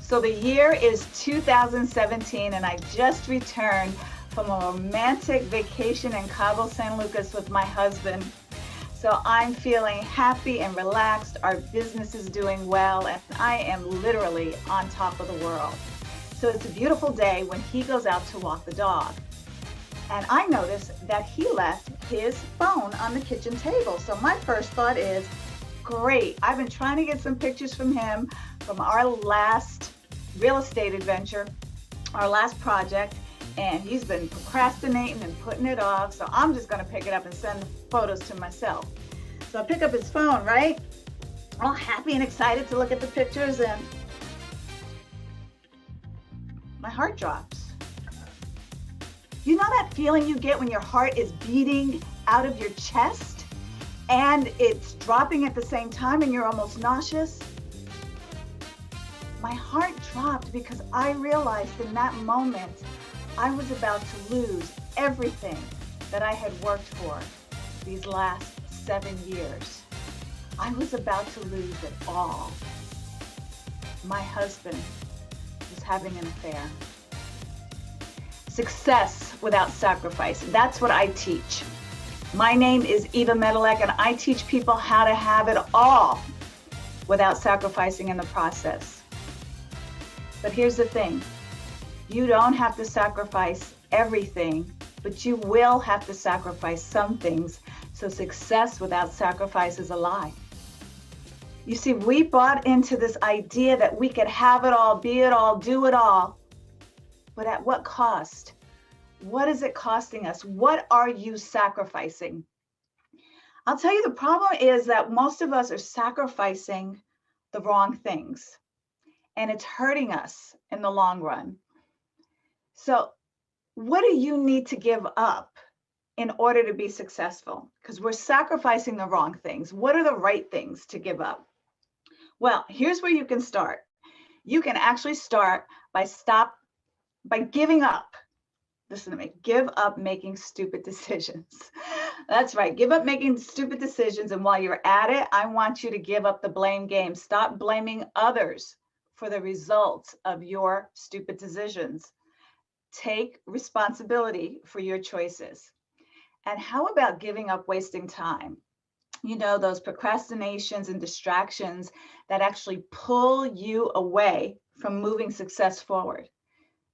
So the year is 2017 and I just returned from a romantic vacation in Cabo San Lucas with my husband. So I'm feeling happy and relaxed. Our business is doing well and I am literally on top of the world. So it's a beautiful day when he goes out to walk the dog. And I noticed that he left his phone on the kitchen table. So my first thought is, great, I've been trying to get some pictures from him from our last real estate adventure, our last project, and he's been procrastinating and putting it off. So I'm just gonna pick it up and send the photos to myself. So I pick up his phone, right? All happy and excited to look at the pictures, and my heart drops. You know that feeling you get when your heart is beating out of your chest and it's dropping at the same time and you're almost nauseous? My heart dropped because I realized in that moment I was about to lose everything that I had worked for these last 7 years. I was about to lose it all. My husband was having an affair. Success without sacrifice. That's what I teach. My name is Eva Medilek, and I teach people how to have it all without sacrificing in the process. But here's the thing. You don't have to sacrifice everything, but you will have to sacrifice some things. So success without sacrifice is a lie. You see, we bought into this idea that we could have it all, be it all, do it all. But at what cost? What is it costing us? What are you sacrificing? I'll tell you, the problem is that most of us are sacrificing the wrong things, and it's hurting us in the long run. So what do you need to give up in order to be successful? Because we're sacrificing the wrong things. What are the right things to give up? Well, here's where you can start. You can actually start by giving up. Listen to me, give up making stupid decisions. That's right, give up making stupid decisions. And while you're at it, I want you to give up the blame game. Stop blaming others for the results of your stupid decisions. Take responsibility for your choices. And how about giving up wasting time? You know, those procrastinations and distractions that actually pull you away from moving success forward.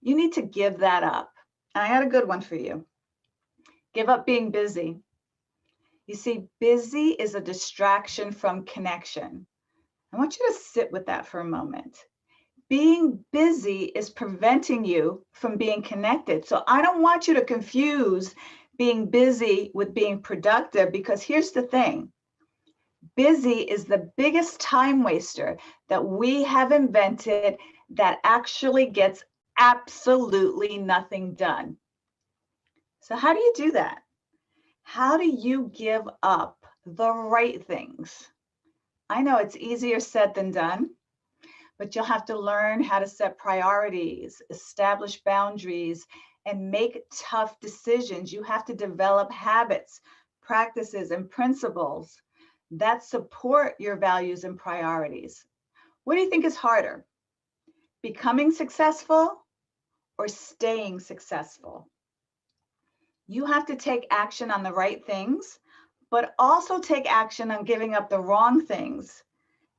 You need to give that up. And I got a good one for you. Give up being busy. You see, busy is a distraction from connection. I want you to sit with that for a moment. Being busy is preventing you from being connected. So I don't want you to confuse being busy with being productive, because here's the thing. Busy is the biggest time waster that we have invented that actually gets absolutely nothing done. So how do you do that? How do you give up the right things? I know it's easier said than done, but you'll have to learn how to set priorities, establish boundaries, and make tough decisions. You have to develop habits, practices, and principles that support your values and priorities. What do you think is harder? Becoming successful or staying successful? You have to take action on the right things, but also take action on giving up the wrong things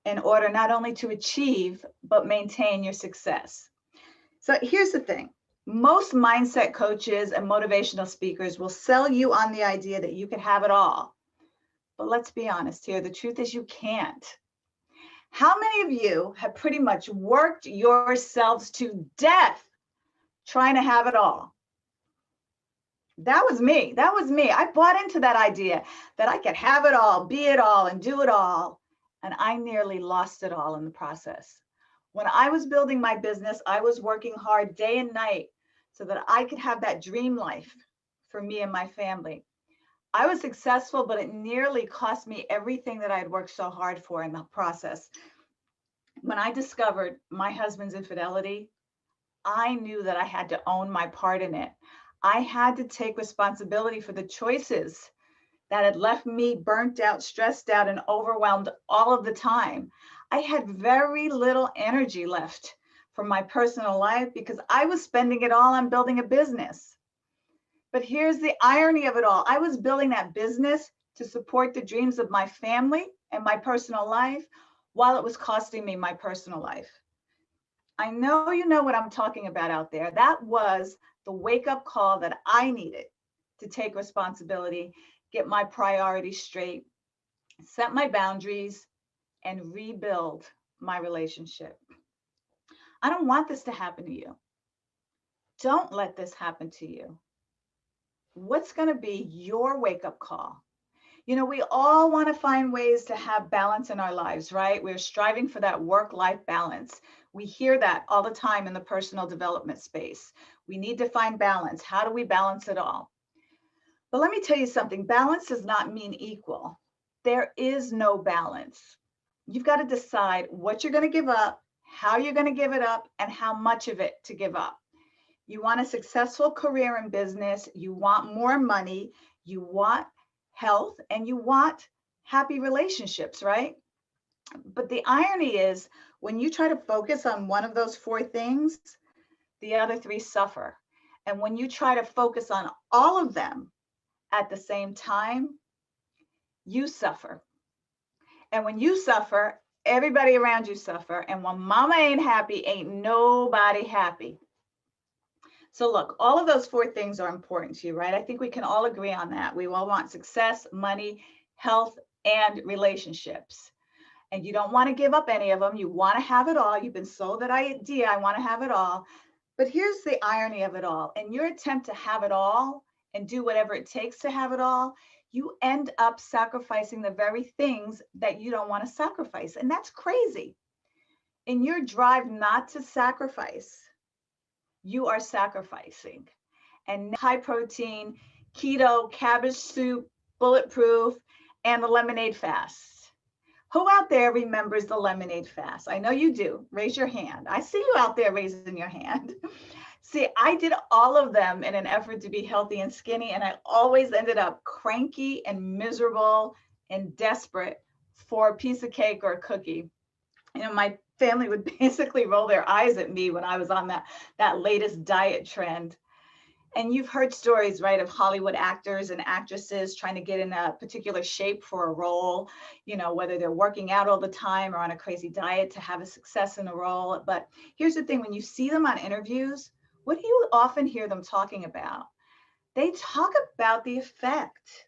in order not only to achieve, but maintain your success. So here's the thing. Most mindset coaches and motivational speakers will sell you on the idea that you can have it all. But let's be honest here. The truth is you can't. How many of you have pretty much worked yourselves to death trying to have it all? That was me. That was me. I bought into that idea that I could have it all, be it all, and do it all. And I nearly lost it all in the process. When I was building my business, I was working hard day and night so that I could have that dream life for me and my family. I was successful, but it nearly cost me everything that I had worked so hard for in the process. When I discovered my husband's infidelity, I knew that I had to own my part in it. I had to take responsibility for the choices that had left me burnt out, stressed out, and overwhelmed all of the time. I had very little energy left for my personal life because I was spending it all on building a business. But here's the irony of it all. I was building that business to support the dreams of my family and my personal life while it was costing me my personal life. I know you know what I'm talking about out there. That was the wake-up call that I needed to take responsibility, get my priorities straight, set my boundaries, and rebuild my relationship. I don't want this to happen to you. Don't let this happen to you. What's going to be your wake-up call? You know, we all want to find ways to have balance in our lives, right? We're striving for that work-life balance. We hear that all the time in the personal development space. We need to find balance. How do we balance it all? But let me tell you something. Balance does not mean equal. There is no balance. You've got to decide what you're going to give up, how you're going to give it up, and how much of it to give up. You want a successful career in business. You want more money. You want health, and you want happy relationships, right? But the irony is when you try to focus on one of those four things, the other three suffer. And when you try to focus on all of them at the same time, you suffer. And when you suffer, everybody around you suffer. And when mama ain't happy, ain't nobody happy. So look, all of those four things are important to you, right? I think we can all agree on that. We all want success, money, health, and relationships. And you don't want to give up any of them. You want to have it all. You've been sold that idea, I want to have it all. But here's the irony of it all. In your attempt to have it all and do whatever it takes to have it all, you end up sacrificing the very things that you don't want to sacrifice. And that's crazy. In your drive not to sacrifice, you are sacrificing. And high protein, keto, cabbage soup, bulletproof, and the lemonade fast. Who out there remembers the lemonade fast? I know you do. Raise your hand. I see you out there raising your hand. See, I did all of them in an effort to be healthy and skinny, and I always ended up cranky and miserable and desperate for a piece of cake or a cookie. You know, my family would basically roll their eyes at me when I was on that latest diet trend. And you've heard stories, right, of Hollywood actors and actresses trying to get in a particular shape for a role, you know, whether they're working out all the time or on a crazy diet to have a success in a role. But here's the thing, when you see them on interviews, what do you often hear them talking about? They talk about the effect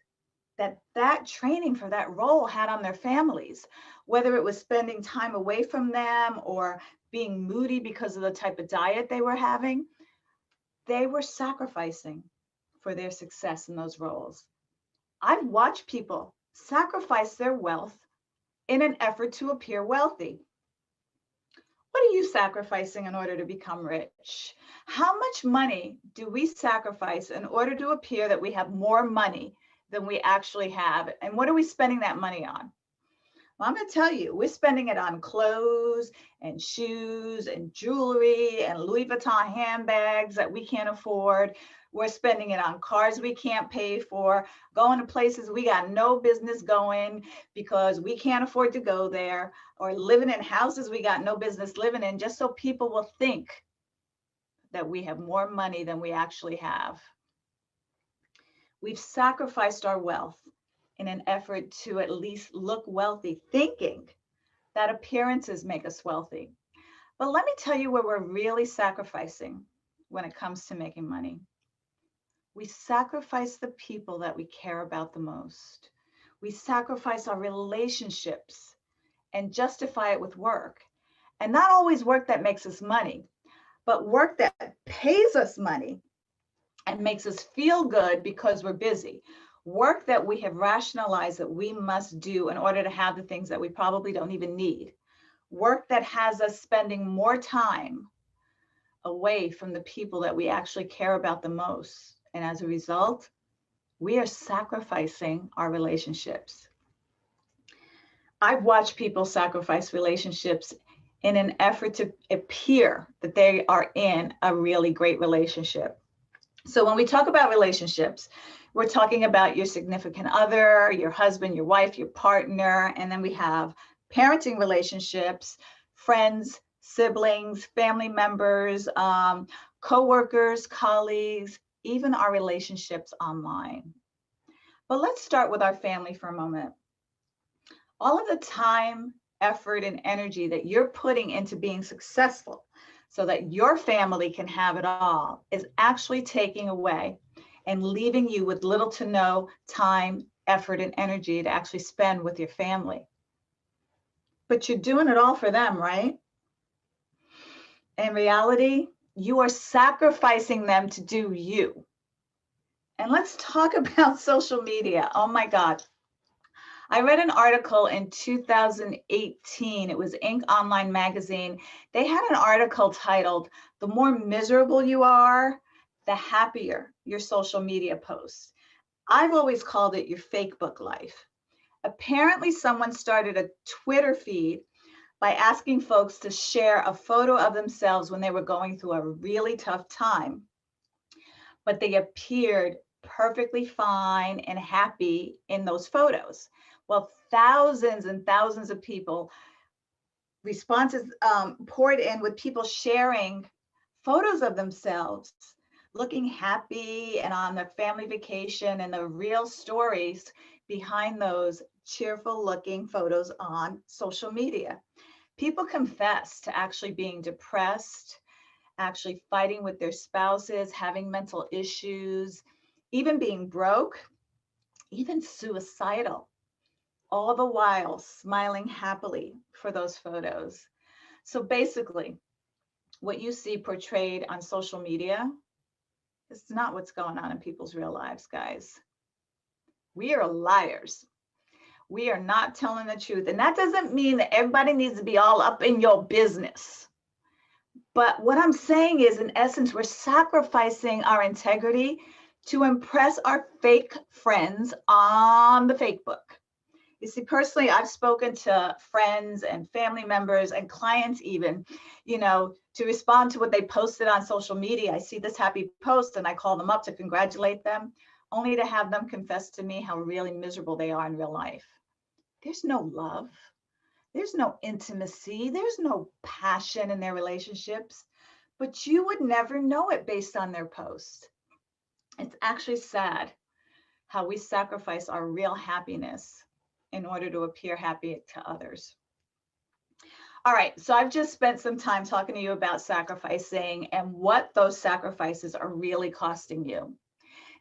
that training for that role had on their families, whether it was spending time away from them or being moody because of the type of diet they were having. They were sacrificing for their success in those roles. I've watched people sacrifice their wealth in an effort to appear wealthy. What are you sacrificing in order to become rich? How much money do we sacrifice in order to appear that we have more money than we actually have? And what are we spending that money on? Well, I'm going to tell you, we're spending it on clothes and shoes and jewelry and Louis Vuitton handbags that we can't afford. We're spending it on cars we can't pay for, going to places we got no business going because we can't afford to go there, or living in houses we got no business living in just so people will think that we have more money than we actually have. We've sacrificed our wealth in an effort to at least look wealthy, thinking that appearances make us wealthy. But let me tell you where we're really sacrificing when it comes to making money. We sacrifice the people that we care about the most. We sacrifice our relationships and justify it with work. And not always work that makes us money, but work that pays us money and makes us feel good because we're busy. Work that we have rationalized that we must do in order to have the things that we probably don't even need. Work that has us spending more time away from the people that we actually care about the most. And as a result, we are sacrificing our relationships. I've watched people sacrifice relationships in an effort to appear that they are in a really great relationship. So when we talk about relationships, we're talking about your significant other, your husband, your wife, your partner, and then we have parenting relationships, friends, siblings, family members, co-workers, colleagues, even our relationships online. But let's start with our family for a moment. All of the time, effort, and energy that you're putting into being successful so that your family can have it all is actually taking away and leaving you with little to no time, effort, and energy to actually spend with your family. But you're doing it all for them, right? In reality, you are sacrificing them to do you. And let's talk about social media. Oh my God. I read an article in 2018. It was Inc. Online Magazine. They had an article titled, "The more miserable you are, the happier your social media posts." I've always called it your fake book life. Apparently, someone started a Twitter feed by asking folks to share a photo of themselves when they were going through a really tough time, but they appeared perfectly fine and happy in those photos. Well, thousands and thousands of people, responses poured in with people sharing photos of themselves looking happy and on their family vacation, and the real stories behind those cheerful looking photos on social media. People confess to actually being depressed, actually fighting with their spouses, having mental issues, even being broke, even suicidal, all the while smiling happily for those photos. So basically, what you see portrayed on social media is not what's going on in people's real lives, guys. We are liars. We are not telling the truth. And that doesn't mean that everybody needs to be all up in your business. But what I'm saying is, in essence, we're sacrificing our integrity to impress our fake friends on the fake book. You see, personally, I've spoken to friends and family members and clients even, to respond to what they posted on social media. I see this happy post and I call them up to congratulate them, only to have them confess to me how really miserable they are in real life. There's no love. There's no intimacy. There's no passion in their relationships, but you would never know it based on their post. It's actually sad how we sacrifice our real happiness in order to appear happy to others. All right, so I've just spent some time talking to you about sacrificing and what those sacrifices are really costing you.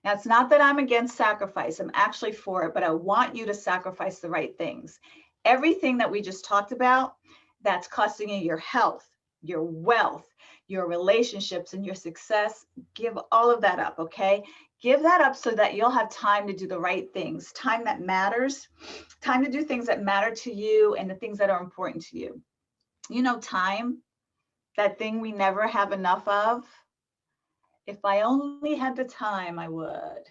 Now, it's not that I'm against sacrifice. I'm actually for it, but I want you to sacrifice the right things. Everything that we just talked about, that's costing you your health, your wealth, your relationships, and your success, give all of that up, okay? Give that up so that you'll have time to do the right things, time that matters, time to do things that matter to you and the things that are important to you. Time, that thing we never have enough of. If I only had the time, I would.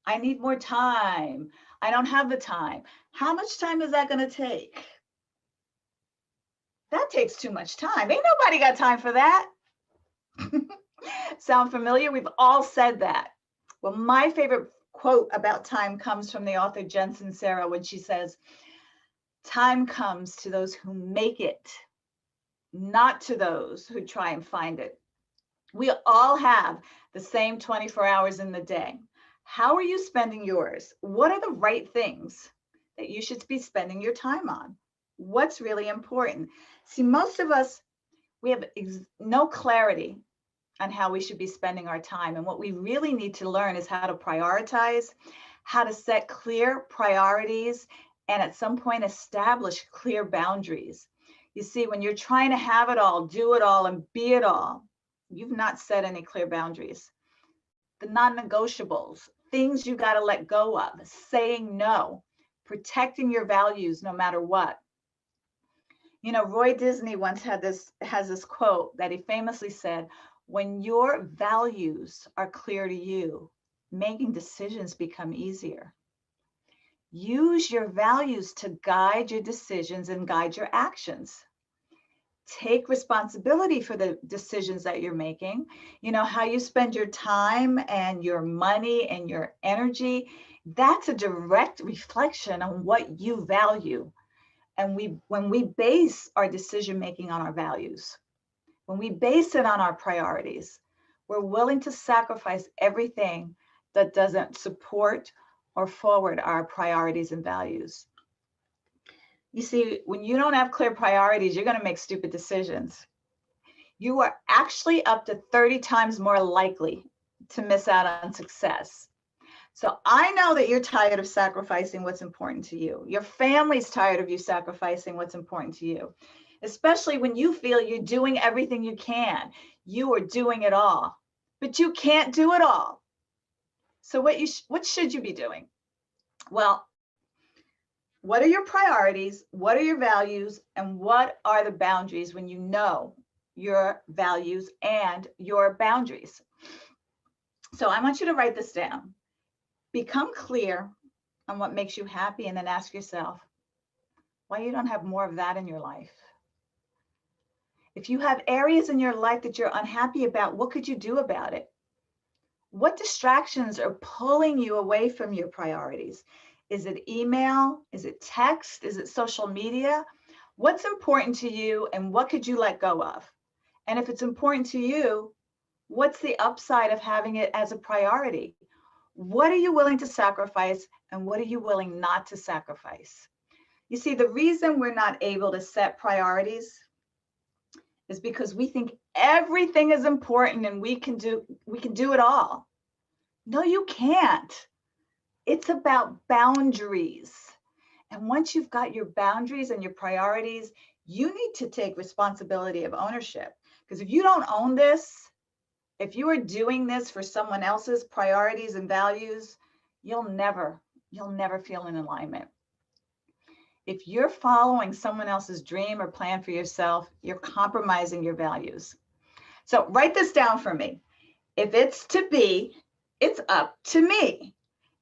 I need more time. I don't have the time. How much time is that going to take? That takes too much time. Ain't nobody got time for that. Sound familiar? We've all said that. Well, my favorite quote about time comes from the author Jen Sincero when she says, "Time comes to those who make it, not to those who try and find it." We all have the same 24 hours in the day. How are you spending yours? What are the right things that you should be spending your time on? What's really important? See, most of us, we have no clarity on how we should be spending our time. And what we really need to learn is how to prioritize, how to set clear priorities, and at some point establish clear boundaries. You see, when you're trying to have it all, do it all, and be it all, you've not set any clear boundaries. The non-negotiables, things you got to let go of, saying no, protecting your values no matter what. Roy Disney once has this quote that he famously said, "When your values are clear to you, making decisions become easier." Use your values to guide your decisions and guide your actions. Take responsibility for the decisions that you're making. How you spend your time and your money and your energy, that's a direct reflection on what you value. And when we base our decision making on our values, when we base it on our priorities, we're willing to sacrifice everything that doesn't support or forward our priorities and values. You see, when you don't have clear priorities, you're going to make stupid decisions. You are actually up to 30 times more likely to miss out on success. So I know that you're tired of sacrificing what's important to you. Your family's tired of you sacrificing what's important to you, especially when you feel you're doing everything you can. You are doing it all, but you can't do it all. So what should you be doing? Well, what are your priorities? What are your values? And what are the boundaries when you know your values and your boundaries? So I want you to write this down. Become clear on what makes you happy, and then ask yourself why you don't have more of that in your life. If you have areas in your life that you're unhappy about, what could you do about it? What distractions are pulling you away from your priorities? Is it email? Is it text? Is it social media? What's important to you, and what could you let go of? And if it's important to you, what's the upside of having it as a priority? What are you willing to sacrifice, and what are you willing not to sacrifice? You see, the reason we're not able to set priorities is because we think everything is important and we can do it all. No, you can't. It's about boundaries. And once you've got your boundaries and your priorities, you need to take responsibility of ownership. Because if you don't own this, if you are doing this for someone else's priorities and values, you'll never feel in alignment. If you're following someone else's dream or plan for yourself, you're compromising your values. So write this down for me. If it's to be, it's up to me.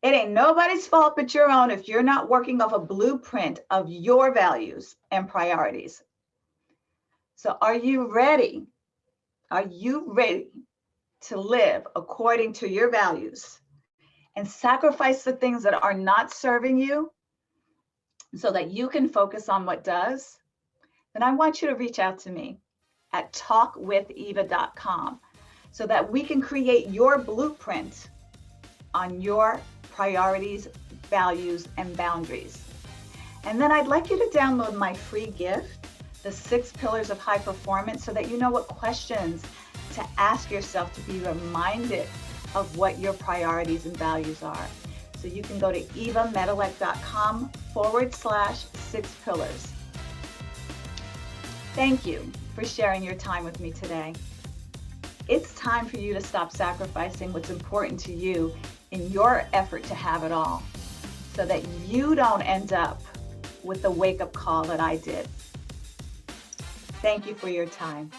It ain't nobody's fault but your own if you're not working off a blueprint of your values and priorities. So are you ready? Are you ready to live according to your values and sacrifice the things that are not serving you so that you can focus on what does? Then I want you to reach out to me at talkwitheva.com so that we can create your blueprint on your priorities, values, and boundaries. And then I'd like you to download my free gift, the 6 Pillars of High Performance, so that you know what questions to ask yourself to be reminded of what your priorities and values are. So you can go to evamedilek.com/6 pillars. Thank you for sharing your time with me today. It's time for you to stop sacrificing what's important to you in your effort to have it all, so that you don't end up with the wake-up call that I did. Thank you for your time.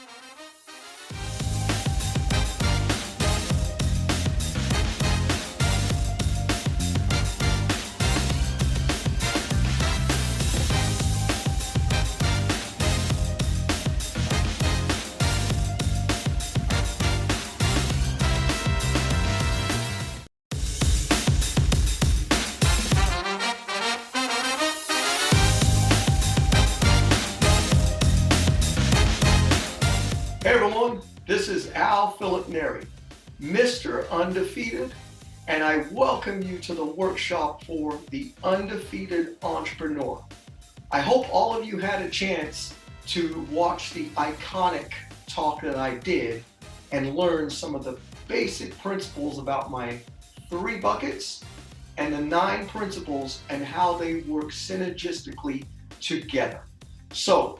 Hey everyone, this is Al Philip Neri, Mr. Undefeated, and I welcome you to the workshop for the Undefeated Entrepreneur. I hope all of you had a chance to watch the iconic talk that I did and learn some of the basic principles about my 3 buckets and the 9 principles and how they work synergistically together. So,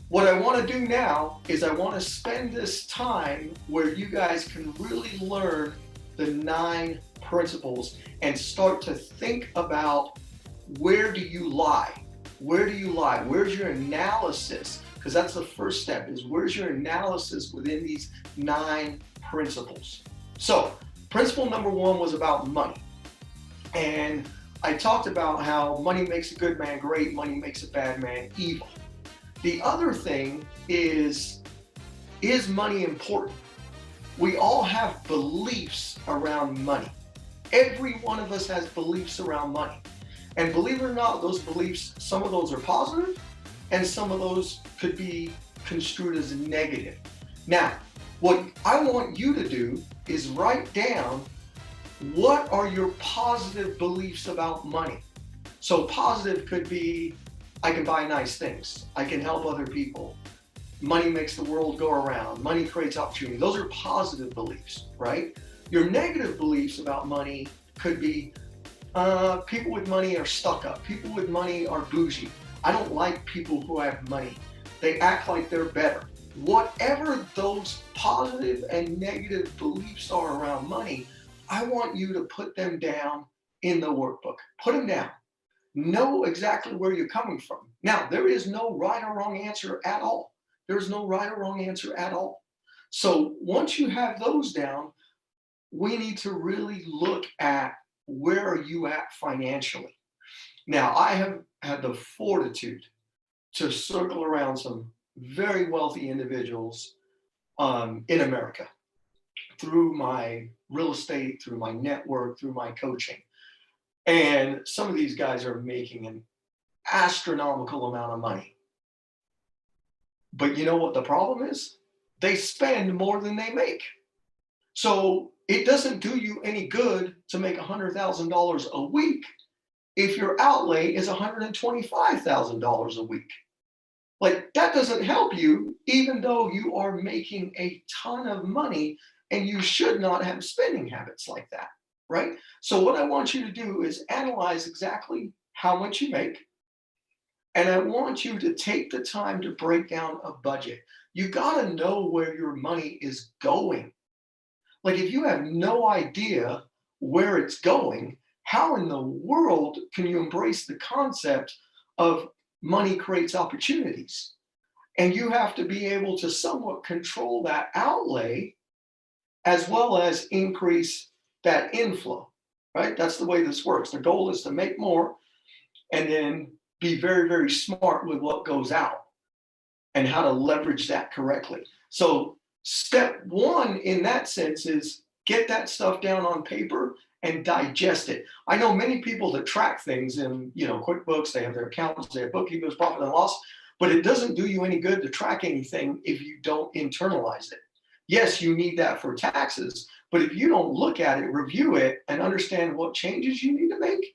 what I want to do now is I want to spend this time where you guys can really learn the 9 principles and start to think about, where do you lie? Where do you lie? Where's your analysis? Because that's the first step, is where's your analysis within these 9 principles? So principle number 1 was about money. And I talked about how money makes a good man great, money makes a bad man evil. The other thing is money important? We all have beliefs around money. Every one of us has beliefs around money. And believe it or not, those beliefs, some of those are positive and some of those could be construed as negative. Now, what I want you to do is write down, what are your positive beliefs about money? So positive could be, I can buy nice things, I can help other people, money makes the world go around, money creates opportunity. Those are positive beliefs, right? Your negative beliefs about money could be, people with money are stuck up, people with money are bougie, I don't like people who have money, they act like they're better. Whatever those positive and negative beliefs are around money, I want you to put them down in the workbook. Put them down. Know exactly where you're coming from. Now, there is no right or wrong answer at all. There's no right or wrong answer at all. So once you have those down, we need to really look at, where are you at financially? Now, I have had the fortitude to circle around some very wealthy individuals in America through my real estate, through my network, through my coaching. And some of these guys are making an astronomical amount of money. But you know what the problem is? They spend more than they make. So it doesn't do you any good to make $100,000 a week if your outlay is $125,000 a week. Like, that doesn't help you, even though you are making a ton of money, and you should not have spending habits like that, right? So what I want you to do is analyze exactly how much you make, and I want you to take the time to break down a budget. You got to know where your money is going. Like, if you have no idea where it's going, how in the world can you embrace the concept of money creates opportunities? And you have to be able to somewhat control that outlay as well as increase that inflow, right? That's the way this works. The goal is to make more and then be very, very smart with what goes out and how to leverage that correctly. So step one in that sense is get that stuff down on paper and digest it. I know many people that track things in, QuickBooks, they have their accountants, they have bookkeepers, profit and loss, but it doesn't do you any good to track anything if you don't internalize it. Yes, you need that for taxes, but if you don't look at it, review it, and understand what changes you need to make,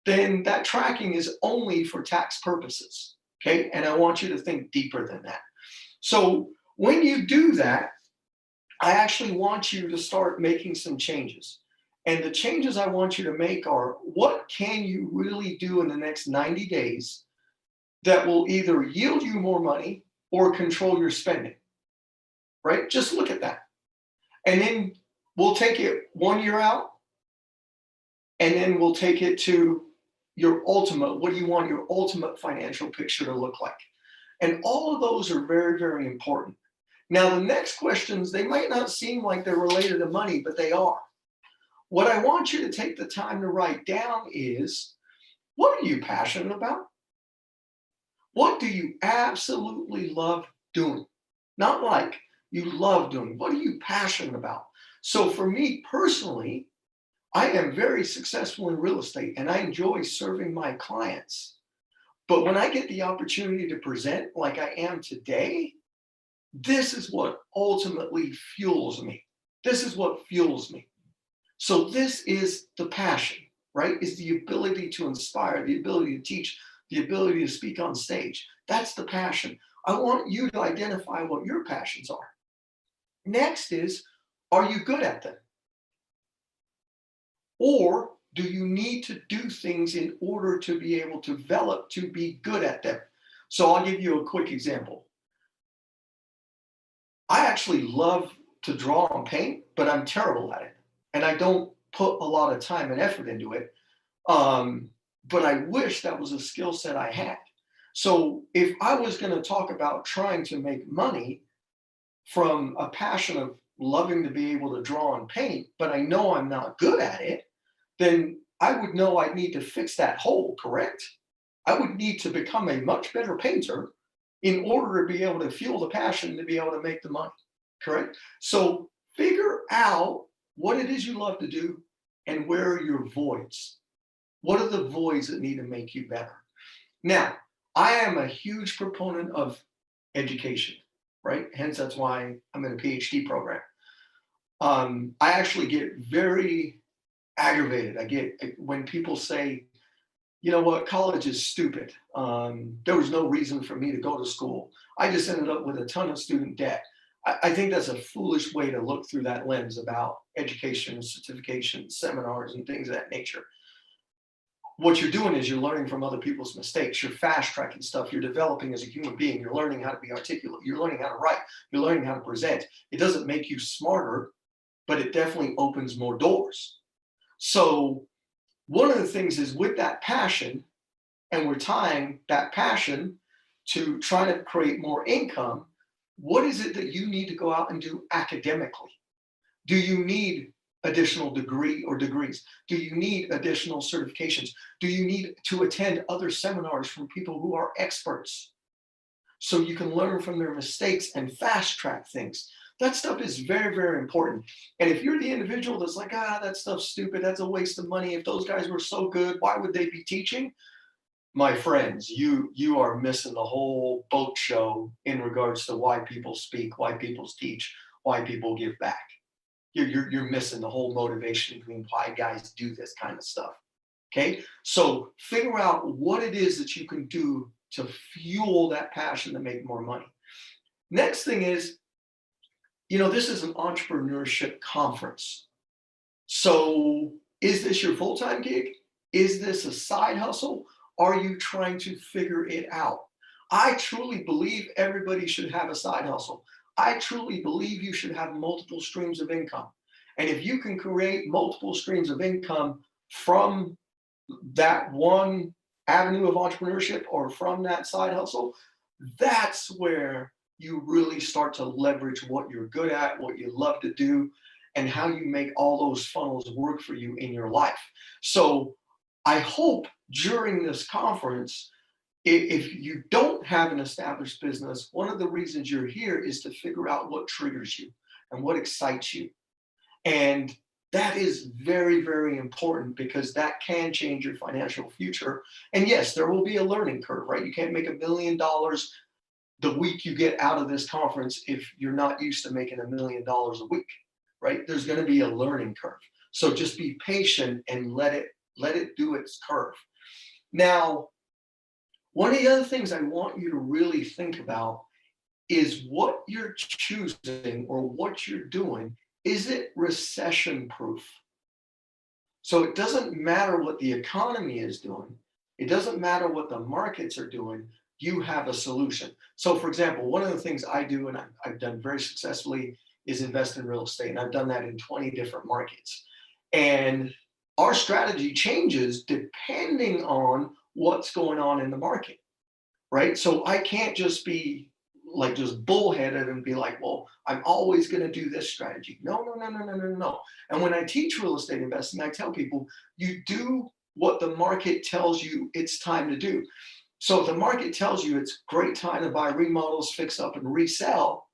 then that tracking is only for tax purposes, okay? And I want you to think deeper than that. So when you do that, I actually want you to start making some changes. And the changes I want you to make are, what can you really do in the next 90 days that will either yield you more money or control your spending, right? Just look at that. And then we'll take it 1 year out, and then we'll take it to your ultimate, what do you want your ultimate financial picture to look like? And all of those are very, very important. Now, the next questions, they might not seem like they're related to money, but they are. What I want you to take the time to write down is, what are you passionate about? What do you absolutely love doing? Not like, you love doing. What are you passionate about? So for me personally, I am very successful in real estate and I enjoy serving my clients. But when I get the opportunity to present like I am today, this is what ultimately fuels me. This is what fuels me. So this is the passion, right? Is the ability to inspire, the ability to teach, the ability to speak on stage. That's the passion. I want you to identify what your passions are. Next is, are you good at them? Or do you need to do things in order to be able to develop to be good at them? So I'll give you a quick example. I actually love to draw and paint, but I'm terrible at it. And I don't put a lot of time and effort into it. But I wish that was a skill set I had. So if I was going to talk about trying to make money from a passion of loving to be able to draw and paint, but I know I'm not good at it, then I would know I'd need to fix that hole, correct? I would need to become a much better painter in order to be able to fuel the passion to be able to make the money, correct? So figure out what it is you love to do and where are your voids. What are the voids that need to make you better? Now, I am a huge proponent of education, right? Hence, that's why I'm in a PhD program. I actually get very aggravated. I get when people say, you know what, college is stupid. There was no reason for me to go to school. I just ended up with a ton of student debt. I think that's a foolish way to look through that lens about education, certification, seminars, and things of that nature. What you're doing is you're learning from other people's mistakes. You're fast tracking stuff. You're developing as a human being. You're learning how to be articulate. You're learning how to write. You're learning how to present. It doesn't make you smarter, but it definitely opens more doors. So one of the things is with that passion, and we're tying that passion to trying to create more income, what is it that you need to go out and do academically? Do you need additional degree or degrees? Do you need additional certifications? Do you need to attend other seminars from people who are experts so you can learn from their mistakes and fast track things? That stuff is very, very important. And if you're the individual that's like, that stuff's stupid, that's a waste of money. If those guys were so good, why would they be teaching? My friends, you are missing the whole boat show in regards to why people speak, why people teach, why people give back. You're missing the whole motivation between why guys do this kind of stuff. Okay, so figure out what it is that you can do to fuel that passion to make more money. Next thing is, this is an entrepreneurship conference. So is this your full-time gig? Is this a side hustle? Are you trying to figure it out? I truly believe everybody should have a side hustle. I truly believe you should have multiple streams of income. And if you can create multiple streams of income from that one avenue of entrepreneurship or from that side hustle, that's where you really start to leverage what you're good at, what you love to do, and how you make all those funnels work for you in your life. So I hope during this conference, if you don't have an established business, one of the reasons you're here is to figure out what triggers you and what excites you. And that is very, very important because that can change your financial future. And yes, there will be a learning curve, right? You can't make $1 million the week you get out of this conference if you're not used to making $1 million a week, right? There's going to be a learning curve. So just be patient and let it do its curve. Now, one of the other things I want you to really think about is what you're choosing or what you're doing. Is it recession proof? So it doesn't matter what the economy is doing. It doesn't matter what the markets are doing. You have a solution. So for example, one of the things I do and I've done very successfully is invest in real estate. And I've done that in 20 different markets. And our strategy changes depending on what's going on in the market, right? So I can't just be like just bullheaded and be like, well, I'm always going to do this strategy. No. And when I teach real estate investing, I tell people you do what the market tells you it's time to do. So if the market tells you it's great time to buy remodels, fix up and resell,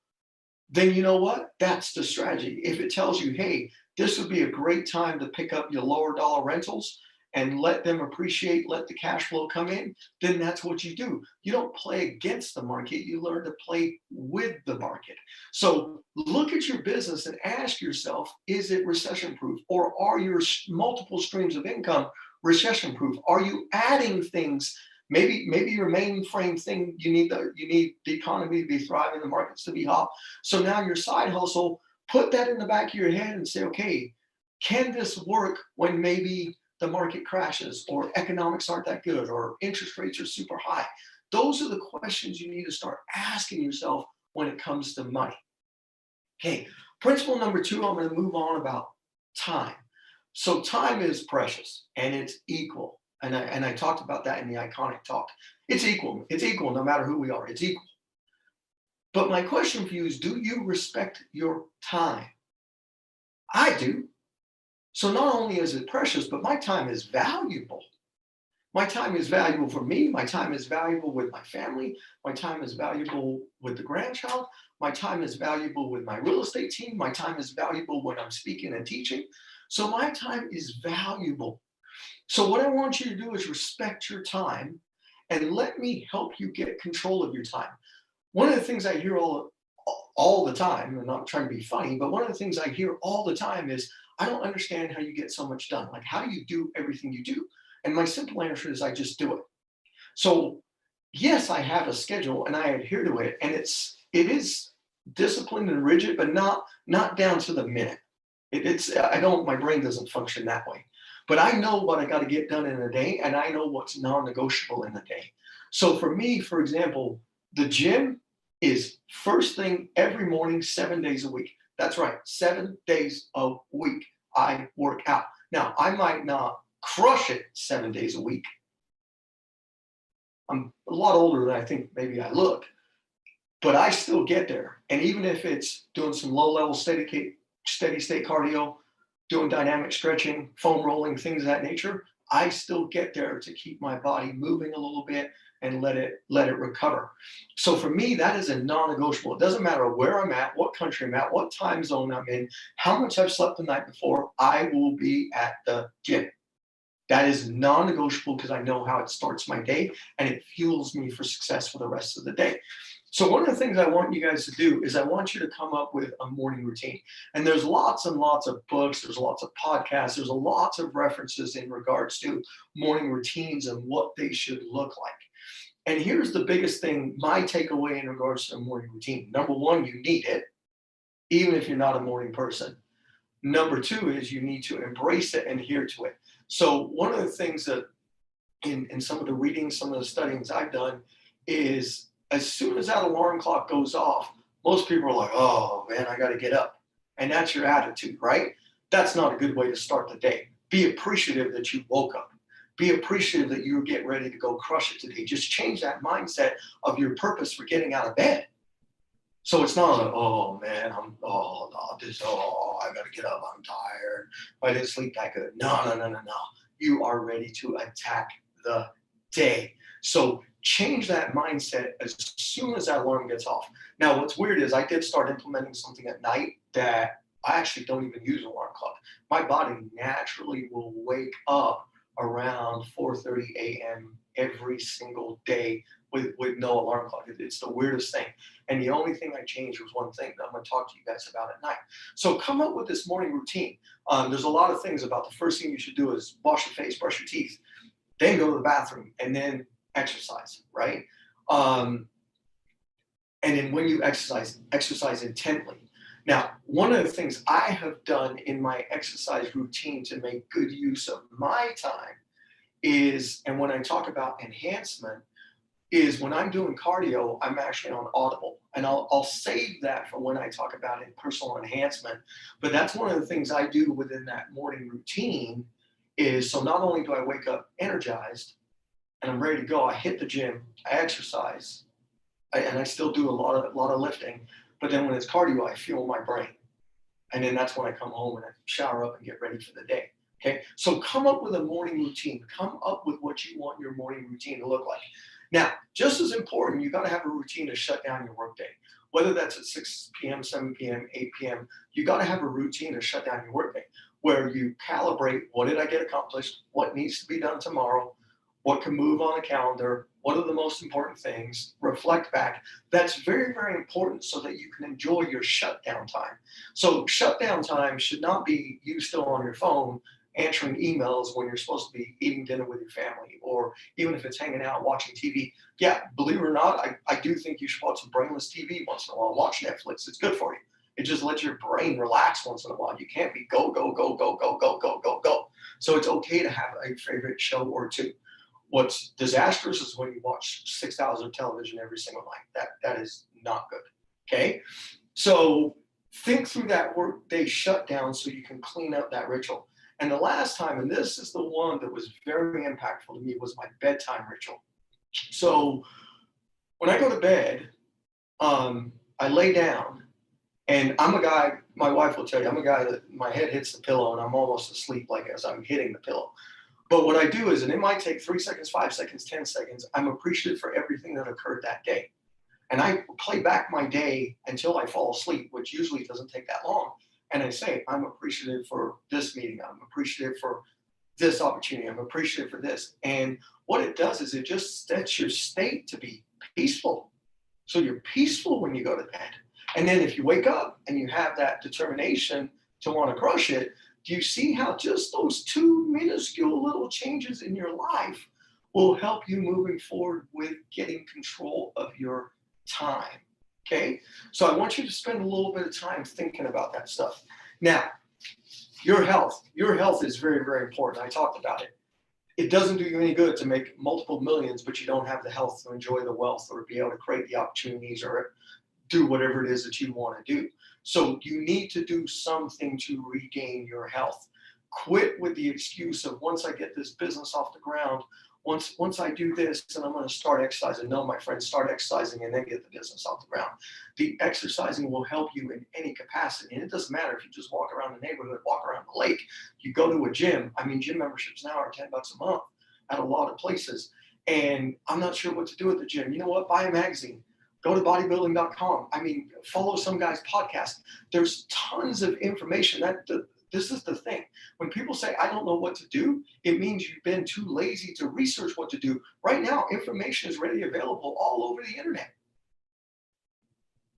then you know what? That's the strategy. If it tells you, hey, this would be a great time to pick up your lower dollar rentals and let them appreciate, let the cash flow come in, then that's what you do. You don't play against the market, you learn to play with the market. So look at your business and ask yourself, is it recession proof? Or are your multiple streams of income recession proof? Are you adding things? Maybe your mainframe thing, you need the economy to be thriving, the markets to be hot. So now your side hustle, put that in the back of your head and say, okay, can this work when maybe the market crashes or economics aren't that good or interest rates are super high? Those are the questions you need to start asking yourself when it comes to money. Okay, principle number 2, I'm going to move on about time. So time is precious and it's equal. And I talked about that in the iconic talk. It's equal. It's equal no matter who we are. It's equal. But my question for you is, do you respect your time? I do. So not only is it precious, but my time is valuable. My time is valuable for me. My time is valuable with my family. My time is valuable with the grandchild. My time is valuable with my real estate team. My time is valuable when I'm speaking and teaching. So my time is valuable. So what I want you to do is respect your time and let me help you get control of your time. One of the things I hear all the time, and I'm not trying to be funny, but one of the things I hear all the time is, I don't understand how you get so much done. Like, how do you do everything you do? And my simple answer is, I just do it. So yes, I have a schedule and I adhere to it, and it is disciplined and rigid, but not down to the minute. My brain doesn't function that way. But I know what I got to get done in a day, and I know what's non-negotiable in the day. So for me, for example, the gym is first thing every morning, 7 days a week. That's right, 7 days a week I work out. Now, I might not crush it 7 days a week. I'm a lot older than I think maybe I look, but I still get there. And even if it's doing some low level steady state cardio, doing dynamic stretching, foam rolling, things of that nature, I still get there to keep my body moving a little bit and let it recover. So for me, that is a non-negotiable. It doesn't matter where I'm at, what country I'm at, what time zone I'm in, how much I've slept the night before, I will be at the gym. That is non-negotiable because I know how it starts my day and it fuels me for success for the rest of the day. So one of the things I want you guys to do is I want you to come up with a morning routine. And there's lots and lots of books, there's lots of podcasts, there's lots of references in regards to morning routines and what they should look like. And here's the biggest thing, my takeaway in regards to a morning routine. Number one, you need it, even if you're not a morning person. Number two is you need to embrace it and adhere to it. So one of the things that in some of the readings, some of the studyings I've done is, as soon as that alarm clock goes off, most people are like, oh man, I got to get up. And that's your attitude, right? That's not a good way to start the day. Be appreciative that you woke up. Be appreciative that you're getting ready to go crush it today. Just change that mindset of your purpose for getting out of bed. So it's not like, oh man, I gotta get up, I'm tired, I didn't sleep that good. No. You are ready to attack the day. So change that mindset as soon as that alarm gets off. Now, what's weird is I did start implementing something at night that I actually don't even use an alarm clock. My body naturally will wake up around 4:30 a.m. every single day with no alarm clock. It's the weirdest thing. And the only thing I changed was one thing that I'm going to talk to you guys about at night. So come up with this morning routine. There's a lot of things about the first thing you should do is wash your face, brush your teeth, then go to the bathroom, and then exercise, right? And then when you exercise intently. Now, one of the things I have done in my exercise routine to make good use of my time is, and when I talk about enhancement, is when I'm doing cardio, I'm actually on Audible. And I'll save that for when I talk about it, personal enhancement. But that's one of the things I do within that morning routine is, so not only do I wake up energized and I'm ready to go, I hit the gym, I exercise, and I still do a lot of lifting. But then when it's cardio, I fuel my brain. And then that's when I come home and I shower up and get ready for the day. Okay, so come up with a morning routine. Come up with what you want your morning routine to look like. Now, just as important, you got to have a routine to shut down your workday. Whether that's at 6 p.m., 7 p.m., 8 p.m., you got to have a routine to shut down your workday where you calibrate what did I get accomplished, what needs to be done tomorrow, what can move on a calendar, what are the most important things, reflect back. That's very, very important so that you can enjoy your shutdown time. So shutdown time should not be you still on your phone answering emails when you're supposed to be eating dinner with your family, or even if it's hanging out watching TV. Yeah, believe it or not, I do think you should watch some brainless TV once in a while. Watch Netflix. It's good for you. It just lets your brain relax once in a while. You can't be go. So it's okay to have a favorite show or two. What's disastrous is when you watch 6 hours of television every single night. That is not good. Okay? So think through that workday shutdown so you can clean up that ritual. And the last time, and this is the one that was very impactful to me, was my bedtime ritual. So when I go to bed, I lay down, and I'm a guy, my wife will tell you, I'm a guy that my head hits the pillow and I'm almost asleep like as I'm hitting the pillow. But what I do is, and it might take 3 seconds, 5 seconds, 10 seconds, I'm appreciative for everything that occurred that day. And I play back my day until I fall asleep, which usually doesn't take that long. And I say, I'm appreciative for this meeting. I'm appreciative for this opportunity. I'm appreciative for this. And what it does is it just sets your state to be peaceful. So you're peaceful when you go to bed. And then if you wake up and you have that determination to want to crush it, do you see how just those two minuscule little changes in your life will help you moving forward with getting control of your time? Okay? So I want you to spend a little bit of time thinking about that stuff. Now, your health is very, very important. I talked about it. It doesn't do you any good to make multiple millions, but you don't have the health to enjoy the wealth or be able to create the opportunities or do whatever it is that you want to do. So you need to do something to regain your health. Quit with the excuse of once I get this business off the ground, once I do this, and I'm going to start exercising. No, my friend, start exercising and then get the business off the ground. The exercising will help you in any capacity. And it doesn't matter if you just walk around the neighborhood, walk around the lake, you go to a gym. I mean, gym memberships now are $10 a month at a lot of places. And I'm not sure what to do at the gym. You know what? Buy a magazine. Go to bodybuilding.com. I mean, follow some guy's podcast. There's tons of information. This is the thing. When people say, I don't know what to do, it means you've been too lazy to research what to do. Right now, information is readily available all over the internet.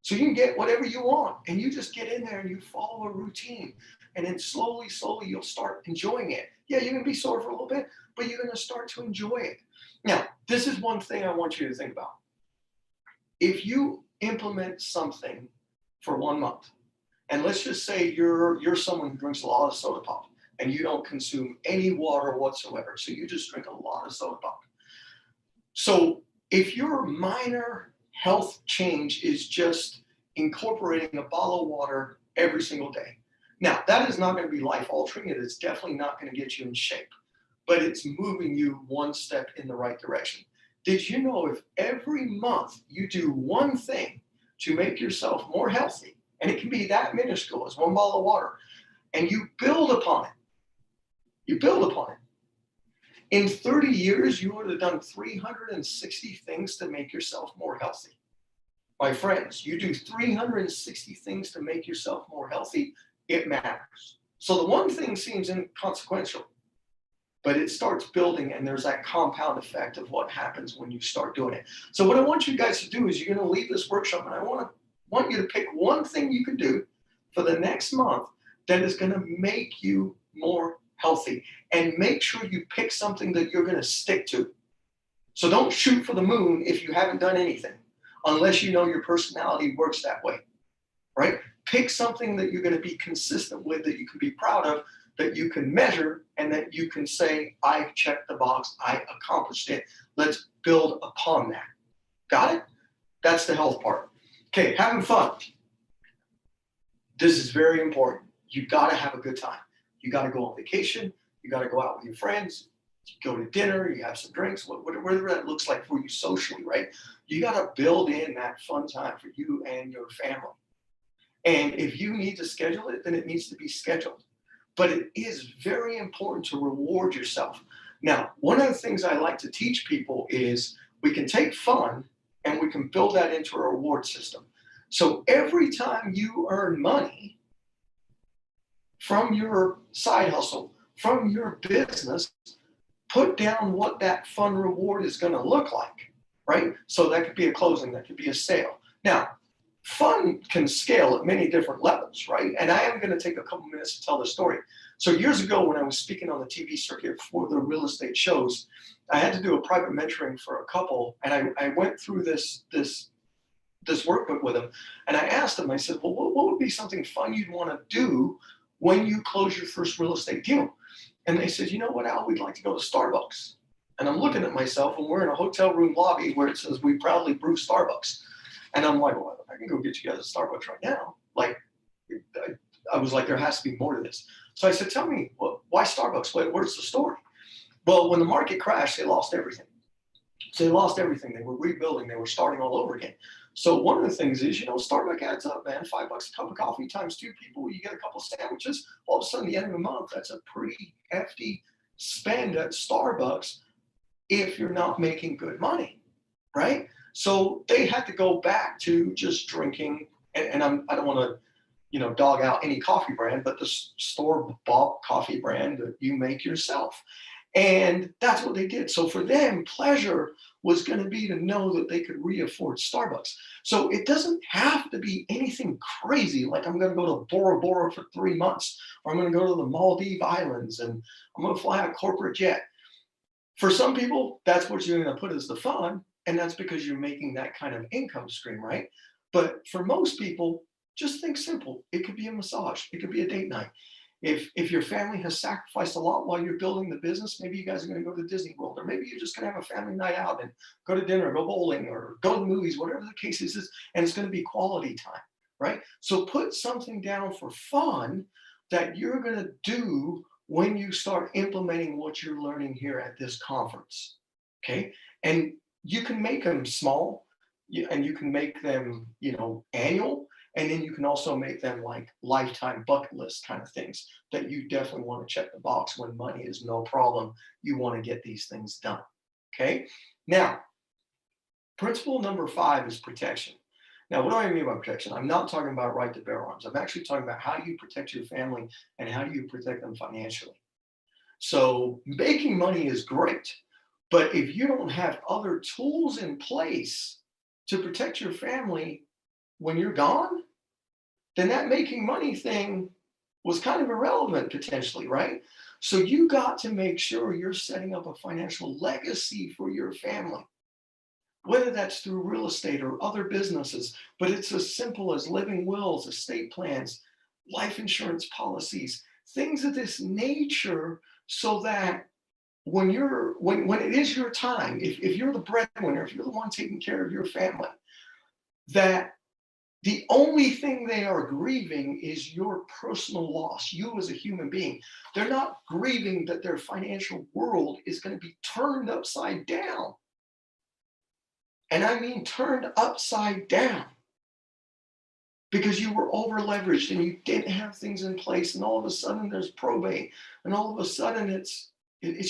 So you can get whatever you want, and you just get in there and you follow a routine. And then slowly, you'll start enjoying it. Yeah, you're going to be sore for a little bit, but you're going to start to enjoy it. Now, this is one thing I want you to think about. If you implement something for 1 month, and let's just say you're someone who drinks a lot of soda pop and you don't consume any water whatsoever, so you just drink a lot of soda pop. So if your minor health change is just incorporating a bottle of water every single day, now that is not going to be life altering. It is definitely not going to get you in shape, but it's moving you one step in the right direction. Did you know if every month you do one thing to make yourself more healthy, and it can be that minuscule as one bottle of water, and you build upon it, in 30 years, you would have done 360 things to make yourself more healthy. My friends, you do 360 things to make yourself more healthy, it matters. So the one thing seems inconsequential, but it starts building, and there's that compound effect of what happens when you start doing it. So what I want you guys to do is you're going to leave this workshop, and I want you to pick one thing you can do for the next month that is going to make you more healthy. And make sure you pick something that you're going to stick to. So don't shoot for the moon if you haven't done anything, unless you know your personality works that way, right? Pick something that you're going to be consistent with, that you can be proud of, that you can measure, and that you can say, I checked the box, I accomplished it. Let's build upon that. Got it? That's the health part. Okay, having fun. This is very important. You got to have a good time. You got to go on vacation. You got to go out with your friends. You go to dinner. You have some drinks. Whatever that looks like for you socially, right? You got to build in that fun time for you and your family. And if you need to schedule it, then it needs to be scheduled. But it is very important to reward yourself. Now, one of the things I like to teach people is we can take fun and we can build that into a reward system. So every time you earn money from your side hustle, from your business, put down what that fun reward is going to look like, right? So that could be a closing, that could be a sale. Now, fun can scale at many different levels, right? And I am going to take a couple minutes to tell the story. So years ago, when I was speaking on the TV circuit for the real estate shows, I had to do a private mentoring for a couple, and I went through this workbook with them, and I asked them, I said, well, what would be something fun you'd want to do when you close your first real estate deal? And they said, you know what, Al, we'd like to go to Starbucks. And I'm looking at myself, and we're in a hotel room lobby where it says, we proudly brew Starbucks. And I'm like, well, I can go get you guys a Starbucks right now. Like, I was like, there has to be more to this. So I said, tell me, why Starbucks? Where's the story? Well, when the market crashed, they lost everything. So they lost everything. They were rebuilding. They were starting all over again. So one of the things is, Starbucks adds up, man. $5 a cup of coffee times 2 people, you get a couple sandwiches. All of a sudden, the end of the month, that's a pretty hefty spend at Starbucks if you're not making good money, right? So they had to go back to just drinking, and I don't want to dog out any coffee brand, but the store-bought coffee brand that you make yourself. And that's what they did. So for them, pleasure was going to be to know that they could re-afford Starbucks. So it doesn't have to be anything crazy, like I'm going to go to Bora Bora for 3 months, or I'm going to go to the Maldive Islands and I'm going to fly a corporate jet. For some people, that's what you're going to put as the fun, and that's because you're making that kind of income stream, right? But for most people, just think simple. It could be a massage. It could be a date night. If your family has sacrificed a lot while you're building the business, maybe you guys are going to go to Disney World, or maybe you're just going to have a family night out and go to dinner, go bowling, or go to the movies, whatever the case is, and it's going to be quality time, right? So put something down for fun that you're going to do when you start implementing what you're learning here at this conference, okay? And you can make them small, and you can make them, annual. And then you can also make them like lifetime bucket list kind of things that you definitely want to check the box when money is no problem. You want to get these things done. Okay. Now, principle number 5 is protection. Now, what do I mean by protection? I'm not talking about right to bear arms. I'm actually talking about how do you protect your family and how do you protect them financially. So making money is great, but if you don't have other tools in place to protect your family when you're gone, then that making money thing was kind of irrelevant potentially, right? So you got to make sure you're setting up a financial legacy for your family, whether that's through real estate or other businesses, but it's as simple as living wills, estate plans, life insurance policies, things of this nature, so that when it is your time, if you're the breadwinner, if you're the one taking care of your family, that the only thing they are grieving is your personal loss, you as a human being. They're not grieving that their financial world is going to be turned upside down. And I mean turned upside down, because you were over leveraged and you didn't have things in place, and all of a sudden there's probate, and all of a sudden it's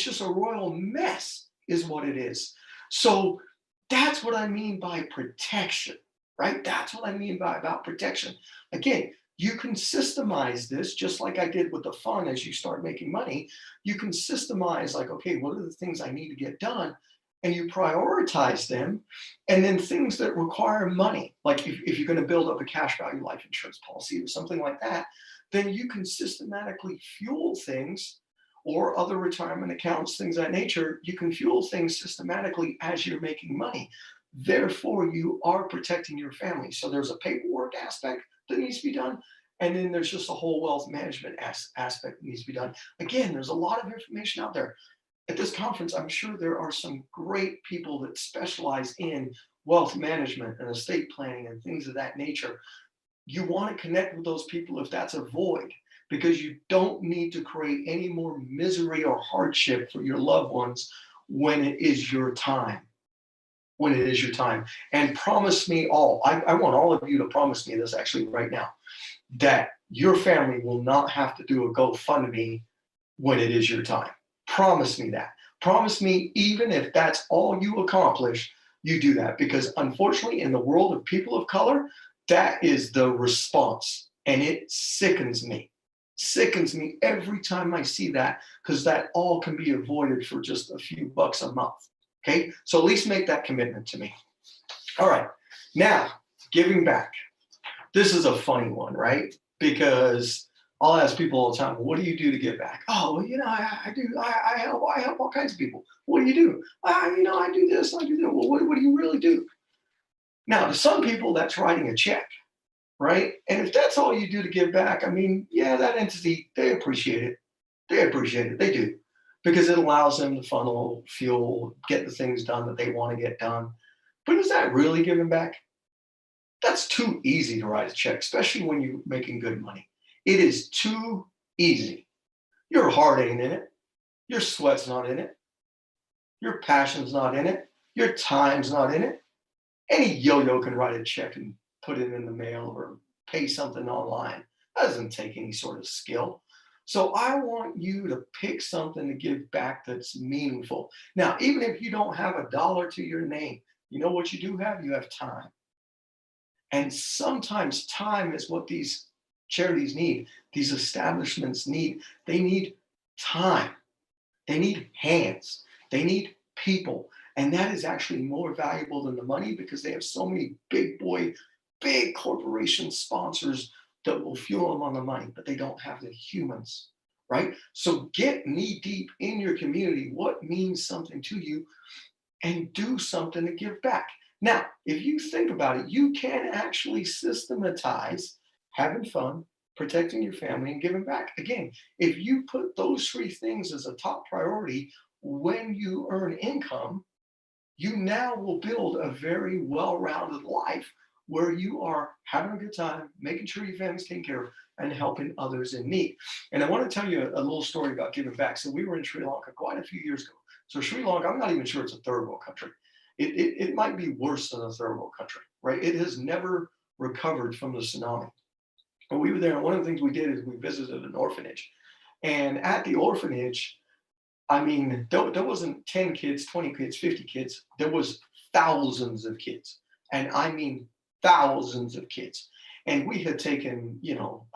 just a royal mess is what it is. So that's what I mean by protection. Right? That's what I mean about protection. Again, you can systemize this just like I did with the fun. As you start making money, you can systemize like, okay, what are the things I need to get done? And you prioritize them. And then things that require money, like if you're going to build up a cash value life insurance policy or something like that, then you can systematically fuel things, or other retirement accounts, things of that nature. You can fuel things systematically as you're making money. Therefore, you are protecting your family. So there's a paperwork aspect that needs to be done. And then there's just a whole wealth management aspect that needs to be done. Again, there's a lot of information out there. At this conference, I'm sure there are some great people that specialize in wealth management and estate planning and things of that nature. You want to connect with those people if that's a void, because you don't need to create any more misery or hardship for your loved ones when it is your time. When it is your time. And promise me all, I want all of you to promise me this actually right now, that your family will not have to do a GoFundMe when it is your time. Promise me that. Promise me, even if that's all you accomplish, you do that. Because unfortunately, in the world of people of color, that is the response. And it sickens me. Sickens me every time I see that, because that all can be avoided for just a few bucks a month. Okay, so at least make that commitment to me. All right, now giving back. This is a funny one, right? Because I'll ask people all the time, what do you do to give back? Oh, well, I help all kinds of people. What do you do? I do this, I do that. Well, what do you really do? Now, to some people, that's writing a check, right? And if that's all you do to give back, I mean, yeah, that entity, they appreciate it. They do. Because it allows them to funnel fuel, get the things done that they want to get done. But is that really giving back? That's too easy to write a check, especially when you're making good money. It is too easy. Your heart ain't in it. Your sweat's not in it. Your passion's not in it. Your time's not in it. Any yo-yo can write a check and put it in the mail or pay something online. That doesn't take any sort of skill. So I want you to pick something to give back that's meaningful. Now, even if you don't have a dollar to your name, you know what you do have? You have time. And sometimes time is what these charities need, these establishments need, they need time. They need hands. They need people. And that is actually more valuable than the money because they have so many big corporation sponsors that will fuel them on the money, but they don't have the humans, right? So get knee deep in your community, what means something to you, and do something to give back. Now, if you think about it, you can actually systematize having fun, protecting your family, and giving back. Again, if you put those three things as a top priority when you earn income, you now will build a very well-rounded life where you are having a good time, making sure your family's taken care of, and helping others in need. And I want to tell you a little story about giving back. So we were in Sri Lanka quite a few years ago. So Sri Lanka, I'm not even sure it's a third world country. It might be worse than a third world country, right? It has never recovered from the tsunami. But we were there, and one of the things we did is we visited an orphanage. And at the orphanage, I mean, there wasn't 10 kids, 20 kids, 50 kids. There was thousands of kids. And I mean thousands of kids. And we had taken,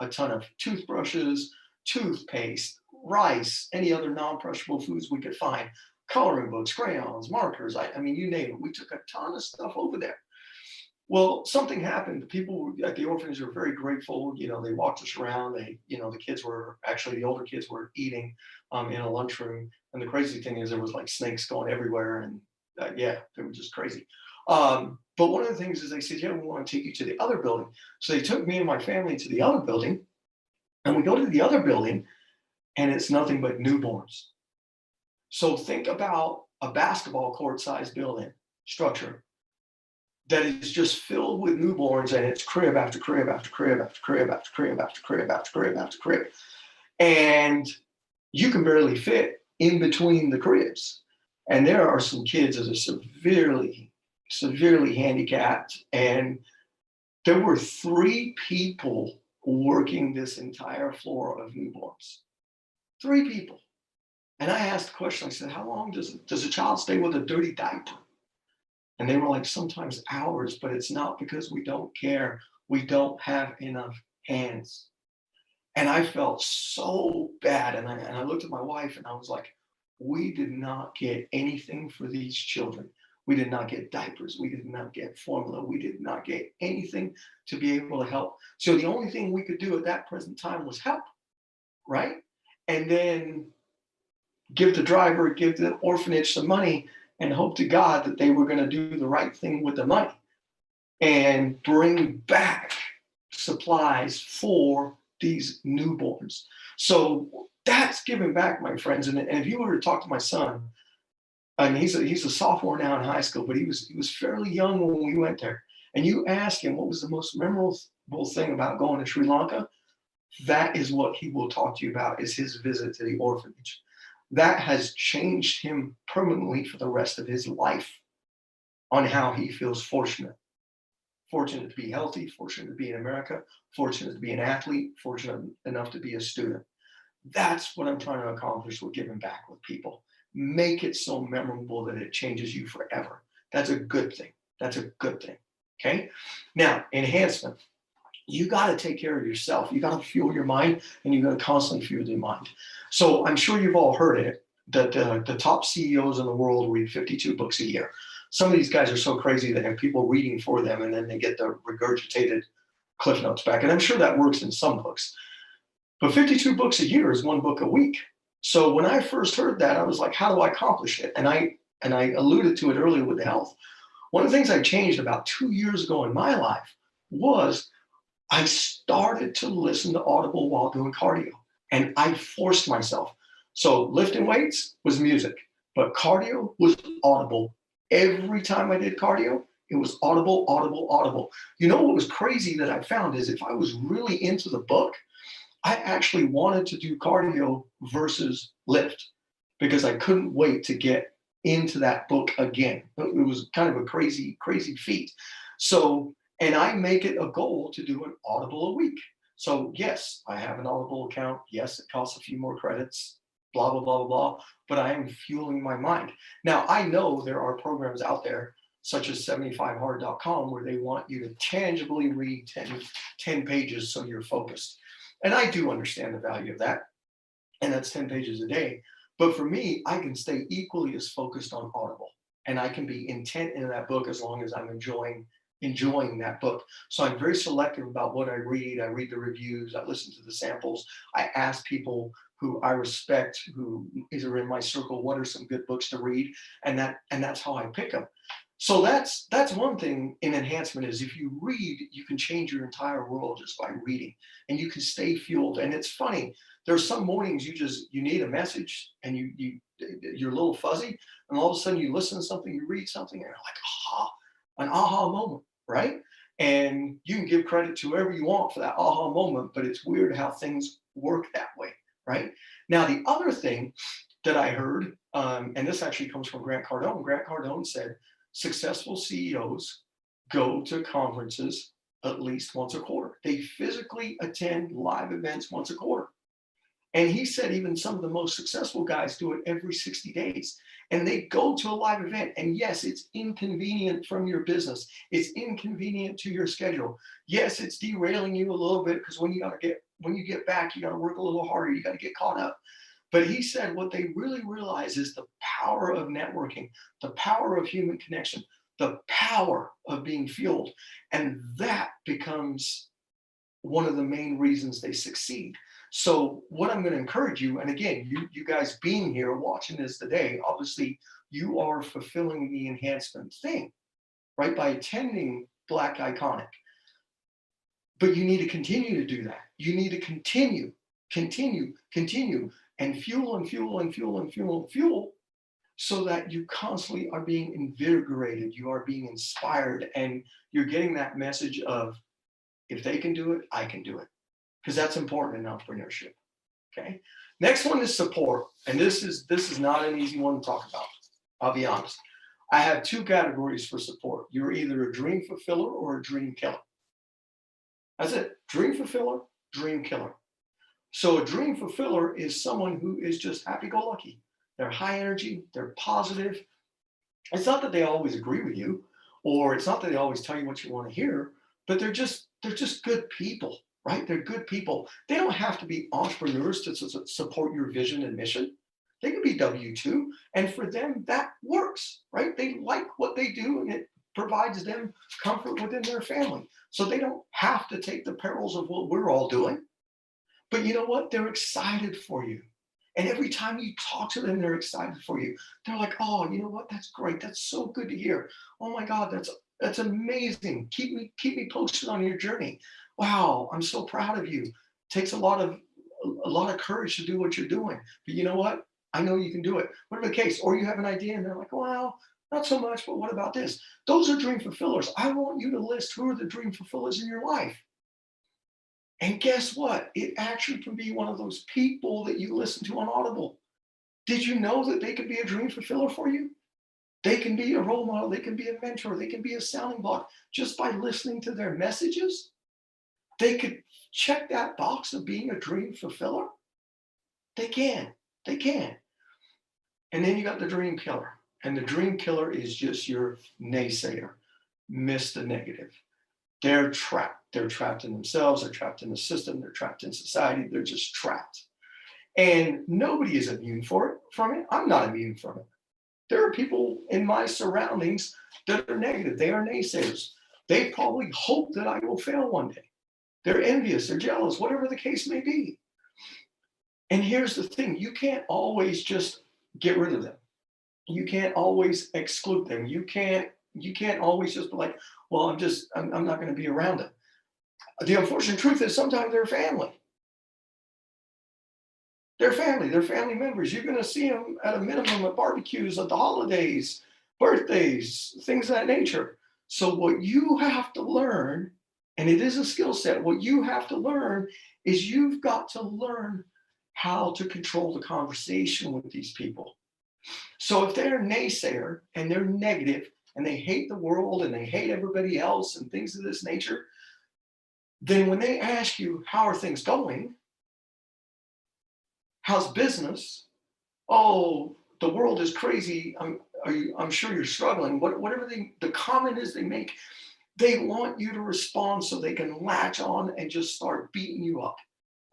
a ton of toothbrushes, toothpaste, rice, any other non-perishable foods we could find, coloring books, crayons, markers. I mean, you name it. We took a ton of stuff over there. Well, something happened. The people at the orphanage were very grateful. They walked us around. The kids were actually, the older kids were eating in a lunchroom. And the crazy thing is there was like snakes going everywhere. And yeah, they were just crazy. But one of the things is they said, yeah, we want to take you to the other building. So they took me and my family to the other building. And we go to the other building and it's nothing but newborns. So think about a basketball court sized building structure that is just filled with newborns, and it's crib after crib after crib after crib after crib after crib after crib after crib. And you can barely fit in between the cribs. And there are some kids that are severely handicapped. And there were 3 people working this entire floor of newborns. 3 people. And I asked the question, I said, how long does a child stay with a dirty diaper? And they were like, sometimes hours, but it's not because we don't care. We don't have enough hands. And I felt so bad. And I looked at my wife and I was like, we did not get anything for these children. We did not get diapers. We did not get formula. We did not get anything to be able to help. So the only thing we could do at that present time was help, right? And then give the orphanage some money and hope to God that they were going to do the right thing with the money and bring back supplies for these newborns. So that's giving back, my friends. And if you were to talk to my son, I mean, he's a sophomore now in high school, but he was fairly young when we went there. And you ask him what was the most memorable thing about going to Sri Lanka, that is what he will talk to you about, is his visit to the orphanage. That has changed him permanently for the rest of his life on how he feels fortunate. Fortunate to be healthy, fortunate to be in America, fortunate to be an athlete, fortunate enough to be a student. That's what I'm trying to accomplish with giving back with people. Make it so memorable that it changes you forever. That's a good thing. That's a good thing. Okay? Now, enhancement. You got to take care of yourself. You got to fuel your mind, and you got to constantly fuel your mind. So I'm sure you've all heard it, that the top CEOs in the world read 52 books a year. Some of these guys are so crazy they have people reading for them, and then they get the regurgitated Cliff Notes back. And I'm sure that works in some books. But 52 books a year is 1 book a week. So when I first heard that, I was like, how do I accomplish it? And I alluded to it earlier with the health. One of the things I changed about 2 years ago in my life was I started to listen to Audible while doing cardio, and I forced myself. So lifting weights was music, but cardio was Audible. Every time I did cardio, it was Audible, Audible, Audible. You know what was crazy that I found is if I was really into the book, I actually wanted to do cardio versus lift because I couldn't wait to get into that book again. It was kind of a crazy, crazy feat. So, and I make it a goal to do an Audible a week. So yes, I have an Audible account. Yes, it costs a few more credits, blah, blah, blah, blah, blah, but I am fueling my mind. Now, I know there are programs out there such as 75hard.com, where they want you to tangibly read 10 pages so you're focused. And I do understand the value of that. And that's 10 pages a day. But for me, I can stay equally as focused on Audible. And I can be intent in that book as long as I'm enjoying that book. So I'm very selective about what I read. I read the reviews, I listen to the samples, I ask people who I respect, who are in my circle, what are some good books to read, and that's how I pick them. So that's one thing in enhancement, is if you read, you can change your entire world just by reading, and you can stay fueled. And it's funny, there's some mornings you need a message, and you're a little fuzzy, and all of a sudden you listen to something, you read something, and you're like, aha, an aha moment, right? And you can give credit to whoever you want for that aha moment, but it's weird how things work that way, right? Now, the other thing that I heard, and this actually comes from Grant Cardone. Grant Cardone said, successful CEOs go to conferences at least once a quarter. They physically attend live events once a quarter. And he said even some of the most successful guys do it every 60 days. And they go to a live event. And yes, it's inconvenient from your business. It's inconvenient to your schedule. Yes, it's derailing you a little bit, because when you get back, you got to work a little harder. You got to get caught up. But he said what they really realize is the power of networking, the power of human connection, the power of being fueled. And that becomes one of the main reasons they succeed. So what I'm going to encourage you, and again, you guys being here watching this today, obviously you are fulfilling the enhancement thing, right? By attending Black Iconic. But you need to continue to do that. You need to continue, and fuel, so that you constantly are being invigorated, you are being inspired, and you're getting that message of, if they can do it, I can do it. Because that's important in entrepreneurship. Okay. Next one is support. And this is not an easy one to talk about. I'll be honest. I have two categories for support. You're either a dream fulfiller or a dream killer. That's it. Dream fulfiller, dream killer. So a dream fulfiller is someone who is just happy-go-lucky. They're high energy, they're positive. It's not that they always agree with you, or it's not that they always tell you what you want to hear, but they're just good people, right? They're good people. They don't have to be entrepreneurs to support your vision and mission. They can be W-2, and for them, that works, right? They like what they do, and it provides them comfort within their family. So they don't have to take the perils of what we're all doing. But you know what? They're excited for you. And every time you talk to them, they're excited for you. They're like, oh, you know what? That's great. That's so good to hear. Oh my God, that's amazing. Keep me posted on your journey. Wow, I'm so proud of you. It takes a lot of courage to do what you're doing. But you know what? I know you can do it. Whatever the case, or you have an idea and they're like, well, not so much, but what about this? Those are dream fulfillers. I want you to list who are the dream fulfillers in your life. And guess what? It actually can be one of those people that you listen to on Audible. Did you know that they could be a dream fulfiller for you? They can be a role model. They can be a mentor. They can be a sounding block. Just by listening to their messages, they could check that box of being a dream fulfiller. They can. They can. And then you got the dream killer. And the dream killer is just your naysayer. Miss the negative. They're trapped. They're trapped in themselves. They're trapped in the system. They're trapped in society. They're just trapped. And nobody is immune from it. I'm not immune from it. There are people in my surroundings that are negative. They are naysayers. They probably hope that I will fail one day. They're envious. They're jealous, whatever the case may be. And here's the thing. You can't always just get rid of them. You can't always exclude them. You can't always just be like, well, I'm not going to be around them. The unfortunate truth is sometimes they're family. They're family members. You're going to see them at a minimum at barbecues, at the holidays, birthdays, things of that nature. So what you have to learn, and it is a skill set, what you have to learn is you've got to learn how to control the conversation with these people. So if they're a naysayer and they're negative and they hate the world and they hate everybody else and things of this nature, then when they ask you, how are things going? How's business? Oh, the world is crazy I'm sure you're struggling. Whatever the comment is they make, they want you to respond so they can latch on and just start beating you up.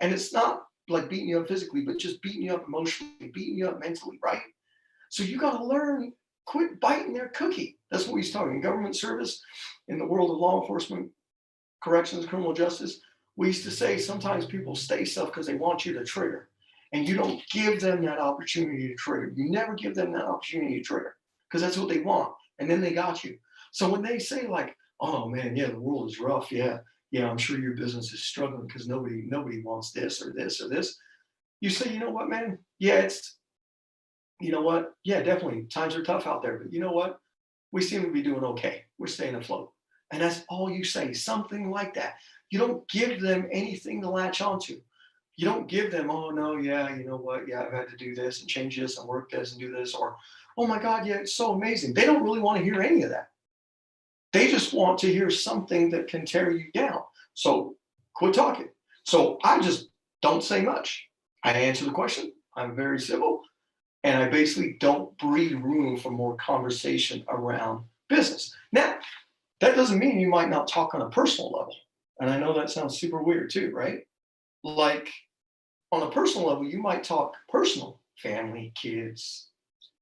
And it's not like beating you up physically, but just beating you up emotionally, beating you up mentally, right? So you got to learn, quit biting their cookie. That's what he's talking. Government service, in the world of law enforcement, corrections, criminal justice, we used to say sometimes people stay stuff because they want you to trigger. And you don't give them that opportunity to trigger. You never give them that opportunity to trigger because that's what they want. And then they got you. So when they say like, oh man, yeah, the world is rough. Yeah, I'm sure your business is struggling because nobody wants this or this or this. You say, you know what, man? Yeah, yeah, definitely. Times are tough out there, but you know what? We seem to be doing okay. We're staying afloat. And that's all you say, something like that. You don't give them anything to latch onto. You don't give them, oh no, yeah, you know what? Yeah, I've had to do this and change this and work this and do this. Or, oh my God, yeah, it's so amazing. They don't really want to hear any of that. They just want to hear something that can tear you down. So quit talking. So I just don't say much. I answer the question. I'm very civil. And I basically don't breed room for more conversation around business. Now, that doesn't mean you might not talk on a personal level. And I know that sounds super weird too, right? Like on a personal level, you might talk personal, family, kids,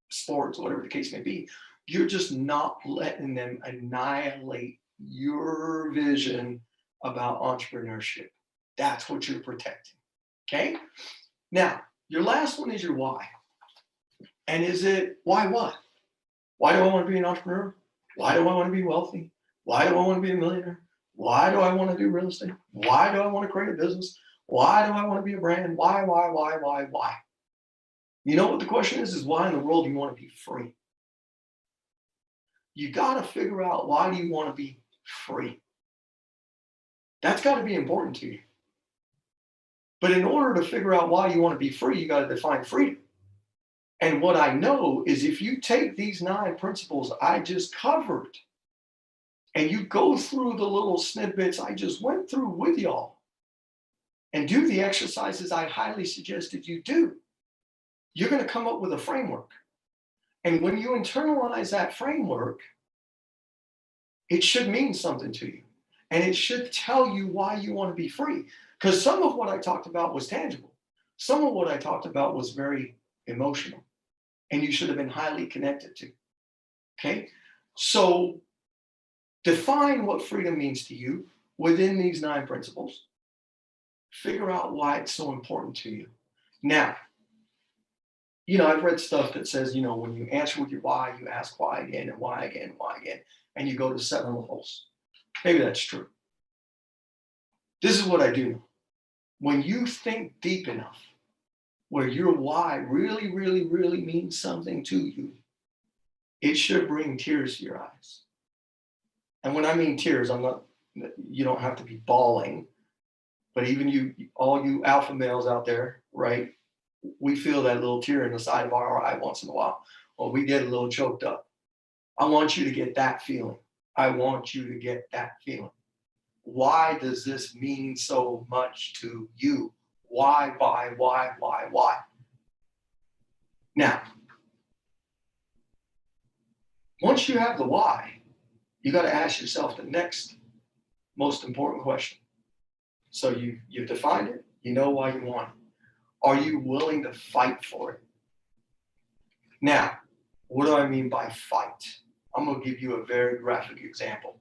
sports, whatever the case may be. You're just not letting them annihilate your vision about entrepreneurship. That's what you're protecting. Okay? Now, your last one is your why. And is it why what? Why do I want to be an entrepreneur? Why do I want to be wealthy? Why do I want to be a millionaire? Why do I want to do real estate? Why do I want to create a business? Why do I want to be a brand? Why? You know what the question is why in the world do you want to be free? You got to figure out why do you want to be free? That's got to be important to you. But in order to figure out why you want to be free, you got to define freedom. And what I know is if you take these 9 principles I just covered and you go through the little snippets I just went through with y'all and do the exercises I highly suggested you do, you're going to come up with a framework. And when you internalize that framework, it should mean something to you. And it should tell you why you want to be free. Because some of what I talked about was tangible. Some of what I talked about was very emotional. And you should have been highly connected to. Okay? So define what freedom means to you within these 9 principles. Figure out why it's so important to you. Now, I've read stuff that says, when you answer with your why, you ask why again and why again and why again, and you go to 7 levels. Maybe that's true. This is what I do. When you think deep enough, where your why really, really, really means something to you, it should bring tears to your eyes. And when I mean tears, you don't have to be bawling, but even all you alpha males out there, right? We feel that little tear in the side of our eye once in a while, or we get a little choked up. I want you to get that feeling. I want you to get that feeling. Why does this mean so much to you? Why? Now, once you have the why, you got to ask yourself the next most important question. So you've defined it, you know why you want it. Are you willing to fight for it? Now, what do I mean by fight? I'm going to give you a very graphic example.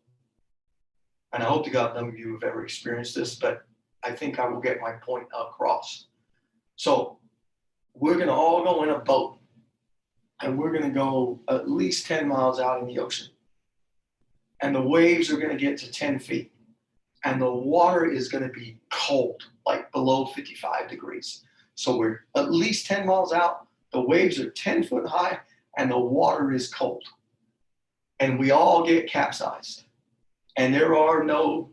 And I hope to God none of you have ever experienced this, but I think I will get my point across. So we're going to all go in a boat and we're going to go at least 10 miles out in the ocean. And the waves are going to get to 10 feet. And the water is going to be cold, like below 55 degrees. So we're at least 10 miles out. The waves are 10 foot high and the water is cold. And we all get capsized. And there are no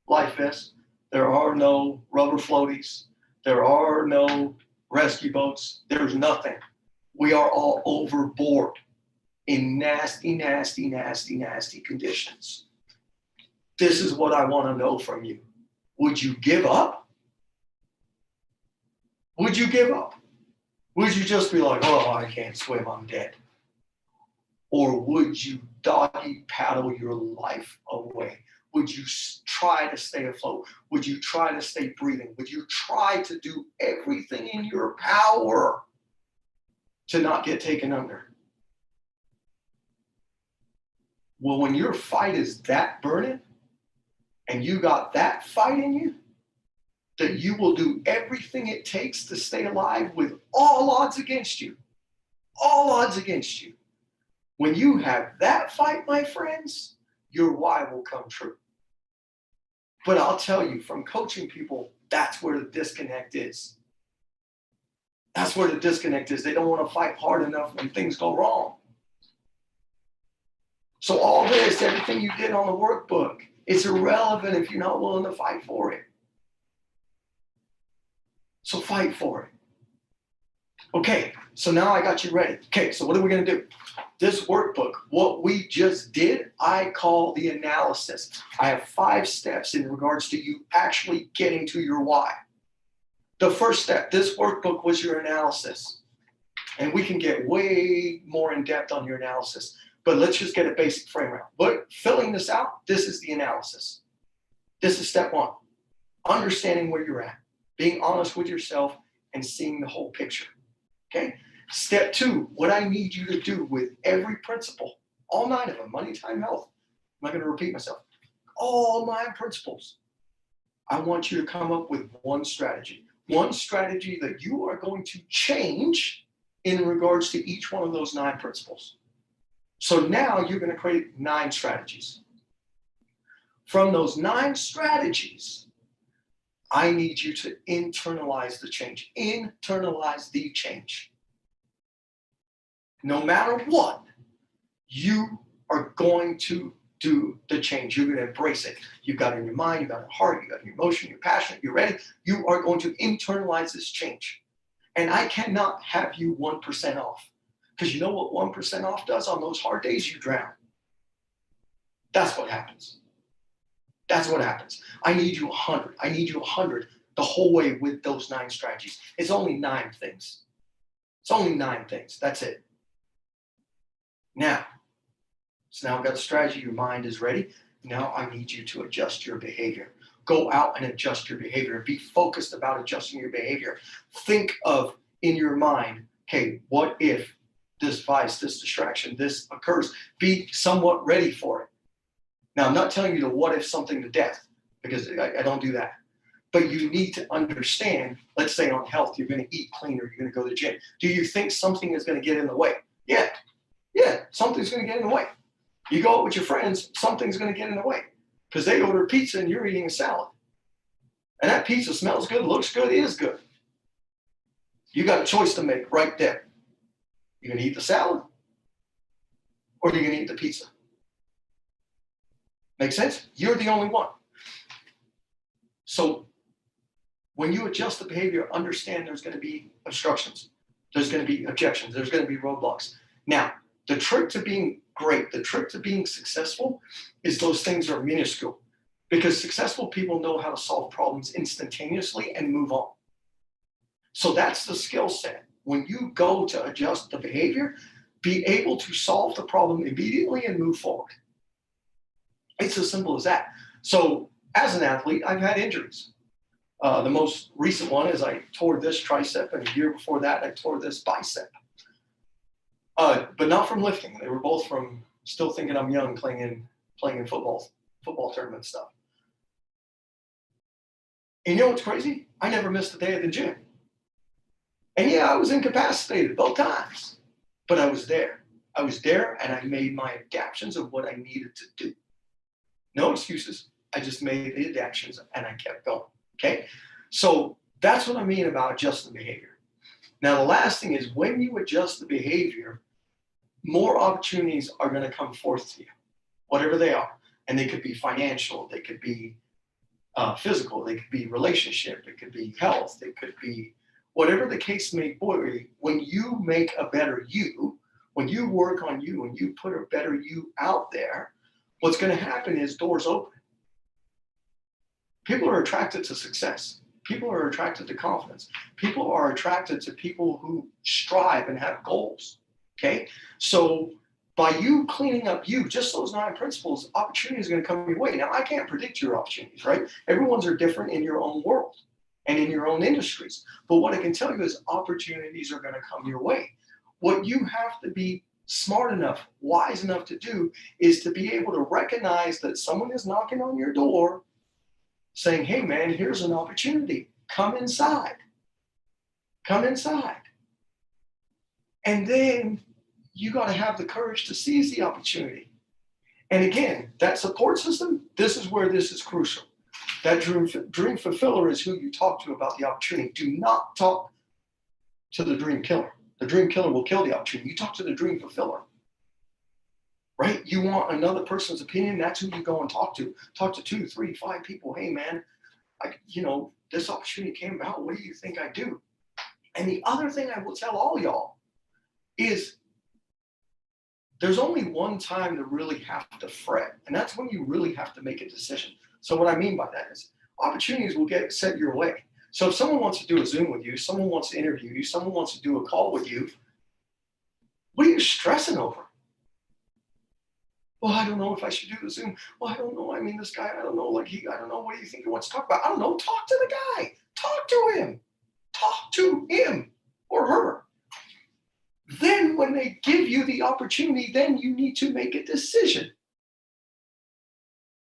life vests. There are no rubber floaties. There are no rescue boats. There's nothing. We are all overboard in nasty, nasty, nasty, nasty conditions. This is what I want to know from you. Would you give up? Would you give up? Would you just be like, oh, I can't swim, I'm dead? Or would you doggy paddle your life away? Would you try to stay afloat? Would you try to stay breathing? Would you try to do everything in your power to not get taken under? Well, when your fight is that burning and you got that fight in you, that you will do everything it takes to stay alive with all odds against you. All odds against you. When you have that fight, my friends, your why will come true. But I'll tell you, from coaching people, that's where the disconnect is. That's where the disconnect is. They don't want to fight hard enough when things go wrong. So all this, everything you did on the workbook, it's irrelevant if you're not willing to fight for it. So fight for it. Okay, so now I got you ready. Okay, so what are we going to do? This workbook, what we just did, I call the analysis. I have 5 steps in regards to you actually getting to your why. The first step, this workbook was your analysis. And we can get way more in depth on your analysis. But let's just get a basic frame around. But filling this out, this is the analysis. This is step 1. Understanding where you're at. Being honest with yourself and seeing the whole picture. Okay? Step 2, what I need you to do with every principle, all 9 of them, money, time, health. I'm not going to repeat myself. All 9 principles. I want you to come up with one strategy. One strategy that you are going to change in regards to each one of those 9 principles. So now you're going to create 9 strategies. From those 9 strategies, I need you to internalize the change. Internalize the change. No matter what, you are going to do the change. You're going to embrace it. You've got it in your mind, you've got it in your heart, you've got it in your emotion, you're passionate, you're ready. You are going to internalize this change. And I cannot have you 1% off. Because you know what 1% off does on those hard days? You drown. That's what happens. That's what happens. I need you 100. I need you 100 the whole way with those 9 strategies. It's only 9 things. It's only 9 things. That's it. Now, so now I've got a strategy. Your mind is ready. Now I need you to adjust your behavior. Go out and adjust your behavior. Be focused about adjusting your behavior. Think of in your mind, okay, what if this vice, this distraction, this occurs? Be somewhat ready for it. Now, I'm not telling you to what if something to death, because I don't do that. But you need to understand, let's say on health, you're going to eat cleaner, you're going to go to the gym. Do you think something is going to get in the way? Yeah, something's going to get in the way. You go out with your friends, something's going to get in the way because they order pizza and you're eating a salad. And that pizza smells good, looks good, is good. You got a choice to make right there. You're going to eat the salad or you're going to eat the pizza. Make sense? You're the only one. So when you adjust the behavior, understand there's going to be obstructions. There's going to be objections. There's going to be roadblocks. Now, the trick to being great, the trick to being successful is those things are minuscule because successful people know how to solve problems instantaneously and move on. So that's the skill set. When you go to adjust the behavior, be able to solve the problem immediately and move forward. It's as simple as that. So as an athlete, I've had injuries. The most recent one is I tore this tricep, and a year before that, I tore this bicep. But not from lifting. They were both from still thinking I'm young, playing in football tournament stuff. And you know what's crazy? I never missed a day at the gym. And yeah, I was incapacitated both times, but I was there. I was there, and I made my adaptations of what I needed to do. No excuses. I just made the adaptations, and I kept going. Okay? So that's what I mean about adjusting behavior. Now, the last thing is when you adjust the behavior, more opportunities are going to come forth to you, whatever they are. And they could be financial, they could be physical, they could be relationship, it could be health, it could be whatever the case may be. When you make a better you, when you work on you, when you put a better you out there, what's going to happen is doors open. People are attracted to success. People are attracted to confidence. People are attracted to people who strive and have goals. Okay? So By you cleaning up you, just those 9 principles, opportunity is going to come your way. Now, I can't predict your opportunities, right? Everyone's are different in your own world and in your own industries. But what I can tell you is opportunities are going to come your way. What you have to be smart enough, wise enough to do is to be able to recognize that someone is knocking on your door saying, hey, man, here's an opportunity. Come inside. Come inside. And then you got to have the courage to seize the opportunity. And again, that support system, this is where this is crucial. That dream fulfiller is who you talk to about the opportunity. Do not talk to the dream killer. The dream killer will kill the opportunity. You talk to the dream fulfiller, right? You want another person's opinion. That's who you go and talk to. Talk to 2, 3, 5 people. Hey, man, this opportunity came about. What do you think I do? And the other thing I will tell all y'all is there's only one time to really have to fret, and that's when you really have to make a decision. So what I mean by that is opportunities will get set your way. So if someone wants to do a Zoom with you, someone wants to interview you, someone wants to do a call with you, what are you stressing over? Well, I don't know if I should do the Zoom. Well, I don't know. I mean, this guy, I don't know. I don't know. What do you think he wants to talk about? I don't know. Talk to the guy. Talk to him. Talk to him or her. Then when they give you the opportunity, then you need to make a decision.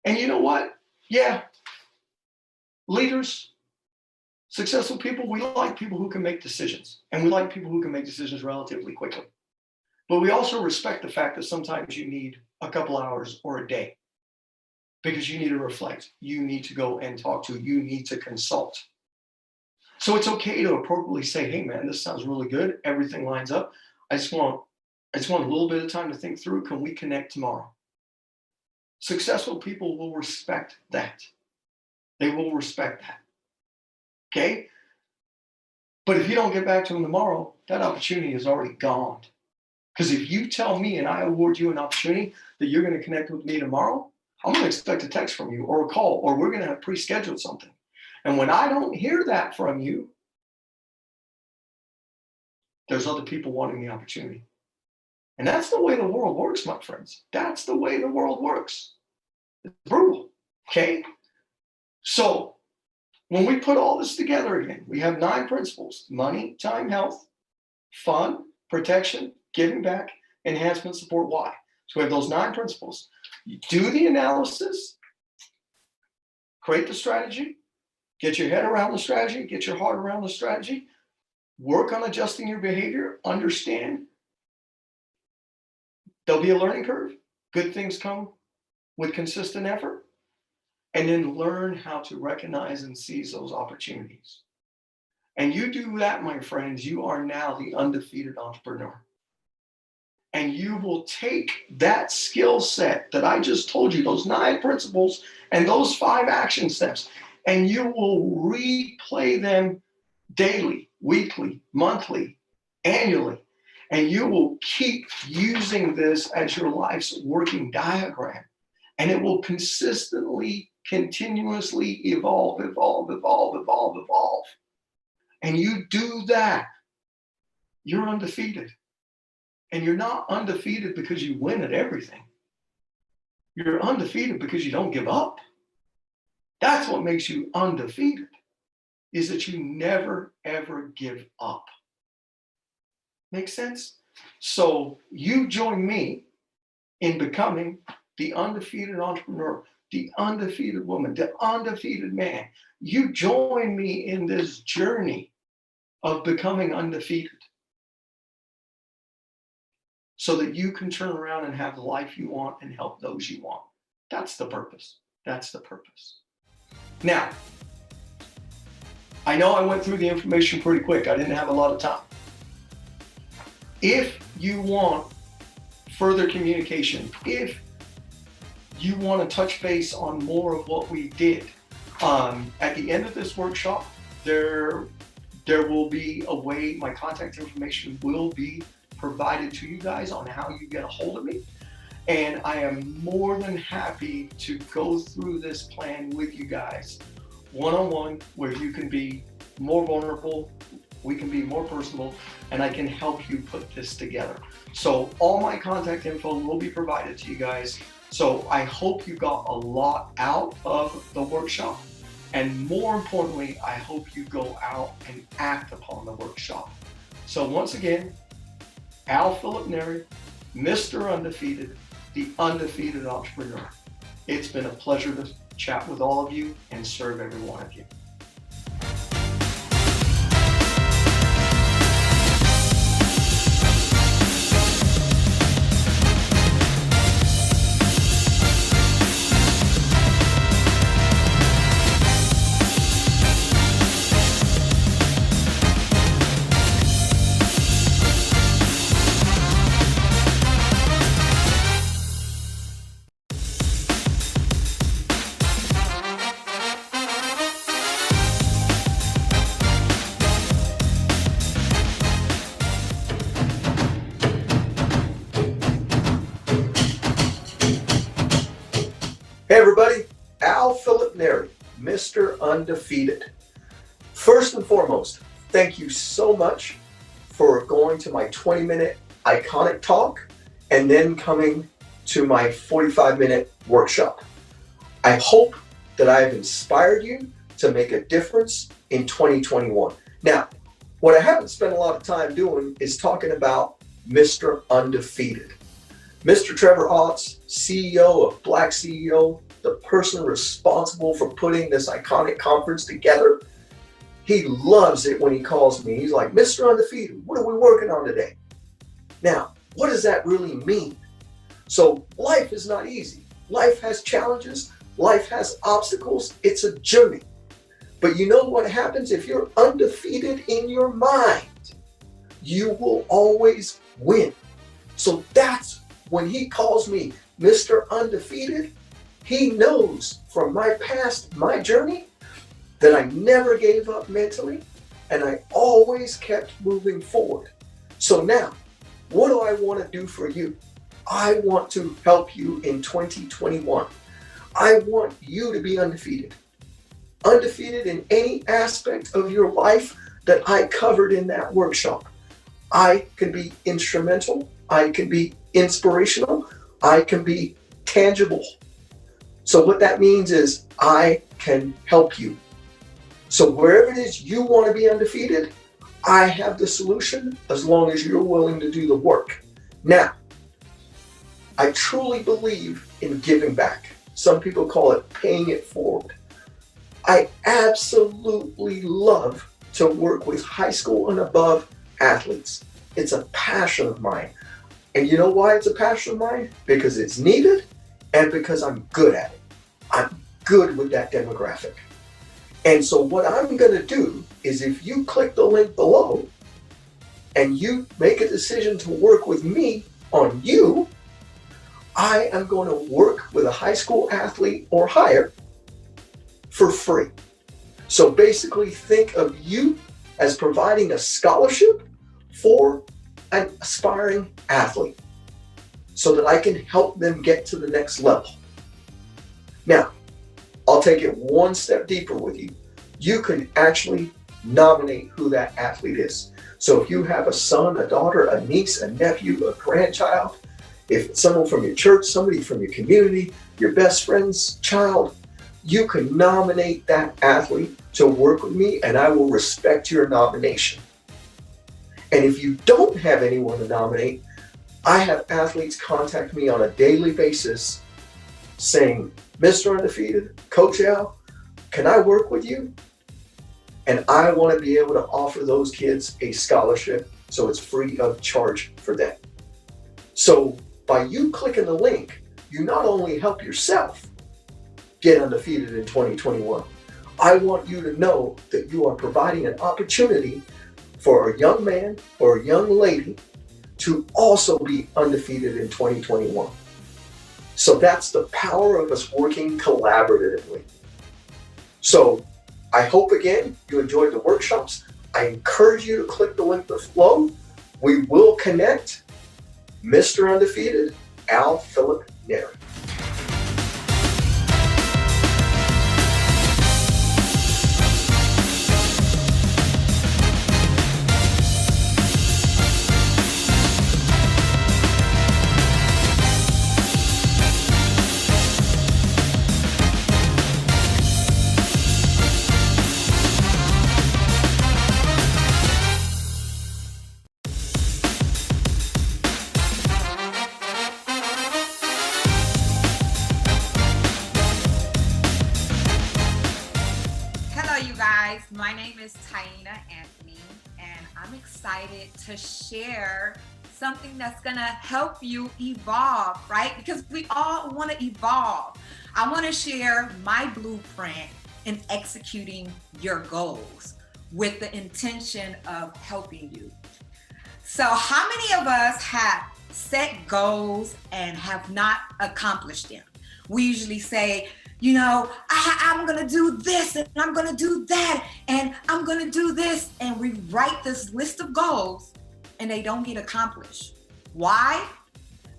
And you know what? Yeah, leaders, successful people, we like people who can make decisions. And we like people who can make decisions relatively quickly. But we also respect the fact that sometimes you need a couple hours or a day because you need to reflect. You need to go and talk to, you need to consult. So it's okay to appropriately say, hey, man, this sounds really good. Everything lines up. I just want a little bit of time to think through. Can we connect tomorrow? Successful people will respect that. They will respect that. Okay? But if you don't get back to them tomorrow, that opportunity is already gone. Because if you tell me and I award you an opportunity that you're going to connect with me tomorrow, I'm going to expect a text from you or a call, or we're going to have pre-scheduled something. And when I don't hear that from you, there's other people wanting the opportunity. And that's the way the world works, my friends. That's the way the world works. It's brutal, okay? So when we put all this together again, we have 9 principles: money, time, health, fun, protection, giving back, enhancement, support, why. So we have those 9 principles. You do the analysis, create the strategy, get your head around the strategy, get your heart around the strategy, work on adjusting your behavior, understand there'll be a learning curve. Good things come with consistent effort. And then learn how to recognize and seize those opportunities. And you do that, my friends, you are now the undefeated entrepreneur. And you will take that skill set that I just told you, those 9 principles and those 5 action steps, and you will replay them daily, weekly, monthly, annually. And you will keep using this as your life's working diagram. And it will consistently, continuously evolve. And you do that, you're undefeated. And you're not undefeated because you win at everything. You're undefeated because you don't give up. That's what makes you undefeated, is that you never, ever give up. Make sense? So you join me in becoming the undefeated entrepreneur, the undefeated woman, the undefeated man. You join me in this journey of becoming undefeated so that you can turn around and have the life you want and help those you want. That's the purpose. That's the purpose. Now, I know I went through the information pretty quick. I didn't have a lot of time. If you want further communication, if you want to touch base on more of what we did, at the end of this workshop, there will be a way, my contact information will be provided to you guys on how you get a hold of me. And I am more than happy to go through this plan with you guys one-on-one, where you can be more vulnerable, we can be more personable, and I can help you put this together. So all my contact info will be provided to you guys. So I hope you got a lot out of the workshop. And more importantly, I hope you go out and act upon the workshop. So once again, Al Philip Neri, Mr. Undefeated, the undefeated entrepreneur. It's been a pleasure to chat with all of you and serve every one of you. Hey everybody, Al Philip Neri, Mr. Undefeated. First and foremost, thank you so much for going to my 20-minute iconic talk and then coming to my 45-minute workshop. I hope that I have inspired you to make a difference in 2021. Now, what I haven't spent a lot of time doing is talking about Mr. Undefeated. Mr. Trevor Otts, CEO of BlackCEO, the person responsible for putting this iconic conference together, he loves it when he calls me. He's like, Mr. Undefeated, what are we working on today? Now, what does that really mean? So life is not easy. Life has challenges. Life has obstacles. It's a journey. But you know what happens if you're undefeated in your mind? You will always win. So that's when he calls me Mr. Undefeated. He knows from my past, my journey, that I never gave up mentally and I always kept moving forward. So now, what do I want to do for you? I want to help you in 2021. I want you to be undefeated. Undefeated in any aspect of your life that I covered in that workshop. I can be instrumental. I can be inspirational. I can be tangible. So what that means is I can help you. So wherever it is you want to be undefeated, I have the solution as long as you're willing to do the work. Now, I truly believe in giving back. Some people call it paying it forward. I absolutely love to work with high school and above athletes. It's a passion of mine. And you know why it's a passion of mine? Because it's needed and because I'm good at it. I'm good with that demographic. And so what I'm going to do is if you click the link below and you make a decision to work with me on you, I am going to work with a high school athlete or higher for free. So basically think of you as providing a scholarship for an aspiring athlete so that I can help them get to the next level. Now, I'll take it one step deeper with you. You can actually nominate who that athlete is. So if you have a son, a daughter, a niece, a nephew, a grandchild, if it's someone from your church, somebody from your community, your best friend's child, you can nominate that athlete to work with me and I will respect your nomination. And if you don't have anyone to nominate, I have athletes contact me on a daily basis saying, Mr. Undefeated, Coach Al, can I work with you? And I want to be able to offer those kids a scholarship so it's free of charge for them. So by you clicking the link, you not only help yourself get undefeated in 2021, I want you to know that you are providing an opportunity for a young man or a young lady to also be undefeated in 2021. So that's the power of us working collaboratively. So I hope again you enjoyed the workshops. I encourage you to click the link below. We will connect. Mr. Undefeated, Al Philip Neri. is Taina Anthony, and I'm excited to share something that's gonna help you evolve, right? Because we all wanna evolve. I wanna share my blueprint in executing your goals with the intention of helping you. So how many of us have set goals and have not accomplished them? We usually say, I'm gonna do this and I'm gonna do that and I'm gonna do this. And we write this list of goals and they don't get accomplished. Why?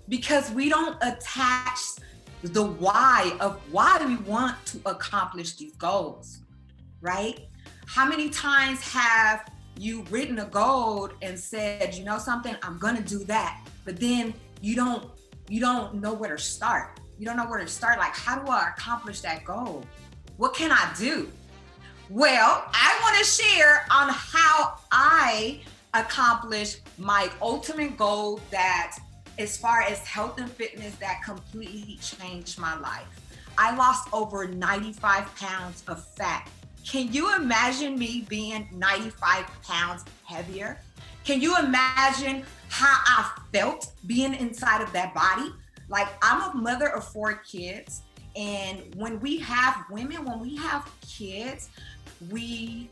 Because we don't attach the why of why we want to accomplish these goals, right? How many times have you written a goal and said, you know something, I'm gonna do that, but then you don't know where to start. You don't know where to start. Like, how do I accomplish that goal? What can I do? Well, I want to share on how I accomplished my ultimate goal that, as far as health and fitness, that completely changed my life. I lost over 95 pounds of fat. Can you imagine me being 95 pounds heavier? Can you imagine how I felt being inside of that body? Like, I'm a mother of 4 kids. And when we have kids, we,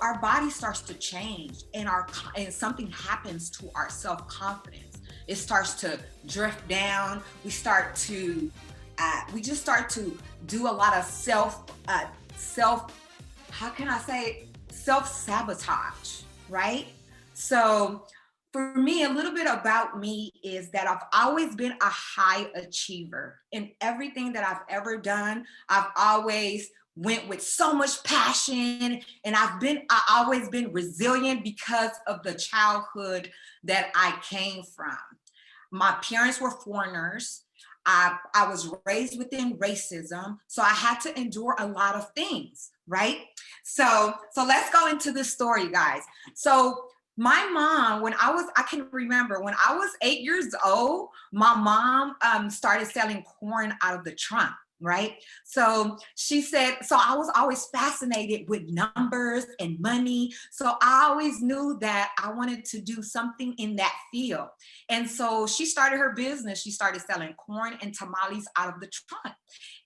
our body starts to change and something happens to our self-confidence. It starts to drift down. We just start to do a lot of self-sabotage, right? So for me, a little bit about me is that I've always been a high achiever. In everything that I've ever done, I've always went with so much passion, and I've always been resilient because of the childhood that I came from. My parents were foreigners. I was raised within racism, so I had to endure a lot of things, right? So let's go into this story, guys. So my mom, I can remember when I was 8 years old, my mom started selling corn out of the trunk, right? So she said, so I was always fascinated with numbers and money. So I always knew that I wanted to do something in that field. And so she started her business. She started selling corn and tamales out of the trunk.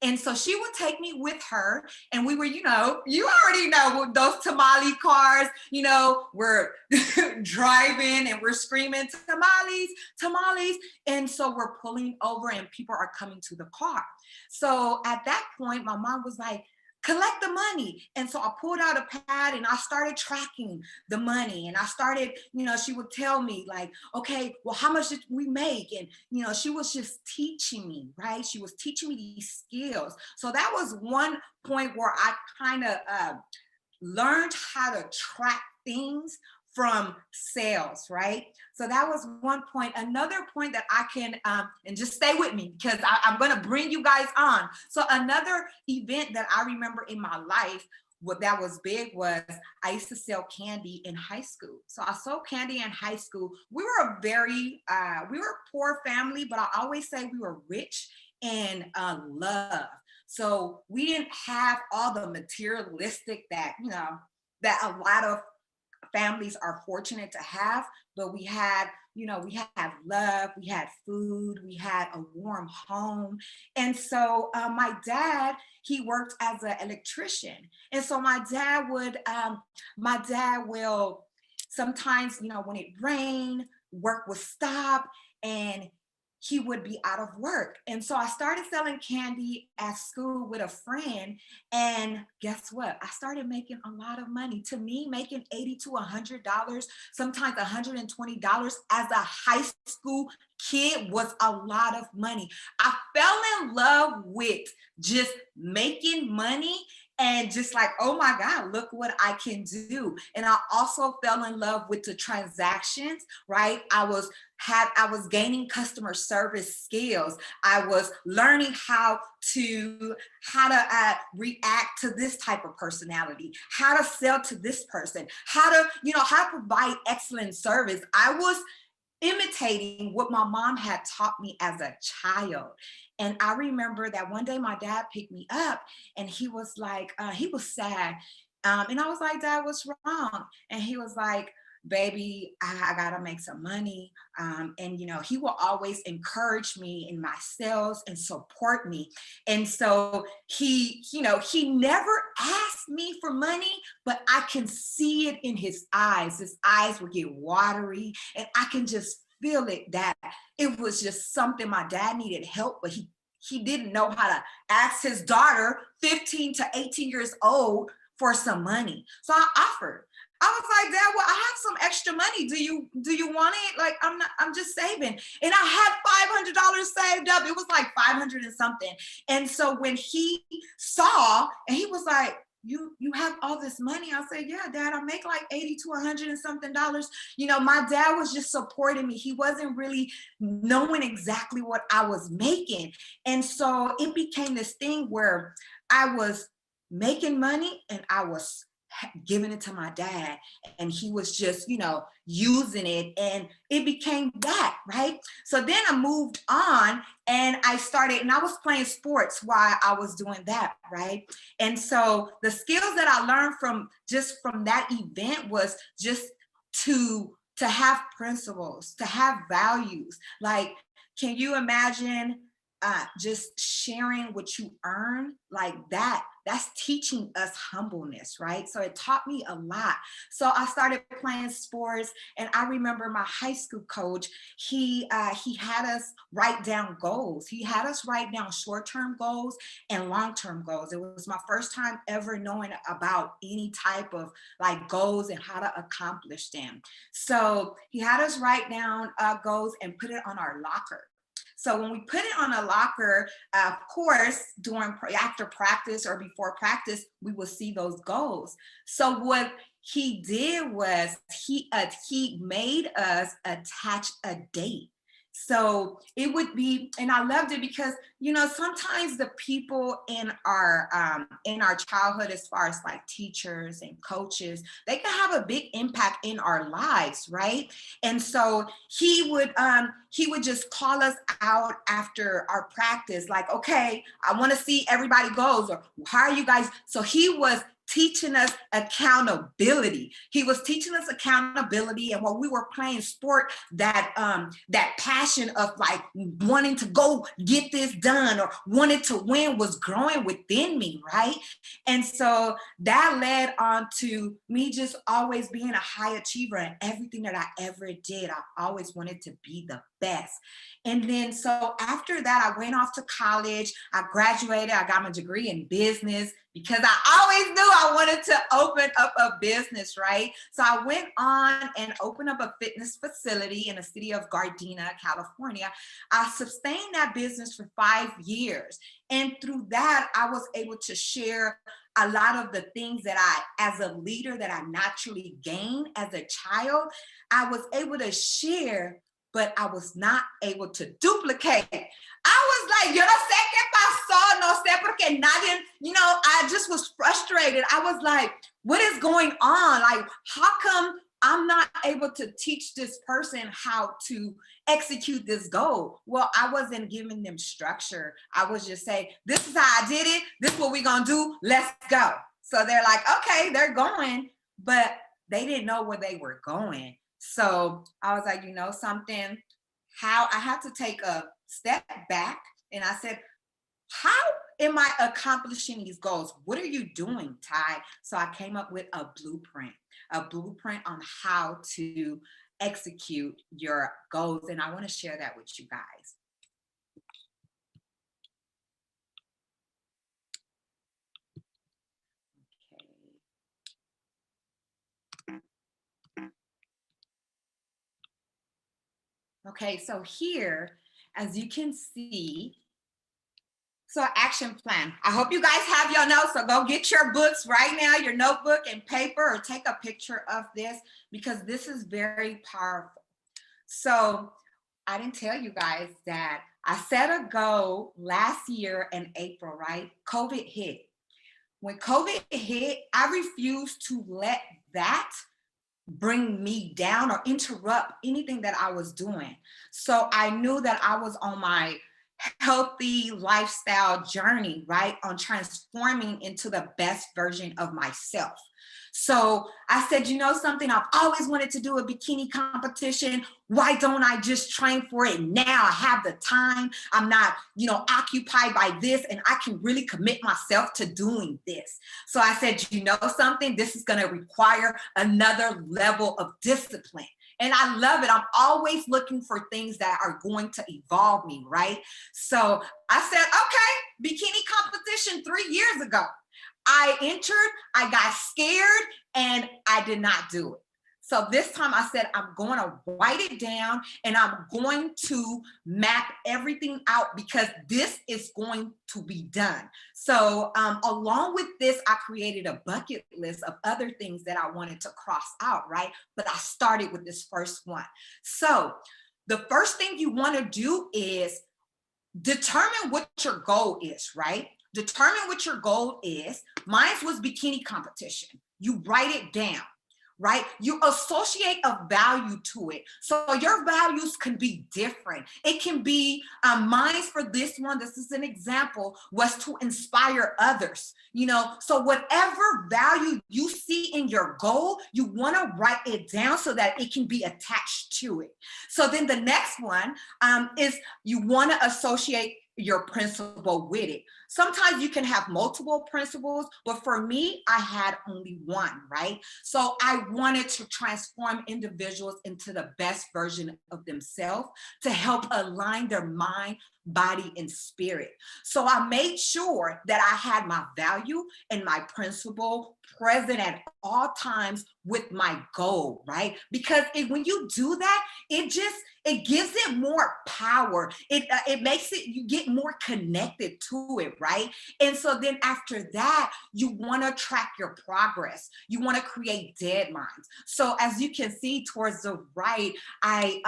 And so she would take me with her, and we were, you already know, those tamale cars, we're driving and we're screaming, tamales, tamales. And so we're pulling over and people are coming to the car. So at that point, my mom was like, collect the money. And so I pulled out a pad and I started tracking the money. And I started, she would tell me like, okay, well, how much did we make? And, she was just teaching me, right? She was teaching me these skills. So that was one point where I kind of learned how to track things from sales, right? So that was one point. Another point that I can, and just stay with me because I'm gonna bring you guys on. So another event that I remember in my life, what that was big was I used to sell candy in high school. So I sold candy in high school. We were we were a poor family, but I always say we were rich in love. So we didn't have all the materialistic that, that a lot of families are fortunate to have, but we had love, we had food, we had a warm home. And so my dad, he worked as an electrician. And so my dad will sometimes, when it rained, work would stop and he would be out of work. And so I started selling candy at school with a friend. And guess what? I started making a lot of money. To me, making $80 to $100, sometimes $120 as a high school kid was a lot of money. I fell in love with just making money and just like, oh my God, look what I can do. And I also fell in love with the transactions, right? I was gaining customer service skills. I was learning how to react to this type of personality, how to sell to this person, how to provide excellent service. I was imitating what my mom had taught me as a child. And I remember that one day my dad picked me up and he was like, he was sad. And I was like, Dad, what's wrong? And he was like, baby, I gotta make some money. And he will always encourage me in my sales and support me. And so he never asked me for money, but I can see it in his eyes. His eyes would get watery, and I can just feel it, that it was just something. My dad needed help, but he didn't know how to ask his daughter, 15 to 18 years old, for some money. So I offered. I was like, Dad, well, I have some extra money. Do you want it? Like, I'm just saving. And I had $500 saved up. It was like 500 and something. And so when he saw, and he was like, you have all this money. I said, yeah, Dad, I make like 80 to 100 and something dollars. My dad was just supporting me. He wasn't really knowing exactly what I was making. And so it became this thing where I was making money and I was giving it to my dad, and he was just using it, and it became that, right? So then I moved on, and I was playing sports while I was doing that, right? And so the skills that I learned from that event was just to have principles, to have values. Like, can you imagine just sharing what you earn like that? That's teaching us humbleness, right? So it taught me a lot. So I started playing sports, and I remember my high school coach, he had us write down goals. He had us write down short-term goals and long-term goals. It was my first time ever knowing about any type of like goals and how to accomplish them. So he had us write down goals and put it on our locker. So when we put it on a locker, of course, after practice or before practice, we will see those goals. So what he did was he made us attach a date. So it would be, and I loved it because sometimes the people in our childhood, as far as like teachers and coaches, they can have a big impact in our lives, right? And so he would just call us out after our practice, like, okay, I want to see everybody goes, or how are you guys? So he was teaching us accountability. He was teaching us accountability, and while we were playing sport, that passion of like wanting to go get this done or wanted to win was growing within me, right? And so that led on to me just always being a high achiever in everything that I ever did. I always wanted to be the best. And then so after that, I went off to college. I graduated. I got my degree in business because I always knew I wanted to open up a business, right? So I went on and opened up a fitness facility in the city of Gardena, California. I sustained that business for 5 years. And through that, I was able to share a lot of the things that as a leader, that I naturally gained as a child. I was able to share, but I was not able to duplicate. I was like, yo no sé qué pasó, no sé porque nadie, I just was frustrated. I was like, what is going on? Like, how come I'm not able to teach this person how to execute this goal? Well, I wasn't giving them structure. I was just saying, this is how I did it. This is what we're going to do. Let's go. So they're like, okay, they're going, but they didn't know where they were going. So I was like, something, how I had to take a step back, and I said, how am I accomplishing these goals? What are you doing, Ty? So I came up with a blueprint on how to execute your goals. And I want to share that with you guys. Okay, so here, as you can see, so action plan. I hope you guys have your notes, so go get your books right now, your notebook and paper, or take a picture of this, because this is very powerful. So I didn't tell you guys that I set a goal last year in April, right? COVID hit. When COVID hit, I refused to let that bring me down or interrupt anything that I was doing. So I knew that I was on my healthy lifestyle journey, right? On transforming into the best version of myself. So I said, you know something, I've always wanted to do a bikini competition. Why don't I just train for it now? I have the time. I'm not, occupied by this, and I can really commit myself to doing this. So I said, you know something, this is going to require another level of discipline. And I love it. I'm always looking for things that are going to evolve me, right? So I said, okay, bikini competition 3 years ago. I entered, I got scared, and I did not do it. So this time I said, I'm going to write it down and I'm going to map everything out because this is going to be done. So along with this, I created a bucket list of other things that I wanted to cross out, right? But I started with this first one. So the first thing you want to do is determine what your goal is, right? Determine what your goal is. Mine was bikini competition. You write it down, right? You associate a value to it. So your values can be different. It can be, mine for this one, this is an example, was to inspire others. So whatever value you see in your goal, you want to write it down so that it can be attached to it. So then the next one is you want to associate your principle with it. Sometimes you can have multiple principles, but for me, I had only one, right? So I wanted to transform individuals into the best version of themselves to help align their mind, body, and spirit. So I made sure that I had my value and my principle present at all times with my goal, right? Because when you do that, it gives it more power. It makes it, you get more connected to it, right? And so then after that, you want to track your progress. You want to create deadlines. So as you can see towards the right, I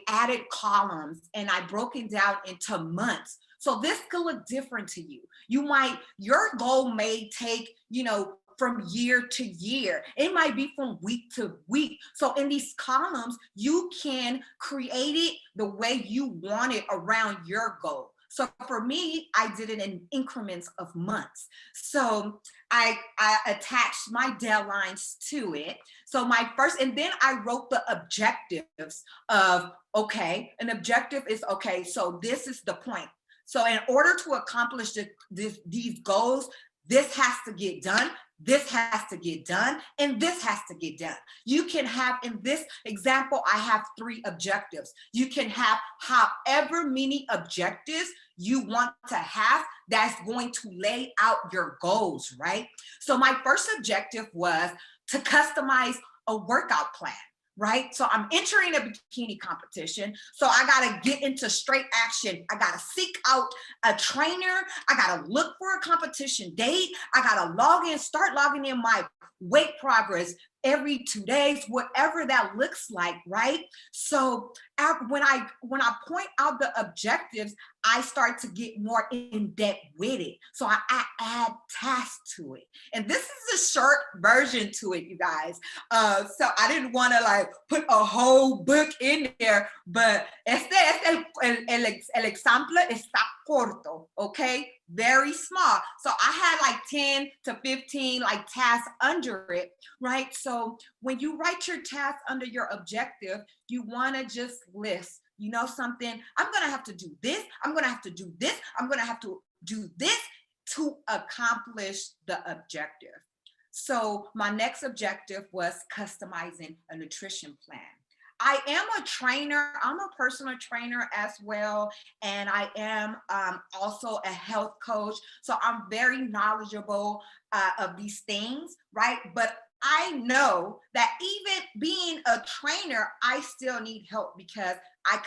added columns and I broke it down into months. So this could look different to you. Your goal may take, from year to year. It might be from week to week. So in these columns, you can create it the way you want it around your goal. So for me, I did it in increments of months. So I attached my deadlines to it. So and then I wrote the objectives of, okay, an objective is, okay, so this is the point. So in order to accomplish these goals, this has to get done, this has to get done, and this has to get done. You can have, in this example, I have 3 objectives. You can have however many objectives you want to have that's going to lay out your goals, right? So my first objective was to customize a workout plan. Right? So I'm entering a bikini competition. So I got to get into straight action. I got to seek out a trainer. I got to look for a competition date. I got to start logging in my weight progress every 2 days, whatever that looks like, right? So when I point out the objectives, I start to get more in depth with it. So I add tasks to it. And this is a short version to it, you guys. So I didn't want to put a whole book in there, but este es el ejemplo está corto, okay? Very small. So I had 10 to 15 tasks under it, right? So when you write your task under your objective, you want to just list, something, I'm going to have to do this. I'm going to have to do this. I'm going to have to do this to accomplish the objective. So my next objective was customizing a nutrition plan. I am a trainer. I'm a personal trainer as well. And I am also a health coach. So I'm very knowledgeable of these things, right? But I know that even being a trainer, I still need help because I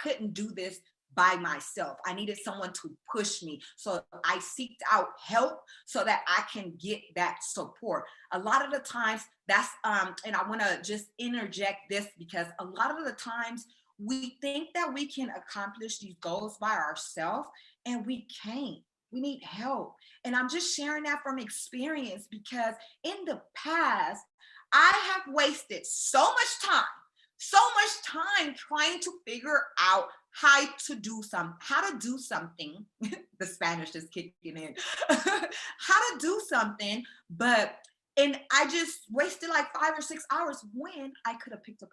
couldn't do this by myself. I needed someone to push me. So I seeked out help so that I can get that support. A lot of the times that's, and I want to just interject this because a lot of the times we think that we can accomplish these goals by ourselves and we can't. We need help. And I'm just sharing that from experience because in the past, I have wasted so much time trying to figure out how to do something. The Spanish is kicking in. How to do something, and I just wasted like 5 or 6 hours when I could have picked up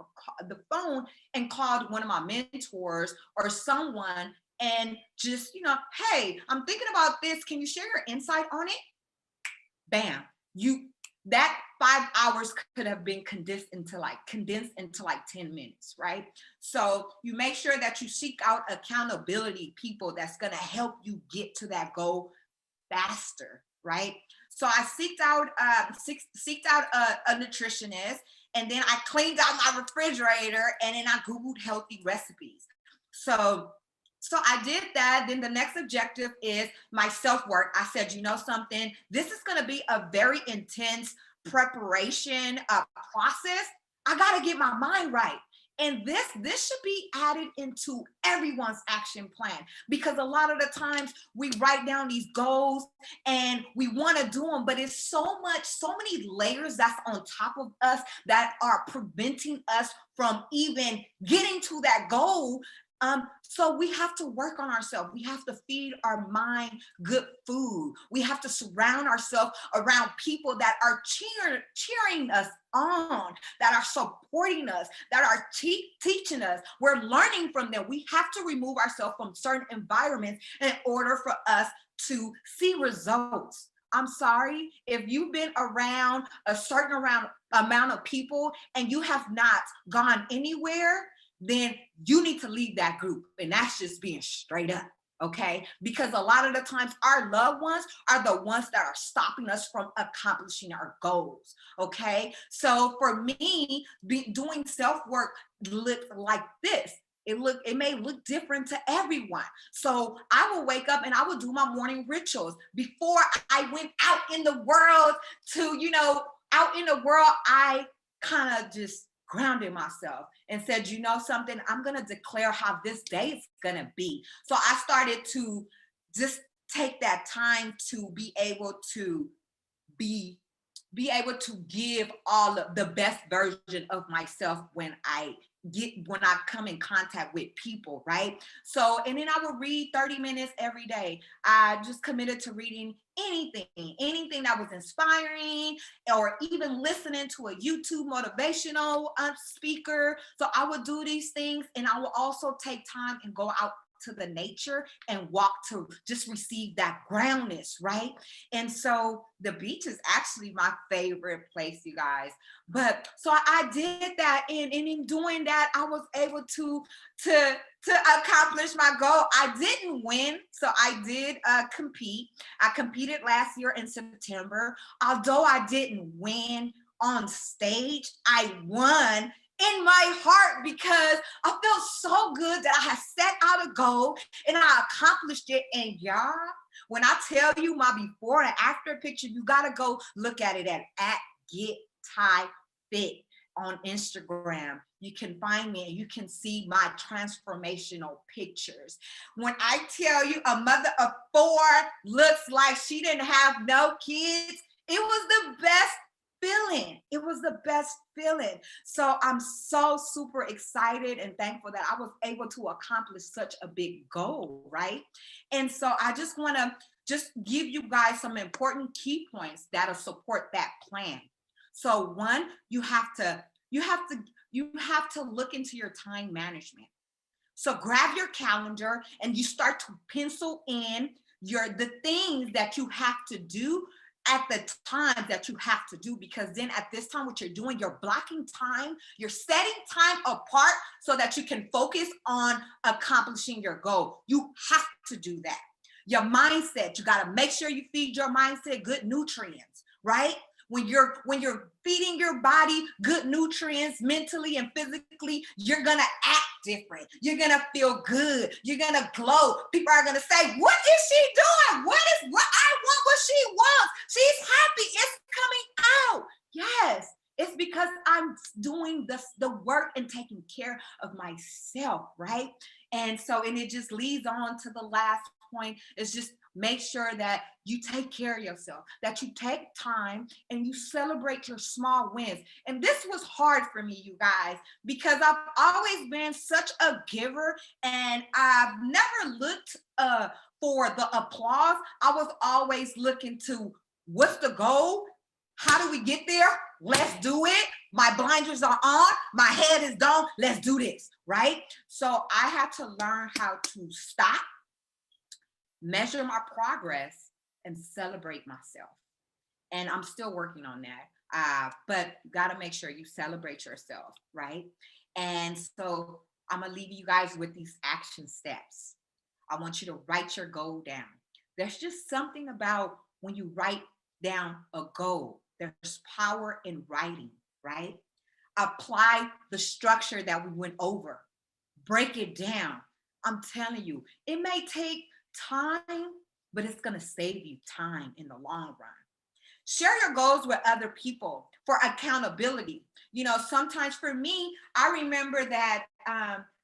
the phone and called one of my mentors or someone and just, hey, I'm thinking about this. Can you share your insight on it? Bam. That 5 hours could have been condensed into like 10 minutes, right? So you make sure that you seek out accountability people that's going to help you get to that goal faster, right? So I seeked out a nutritionist, and then I cleaned out my refrigerator, and then I Googled healthy recipes. So I did that. Then the next objective is my self-work. I said, something, this is going to be a very intense preparation process. I got to get my mind right. And this should be added into everyone's action plan, because a lot of the times we write down these goals and we want to do them, but it's so many layers that's on top of us that are preventing us from even getting to that goal. So we have to work on ourselves. We have to feed our mind good food. We have to surround ourselves around people that are cheering us on, that are supporting us, that are teaching us. We're learning from them. We have to remove ourselves from certain environments in order for us to see results. I'm sorry, if you've been around a certain amount of people and you have not gone anywhere, then you need to leave that group. And that's just being straight up, okay? Because a lot of the times our loved ones are the ones that are stopping us from accomplishing our goals, okay? So for me, doing self-work looks like this. It may look different to everyone. So I will wake up and I will do my morning rituals before I went out in the world I kind of just grounded myself and said, something, I'm going to declare how this day is going to be. So I started to just take that time to be able to give all of the best version of myself when I come in contact with people, right? So, and then I would read 30 minutes every day. I just committed to reading anything that was inspiring, or even listening to a YouTube motivational speaker. So I would do these things, and I will also take time and go out to the nature and walk to just receive that groundness, right? And so the beach is actually my favorite place, you guys. But so I did that, and in doing that, I was able to accomplish my goal. I didn't win, so I did compete. I competed last year in September. Although I didn't win on stage, I won in my heart, because I felt so good that I had set out a goal and I accomplished it. And y'all, when I tell you my before and after picture, you got to go look at it at Get Thai Fit on Instagram. You can find me and you can see my transformational pictures. When I tell you a mother of 4 looks like she didn't have no kids, it was the best feeling. It was the best feeling. So I'm so super excited and thankful that I was able to accomplish such a big goal, right? And so I just want to just give you guys some important key points that'll support that plan. So one, you have to look into your time management. So grab your calendar and you start to pencil in the things that you have to do at the time that you have to do, because then at this time, what you're doing, you're blocking time, you're setting time apart so that you can focus on accomplishing your goal. You have to do that. Your mindset, you got to make sure you feed your mindset good nutrients, right? When you're feeding your body good nutrients mentally and physically, you're going to act different. You're going to feel good. You're going to glow. People are going to say, what is she doing? What I want what she wants. She's happy. It's coming out. Yes. It's because I'm doing the work and taking care of myself, right? And it just leads on to the last point. It's just Make sure that you take care of yourself, that you take time and you celebrate your small wins. And this was hard for me, you guys, because I've always been such a giver, and I've never looked for the applause. I was always looking to, what's the goal? How do we get there? Let's do it. My blinders are on. My head is down. Let's do this, right? So I had to learn how to stop, measure my progress, and celebrate myself. And I'm still working on that. But you got to make sure you celebrate yourself, right? And so I'm going to leave you guys with these action steps. I want you to write your goal down. There's just something about when you write down a goal, there's power in writing, right? Apply the structure that we went over. Break it down. I'm telling you, it may take time, but it's going to save you time in the long run. Share your goals with other people for accountability. You know, sometimes for me, I remember that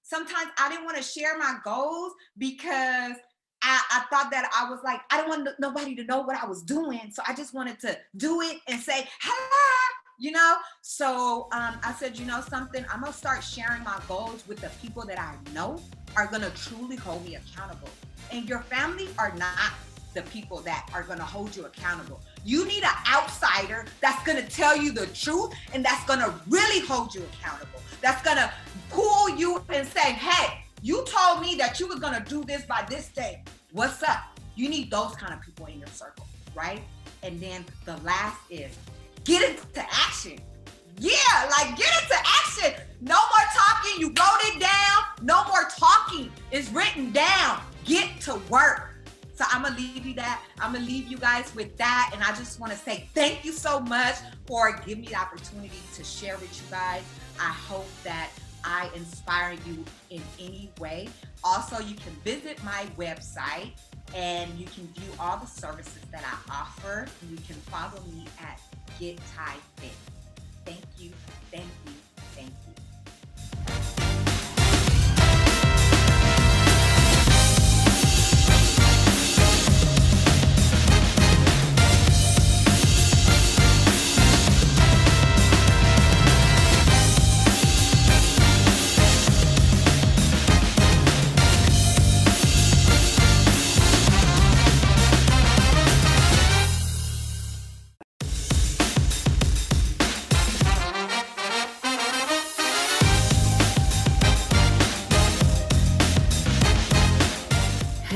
sometimes I didn't want to share my goals because I thought that I was like, I don't want nobody to know what I was doing. So I just wanted to do it and say, hello, you know? So I said, you know something, I'm going to start sharing my goals with the people that I know are going to truly hold me accountable. And your family are not the people that are going to hold you accountable. You need an outsider that's going to tell you the truth and that's going to really hold you accountable. That's going to pull you and say, hey, you told me that you were going to do this by this day. What's up? You need those kind of people in your circle, right? And then the last is get into action. Yeah, like get into action. No more talking. You wrote it down. No more talking. It's written down. Get to work. So I'm going to leave you that. I'm going to leave you guys with that. And I just want to say thank you so much for giving me the opportunity to share with you guys. I hope that I inspire you in any way. Also, you can visit my website and you can view all the services that I offer. You can follow me at Get Thai Fit. Thank you, thank you, thank you.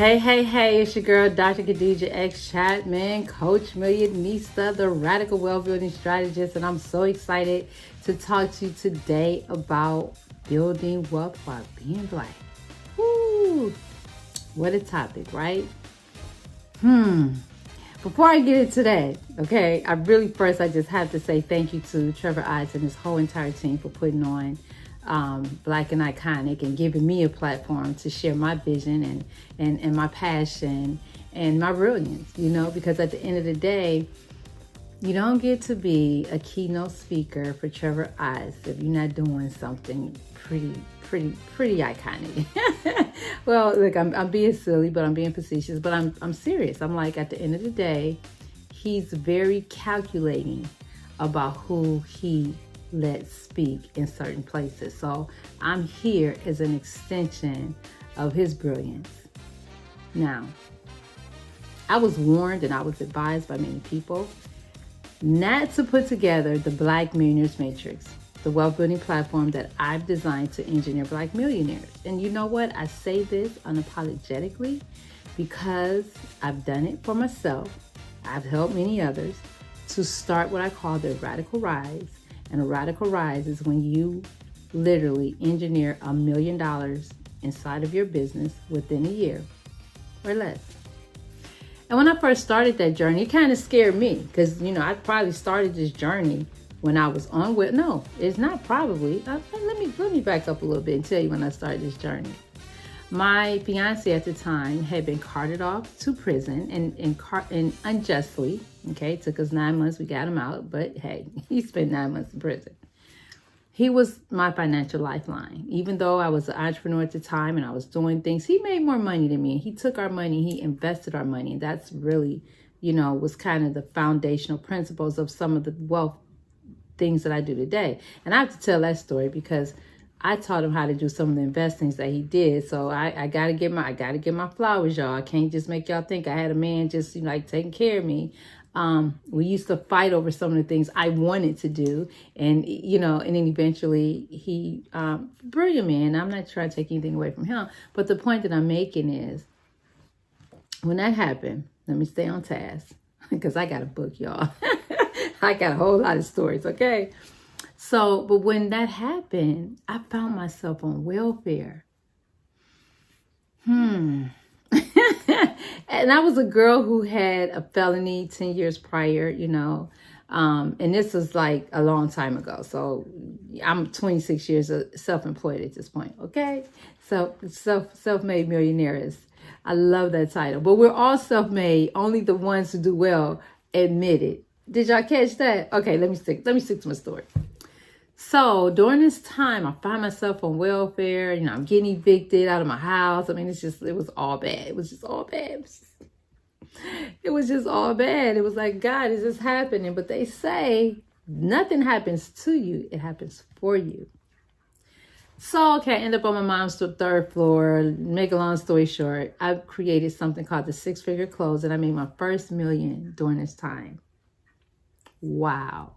Hey, it's your girl, Dr. Khadija X Chapman, Coach Millionista, the Radical Wealth Building Strategist, and I'm so excited to talk to you today about building wealth while being Black. Woo! What a topic, right? Before I get into that, okay, I just have to say thank you to Trevor Ives and his whole entire team for putting on Black and Iconic and giving me a platform to share my vision and my passion and my brilliance, you know, because at the end of the day, you don't get to be a keynote speaker for Trevor Ives if you're not doing something pretty iconic. Well, look, I'm being silly, but I'm being facetious, but I'm serious. I'm like, at the end of the day, he's very calculating about who he let speak in certain places. So I'm here as an extension of his brilliance. Now, I was warned and I was advised by many people not to put together the Black Millionaires Matrix, the wealth building platform that I've designed to engineer Black millionaires. And you know what? I say this unapologetically because I've done it for myself. I've helped many others to start what I call the radical rise. And a radical rise is when you literally engineer $1 million inside of your business within a year or less. And when I first started that journey, it kind of scared me because, you know, I probably started this journey when I was on with, no, it's not probably. Let me back up a little bit and tell you when I started this journey. My fiance at the time had been carted off to prison and unjustly. Okay, it took us 9 months. We got him out, but hey, he spent 9 months in prison. he was my financial lifeline. Even though I was an entrepreneur at the time and I was doing things, he made more money than me. He took our money, he invested our money. And that's really, was kind of the foundational principles of some of the wealth things that I do today. And I have to tell that story because I taught him how to do some of the investings that he did. So I gotta get my flowers, y'all. I can't just make y'all think I had a man just like taking care of me. We used to fight over some of the things I wanted to do, and and then eventually he, brilliant man. I'm not trying to take anything away from him, but the point that I'm making is, when that happened, let me stay on task because I got a book, y'all. I got a whole lot of stories, okay? So, but when that happened, I found myself on welfare. And I was a girl who had a felony 10 years prior, and this was like a long time ago. So I'm 26 years self-employed at this point, okay? So self-made millionaires. I love that title. But we're all self-made. Only the ones who do well admit it. Did y'all catch that? Okay, let me stick to my story. So during this time, I find myself on welfare. I'm getting evicted out of my house. I mean, it was all bad. It was just all bad. It was just all bad. It was like, God, is this happening? But they say nothing happens to you. It happens for you. So, okay, I end up on my mom's third floor. Make a long story short, I created something called the 6-figure close, and I made my first $1 million during this time. Wow.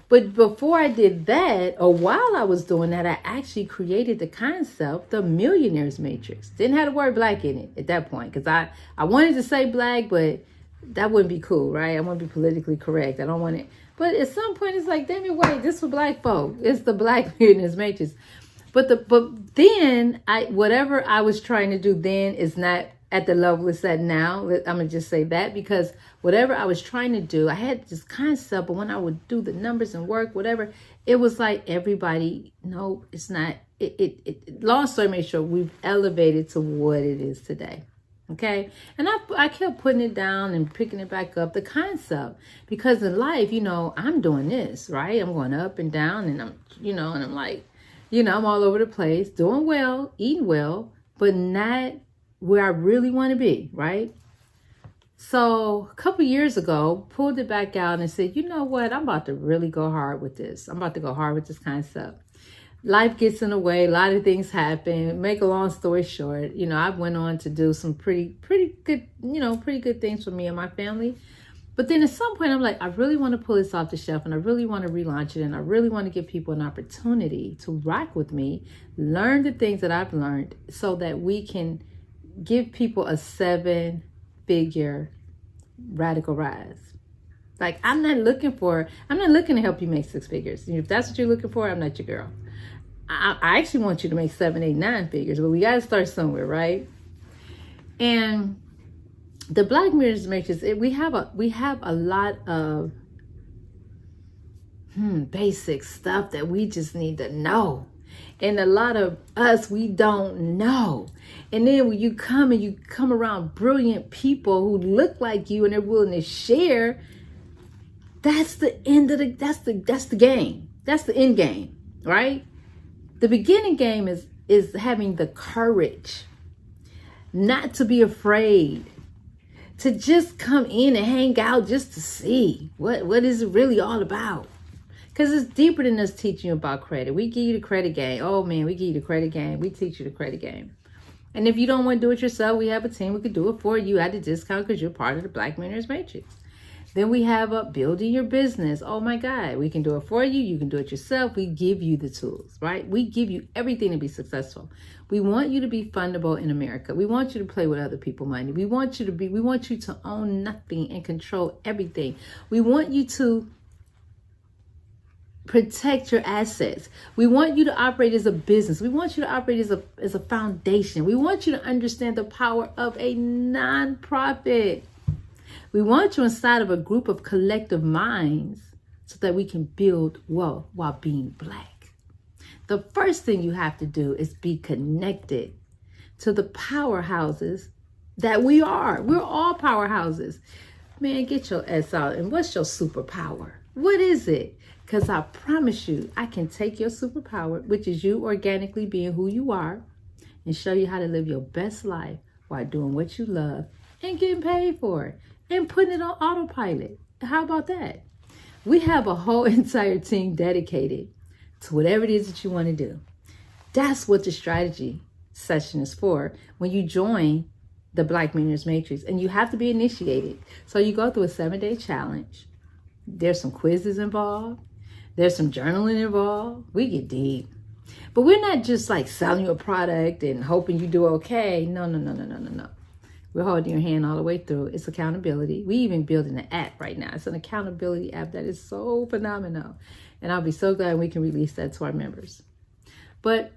But before I did that, or while I was doing that, I actually created the concept, the Millionaire's Matrix. Didn't have the word black in it at that point, because I wanted to say black, but that wouldn't be cool, right? I want to be politically correct. I don't want it. But at some point, it's like, damn it, wait, this for black folk. It's the Black Millionaire's Matrix. But then whatever I was trying to do then is not at the level it's at now. I'm gonna just say that, because whatever I was trying to do, I had this concept, but when I would do the numbers and work, whatever, it was like everybody, no, it's not. Long story short, we've elevated to what it is today. Okay. And I kept putting it down and picking it back up, the concept, because in life, I'm doing this, right? I'm going up and down, and I'm, and I'm like, I'm all over the place, doing well, eating well, but not where I really want to be, right? So a couple years ago, pulled it back out and said, you know what? I'm about to really go hard with this. I'm about to go hard with this concept. Life gets in the way. A lot of things happen. Make a long story short, I went on to do some pretty good things for me and my family. But then at some point, I'm like, I really want to pull this off the shelf, and I really want to relaunch it, and I really want to give people an opportunity to rock with me, learn the things that I've learned, so that we can give people a 7-figure radical rise. Like, I'm not looking to help you make 6 figures. If that's what you're looking for, I'm not your girl. I actually want you to make 7, 8, 9 figures, but we got to start somewhere, right? And the Black Millionaire's Matrix, we have a lot of basic stuff that we just need to know. And a lot of us, we don't know. And then when you come around brilliant people who look like you and they're willing to share, that's the end of that's the game. That's the end game, right? The beginning game is having the courage not to be afraid, to just come in and hang out just to see what is it really all about. Because it's deeper than us teaching you about credit. We give you the credit game. Oh man, we give you the credit game. We teach you the credit game. And if you don't want to do it yourself, we have a team. We could do it for you at a discount because you're part of the Black Millionaire's Matrix. Then we have building your business. Oh my God, we can do it for you. You can do it yourself. We give you the tools, right? We give you everything to be successful. We want you to be fundable in America. We want you to play with other people's money. We want you to own nothing and control everything. We want you to protect your assets. We want you to operate as a business. We want you to operate as a foundation. We want you to understand the power of a nonprofit. We want you inside of a group of collective minds so that we can build wealth while being Black. The first thing you have to do is be connected to the powerhouses that we are. We're all powerhouses. Man, get your ass out. And what's your superpower? What is it? Because I promise you, I can take your superpower, which is you organically being who you are, and show you how to live your best life while doing what you love and getting paid for it and putting it on autopilot. How about that? We have a whole entire team dedicated to whatever it is that you want to do. That's what the strategy session is for when you join the Black Millionaires Matrix, and you have to be initiated. So you go through a 7-day challenge. There's some quizzes involved. There's some journaling involved. We get deep. But we're not just like selling you a product and hoping you do okay. No. We're holding your hand all the way through. It's accountability. We even building an app right now. It's an accountability app that is so phenomenal. And I'll be so glad we can release that to our members. But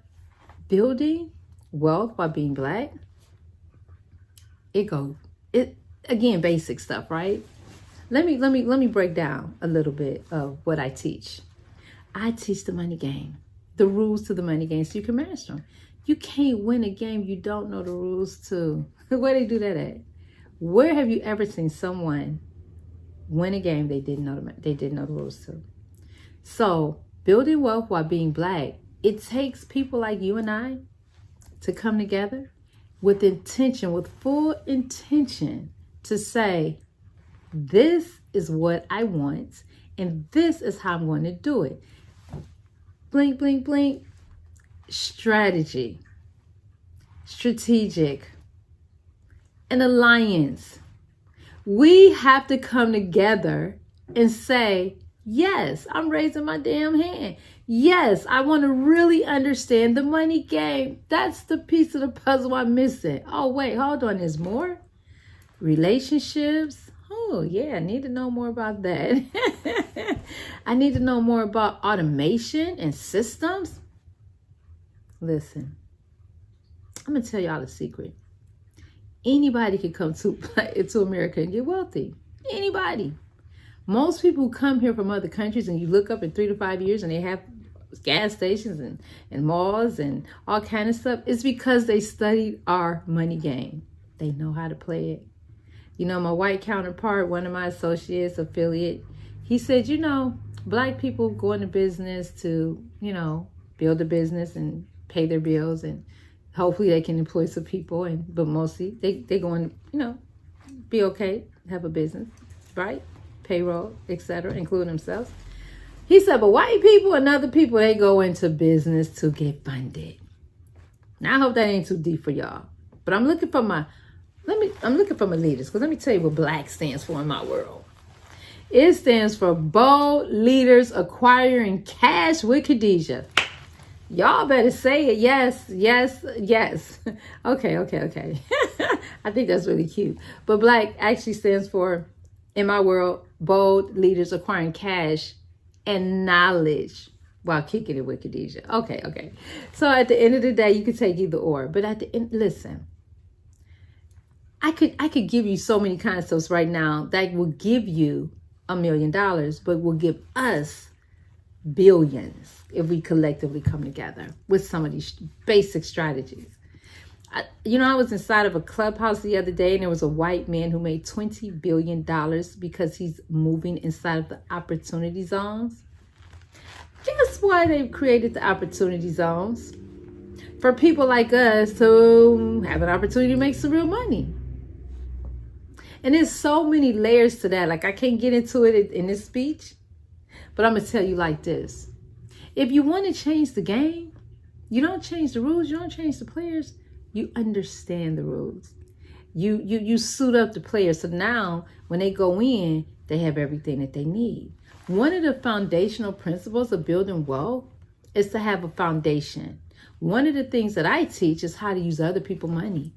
building wealth by being Black, it again, basic stuff, right? Let me break down a little bit of what I teach. I teach the money game, the rules to the money game, so you can master them. You can't win a game you don't know the rules to. Where they do that at? Where have you ever seen someone win a game they didn't know the rules to? So building wealth while being Black, it takes people like you and I to come together with intention, with full intention to say, this is what I want, and this is how I'm going to do it. Blink, blink, blink. Strategy, strategic, an alliance. We have to come together and say, yes, I'm raising my damn hand. Yes, I want to really understand the money game. That's the piece of the puzzle I'm missing. Oh, wait, hold on. There's more. Relationships. Oh, yeah, I need to know more about that. I need to know more about automation and systems. Listen, I'm going to tell y'all a secret. Anybody can come to America and get wealthy. Anybody. Most people who come here from other countries, and you look up in 3 to 5 years and they have gas stations and malls and all kind of stuff, it's because they studied our money game. They know how to play it. You know, my white counterpart, one of my associates, affiliate, he said, Black people go into business to, build a business and pay their bills, and hopefully they can employ some people, but mostly they go in, be okay, have a business, right? Payroll, etc., including themselves. He said, but white people and other people, they go into business to get funded. Now, I hope that ain't too deep for y'all, but I'm looking for my leaders, because let me tell you what Black stands for in my world. It stands for Bold Leaders Acquiring Cash with Khadijah. Y'all better say it. Yes, yes, yes. Okay. I think that's really cute. But Black actually stands for, in my world, Bold Leaders Acquiring Cash and Knowledge while kicking it with Khadijah. Okay. So at the end of the day, you could take either or. But at the end, listen, I could give you so many concepts right now that will give you $1 million, but will give us billions if we collectively come together with some of these basic strategies. I was inside of a clubhouse the other day, and there was a white man who made $20 billion because he's moving inside of the opportunity zones. Guess why they've created the opportunity zones? For people like us to have an opportunity to make some real money. And there's so many layers to that. Like, I can't get into it in this speech, but I'm going to tell you like this. If you want to change the game, you don't change the rules, you don't change the players, you understand the rules. You suit up the players. So now when they go in, they have everything that they need. One of the foundational principles of building wealth is to have a foundation. One of the things that I teach is how to use other people's money.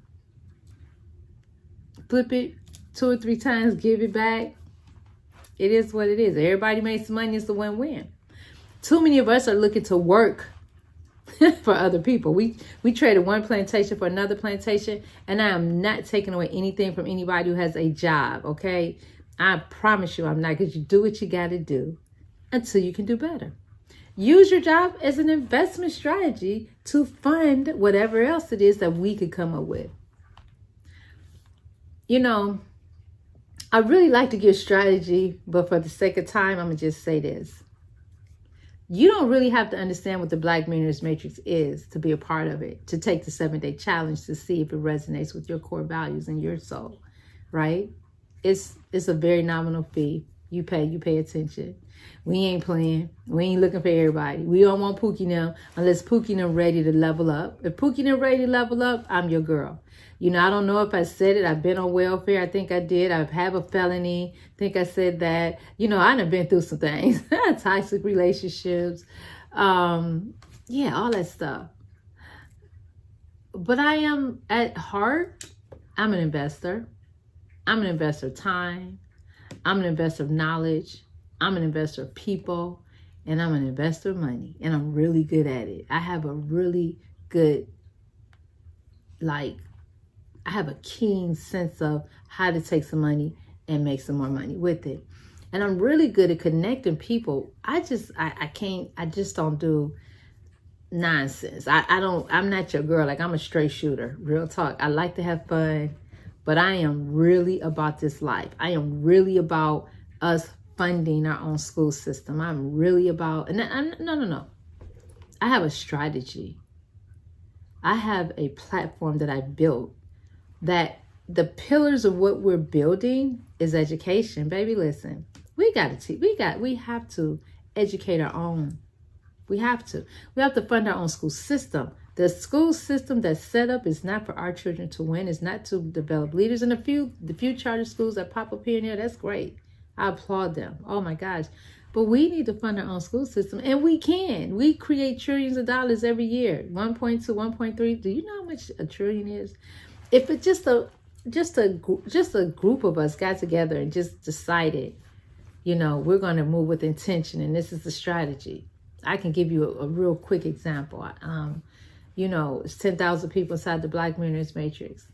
Flip it 2 or 3 times, give it back. It is what it is. Everybody makes money. It's a win-win. Too many of us are looking to work for other people. We traded one plantation for another plantation, and I am not taking away anything from anybody who has a job, okay? I promise you I'm not, because you do what you got to do until you can do better. Use your job as an investment strategy to fund whatever else it is that we could come up with. I really like to give strategy, but for the sake of time, I'm going to just say this. You don't really have to understand what the Black Millionaires Matrix is to be a part of it, to take the 7-day challenge to see if it resonates with your core values and your soul, right? It's a very nominal fee. You pay attention. We ain't playing. We ain't looking for everybody. We don't want Pookie now unless Pookie now ready to level up. If Pookie now ready to level up, I'm your girl. You know, I don't know if I said it. I've been on welfare. I think I did. I have a felony. I think I said that. You know, I done been through some things. Toxic relationships. Yeah, all that stuff. But I am, at heart, I'm an investor. I'm an investor of time. I'm an investor of knowledge. I'm an investor of people. And I'm an investor of money. And I'm really good at it. I have a really good, I have a keen sense of how to take some money and make some more money with it. And I'm really good at connecting people. I just don't do nonsense. I'm not your girl. Like, I'm a straight shooter, real talk. I like to have fun, but I am really about this life. I am really about us funding our own school system. I'm really about, no. I have a strategy. I have a platform that I built that the pillars of what we're building is education. Baby, listen, we have to educate our own. We have to fund our own school system. The school system that's set up is not for our children to win. It's not to develop leaders. And the few charter schools that pop up here and there, that's great. I applaud them. Oh my gosh. But we need to fund our own school system, and we can. We create trillions of dollars every year. 1.2, 1.3. Do you know how much a trillion is? If it's just a group of us got together and just decided, you know, we're going to move with intention, and this is the strategy. I can give you a real quick example. You know, it's 10,000 people inside the Black Millionaires Matrix,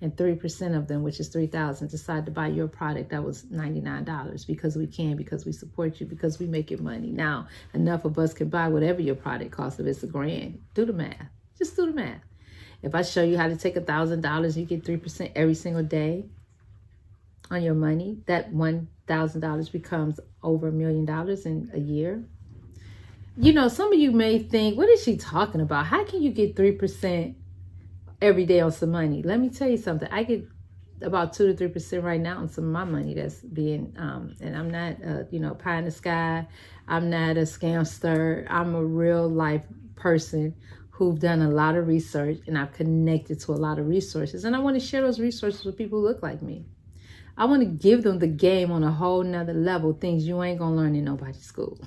and 3% of them, which is 3,000, decide to buy your product that was $99 because we can, because we support you, because we make your money. Now, enough of us can buy whatever your product costs. If it's $1,000, do the math. Just do the math. If I show you how to take $1,000, you get 3% every single day on your money. That $1,000 becomes over $1 million in a year. You know, some of you may think, what is she talking about? How can you get 3% every day on some money? Let me tell you something. I get about 2 to 3% right now on some of my money that's being, and I'm not, pie in the sky. I'm not a scamster. I'm a real life person who've done a lot of research, and I've connected to a lot of resources. And I want to share those resources with people who look like me. I want to give them the game on a whole nother level, things you ain't going to learn in nobody's school.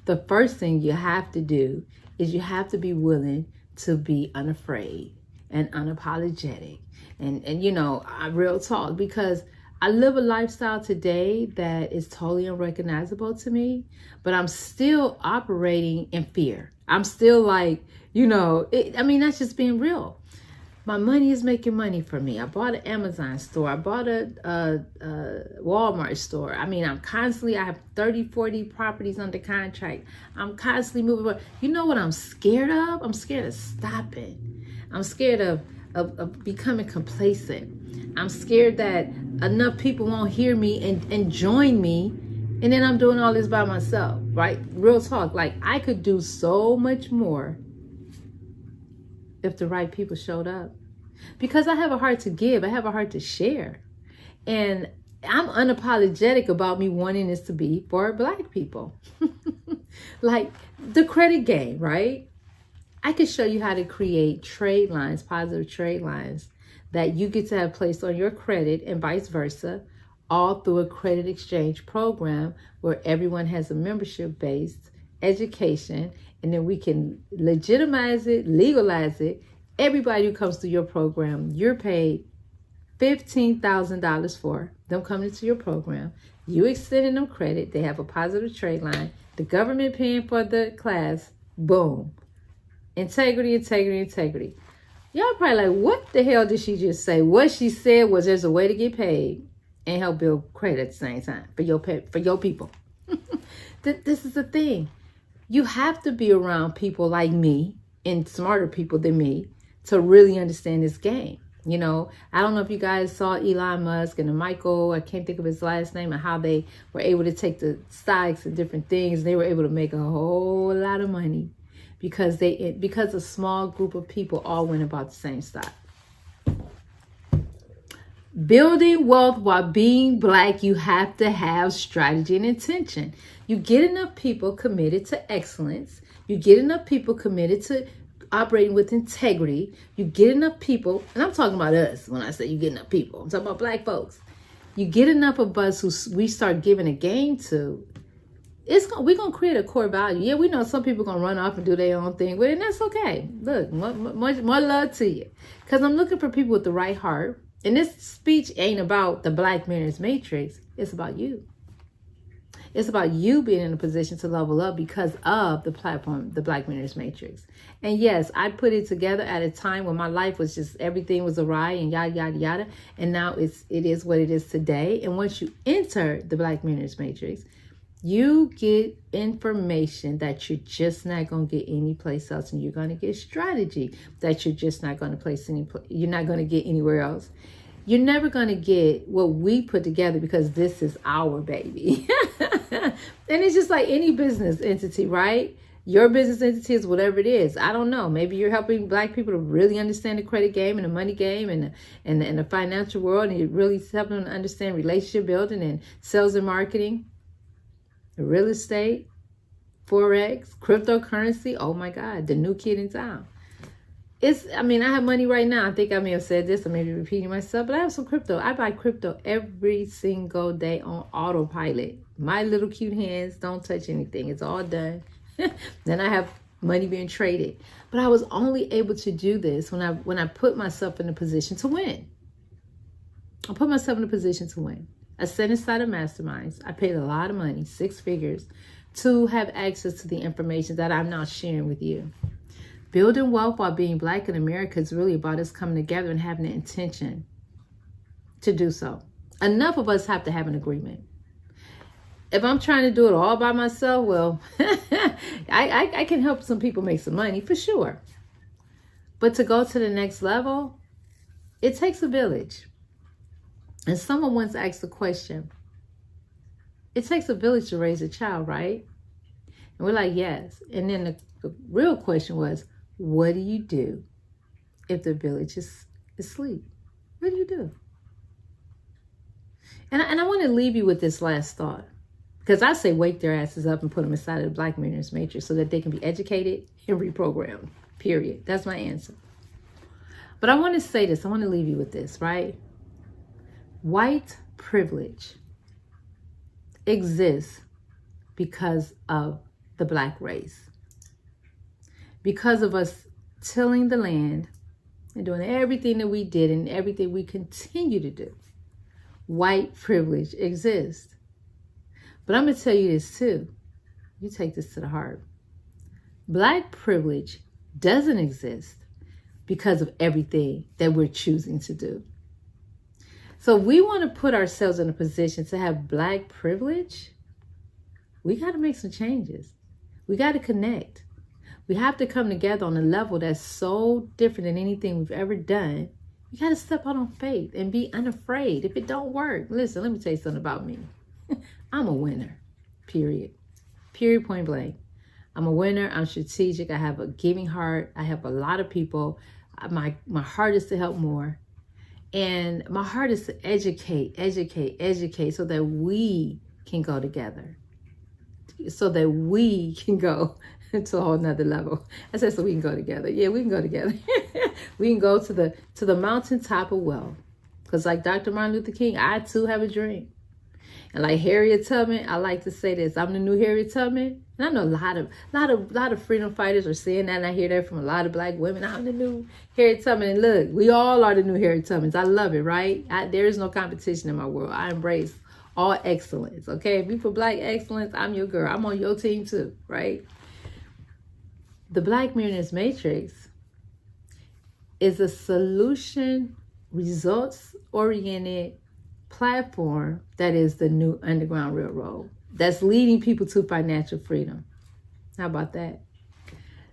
The first thing you have to do is you have to be willing to be unafraid and unapologetic. And you know, I real talk, because I live a lifestyle today that is totally unrecognizable to me, but I'm still operating in fear. I'm still like, that's just being real. My money is making money for me. I bought an Amazon store. I bought a Walmart store. I have 30, 40 properties under contract. I'm constantly moving. You know what I'm scared of? I'm scared of stopping. I'm scared of becoming complacent. I'm scared that enough people won't hear me and join me, and then I'm doing all this by myself, right? Real talk. Like, I could do so much more if the right people showed up, because I have a heart to give. I have a heart to share, and I'm unapologetic about me wanting this to be for Black people. Like the credit game, right? I could show you how to create trade lines, positive trade lines that you get to have placed on your credit and vice versa, all through a credit exchange program where everyone has a membership-based education, and then we can legitimize it, legalize it. Everybody who comes through your program, you're paid $15,000 for them coming into your program. You extending them credit. They have a positive trade line. The government paying for the class. Boom. Integrity, integrity, integrity. Y'all probably like, what the hell did she just say? What she said was there's a way to get paid and help build credit at the same time for your people. This is the thing. You have to be around people like me and smarter people than me to really understand this game. You know, I don't know if you guys saw Elon Musk and Michael, I can't think of his last name, and how they were able to take the stocks and different things. They were able to make a whole lot of money because a small group of people all went about the same stock. Building wealth while being Black, you have to have strategy and intention. You get enough people committed to excellence. You get enough people committed to operating with integrity. You get enough people, and I'm talking about us when I say you get enough people. I'm talking about Black folks. You get enough of us who we start giving a game to. We're going to create a core value. Yeah, we know some people going to run off and do their own thing, but that's okay. Look, more love to you. Because I'm looking for people with the right heart. And this speech ain't about the Black Millionaires Matrix. It's about you. It's about you being in a position to level up because of the platform, the Black Millionaires Matrix. And yes, I put it together at a time when my life was just, everything was awry and yada, yada, yada. And now it is what it is today. And once you enter the Black Millionaires Matrix, you get information that you're just not going to get anyplace else. And you're going to get strategy that you're just not going to you're not going to get anywhere else. You're never going to get what we put together because this is our baby. And it's just like any business entity, right? Your business entity is whatever it is. I don't know. Maybe you're helping Black people to really understand the credit game and the money game and the financial world. And you're really helping them to understand relationship building and sales and marketing, real estate, Forex, cryptocurrency. Oh my God, the new kid in town. I have money right now. I think I may have said this, I may be repeating myself, but I have some crypto. I buy crypto every single day on autopilot. My little cute hands don't touch anything. It's all done. Then I have money being traded. But I was only able to do this when I put myself in a position to win. I put myself in a position to win. I sat inside of masterminds. I paid a lot of money, 6 figures, to have access to the information that I'm now sharing with you. Building wealth while being Black in America is really about us coming together and having the intention to do so. Enough of us have to have an agreement. If I'm trying to do it all by myself, well, I can help some people make some money for sure. But to go to the next level, it takes a village. And someone once asked the question, it takes a village to raise a child, right? And we're like, yes. And then the real question was, what do you do if the village is asleep? What do you do? And I want to leave you with this last thought. Because I say wake their asses up and put them inside of the Black Millionaires Matrix so that they can be educated and reprogrammed. Period. That's my answer. But I want to say this. I want to leave you with this, right? White privilege exists because of the Black race. Because of us tilling the land and doing everything that we did and everything we continue to do, white privilege exists. But I'm going to tell you this too. You take this to the heart. Black privilege doesn't exist because of everything that we're choosing to do. So if we want to put ourselves in a position to have Black privilege, we got to make some changes. We got to connect. We have to come together on a level that's so different than anything we've ever done. We got to step out on faith and be unafraid. If it don't work, listen, let me tell you something about me. I'm a winner, period. Period, point blank. I'm a winner. I'm strategic. I have a giving heart. I help a lot of people. My heart is to help more. And my heart is to educate so that we can go together. So that we can go to a whole nother level. I said so we can go together. Yeah, we can go together. We can go to the mountaintop of wealth. Because like Dr. Martin Luther King, I too have a dream. And like Harriet Tubman, I like to say this. I'm the new Harriet Tubman. And I know a lot of freedom fighters are saying that, and I hear that from a lot of Black women. I'm the new Harriet Tubman. And look, we all are the new Harriet Tubmans. I love it, right? There is no competition in my world. I embrace all excellence, okay? If you for Black excellence, I'm your girl. I'm on your team too, right? The Black Millionaires Matrix is a solution, results-oriented platform that is the new Underground Railroad that's leading people to financial freedom. How about that?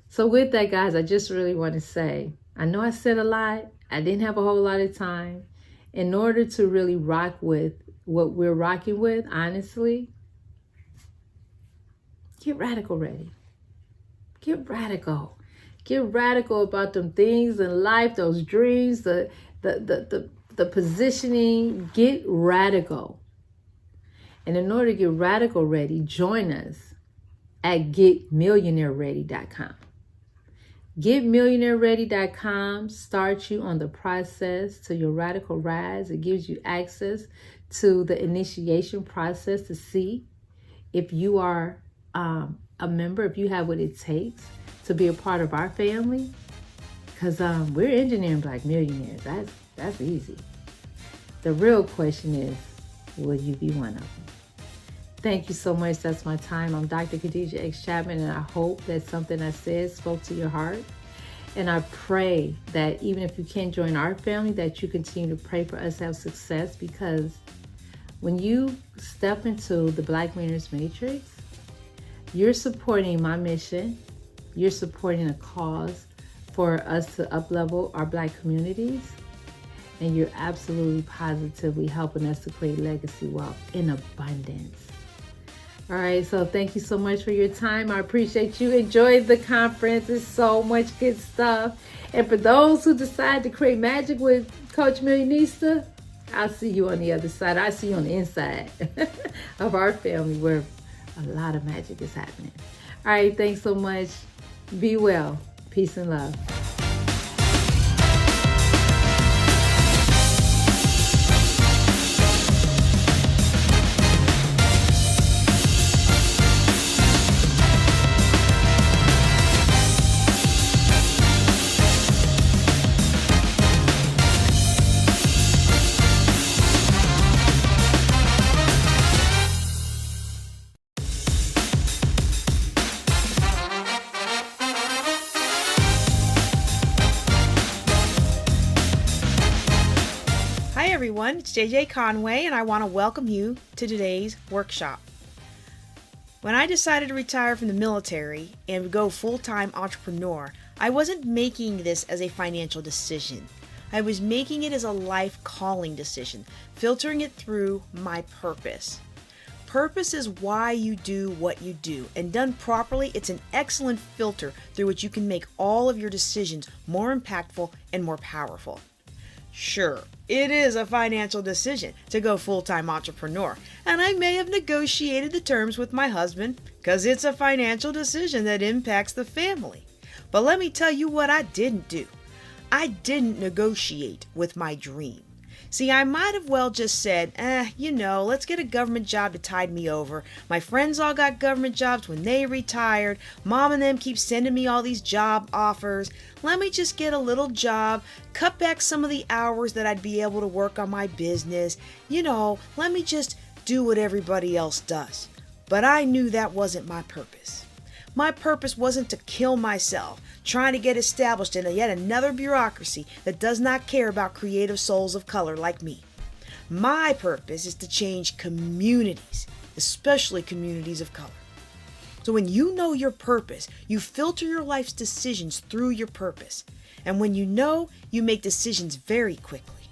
So with that, guys, I just really want to say I know I said a lot. I didn't have a whole lot of time. In order to really rock with what we're rocking with, honestly, get radical ready. Get radical. Get radical about them things in life, those dreams, the positioning. Get radical. And in order to get radical ready, join us at getmillionaireready.com. GetMillionaireReady.com starts you on the process to your radical rise. It gives you access to the initiation process to see if you are a member, if you have what it takes to be a part of our family. Because we're engineering Black millionaires. That's easy. The real question is, will you be one of them? Thank you so much. That's my time. I'm Dr. Khadijah X. Chapman, and I hope that something I said spoke to your heart. And I pray that even if you can't join our family, that you continue to pray for us to have success, because when you step into the Black Millionaires Matrix, you're supporting my mission. You're supporting a cause for us to up-level our Black communities. And you're absolutely positively helping us to create legacy wealth in abundance. All right, so thank you so much for your time. I appreciate you. Enjoyed the conference. It's so much good stuff. And for those who decide to create magic with Coach Millionista, I'll see you on the other side. I see you on the inside of our family where a lot of magic is happening. All right, thanks so much. Be well. Peace and love. Everyone, it's JJ Conway, and I want to welcome you to today's workshop. When I decided to retire from the military and go full-time entrepreneur, I wasn't making this as a financial decision. I was making it as a life calling decision, filtering it through my purpose. Purpose is why you do what you do, and done properly, it's an excellent filter through which you can make all of your decisions more impactful and more powerful. Sure, it is a financial decision to go full-time entrepreneur, and I may have negotiated the terms with my husband because it's a financial decision that impacts the family. But let me tell you what I didn't do. I didn't negotiate with my dream. See, I might have well just said, let's get a government job to tide me over. My friends all got government jobs when they retired. Mom and them keep sending me all these job offers. Let me just get a little job, cut back some of the hours that I'd be able to work on my business. Let me just do what everybody else does. But I knew that wasn't my purpose. My purpose wasn't to kill myself, trying to get established in yet another bureaucracy that does not care about creative souls of color like me. My purpose is to change communities, especially communities of color. So when you know your purpose, you filter your life's decisions through your purpose. And when you know, you make decisions very quickly.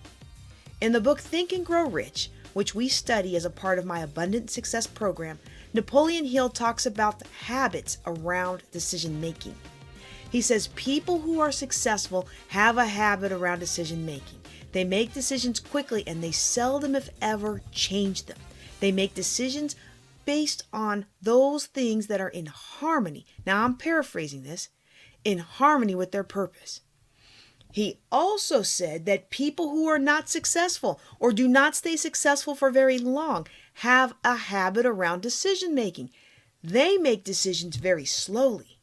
In the book Think and Grow Rich, which we study as a part of my Abundant Success program, Napoleon Hill talks about the habits around decision making. He says people who are successful have a habit around decision making. They make decisions quickly and they seldom, if ever, change them. They make decisions based on those things that are in harmony. Now I'm paraphrasing this, in harmony with their purpose. He also said that people who are not successful or do not stay successful for very long have a habit around decision making. They make decisions very slowly.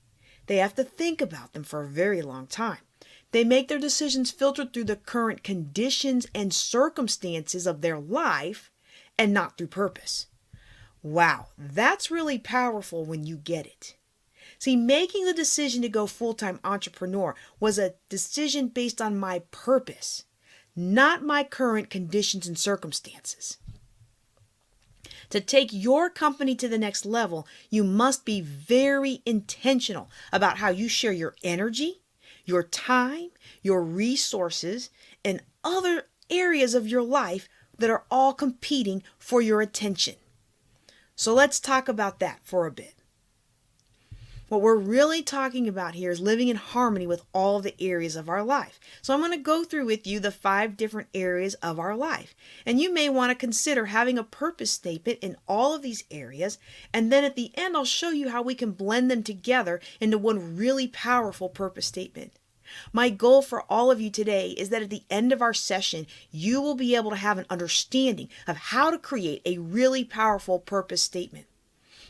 They have to think about them for a very long time. They make their decisions filtered through the current conditions and circumstances of their life and not through purpose. Wow, that's really powerful when you get it. See, making the decision to go full-time entrepreneur was a decision based on my purpose, not my current conditions and circumstances. To take your company to the next level, you must be very intentional about how you share your energy, your time, your resources, and other areas of your life that are all competing for your attention. So let's talk about that for a bit. What we're really talking about here is living in harmony with all of the areas of our life. So I'm going to go through with you the 5 different areas of our life. And you may want to consider having a purpose statement in all of these areas. And then at the end, I'll show you how we can blend them together into one really powerful purpose statement. My goal for all of you today is that at the end of our session, you will be able to have an understanding of how to create a really powerful purpose statement.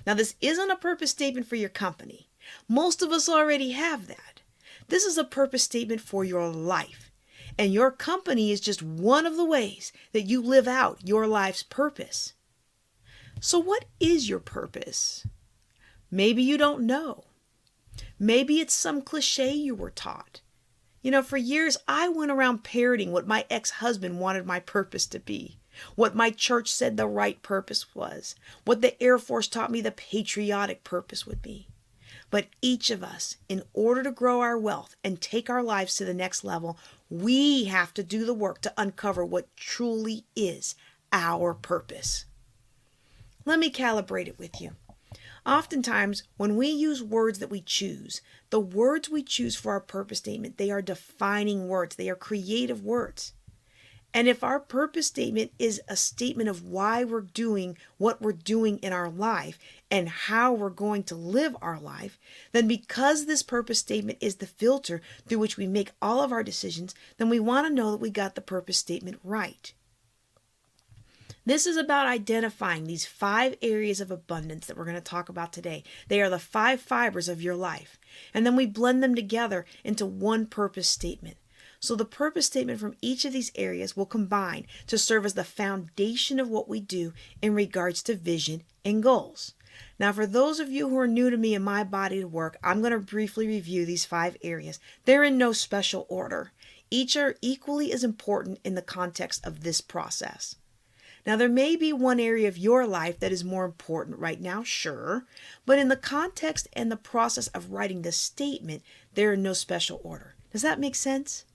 Now, this isn't a purpose statement for your company. Most of us already have that. This is a purpose statement for your life. And your company is just one of the ways that you live out your life's purpose. So what is your purpose? Maybe you don't know. Maybe it's some cliche you were taught. You know, for years, I went around parroting what my ex-husband wanted my purpose to be, what my church said the right purpose was, what the Air Force taught me the patriotic purpose would be. But each of us, in order to grow our wealth and take our lives to the next level, we have to do the work to uncover what truly is our purpose. Let me calibrate it with you. Oftentimes, when we use words that we choose, the words we choose for our purpose statement, they are defining words. They are creative words. And if our purpose statement is a statement of why we're doing what we're doing in our life and how we're going to live our life, then because this purpose statement is the filter through which we make all of our decisions, then we want to know that we got the purpose statement right. This is about identifying these 5 areas of abundance that we're going to talk about today. They are the 5 fibers of your life. And then we blend them together into one purpose statement. So the purpose statement from each of these areas will combine to serve as the foundation of what we do in regards to vision and goals. Now, for those of you who are new to me and my body of work, I'm going to briefly review these 5 areas. They're in no special order. Each are equally as important in the context of this process. Now, there may be one area of your life that is more important right now, sure, but in the context and the process of writing the statement, they're in no special order. Does that make sense?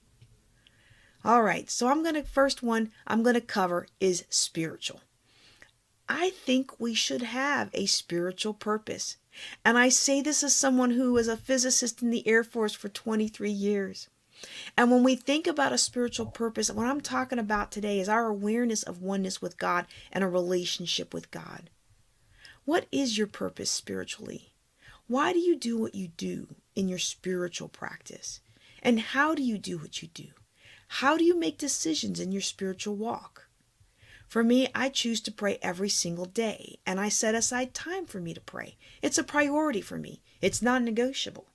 All right, so first one I'm going to cover is spiritual. I think we should have a spiritual purpose. And I say this as someone who was a physicist in the Air Force for 23 years. And when we think about a spiritual purpose, what I'm talking about today is our awareness of oneness with God and a relationship with God. What is your purpose spiritually? Why do you do what you do in your spiritual practice? And how do you do what you do? How do you make decisions in your spiritual walk? For me, I choose to pray every single day, and I set aside time for me to pray. It's a priority for me. It's non-negotiable.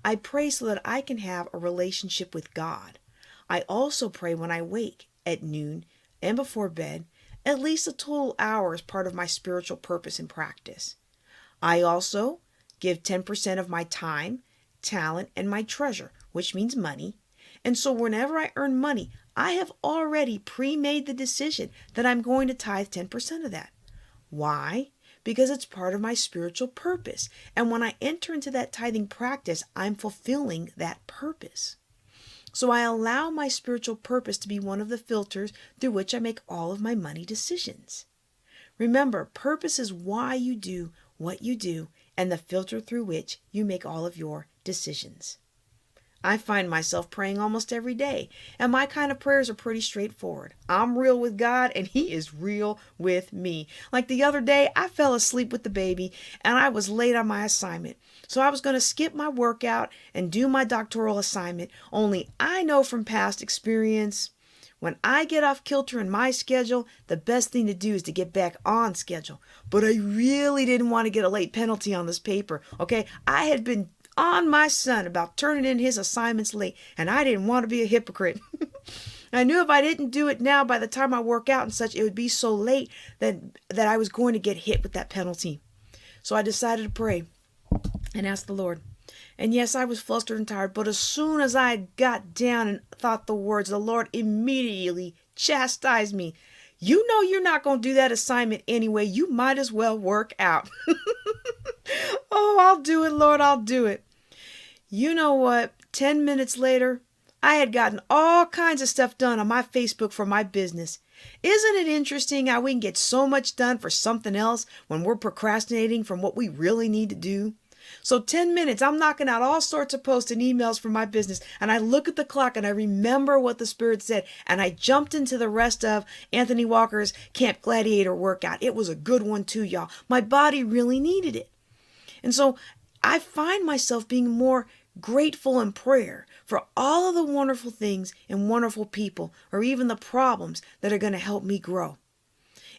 I pray so that I can have a relationship with God. I also pray when I wake, at noon, and before bed, at least a total hour as part of my spiritual purpose and practice. I also give 10% of my time, talent, and my treasure, which means money. And so whenever I earn money, I have already pre-made the decision that I'm going to tithe 10% of that. Why? Because it's part of my spiritual purpose. And when I enter into that tithing practice, I'm fulfilling that purpose. So I allow my spiritual purpose to be one of the filters through which I make all of my money decisions. Remember, purpose is why you do what you do and the filter through which you make all of your decisions. I find myself praying almost every day, and my kind of prayers are pretty straightforward. I'm real with God, and He is real with me. Like the other day, I fell asleep with the baby, and I was late on my assignment. So I was going to skip my workout and do my doctoral assignment, only I know from past experience, when I get off kilter in my schedule, the best thing to do is to get back on schedule. But I really didn't want to get a late penalty on this paper, okay? I had been on my son about turning in his assignments late, and I didn't want to be a hypocrite. I knew if I didn't do it now, by the time I work out and such, it would be so late that I was going to get hit with that penalty. So I decided to pray and ask the Lord. And yes, I was flustered and tired, but as soon as I got down and thought the words, the Lord immediately chastised me. You know you're not going to do that assignment anyway. You might as well work out. Oh, I'll do it, Lord, I'll do it. You know what? 10 minutes later, I had gotten all kinds of stuff done on my Facebook for my business. Isn't it interesting how we can get so much done for something else when we're procrastinating from what we really need to do? So 10 minutes, I'm knocking out all sorts of posts and emails for my business, and I look at the clock and I remember what the Spirit said, and I jumped into the rest of Anthony Walker's Camp Gladiator workout. It was a good one too, y'all. My body really needed it. And so I find myself being more grateful in prayer for all of the wonderful things and wonderful people, or even the problems that are going to help me grow.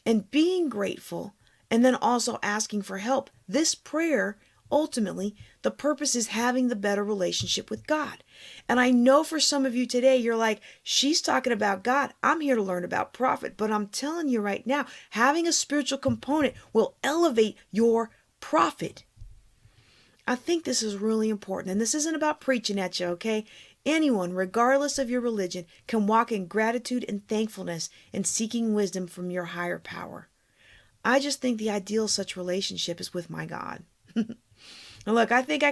And being grateful and then also asking for help. This prayer, ultimately, the purpose is having the better relationship with God. And I know for some of you today, you're like, she's talking about God. I'm here to learn about profit. But I'm telling you right now, having a spiritual component will elevate your profit. I think this is really important. And this isn't about preaching at you, okay? Anyone, regardless of your religion, can walk in gratitude and thankfulness and seeking wisdom from your higher power. I just think the ideal of such relationship is with my God. And look, I think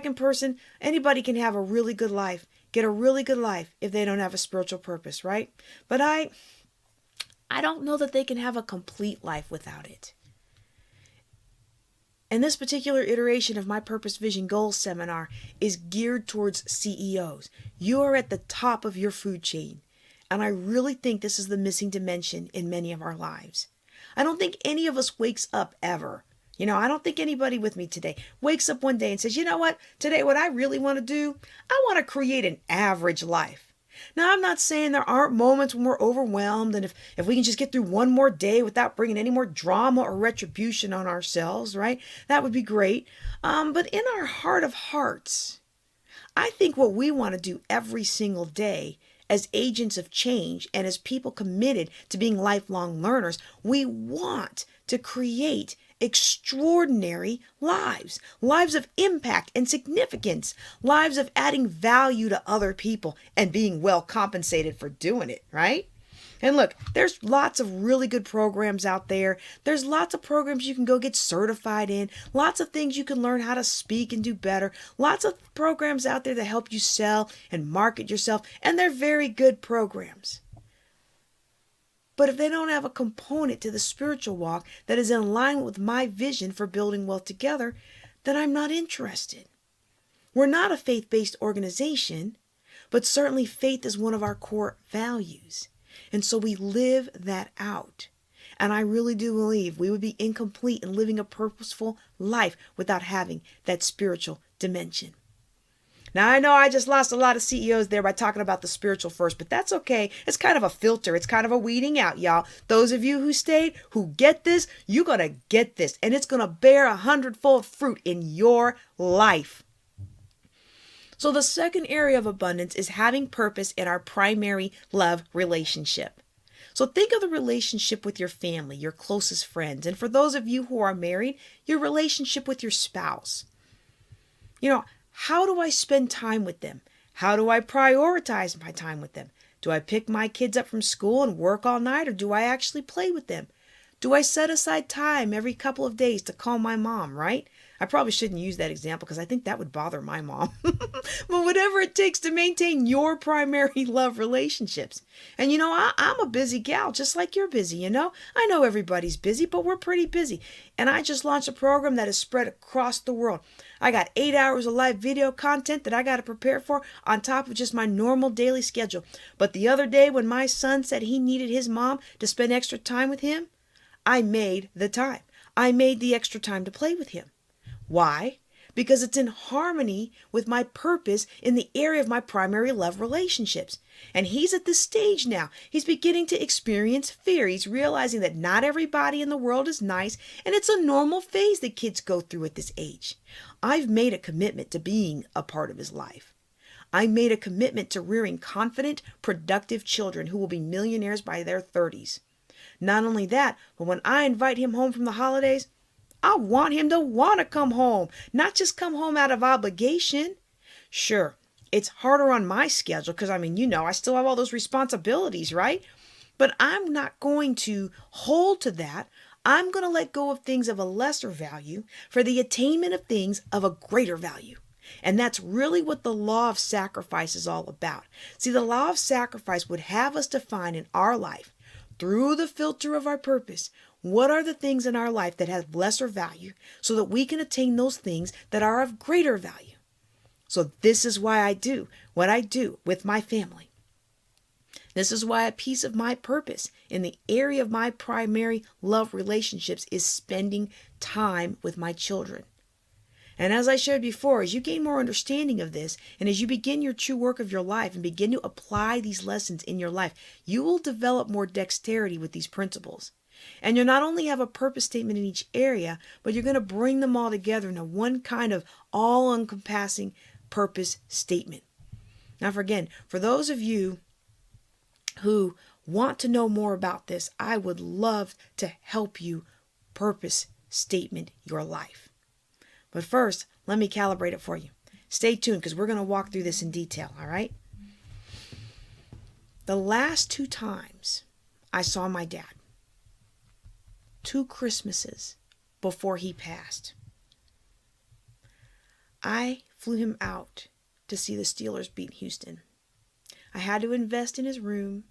anybody can have a really good life, get a really good life if they don't have a spiritual purpose, right? But I don't know that they can have a complete life without it. And this particular iteration of my Purpose Vision Goals seminar is geared towards CEOs. You are at the top of your food chain. And I really think this is the missing dimension in many of our lives. I don't think any of us wakes up ever. I don't think anybody with me today wakes up one day and says, you know what, today what I really want to do, I want to create an average life. Now, I'm not saying there aren't moments when we're overwhelmed, and if we can just get through one more day without bringing any more drama or retribution on ourselves, right? That would be great. But in our heart of hearts, I think what we want to do every single day as agents of change and as people committed to being lifelong learners, we want to create extraordinary lives of impact and significance, lives of adding value to other people and being well compensated for doing it, right? And look, there's lots of really good programs out there. There's lots of programs you can go get certified in, lots of things you can learn how to speak and do better, lots of programs out there that help you sell and market yourself, and they're very good programs. But if they don't have a component to the spiritual walk that is in alignment with my vision for building wealth together, then I'm not interested. We're not a faith-based organization, but certainly faith is one of our core values. And so we live that out. And I really do believe we would be incomplete in living a purposeful life without having that spiritual dimension. Now, I know I just lost a lot of CEOs there by talking about the spiritual first, but that's okay. It's kind of a filter. It's kind of a weeding out, y'all. Those of you who stayed, who get this, you're going to get this, and it's going to bear 100-fold fruit in your life. So the second area of abundance is having purpose in our primary love relationship. So think of the relationship with your family, your closest friends, and for those of you who are married, your relationship with your spouse. How do I spend time with them? How do I prioritize my time with them? Do I pick my kids up from school and work all night, or do I actually play with them? Do I set aside time every couple of days to call my mom, right? I probably shouldn't use that example because I think that would bother my mom. But whatever it takes to maintain your primary love relationships. And I'm a busy gal, just like you're busy, I know everybody's busy, but we're pretty busy. And I just launched a program that is spread across the world. I got 8 hours of live video content that I got to prepare for on top of just my normal daily schedule. But the other day when my son said he needed his mom to spend extra time with him, I made the time. I made the extra time to play with him. Why? Because it's in harmony with my purpose in the area of my primary love relationships. And he's at this stage now. He's beginning to experience fear. He's realizing that not everybody in the world is nice, and it's a normal phase that kids go through at this age. I've made a commitment to being a part of his life. I made a commitment to rearing confident, productive children who will be millionaires by their 30s. Not only that, but when I invite him home from the holidays, I want him to want to come home, not just come home out of obligation. Sure, it's harder on my schedule because, I still have all those responsibilities, right? But I'm not going to hold to that. I'm going to let go of things of a lesser value for the attainment of things of a greater value. And that's really what the law of sacrifice is all about. See, the law of sacrifice would have us define in our life, through the filter of our purpose, what are the things in our life that have lesser value so that we can attain those things that are of greater value. So this is why I do what I do with my family. This is why a piece of my purpose in the area of my primary love relationships is spending time with my children. And as I shared before, as you gain more understanding of this, and as you begin your true work of your life and begin to apply these lessons in your life, you will develop more dexterity with these principles. And you'll not only have a purpose statement in each area, but you're going to bring them all together into one kind of all-encompassing purpose statement. Now, for those of you who want to know more about this, I would love to help you purpose statement your life. But first, let me calibrate it for you. Stay tuned because we're going to walk through this in detail, all right? The last 2 times I saw my dad, 2 Christmases before he passed, I flew him out to see the Steelers beat Houston. I had to invest in his room,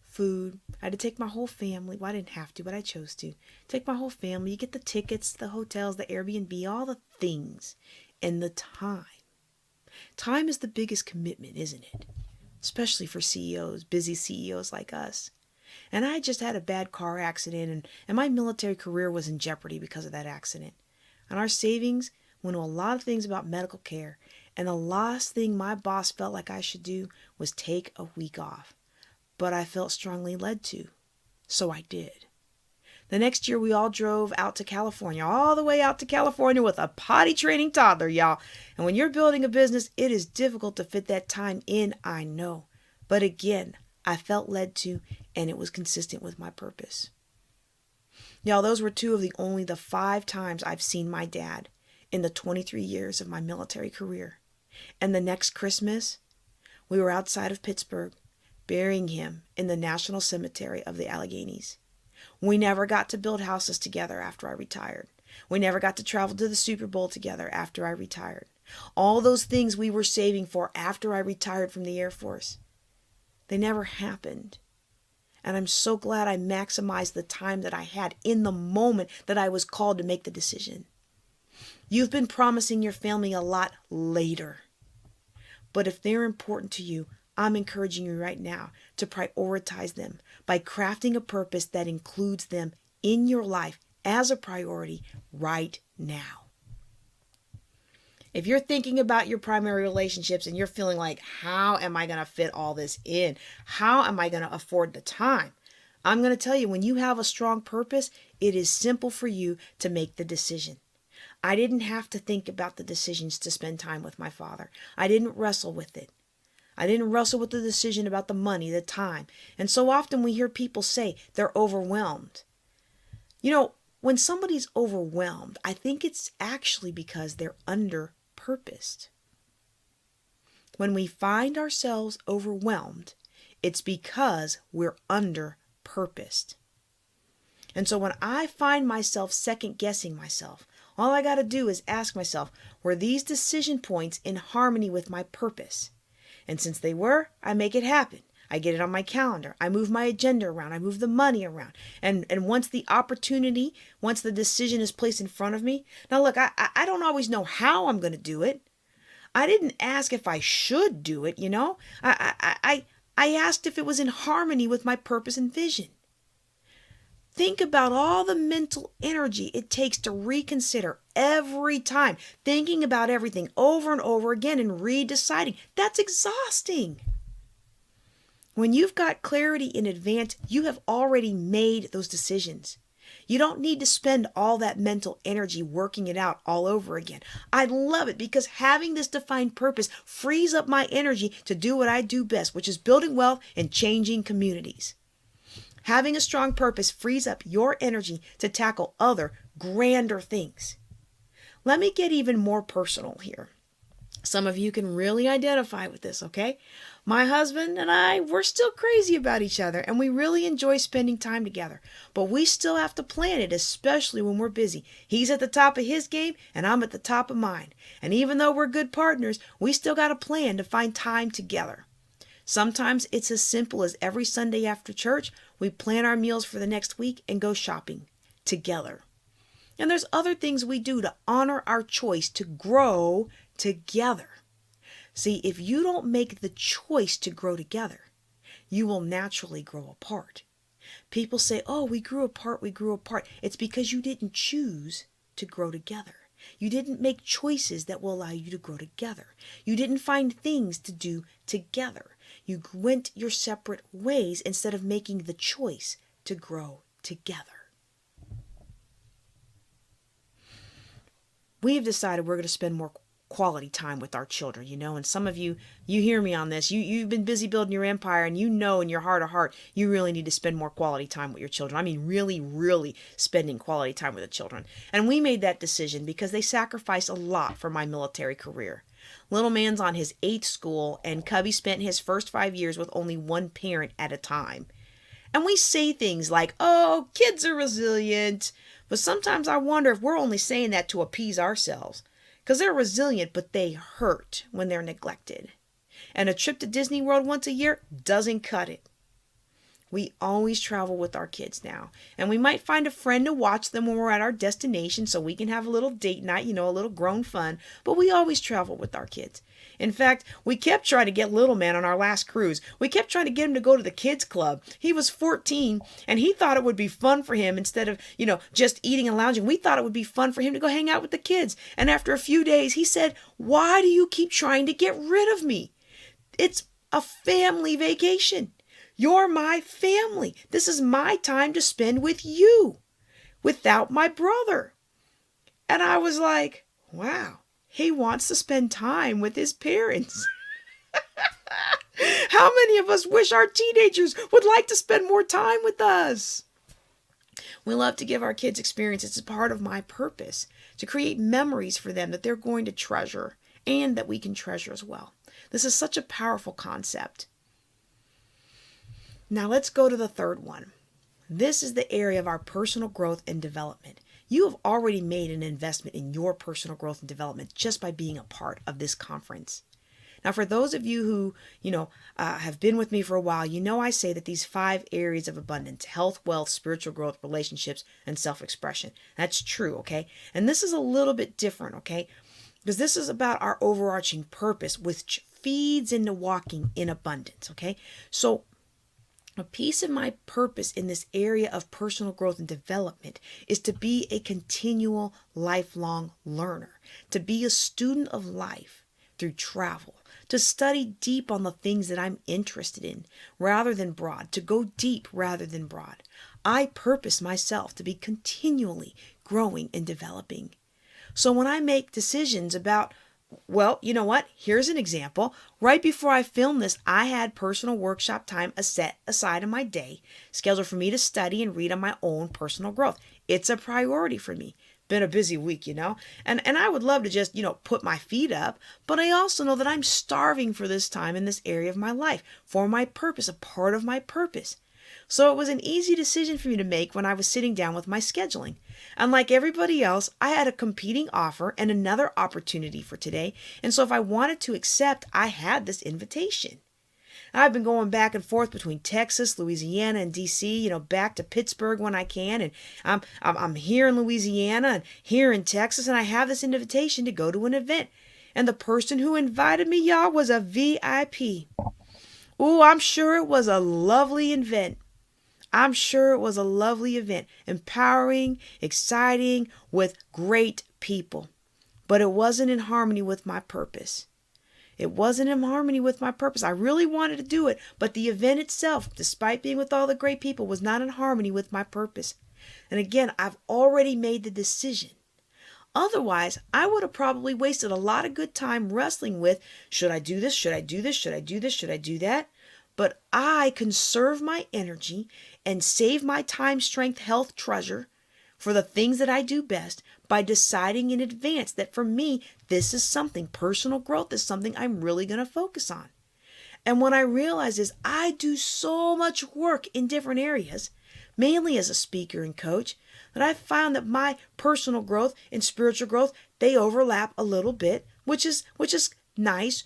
food. I had to take my whole family. Well, I didn't have to, but I chose to. Take my whole family. You get the tickets, the hotels, the Airbnb, all the things. And the time. Time is the biggest commitment, isn't it? Especially for CEOs, busy CEOs like us. And I just had a bad car accident, and my military career was in jeopardy because of that accident. And our savings went to a lot of things about medical care. And the last thing my boss felt like I should do was take a week off. But I felt strongly led to. So I did. The next year, we all drove out to California, all the way out to California with a potty training toddler, y'all. And when you're building a business, it is difficult to fit that time in, I know. But again, I felt led to, and it was consistent with my purpose. Y'all, those were 2 of the 5 times I've seen my dad in the 23 years of my military career. And the next Christmas, we were outside of Pittsburgh, burying him in the National Cemetery of the Alleghenies. We never got to build houses together after I retired. We never got to travel to the Super Bowl together after I retired. All those things we were saving for after I retired from the Air Force, they never happened. And I'm so glad I maximized the time that I had in the moment that I was called to make the decision. You've been promising your family a lot later. But if they're important to you, I'm encouraging you right now to prioritize them by crafting a purpose that includes them in your life as a priority right now. If you're thinking about your primary relationships and you're feeling like, how am I going to fit all this in? How am I going to afford the time? I'm going to tell you, when you have a strong purpose, it is simple for you to make the decision. I didn't have to think about the decisions to spend time with my father. I didn't wrestle with it. I didn't wrestle with the decision about the money, the time. And so often we hear people say they're overwhelmed. You know, when somebody's overwhelmed, I think it's actually because they're under-purposed. When we find ourselves overwhelmed, it's because we're under-purposed. And so when I find myself second-guessing myself, all I got to do is ask myself, were these decision points in harmony with my purpose? And since they were, I make it happen. I get it on my calendar. I move my agenda around. I move the money around. And once the opportunity, once the decision is placed in front of me, now look, I don't always know how I'm going to do it. I didn't ask if I should do it, you know. I asked if it was in harmony with my purpose and vision. Think about all the mental energy it takes to reconsider every time, thinking about everything over and over again and redeciding. That's exhausting. When you've got clarity in advance, you have already made those decisions. You don't need to spend all that mental energy working it out all over again. I love it because having this defined purpose frees up my energy to do what I do best, which is building wealth and changing communities. Having a strong purpose frees up your energy to tackle other, grander things. Let me get even more personal here. Some of you can really identify with this, okay? My husband and I, we're still crazy about each other, and we really enjoy spending time together. But we still have to plan it, especially when we're busy. He's at the top of his game, and I'm at the top of mine. And even though we're good partners, we still got a plan to find time together. Sometimes it's as simple as every Sunday after church, we plan our meals for the next week and go shopping together. And there's other things we do to honor our choice to grow together. See, if you don't make the choice to grow together, you will naturally grow apart. People say, oh, we grew apart, we grew apart. It's because you didn't choose to grow together. You didn't make choices that will allow you to grow together. You didn't find things to do together. You went your separate ways instead of making the choice to grow together. We have decided we're going to spend more quality time with our children, and some of you hear me on this. You've been busy building your empire, and you know in your heart of heart, you really need to spend more quality time with your children. I mean, really, really spending quality time with the children. And we made that decision because they sacrificed a lot for my military career. Little man's on his 8th school, and Cubby spent his first 5 years with only one parent at a time. And we say things like, oh, kids are resilient. But sometimes I wonder if we're only saying that to appease ourselves. Because they're resilient, but they hurt when they're neglected. And a trip to Disney World once a year doesn't cut it. We always travel with our kids now. And we might find a friend to watch them when we're at our destination so we can have a little date night, a little grown fun. But we always travel with our kids. In fact, we kept trying to get little man on our last cruise. We kept trying to get him to go to the kids club. He was 14 and he thought it would be fun for him instead of, just eating and lounging. We thought it would be fun for him to go hang out with the kids. And after a few days, he said, why do you keep trying to get rid of me? It's a family vacation. You're my family. This is my time to spend with you without my brother. And I was like, wow, he wants to spend time with his parents. How many of us wish our teenagers would like to spend more time with us? We love to give our kids experiences. It's part of my purpose, to create memories for them that they're going to treasure and that we can treasure as well. This is such a powerful concept. Now let's go to the third one. This is the area of our personal growth and development. You have already made an investment in your personal growth and development just by being a part of this conference. Now, for those of you who, have been with me for a while, I say that these 5 areas of abundance: health, wealth, spiritual growth, relationships, and self-expression. That's true, okay? And this is a little bit different, okay? Because this is about our overarching purpose, which feeds into walking in abundance, okay? So a piece of my purpose in this area of personal growth and development is to be a continual, lifelong learner, to be a student of life through travel, to study deep on the things that I'm interested in rather than broad, to go deep rather than broad. I purpose myself to be continually growing and developing. So when I make decisions about, well, you know what? Here's an example. Right before I filmed this, I had personal workshop time set aside in my day, scheduled for me to study and read on my own personal growth. It's a priority for me. Been a busy week, And I would love to just, put my feet up, but I also know that I'm starving for this time in this area of my life, for my purpose, a part of my purpose. So it was an easy decision for me to make when I was sitting down with my scheduling. Unlike everybody else, I had a competing offer and another opportunity for today. And so if I wanted to accept, I had this invitation. I've been going back and forth between Texas, Louisiana, and DC, back to Pittsburgh when I can. And I'm here in Louisiana and here in Texas, and I have this invitation to go to an event. And the person who invited me, y'all, was a VIP. Ooh, I'm sure it was a lovely event. I'm sure it was a lovely event, empowering, exciting, with great people. But it wasn't in harmony with my purpose. It wasn't in harmony with my purpose. I really wanted to do it, but the event itself, despite being with all the great people, was not in harmony with my purpose. And again, I've already made the decision. Otherwise, I would have probably wasted a lot of good time wrestling with, should I do this? Should I do this? Should I do this? Should I do that? But I conserve my energy and save my time, strength, health, treasure for the things that I do best by deciding in advance that for me, this is something, personal growth is something I'm really going to focus on. And what I realize is I do so much work in different areas, mainly as a speaker and coach, that I've found that my personal growth and spiritual growth, they overlap a little bit, which is nice.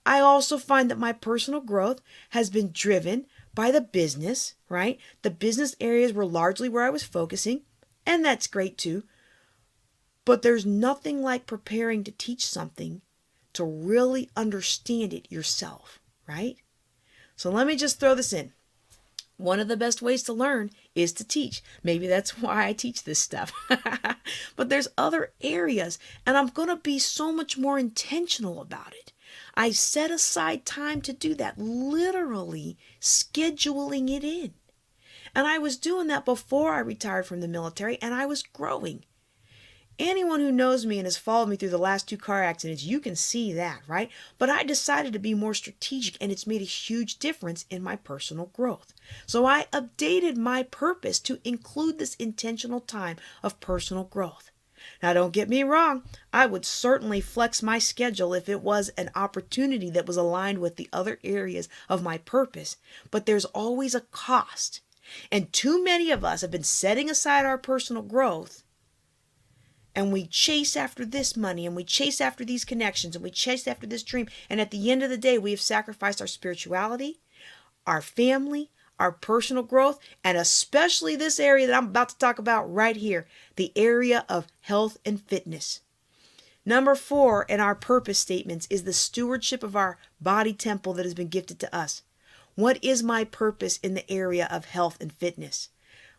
I also find that my personal growth has been driven by the business, right? The business areas were largely where I was focusing, and that's great too. But there's nothing like preparing to teach something to really understand it yourself, right? So let me just throw this in. One of the best ways to learn is to teach. Maybe that's why I teach this stuff. But there's other areas, and I'm going to be so much more intentional about it. I set aside time to do that, literally scheduling it in. And I was doing that before I retired from the military, and I was growing. Anyone who knows me and has followed me through the last 2 car accidents, you can see that, right? But I decided to be more strategic, and it's made a huge difference in my personal growth. So I updated my purpose to include this intentional time of personal growth. Now, don't get me wrong. I would certainly flex my schedule if it was an opportunity that was aligned with the other areas of my purpose. But there's always a cost. And too many of us have been setting aside our personal growth, and we chase after this money, and we chase after these connections, and we chase after this dream. And at the end of the day, we have sacrificed our spirituality, our family, our personal growth, and especially this area that I'm about to talk about right here, the area of health and fitness. Number 4 in our purpose statements is the stewardship of our body temple that has been gifted to us. What is my purpose in the area of health and fitness?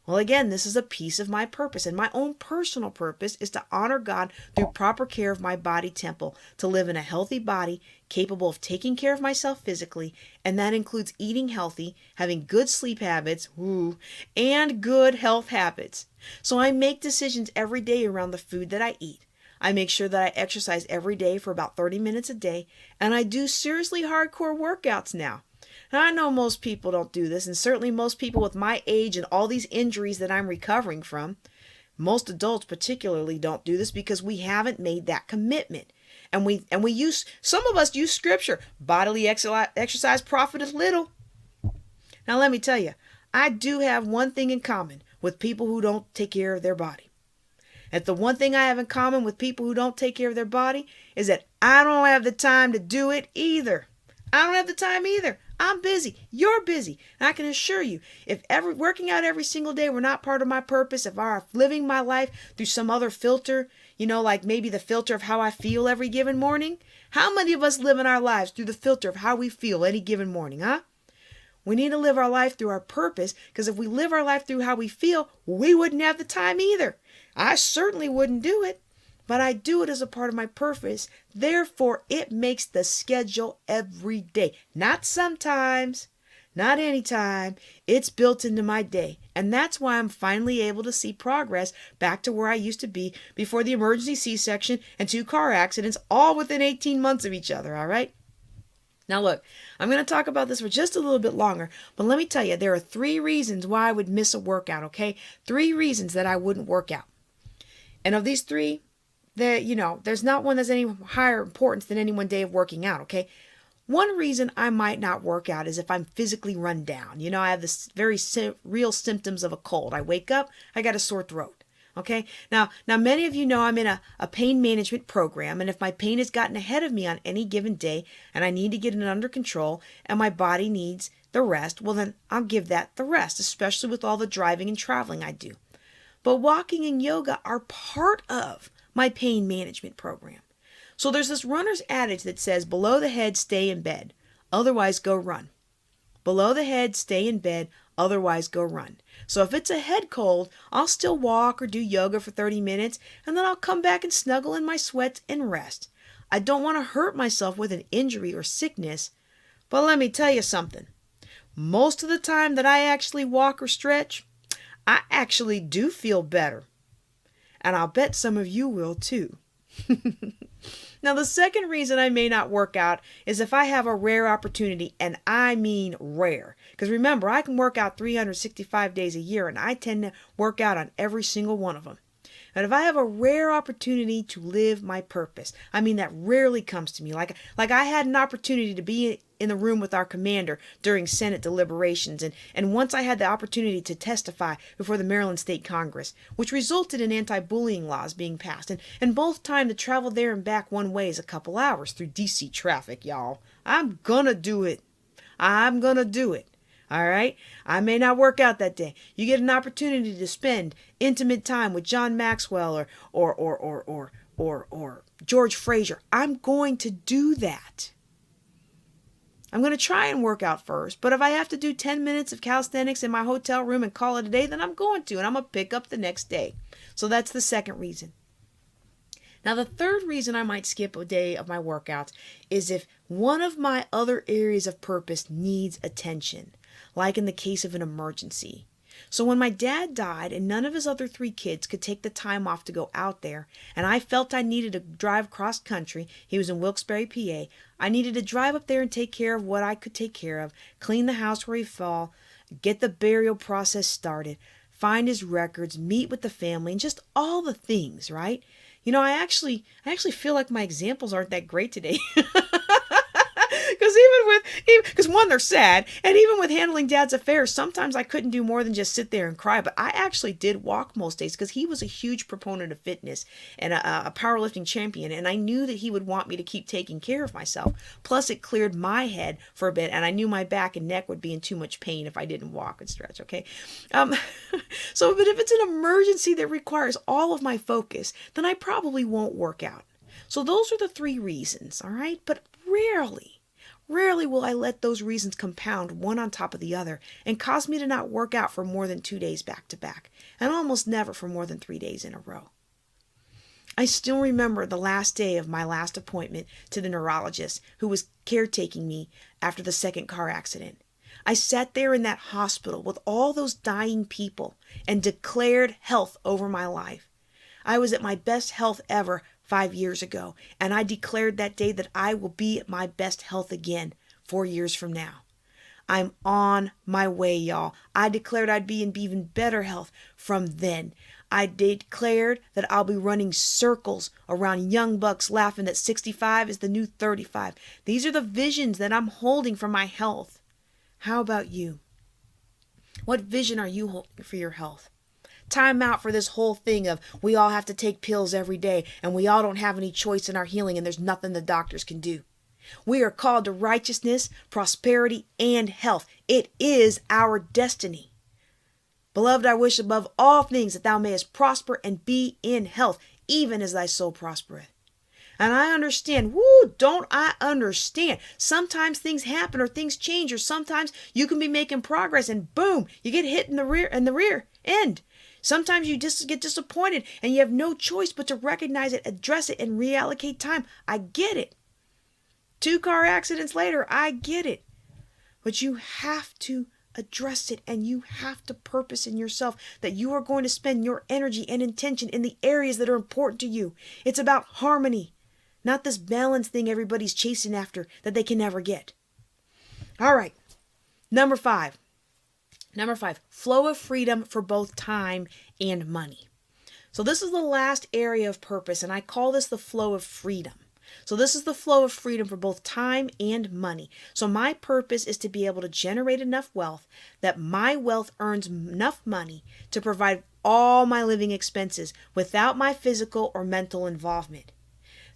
Well, again, this is a piece of my purpose, and my own personal purpose is to honor God through proper care of my body temple, to live in a healthy body capable of taking care of myself physically, and that includes eating healthy, having good sleep habits, and good health habits. So I make decisions every day around the food that I eat. I make sure that I exercise every day for about 30 minutes a day, and I do seriously hardcore workouts now. Now, I know most people don't do this, and certainly most people with my age and all these injuries that I'm recovering from, most adults particularly don't do this because we haven't made that commitment. And we use, some of us use scripture, bodily exercise profiteth little. Now, let me tell you, I do have one thing in common with people who don't take care of their body. And the one thing I have in common with people who don't take care of their body is that I don't have the time to do it either. I don't have the time either. I'm busy. You're busy. And I can assure you, if working out every single day were not part of my purpose, if I'm living my life through some other filter, like maybe the filter of how I feel every given morning, how many of us live in our lives through the filter of how we feel any given morning, huh? We need to live our life through our purpose, because if we live our life through how we feel, we wouldn't have the time either. I certainly wouldn't do it. But I do it as a part of my purpose. Therefore, it makes the schedule every day. Not sometimes, not anytime. It's built into my day. And that's why I'm finally able to see progress back to where I used to be before the emergency C-section and 2 car accidents, all within 18 months of each other, all right? Now look, I'm going to talk about this for just a little bit longer, but let me tell you, there are 3 reasons why I would miss a workout, okay? 3 reasons that I wouldn't work out. And of these 3, there's not one that's any higher importance than any one day of working out, okay? One reason I might not work out is if I'm physically run down. I have this very real symptoms of a cold. I wake up, I got a sore throat, okay? Now many of you know I'm in a pain management program, and if my pain has gotten ahead of me on any given day and I need to get it under control and my body needs the rest, well then I'll give that the rest, especially with all the driving and traveling I do. But walking and yoga are part of my pain management program. So there's this runner's adage that says, below the head, stay in bed. Otherwise, go run. Below the head, stay in bed. Otherwise, go run. So if it's a head cold, I'll still walk or do yoga for 30 minutes, and then I'll come back and snuggle in my sweats and rest. I don't want to hurt myself with an injury or sickness. But let me tell you something. Most of the time that I actually walk or stretch, I actually do feel better. And I'll bet some of you will too. Now, the second reason I may not work out is if I have a rare opportunity, and I mean rare. Because remember, I can work out 365 days a year, and I tend to work out on every single one of them. And if I have a rare opportunity to live my purpose, I mean that rarely comes to me. Like I had an opportunity to be in the room with our commander during Senate deliberations, and once I had the opportunity to testify before the Maryland State Congress, which resulted in anti-bullying laws being passed, and both time to travel there and back one way is a couple hours through DC traffic, y'all. I'm gonna do it. I'm gonna do it. All right. I may not work out that day. You get an opportunity to spend intimate time with John Maxwell or George Fraser. I'm going to do that. I'm going to try and work out first. But if I have to do 10 minutes of calisthenics in my hotel room and call it a day, then I'm going to. And I'm going to pick up the next day. So that's the second reason. Now, the third reason I might skip a day of my workouts is if one of my other areas of purpose needs attention, like in the case of an emergency. So when my dad died and none of his other 3 kids could take the time off to go out there, and I felt I needed to drive cross country, he was in Wilkes-Barre, PA, I needed to drive up there and take care of what I could take care of, clean the house where he fell, get the burial process started, find his records, meet with the family, and just all the things, right? You know, I actually feel like my examples aren't that great today. Because one, they're sad, and even with handling Dad's affairs, sometimes I couldn't do more than just sit there and cry. But I actually did walk most days because he was a huge proponent of fitness and a powerlifting champion, and I knew that he would want me to keep taking care of myself. Plus, it cleared my head for a bit, and I knew my back and neck would be in too much pain if I didn't walk and stretch. Okay, but if it's an emergency that requires all of my focus, then I probably won't work out. So those are the 3 reasons. All right, but Rarely will I let those reasons compound one on top of the other and cause me to not work out for more than 2 days back to back, and almost never for more than 3 days in a row. I still remember the last day of my last appointment to the neurologist who was caretaking me after the second car accident. I sat there in that hospital with all those dying people and declared health over my life. I was at my best health ever 5 years ago, and I declared that day that I will be at my best health again 4 years from now. I'm on my way, y'all. I declared I'd be in even better health from then. I declared that I'll be running circles around young bucks laughing that 65 is the new 35. These are the visions that I'm holding for my health. How about you? What vision are you holding for your health? Time out for this whole thing of we all have to take pills every day and we all don't have any choice in our healing and there's nothing the doctors can do. We are called to righteousness, prosperity, and health. It is our destiny. Beloved, I wish above all things that thou mayest prosper and be in health, even as thy soul prospereth. And I understand, don't I understand? Sometimes things happen or things change, or sometimes you can be making progress and boom, you get hit in the rear end. Sometimes you just get disappointed and you have no choice but to recognize it, address it, and reallocate time. I get it. 2 car accidents later, I get it. But you have to address it, and you have to purpose in yourself that you are going to spend your energy and intention in the areas that are important to you. It's about harmony, not this balance thing everybody's chasing after that they can never get. All right. Number 5, flow of freedom for both time and money. So this is the last area of purpose, and I call this the flow of freedom. So this is the flow of freedom for both time and money. So my purpose is to be able to generate enough wealth that my wealth earns enough money to provide all my living expenses without my physical or mental involvement.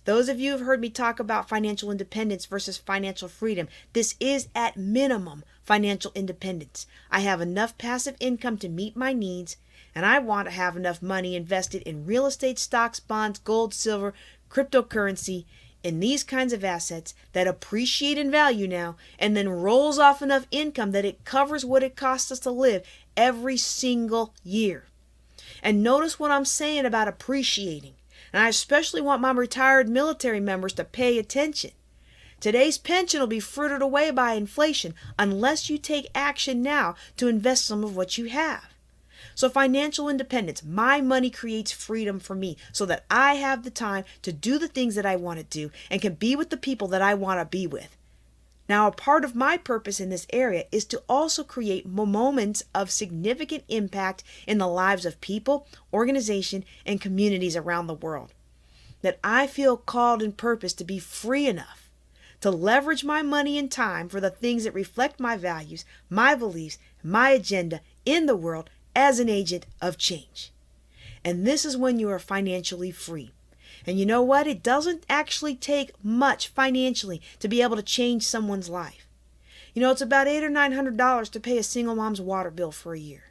Those of you who have heard me talk about financial independence versus financial freedom, this is at minimum financial independence. I have enough passive income to meet my needs, and I want to have enough money invested in real estate, stocks, bonds, gold, silver, cryptocurrency, in these kinds of assets that appreciate in value now and then rolls off enough income that it covers what it costs us to live every single year. And notice what I'm saying about appreciating. And I especially want my retired military members to pay attention. Today's pension will be frittered away by inflation unless you take action now to invest some of what you have. So financial independence, my money creates freedom for me so that I have the time to do the things that I want to do and can be with the people that I want to be with. Now, a part of my purpose in this area is to also create moments of significant impact in the lives of people, organization, and communities around the world. That I feel called and purpose to be free enough to leverage my money and time for the things that reflect my values, my beliefs, my agenda in the world as an agent of change. And this is when you are financially free. And you know what? It doesn't actually take much financially to be able to change someone's life. You know, it's about $800 or $900 to pay a single mom's water bill for a year.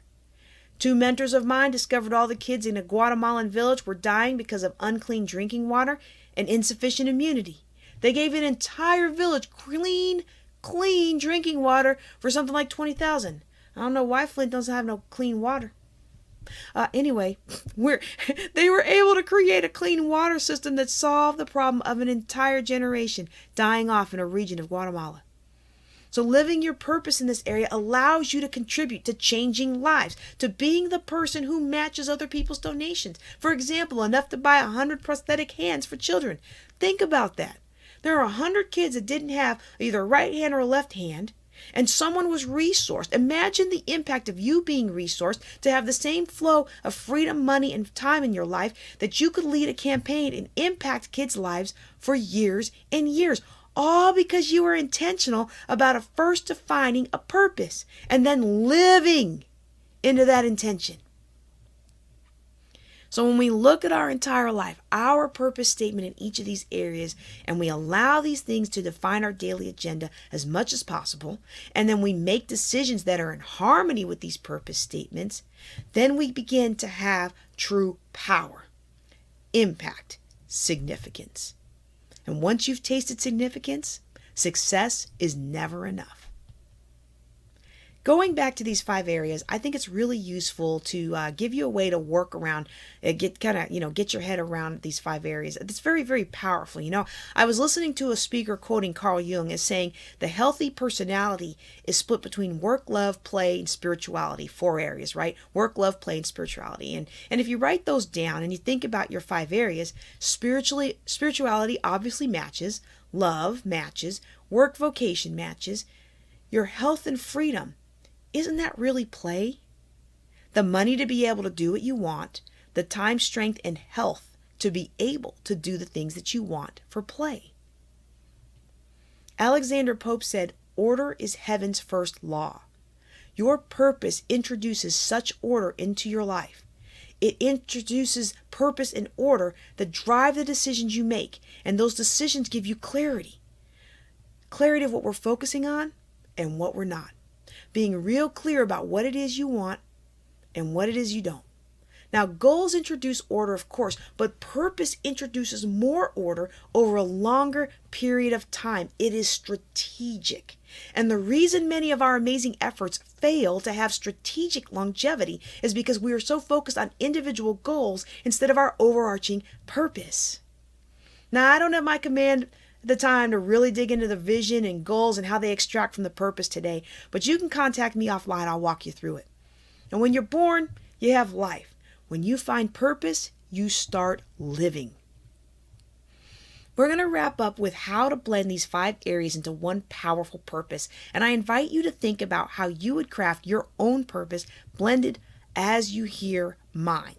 2 mentors of mine discovered all the kids in a Guatemalan village were dying because of unclean drinking water and insufficient immunity. They gave an entire village clean drinking water for something like $20,000. I don't know why Flint doesn't have no clean water. Anyway, they were able to create a clean water system that solved the problem of an entire generation dying off in a region of Guatemala. So living your purpose in this area allows you to contribute to changing lives, to being the person who matches other people's donations. For example, enough to buy 100 prosthetic hands for children. Think about that. There are 100 kids that didn't have either a right hand or a left hand, and someone was resourced. Imagine the impact of you being resourced to have the same flow of freedom, money, and time in your life that you could lead a campaign and impact kids' lives for years and years. All because you were intentional about first defining a purpose and then living into that intention. So when we look at our entire life, our purpose statement in each of these areas, and we allow these things to define our daily agenda as much as possible, and then we make decisions that are in harmony with these purpose statements, then we begin to have true power, impact, significance. And once you've tasted significance, success is never enough. Going back to these 5 areas, I think it's really useful to give you a way to work around, get your head around these 5 areas. It's very, very powerful. You know, I was listening to a speaker quoting Carl Jung as saying the healthy personality is split between work, love, play, and spirituality. 4 areas, right? Work, love, play, and spirituality. And if you write those down and you think about your 5 areas, spirituality obviously matches, love matches, work vocation matches, your health and freedom. Isn't that really play? The money to be able to do what you want, the time, strength, and health to be able to do the things that you want for play. Alexander Pope said, "Order is heaven's first law." Your purpose introduces such order into your life. It introduces purpose and order that drive the decisions you make, and those decisions give you clarity. Clarity of what we're focusing on and what we're not. Being real clear about what it is you want and what it is you don't. Now, goals introduce order, of course, but purpose introduces more order over a longer period of time. It is strategic. And the reason many of our amazing efforts fail to have strategic longevity is because we are so focused on individual goals instead of our overarching purpose. Now, I don't have my command the time to really dig into the vision and goals and how they extract from the purpose today, but you can contact me offline. I'll walk you through it. And when you're born, you have life. When you find purpose, you start living. We're going to wrap up with how to blend these 5 areas into one powerful purpose, and I invite you to think about how you would craft your own purpose blended as you hear mine.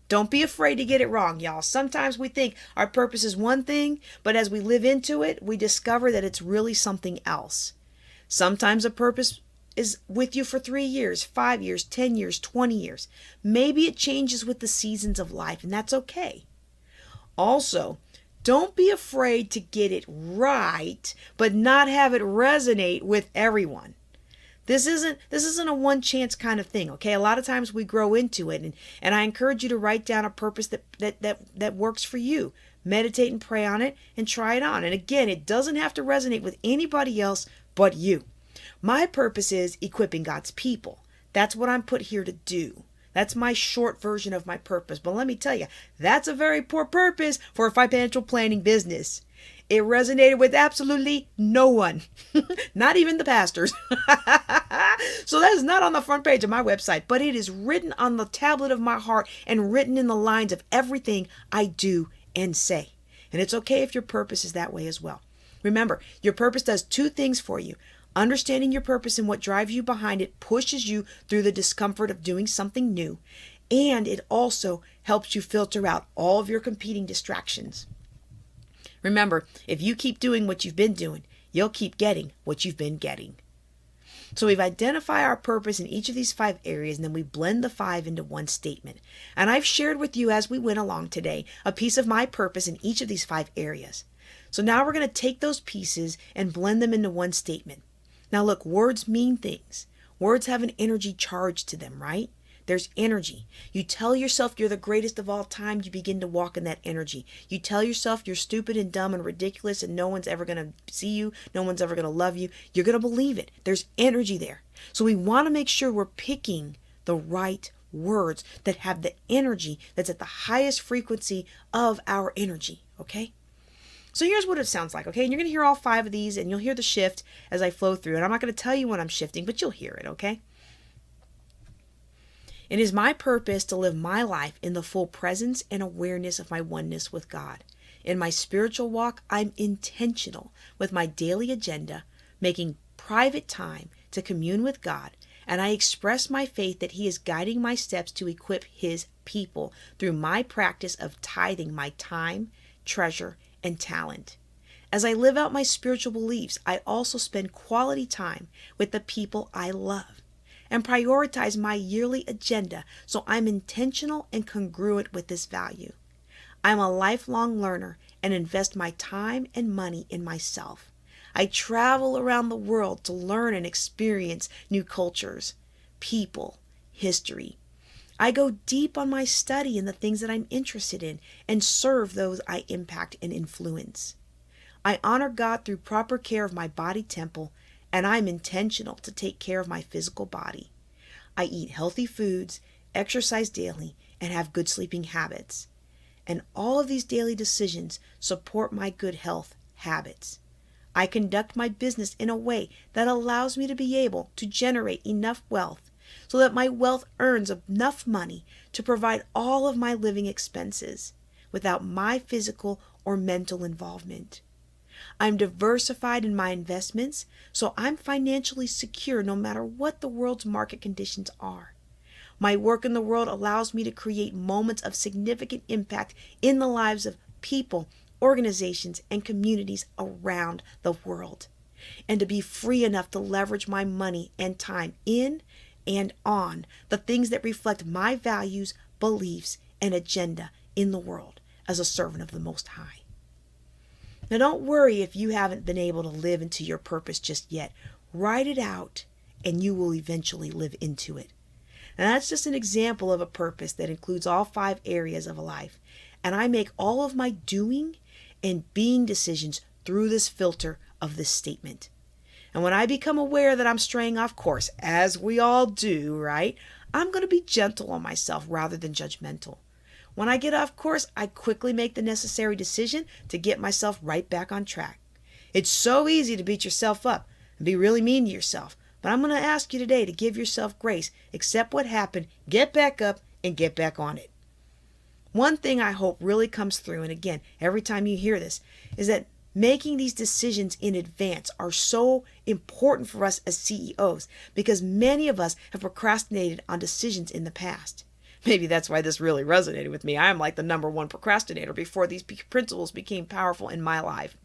Don't be afraid to get it wrong, y'all. Sometimes we think our purpose is one thing, but as we live into it, we discover that it's really something else. Sometimes a purpose is with you for 3 years, 5 years, 10 years, 20 years. Maybe it changes with the seasons of life, and that's okay. Also, don't be afraid to get it right, but not have it resonate with everyone. This isn't a one chance kind of thing, okay? A lot of times we grow into it, and I encourage you to write down a purpose that works for you. Meditate and pray on it and try it on. And again, it doesn't have to resonate with anybody else but you. My purpose is equipping God's people. That's what I'm put here to do. That's my short version of my purpose. But let me tell you, that's a very poor purpose for a financial planning business. It resonated with absolutely no one, not even the pastors. So that is not on the front page of my website, but it is written on the tablet of my heart and written in the lines of everything I do and say. And it's okay if your purpose is that way as well. Remember, your purpose does two things for you. Understanding your purpose and what drives you behind it pushes you through the discomfort of doing something new. And it also helps you filter out all of your competing distractions. Remember, if you keep doing what you've been doing, you'll keep getting what you've been getting. So we've identified our purpose in each of these 5 areas, and then we blend the 5 into one statement. And I've shared with you as we went along today a piece of my purpose in each of these 5 areas. So now we're going to take those pieces and blend them into one statement. Now look, words mean things. Words have an energy charge to them, right? There's energy. You tell yourself you're the greatest of all time, you begin to walk in that energy. You tell yourself you're stupid and dumb and ridiculous and no one's ever going to see you, no one's ever going to love you. You're going to believe it. There's energy there. So we want to make sure we're picking the right words that have the energy that's at the highest frequency of our energy, okay? So here's what it sounds like, okay? And you're going to hear all 5 of these and you'll hear the shift as I flow through. And I'm not going to tell you when I'm shifting, but you'll hear it, okay? It is my purpose to live my life in the full presence and awareness of my oneness with God. In my spiritual walk, I'm intentional with my daily agenda, making private time to commune with God, and I express my faith that He is guiding my steps to equip His people through my practice of tithing my time, treasure, and talent. As I live out my spiritual beliefs, I also spend quality time with the people I love and prioritize my yearly agenda so I'm intentional and congruent with this value. I'm a lifelong learner and invest my time and money in myself. I travel around the world to learn and experience new cultures, people, history. I go deep on my study in the things that I'm interested in and serve those I impact and influence. I honor God through proper care of my body temple, and I'm intentional to take care of my physical body. I eat healthy foods, exercise daily, and have good sleeping habits. And all of these daily decisions support my good health habits. I conduct my business in a way that allows me to be able to generate enough wealth so that my wealth earns enough money to provide all of my living expenses without my physical or mental involvement. I'm diversified in my investments, so I'm financially secure no matter what the world's market conditions are. My work in the world allows me to create moments of significant impact in the lives of people, organizations, and communities around the world, and to be free enough to leverage my money and time in and on the things that reflect my values, beliefs, and agenda in the world as a servant of the Most High. Now, don't worry if you haven't been able to live into your purpose just yet. Write it out, and you will eventually live into it. And that's just an example of a purpose that includes all 5 areas of a life. And I make all of my doing and being decisions through this filter of this statement. And when I become aware that I'm straying off course, as we all do, right, I'm going to be gentle on myself rather than judgmental. When I get off course, I quickly make the necessary decision to get myself right back on track. It's so easy to beat yourself up and be really mean to yourself, but I'm going to ask you today to give yourself grace, accept what happened, get back up, and get back on it. One thing I hope really comes through, and again, every time you hear this, is that making these decisions in advance are so important for us as CEOs because many of us have procrastinated on decisions in the past. Maybe that's why this really resonated with me. I am like the #1 procrastinator before these principles became powerful in my life.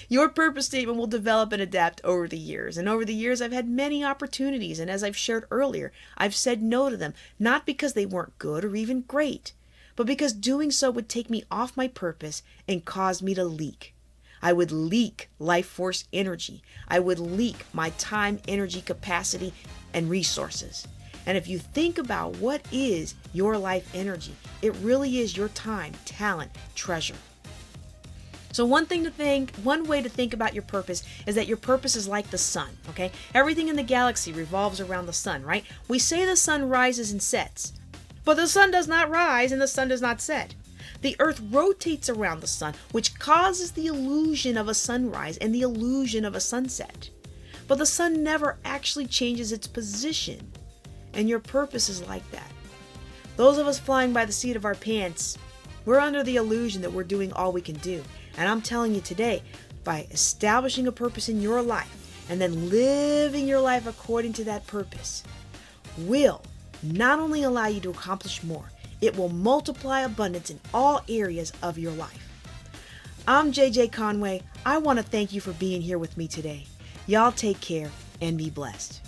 Your purpose statement will develop and adapt over the years. And over the years, I've had many opportunities. And as I've shared earlier, I've said no to them, not because they weren't good or even great, but because doing so would take me off my purpose and cause me to leak. I would leak life force energy. I would leak my time, energy, capacity, and resources. And if you think about what is your life energy, it really is your time, talent, treasure. So one way to think about your purpose is that your purpose is like the sun, okay? Everything in the galaxy revolves around the sun, right? We say the sun rises and sets, but the sun does not rise and the sun does not set. The earth rotates around the sun, which causes the illusion of a sunrise and the illusion of a sunset. but the sun never actually changes its position. And your purpose is like that. Those of us flying by the seat of our pants, we're under the illusion that we're doing all we can do. And I'm telling you today, by establishing a purpose in your life and then living your life according to that purpose, will not only allow you to accomplish more, it will multiply abundance in all areas of your life. I'm JJ Conway. I want to thank you for being here with me today. Y'all take care and be blessed.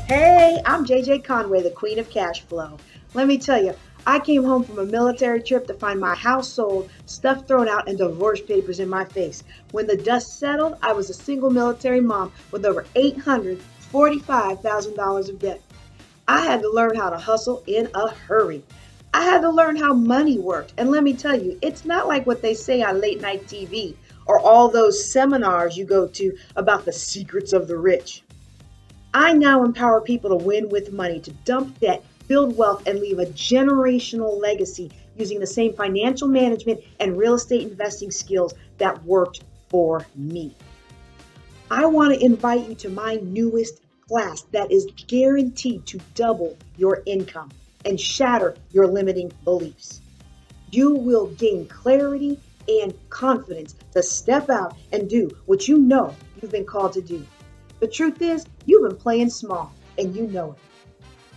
Hey, I'm JJ Conway, the Queen of Cash Flow. Let me tell you, I came home from a military trip to find my house sold, stuff thrown out, and divorce papers in my face. When the dust settled, I was a single military mom with over $845,000 of debt. I had to learn how to hustle in a hurry. I had to learn how money worked. And let me tell you, it's not like what they say on late night TV or all those seminars you go to about the secrets of the rich. I now empower people to win with money, to dump debt, build wealth, and leave a generational legacy using the same financial management and real estate investing skills that worked for me. I want to invite you to my newest class that is guaranteed to double your income and shatter your limiting beliefs. You will gain clarity and confidence to step out and do what you know you've been called to do. The truth is, you've been playing small, and you know it.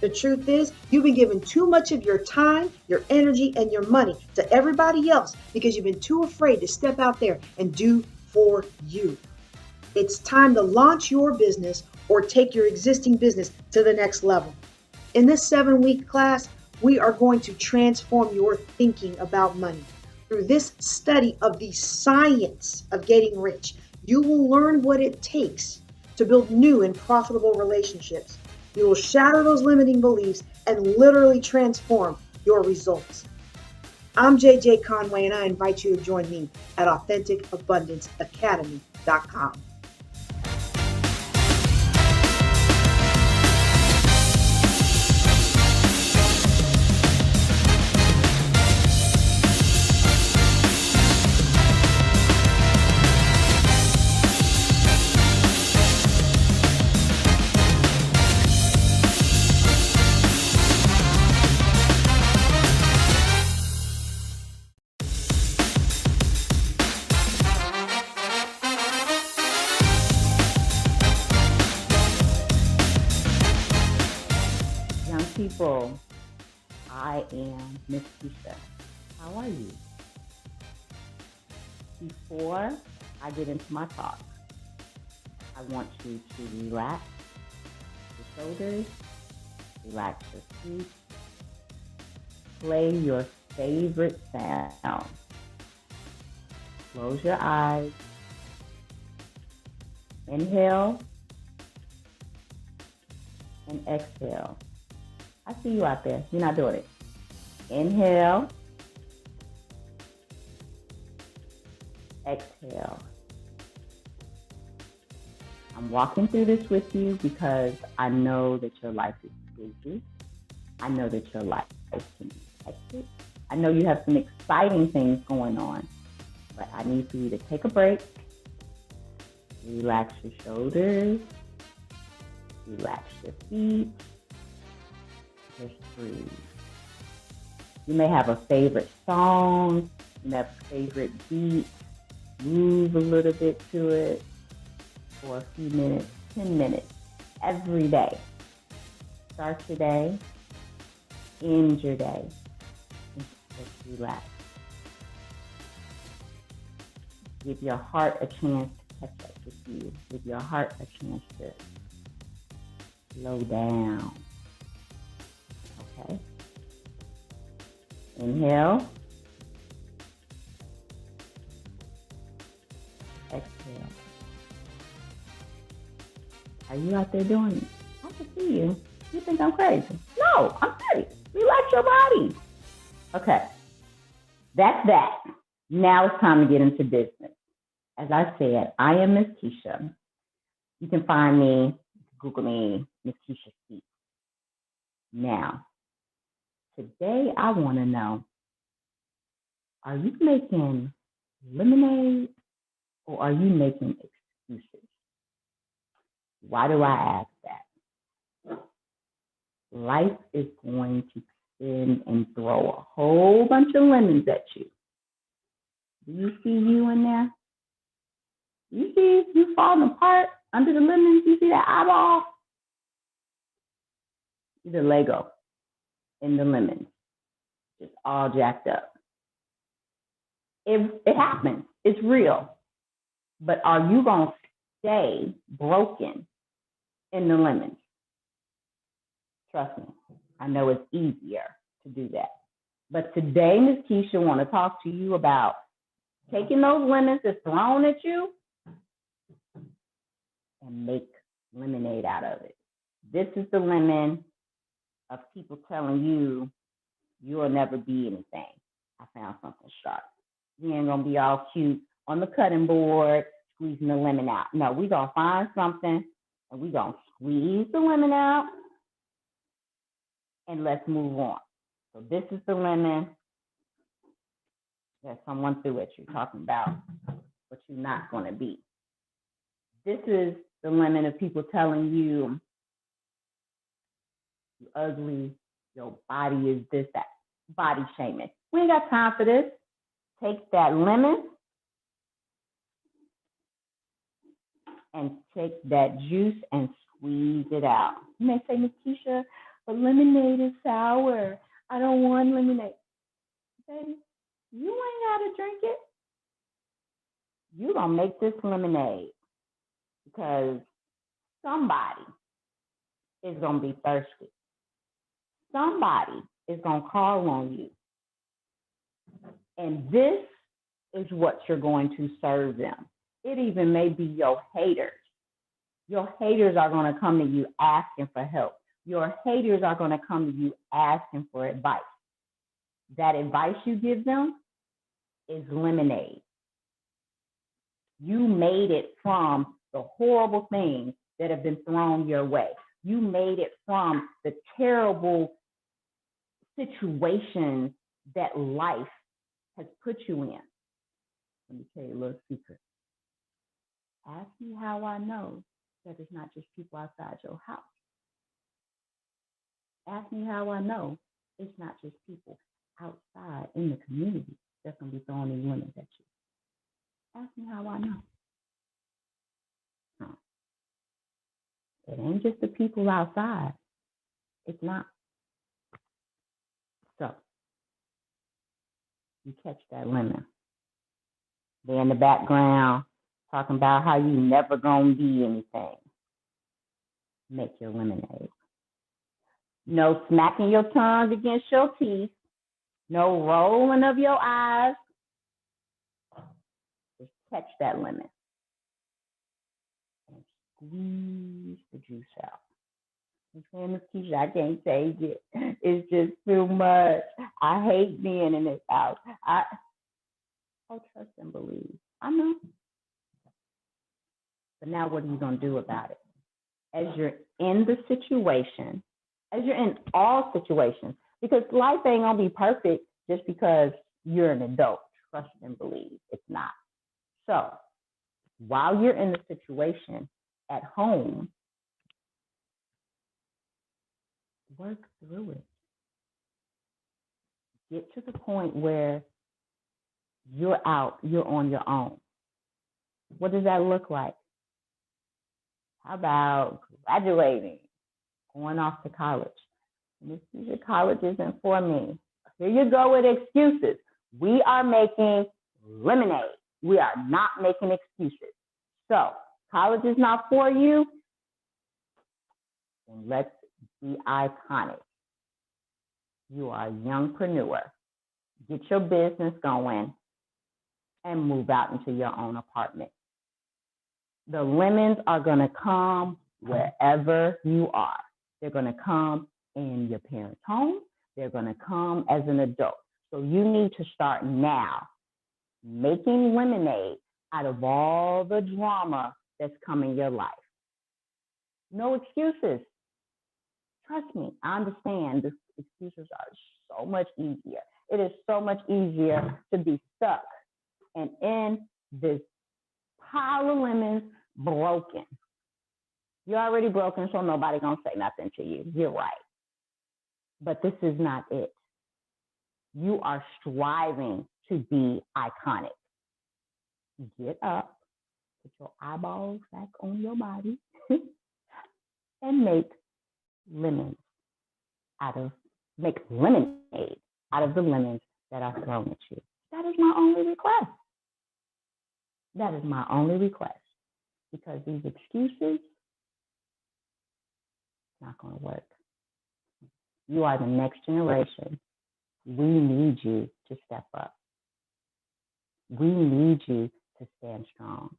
The truth is, you've been giving too much of your time, your energy, and your money to everybody else because you've been too afraid to step out there and do for you. It's time to launch your business or take your existing business to the next level. In this 7-week class, we are going to transform your thinking about money. Through this study of the science of getting rich, you will learn what it takes to build new and profitable relationships. You will shatter those limiting beliefs and literally transform your results. I'm JJ Conway, and I invite you to join me at AuthenticAbundanceAcademy.com. People, I am Miss Keisha. How are you? Before I get into my talk, I want you to relax your shoulders, relax your feet, play your favorite sound. Close your eyes. Inhale and exhale. I see you out there. You're not doing it. Inhale. Exhale. I'm walking through this with you because I know that your life is busy. I know that your life can be hectic. I know you have some exciting things going on, but I need for you to take a break. Relax your shoulders. Relax your feet. Just breathe. You may have a favorite song, you may have a favorite beat, move a little bit to it for a few minutes, 10 minutes, every day. Start your day, end your day, and just relax. Give your heart a chance to catch up with you. Give your heart a chance to slow down. Okay. Inhale. exhale. Are you out there doing it? I can see you. You think I'm crazy? No, I'm serious. Relax your body. Okay, that's that. Now it's time to get into business. As I said, I am Miss Keisha. You can find me, Google me, Miss Keisha Speaks. Now, today I want to know, are you making lemonade or are you making excuses? Why do I ask that? Life is going to spin and throw a whole bunch of lemons at you. Do you see you in there? You see you falling apart under the lemons? You see that eyeball? The Lego in the lemons, just all jacked up. It happens. It's real. But are you going to stay broken in the lemons? Trust me, I know it's easier to do that. But today, Ms. Keisha, want to talk to you about taking those lemons that's thrown at you and make lemonade out of it. This is the lemon of people telling you you'll never be anything. I found something sharp. You ain't gonna be all cute on the cutting board, squeezing the lemon out. No, we're gonna find something and we're gonna squeeze the lemon out and let's move on. So this is the lemon that someone threw at you, talking about what you're not gonna be. This is the lemon of people telling you you're ugly, your body is this, that, body shaming. We ain't got time for this. Take that lemon and take that juice and squeeze it out. You may say, Miss Keisha, but lemonade is sour. I don't want lemonade. Baby, you ain't got to drink it. You're going to make this lemonade because somebody is going to be thirsty. Somebody is going to call on you. And this is what you're going to serve them. It even may be your haters. Your haters are going to come to you asking for help. Your haters are going to come to you asking for advice. That advice you give them is lemonade. You made it from the horrible things that have been thrown your way. You made it from the terrible situations that life has put you in. Let me tell you a little secret. Ask me how I know that it's not just people outside your house. Ask me how I know it's not just people outside in the community that's going to be throwing these lemons at you. Ask me how I know. It ain't just the people outside. It's not. So, you catch that lemon. They're in the background talking about how you never gonna be anything. Make your lemonade. No smacking your tongue against your teeth. No rolling of your eyes. Just catch that lemon. And squeeze the juice out. I'm saying, Miss Keisha, I can't take it. It's just too much. I hate being in this house. Trust and believe. I know. But now what are you going to do about it? As you're in the situation, as you're in all situations, because life ain't going to be perfect just because you're an adult. Trust and believe. It's not. So while you're in the situation at home, work through it. Get to the point where you're out, you're on your own. What does that look like? How about graduating, going off to college? This is your college isn't for me. Here you go with excuses. We are making lemonade. We are not making excuses. So, college is not for you, then let's be iconic. You are a youngpreneur. Get your business going and move out into your own apartment. The lemons are going to come wherever you are. They're going to come in your parents' home. They're going to come as an adult. So you need to start now making lemonade out of all the drama that's come in your life. No excuses. Trust me, I understand the excuses are so much easier. It is so much easier to be stuck and in this pile of lemons broken. You're already broken, so nobody gonna say nothing to you. You're right. But this is not it. You are striving to be iconic. Get up, put your eyeballs back on your body, and make lemonade out of the lemons that are thrown at you. That is my only request. That is my only request. Because these excuses, not going to work. You are the next generation. We need you to step up. We need you to stand strong.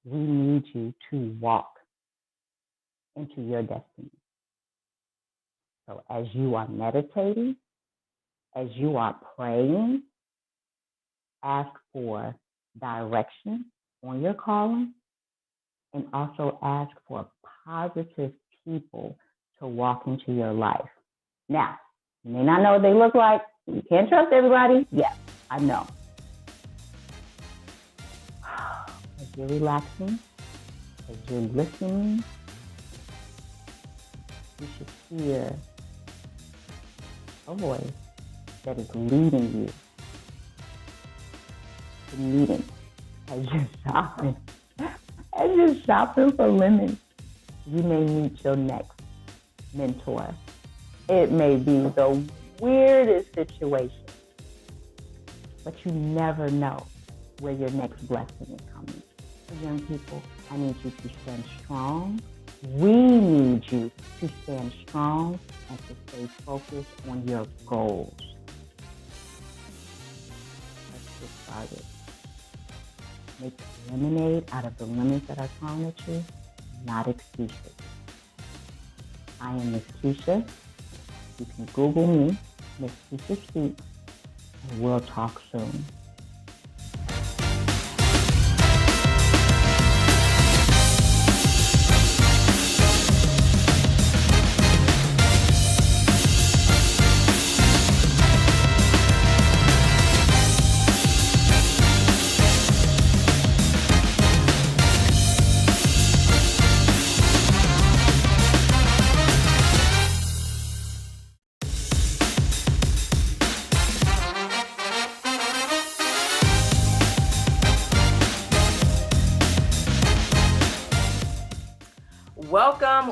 We need you to walk into your destiny. So as you are meditating, as you are praying, ask for direction on your calling, and also ask for positive people to walk into your life. Now, you may not know what they look like. You can't trust everybody. Yes, I know. As you're relaxing, as you're listening, you should hear a voice that is leading you to meeting as you're shopping. As you're shopping for lemons, you may meet your next mentor. It may be the weirdest situation, but you never know where your next blessing is coming. So young people, I need you to stand strong. We need you to stand strong and to stay focused on your goals. Let's get started. Make lemonade out of the lemons that are thrown at you, not excuses. I am Miss Keisha. You can Google me, Miss Keisha Speaks, and we'll talk soon.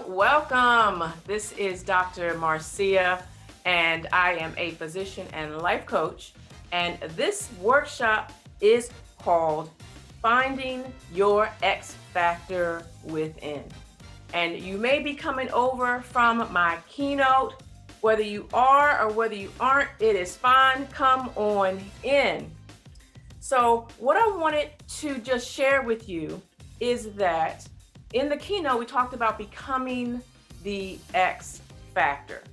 Welcome. This is Dr. Marcia, and I am a physician and life coach. And this workshop is called Finding Your X Factor Within. And you may be coming over from my keynote. Whether you are or whether you aren't, it is fine. Come on in. So what I wanted to just share with you is that in the keynote, we talked about becoming the X factor.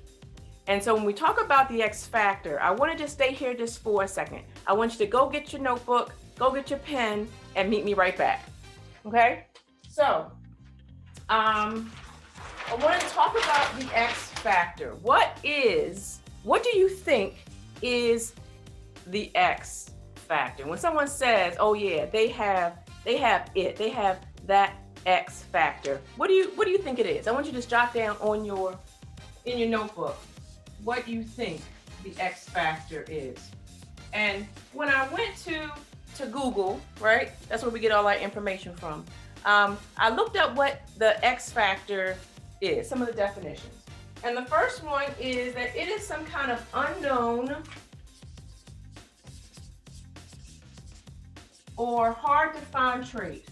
And so when we talk about the X factor, I want to just stay here just for a second. I want you to go get your notebook, go get your pen, and meet me right back. Okay? So, I want to talk about the X factor. What do you think is the X factor? When someone says, oh yeah, they have that X factor. What do you think it is? I want you to just jot down in your notebook what you think the X factor is. And when I went to Google, right? That's where we get all our information from. I looked up what the X factor is, some of the definitions. And the first one is that it is some kind of unknown or hard to find trait.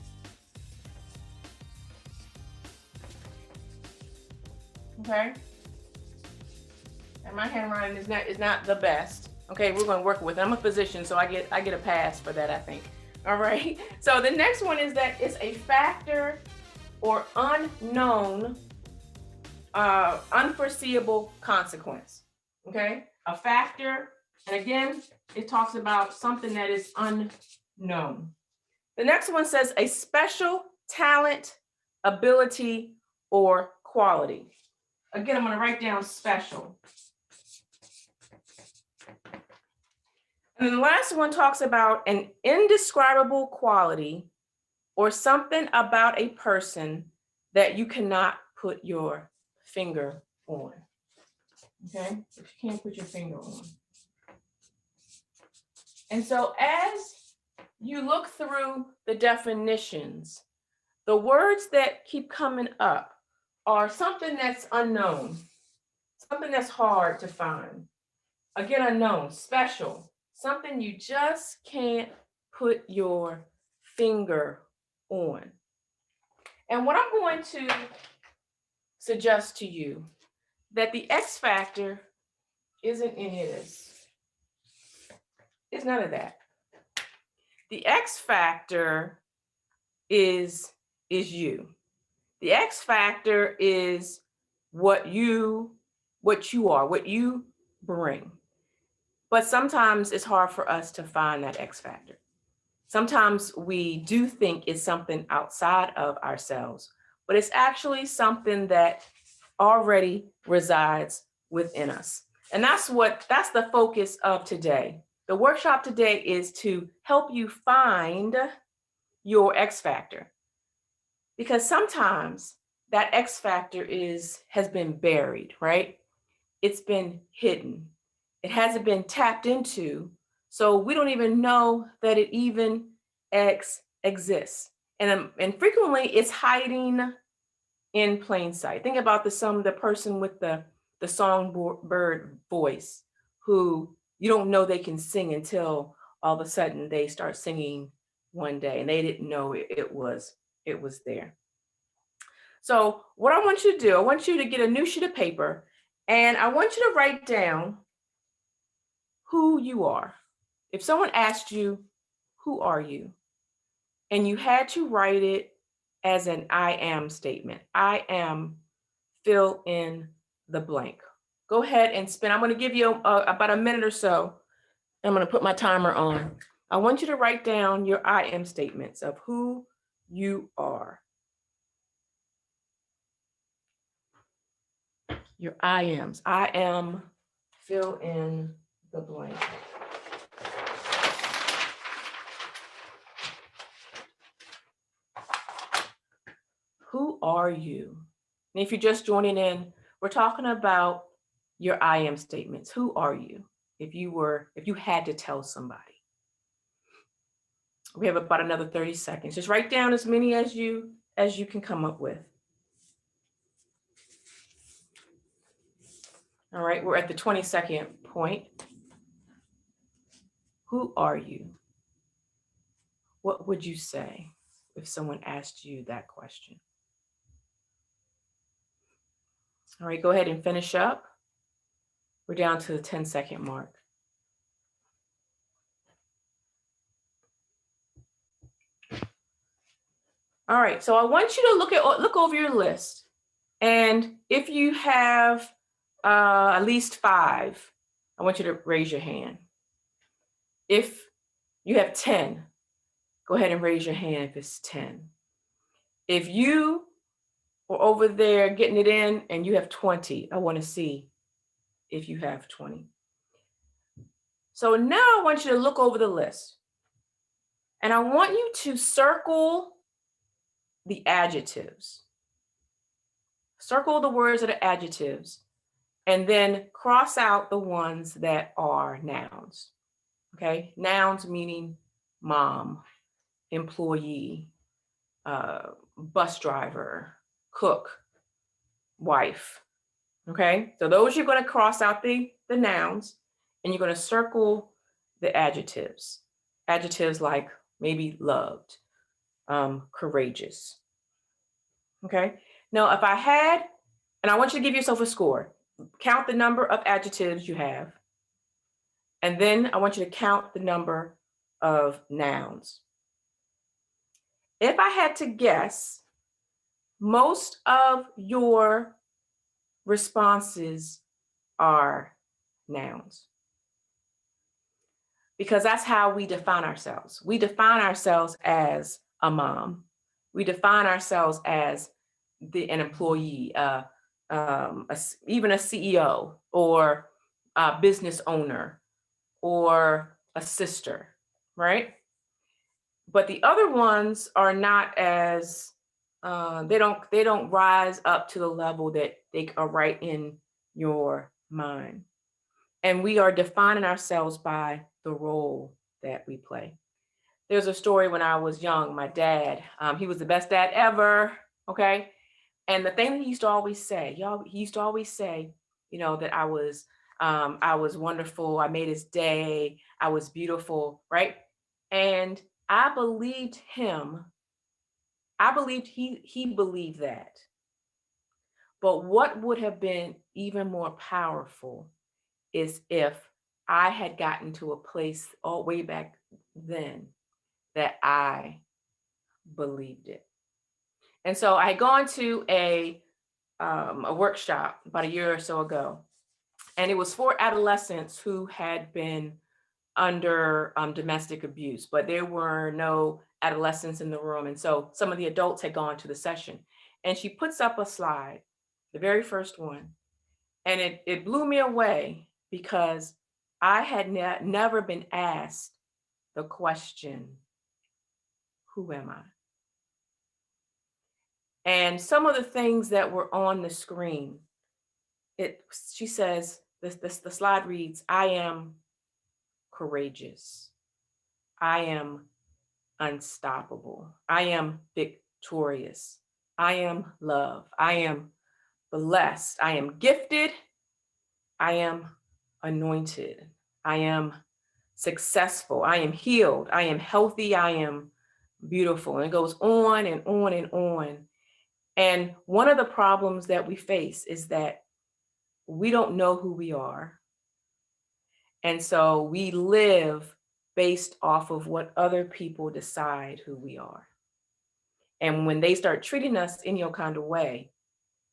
Okay, and my handwriting is not the best. Okay, we're going to work with it. I'm a physician, so I get a pass for that, I think. All right. So the next one is that it's a factor or unknown, unforeseeable consequence. Okay. A factor. And again, it talks about something that is unknown. The next one says a special talent, ability, or quality. Again, I'm going to write down special. And then the last one talks about an indescribable quality or something about a person that you cannot put your finger on. Okay, if you can't put your finger on. And so as you look through the definitions, the words that keep coming up are something that's unknown, something that's hard to find. Again, unknown, special, something you just can't put your finger on. And what I'm going to suggest to you that the X factor isn't any of this. It's none of that. The X factor is you. The X factor is what you are, what you bring. But sometimes it's hard for us to find that X factor. Sometimes we do think it's something outside of ourselves, but it's actually something that already resides within us. And that's the focus of today. The workshop today is to help you find your X factor. Because sometimes that X factor has been buried, right? It's been hidden. It hasn't been tapped into, so we don't even know that it even exists. And frequently it's hiding in plain sight. Think about the person with the songbird voice who you don't know they can sing until all of a sudden they start singing one day and they didn't know it was there. So what I want you to do, I want you to get a new sheet of paper and I want you to write down who you are. If someone asked you, who are you? And you had to write it as an I am statement. I am, fill in the blank. Go ahead and spin. I'm going to give you about a minute or so. I'm going to put my timer on. I want you to write down your I am statements of who you are. Your I ams. I am, fill in the blank. Who are you? And if you're just joining in, we're talking about your I am statements. Who are you? If you had to tell somebody. We have about another 30 seconds. Just write down as many as you can come up with. All right, we're at the 20-second point. Who are you? What would you say if someone asked you that question? All right, go ahead and finish up. We're down to the 10-second mark. All right, so I want you to look over your list. And if you have at least 5, I want you to raise your hand. If you have 10, go ahead and raise your hand if it's 10. If you are over there getting it in and you have 20, I want to see if you have 20. So now I want you to look over the list. And I want you to circle the adjectives. Circle the words that are adjectives and then cross out the ones that are nouns. Okay, nouns meaning mom, employee, bus driver, cook, wife. Okay, so those you're going to cross out the nouns and you're going to circle the adjectives. Adjectives like maybe loved, courageous. Okay, now if I had, and I want you to give yourself a score, count the number of adjectives you have. And then I want you to count the number of nouns. if I had to guess, most of your responses are nouns, because that's how we define ourselves. We define ourselves as a mom. We define ourselves as an employee, even a CEO, or a business owner, or a sister, right? But the other ones are not as they don't rise up to the level that they are right in your mind. And we are defining ourselves by the role that we play. There's a story when I was young, my dad, he was the best dad ever, okay? And the thing that he used to always say, he used to always say, that I was wonderful, I made his day, I was beautiful, right? And I believed him. I believed he believed that. But what would have been even more powerful is if I had gotten to a place all way back then that I believed it. And so I had gone to a workshop about a year or so ago, and it was for adolescents who had been under domestic abuse, but there were no adolescents in the room. And so some of the adults had gone to the session, and she puts up a slide, the very first one, and it blew me away because I had never been asked the question, who am I? And some of the things that were on the screen, she says, the slide reads, I am courageous. I am unstoppable. I am victorious. I am love. I am blessed. I am gifted. I am anointed. I am successful. I am healed. I am healthy. I am beautiful. And it goes on and on and on. And one of the problems that we face is that we don't know who we are. And so we live based off of what other people decide who we are. And when they start treating us any kind of way,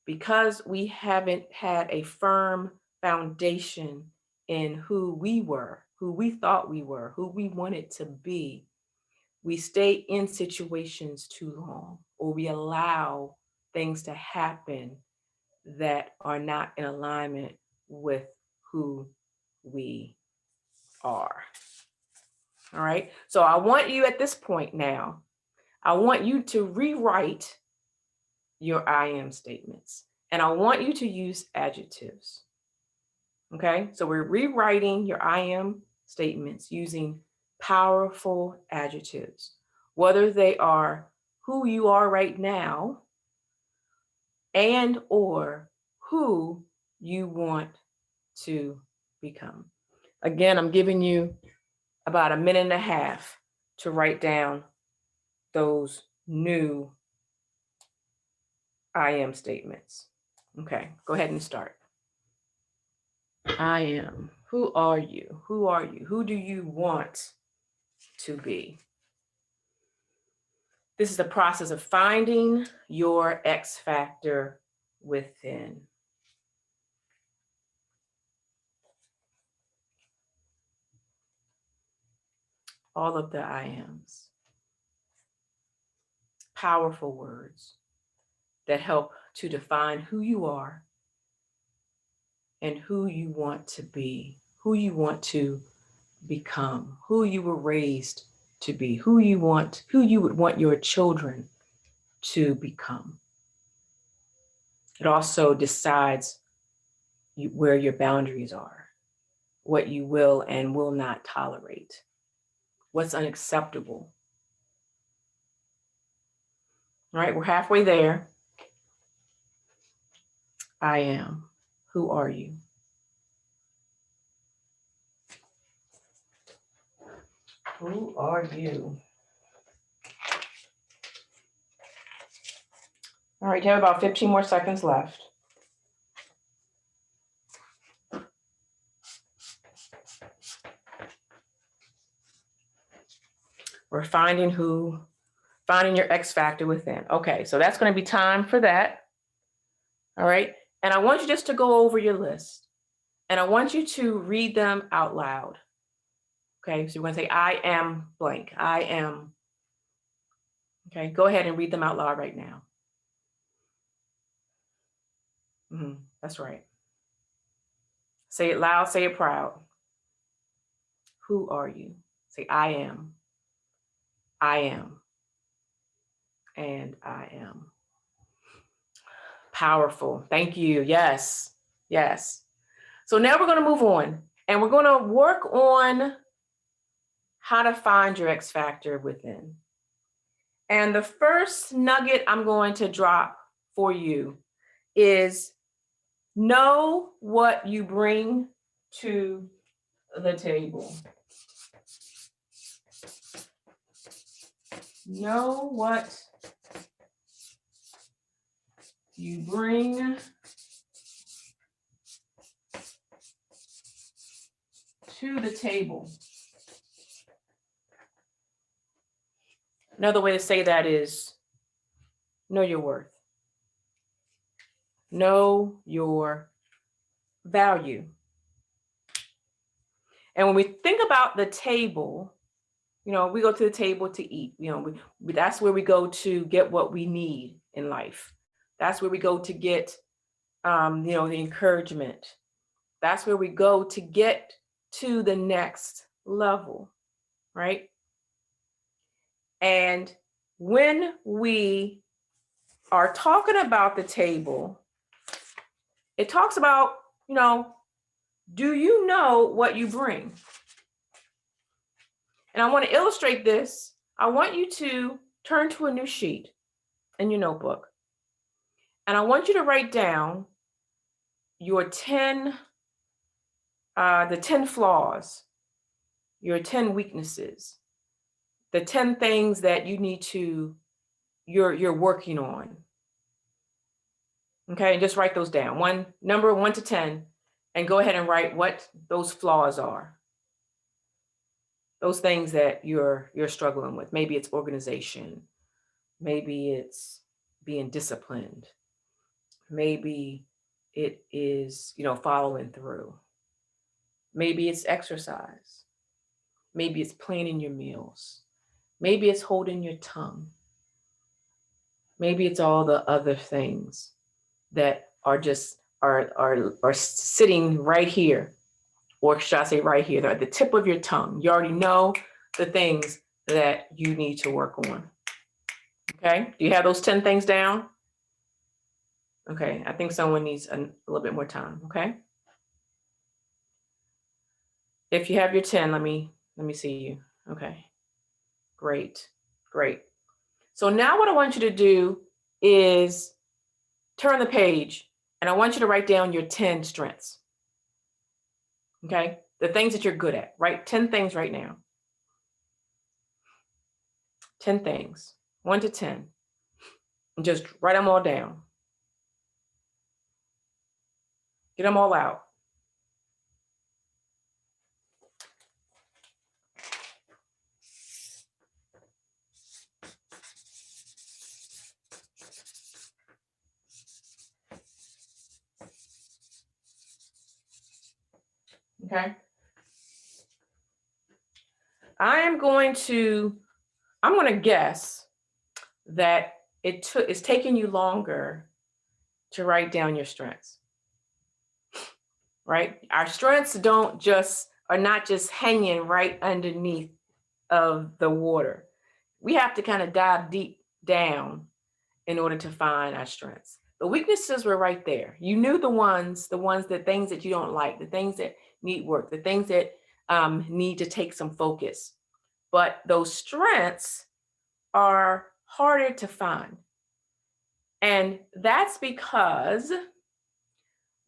because we haven't had a firm foundation in who we were, who we thought we were, who we wanted to be, we stay in situations too long, or we allow things to happen that are not in alignment with who we are. All right. So I want you at this point now, I want you to rewrite your I am statements, and I want you to use adjectives. Okay. So we're rewriting your I am statements using powerful adjectives, whether they are who you are right now and or who you want to become. Again, I'm giving you about a minute and a half to write down those new I am statements. Okay, go ahead and start. I am. Who are you? Who are you? Who do you want to be? This is the process of finding your X factor within. All of the I ams. Powerful words that help to define who you are and who you want to be, who you want to become, who you were raised to be, who you would want your children to become. It also decides where your boundaries are, what you will and will not tolerate, what's unacceptable. All right, we're halfway there. I am. Who are you? Who are you? All right, you have about 15 more seconds left. We're finding who Finding your X factor within. Okay, so that's going to be time for that. All right. And I want you just to go over your list and I want you to read them out loud. Okay, so you're going to say, I am blank. I am. Okay, go ahead and read them out loud right now. That's right. Say it loud, say it proud. Who are you? Say, I am. I am. And I am. Powerful. Thank you. Yes. Yes. So now we're going to move on and we're going to work on how to find your X factor within. And the first nugget I'm going to drop for you is know what you bring to the table. Know what you bring to the table. Another way to say that is know your worth. Know your value. And when we think about the table, you know, we go to the table to eat. You know, that's where we go to get what we need in life. That's where we go to get, you know, the encouragement. That's where we go to get to the next level, right? And when we are talking about the table, it talks about, you know, do you know what you bring? And I want to illustrate this. I want you to turn to a new sheet in your notebook. And I want you to write down your 10, the 10 flaws, your 10 weaknesses, the 10 things that you need to, you're working on. Okay, and just write those down. Number 1 to 10, and go ahead and write what those flaws are. Those things that you're struggling with. Maybe it's organization. Maybe it's being disciplined. Maybe it is, you know, following through. Maybe it's exercise. Maybe it's planning your meals. Maybe it's holding your tongue. Maybe it's all the other things that are just are sitting right here, or should I say right here? They're at the tip of your tongue. You already know the things that you need to work on. Okay, do you have those 10 things down? Okay, I think someone needs a little bit more time. Okay, if you have your 10, let me see you. Okay, great. So now what I want you to do is turn the page, and I want you to write down your 10 strengths. Okay, the things that you're good at. Write 10 things right now. 10 things, 1 to 10, and just write them all down. Get them all out. Okay. I'm going to guess that it's taking you longer to write down your strengths. Right? Our strengths are not just hanging right underneath of the water. We have to kind of dive deep down in order to find our strengths. The weaknesses were right there. You knew the things that you don't like, the things that need work, the things that need to take some focus. But those strengths are harder to find. And that's because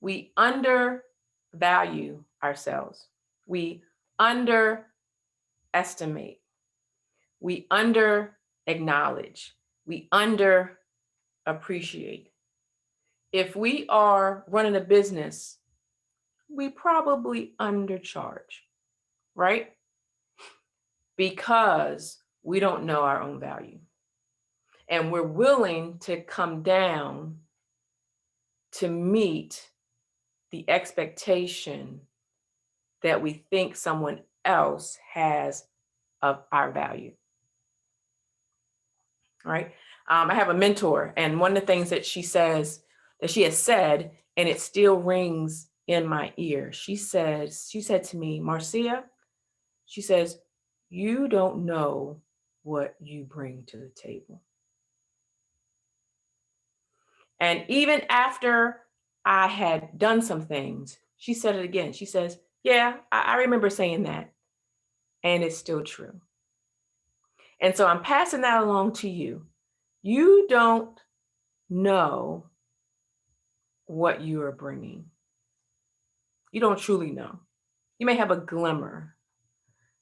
we undervalue ourselves. We underestimate. We under-acknowledge. We under-appreciate. If we are running a business, we probably undercharge, right? Because we don't know our own value. And we're willing to come down to meet the expectation that we think someone else has of our value. All right. I have a mentor, and one of the things that she has said, and it still rings in my ear. She said to me, Marcia, she says, you don't know what you bring to the table. And even after I had done some things, she said it again. She says, yeah, I remember saying that. And it's still true. And so I'm passing that along to you. You don't know what you are bringing. You don't truly know. You may have a glimmer,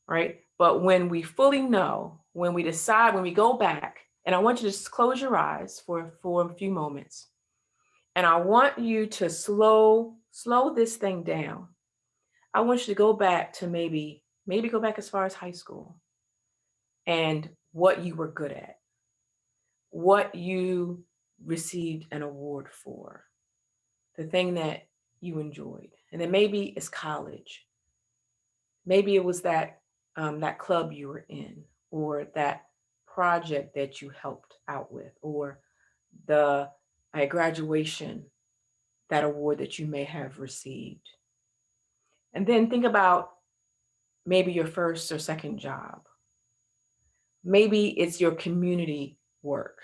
right? But when we fully know, when we decide, when we go back, and I want you to just close your eyes for a few moments. And I want you to slow this thing down. I want you to go back to maybe go back as far as high school and what you were good at, what you received an award for, the thing that you enjoyed. And then maybe it's college. Maybe it was that club you were in, or that project that you helped out with, or the graduation, that award that you may have received. And then think about maybe your first or second job. Maybe it's your community work.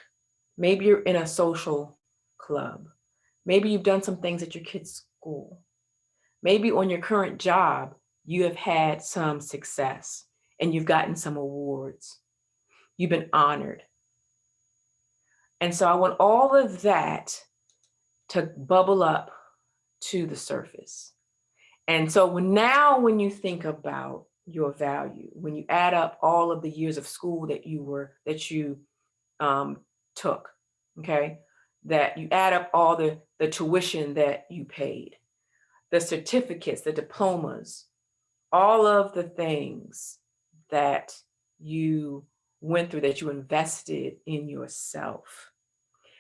Maybe you're in a social club. Maybe you've done some things at your kids' school. Maybe on your current job, you have had some success and you've gotten some awards. You've been honored. And so I want all of that to bubble up to the surface. And so now when you think about your value, when you add up all of the years of school that you took, okay, that you add up all the tuition that you paid, the certificates, the diplomas, all of the things that you went through, that you invested in yourself.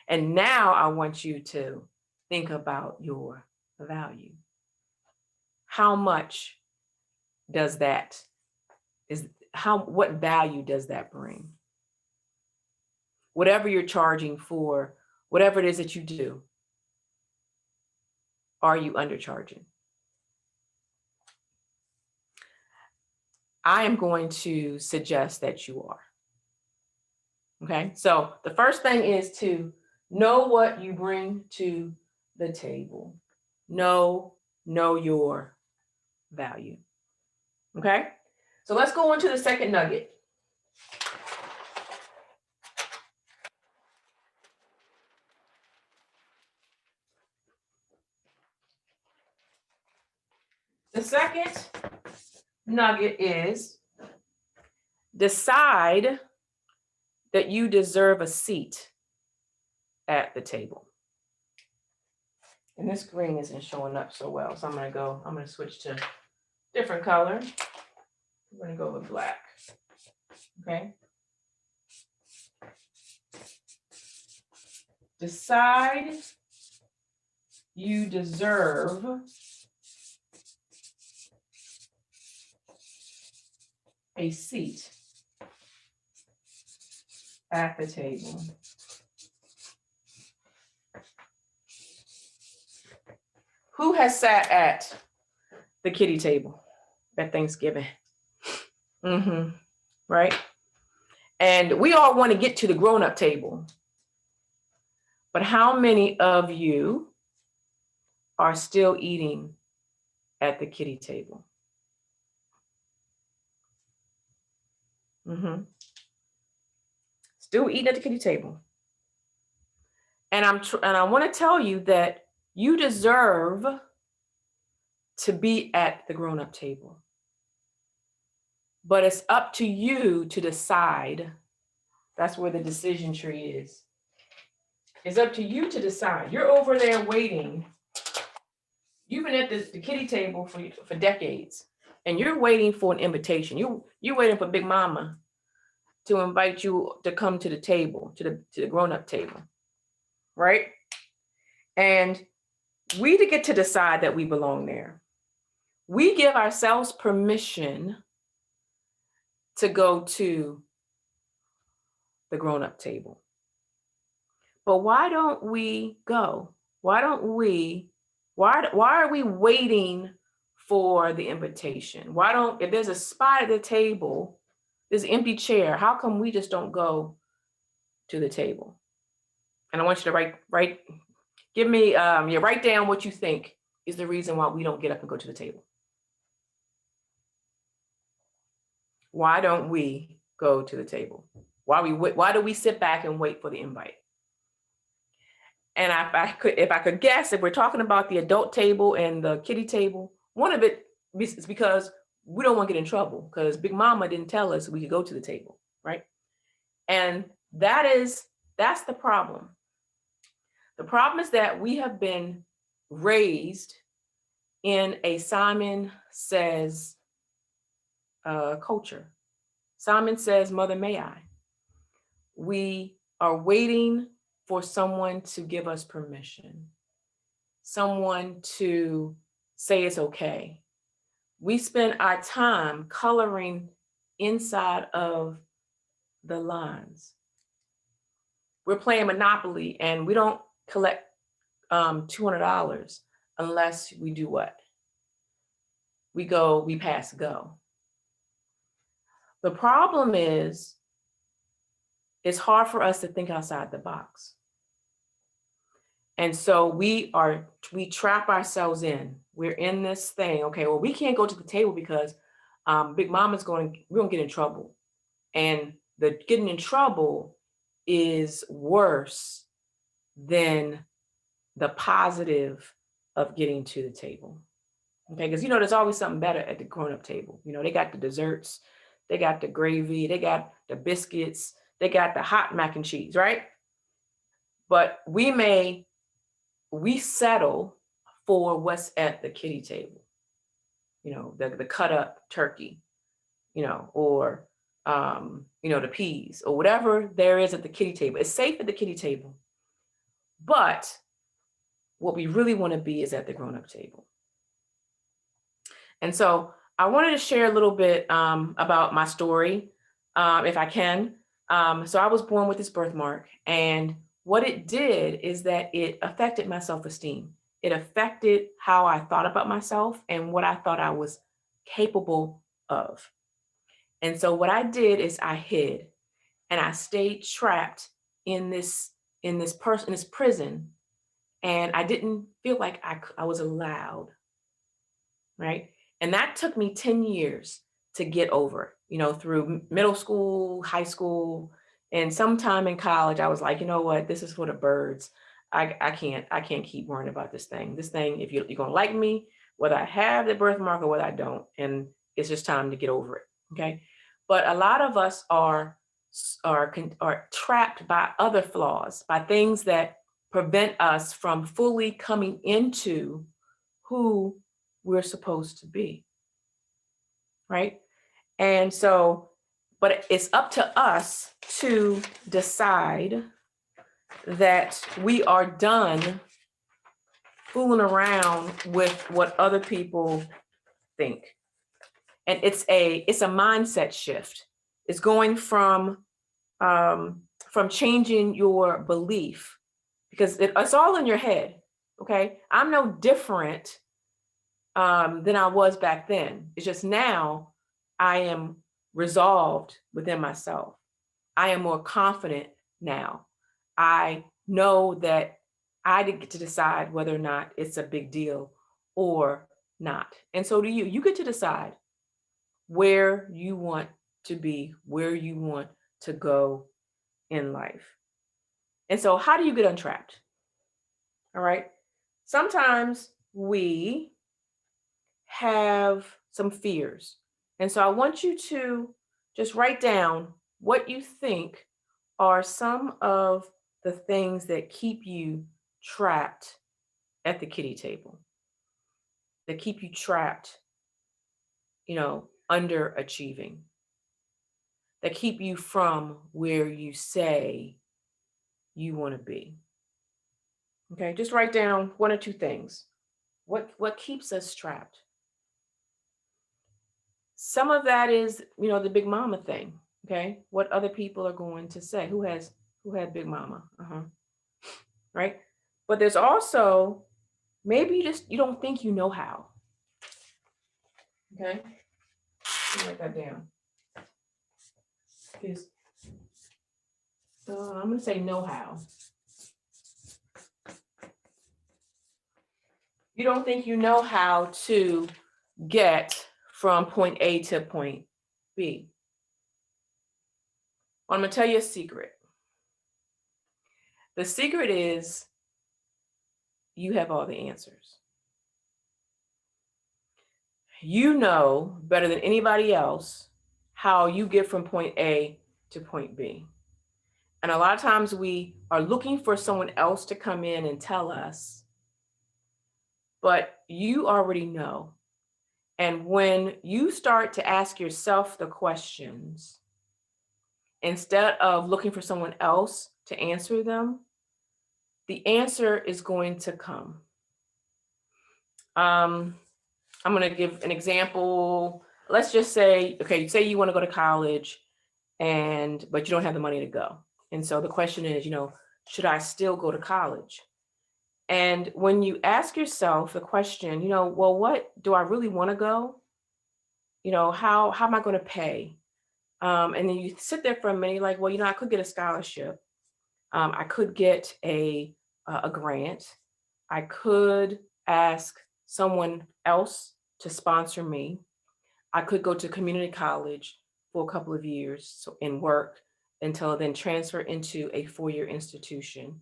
And now I want you to think about your value. How much does what value does that bring? Whatever you're charging for, whatever it is that you do, are you undercharging? I am going to suggest that you are. Okay, so the first thing is to know what you bring to the table. Know your value. Okay, so let's go on to the second nugget. The second nugget is decide that you deserve a seat at the table. And this green isn't showing up so well, so I'm going to switch to different color. I'm going to go with black. Okay. Decide you deserve a seat at the table. Who has sat at the kiddie table at Thanksgiving? Right? And we all want to get to the grown-up table. But how many of you are still eating at the kiddie table? Still eating at the kiddie table. And I want to tell you that you deserve to be at the grown-up table. But it's up to you to decide. That's where the decision tree is. It's up to you to decide. You're over there waiting. You've been at the kiddie table for decades, and you're waiting for an invitation. You're waiting for Big Mama to invite you to come to the table, to the grown-up table, right? And we to get to decide that we belong there. We give ourselves permission to go to the grown-up table. But why don't we go? Why are we waiting for the invitation? If there's a spot at the table, there's an empty chair, how come we just don't go to the table? And I want you to write down what you think is the reason why we don't get up and go to the table. Why don't we go to the table? Why do we sit back and wait for the invite? And if I could guess, if we're talking about the adult table and the kiddie table, one of it is because we don't want to get in trouble because Big Mama didn't tell us we could go to the table, right? And that's the problem. The problem is that we have been raised in a Simon Says culture. Simon Says, Mother, may I? We are waiting for someone to give us permission, someone to say it's okay. We spend our time coloring inside of the lines. We're playing Monopoly and we don't collect $200 unless we do what? We pass go. The problem is, it's hard for us to think outside the box. And so we trap ourselves in. We're in this thing. Okay, well, we can't go to the table because Big Mama's we're gonna get in trouble. And the getting in trouble is worse than the positive of getting to the table. Okay, because there's always something better at the grown-up table. They got the desserts, they got the gravy, they got the biscuits, they got the hot mac and cheese, right? But we settle for what's at the kiddie table, the cut up turkey, or the peas or whatever there is at the kiddie table. It's safe at the kiddie table, but what we really want to be is at the grown-up table. And so I wanted to share a little bit about my story, if I can. So I was born with this birthmark, and what it did is that it affected my self-esteem. It affected how I thought about myself and what I thought I was capable of. And so what I did is I hid, and I stayed trapped in this prison, and I didn't feel like I was allowed, right? And that took me 10 years to get over, through middle school, high school, and sometime in college, I was like, you know what, this is for the birds. I can't keep worrying about this thing. This thing, if you're gonna like me, whether I have the birthmark or whether I don't, and it's just time to get over it, okay? But a lot of us are trapped by other flaws, by things that prevent us from fully coming into who we're supposed to be, right? And so, but it's up to us to decide that we are done fooling around with what other people think. And it's a mindset shift. It's going from changing your belief, because it's all in your head, okay? I'm no different than I was back then. It's just now I am resolved within myself. I am more confident now. I know that I get to decide whether or not it's a big deal or not. And so do you. You get to decide where you want to be, where you want to go in life. And so how do you get untrapped? All right. Sometimes we have some fears. And so I want you to just write down what you think are some of the things that keep you trapped at the kiddie table, that keep you trapped, underachieving. that keep you from where you say you want to be? Okay, just write down one or two things. What keeps us trapped? Some of that is, the big mama thing. Okay, what other people are going to say? Who had big mama? Right? But there's also maybe you don't think you know how. Okay, write that down. I'm going to say know how. You don't think you know how to get from point A to point B. Well, I'm going to tell you a secret. The secret is you have all the answers. You know better than anybody else how you get from point A to point B. And a lot of times we are looking for someone else to come in and tell us, but you already know. And when you start to ask yourself the questions, instead of looking for someone else to answer them, the answer is going to come. I'm going to give an example. Let's just say, okay, say you want to go to college, but you don't have the money to go. And so the question is, should I still go to college? And when you ask yourself the question, well, what do I really want to go? How am I going to pay? And then you sit there for a minute, like, well, I could get a scholarship. I could get a grant. I could ask someone else to sponsor me. I could go to community college for a couple of years and work until then transfer into a 4-year institution.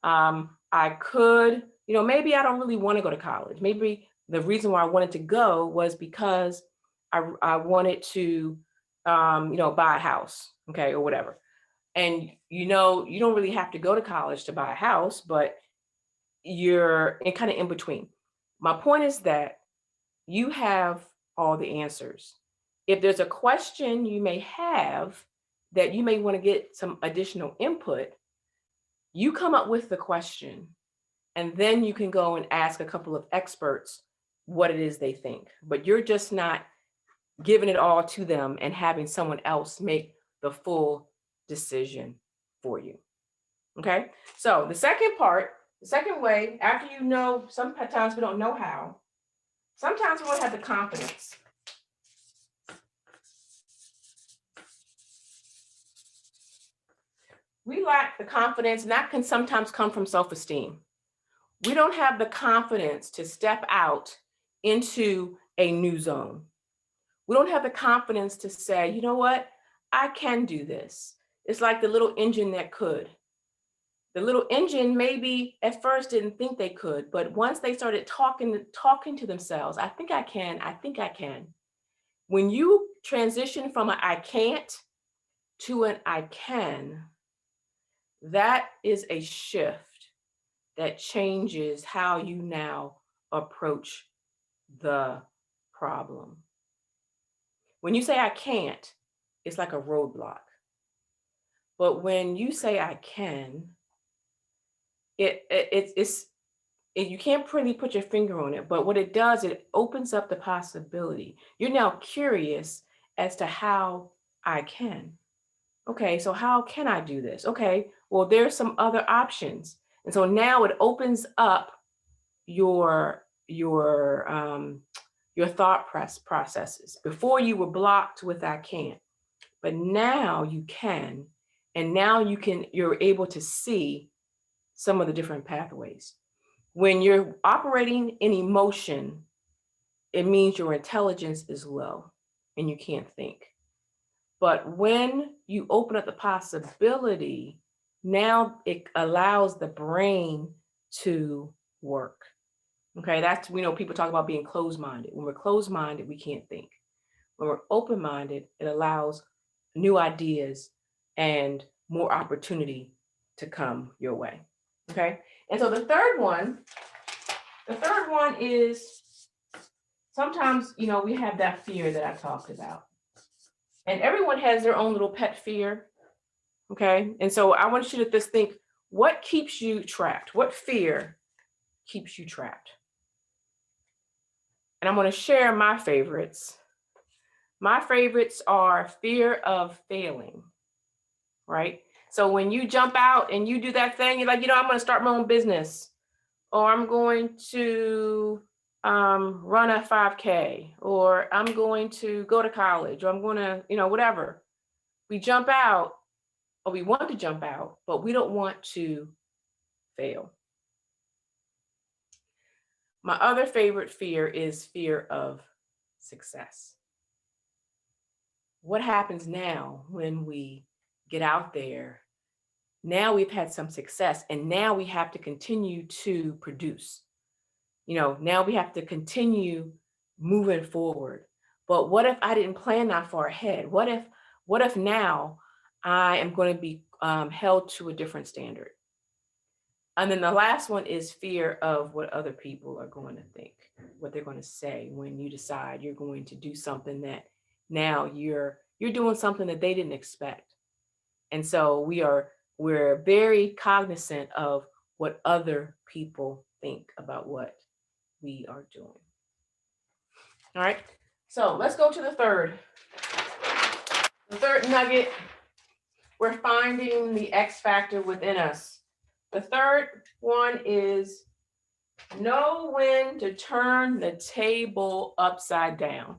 I could, maybe I don't really want to go to college. Maybe the reason why I wanted to go was because I wanted to, buy a house, okay, or whatever. And, you don't really have to go to college to buy a house, but you're kind of in between. My point is that you have all the answers. If there's a question you may have that you may want to get some additional input, you come up with the question, and then you can go and ask a couple of experts what it is they think. But you're just not giving it all to them and having someone else make the full decision for you. Okay, so the second way, after sometimes we don't know how, sometimes we don't have the confidence. We lack the confidence, and that can sometimes come from self-esteem. We don't have the confidence to step out into a new zone. We don't have the confidence to say, you know what, I can do this. It's like the little engine that could. The little engine maybe at first didn't think they could, but once they started talking to themselves, I think I can. When you transition from an I can't to an I can, that is a shift that changes how you now approach the problem. When you say I can't, it's like a roadblock. But when you say I can, you can't really put your finger on it, but what it does, it opens up the possibility. You're now curious as to how I can. Okay, so how can I do this? Okay, well, there's some other options. And so now it opens up your thought processes. Before you were blocked with I can't, but now you can, and now you're able to see some of the different pathways. When you're operating in emotion, it means your intelligence is low and you can't think. But when you open up the possibility, now it allows the brain to work. Okay, that's, people talk about being closed-minded. When we're closed-minded, we can't think. When we're open-minded, it allows new ideas and more opportunity to come your way. Okay, and so the third one is sometimes, we have that fear that I talked about. And everyone has their own little pet fear. Okay. And so I want you to just think, what keeps you trapped? What fear keeps you trapped? And I'm going to share my favorites. My favorites are fear of failing, right? So when you jump out and you do that thing, you're like, I'm going to start my own business, or I'm going to run a 5K, or I'm going to go to college, or I'm going to, whatever. We jump out, or we want to jump out, but we don't want to fail. My other favorite fear is fear of success. What happens now when we get out there? Now we've had some success, and now we have to continue to produce. Now we have to continue moving forward. But what if I didn't plan that far ahead? What if now I am going to be held to a different standard? And then the last one is fear of what other people are going to think, what they're going to say when you decide you're going to do something that now you're doing something that they didn't expect. And so we're very cognizant of what other people think about what we are doing. All right. So let's go to the third. The third nugget, we're finding the X factor within us. The third one is know when to turn the table upside down,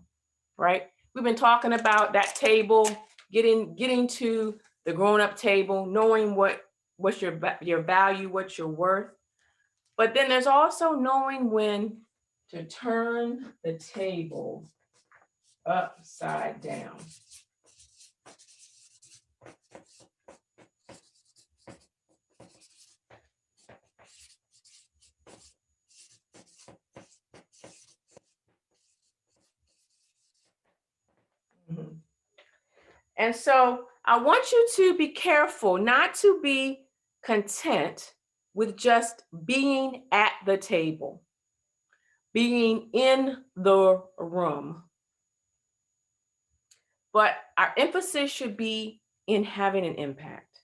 right? We've been talking about that table, getting to the grown-up table, knowing what's your value, what's your worth. But then there's also knowing when to turn the table upside down. And so I want you to be careful not to be content with just being at the table, being in the room. But our emphasis should be in having an impact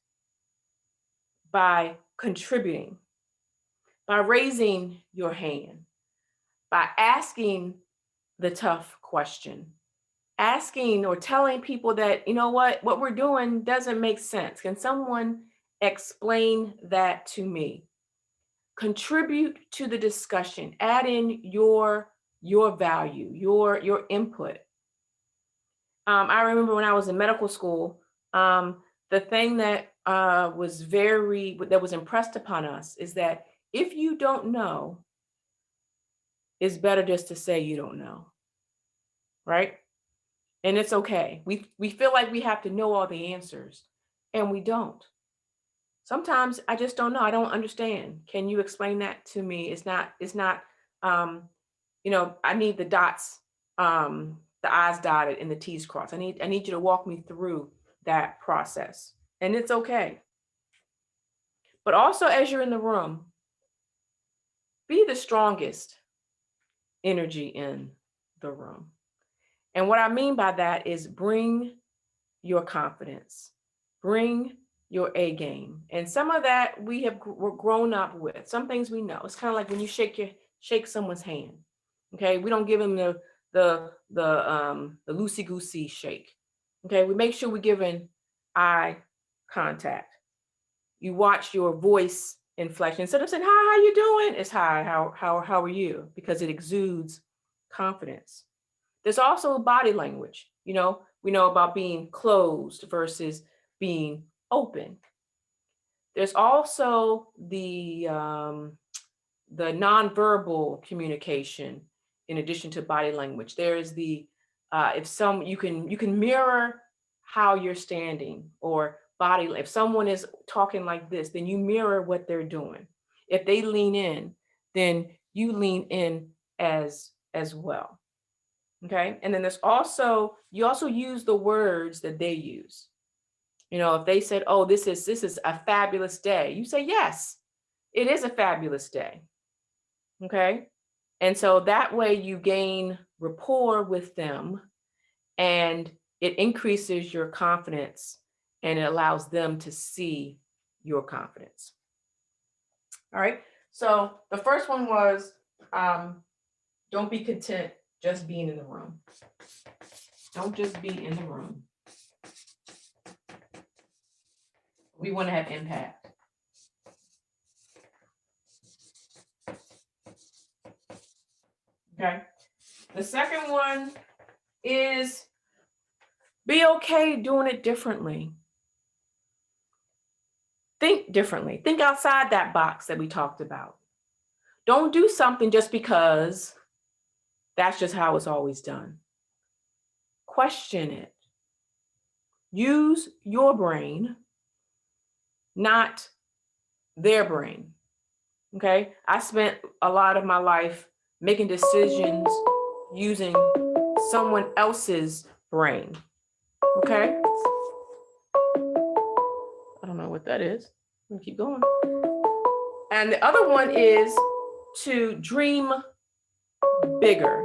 by contributing, by raising your hand, by asking the tough question, asking or telling people that, what we're doing doesn't make sense. Can someone explain that to me? Contribute to the discussion, add in your value, your input. I remember when I was in medical school, the thing that was impressed upon us is that if you don't know, it's better just to say you don't know, right? And it's okay. We feel like we have to know all the answers, and we don't. Sometimes I just don't know. I don't understand. Can you explain that to me? It's not, I need the dots, the I's dotted and the T's crossed. I need you to walk me through that process, and it's okay. But also, as you're in the room, be the strongest energy in the room. And what I mean by that is bring your confidence, bring your A game. And some of that we're grown up with. Some things we know. It's kind of like when you shake someone's hand. Okay, we don't give them the loosey-goosey shake. Okay, we make sure we're giving eye contact. You watch your voice inflection. Instead of saying, hi, how you doing? It's hi, how are you? Because it exudes confidence. There's also body language. We know about being closed versus being open. There's also the nonverbal communication in addition to body language. There's the you can mirror how you're standing or body. If someone is talking like this, then you mirror what they're doing. If they lean in, then you lean in as well. Okay. And then you also use the words that they use. If they said, oh, this is a fabulous day, you say, yes, it is a fabulous day. Okay. And so that way you gain rapport with them, and it increases your confidence and it allows them to see your confidence. All right. So the first one was, don't be content just being in the room. Don't just be in the room. We want to have impact. Okay. The second one is be okay doing it differently. Think differently. Think outside that box that we talked about. Don't do something just because that's just how it's always done. Question it. Use your brain, not their brain. Okay? I spent a lot of my life making decisions using someone else's brain. Okay? I don't know what that is. I'm gonna keep going. And the other one is to dream bigger.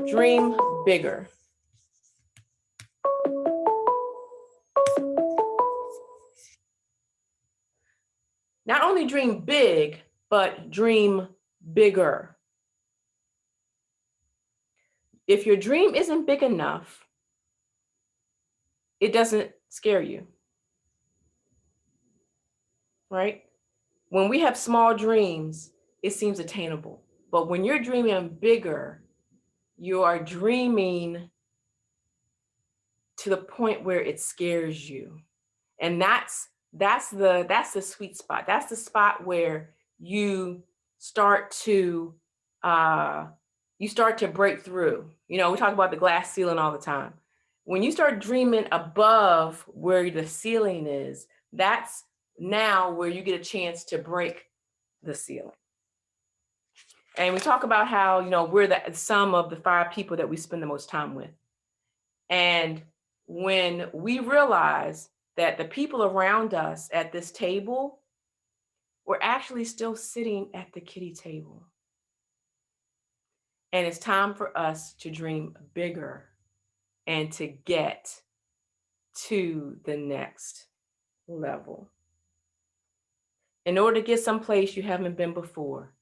Dream bigger. Not only dream big, but dream bigger. If your dream isn't big enough, it doesn't scare you. Right? When we have small dreams, it seems attainable. But when you're dreaming bigger, you are dreaming to the point where it scares you. And that's the sweet spot. That's the spot where you start to break through. You know, we talk about the glass ceiling all the time. When you start dreaming above where the ceiling is, that's now where you get a chance to break the ceiling. And we talk about how, you know, we're the sum of the 5 people that we spend the most time with. And when we realize that the people around us at this table, we're actually still sitting at the kiddie table. And it's time for us to dream bigger and to get to the next level. In order to get someplace you haven't been before,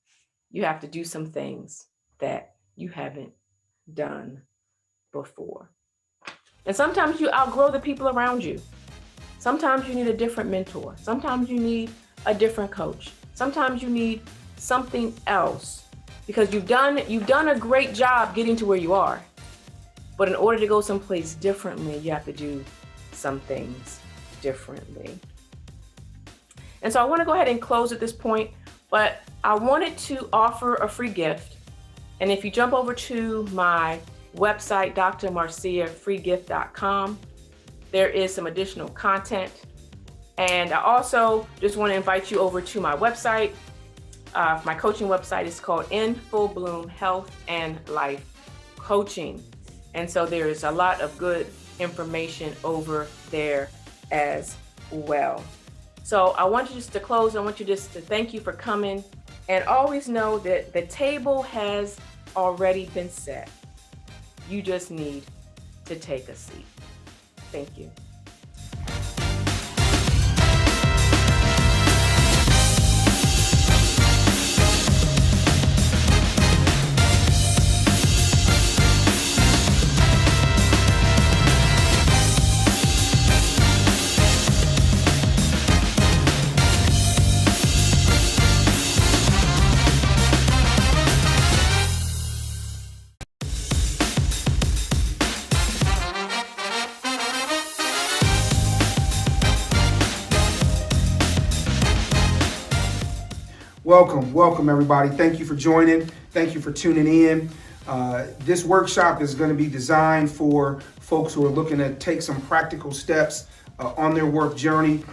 you have to do some things that you haven't done before. And sometimes you outgrow the people around you. Sometimes you need a different mentor. Sometimes you need a different coach. Sometimes you need something else because you've done a great job getting to where you are. But in order to go someplace differently, you have to do some things differently. And so I want to go ahead and close at this point, but I wanted to offer a free gift. And if you jump over to my website, drmarciafreegift.com, there is some additional content. And I also just want to invite you over to my website. My coaching website is called In Full Bloom Health and Life Coaching. And so there is a lot of good information over there as well. So I want you just to close. I want you just to thank you for coming and always know that the table has already been set. You just need to take a seat. Thank you. Welcome everybody. Thank you for joining. Thank you for tuning in. This workshop is going to be designed for folks who are looking to take some practical steps on their work journey.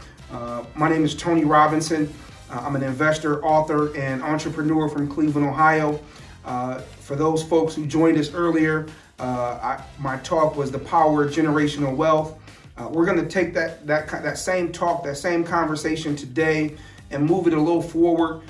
My name is Toni Robinson. I'm an investor, author, and entrepreneur from Cleveland, Ohio. For those folks who joined us earlier, my talk was the power of generational wealth. We're going to take that same talk, that same conversation today, and move it a little forward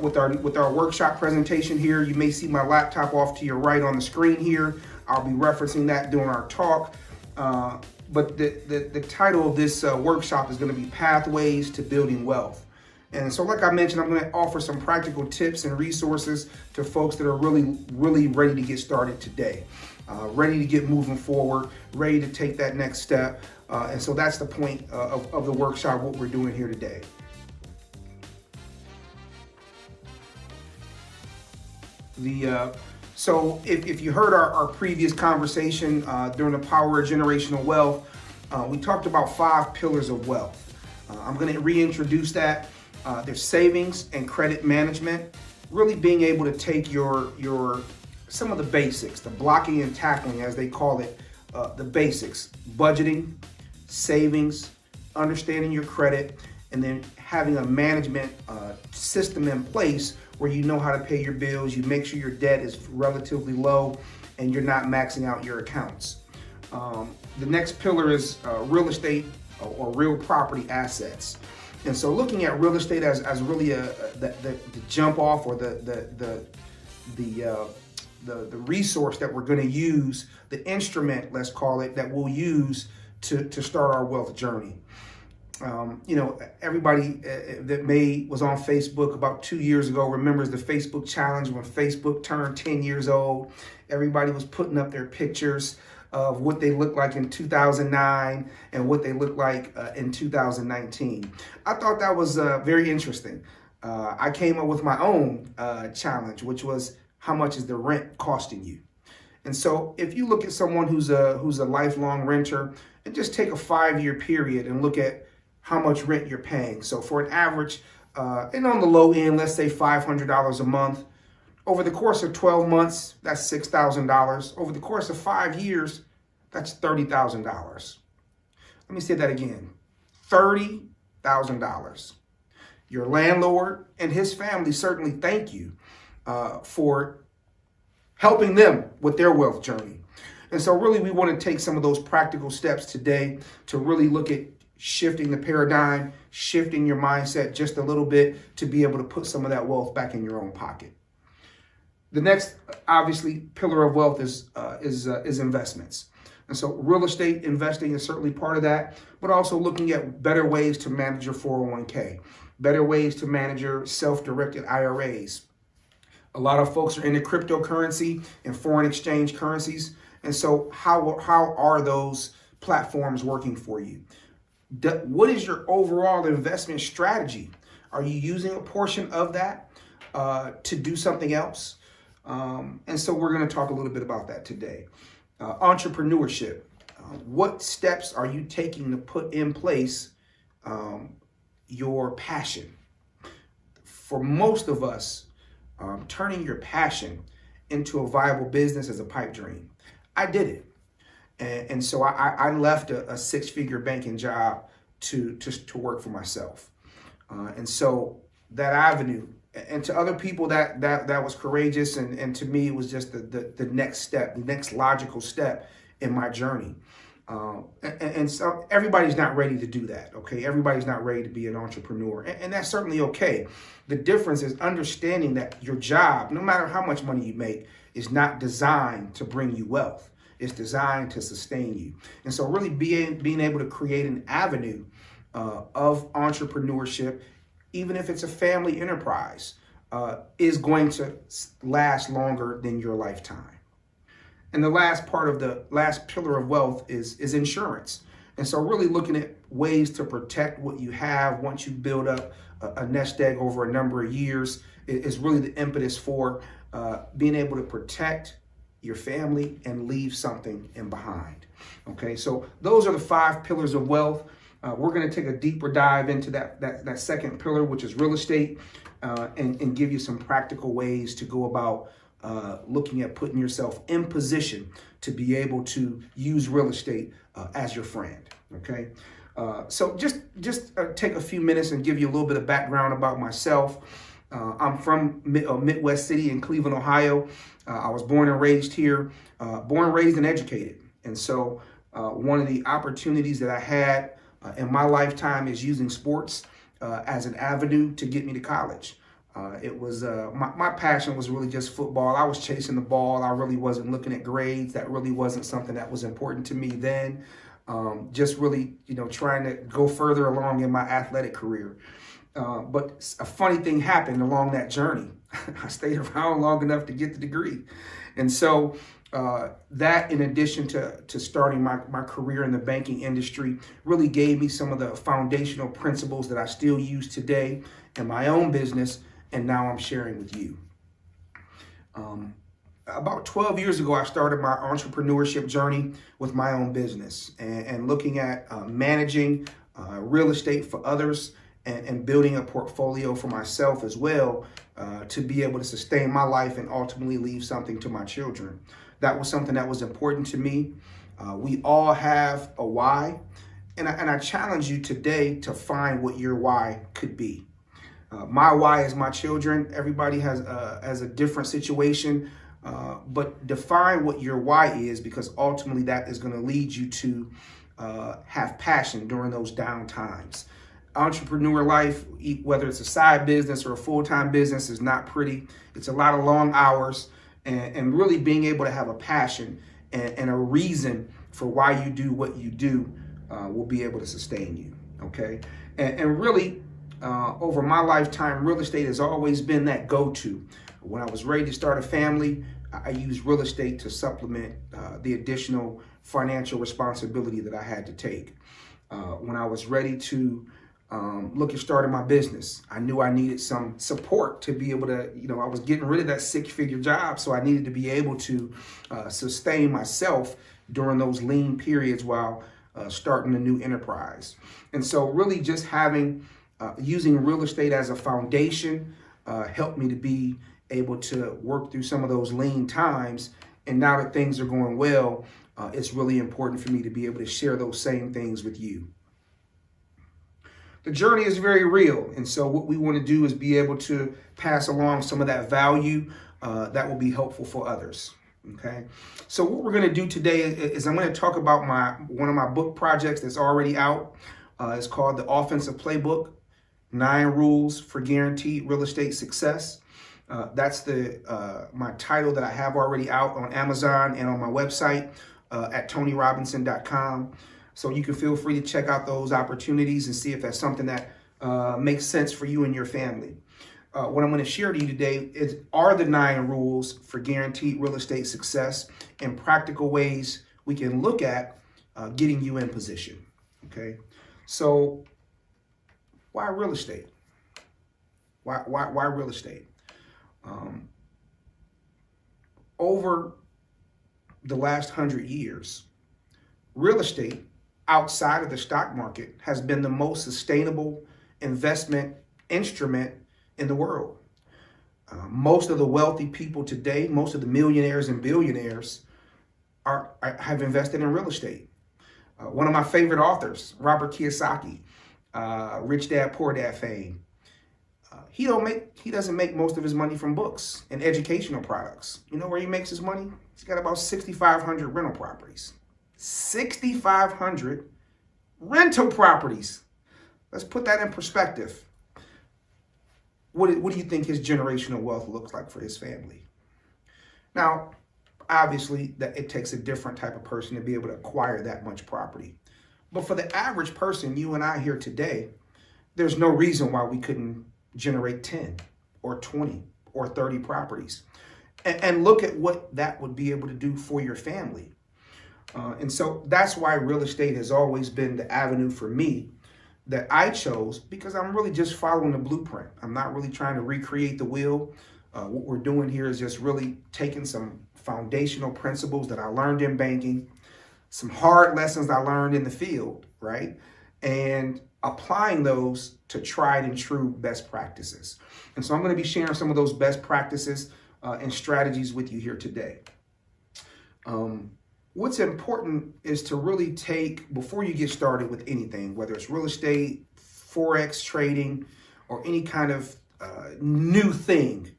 with our workshop presentation here. You may see my laptop off to your right on the screen here. I'll be referencing that during our talk. But the title of this workshop is going to be Pathways to Building Wealth. And so like I mentioned, I'm going to offer some practical tips and resources to folks that are really ready to get started today, ready to get moving forward, ready to take that next step. And so that's the point of the workshop, what we're doing here today. So if you heard our previous conversation during the Power of Generational Wealth, we talked about 5 pillars of wealth. I'm going to reintroduce that. There's savings and credit management, really being able to take your some of the basics, the blocking and tackling as they call it, the basics, budgeting, savings, understanding your credit, and then having a management system in place where you know how to pay your bills, you make sure your debt is relatively low, and you're not maxing out your accounts. The next pillar is real estate or real property assets. And so looking at real estate as really the jump off or the resource that we're going to use, the instrument, let's call it, that we'll use to start our wealth journey. Everybody that was on Facebook about 2 years ago remembers the Facebook challenge when Facebook turned 10 years old. Everybody was putting up their pictures of what they looked like in 2009 and what they look like in 2019. I thought that was very interesting. I came up with my own challenge, which was how much is the rent costing you? And so if you look at someone who's a lifelong renter and just take a 5-year period and look at how much rent you're paying. So for an average, and on the low end, let's say $500 a month. Over the course of 12 months, that's $6,000. Over the course of 5 years, that's $30,000. Let me say that again, $30,000. Your landlord and his family certainly thank you for helping them with their wealth journey. And so really we want to take some of those practical steps today to really look at shifting the paradigm, shifting your mindset just a little bit to be able to put some of that wealth back in your own pocket. The next, obviously, pillar of wealth is investments. And so real estate investing is certainly part of that, but also looking at better ways to manage your 401k, better ways to manage your self-directed IRAs. A lot of folks are into cryptocurrency and foreign exchange currencies. And so how are those platforms working for you? What is your overall investment strategy? Are you using a portion of that to do something else? And so we're going to talk a little bit about that today. Entrepreneurship. What steps are you taking to put in place your passion? For most of us, turning your passion into a viable business is a pipe dream. I did it. And so I left a 6-figure banking job to work for myself. And so that avenue, and to other people that was courageous, and to me it was just the next step, the next logical step in my journey. And so everybody's not ready to do that, okay? Everybody's not ready to be an entrepreneur, and that's certainly okay. The difference is understanding that your job, no matter how much money you make, is not designed to bring you wealth. It's designed to sustain you. And so really being able to create an avenue of entrepreneurship, even if it's a family enterprise, is going to last longer than your lifetime. And the last part of the last pillar of wealth is insurance. And so really looking at ways to protect what you have once you build up a nest egg over a number of years is really the impetus for being able to protect your family and leave something in behind. Okay, so those are the 5 pillars of wealth. We're going to take a deeper dive into that second pillar, which is real estate, and give you some practical ways to go about looking at putting yourself in position to be able to use real estate as your friend. Okay, so just take a few minutes and give you a little bit of background about myself. I'm from Midwest City in Cleveland, Ohio. I was born and raised here, born, raised, and educated. And so one of the opportunities that I had in my lifetime is using sports as an avenue to get me to college. It was my passion was really just football. I was chasing the ball. I really wasn't looking at grades. That really wasn't something that was important to me then. Just really, trying to go further along in my athletic career. But a funny thing happened along that journey. I stayed around long enough to get the degree. And so that, in addition to starting my career in the banking industry, really gave me some of the foundational principles that I still use today in my own business, and now I'm sharing with you. About 12 years ago, I started my entrepreneurship journey with my own business and looking at managing real estate for others and building a portfolio for myself as well to be able to sustain my life and ultimately leave something to my children. That was something that was important to me. We all have a why, and I challenge you today to find what your why could be. My why is my children. Everybody has a different situation, but define what your why is, because ultimately that is going to lead you to have passion during those down times. Entrepreneur life, whether it's a side business or a full-time business, is not pretty. It's a lot of long hours, and really being able to have a passion and a reason for why you do what you do will be able to sustain you, okay? And really, over my lifetime, real estate has always been that go-to. When I was ready to start a family, I used real estate to supplement the additional financial responsibility that I had to take. When I was ready to look at starting my business, I knew I needed some support to be able to, I was getting rid of that six-figure job, so I needed to be able to sustain myself during those lean periods while starting a new enterprise. And so really just using real estate as a foundation helped me to be able to work through some of those lean times. And now that things are going well, it's really important for me to be able to share those same things with you. The journey is very real. And so what we want to do is be able to pass along some of that value that will be helpful for others. Okay. So what we're going to do today is I'm going to talk about one of my book projects that's already out. It's called The Offensive Playbook: 9 Rules for Guaranteed Real Estate Success. That's my title that I have already out on Amazon and on my website at ToniRobinson.com. So you can feel free to check out those opportunities and see if that's something that makes sense for you and your family. What I'm going to share to you today are the 9 rules for guaranteed real estate success and practical ways we can look at getting you in position. Okay, so why real estate? Why real estate? Over the last 100 years, real estate outside of the stock market has been the most sustainable investment instrument in the world. Most of the wealthy people today, most of the millionaires and billionaires have invested in real estate. One of my favorite authors, Robert Kiyosaki, Rich Dad, Poor Dad fame. He doesn't make most of his money from books and educational products. You know where he makes his money? He's got about 6,500 rental properties. 6,500 rental properties. Let's put that in perspective. What do you think his generational wealth looks like for his family? Now, obviously, that it takes a different type of person to be able to acquire that much property. But for the average person, you and I here today, there's no reason why we couldn't generate 10 or 20 or 30 properties. And look at what that would be able to do for your family. And so that's why real estate has always been the avenue for me that I chose, because I'm really just following the blueprint. I'm not really trying to recreate the wheel. What we're doing here is just really taking some foundational principles that I learned in banking, some hard lessons I learned in the field, right? And applying those to tried and true best practices. And so I'm going to be sharing some of those best practices and strategies with you here today. What's important is to really before you get started with anything, whether it's real estate, Forex trading, or any kind of new thing,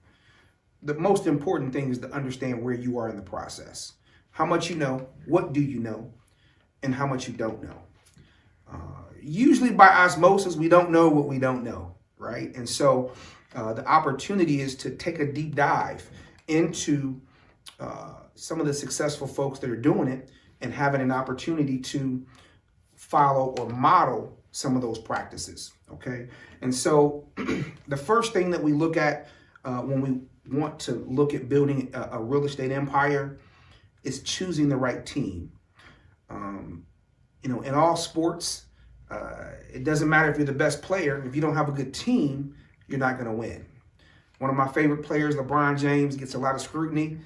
the most important thing is to understand where you are in the process. How much you know, what do you know, and how much you don't know. Usually by osmosis, we don't know what we don't know, right? And so The opportunity is to take a deep dive into some of the successful folks that are doing it and having an opportunity to follow or model some of those practices, okay? And so the first thing that we look at when we want to look at building a real estate empire is choosing the right team. You know, in all sports, it doesn't matter if you're the best player. If you don't have a good team, you're not going to win. One of my favorite players, LeBron James, gets a lot of scrutiny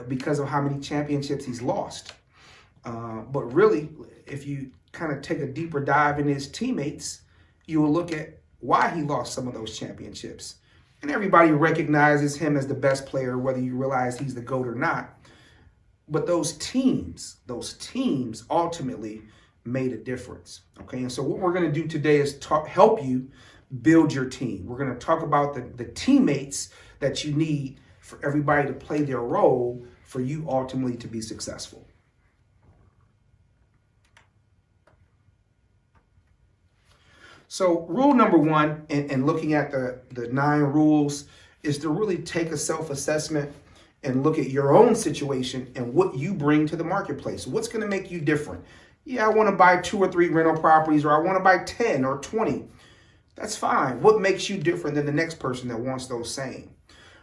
because of how many championships he's lost. But really, if you kind of take a deeper dive in his teammates, you will look at why he lost some of those championships. And everybody recognizes him as the best player, whether you realize he's the GOAT or not. But those teams ultimately made a difference. Okay, and so what we're going to do today is help you build your team. We're going to talk about the teammates that you need for everybody to play their role for you ultimately to be successful. So rule number one, and looking at the 9 rules, is to really take a self-assessment and look at your own situation and what you bring to the marketplace. What's going to make you different? Yeah, I want to buy 2 or 3 rental properties, or I want to buy 10 or 20. That's fine. What makes you different than the next person that wants those same?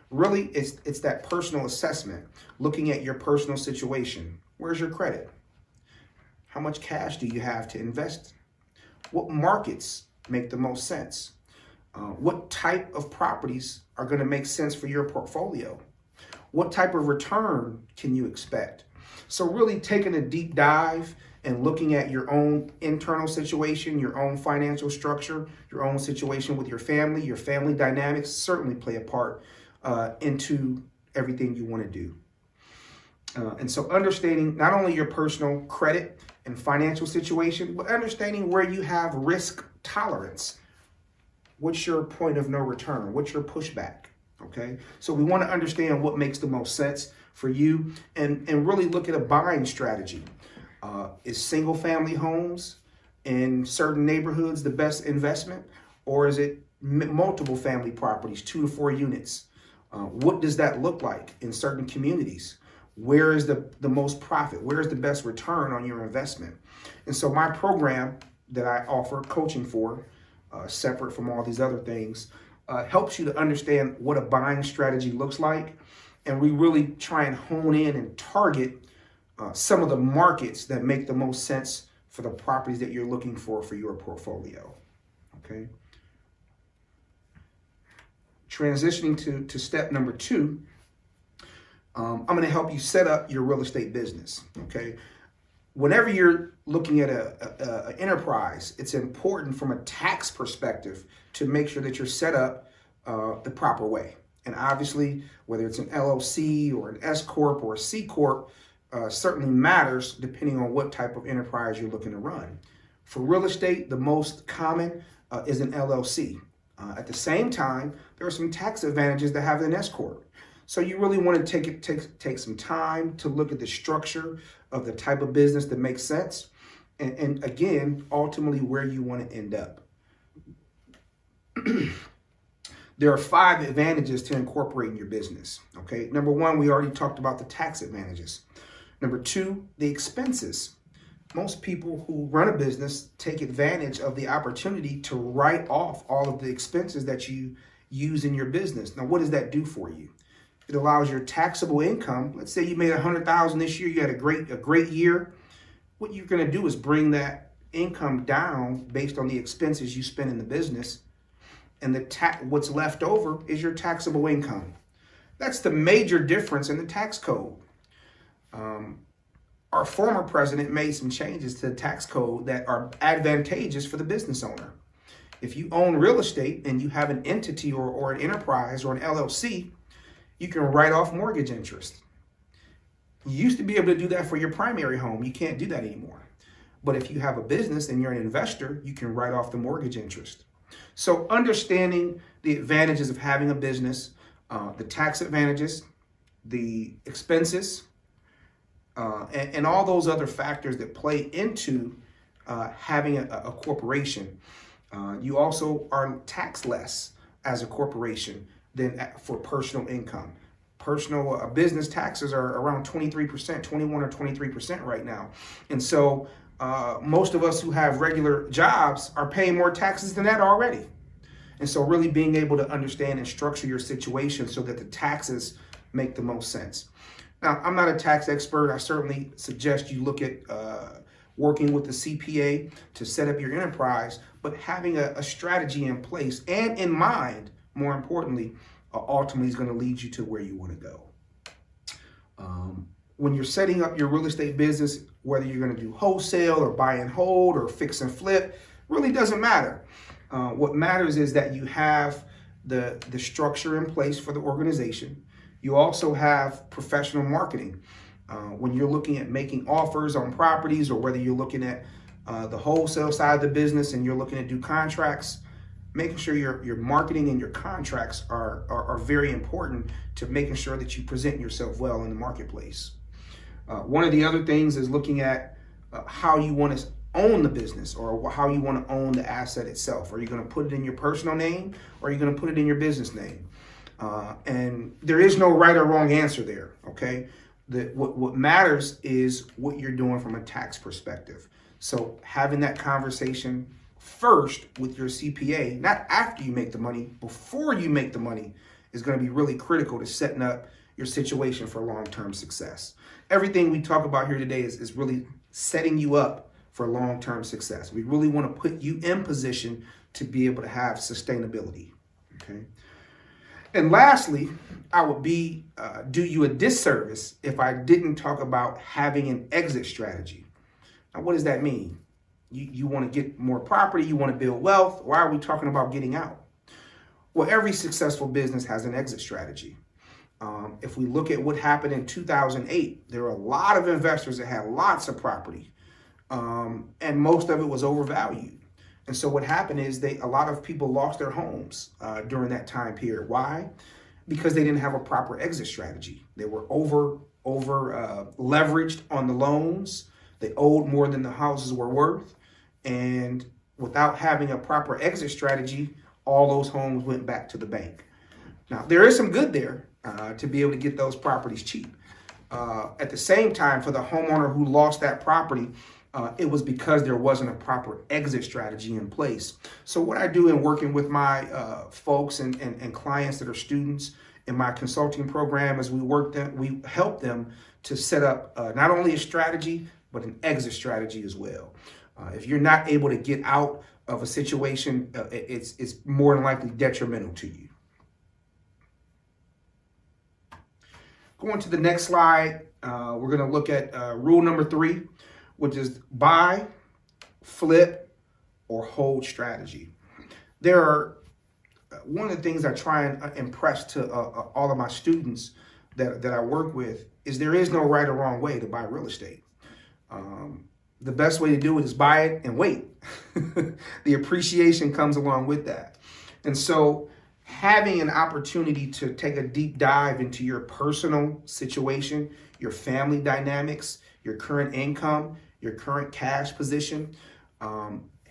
Really, it's that personal assessment, looking at your personal situation. Where's your credit? How much cash do you have to invest? What markets make the most sense? What type of properties are going to make sense for your portfolio? What type of return can you expect? So really taking a deep dive and looking at your own internal situation, your own financial structure, your own situation with your family dynamics certainly play a part into everything you want to do. And so understanding not only your personal credit and financial situation, but understanding where you have risk tolerance. What's your point of no return? What's your pushback? Okay, so we want to understand what makes the most sense for you and really look at a buying strategy. Is single family homes in certain neighborhoods the best investment, or is it multiple family properties, 2 to 4 units? What does that look like in certain communities? Where is the most profit? Where is the best return on your investment? And so my program that I offer coaching for, separate from all these other things, helps you to understand what a buying strategy looks like. And we really try and hone in and target some of the markets that make the most sense for the properties that you're looking for your portfolio. Okay. Transitioning to step number 2, I'm going to help you set up your real estate business. Okay. Whenever you're looking at an enterprise, it's important from a tax perspective to make sure that you're set up the proper way. And obviously, whether it's an LLC or an S Corp or a C Corp, certainly matters depending on what type of enterprise you're looking to run. For real estate, the most common is an LLC. At the same time, there are some tax advantages that have an S Corp. So you really want to take some time to look at the structure of the type of business that makes sense. And again, ultimately where you want to end up. There are 5 advantages to incorporating your business. Okay. Number 1, we already talked about the tax advantages. Number 2, the expenses. Most people who run a business take advantage of the opportunity to write off all of the expenses that you use in your business. Now, what does that do for you? It allows your taxable income. Let's say you made $100,000 this year. You had a great year. What you're going to do is bring that income down based on the expenses you spend in the business, and what's left over is your taxable income. That's the major difference in the tax code. Our former president made some changes to the tax code that are advantageous for the business owner. If you own real estate and you have an entity or an enterprise or an LLC, you can write off mortgage interest. You used to be able to do that for your primary home. You can't do that anymore. But if you have a business and you're an investor, you can write off the mortgage interest. So understanding the advantages of having a business, the tax advantages, the expenses, and all those other factors that play into having a corporation. You also are taxed less as a corporation than for personal income. Personal business taxes are around 23%, 21 or 23% right now. And so most of us who have regular jobs are paying more taxes than that already. And so really being able to understand and structure your situation so that the taxes make the most sense. Now, I'm not a tax expert. I certainly suggest you look at working with the CPA to set up your enterprise, but having a strategy in place and in mind, more importantly, ultimately is going to lead you to where you want to go. When you're setting up your real estate business, whether you're going to do wholesale or buy and hold or fix and flip, really doesn't matter. What matters is that you have the structure in place for the organization. You also have professional marketing. When you're looking at making offers on properties, or whether you're looking at the wholesale side of the business and you're looking to do contracts, making sure your marketing and your contracts are very important to making sure that you present yourself well in the marketplace. One of the other things is looking at how you want to own the business, or how you want to own the asset itself. Are you going to put it in your personal name, or are you going to put it in your business name? And there is no right or wrong answer there, okay? What matters is what you're doing from a tax perspective. So having that conversation first with your CPA, not after you make the money, before you make the money, is going to be really critical to setting up your situation for long-term success. Everything we talk about here today is really setting you up for long-term success. We really want to put you in position to be able to have sustainability, okay? And lastly, I would do you a disservice if I didn't talk about having an exit strategy. Now, what does that mean? You want to get more property, you want to build wealth. Why are we talking about getting out? Well, every successful business has an exit strategy. If we look at what happened in 2008, there were a lot of investors that had lots of property, and most of it was overvalued. And so what happened is a lot of people lost their homes during that time period. Why? Because they didn't have a proper exit strategy. They were over leveraged on the loans. They owed more than the houses were worth. And without having a proper exit strategy, all those homes went back to the bank. Now, there is some good there to be able to get those properties cheap. At the same time, for the homeowner who lost that property, it was because there wasn't a proper exit strategy in place. So what I do in working with my folks and clients that are students in my consulting program is we help them to set up not only a strategy, but an exit strategy as well. If you're not able to get out of a situation, it's more than likely detrimental to you. Going to the next slide, we're going to look at rule number 3, which is buy, flip, or hold strategy. One of the things I try and impress to all of my students that I work with is there is no right or wrong way to buy real estate. The best way to do it is buy it and wait. The appreciation comes along with that. And so having an opportunity to take a deep dive into your personal situation, your family dynamics, your current income, your current cash position,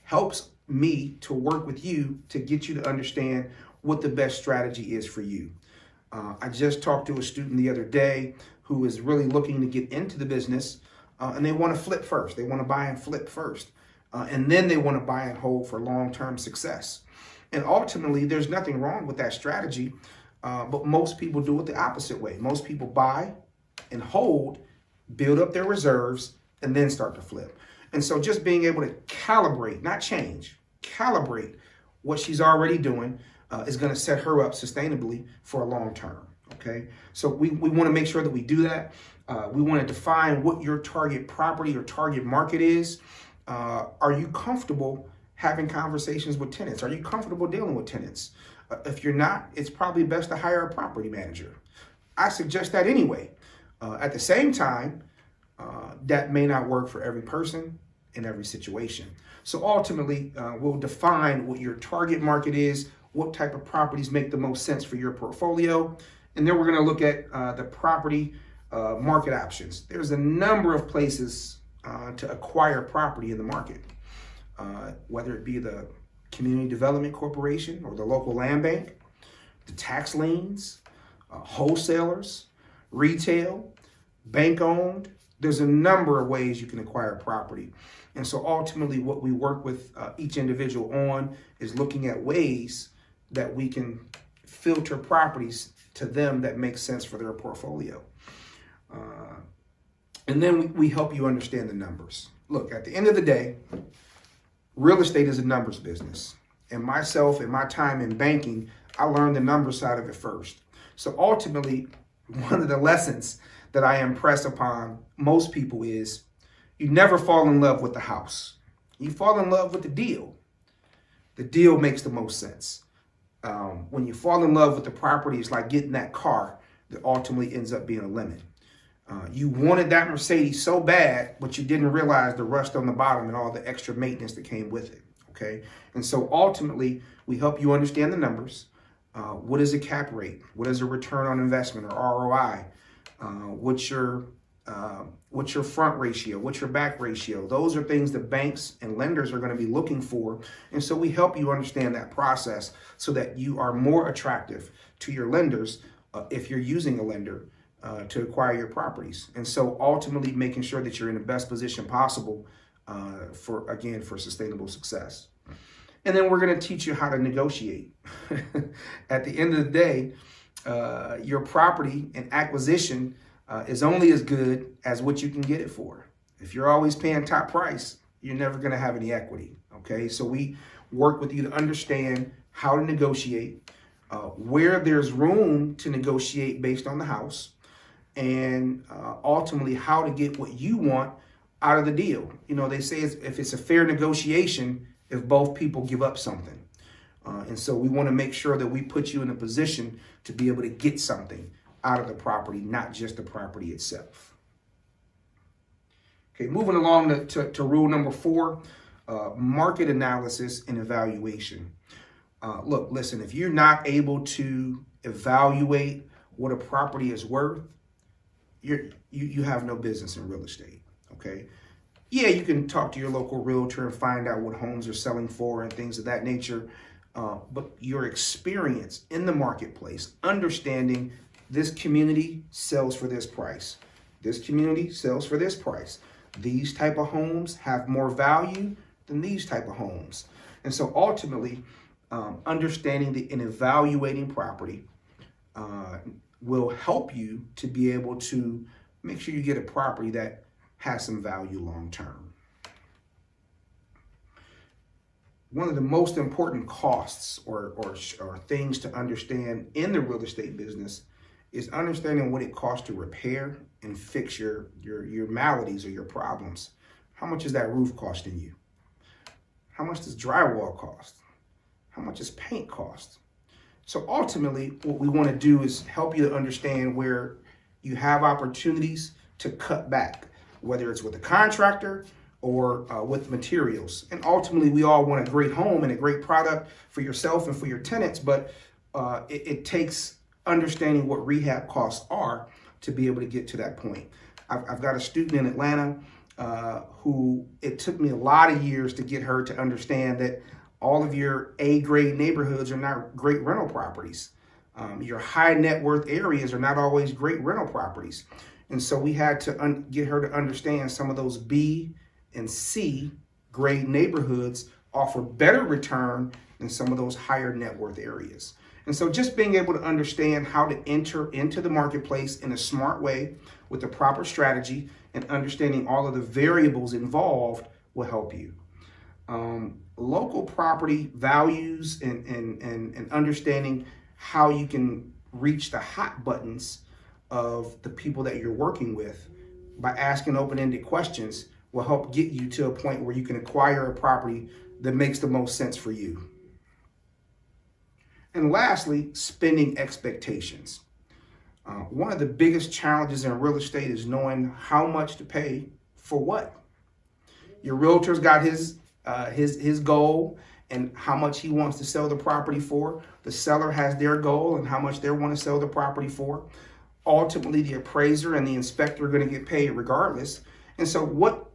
helps me to work with you to get you to understand what the best strategy is for you. I just talked to a student the other day who is really looking to get into the business, and they want to flip first. They want to buy and flip first, and then they want to buy and hold for long-term success. And ultimately, there's nothing wrong with that strategy, but most people do it the opposite way. Most people buy and hold, build up their reserves, and then start to flip. And so just being able to calibrate, not change, calibrate what she's already doing is going to set her up sustainably for a long term, okay? So we want to make sure that we do that. We want to define what your target property or target market is. Are you comfortable having conversations with tenants? Are you comfortable dealing with tenants? If you're not, it's probably best to hire a property manager. I suggest that anyway. At the same time, that may not work for every person in every situation. So ultimately, we'll define what your target market is, what type of properties make the most sense for your portfolio, and then we're going to look at the property market options. There's a number of places to acquire property in the market, whether it be the Community Development Corporation or the local land bank, the tax liens, wholesalers, retail, bank owned. There's a number of ways you can acquire property. And so ultimately what we work with each individual on is looking at ways that we can filter properties to them that make sense for their portfolio. And then we help you understand the numbers. Look, at the end of the day, real estate is a numbers business. And myself, in my time in banking, I learned the numbers side of it first. So ultimately, one of the lessons that I impress upon most people is you never fall in love with the house. You fall in love with the deal. The deal makes the most sense. When you fall in love with the property, it's like getting that car that ultimately ends up being a lemon. You wanted that Mercedes so bad, but you didn't realize the rust on the bottom and all the extra maintenance that came with it. Okay. And so ultimately, we help you understand the numbers. What is a cap rate? What is a return on investment or ROI? What's your front ratio? What's your back ratio? Those are things that banks and lenders are going to be looking for. And so we help you understand that process so that you are more attractive to your lenders if you're using a lender to acquire your properties. And so ultimately making sure that you're in the best position possible for sustainable success. And then we're going to teach you how to negotiate. At the end of the day, your property and acquisition is only as good as what you can get it for. If you're always paying top price, you're never going to have any equity. Okay, so we work with you to understand how to negotiate, where there's room to negotiate based on the house, and ultimately how to get what you want out of the deal. You know, they say if it's a fair negotiation, if both people give up something. And so we want to make sure that we put you in a position to be able to get something out of the property, not just the property itself. Okay, moving along to rule number 4, market analysis and evaluation. Look, listen, if you're not able to evaluate what a property is worth, you have no business in real estate, okay? Yeah, you can talk to your local realtor and find out what homes are selling for and things of that nature. But your experience in the marketplace, understanding this community sells for this price. This community sells for this price. These type of homes have more value than these type of homes. And so ultimately, understanding and evaluating property will help you to be able to make sure you get a property that has some value long term. One of the most important costs or things to understand in the real estate business is understanding what it costs to repair and fix your maladies or your problems. How much is that roof costing you? How much does drywall cost? How much does paint cost? So ultimately, what we want to do is help you to understand where you have opportunities to cut back, whether it's with a contractor or with materials. And ultimately, we all want a great home and a great product for yourself and for your tenants, but it takes understanding what rehab costs are to be able to get to that point. I've got a student in Atlanta who it took me a lot of years to get her to understand that all of your A-grade neighborhoods are not great rental properties. Your high net worth areas are not always great rental properties. And so we had to get her to understand some of those B and C grade neighborhoods offer better return than some of those higher net worth areas. And so just being able to understand how to enter into the marketplace in a smart way with the proper strategy and understanding all of the variables involved will help you. Local property values and understanding how you can reach the hot buttons of the people that you're working with by asking open-ended questions will help get you to a point where you can acquire a property that makes the most sense for you. And lastly, spending expectations. One of the biggest challenges in real estate is knowing how much to pay for what. Your realtor's got his goal and how much he wants to sell the property for. The seller has their goal and how much they want to sell the property for. Ultimately, the appraiser and the inspector are going to get paid regardless. And so what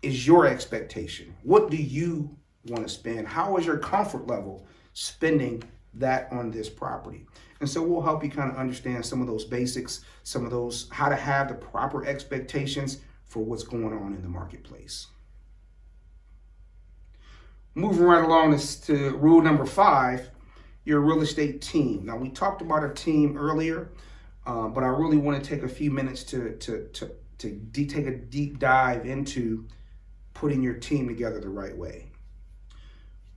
is your expectation? What do you want to spend? How is your comfort level spending that on this property. And so we'll help you kind of understand some of those basics, some of those, how to have the proper expectations for what's going on in the marketplace. Moving right along to rule number 5, your real estate team. Now, we talked about a team earlier, but I really want to take a few minutes to take a deep dive into putting your team together the right way.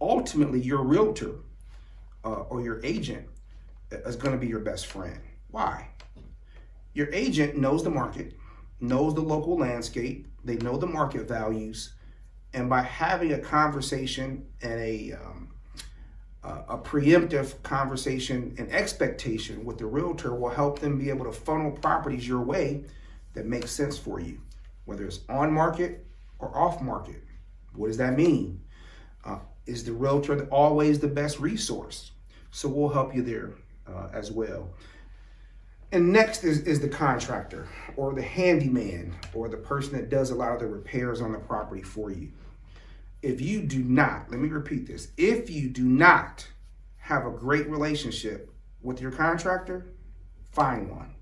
Ultimately, your realtor or your agent is going to be your best friend. Why? Your agent knows the market, knows the local landscape, they know the market values, and by having a conversation and a preemptive conversation and expectation with the realtor will help them be able to funnel properties your way that make sense for you, whether it's on market or off market. What does that mean? Is the realtor always the best resource? So we'll help you there as well. And next is the contractor or the handyman or the person that does a lot of the repairs on the property for you. If you do not, let me repeat this, if you do not have a great relationship with your contractor, find one.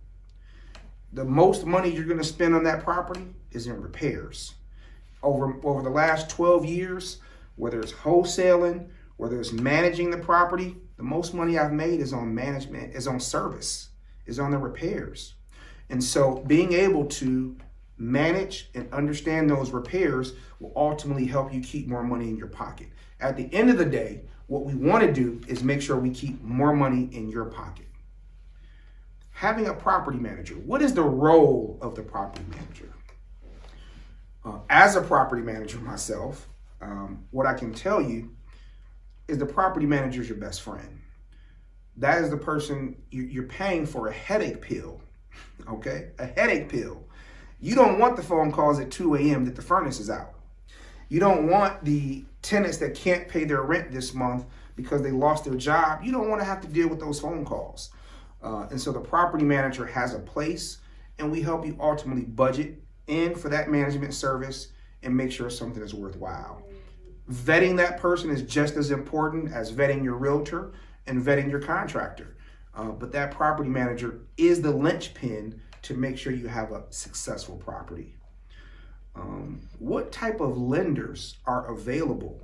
The most money you're going to spend on that property is in repairs. Over the last 12 years, whether it's wholesaling, whether it's managing the property, the most money I've made is on management, is on service, is on the repairs. And so being able to manage and understand those repairs will ultimately help you keep more money in your pocket. At the end of the day, what we want to do is make sure we keep more money in your pocket. Having a property manager, what is the role of the property manager? As a property manager myself, what I can tell you is the property manager is your best friend. That is the person you're paying for a headache pill, okay? A headache pill. You don't want the phone calls at 2 a.m. that the furnace is out. You don't want the tenants that can't pay their rent this month because they lost their job. You don't want to have to deal with those phone calls. And so the property manager has a place, and we help you ultimately budget in for that management service and make sure something is worthwhile. Vetting that person is just as important as vetting your realtor and vetting your contractor. But that property manager is the linchpin to make sure you have a successful property. What type of lenders are available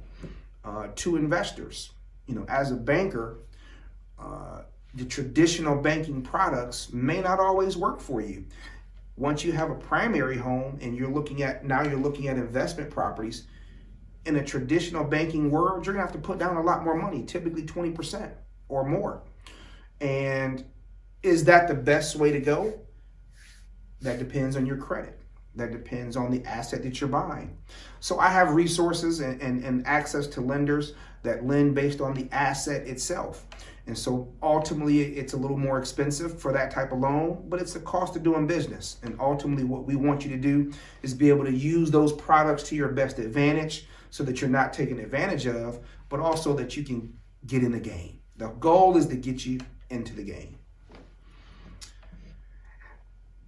to investors? You know, as a banker, the traditional banking products may not always work for you. Once you have a primary home and you're looking at investment properties, in a traditional banking world, you're gonna have to put down a lot more money, typically 20% or more. And is that the best way to go? That depends on your credit. That depends on the asset that you're buying. So I have resources and access to lenders that lend based on the asset itself. And so ultimately it's a little more expensive for that type of loan, but it's the cost of doing business. And ultimately what we want you to do is be able to use those products to your best advantage so that you're not taken advantage of, but also that you can get in the game. The goal is to get you into the game.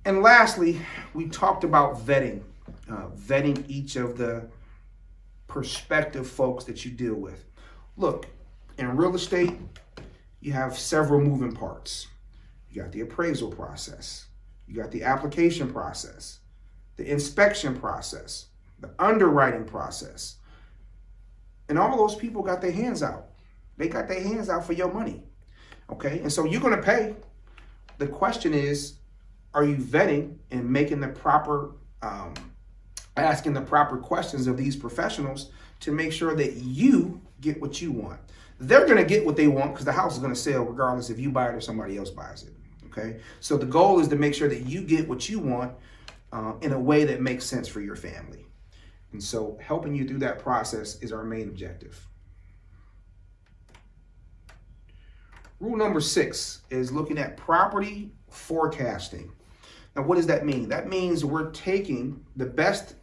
And lastly, we talked about vetting each of the prospective folks that you deal with. Look, in real estate, you have several moving parts. You got the appraisal process, you got the application process, the inspection process, the underwriting process. And all those people got their hands out. They got their hands out for your money, okay? And so you're gonna pay. The question is, are you vetting and making the proper, asking the proper questions of these professionals to make sure that you get what you want? They're gonna get what they want because the house is gonna sell regardless if you buy it or somebody else buys it, okay? So the goal is to make sure that you get what you want in a way that makes sense for your family. And so helping you through that process is our main objective. Rule number 6 is looking at property forecasting. Now, what does that mean? That means we're taking the best,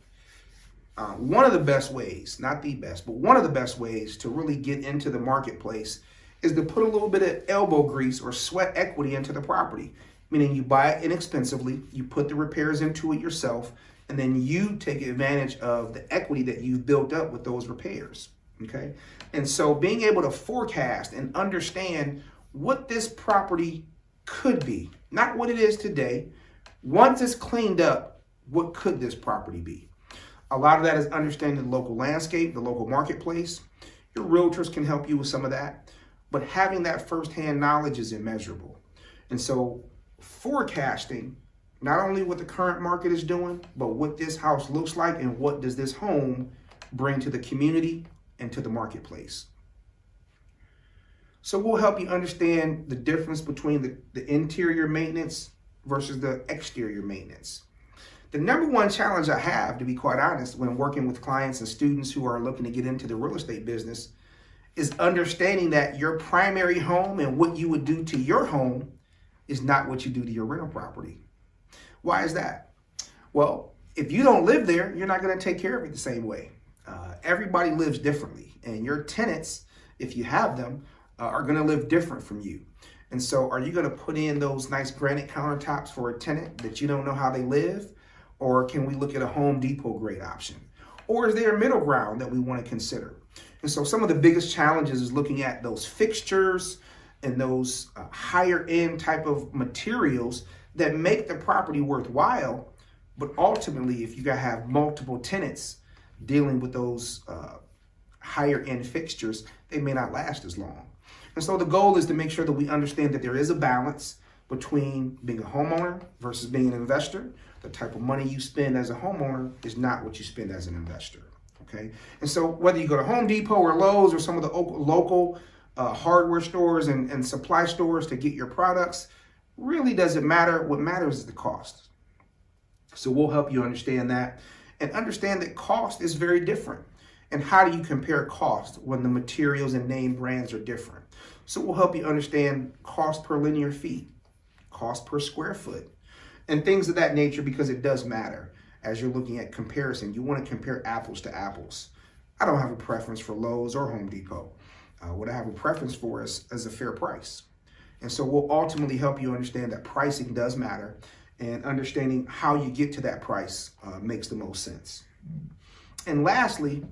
one of the best ways, not the best, but one of the best ways to really get into the marketplace is to put a little bit of elbow grease or sweat equity into the property, meaning you buy it inexpensively, you put the repairs into it yourself, and then you take advantage of the equity that you've built up with those repairs, okay? And so being able to forecast and understand what this property could be, not what it is today. Once it's cleaned up, what could this property be? A lot of that is understanding the local landscape, the local marketplace. Your realtors can help you with some of that, but having that firsthand knowledge is immeasurable. And so forecasting not only what the current market is doing, but what this house looks like and what does this home bring to the community and to the marketplace. So we'll help you understand the difference between the interior maintenance versus the exterior maintenance. The number one challenge I have, to be quite honest, when working with clients and students who are looking to get into the real estate business is understanding that your primary home and what you would do to your home is not what you do to your rental property. Why is that? Well, if you don't live there, you're not going to take care of it the same way. Everybody lives differently, and your tenants, if you have them, are going to live different from you. And so are you going to put in those nice granite countertops for a tenant that you don't know how they live? Or can we look at a Home Depot grade option? Or is there a middle ground that we want to consider? And so some of the biggest challenges is looking at those fixtures and those higher end type of materials that make the property worthwhile. But ultimately, if you gotta have multiple tenants dealing with those higher end fixtures, they may not last as long. And so the goal is to make sure that we understand that there is a balance between being a homeowner versus being an investor. The type of money you spend as a homeowner is not what you spend as an investor, okay? And so whether you go to Home Depot or Lowe's or some of the local hardware stores and supply stores to get your products, really doesn't matter. What matters is the cost. So we'll help you understand that and understand that cost is very different. And how do you compare cost when the materials and name brands are different? So we'll help you understand cost per linear feet, cost per square foot, and things of that nature, because it does matter. As you're looking at comparison, you want to compare apples to apples. I don't have a preference for Lowe's or Home Depot. What I have a preference for is a fair price. And so we'll ultimately help you understand that pricing does matter, and understanding how you get to that price makes the most sense. And lastly,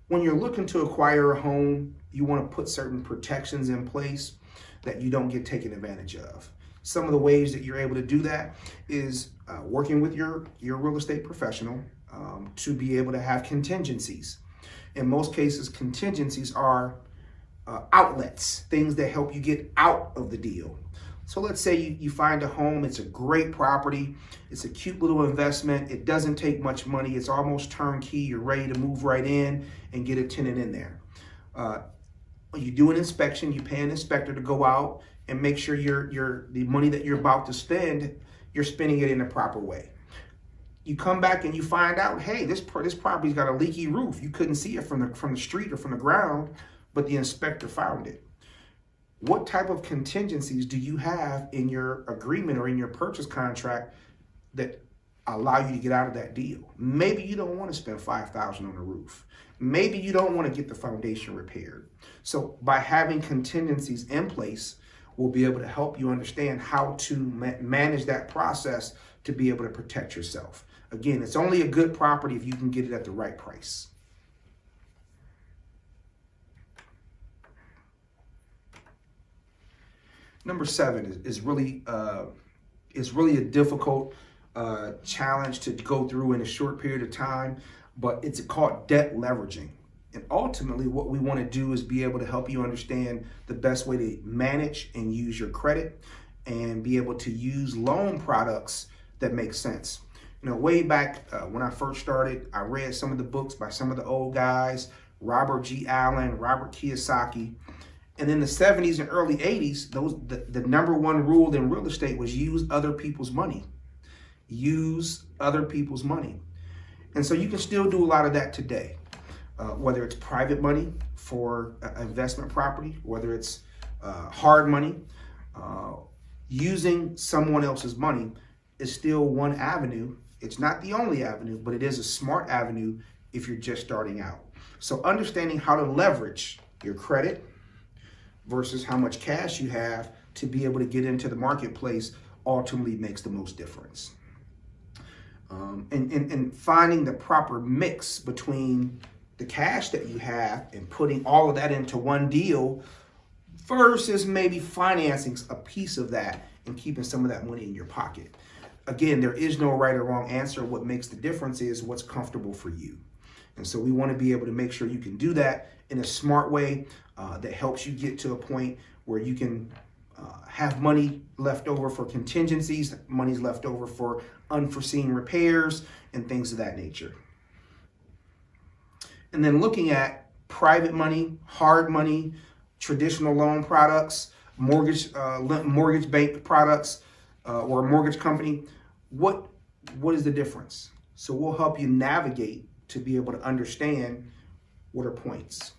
when you're looking to acquire a home, you want to put certain protections in place that you don't get taken advantage of. Some of the ways that you're able to do that is working with your real estate professional to be able to have contingencies. In most cases, contingencies are outlets, things that help you get out of the deal. So let's say you find a home, it's a great property, it's a cute little investment, it doesn't take much money, it's almost turnkey, you're ready to move right in and get a tenant in there. You do an inspection, you pay an inspector to go out and make sure the money that you're about to spend, you're spending it in the proper way. You come back and you find out, hey, this property's got a leaky roof. You couldn't see it from the street or from the ground, but the inspector found it. What type of contingencies do you have in your agreement or in your purchase contract that allow you to get out of that deal? Maybe you don't want to spend $5,000 on the roof. Maybe you don't want to get the foundation repaired. So by having contingencies in place, we'll be able to help you understand how to manage that process to be able to protect yourself. Again, it's only a good property if you can get it at the right price. Number 7 is really a difficult challenge to go through in a short period of time, but it's called debt leveraging. And ultimately what we want to do is be able to help you understand the best way to manage and use your credit and be able to use loan products that make sense. You know, way back when I first started, I read some of the books by some of the old guys, Robert G. Allen, Robert Kiyosaki. And in the 70s and early 80s, the number one rule in real estate was use other people's money. Use other people's money. And so you can still do a lot of that today, whether it's private money for investment property, whether it's hard money, using someone else's money is still one avenue. It's not the only avenue, but it is a smart avenue if you're just starting out. So understanding how to leverage your credit versus how much cash you have to be able to get into the marketplace ultimately makes the most difference. And finding the proper mix between the cash that you have and putting all of that into one deal versus maybe financing a piece of that and keeping some of that money in your pocket. Again, there is no right or wrong answer. What makes the difference is what's comfortable for you. And so we want to be able to make sure you can do that in a smart way that helps you get to a point where you can have money left over for contingencies, money's left over for unforeseen repairs and things of that nature. And then looking at private money, hard money, traditional loan products, mortgage bank products, or a mortgage company, what is the difference? So we'll help you navigate to be able to understand what are points,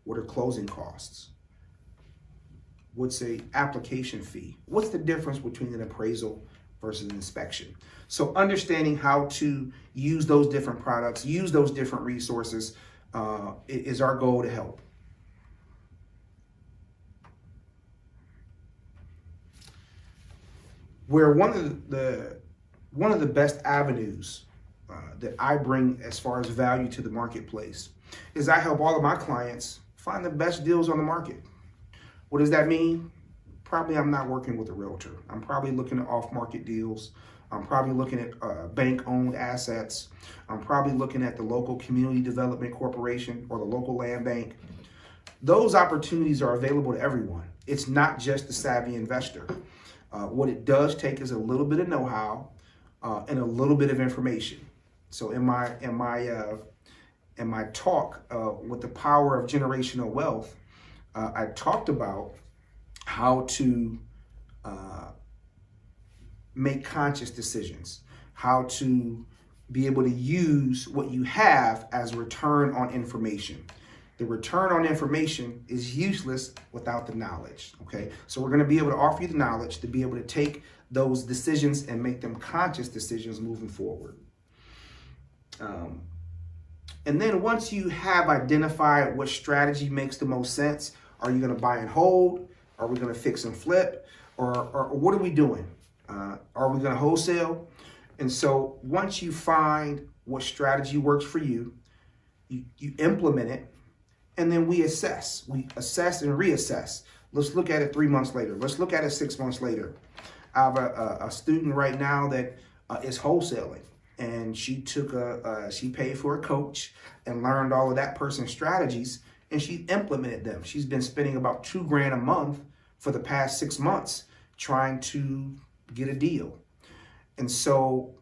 what are closing costs, what's a application fee, what's the difference between an appraisal versus an inspection. So understanding how to use those different products, use those different resources is our goal to help. Where one of the best avenues that I bring as far as value to the marketplace is I help all of my clients find the best deals on the market. What does that mean? Probably I'm not working with a realtor. I'm probably looking at off-market deals. I'm probably looking at bank-owned assets. I'm probably looking at the local community development corporation or the local land bank. Those opportunities are available to everyone. It's not just the savvy investor. What it does take is a little bit of know-how and a little bit of information. So in my talk with the power of generational wealth, I talked about how to make conscious decisions, how to be able to use what you have as return on information. The return on information is useless without the knowledge, okay? So we're going to be able to offer you the knowledge to be able to take those decisions and make them conscious decisions moving forward. And then once you have identified what strategy makes the most sense, are you going to buy and hold? Are we going to fix and flip? Or what are we doing? Are we going to wholesale? And so once you find what strategy works for you, you implement it, and then we assess. We assess and reassess. Let's look at it 3 months later. Let's look at it 6 months later. I have a student right now that is wholesaling, and she paid for a coach and learned all of that person's strategies, and she implemented them. She's been spending about $2,000 a month for the past 6 months trying to get a deal. And so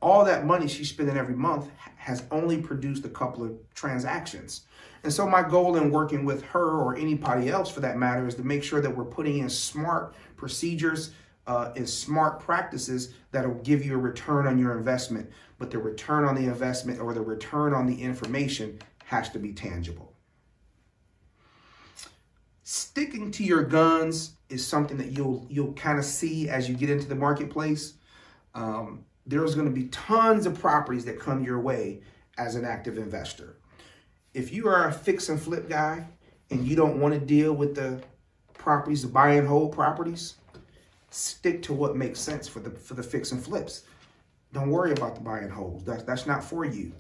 all that money she's spending every month has only produced a couple of transactions. And so my goal in working with her or anybody else for that matter is to make sure that we're putting in smart procedures and smart practices that'll give you a return on your investment. But the return on the investment or the return on the information has to be tangible. Sticking to your guns is something that you'll kind of see as you get into the marketplace. There's going to be tons of properties that come your way as an active investor. If you are a fix and flip guy and you don't want to deal with the properties, the buy and hold properties, stick to what makes sense for the fix and flips. Don't worry about the buy and holds. That's not for you.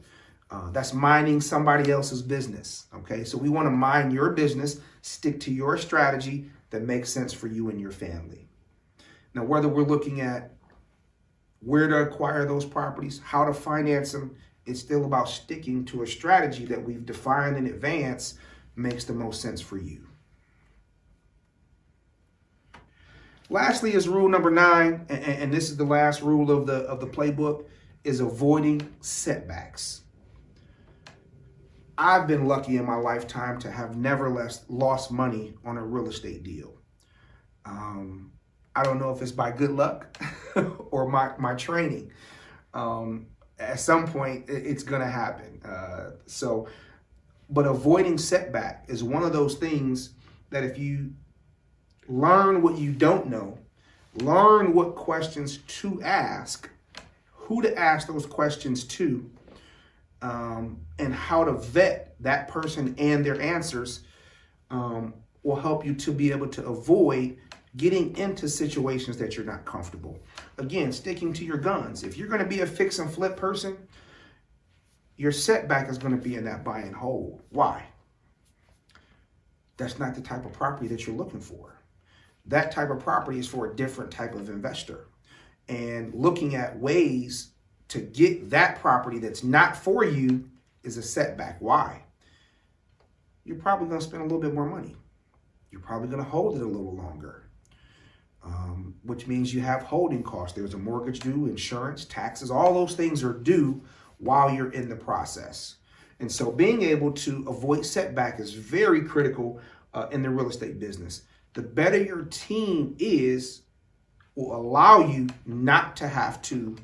That's minding somebody else's business. Okay, so we want to mind your business, stick to your strategy that makes sense for you and your family. Now, whether we're looking at where to acquire those properties, how to finance them, it's still about sticking to a strategy that we've defined in advance makes the most sense for you. Lastly is rule number 9, and this is the last rule of the playbook, is avoiding setbacks. I've been lucky in my lifetime to have never lost money on a real estate deal. I don't know if it's by good luck or my training. At some point, it's going to happen. But avoiding setback is one of those things that if you learn what you don't know, learn what questions to ask, who to ask those questions to, and how to vet that person and their answers will help you to be able to avoid getting into situations that you're not comfortable. Again, sticking to your guns. If you're going to be a fix and flip person, your setback is going to be in that buy and hold. Why? That's not the type of property that you're looking for. That type of property is for a different type of investor. And looking at ways to get that property that's not for you is a setback. Why? You're probably going to spend a little bit more money. You're probably going to hold it a little longer, which means you have holding costs. There's a mortgage due, insurance, taxes, all those things are due while you're in the process. And so being able to avoid setback is very critical in the real estate business. The better your team is, will allow you not to have to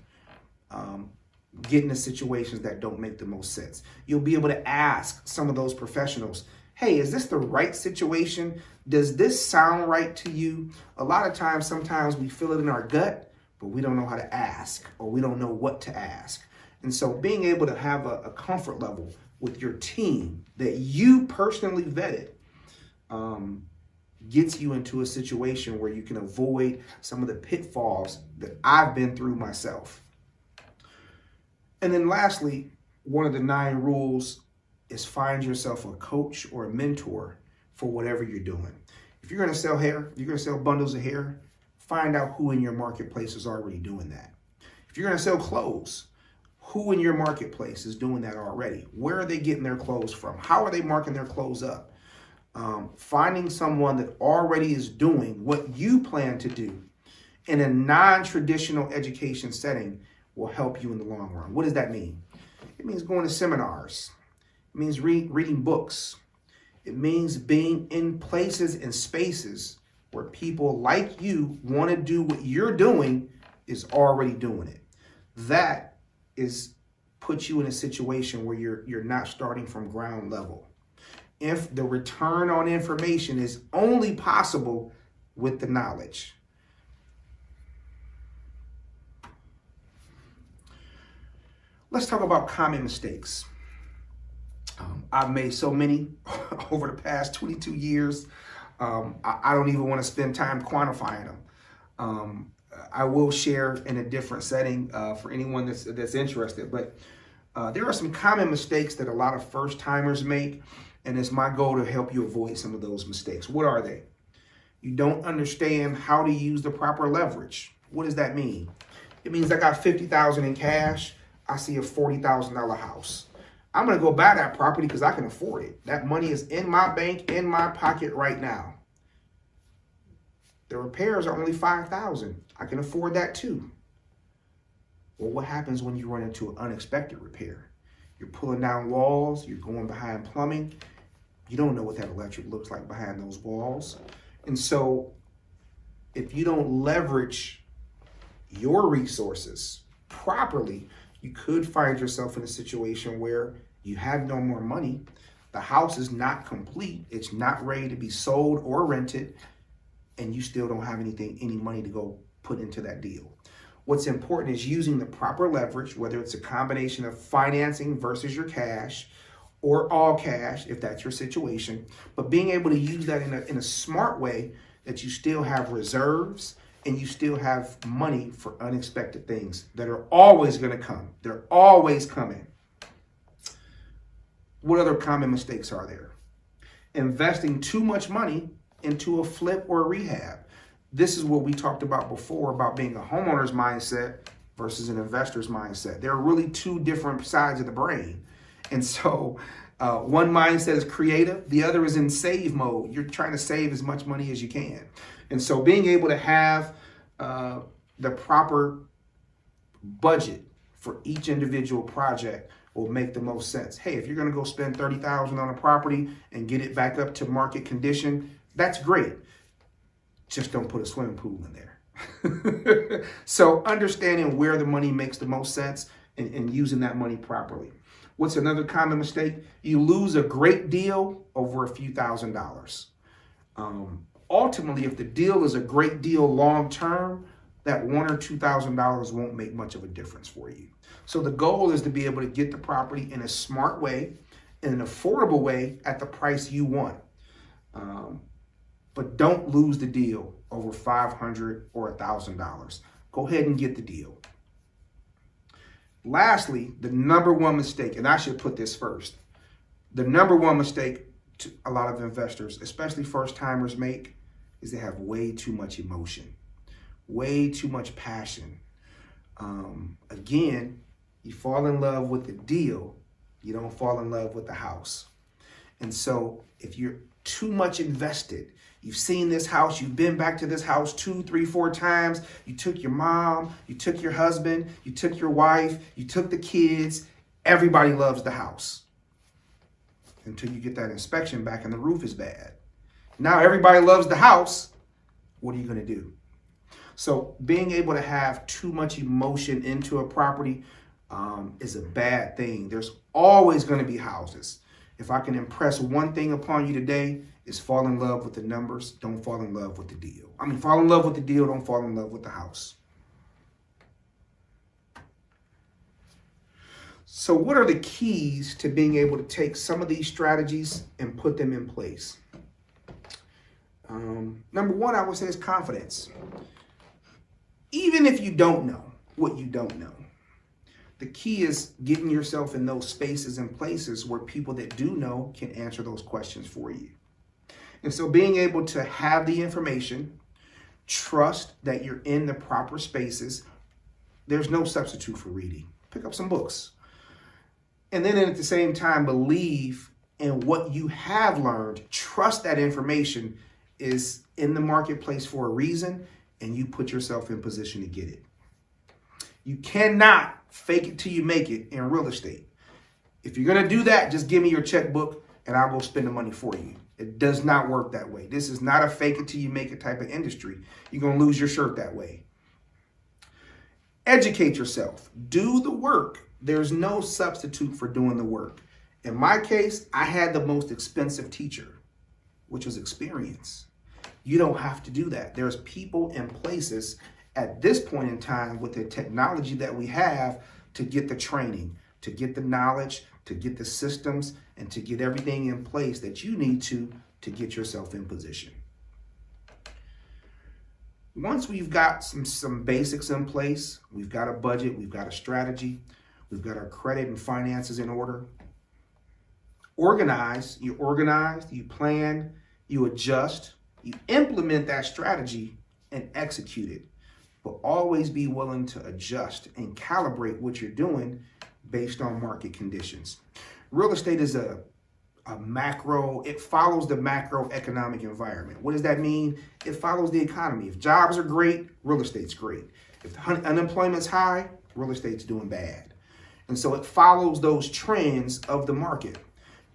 get into situations that don't make the most sense. You'll be able to ask some of those professionals, hey, is this the right situation? Does this sound right to you? A lot of times, sometimes we feel it in our gut, but we don't know how to ask, or we don't know what to ask. And so being able to have a comfort level with your team that you personally vetted gets you into a situation where you can avoid some of the pitfalls that I've been through myself. And then lastly, one of the 9 rules is find yourself a coach or a mentor for whatever you're doing. If you're going to sell hair, you're going to sell bundles of hair, find out who in your marketplace is already doing that. If you're going to sell clothes, who in your marketplace is doing that already? Where are they getting their clothes from? How are they marking their clothes up? Finding someone that already is doing what you plan to do in a non-traditional education setting will help you in the long run. What does that mean? It means going to seminars. It means reading books. It means being in places and spaces where people like you want to do what you're doing is already doing it. That is puts you in a situation where you're not starting from ground level. If the return on information is only possible with the knowledge. Let's talk about common mistakes. I've made so many over the past 22 years. I don't even want to spend time quantifying them. I will share in a different setting for anyone that's interested. But there are some common mistakes that a lot of first timers make, and it's my goal to help you avoid some of those mistakes. What are they? You don't understand how to use the proper leverage. What does that mean? It means I got $50,000 in cash. I see a $40,000 house. I'm going to go buy that property because I can afford it. That money is in my bank, in my pocket right now. The repairs are only $5,000. I can afford that too. Well, what happens when you run into an unexpected repair? You're pulling down walls. You're going behind plumbing. You don't know what that electric looks like behind those walls. And so if you don't leverage your resources properly, you could find yourself in a situation where you have no more money. The house is not complete. It's not ready to be sold or rented. And you still don't have any money to go put into that deal. What's important is using the proper leverage, whether it's a combination of financing versus your cash or all cash, if that's your situation, but being able to use that in a smart way that you still have reserves and you still have money for unexpected things that are always going to come. They're always coming. What other common mistakes are there? Investing too much money into a flip or a rehab. This is what we talked about before about being a homeowner's mindset versus an investor's mindset. There are really two different sides of the brain. And so one mindset is creative. The other is in save mode. You're trying to save as much money as you can. And so being able to have the proper budget for each individual project will make the most sense. Hey, if you're going to go spend $30,000 on a property and get it back up to market condition, that's great. Just don't put a swimming pool in there. So understanding where the money makes the most sense and using that money properly. What's another common mistake? You lose a great deal over a few $1,000s. Ultimately, if the deal is a great deal long term, that $1,000 or $2,000 won't make much of a difference for you. So the goal is to be able to get the property in a smart way, in an affordable way at the price you want. But don't lose the deal over $500 or $1,000. Go ahead and get the deal. Lastly, the number one mistake, and I should put this first, the number one mistake a lot of investors, especially first timers, make is they have way too much emotion, way too much passion. Again, you fall in love with the deal, you don't fall in love with the house. And so if you're too much invested, you've seen this house, you've been back to this house 2, 3, 4 times, you took your mom, you took your husband, you took your wife, you took the kids, everybody loves the house. Until you get that inspection back and the roof is bad. Now everybody loves the house. What are you going to do? So being able to have too much emotion into a property is a bad thing. There's always going to be houses. If I can impress one thing upon you today, is fall in love with the numbers. Don't fall in love with the deal. I mean, fall in love with the deal. Don't fall in love with the house. So what are the keys to being able to take some of these strategies and put them in place? Number one, I would say is confidence. Even if you don't know what you don't know, the key is getting yourself in those spaces and places where people that do know can answer those questions for you. And so being able to have the information, trust that you're in the proper spaces. There's no substitute for reading. Pick up some books. And then at the same time, believe in what you have learned. Trust that information is in the marketplace for a reason, and you put yourself in position to get it. You cannot fake it till you make it in real estate. If you're going to do that, just give me your checkbook and I'll go spend the money for you. It does not work that way. This is not a fake it till you make it type of industry. You're going to lose your shirt that way. Educate yourself. Do the work. There's no substitute for doing the work. In my case, I had the most expensive teacher, which was experience. You don't have to do that. There's people and places at this point in time with the technology that we have to get the training, to get the knowledge, to get the systems, and to get everything in place that you need to get yourself in position. Once we've got some basics in place, we've got a budget, we've got a strategy, we've got our credit and finances in order. Organize, you plan, you adjust, you implement that strategy and execute it. But always be willing to adjust and calibrate what you're doing based on market conditions. Real estate is a macro, it follows the macroeconomic environment. What does that mean? It follows the economy. If jobs are great, real estate's great. If unemployment's high, real estate's doing bad. And so it follows those trends of the market.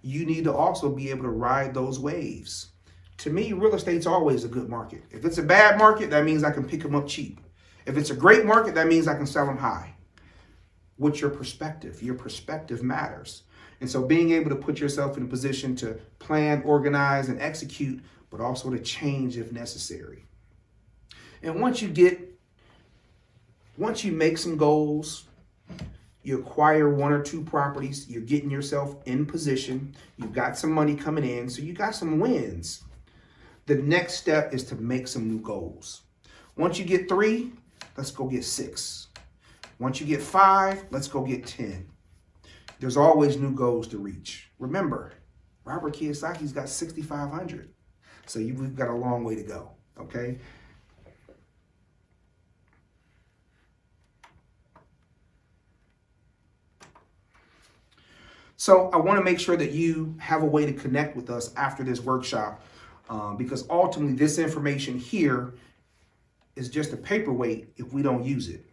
You need to also be able to ride those waves. To me, real estate's always a good market. If it's a bad market, that means I can pick them up cheap. If it's a great market, that means I can sell them high. What's your perspective? Your perspective matters. And so being able to put yourself in a position to plan, organize, and execute, but also to change if necessary. And once you make some goals, you acquire 1 or 2 properties, you're getting yourself in position, you've got some money coming in, so you got some wins. The next step is to make some new goals. Once you get 3, let's go get 6. Once you get 5, let's go get 10. There's always new goals to reach. Remember, Robert Kiyosaki's got 6,500. So we've got a long way to go, okay? So I want to make sure that you have a way to connect with us after this workshop because ultimately this information here is just a paperweight if we don't use it.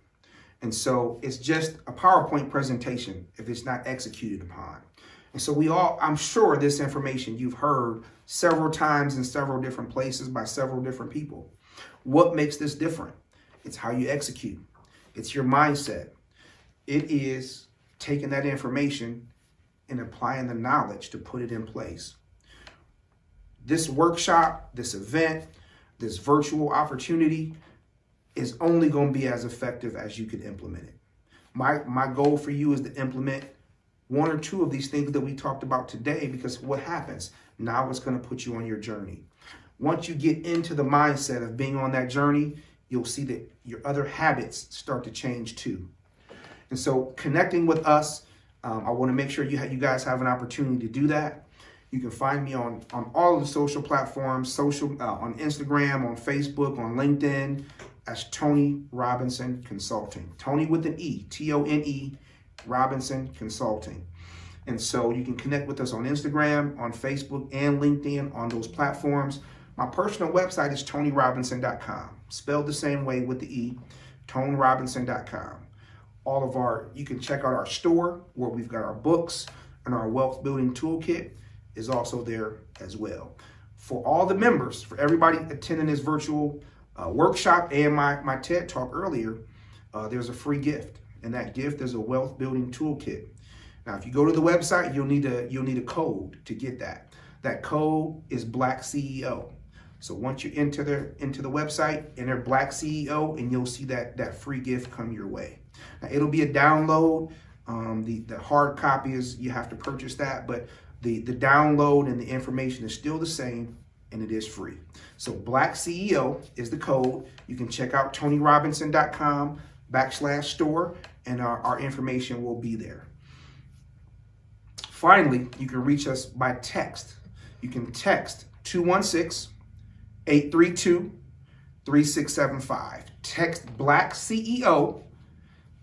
And so it's just a PowerPoint presentation if it's not executed upon. And so I'm sure this information you've heard several times in several different places by several different people. What makes this different? It's how you execute. It's your mindset. It is taking that information and applying the knowledge to put it in place. This workshop, this event, this virtual opportunity is only going to be as effective as you can implement it. My goal for you is to implement 1 or 2 of these things that we talked about today, because what happens? Now it's going to put you on your journey. Once you get into the mindset of being on that journey, you'll see that your other habits start to change too. And so connecting with us, I want to make sure you guys have an opportunity to do that. You can find me on all of the social platforms, on Instagram, on Facebook, on LinkedIn, as Toni Robinson Consulting. Toni with an E, Tone, Robinson Consulting. And so you can connect with us on Instagram, on Facebook, and LinkedIn on those platforms. My personal website is ToniRobinson.com, spelled the same way with the E, ToniRobinson.com. You can check out our store where we've got our books, and our wealth building toolkit is also there as well. For all the members, for everybody attending this virtual workshop and my TED Talk earlier, there's a free gift, and that gift is a wealth building toolkit. Now, if you go to the website, you'll need a code to get that. That code is BlackCEO. So once you enter the website, enter BlackCEO, and you'll see that free gift come your way. Now, it'll be a download. The hard copy is, you have to purchase that, but the download and the information is still the same, and it is free. So BlackCEO is the code. You can check out ToniRobinson.com/store, and our information will be there. Finally, you can reach us by text. You can text 216-832-3675. Text BlackCEO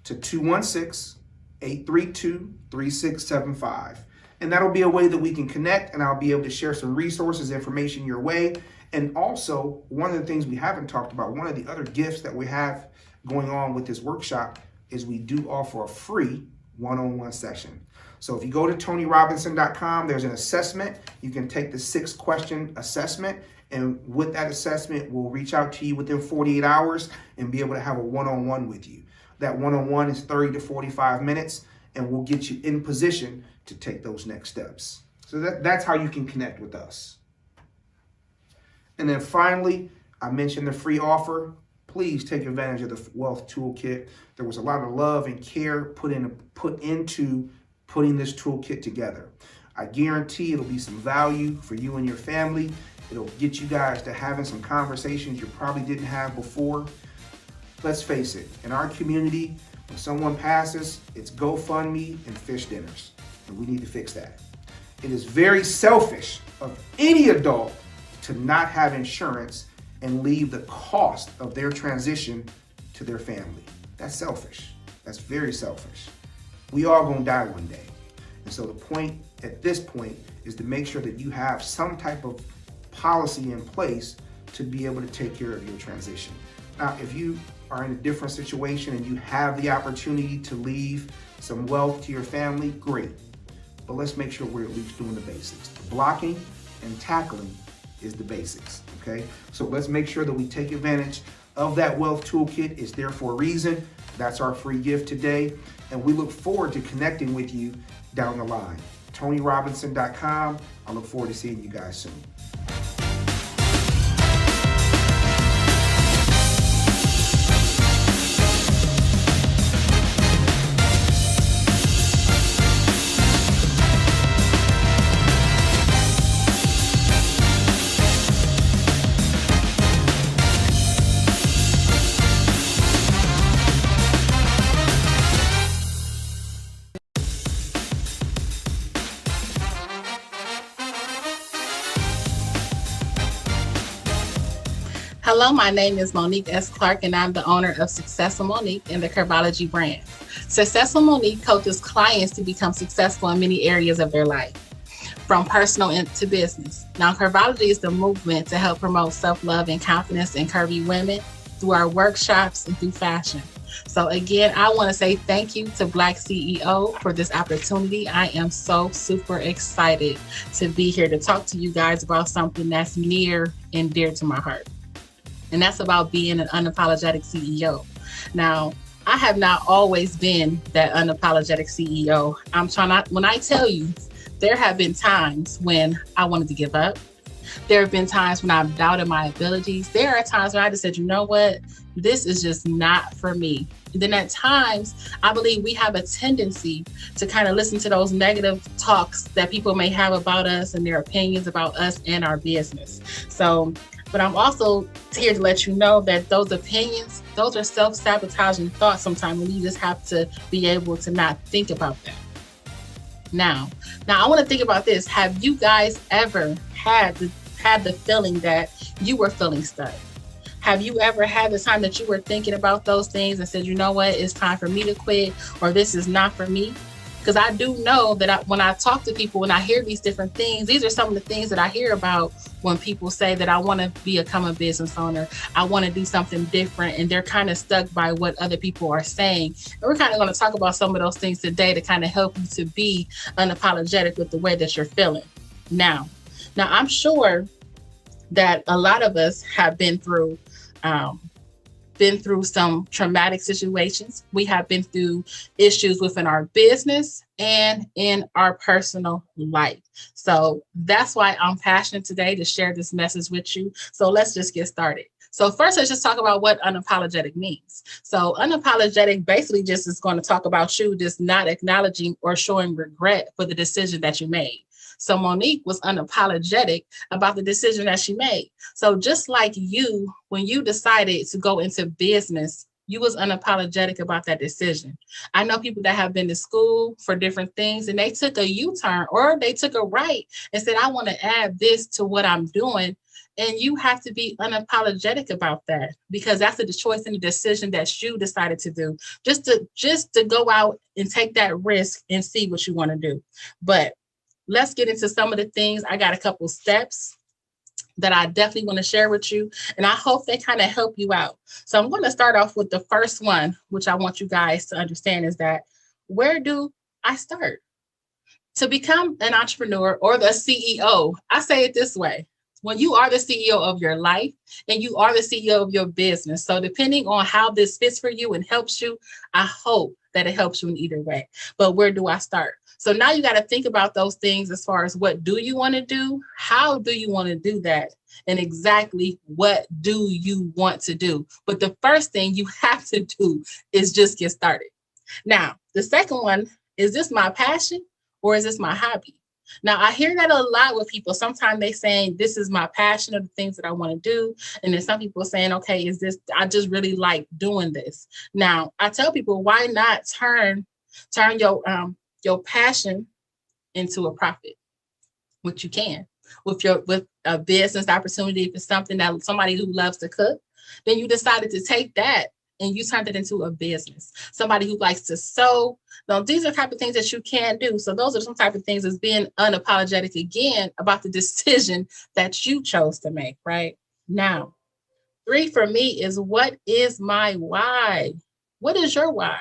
to 216-832-3675. And that'll be a way that we can connect, and I'll be able to share some resources, information your way. And also, one of the things we haven't talked about, one of the other gifts that we have going on with this workshop is we do offer a free one-on-one session. So if you go to ToniRobinson.com, there's an assessment. You can take the 6-question assessment, and with that assessment, we'll reach out to you within 48 hours and be able to have a one-on-one with you. That one-on-one is 30 to 45 minutes, and we'll get you in position to take those next steps. So that's how you can connect with us. And then finally, I mentioned the free offer. Please take advantage of the Wealth Toolkit. There was a lot of love and care put into putting this toolkit together. I guarantee it'll be some value for you and your family. It'll get you guys to having some conversations you probably didn't have before. Let's face it, in our community, when someone passes, it's GoFundMe and fish dinners, and we need to fix that. It is very selfish of any adult to not have insurance and leave the cost of their transition to their family. That's selfish. That's very selfish. We all gonna die one day. And so the point at this point is to make sure that you have some type of policy in place to be able to take care of your transition. Now, if you are in a different situation and you have the opportunity to leave some wealth to your family, great. But let's make sure we're at least doing the basics. The blocking and tackling is the basics, okay? So let's make sure that we take advantage of that wealth toolkit. It's there for a reason. That's our free gift today. And we look forward to connecting with you down the line. ToniRobinson.com. I look forward to seeing you guys soon. Hello, my name is Monique S. Clark, and I'm the owner of Successful Monique and the Curvology brand. Successful Monique coaches clients to become successful in many areas of their life, from personal to business. Now, Curvology is the movement to help promote self-love and confidence in curvy women through our workshops and through fashion. So again, I want to say thank you to BlackCEO for this opportunity. I am so super excited to be here to talk to you guys about something that's near and dear to my heart. And that's about being an unapologetic CEO. Now, I have not always been that unapologetic CEO. When I tell you, there have been times when I wanted to give up. There have been times when I've doubted my abilities. There are times when I just said, you know what, this is just not for me. And then at times, I believe we have a tendency to kind of listen to those negative talks that people may have about us and their opinions about us and our business. So But I'm also here to let you know that those opinions, those are self-sabotaging thoughts sometimes, and you just have to be able to not think about that. Now I want to think about this. Have you guys ever had the feeling that you were feeling stuck? Have you ever had the time that you were thinking about those things and said, you know what, it's time for me to quit, or this is not for me? Because I do know that when I talk to people and I hear these different things, these are some of the things that I hear about when people say that I want to become a business owner, I want to do something different, and they're kind of stuck by what other people are saying. And we're kind of going to talk about some of those things today to kind of help you to be unapologetic with the way that you're feeling. Now I'm sure that a lot of us have been through some traumatic situations. We have been through issues within our business and in our personal life. So that's why I'm passionate today to share this message with you. So let's just get started. So first, let's just talk about what unapologetic means. So unapologetic basically just is going to talk about you just not acknowledging or showing regret for the decision that you made. So Monique was unapologetic about the decision that she made. So just like you, when you decided to go into business, you was unapologetic about that decision. I know people that have been to school for different things and they took a U-turn or they took a right and said, I want to add this to what I'm doing. And you have to be unapologetic about that, because that's the choice and the decision that you decided to do, just to go out and take that risk and see what you want to do. But let's get into some of the things. I got a couple steps that I definitely want to share with you, and I hope they kind of help you out. So I'm going to start off with the first one, which I want you guys to understand is that, where do I start? To become an entrepreneur or the CEO, I say it this way. When you are the CEO of your life and you are the CEO of your business, so depending on how this fits for you and helps you, I hope that it helps you in either way. But where do I start? So now you got to think about those things as far as what do you want to do? How do you want to do that? And exactly what do you want to do? But the first thing you have to do is just get started. Now, the second one, is this my passion or is this my hobby? Now, I hear that a lot with people. Sometimes they saying, this is my passion of the things that I want to do. And then some people saying, okay, is this, I just really like doing this. Now, I tell people, why not turn your passion into a profit, which you can with a business opportunity. If it's something that somebody who loves to cook, then you decided to take that and you turned it into a business. Somebody who likes to sew. Now, these are type of things that you can do. So those are some type of things as being unapologetic again about the decision that you chose to make, right? Now, 3 for me is, what is my why? What is your why?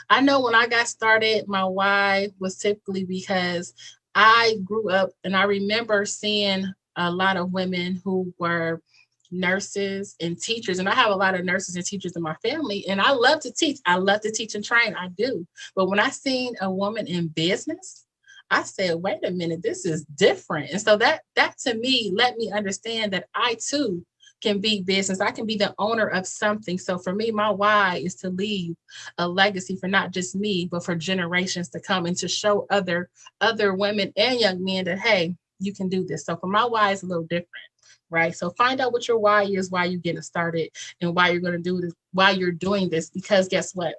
I know when I got started, my why was typically because I grew up and I remember seeing a lot of women who were nurses and teachers. And I have a lot of nurses and teachers in my family, and I love to teach. I love to teach and train. I do. But when I seen a woman in business, I said, wait a minute, this is different. And so that to me, let me understand that I too can be business. I can be the owner of something. So for me, my why is to leave a legacy for not just me, but for generations to come, and to show other women and young men that, hey, you can do this. So for my why is a little different, right? So find out what your why is, why you're getting started, and why you're going to do this, why you're doing this, because guess what?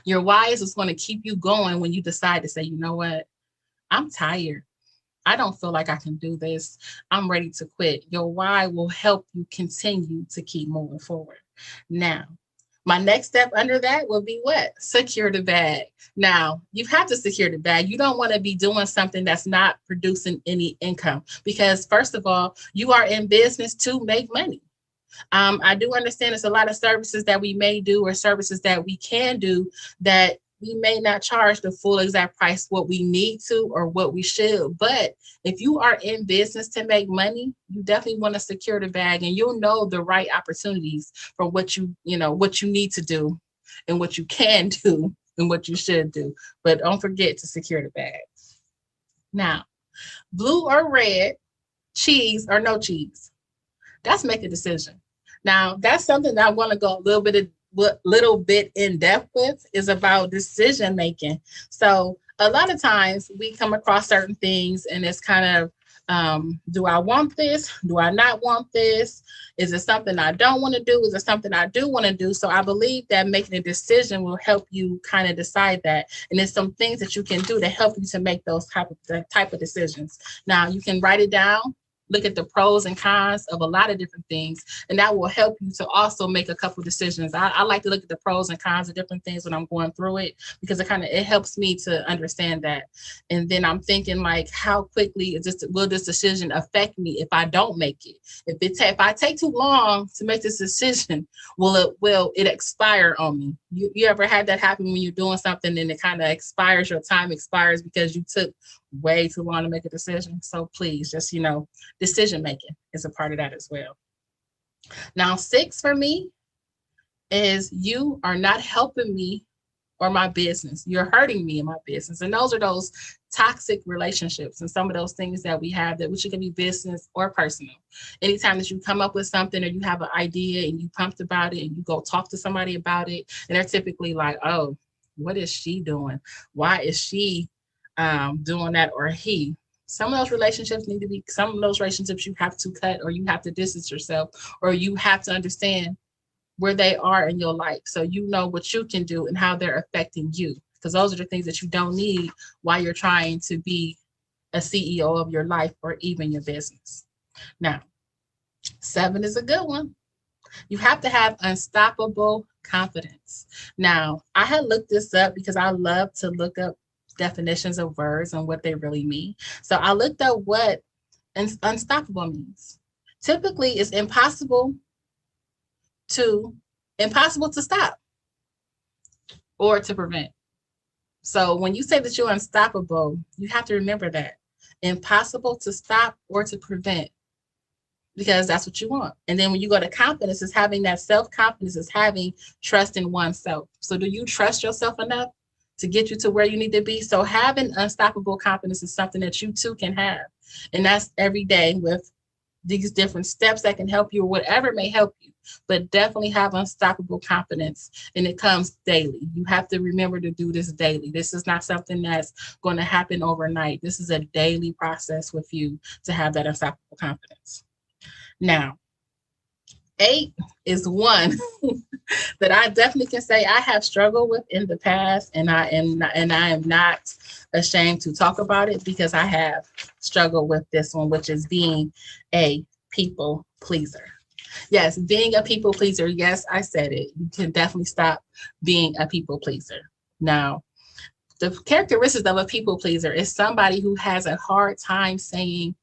Your why is what's going to keep you going when you decide to say, you know what? I'm tired. I don't feel like I can do this. I'm ready to quit. Your why will help you continue to keep moving forward. Now, my next step under that will be what? Secure the bag. Now, you have to secure the bag. You don't want to be doing something that's not producing any income, because first of all, you are in business to make money. I do understand there's a lot of services that we may do, or services that we can do, that we may not charge the full exact price what we need to or what we should. But if you are in business to make money, you definitely want to secure the bag, and you'll know the right opportunities for what you need to do and what you can do and what you should do. But don't forget to secure the bag. Now, blue or red, cheese or no cheese. That's make a decision. Now, that's something that I want to go a little bit in depth with, is about decision making. So a lot of times we come across certain things and it's kind of Do I want this? Do I not want this? Is it something I don't want to do? Is it something I do want to do? So I believe that making a decision will help you kind of decide that. And there's some things that you can do to help you to make those type of decisions. Now you can write it down, look at the pros and cons of a lot of different things, and that will help you to also make a couple decisions. I like to look at the pros and cons of different things when I'm going through it, because it helps me to understand that. And then I'm thinking, like, how quickly will this decision affect me if I don't make it? If I take too long to make this decision, will it expire on me? You ever had that happen when you're doing something and it kind of expires, your time expires because you took way too long to make a decision? So please, just, decision making is a part of that as well. Now, 6 for me is you are not helping me or my business. You're hurting me in my business. And those are those toxic relationships and some of those things that we have, that which can be business or personal. Anytime that you come up with something or you have an idea and you pumped about it and you go talk to somebody about it, and they're typically like, oh, what is she doing? Why is she doing that, or he? Some of those relationships you have to cut, or you have to distance yourself, or you have to understand where they are in your life, so you know what you can do and how they're affecting you, because those are the things that you don't need while you're trying to be a CEO of your life or even your business. Now, 7 is a good one. You have to have unstoppable confidence. Now, I had looked this up because I love to look up definitions of words and what they really mean. So I looked up what unstoppable means. Typically, it's impossible to stop or to prevent. So when you say that you're unstoppable, you have to remember that. Impossible to stop or to prevent, because that's what you want. And then when you go to confidence, is having that self-confidence, is having trust in oneself. So do you trust yourself enough to get you to where you need to be? So having unstoppable confidence is something that you too can have. And that's every day with these different steps that can help you, or whatever may help you, but definitely have unstoppable confidence. And it comes daily. You have to remember to do this daily. This is not something that's going to happen overnight. This is a daily process with you to have that unstoppable confidence. Now, 8 is one that I definitely can say I have struggled with in the past, and I am not ashamed to talk about it, because I have struggled with this one, which is being a people pleaser. Yes, being a people pleaser. Yes, I said it. You can definitely stop being a people pleaser. Now, the characteristics of a people pleaser is somebody who has a hard time saying,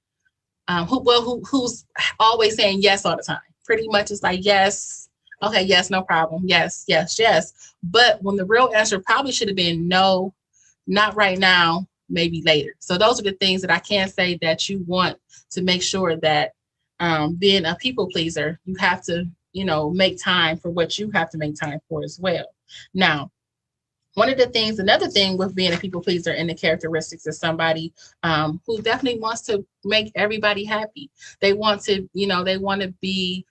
who's always saying yes all the time. Pretty much it's like, yes, okay, yes, no problem. Yes, yes, yes. But when the real answer probably should have been no, not right now, maybe later. So those are the things that I can say that you want to make sure that being a people pleaser, you have to, make time for what you have to make time for as well. Now, another thing with being a people pleaser and the characteristics is somebody who definitely wants to make everybody happy. They want to be,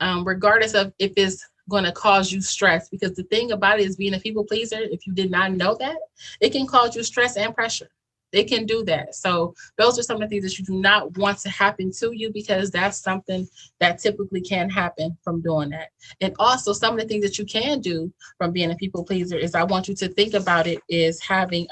regardless of if it's going to cause you stress, because the thing about it is, being a people pleaser, if you did not know that, it can cause you stress and pressure. It can do that. So those are some of the things that you do not want to happen to you, because that's something that typically can happen from doing that. And also some of the things that you can do from being a people pleaser is, I want you to think about it, is having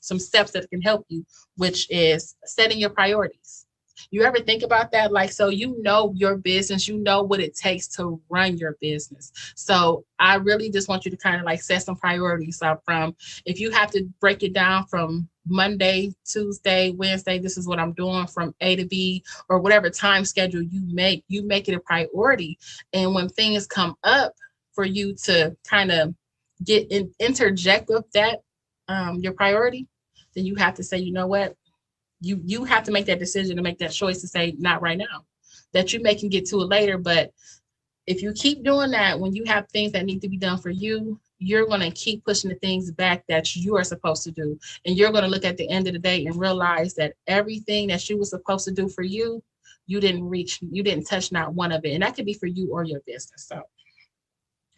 some steps that can help you, which is setting your priorities. You ever think about that? Like, so your business, what it takes to run your business. So I really just want you to kind of like set some priorities up from, if you have to break it down from Monday, Tuesday, Wednesday, this is what I'm doing from A to B, or whatever time schedule you make it a priority. And when things come up for you to kind of interject with that, your priority, then you have to say, you know what? You have to make that decision to make that choice to say, not right now. That you may can get to it later, but if you keep doing that, when you have things that need to be done for you, you're going to keep pushing the things back that you are supposed to do. And you're going to look at the end of the day and realize that everything that you were supposed to do for you, you didn't touch not one of it. And that could be for you or your business. So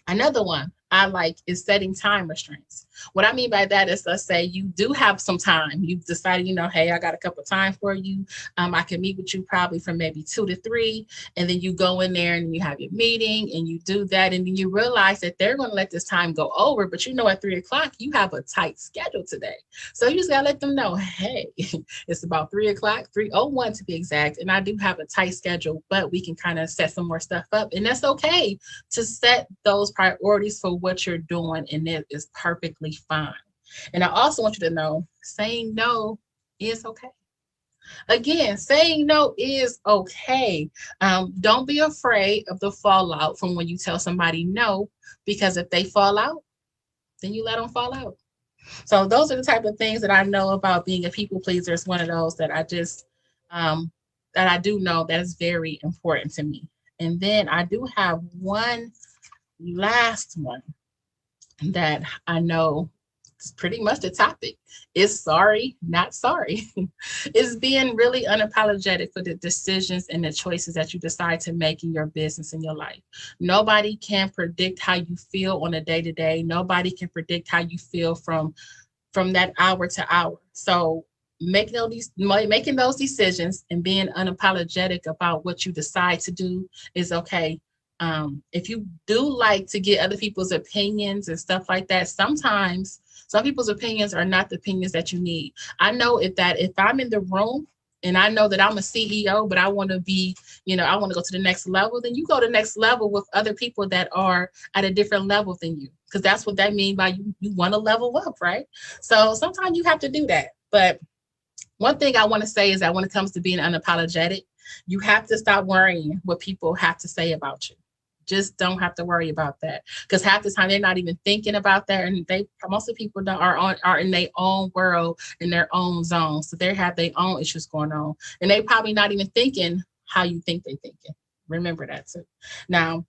another one, I like is setting time restraints. What I mean by that is, let's say you do have some time. You've decided, hey, I got a couple of time for you. I can meet with you probably from maybe 2 to 3. And then you go in there and you have your meeting and you do that. And then you realize that they're going to let this time go over. But at 3 o'clock, you have a tight schedule today. So you just got to let them know, hey, it's about 3 o'clock, 3:01 to be exact. And I do have a tight schedule, but we can kind of set some more stuff up. And that's okay to set those priorities for what you're doing. And it is perfectly fine. And I also want you to know saying no is okay. Again, saying no is okay. Don't be afraid of the fallout from when you tell somebody no, because if they fall out, then you let them fall out. So those are the type of things that I know about being a people pleaser. It's one of those that I just, that I do know that is very important to me. And then I do have one last one that I know is pretty much the topic. Is sorry, not sorry. It's being really unapologetic for the decisions and the choices that you decide to make in your business and your life. Nobody can predict how you feel on a day-to-day. Nobody can predict how you feel from that hour to hour. So making those decisions and being unapologetic about what you decide to do is okay. If you do like to get other people's opinions and stuff like that, sometimes some people's opinions are not the opinions that you need. I know if I'm in the room and I know that I'm a CEO, but I want to be, I want to go to the next level, then you go to the next level with other people that are at a different level than you, because that's what that means by you want to level up, right? So sometimes you have to do that. But one thing I want to say is that when it comes to being unapologetic, you have to stop worrying what people have to say about you. Just don't have to worry about that, because half the time they're not even thinking about that, and most of the people are in their own world, in their own zone, so they have their own issues going on, and they probably not even thinking how you think they're thinking. Remember that too. Now,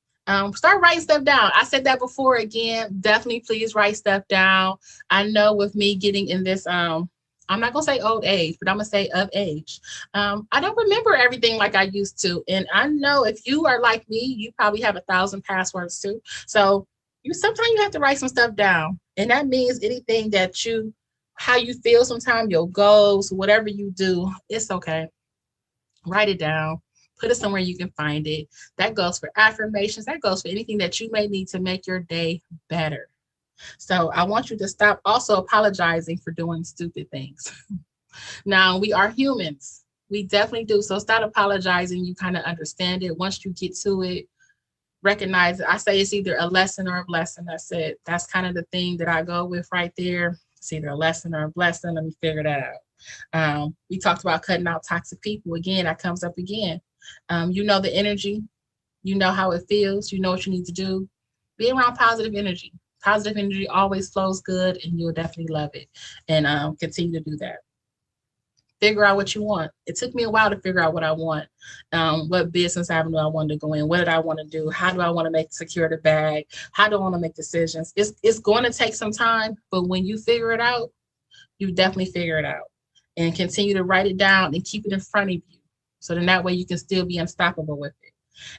start writing stuff down. I said that before. Again, definitely please write stuff down. I know with me getting in this I'm not going to say old age, but I'm going to say of age. I don't remember everything like I used to. And I know if you are like me, you probably have 1,000 passwords too. So sometimes you have to write some stuff down. And that means anything that how you feel sometimes, your goals, whatever you do, it's okay. Write it down. Put it somewhere you can find it. That goes for affirmations. That goes for anything that you may need to make your day better. So I want you to stop also apologizing for doing stupid things. Now, we are humans. We definitely do. So stop apologizing. You kind of understand it. Once you get to it, recognize it. I say it's either a lesson or a blessing. That's it. That's kind of the thing that I go with right there. It's either a lesson or a blessing. Let me figure that out. We talked about cutting out toxic people. Again, that comes up again. The energy. You know how it feels. You know what you need to do. Be around positive energy. Positive energy always flows good, and you'll definitely love it. And continue to do that. Figure out what you want. It took me a while to figure out what I want. What business avenue I wanted to go in. What did I want to do? How do I want to secure the bag? How do I want to make decisions? It's going to take some time, but when you figure it out, you definitely figure it out. And continue to write it down and keep it in front of you. So then that way you can still be unstoppable with it.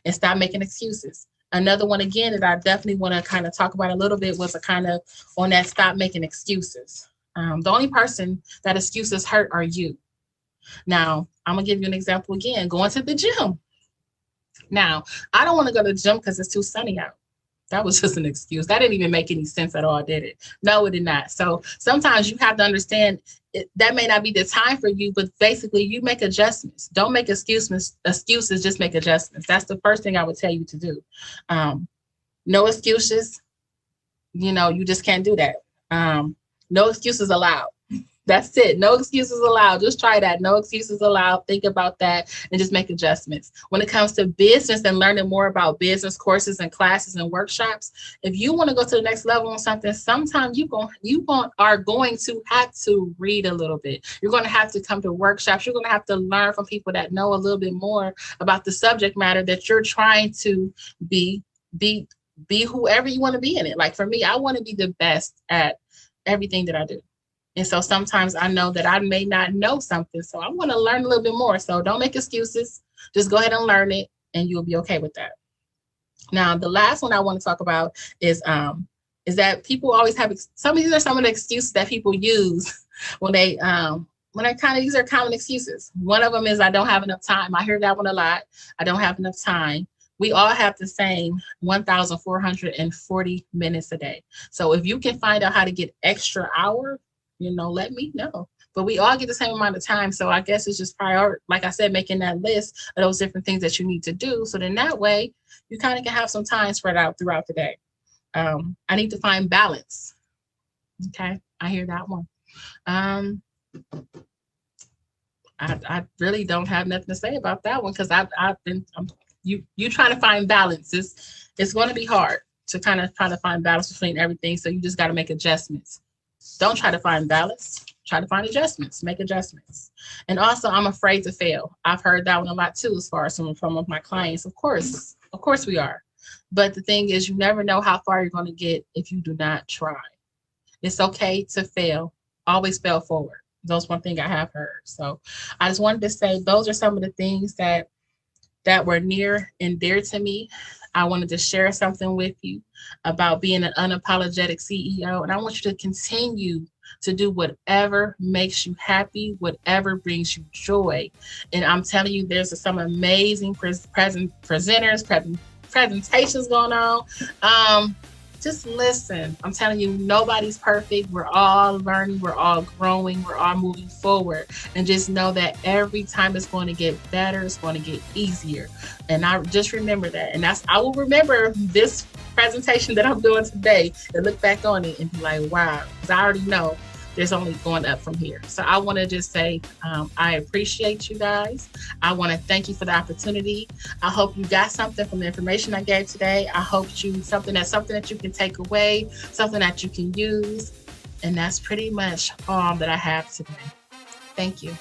And stop making excuses. Another one, again, that I definitely want to kind of talk about a little bit was a kind of on that stop making excuses. The only person that excuses hurt are you. Now, I'm going to give you an example again, going to the gym. Now, I don't want to go to the gym because it's too sunny out. That was just an excuse. That didn't even make any sense at all, did it? No, it did not. So sometimes you have to understand that may not be the time for you, but basically you make adjustments. Don't make excuses, just make adjustments. That's the first thing I would tell you to do. No excuses. You just can't do that. No excuses allowed. That's it. No excuses allowed. Just try that. No excuses allowed. Think about that and just make adjustments. When it comes to business and learning more about business courses and classes and workshops, if you want to go to the next level on something, sometimes you are going to have to read a little bit. You're going to have to come to workshops. You're going to have to learn from people that know a little bit more about the subject matter that you're trying to be whoever you want to be in it. Like for me, I want to be the best at everything that I do. And so sometimes I know that I may not know something, so I want to learn a little bit more. So don't make excuses. Just go ahead and learn it, and you'll be okay with that. Now, the last one I want to talk about is is that people always have some of these are some of the excuses that people use when they kind of, these are common excuses. One of them is I don't have enough time. I hear that one a lot. I don't have enough time. We all have the same 1,440 minutes a day. So if you can find out how to get extra hour, let me know. But we all get the same amount of time. So I guess it's just like I said, making that list of those different things that you need to do. So then that way you kind of can have some time spread out throughout the day. I need to find balance. Okay, I hear that one. I really don't have nothing to say about that one because you trying to find balance. It's going to be hard to kind of try to find balance between everything. So you just got to make adjustments. Don't try to find balance. Try to find adjustments. Make adjustments. And also, I'm afraid to fail. I've heard that one a lot too, as far as some of my clients. Of course we are. But the thing is, you never know how far you're going to get if you do not try. It's okay to fail. Always fail forward. That's one thing I have heard. So I just wanted to say those are some of the things that were near and dear to me. I wanted to share something with you about being an unapologetic CEO. And I want you to continue to do whatever makes you happy, whatever brings you joy. And I'm telling you, there's some amazing presentations going on. Just listen. I'm telling you, nobody's perfect. We're all learning. We're all growing. We're all moving forward. And just know that every time it's going to get better. It's going to get easier. And I just remember that. And I will remember this presentation that I'm doing today and look back on it and be like, wow, because I already know there's only going up from here. So I want to just say, I appreciate you guys. I want to thank you for the opportunity. I hope you got something from the information I gave today. I hope something that you can take away, something that you can use. And that's pretty much all that I have today. Thank you.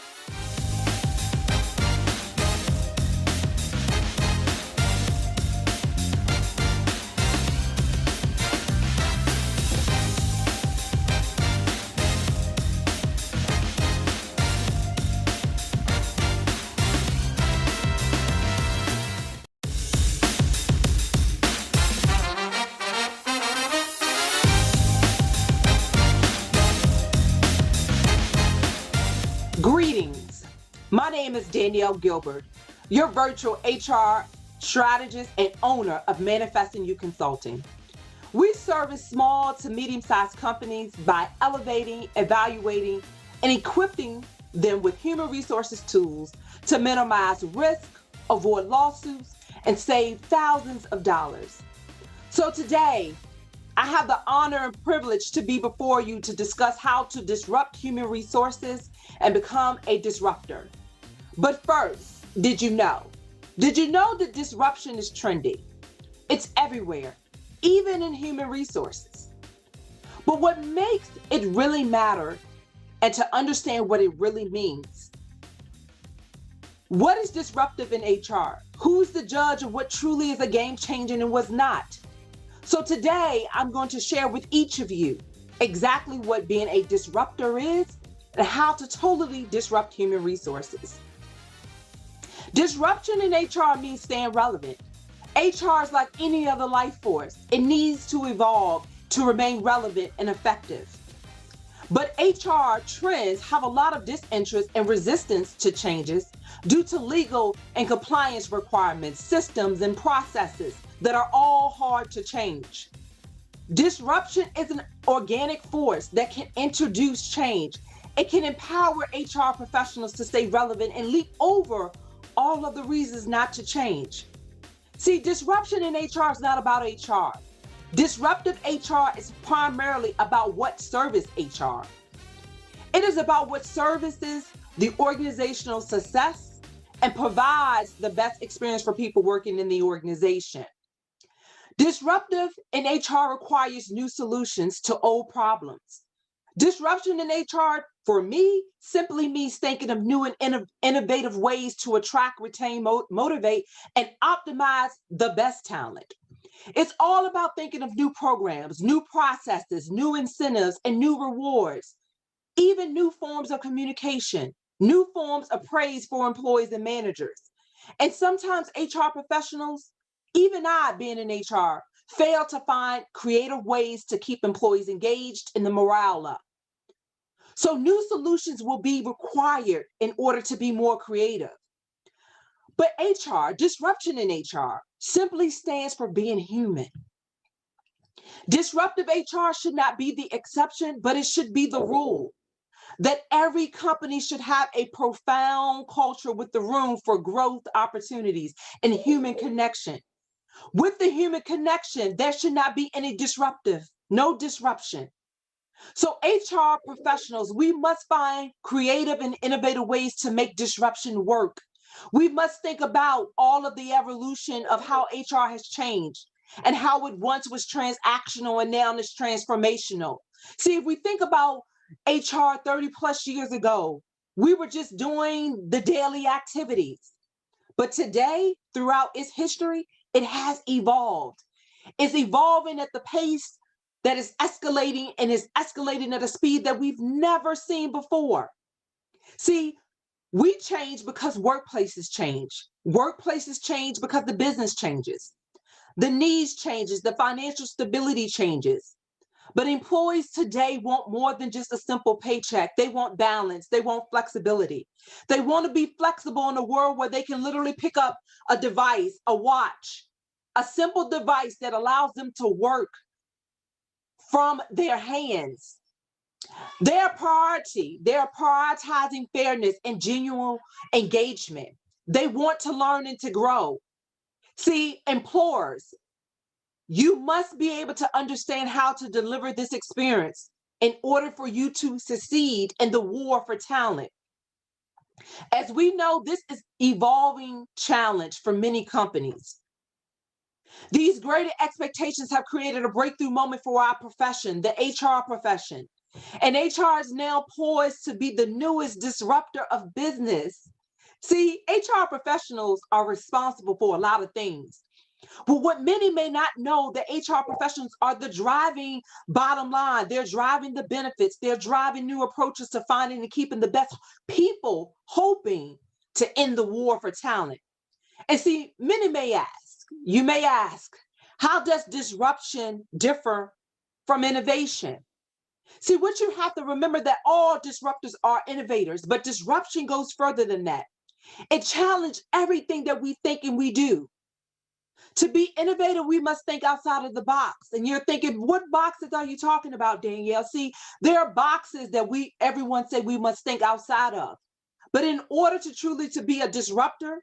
Greetings. My name is Danielle Gilbert, your virtual HR strategist and owner of Manifesting You Consulting. We service small to medium-sized companies by elevating, evaluating, and equipping them with human resources tools to minimize risk, avoid lawsuits, and save thousands of dollars. So today, I have the honor and privilege to be before you to discuss how to disrupt human resources and become a disruptor. But first, did you know that disruption is trendy? It's everywhere, even in human resources. But what makes it really matter and to understand what it really means? What is disruptive in HR? Who's the judge of what truly is a game changer and what's not? So today, I'm going to share with each of you exactly what being a disruptor is and how to totally disrupt human resources. Disruption in HR means staying relevant. HR is like any other life force. It needs to evolve to remain relevant and effective. But HR trends have a lot of disinterest and resistance to changes due to legal and compliance requirements, systems, and processes that are all hard to change. Disruption is an organic force that can introduce change. It can empower HR professionals to stay relevant and leap over all of the reasons not to change. See, disruption in HR is not about HR. Disruptive HR is primarily about what service HR. It is about what services the organizational success and provides the best experience for people working in the organization. Disruptive in HR requires new solutions to old problems. Disruption in HR, for me, simply means thinking of new and innovative ways to attract, retain, motivate, and optimize the best talent. It's all about thinking of new programs, new processes, new incentives, and new rewards, even new forms of communication, new forms of praise for employees and managers. And sometimes HR professionals Even I, being in HR, fail to find creative ways to keep employees engaged and the morale up. So new solutions will be required in order to be more creative. But HR, disruption in HR, simply stands for being human. Disruptive HR should not be the exception, but it should be the rule. That every company should have a profound culture with the room for growth opportunities and human connection. With the human connection, there should not be any no disruption. So HR professionals, we must find creative and innovative ways to make disruption work. We must think about all of the evolution of how HR has changed and how it once was transactional and now it's transformational. See, if we think about HR 30 plus years ago, we were just doing the daily activities. But today, throughout its history, it has evolved. It's evolving at the pace that is escalating and is escalating at a speed that we've never seen before. See, we change because workplaces change. Workplaces change because the business changes. The needs changes, the financial stability changes. But employees today want more than just a simple paycheck. They want balance. They want flexibility. They want to be flexible in a world where they can literally pick up a device, a watch, a simple device that allows them to work from their hands. They're prioritizing fairness and genuine engagement. They want to learn and to grow. See, employers, you must be able to understand how to deliver this experience in order for you to succeed in the war for talent. As we know, this is evolving challenge for many companies. These greater expectations have created a breakthrough moment for our profession, the HR profession. And HR is now poised to be the newest disruptor of business. See, HR professionals are responsible for a lot of things. But what many may not know, the HR professionals are the driving bottom line. They're driving the benefits. They're driving new approaches to finding and keeping the best people, hoping to end the war for talent. And see, many may ask, you may ask, how does disruption differ from innovation? See, what you have to remember that all disruptors are innovators, but disruption goes further than that. It challenges everything that we think and we do. To be innovative, we must think outside of the box. And you're thinking, what boxes are you talking about, Danielle? See, there are boxes that everyone say we must think outside of. But in order to truly to be a disruptor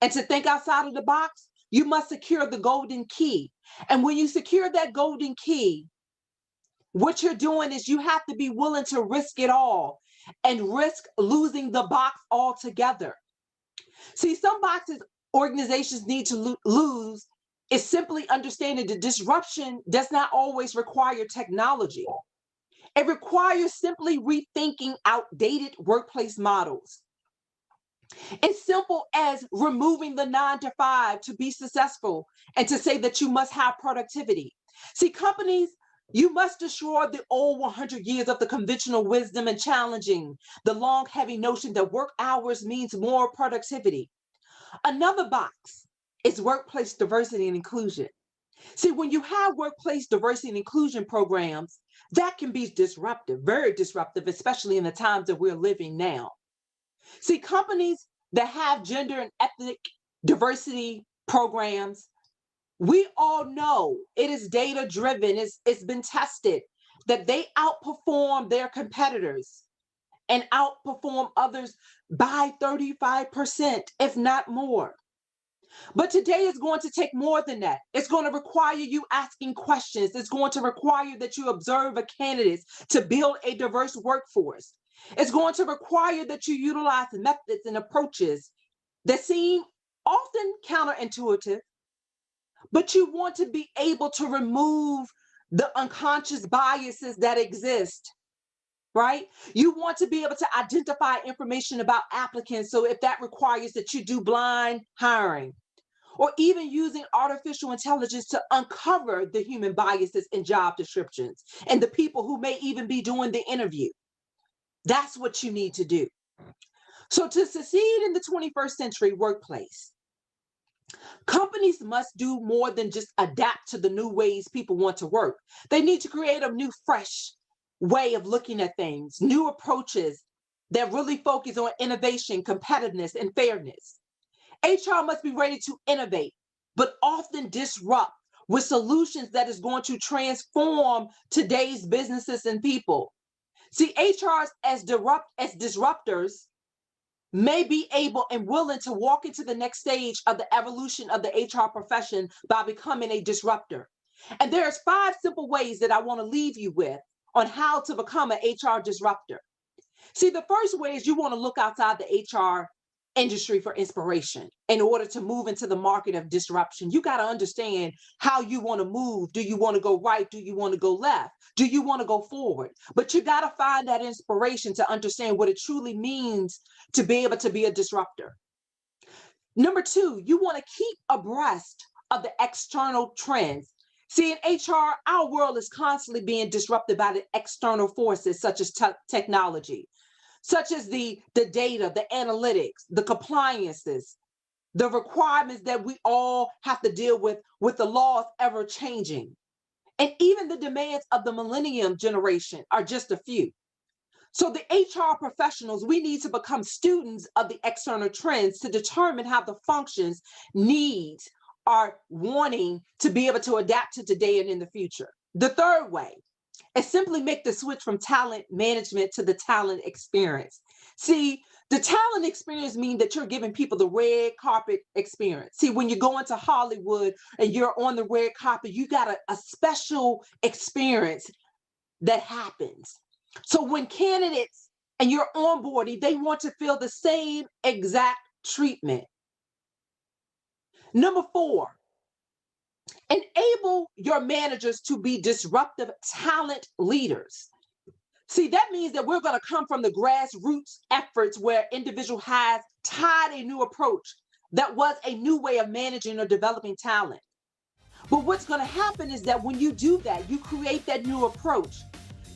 and to think outside of the box, you must secure the golden key. And when you secure that golden key, what you're doing is you have to be willing to risk it all and risk losing the box altogether. See, some boxes organizations need to lose is simply understanding that disruption does not always require technology. It requires simply rethinking outdated workplace models. It's simple as removing the 9 to 5 to be successful and to say that you must have productivity. See, companies, you must destroy the old 100 years of the conventional wisdom and challenging the long, heavy notion that work hours means more productivity. Another box is workplace diversity and inclusion. See, when you have workplace diversity and inclusion programs, that can be disruptive, very disruptive, especially in the times that we're living now. See, companies that have gender and ethnic diversity programs, we all know it is data driven, it's been tested that they outperform their competitors and outperform others by 35%, if not more. But today is going to take more than that. It's going to require you asking questions. It's going to require that you observe a candidate to build a diverse workforce. It's going to require that you utilize methods and approaches that seem often counterintuitive, but you want to be able to remove the unconscious biases that exist. Right? You want to be able to identify information about applicants. So if that requires that you do blind hiring, or even using artificial intelligence to uncover the human biases in job descriptions and the people who may even be doing the interview. That's what you need to do. So to succeed in the 21st century workplace, Companies must do more than just adapt to the new ways people want to work. They need to create a new, fresh way of looking at things, new approaches that really focus on innovation, competitiveness, and fairness. HR must be ready to innovate, but often disrupt with solutions that is going to transform today's businesses and people. See, HRs as disruptors may be able and willing to walk into the next stage of the evolution of the HR profession by becoming a disruptor. And there's 5 simple ways that I want to leave you with on how to become an HR disruptor. See, the first way is you want to look outside the HR industry for inspiration in order to move into the market of disruption. You got to understand how you want to move. Do you want to go right? Do you want to go left? Do you want to go forward? But you got to find that inspiration to understand what it truly means to be able to be a disruptor. Number 2, you want to keep abreast of the external trends. See, in HR, our world is constantly being disrupted by the external forces such as technology, such as the data, the analytics, the compliances, the requirements that we all have to deal with the laws ever changing. And even the demands of the millennium generation are just a few. So the HR professionals, we need to become students of the external trends to determine how the functions, needs are wanting to be able to adapt to today and in the future. The third way is simply make the switch from talent management to the talent experience. See, the talent experience means that you're giving people the red carpet experience. See, when you go into Hollywood and you're on the red carpet, you got a special experience that happens. So when candidates and you're onboarding, they want to feel the same exact treatment. Number 4, enable your managers to be disruptive talent leaders. See, that means that we're going to come from the grassroots efforts where individual has tied a new approach that was a new way of managing or developing talent. But what's going to happen is that when you do that, you create that new approach,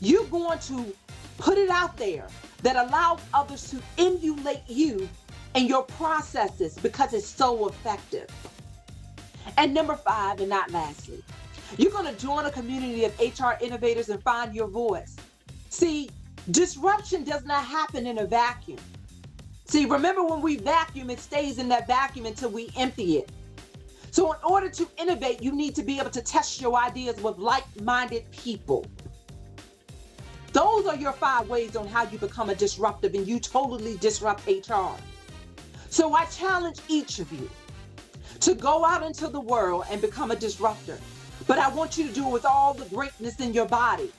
you're going to put it out there that allows others to emulate you and your processes because it's so effective. And number 5, and not lastly, you're going to join a community of HR innovators and find your voice. See, disruption does not happen in a vacuum. See, remember when we vacuum, it stays in that vacuum until we empty it. So in order to innovate, you need to be able to test your ideas with like-minded people. Those are your 5 ways on how you become a disruptive and you totally disrupt HR. So I challenge each of you to go out into the world and become a disruptor. But I want you to do it with all the greatness in your body,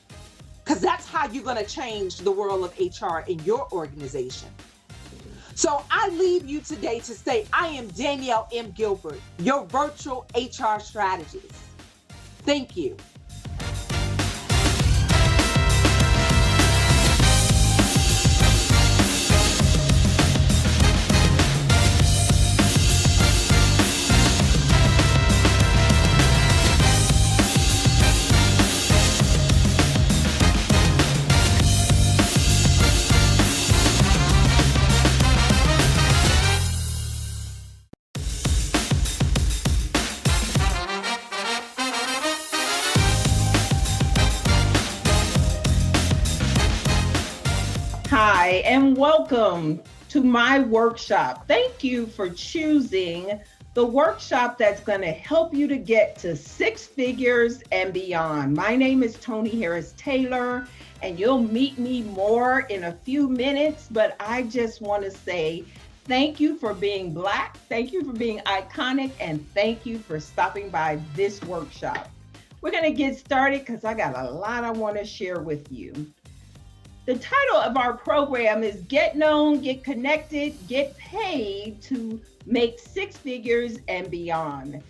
because that's how you're going to change the world of HR in your organization. So I leave you today to say, I am Danielle M. Gilbert, your virtual HR strategist. Thank you. Hi, and welcome to my workshop. Thank you for choosing the workshop that's going to help you to get to 6 figures and beyond. My name is Toni Harris-Taylor, and you'll meet me more in a few minutes, but I just want to say thank you for being Black, thank you for being iconic, and thank you for stopping by this workshop. We're going to get started because I got a lot I want to share with you. The title of our program is Get Known, Get Connected, Get Paid to Make 6 Figures and Beyond.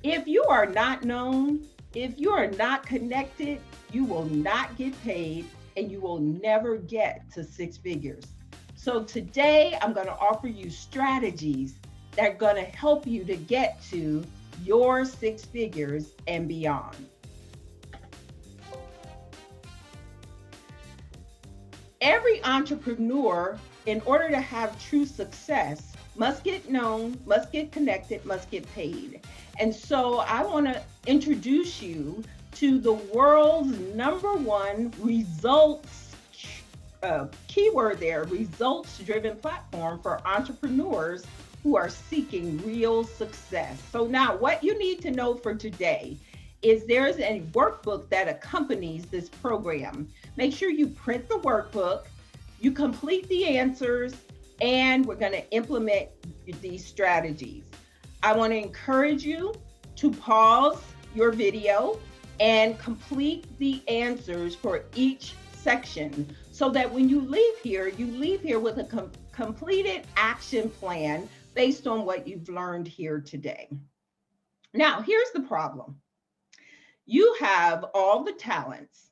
If you are not known, if you are not connected, you will not get paid and you will never get to 6 figures. So today I'm going to offer you strategies that are going to help you to get to your 6 figures and beyond. Every entrepreneur, in order to have true success, must get known, must get connected, must get paid. And so I want to introduce you to the world's #1 results, keyword there, results driven platform for entrepreneurs who are seeking real success. So now what you need to know for today is there's a workbook that accompanies this program. Make sure you print the workbook, you complete the answers, and we're going to implement these strategies. I want to encourage you to pause your video and complete the answers for each section so that when you leave here with a completed action plan based on what you've learned here today. Now, here's the problem. You have all the talents,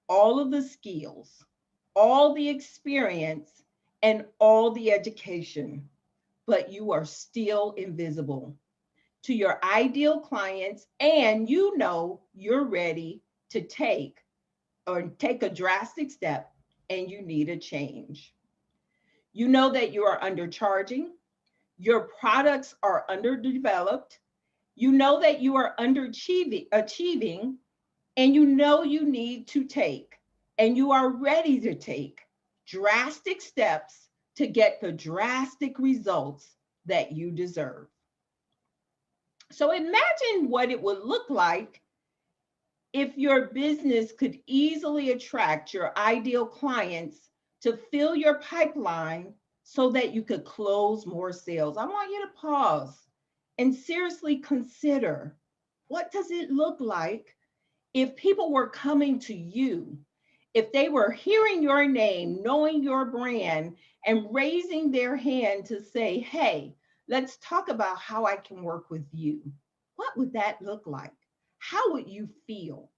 all of the skills, all the experience, and all the education, but you are still invisible to your ideal clients, and you know you're ready to take a drastic step and you need a change. You know that you are undercharging, your products are underdeveloped, you know that you are underachieving, and you know you need to take, and you are ready to take drastic steps to get the drastic results that you deserve. So imagine what it would look like if your business could easily attract your ideal clients to fill your pipeline so that you could close more sales. I want you to pause and seriously consider, what does it look like if people were coming to you, if they were hearing your name, knowing your brand, and raising their hand to say, hey, let's talk about how I can work with you? What would that look like? How would you feel?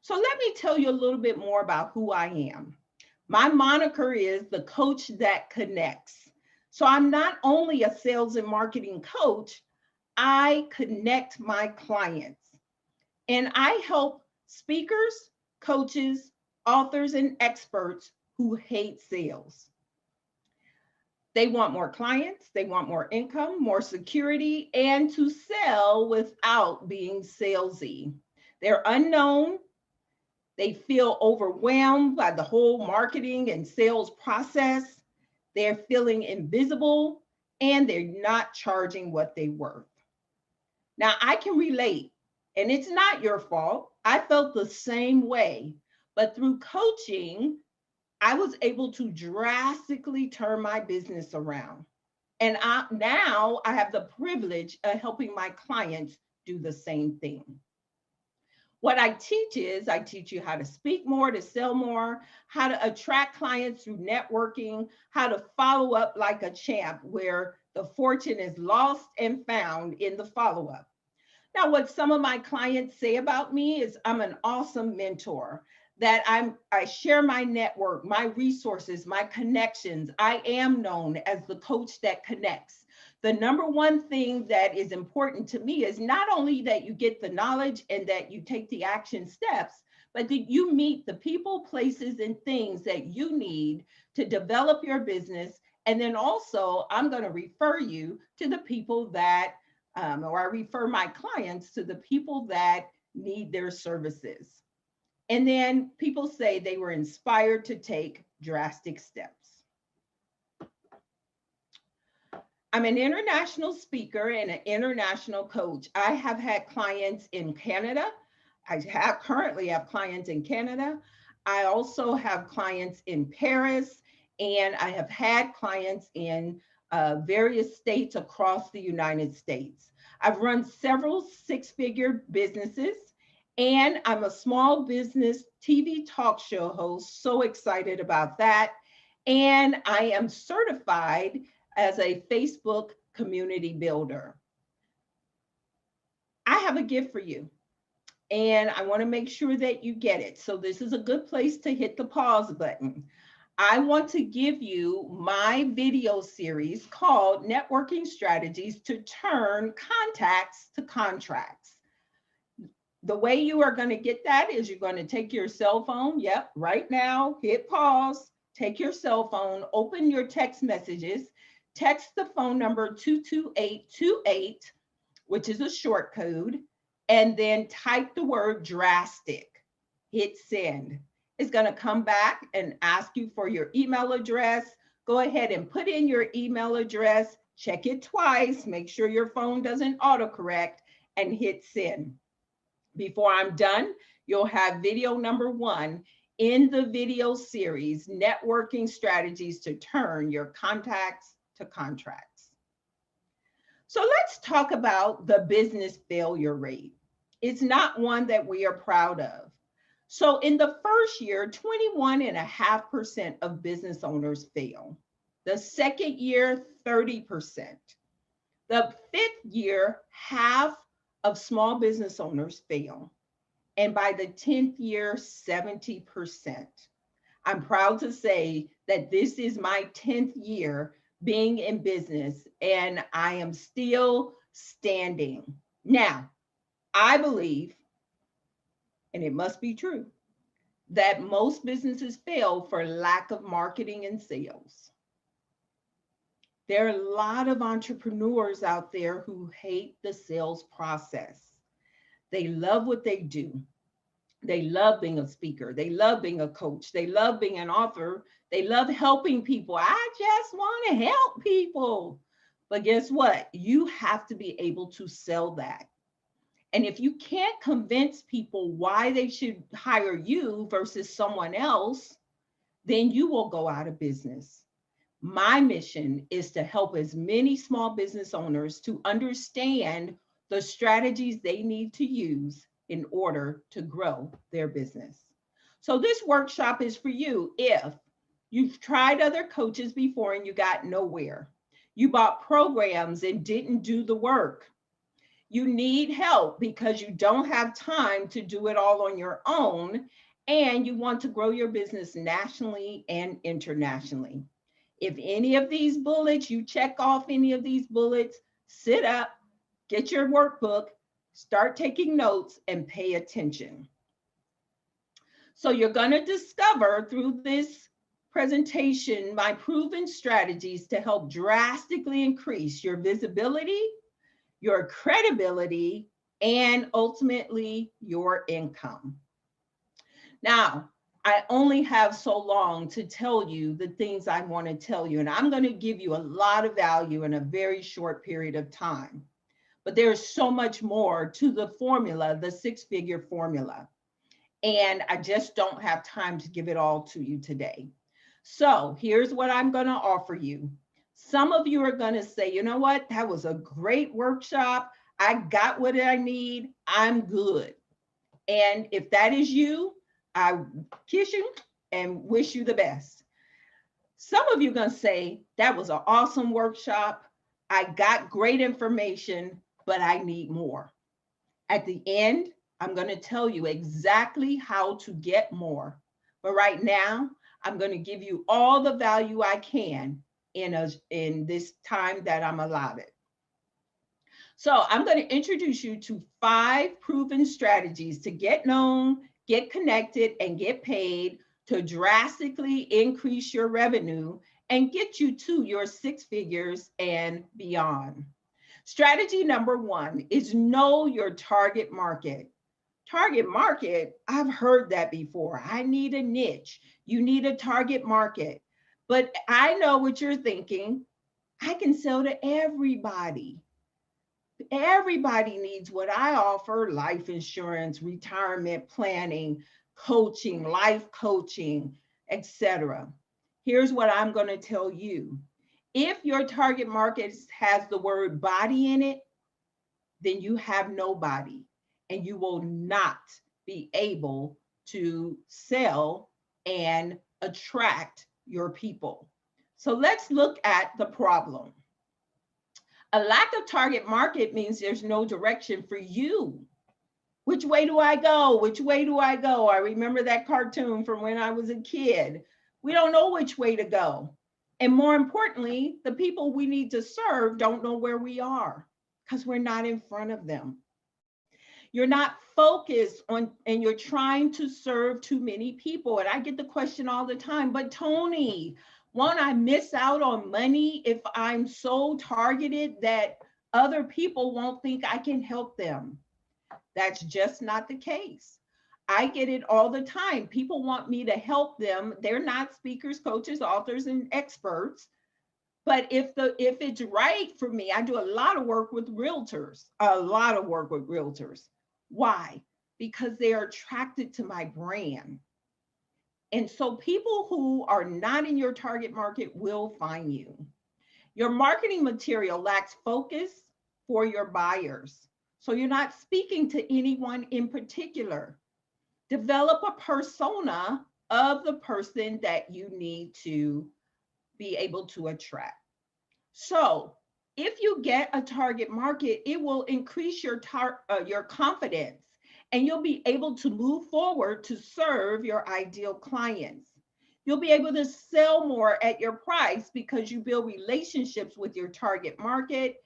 So let me tell you a little bit more about who I am. My moniker is the coach that connects. So I'm not only a sales and marketing coach, I connect my clients. And I help speakers, coaches, authors, and experts who hate sales. They want more clients, they want more income, more security, and to sell without being salesy. They're unknown. They feel overwhelmed by the whole marketing and sales process. They're feeling invisible, and they're not charging what they're worth. Now, I can relate, and it's not your fault. I felt the same way, but through coaching, I was able to drastically turn my business around. And now I have the privilege of helping my clients do the same thing. What I teach is I teach you how to speak more, to sell more, how to attract clients through networking, how to follow up like a champ, where the fortune is lost and found in the follow-up. Now, what some of my clients say about me is I'm an awesome mentor, that I share my network, my resources, my connections. I am known as the coach that connects. The #1 thing that is important to me is not only that you get the knowledge and that you take the action steps, but that you meet the people, places, and things that you need to develop your business. And then also, I'm going to refer you to the people that, or I refer my clients to the people that need their services. And then people say they were inspired to take drastic steps. I'm an international speaker and an international coach. I have had clients in Canada. I currently have clients in Canada. I also have clients in Paris, and I have had clients in various states across the United States. I've run several six-figure businesses, and I'm a small business TV talk show host, so excited about that. And I am certified as a Facebook community builder. I have a gift for you, and I want to make sure that you get it. So this is a good place to hit the pause button. I want to give you my video series called Networking Strategies to Turn Contacts to Contracts. The way you are going to get that is you're going to take your cell phone. Yep, right now, hit pause, take your cell phone, open your text messages, text the phone number 22828, which is a short code, and then type the word drastic. Hit send. It's going to come back and ask you for your email address. Go ahead and put in your email address, check it twice, make sure your phone doesn't autocorrect, and hit send. Before I'm done, you'll have video number 1 in the video series, Networking Strategies to Turn Your Contacts to Contracts. So let's talk about the business failure rate. It's not one that we are proud of. So in the first year, 21.5% of business owners fail. The second year, 30%. The fifth year, half of small business owners fail. And by the 10th year, 70%. I'm proud to say that this is my 10th year being in business, and I am still standing. Now, I believe, and it must be true, that most businesses fail for lack of marketing and sales. There are a lot of entrepreneurs out there who hate the sales process. They love what they do. They love being a speaker. They love being a coach. They love being an author. They love helping people. I just want to help people. But guess what? You have to be able to sell that. And if you can't convince people why they should hire you versus someone else, then you will go out of business. My mission is to help as many small business owners to understand the strategies they need to use in order to grow their business. So this workshop is for you if you've tried other coaches before and you got nowhere. You bought programs and didn't do the work. You need help because you don't have time to do it all on your own, and you want to grow your business nationally and internationally. If any of these bullets, you check off any of these bullets, sit up, get your workbook, start taking notes, and pay attention. So you're going to discover through this presentation my proven strategies to help drastically increase your visibility, your credibility, and ultimately your income. Now, I only have so long to tell you the things I want to tell you, and I'm going to give you a lot of value in a very short period of time. But there's so much more to the formula, the six-figure formula. And I just don't have time to give it all to you today. So here's what I'm going to offer you. Some of you are going to say, you know what? That was a great workshop. I got what I need. I'm good. And if that is you, I kiss you and wish you the best. Some of you are going to say, that was an awesome workshop. I got great information, but I need more. At the end, I'm going to tell you exactly how to get more. But right now, I'm going to give you all the value I can in this time that I'm allotted. So I'm going to introduce you to 5 proven strategies to get known, get connected, and get paid to drastically increase your revenue and get you to your 6 figures and beyond. Strategy number 1 is know your target market. Target market, I've heard that before. I need a niche. You need a target market. But I know what you're thinking. I can sell to everybody. Everybody needs what I offer: life insurance, retirement planning, coaching, life coaching, etc. Here's what I'm going to tell you. If your target market has the word body in it, then you have nobody, and you will not be able to sell and attract your people. So let's look at the problem. A lack of target market means there's no direction for you. Which way do I go? Which way do I go? I remember that cartoon from when I was a kid. We don't know which way to go. And more importantly, the people we need to serve don't know where we are because we're not in front of them. You're not focused on, and you're trying to serve too many people. And I get the question all the time, but Toni, Won't I miss out on money if I'm so targeted that other people won't think I can help them? That's just not the case. I get it all the time. People want me to help them. They're not speakers, coaches, authors, and experts. But if it's right for me, I do a lot of work with realtors, a lot of work with realtors. Why? Because they are attracted to my brand. And so people who are not in your target market will find you. Your marketing material lacks focus for your buyers. So you're not speaking to anyone in particular. Develop a persona of the person that you need to be able to attract. So if you get a target market, it will increase your confidence, and you'll be able to move forward to serve your ideal clients. You'll be able to sell more at your price because you build relationships with your target market,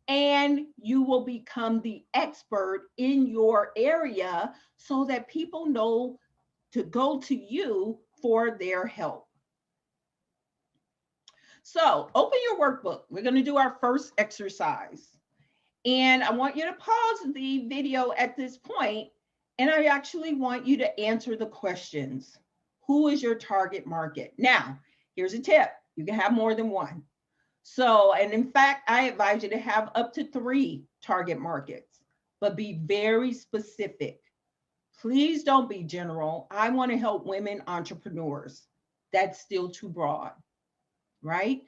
and you will become the expert in your area so that people know to go to you for their help. So open your workbook. We're going to do our first exercise. And I want you to pause the video at this point, and I actually want you to answer the questions. Who is your target market? Now, here's a tip. You can have more than one. So, and in fact, I advise you to have up to 3 target markets, but be very specific. Please don't be general. I want to help women entrepreneurs. That's still too broad, right?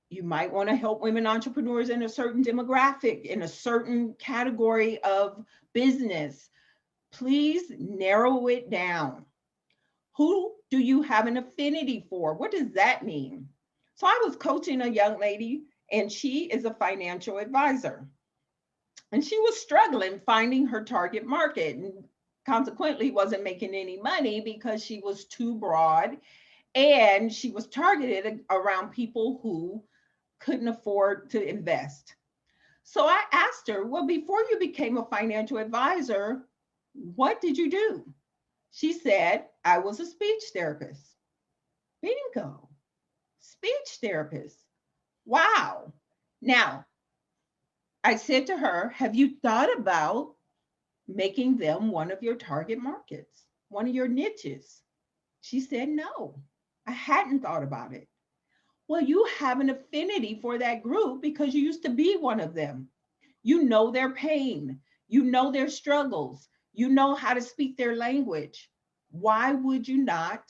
You might want to help women entrepreneurs in a certain demographic, in a certain category of business. Please narrow it down. Who do you have an affinity for? What does that mean? So I was coaching a young lady, and she is a financial advisor. And she was struggling finding her target market, and consequently wasn't making any money because she was too broad, and she was targeted around people who couldn't afford to invest. So I asked her, well, before you became a financial advisor, what did you do? She said, I was a speech therapist. Bingo. Speech therapist. Wow. Now, I said to her, have you thought about making them one of your target markets, one of your niches? She said, no, I hadn't thought about it. Well, you have an affinity for that group because you used to be one of them. You know their pain, you know their struggles, you know how to speak their language. Why would you not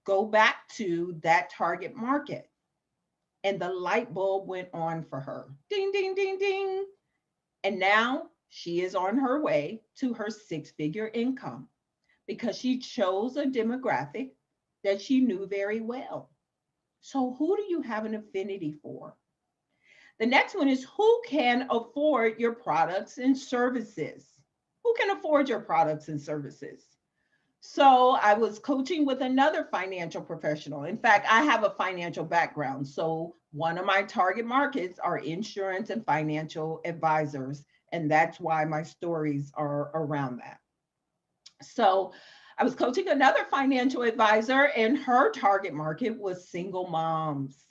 go back to that target market? And the light bulb went on for her. Ding, ding, ding, ding. And now she is on her way to her 6-figure income because she chose a demographic that she knew very well. So who do you have an affinity for? The next one is who can afford your products and services? Who can afford your products and services? So I was coaching with another financial professional. In fact, I have a financial background. So one of my target markets are insurance and financial advisors. And that's why my stories are around that. So I was coaching another financial advisor, and her target market was single moms,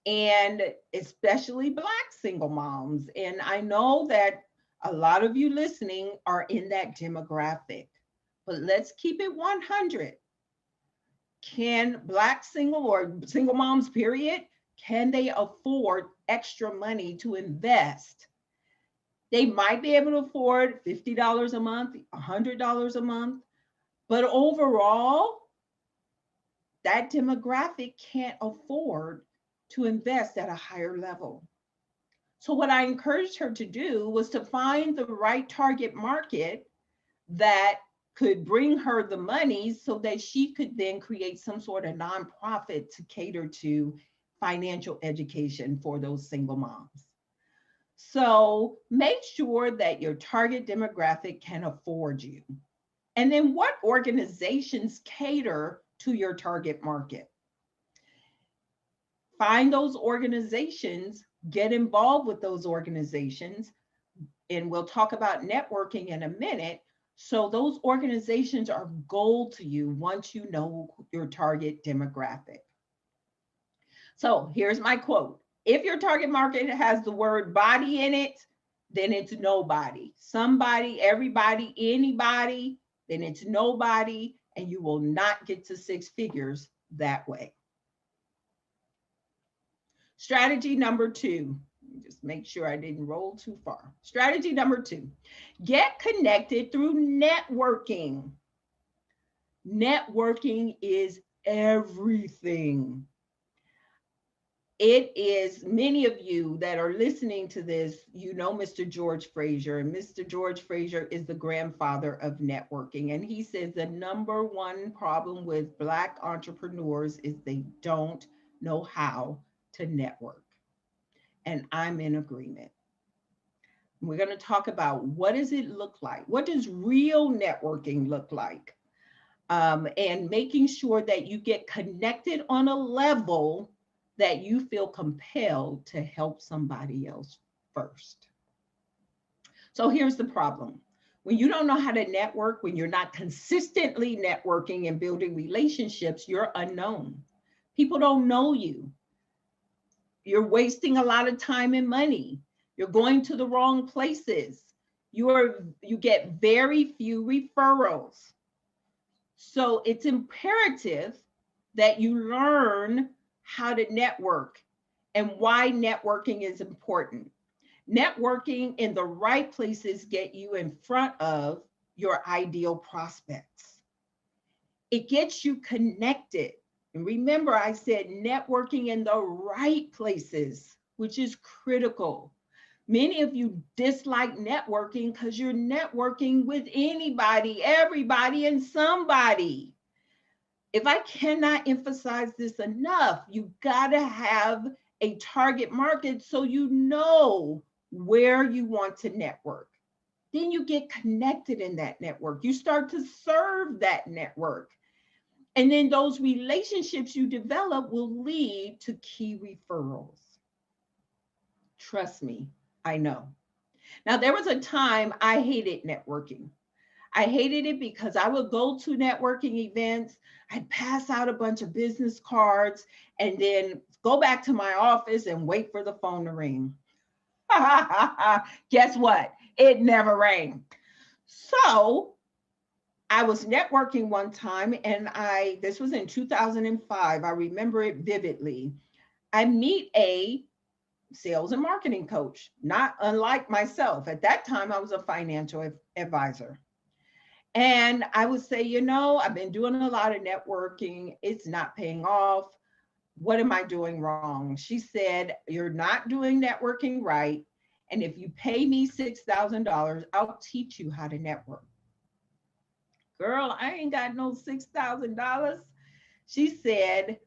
and especially Black single moms. And I know that a lot of you listening are in that demographic, but let's keep it 100. Can Black single or single moms, period, can they afford extra money to invest? They might be able to afford $50 a month, $100 a month, but overall, that demographic can't afford to invest at a higher level. So what I encouraged her to do was to find the right target market that could bring her the money so that she could then create some sort of nonprofit to cater to financial education for those single moms. So make sure that your target demographic can afford you. And then what organizations cater to your target market? Find those organizations, get involved with those organizations, and we'll talk about networking in a minute. So those organizations are gold to you once you know your target demographic. So here's my quote. If your target market has the word body in it, then it's nobody. Somebody, everybody, anybody, then it's nobody, and you will not get to six figures that way. Strategy number 2, just make sure I didn't roll too far. Strategy number 2, get connected through networking. Networking is everything. It is, many of you that are listening to this, you know Mr. George Fraser, and Mr. George Fraser is the grandfather of networking. And he says the number one problem with Black entrepreneurs is they don't know how to network. And I'm in agreement. We're going to talk about what does it look like? What does real networking look like? And making sure that you get connected on a level that you feel compelled to help somebody else first. So here's the problem. When you don't know how to network, when you're not consistently networking and building relationships, you're unknown. People don't know you. You're wasting a lot of time and money. You're going to the wrong places. You get very few referrals. So it's imperative that you learn how to network and why networking is important. Networking in the right places get you in front of your ideal prospects. It gets you connected. And remember, I said networking in the right places, which is critical. Many of you dislike networking because you're networking with anybody, everybody, and somebody. If I cannot emphasize this enough, you gotta have a target market so you know where you want to network. Then you get connected in that network. You start to serve that network. And then those relationships you develop will lead to key referrals. Trust me, I know. Now, there was a time I hated networking. I hated it because I would go to networking events, I'd pass out a bunch of business cards, and then go back to my office and wait for the phone to ring. Guess what? It never rang. So I was networking one time, and this was in 2005. I remember it vividly. I meet a sales and marketing coach, not unlike myself. At that time, I was a financial advisor. And I would say, I've been doing a lot of networking. It's not paying off. What am I doing wrong? She said, you're not doing networking right. And if you pay me $6,000, I'll teach you how to network. Girl, I ain't got no $6,000. She said,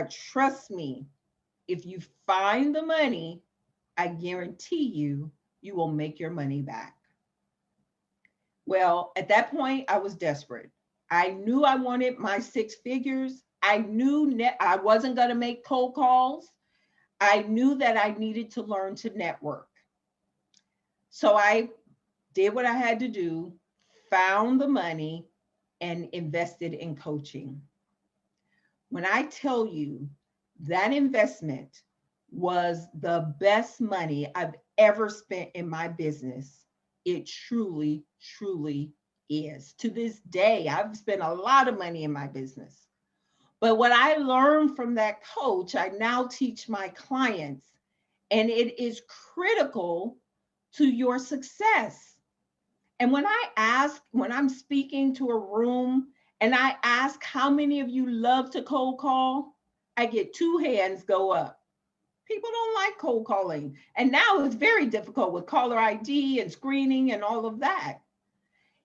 trust me, if you find the money, I guarantee you will make your money back. Well, at that point, I was desperate. I knew I wanted my six figures. I knew I wasn't going to make cold calls. I knew that I needed to learn to network. So I did what I had to do, found the money, and invested in coaching. When I tell you that investment was the best money I've ever spent in my business, it truly, truly is. To this day, I've spent a lot of money in my business. But what I learned from that coach, I now teach my clients, and it is critical to your success. And when I'm speaking to a room and I ask how many of you love to cold call, I get 2 hands go up. People don't like cold calling. And now it's very difficult with caller ID and screening and all of that.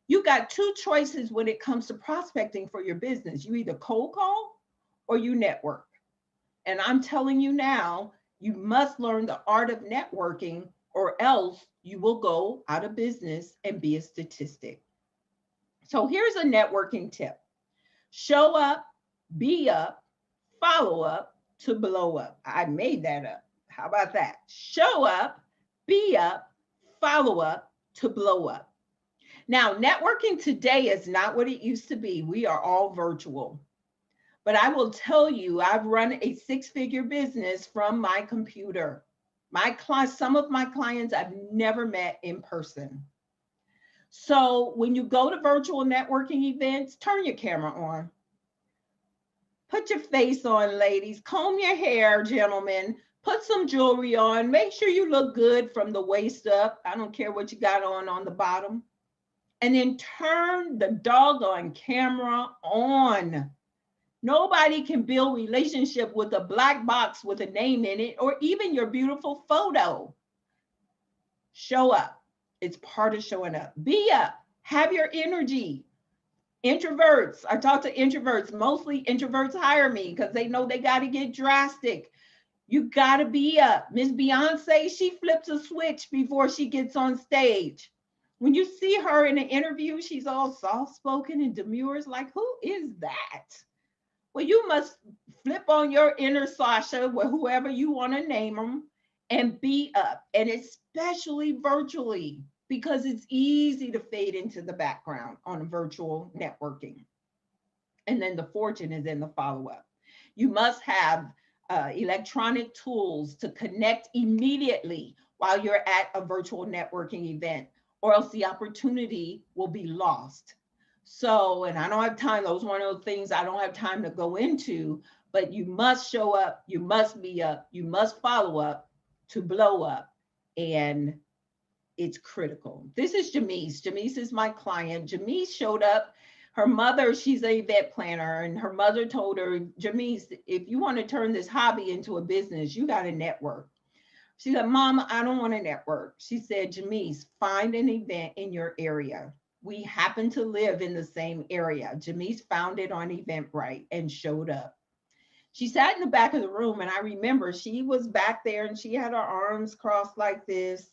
You got 2 choices when it comes to prospecting for your business. You either cold call or you network. And I'm telling you now, you must learn the art of networking, or else you will go out of business and be a statistic. So here's a networking tip. Show up, be up, follow up to blow up. I made that up. How about that? Show up, be up, follow up to blow up. Now, networking today is not what it used to be. We are all virtual. But I will tell you, I've run a six-figure business from my computer. Some of my clients I've never met in person. So when you go to virtual networking events, turn your camera on. Put your face on, ladies. Comb your hair, gentlemen. Put some jewelry on. Make sure you look good from the waist up. I don't care what you got on the bottom. And then turn the doggone camera on. Nobody can build relationship with a black box with a name in it, or even your beautiful photo. Show up. It's part of showing up. Be up. Have your energy. Introverts, I talk to introverts. Mostly introverts hire me because they know they got to get drastic. You got to be up. Miss Beyonce, she flips a switch before she gets on stage. When you see her in an interview, she's all soft-spoken and demure. It's like, who is that? Well, you must flip on your inner Sasha, with whoever you want to name them, and be up, and especially virtually, because it's easy to fade into the background on a virtual networking. And then the fortune is in the follow-up. You must have electronic tools to connect immediately while you're at a virtual networking event, or else the opportunity will be lost. So, and I don't have time, those are one of those things I don't have time to go into, but you must show up, you must be up, you must follow up to blow up, and it's critical. This is Jamise. Jamise is my client. Jamise showed up. Her mother, she's an event planner, and her mother told her, Jamise, if you want to turn this hobby into a business, you got to network. She said, Mom, I don't want to network. She said, Jamise, find an event in your area. We happen to live in the same area. Jamise found it on Eventbrite and showed up. She sat in the back of the room, and I remember she was back there and she had her arms crossed like this.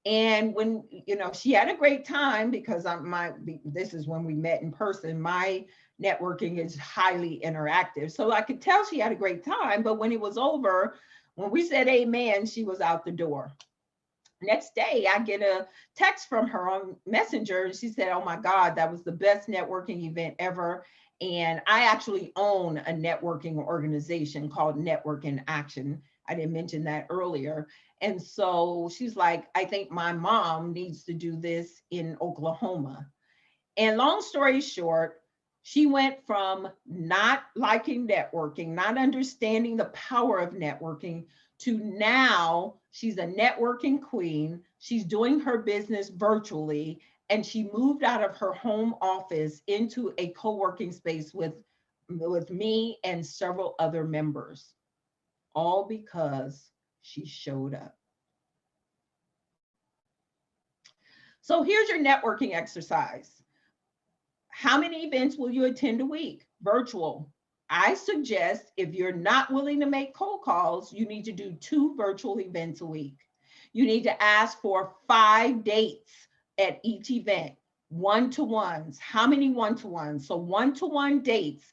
And when, she had a great time, because this is when we met in person. My networking is highly interactive. So I could tell she had a great time, but when it was over, when we said amen, she was out the door. Next day, I get a text from her on Messenger, and she said, oh my God, that was the best networking event ever. And I actually own a networking organization called Network in Action. I didn't mention that earlier. And so she's like, I think my mom needs to do this in Oklahoma. And long story short, she went from not liking networking, not understanding the power of networking, to now she's a networking queen. She's doing her business virtually, and she moved out of her home office into a co-working space with me and several other members, all because she showed up. So here's your networking exercise. How many events will you attend a week? Virtual. I suggest, if you're not willing to make cold calls, you need to do 2 virtual events a week. You need to ask for 5 dates at each event, one-to-ones. How many one-to-ones? So one-to-one dates,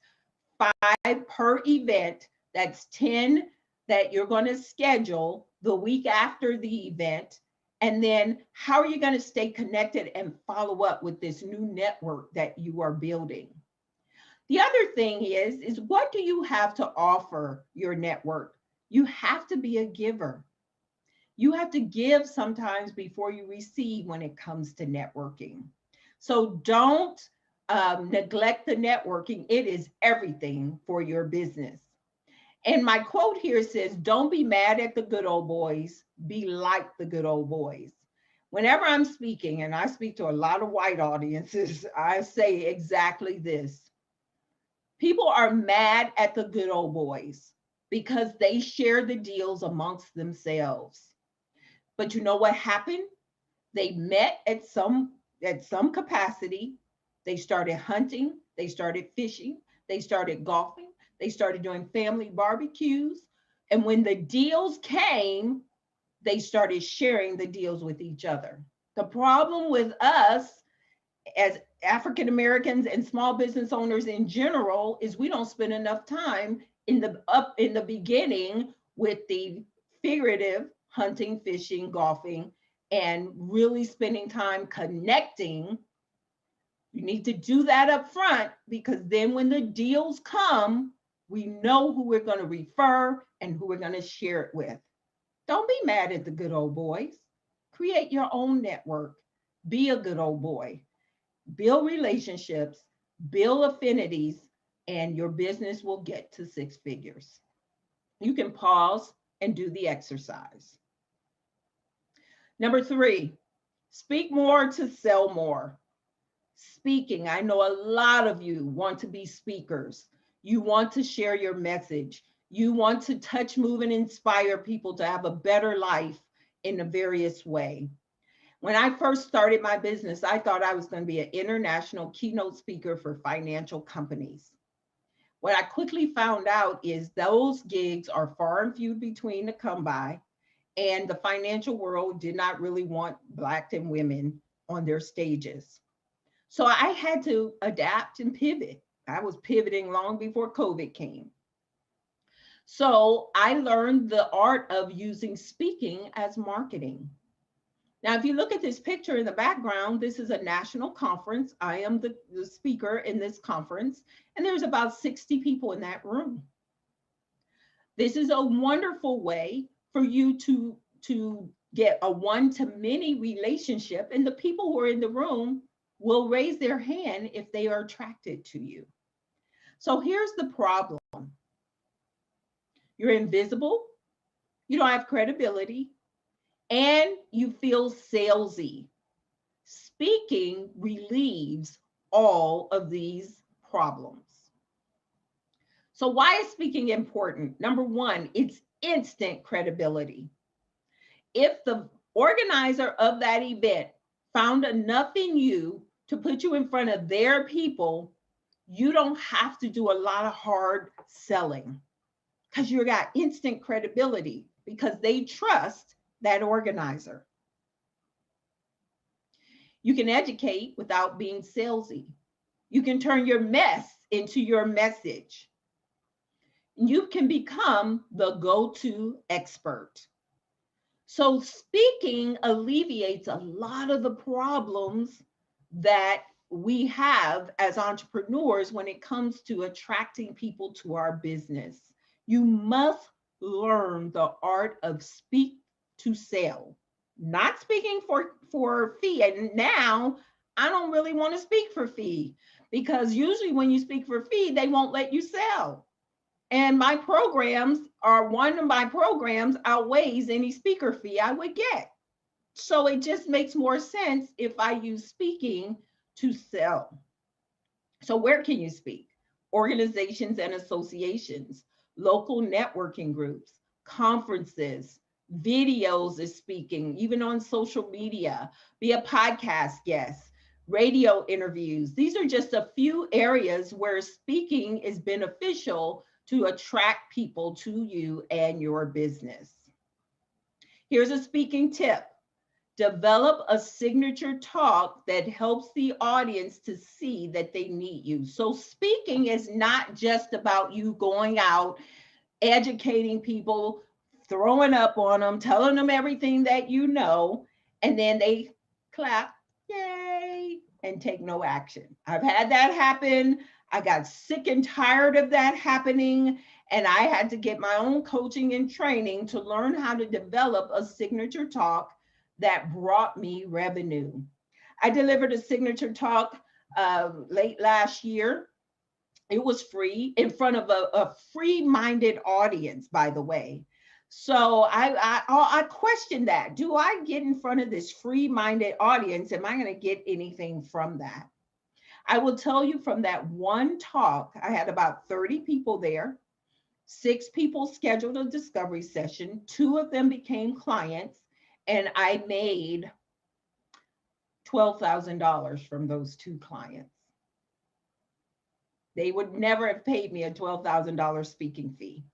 5 per event. That's 10 that you're going to schedule the week after the event. And then how are you going to stay connected and follow up with this new network that you are building? The other thing is what do you have to offer your network? You have to be a giver. You have to give sometimes before you receive when it comes to networking. So don't neglect the networking. It is everything for your business. And my quote here says, don't be mad at the good old boys, be like the good old boys. Whenever I'm speaking, and I speak to a lot of white audiences, I say exactly this. People are mad at the good old boys because they share the deals amongst themselves. But you know what happened? They met at some capacity. They started hunting, they started fishing, they started golfing, they started doing family barbecues. And when the deals came, they started sharing the deals with each other. The problem with us as African Americans and small business owners in general is we don't spend enough time in the beginning with the figurative hunting, fishing, golfing, and really spending time connecting. You need to do that up front, because then when the deals come, We know who we're going to refer and who we're going to share it with. Don't be mad at the good old boys. Create your own network. Be a good old boy. Build relationships, build affinities, and your business will get to six figures. You can pause and do the exercise. Number 3, speak more to sell more. Speaking, I know a lot of you want to be speakers. You want to share your message. You want to touch, move, and inspire people to have a better life in a various way. When I first started my business, I thought I was going to be an international keynote speaker for financial companies. What I quickly found out is those gigs are far and few between to come by, and the financial world did not really want Black and women on their stages. So I had to adapt and pivot. I was pivoting long before COVID came. So I learned the art of using speaking as marketing. Now, if you look at this picture in the background, this is a national conference. I am the speaker in this conference, and there's about 60 people in that room. This is a wonderful way for you to get a one-to-many relationship, and the people who are in the room will raise their hand if they are attracted to you. So here's the problem. You're invisible, you don't have credibility, and you feel salesy. Speaking relieves all of these problems. So why is speaking important? Number 1, it's instant credibility. If the organizer of that event found enough in you to put you in front of their people, you don't have to do a lot of hard selling because you got instant credibility because they trust that organizer. You can educate without being salesy. You can turn your mess into your message. You can become the go-to expert. So speaking alleviates a lot of the problems that we have as entrepreneurs when it comes to attracting people to our business. You must learn the art of speak to sell, not speaking for fee. And now I don't really want to speak for fee because usually when you speak for fee, they won't let you sell. And one of my programs outweighs any speaker fee I would get. So it just makes more sense if I use speaking to sell. So where can you speak? Organizations and associations, local networking groups, conferences, videos is speaking, even on social media, be a podcast guest, radio interviews. These are just a few areas where speaking is beneficial to attract people to you and your business. Here's a speaking tip. Develop a signature talk that helps the audience to see that they need you. So speaking is not just about you going out, educating people, throwing up on them, telling them everything that you know, and then they clap, yay, and take no action. I've had that happen. I got sick and tired of that happening, and I had to get my own coaching and training to learn how to develop a signature talk that brought me revenue. I delivered a signature talk late last year. It was free in front of a free-minded audience, by the way. So I questioned that. Do I get in front of this free-minded audience? Am I going to get anything from that? I will tell you from that one talk, I had about 30 people there. 6 people scheduled a discovery session. 2 of them became clients, and I made $12,000 from those 2 clients. They would never have paid me a $12,000 speaking fee.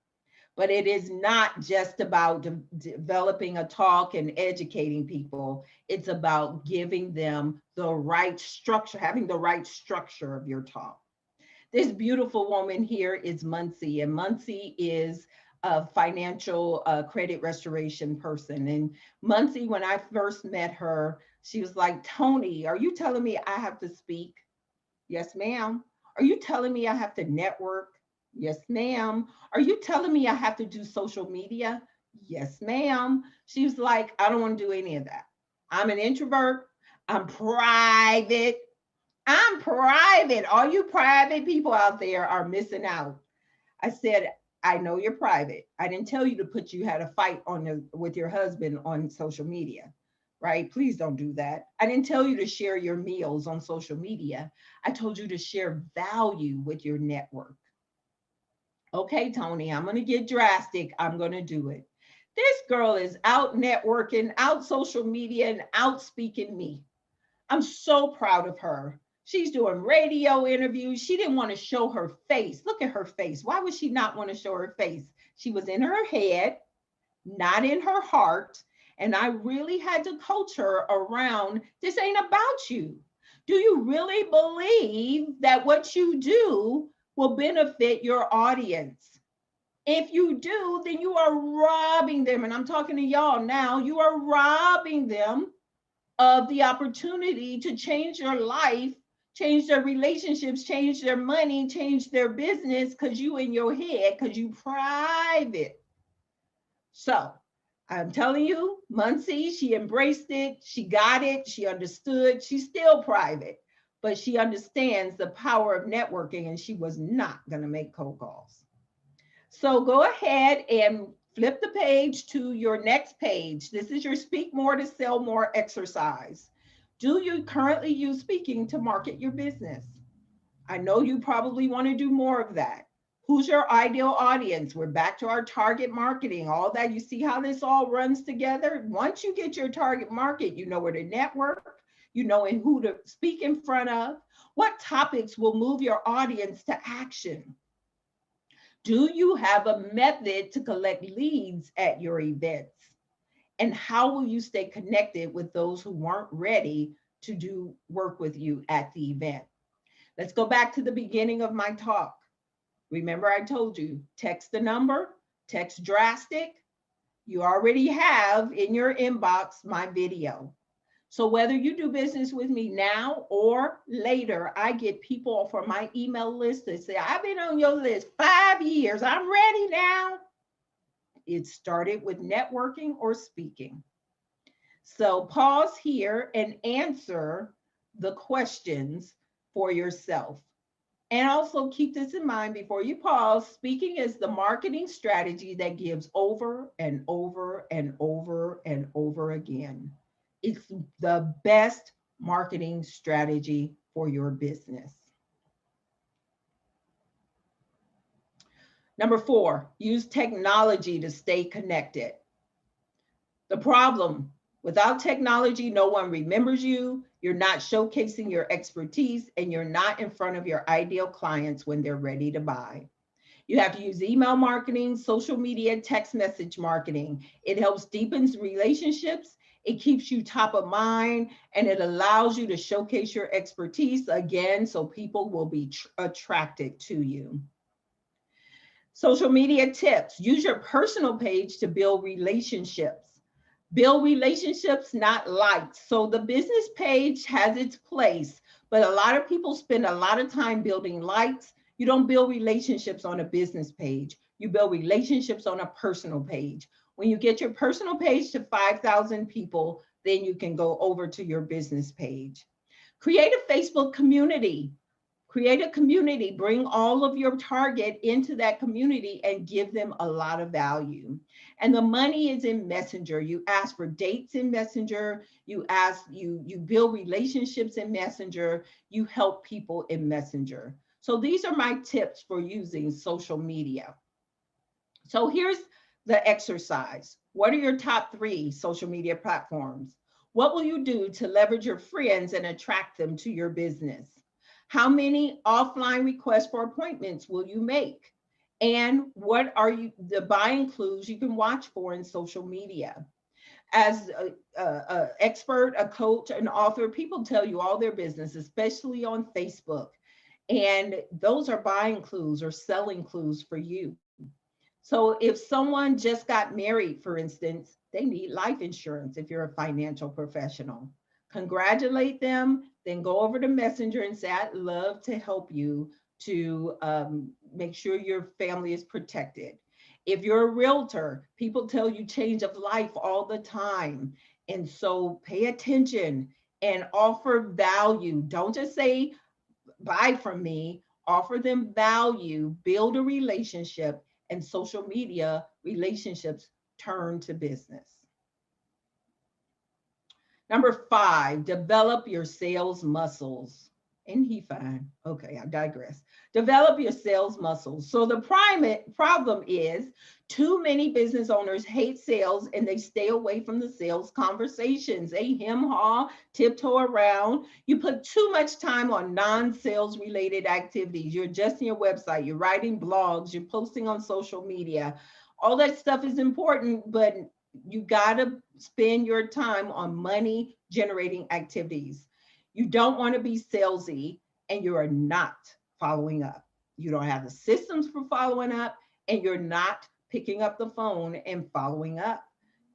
But it is not just about developing a talk and educating people. It's about giving them the right structure, having the right structure of your talk. This beautiful woman here is Muncie, and Muncie is a financial credit restoration person. And Muncie, when I first met her, she was like, Toni, are you telling me I have to speak? Yes, ma'am. Are you telling me I have to network? Yes, ma'am. Are you telling me I have to do social media? Yes, ma'am. She was like, I don't want to do any of that. I'm an introvert. I'm private. I'm private. All you private people out there are missing out. I said, I know you're private. I didn't tell you to put you had a fight with your husband on social media, right? Please don't do that. I didn't tell you to share your meals on social media. I told you to share value with your network. Okay, Toni, I'm going to get drastic. I'm going to do it. This girl is out networking, out social media, and out speaking me. I'm so proud of her. She's doing radio interviews. She didn't want to show her face. Look at her face. Why would she not want to show her face? She was in her head, not in her heart. And I really had to coach her around this ain't about you. Do you really believe that what you do will benefit your audience? If you do, then you are robbing them. And I'm talking to y'all now. You are robbing them of the opportunity to change your life, change their relationships, change their money, change their business because you in your head, because you private. So I'm telling you, Muncie, she embraced it, she got it, she understood, she's still private, but she understands the power of networking and she was not gonna make cold calls. So go ahead and flip the page to your next page. This is your Speak More to Sell More exercise. Do you currently use speaking to market your business? I know you probably want to do more of that. Who's your ideal audience? We're back to our target marketing, all that. You see how this all runs together? Once you get your target market, you know where to network, you know who to speak in front of, what topics will move your audience to action. Do you have a method to collect leads at your events? And how will you stay connected with those who weren't ready to do work with you at the event? Let's go back to the beginning of my talk. Remember, I told you, text the number, text drastic. You already have in your inbox my video. So whether you do business with me now or later, I get people from my email list that say, I've been on your list 5 years. I'm ready now. It started with networking or speaking. So pause here and answer the questions for yourself. And also keep this in mind before you pause. Speaking is the marketing strategy that gives over and over and over and over again. It's the best marketing strategy for your business. Number 4, use technology to stay connected. The problem, without technology, no one remembers you, you're not showcasing your expertise, and you're not in front of your ideal clients when they're ready to buy. You have to use email marketing, social media, text message marketing. It helps deepens relationships. It keeps you top of mind, and it allows you to showcase your expertise again, so people will be attracted to you. Social media tips. Use your personal page to build relationships. Build relationships, not likes. So the business page has its place, but a lot of people spend a lot of time building likes. You don't build relationships on a business page. You build relationships on a personal page. When you get your personal page to 5,000 people, then you can go over to your business page. Create a Facebook community. Create a community, bring all of your target into that community and give them a lot of value. And the money is in Messenger. You ask for dates in Messenger. You build relationships in Messenger. You help people in Messenger. So these are my tips for using social media. So here's the exercise. What are your top 3 social media platforms? What will you do to leverage your friends and attract them to your business? How many offline requests for appointments will you make? And what are the buying clues you can watch for in social media? As an expert, a coach, an author, people tell you all their business, especially on Facebook. And those are buying clues or selling clues for you. So if someone just got married, for instance, they need life insurance if you're a financial professional. Congratulate them, then go over to Messenger and say, I'd love to help you to make sure your family is protected. If you're a realtor, people tell you change of life all the time. And so pay attention and offer value. Don't just say, buy from me, offer them value, build a relationship, and social media relationships turn to business. Number 5, develop your sales muscles. Ain't he fine? Okay, I digress. Develop your sales muscles. So the problem is too many business owners hate sales and they stay away from the sales conversations. They hem-haw, tiptoe around. You put too much time on non-sales related activities. You're adjusting your website, you're writing blogs, you're posting on social media. All that stuff is important, but you gotta spend your time on money generating activities. You don't want to be salesy and you are not following up. You don't have the systems for following up and you're not picking up the phone and following up.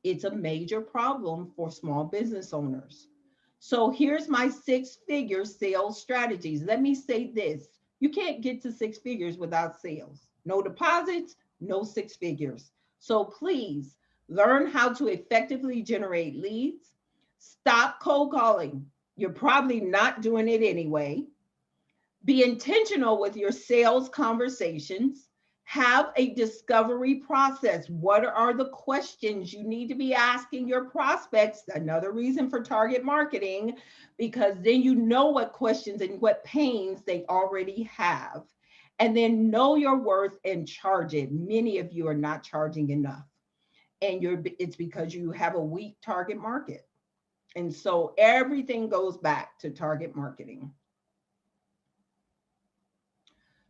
It's a major problem for small business owners. So here's my 6-figure sales strategies. Let me say this. You can't get to 6 figures without sales. No deposits, no 6 figures. So please learn how to effectively generate leads. Stop cold calling. You're probably not doing it anyway. Be intentional with your sales conversations. Have a discovery process. What are the questions you need to be asking your prospects? Another reason for target marketing, because then you know what questions and what pains they already have. And then know your worth and charge it. Many of you are not charging enough. And it's because you have a weak target market. And so everything goes back to target marketing.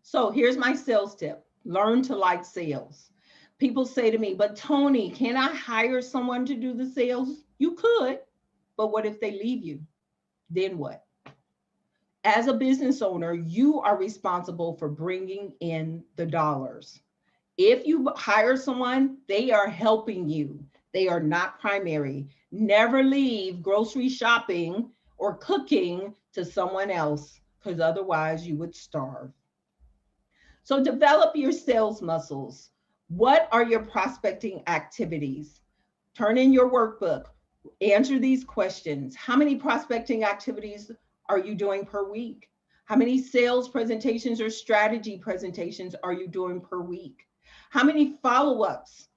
So here's my sales tip. Learn to like sales. People say to me, but Toni, can I hire someone to do the sales? You could, but what if they leave you? Then what? As a business owner, you are responsible for bringing in the dollars. If you hire someone, they are helping you. They are not primary. Never leave grocery shopping or cooking to someone else, because otherwise you would starve. So develop your sales muscles. What are your prospecting activities? Turn in your workbook. Answer these questions. How many prospecting activities are you doing per week? How many sales presentations or strategy presentations are you doing per week? How many follow-ups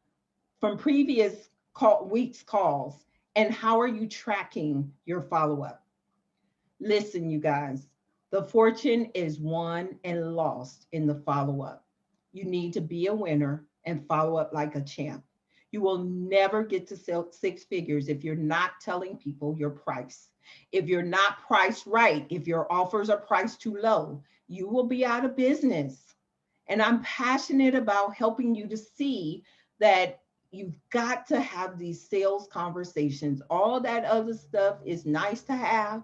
from previous week's calls? And how are you tracking your follow-up? Listen, you guys, the fortune is won and lost in the follow-up. You need to be a winner and follow up like a champ. You will never get to sell 6 figures if you're not telling people your price. If you're not priced right, if your offers are priced too low, you will be out of business. And I'm passionate about helping you to see that you've got to have these sales conversations. All that other stuff is nice to have,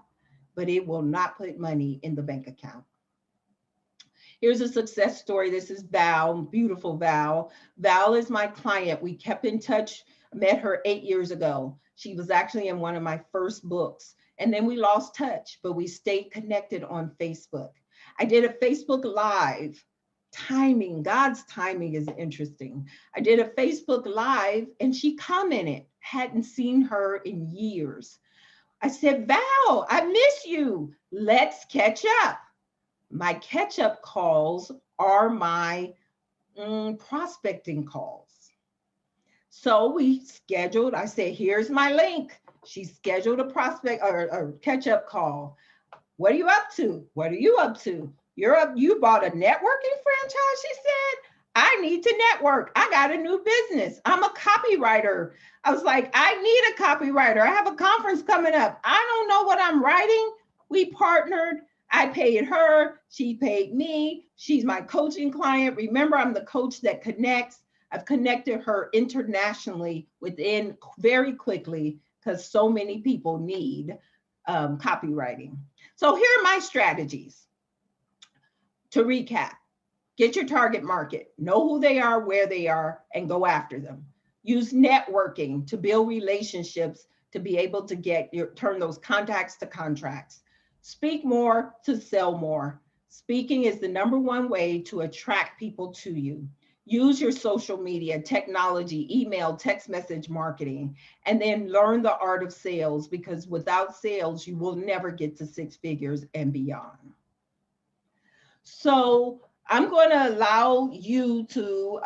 but it will not put money in the bank account. Here's a success story. This is Val, beautiful Val. Val is my client. We kept in touch, met her 8 years ago. She was actually in one of my first books. And then we lost touch, but we stayed connected on Facebook. I did a Facebook Live. Timing, God's timing is interesting. I did a Facebook Live and she commented, hadn't seen her in years. I said, Val, I miss you. Let's catch up. My catch-up calls are my prospecting calls. So we scheduled, I said, here's my link. She scheduled a prospect or a catch-up call. What are you up to? What are you up to? You bought a networking franchise, she said. I need to network. I got a new business. I'm a copywriter. I was like, I need a copywriter. I have a conference coming up. I don't know what I'm writing. We partnered. I paid her. She paid me. She's my coaching client. Remember, I'm the coach that connects. I've connected her internationally within very quickly because so many people need copywriting. So here are my strategies. To recap, get your target market, know who they are, where they are, and go after them. Use networking to build relationships to be able to turn those contacts to contracts. Speak more to sell more. Speaking is the #1 way to attract people to you. Use your social media, technology, email, text message marketing, and then learn the art of sales, because without sales, you will never get to 6 figures and beyond. So I'm going to allow you to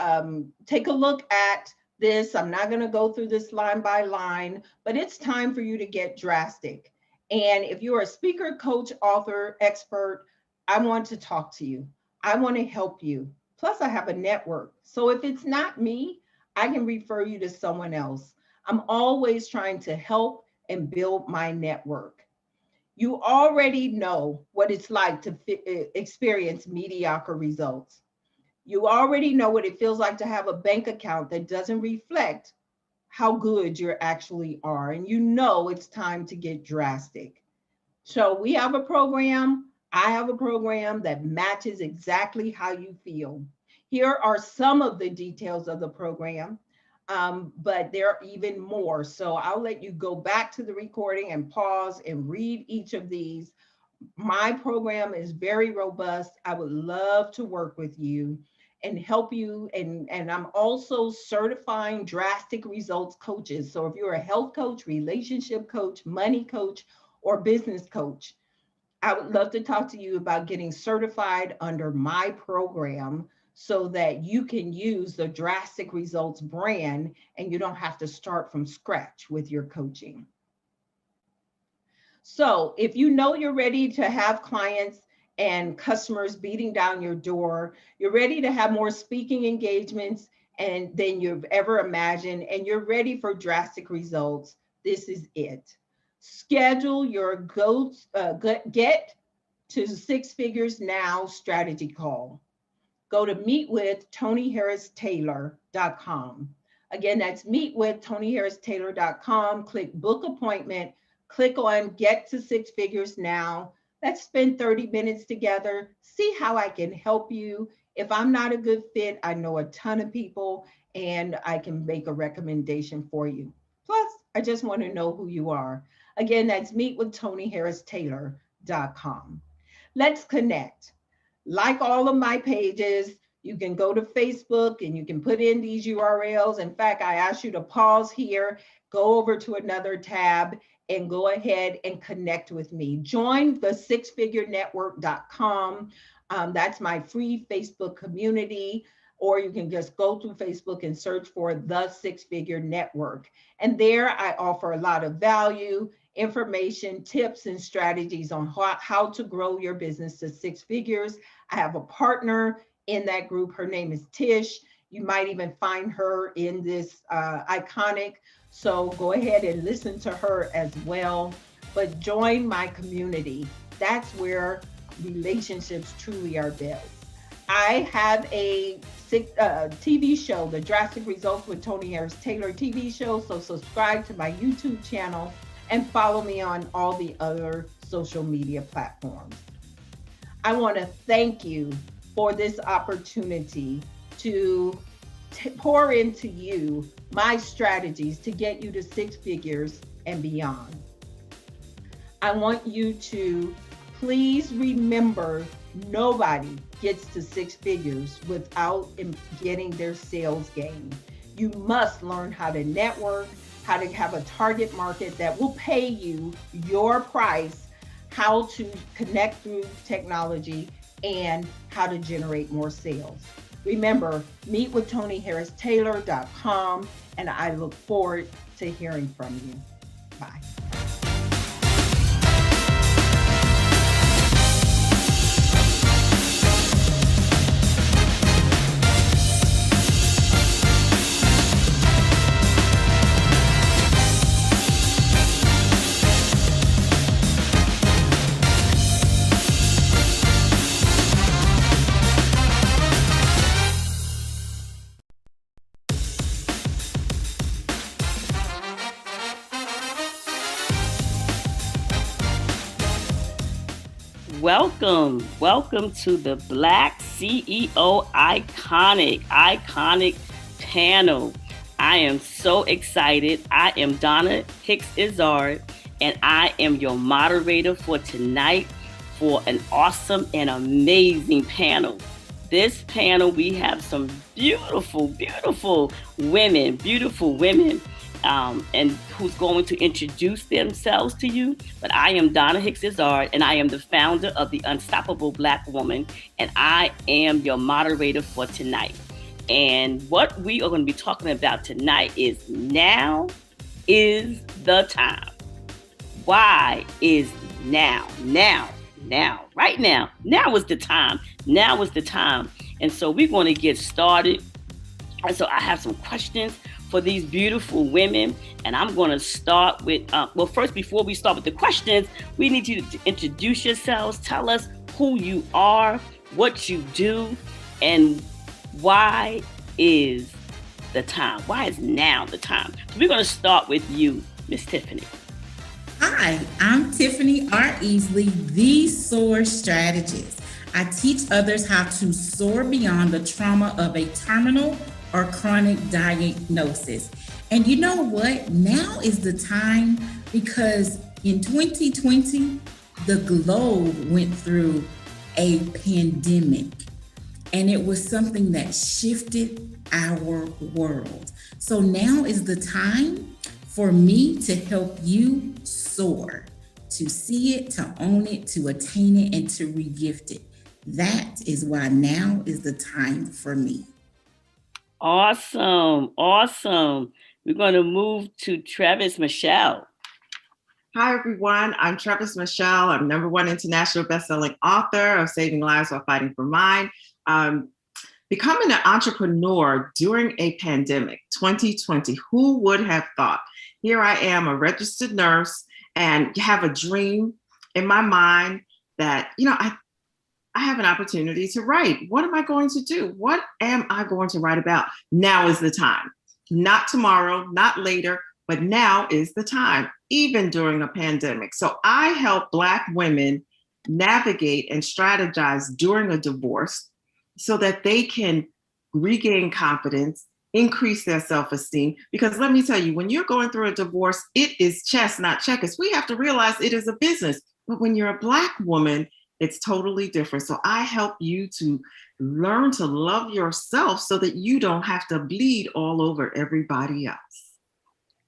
take a look at this. I'm not going to go through this line by line, but it's time for you to get drastic. And if you're a speaker, coach, author, expert, I want to talk to you. I want to help you. Plus, I have a network. So if it's not me, I can refer you to someone else. I'm always trying to help and build my network. You already know what it's like to experience mediocre results. You already know what it feels like to have a bank account that doesn't reflect how good you actually are. And you know it's time to get drastic. So we have a program. I have a program that matches exactly how you feel. Here are some of the details of the program, but there are even more. So I'll let you go back to the recording and pause and read each of these. My program is very robust. I would love to work with you and help you. And I'm also certifying drastic results coaches. So if you're a health coach, relationship coach, money coach, or business coach, I would love to talk to you about getting certified under my program so that you can use the Drastic Results brand and you don't have to start from scratch with your coaching. So if you know you're ready to have clients and customers beating down your door, you're ready to have more speaking engagements than you've ever imagined, and you're ready for drastic results, this is it. Schedule your get to 6 figures now strategy call. Go to meetwithtoniharristaylor.com. Again, that's meetwithtoniharristaylor.com. Click book appointment. Click on get to 6 figures now. Let's spend 30 minutes together. See how I can help you. If I'm not a good fit, I know a ton of people and I can make a recommendation for you. Plus, I just want to know who you are. Again, that's meetwithtoniharristaylor.com. Let's connect. Like all of my pages, you can go to Facebook and you can put in these URLs. In fact, I ask you to pause here, go over to another tab, and go ahead and connect with me. Join the sixfigurenetwork.com. That's my free Facebook community. Or you can just go through Facebook and search for the 6 Figure Network. And there I offer a lot of value, information, tips, and strategies on how to grow your business to 6 figures. I have a partner in that group. Her name is Tish. You might even find her in this iconic. So go ahead and listen to her as well. But join my community. That's where relationships truly are built. I have a TV show, The Drastic Results with Toni Harris Taylor TV show. So subscribe to my YouTube channel and follow me on all the other social media platforms. I want to thank you for this opportunity to pour into you my strategies to get you to 6 figures and beyond. I want you to please remember, nobody gets to 6 figures without getting their sales game. You must learn how to network, how to have a target market that will pay you your price, how to connect through technology, and how to generate more sales. Remember, meetwithtoniharristaylor.com, and I look forward to hearing from you. Bye. Welcome to the BlackCEO iconic panel. I am so excited. I am Donna Hicks Izzard, and I am your moderator for tonight for an awesome and amazing panel. This panel, we have some beautiful women, and who's going to introduce themselves to you. But I am Donna Hicks-Izard, and I am the founder of the Unstoppable Black Woman, and I am your moderator for tonight. And what we are going to be talking about tonight is now is the time. Why is now? Right now. Now is the time. Now is the time. And so we're going to get started. And so I have some questions for these beautiful women. And I'm going to start with, first, before we start with the questions, we need you to introduce yourselves. Tell us who you are, what you do, and why is the time? Why is now the time? So we're going to start with you, Miss Tiffany. Hi, I'm Tiffany R. Easley, the SOAR strategist. I teach others how to soar beyond the trauma of a terminal or chronic diagnosis. And you know what? Now is the time, because in 2020, the globe went through a pandemic, and it was something that shifted our world. So now is the time for me to help you soar, to see it, to own it, to attain it, and to regift it. That is why now is the time for me. Awesome. We're going to move to Travis Michelle. Hi, everyone. I'm Travis Michelle. I'm #1 international bestselling author of Saving Lives While Fighting for Mine. Becoming an entrepreneur during a pandemic, 2020, who would have thought? Here I am, a registered nurse, and have a dream in my mind that, I have an opportunity to write. What am I going to do? What am I going to write about? Now is the time. Not tomorrow, not later, but now is the time, even during a pandemic. So I help Black women navigate and strategize during a divorce so that they can regain confidence, increase their self-esteem. Because let me tell you, when you're going through a divorce, it is chess, not checkers. We have to realize it is a business. But when you're a Black woman, it's totally different. So I help you to learn to love yourself so that you don't have to bleed all over everybody else.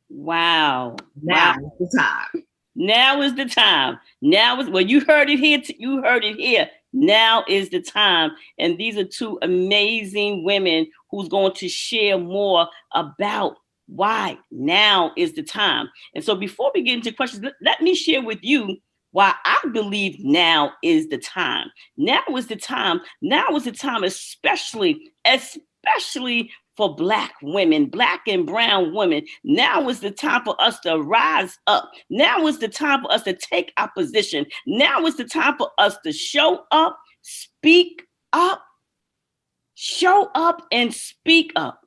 Wow. Now is the time. Now is the time. You heard it here. You heard it here. Now is the time. And these are two amazing women who's going to share more about why now is the time. And so before we get into questions, let me share with you why I believe now is the time. Now is the time. Now is the time, especially for Black women, Black and brown women. Now is the time for us to rise up. Now is the time for us to take our position. Now is the time for us to show up, speak up, show up and speak up.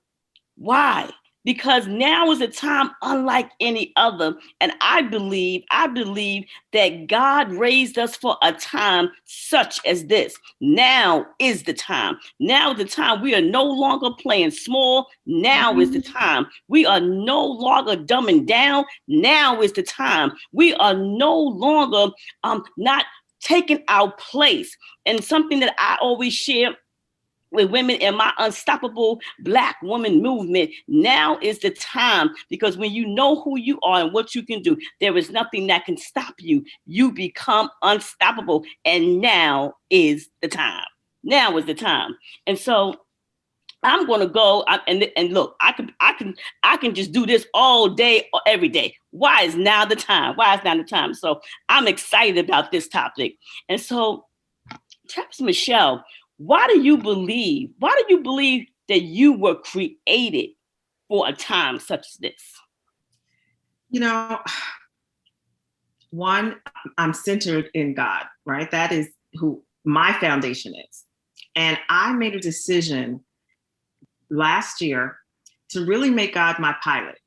Why? Because now is a time unlike any other. And I believe that God raised us for a time such as this. Now is the time. Now is the time. We are no longer playing small. Now is the time. We are no longer dumbing down. Now is the time. We are no longer not taking our place. And something that I always share with women in my Unstoppable Black Woman movement, now is the time, because when you know who you are and what you can do, there is nothing that can stop you. You become unstoppable, and now is the time. Now is the time. And so I'm going to go and look, I can just do this all day or every day. Why is now the time? Why is now the time? So I'm excited about this topic. And so, Travis Michelle, why do you believe that you were created for a time such as this? One, I'm centered in God, right? That is who my foundation is. And I made a decision last year to really make God my pilot.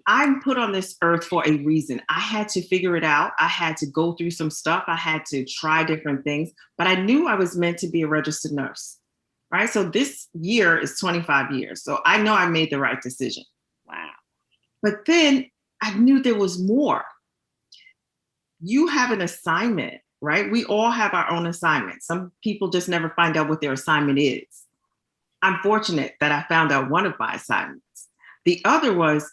I'm put on this earth for a reason. I had to figure it out. I had to go through some stuff. I had to try different things, but I knew I was meant to be a registered nurse, right? So this year is 25 years. So I know I made the right decision. Wow. But then I knew there was more. You have an assignment right? We all have our own assignments. Some people just never find out what their assignment is. I'm fortunate that I found out one of my assignments. The other was,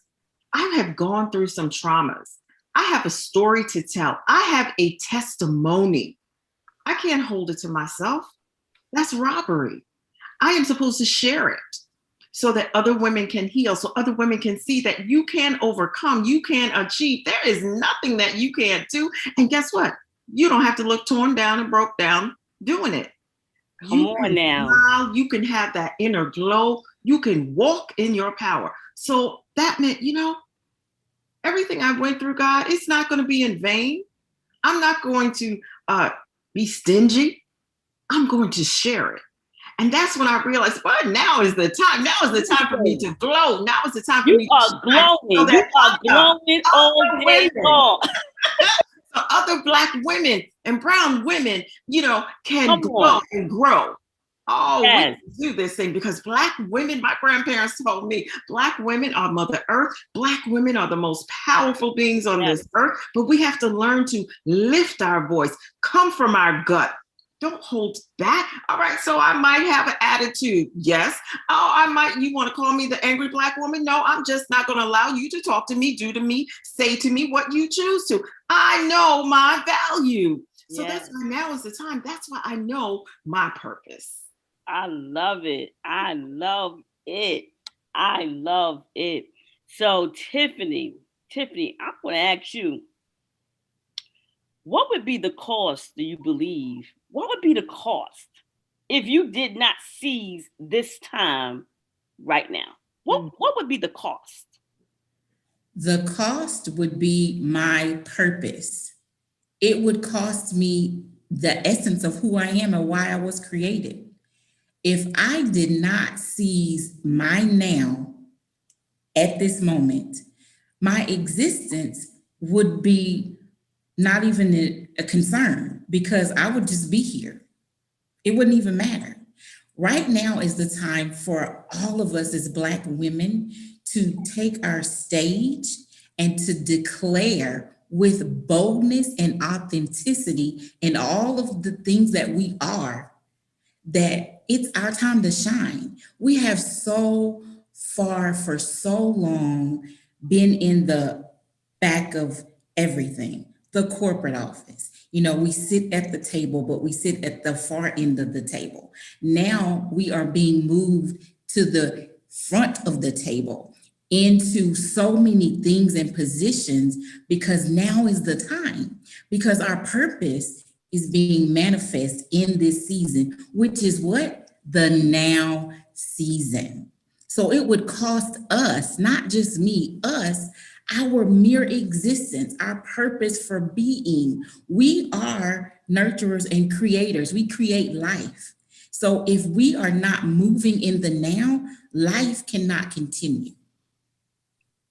I have gone through some traumas. I have a story to tell. I have a testimony. I can't hold it to myself. That's robbery. I am supposed to share it so that other women can heal, so other women can see that you can overcome, you can achieve. There is nothing that you can't do. And guess what? You don't have to look torn down and broke down doing it. Come on now. Smile, you can have that inner glow. You can walk in your power. So that meant, everything I went through, God, it's not going to be in vain. I'm not going to be stingy. I'm going to share it. And that's when I realized, well, now is the time. Now is the time for me to glow. Now is the time for me to shine. You are glowing all day long. So other Black women and brown women, can glow and grow. Oh, yes. We can do this thing because Black women, my grandparents told me, Black women are Mother Earth. Black women are the most powerful beings on this earth, but we have to learn to lift our voice, come from our gut. Don't hold back. All right, so I might have an attitude. Yes. Oh, you want to call me the angry Black woman? No, I'm just not going to allow you to talk to me, do to me, say to me what you choose to. I know my value. So that's why now is the time. That's why I know my purpose. I love it. I love it. I love it. So Tiffany, I want to ask you, what would be the cost, do you believe? What would be the cost if you did not seize this time right now? What would be the cost? The cost would be my purpose. It would cost me the essence of who I am and why I was created. If I did not seize my now at this moment, my existence would be not even a concern because I would just be here. It wouldn't even matter. Right now is the time for all of us as Black women to take our stage and to declare with boldness and authenticity in all of the things that we are, that it's our time to shine. We have so far for so long been in the back of everything. The corporate office. We sit at the table, but we sit at the far end of the table. Now we are being moved to the front of the table into so many things and positions because now is the time, because our purpose is being manifest in this season, which is what? The now season. So it would cost us, not just me, us, our mere existence, our purpose for being. We are nurturers and creators. We create life. So if we are not moving in the now, life cannot continue.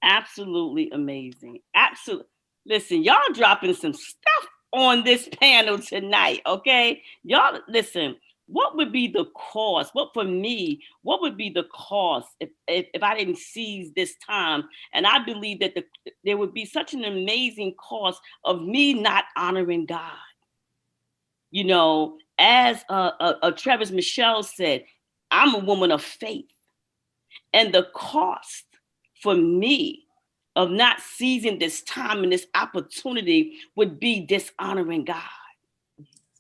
Absolutely amazing. Absolutely. Listen, y'all dropping some stuff on this panel tonight, okay? Y'all, listen, what would be the cost? What would be the cost if I didn't seize this time? And I believe that there would be such an amazing cost of me not honoring God. As Travis Michelle said, I'm a woman of faith. And the cost for me of not seizing this time and this opportunity would be dishonoring God.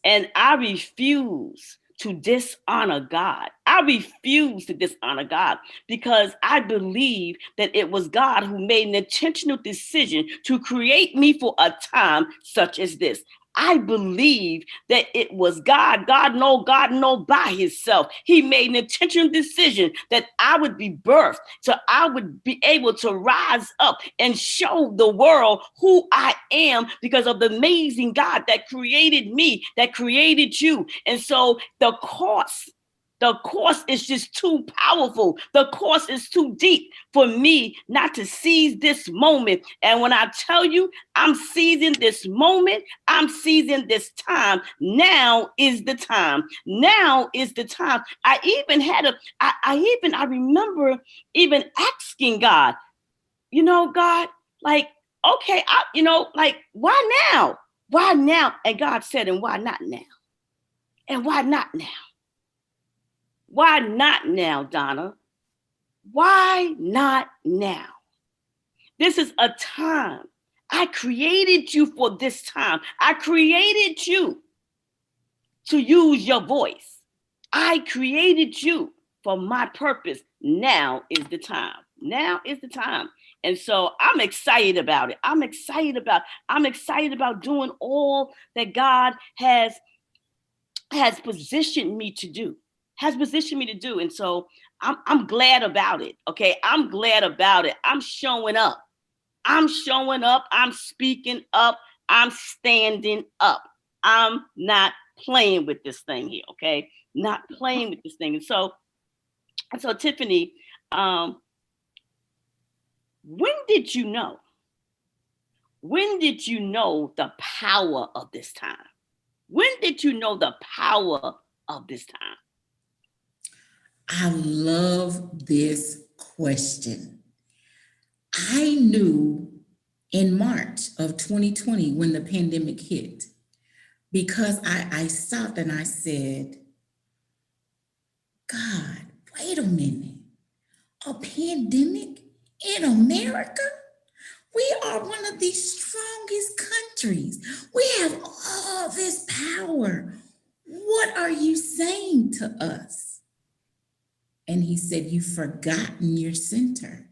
And I refuse to dishonor God. I refuse to dishonor God because I believe that it was God who made an intentional decision to create me for a time such as this. I believe that it was God. God know by himself. He made an intentional decision that I would be birthed, so I would be able to rise up and show the world who I am because of the amazing God that created me, that created you. And so the cost is just too powerful. The cost is too deep for me not to seize this moment. And when I tell you I'm seizing this moment, I'm seizing this time. Now is the time. Now is the time. I remember even asking God, God, like, okay, why now? Why now? And God said, and why not now? And why not now? Why not now, Donna? Why not now? This is a time. I created you for this time. I created you to use your voice. I created you for my purpose. Now is the time. Now is the time. And so I'm excited about it. I'm excited about doing all that God has positioned me to do. And so I'm glad about it. Okay. I'm glad about it. I'm showing up. I'm speaking up. I'm standing up. I'm not playing with this thing here. Okay. Not playing with this thing. And so Tiffany, when did you know? When did you know the power of this time? When did you know the power of this time? I love this question. I knew in March of 2020 when the pandemic hit, because I stopped and I said, God, wait a minute, a pandemic in America? We are one of the strongest countries. We have all this power. What are you saying to us? And he said, you've forgotten your center.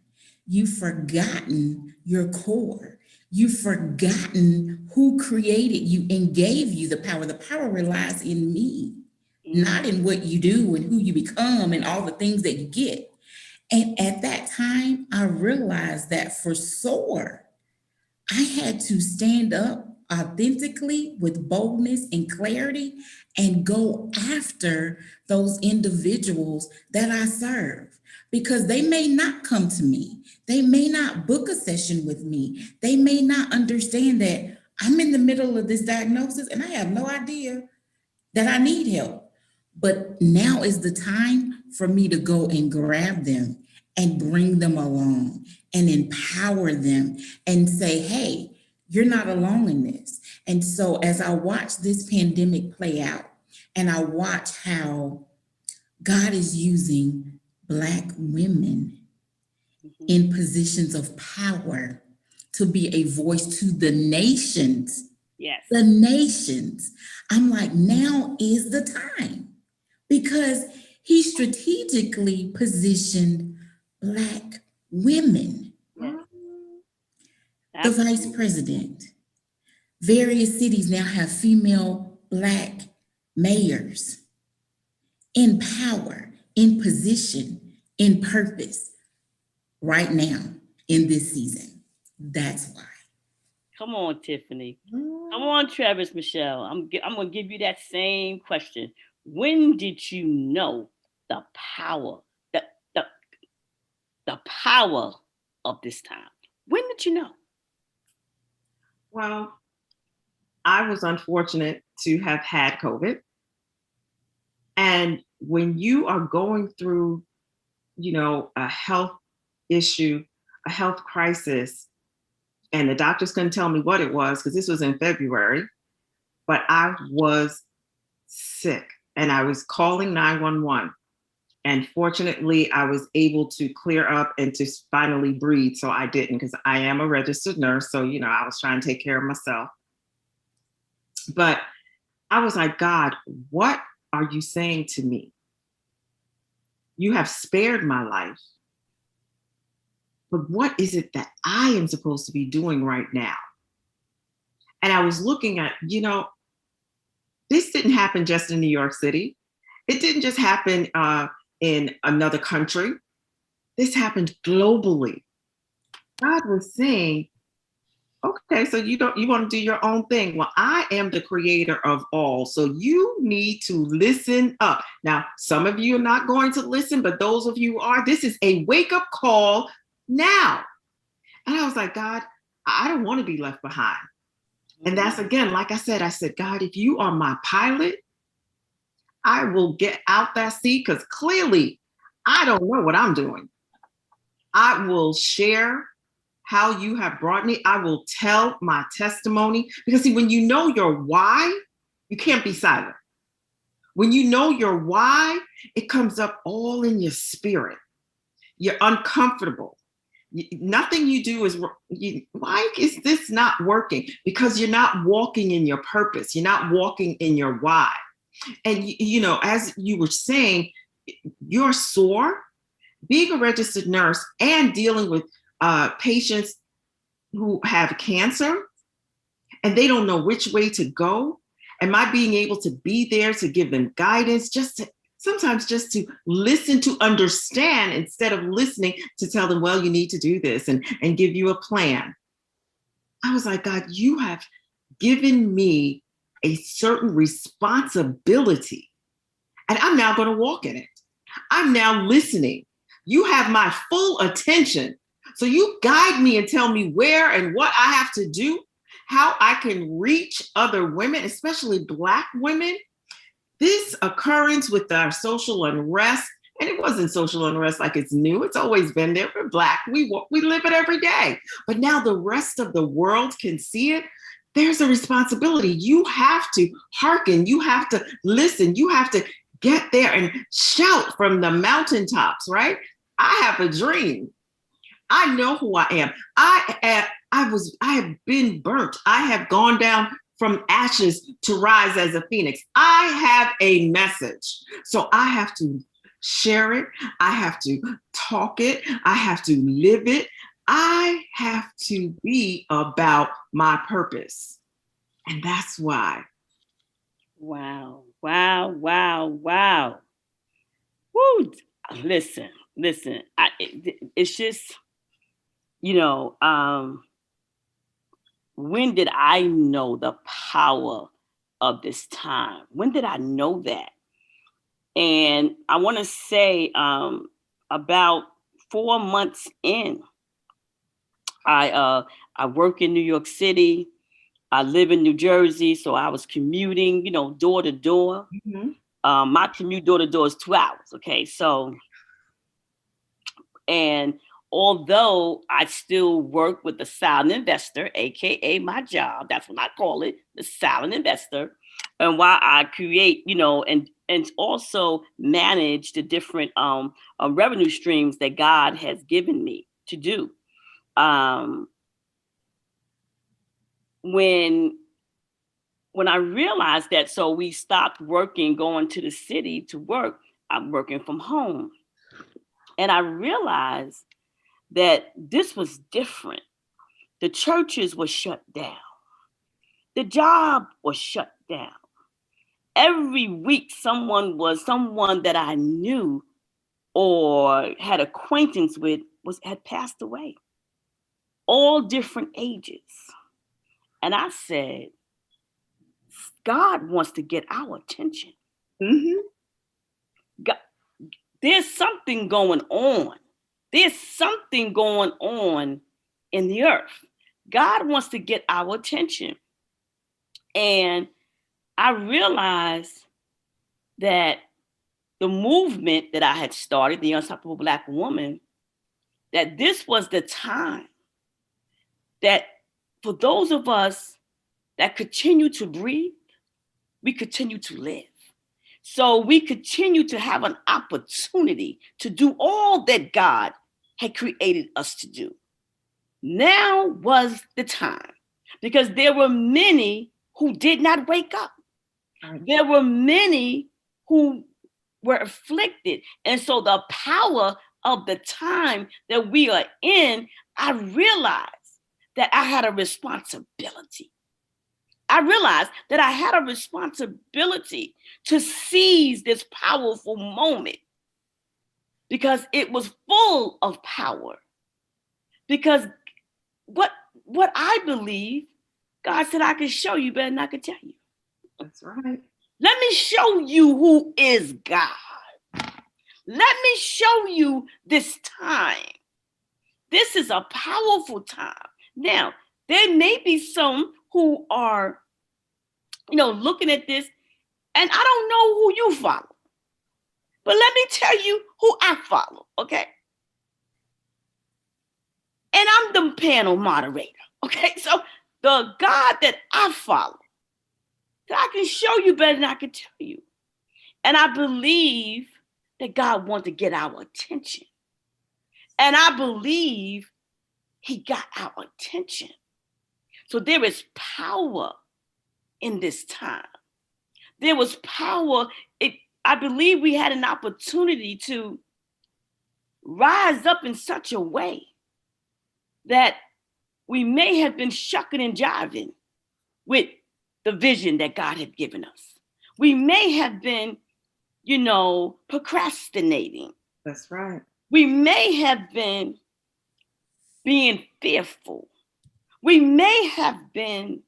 You've forgotten your core. You've forgotten who created you and gave you the power. The power relies in me, not in what you do and who you become and all the things that you get. And at that time, I realized that for SOAR, I had to stand up authentically with boldness and clarity and go after those individuals that I serve, because they may not come to me. They may not book a session with me. They may not understand that I'm in the middle of this diagnosis and I have no idea that I need help. But now is the time for me to go and grab them and bring them along and empower them and say, hey, you're not alone in this. And so as I watch this pandemic play out and I watch how God is using Black women in positions of power to be a voice to the nations. Yes. The nations. I'm like, now is the time, because he strategically positioned Black women. Yes. The vice president. Various cities now have female Black mayors in power, in position, in purpose right now in this season. That's why. Come on, Tiffany. Come on, Travis, Michelle. I'm going to give you that same question. When did you know the power, the power of this time? When did you know? Well, I was unfortunate to have had COVID. And when you are going through, a health issue, a health crisis, and the doctors couldn't tell me what it was because this was in February, but I was sick and I was calling 911. And fortunately, I was able to clear up and to finally breathe. So I didn't, because I am a registered nurse. So, I was trying to take care of myself. But I was like, God, what are you saying to me? You have spared my life. But what is it that I am supposed to be doing right now? And I was looking at, this didn't happen just in New York City. It didn't just happen in another country. This happened globally. God was saying, okay, so you want to do your own thing. Well, I am the creator of all. So you need to listen up. Now, some of you are not going to listen, but those of you who are, this is a wake-up call now. And I was like, God, I don't want to be left behind. And that's, again, like I said, God, if you are my pilot, I will get out that seat, because clearly I don't know what I'm doing. I will share how you have brought me. I will tell my testimony, because see, when you know your why, you can't be silent. When you know your why, it comes up all in your spirit. You're uncomfortable. Nothing you do is, why is this not working? Because you're not walking in your purpose. You're not walking in your why. And, as you were saying, you're sore. Being a registered nurse and dealing with patients who have cancer and they don't know which way to go. And my being able to be there to give them guidance, sometimes just to listen, to understand, instead of listening to tell them, well, you need to do this and give you a plan. I was like, God, you have given me a certain responsibility, and I'm now going to walk in it. I'm now listening. You have my full attention. So you guide me and tell me where and what I have to do, how I can reach other women, especially Black women. This occurrence with our social unrest, and it wasn't social unrest like it's new. It's always been there. We're Black. We live it every day. But now the rest of the world can see it. There's a responsibility. You have to hearken. You have to listen. You have to get there and shout from the mountaintops, right? I have a dream. I know who I am. I have been burnt. I have gone down from ashes to rise as a phoenix. I have a message. So I have to share it. I have to talk it. I have to live it. I have to be about my purpose. And that's why. Wow. Woo. Listen. It's just, when did I know the power of this time? When did I know that? And I want to say about 4 months in, I work in New York City. I live in New Jersey, so I was commuting, door to door. Mm-hmm. My commute door to door is 2 hours. Okay, so, and although I still work with the silent investor, AKA my job, that's what I call it, the silent investor, and while I create, and also manage the different revenue streams that God has given me to do. When I realized that, so we stopped working, going to the city to work, I'm working from home. And I realized that this was different. The churches were shut down. The job was shut down. Every week, someone that I knew or had acquaintance with had passed away. All different ages. And I said, God wants to get our attention. Mm-hmm. God, there's something going on. There's something going on in the earth. God wants to get our attention. And I realized that the movement that I had started, the Unstoppable Black Woman, that this was the time that for those of us that continue to breathe, we continue to live. So we continue to have an opportunity to do all that God had created us to do. Now was the time, because there were many who did not wake up. There were many who were afflicted. And so the power of the time that we are in, I realized that I had a responsibility. I realized that I had a responsibility to seize this powerful moment, because it was full of power. Because what I believe, God said I could show you better than I could tell you. That's right. Let me show you who is God. Let me show you this time. This is a powerful time. Now, there may be some who are, looking at this, and I don't know who you follow. But let me tell you who I follow, okay? And I'm the panel moderator. Okay, so the God that I follow, that I can show you better than I can tell you. And I believe that God wants to get our attention. And I believe he got our attention. So there is power in this time. There was power. I believe we had an opportunity to rise up in such a way that we may have been shucking and jiving with the vision that God had given us. We may have been, procrastinating. That's right. We may have been being fearful. We may have been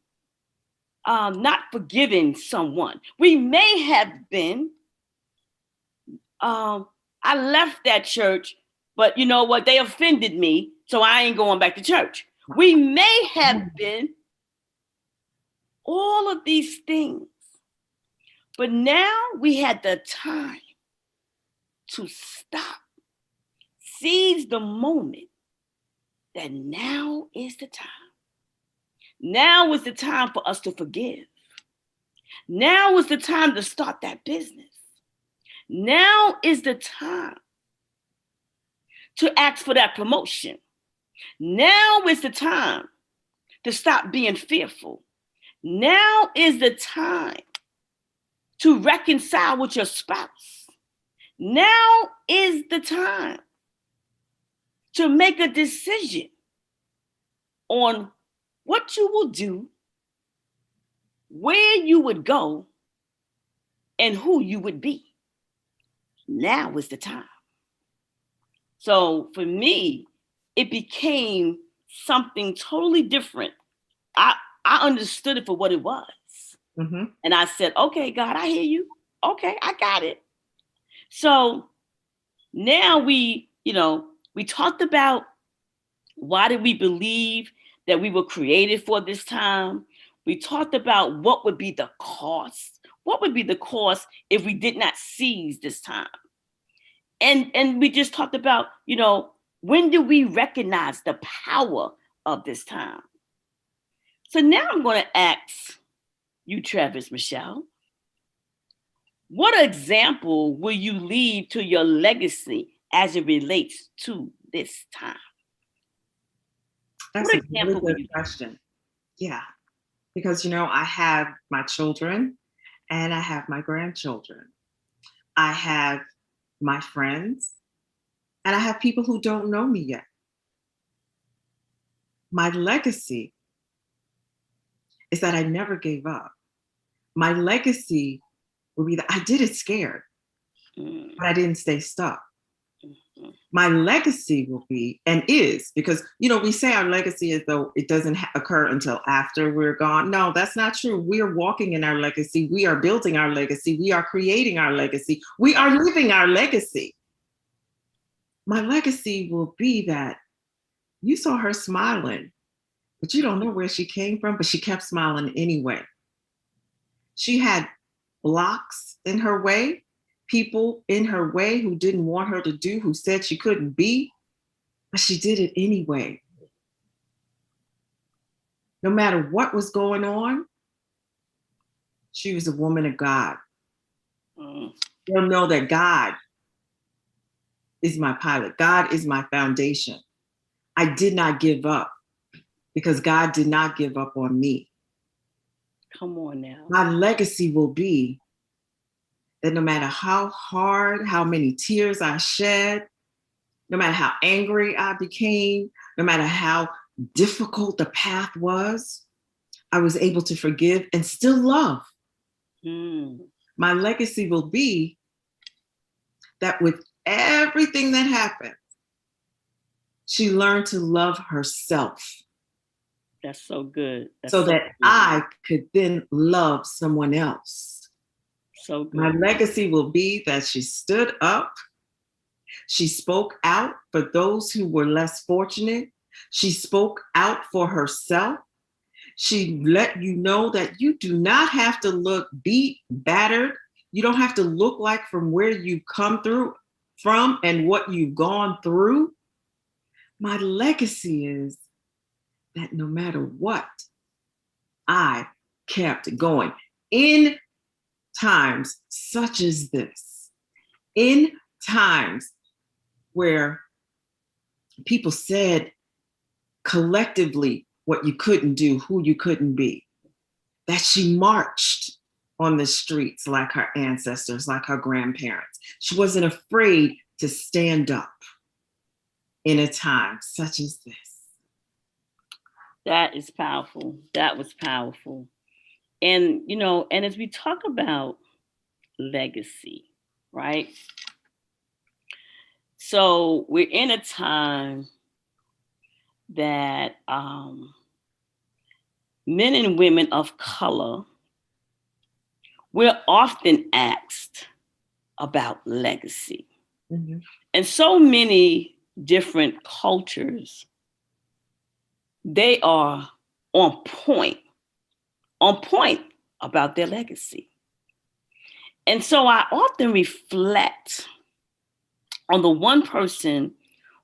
not forgiving someone. We may have been, I left that church, but you know what? They offended me, so I ain't going back to church. We may have been all of these things, but now we had the time to stop, seize the moment that now is the time. Now is the time for us to forgive. Now is the time to start that business. Now is the time to ask for that promotion. Now is the time to stop being fearful. Now is the time to reconcile with your spouse. Now is the time to make a decision on what you will do, where you would go, and who you would be. Now is the time. So for me, it became something totally different. I understood it for what it was. Mm-hmm. And I said, okay, God, I hear you. Okay, I got it. So now we talked about why did we believe that we were created for this time. We talked about what would be the cost. What would be the cost if we did not seize this time? And we just talked about, when do we recognize the power of this time? So now I'm going to ask you, Travis, Michelle, what example will you leave to your legacy as it relates to this time? That's a really good question. Yeah, because, I have my children and I have my grandchildren. I have my friends and I have people who don't know me yet. My legacy is that I never gave up. My legacy will be that I did it scared, but I didn't stay stuck. My legacy will be, and is, because, we say our legacy as though it doesn't occur until after we're gone. No, that's not true. We are walking in our legacy. We are building our legacy. We are creating our legacy. We are living our legacy. My legacy will be that you saw her smiling, but you don't know where she came from, but she kept smiling anyway. She had blocks in her way, people in her way who didn't want her to do, who said she couldn't be, but she did it anyway. No matter what was going on, she was a woman of God. They'll know that God is my pilot. God is my foundation. I did not give up because God did not give up on me. Come on now. My legacy will be that no matter how hard, how many tears I shed, no matter how angry I became, no matter how difficult the path was, I was able to forgive and still love. My legacy will be that with everything that happened, she learned to love herself. That's so good. So that I could then love someone else. So good. My legacy will be that she stood up. She spoke out for those who were less fortunate. She spoke out for herself. She let you know that you do not have to look beat, battered. You don't have to look like from where you come through from and what you've gone through. My legacy is that no matter what, I kept going in times such as this, in times where people said collectively what you couldn't do, who you couldn't be, that she marched on the streets like her ancestors, like her grandparents. She wasn't afraid to stand up in a time such as this. That is powerful. That was powerful. And, you know, and as we talk about legacy, right? So we're in a time that men and women of color, we're often asked about legacy. Mm-hmm. And so many different cultures, they are on point about their legacy. And so I often reflect on the one person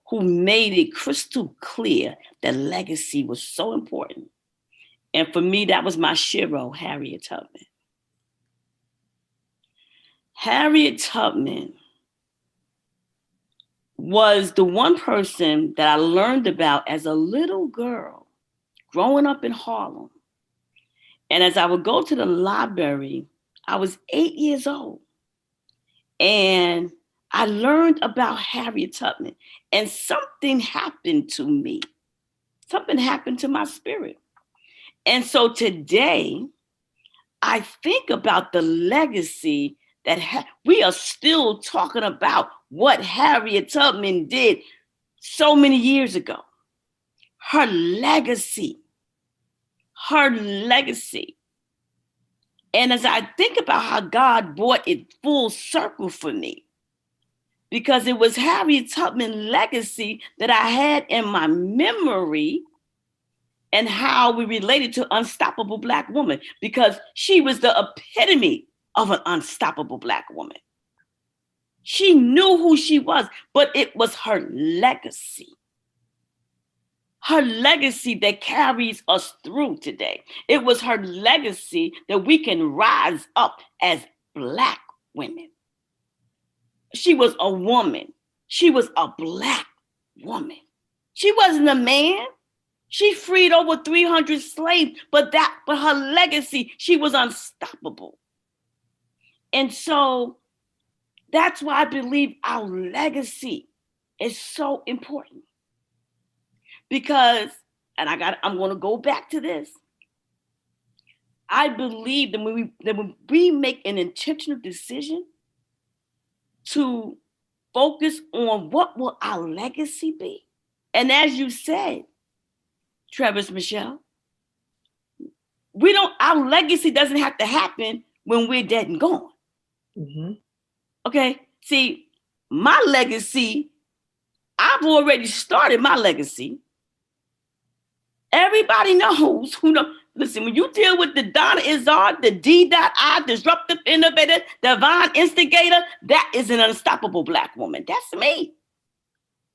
who made it crystal clear that legacy was so important. And for me, that was my shero, Harriet Tubman. Harriet Tubman was the one person that I learned about as a little girl growing up in Harlem. And as I would go to the library, I was 8 years old. And I learned about Harriet Tubman, and something happened to me. Something happened to my spirit. And so today, I think about the legacy that we are still talking about what Harriet Tubman did so many years ago. Her legacy. And as I think about how God brought it full circle for me, because it was Harriet Tubman's legacy that I had in my memory and how we related to unstoppable Black woman, because she was the epitome of an unstoppable Black woman. She knew who she was, but it was her legacy. Her legacy that carries us through today. It was her legacy that we can rise up as Black women. She was a woman. She was a Black woman. She wasn't a man. She freed over 300 slaves, but her legacy, she was unstoppable. And so that's why I believe our legacy is so important. Because, and I'm going to go back to this. I believe that when we make an intentional decision to focus on what will our legacy be. And as you said, Travis Michelle, our legacy doesn't have to happen when we're dead and gone. Mm-hmm. Okay, see, my legacy, I've already started my legacy. Everybody knows who knows. Listen, when you deal with the Donna Izard, the D.I, disruptive innovator, divine instigator, that is an unstoppable Black woman. That's me.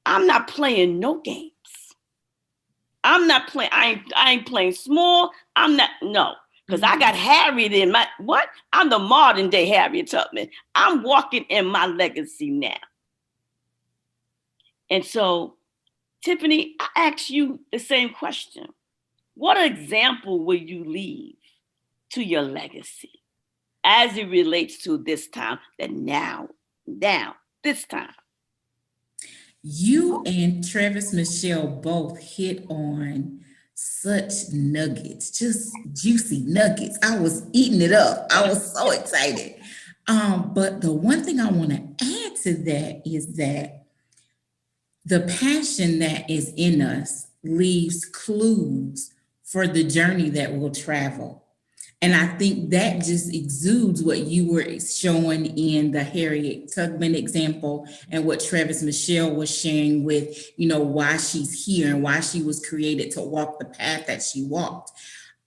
I'm not playing no games. I'm not playing, I ain't playing small. Because I got Harriet in my, what? I'm the modern day Harriet Tubman. I'm walking in my legacy now. And so, Tiffany, I ask you the same question. What example will you leave to your legacy as it relates to this time, that now, this time? You and Travis Michelle both hit on such nuggets, just juicy nuggets. I was eating it up. I was so excited. But the one thing I want to add to that is that the passion that is in us leaves clues for the journey that we'll travel. And I think that just exudes what you were showing in the Harriet Tubman example and what Travis Michelle was sharing with, why she's here and why she was created to walk the path that she walked.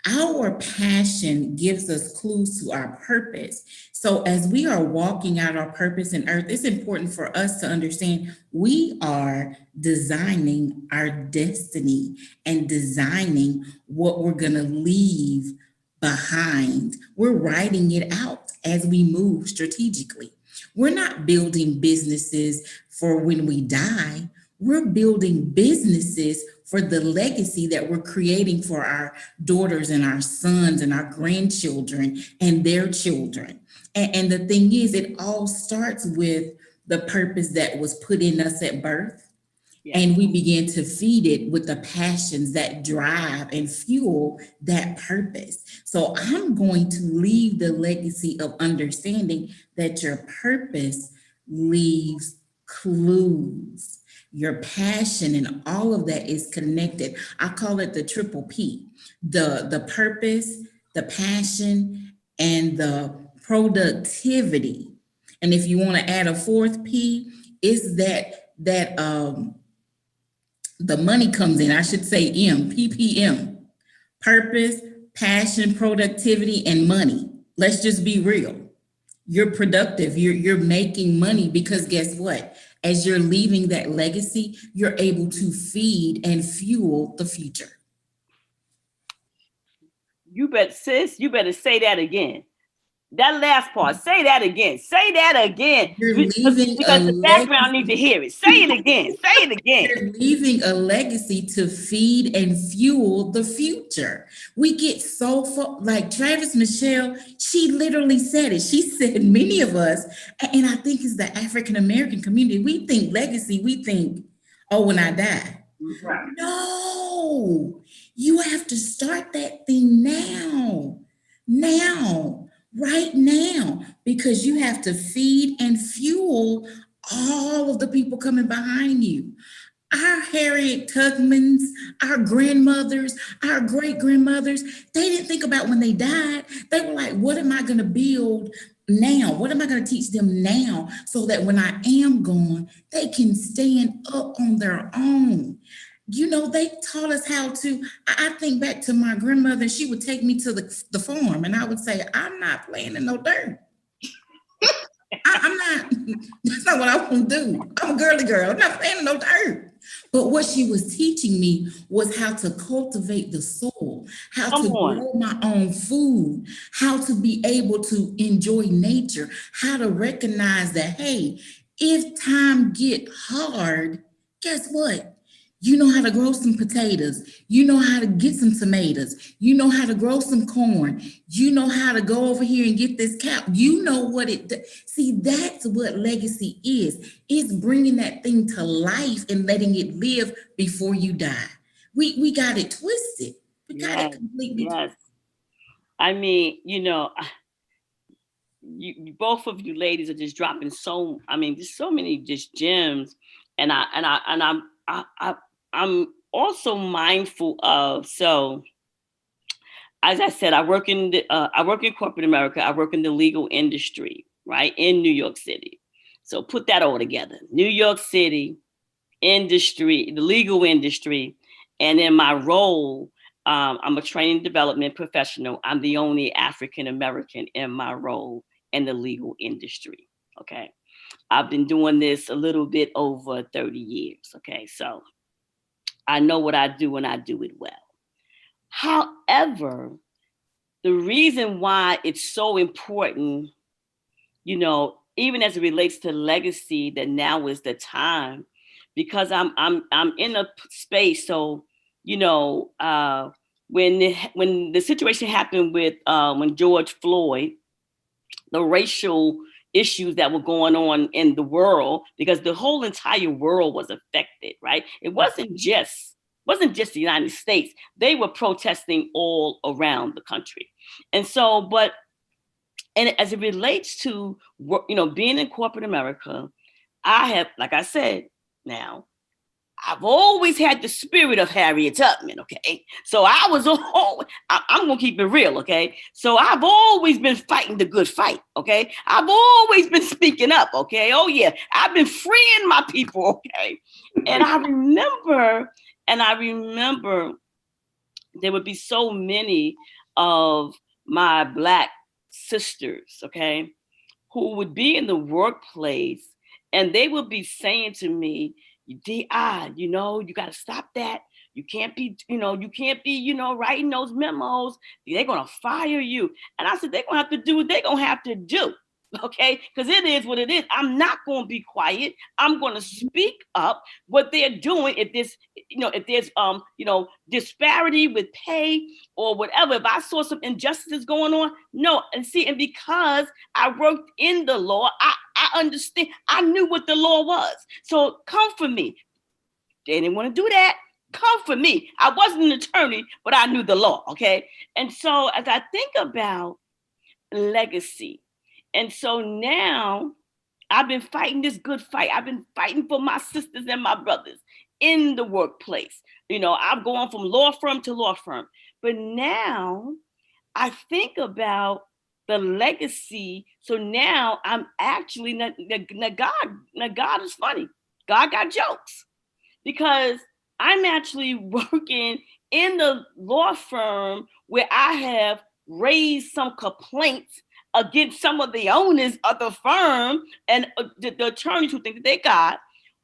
Our passion gives us clues to our purpose. So as we are walking out our purpose in earth, it's important for us to understand we are designing our destiny and designing what we're going to leave behind. We're writing it out as we move strategically. We're not building businesses for when we die. We're building businesses for the legacy that we're creating for our daughters and our sons and our grandchildren and their children. And the thing is, it all starts with the purpose that was put in us at birth. Yeah. And we begin to feed it with the passions that drive and fuel that purpose. So I'm going to leave the legacy of understanding that your purpose leaves clues. Your passion and all of that is connected. I call it the triple P, the purpose, the passion, and the productivity. And if you want to add a fourth P, is that the money comes in, I should say PPM, purpose, passion, productivity, and money. Let's just be real. You're productive, you're making money because guess what? As you're leaving that legacy, you're able to feed and fuel the future. You better say that again. That last part, say that again. Say that again. Because the background needs to hear it. Say it again. Say it again. You're leaving a legacy to feed and fuel the future. We get so like Travis Michelle, she literally said it. She said many of us, and I think it's the African American community, we think legacy, we think, oh, when I die. Right. No, you have to start that thing now. Right now, because you have to feed and fuel all of the people coming behind you. Our Harriet Tubmans, our grandmothers, our great grandmothers, they didn't think about when they died. They were like, what am I going to build now? What am I going to teach them now so that when I am gone, they can stand up on their own? You know, they taught us how to, I think back to my grandmother, she would take me to the farm and I would say, I'm not playing in no dirt. I'm not, that's not what I want to do. I'm a girly girl, I'm not playing in no dirt. But what she was teaching me was how to cultivate the soil, how to grow my own food, how to be able to enjoy nature, how to recognize that, hey, if time get hard, guess what? You know how to grow some potatoes. You know how to get some tomatoes. You know how to grow some corn. You know how to go over here and get this cow. You know what it does. See, that's what legacy is. It's bringing that thing to life and letting it live before you die. We got it twisted. We got it completely twisted. I mean, you know, you both of you ladies are just dropping there's so many just gems, and I'm also mindful of, so as I said, I work in corporate America. I work in the legal industry, right, in New York City. So put that all together. New York City industry, the legal industry, and in my role, I'm a training development professional. I'm the only African American in my role in the legal industry. Okay, I've been doing this a little bit over 30 years. Okay, so I know what I do and I do it well. However, the reason why it's so important, you know, even as it relates to legacy, that now is the time, because I'm in a space. So, you know, when the situation happened with when George Floyd, the racial issues that were going on in the world, because the whole entire world was affected, right? It wasn't just the United States. They were protesting all around the country. And so, and as it relates to, you know, being in corporate America, I have, like I said, now, I've always had the spirit of Harriet Tubman, okay? So I'm gonna keep it real, okay? So I've always been fighting the good fight, okay? I've always been speaking up, okay? Oh yeah, I've been freeing my people, okay? And I remember there would be so many of my Black sisters, okay, who would be in the workplace and they would be saying to me, DI, you got to stop that. You can't be, writing those memos. They're going to fire you. And I said, they're going to have to do what they're going to have to do. Okay, because it is what it is. I'm not going to be quiet. I'm going to speak up what they're doing. If there's disparity with pay or whatever, if I saw some injustices going on, no. And because I worked in the law, I understand. I knew what the law was. So come for me. They didn't want to do that. Come for me. I wasn't an attorney, but I knew the law. Okay, and so as I think about legacy. And so now I've been fighting this good fight. I've been fighting for my sisters and my brothers in the workplace. I'm going from law firm to law firm. But now I think about the legacy. So now I'm actually, God is funny. God got jokes. Because I'm actually working in the law firm where I have raised some complaints against some of the owners of the firm and the attorneys who think that they got,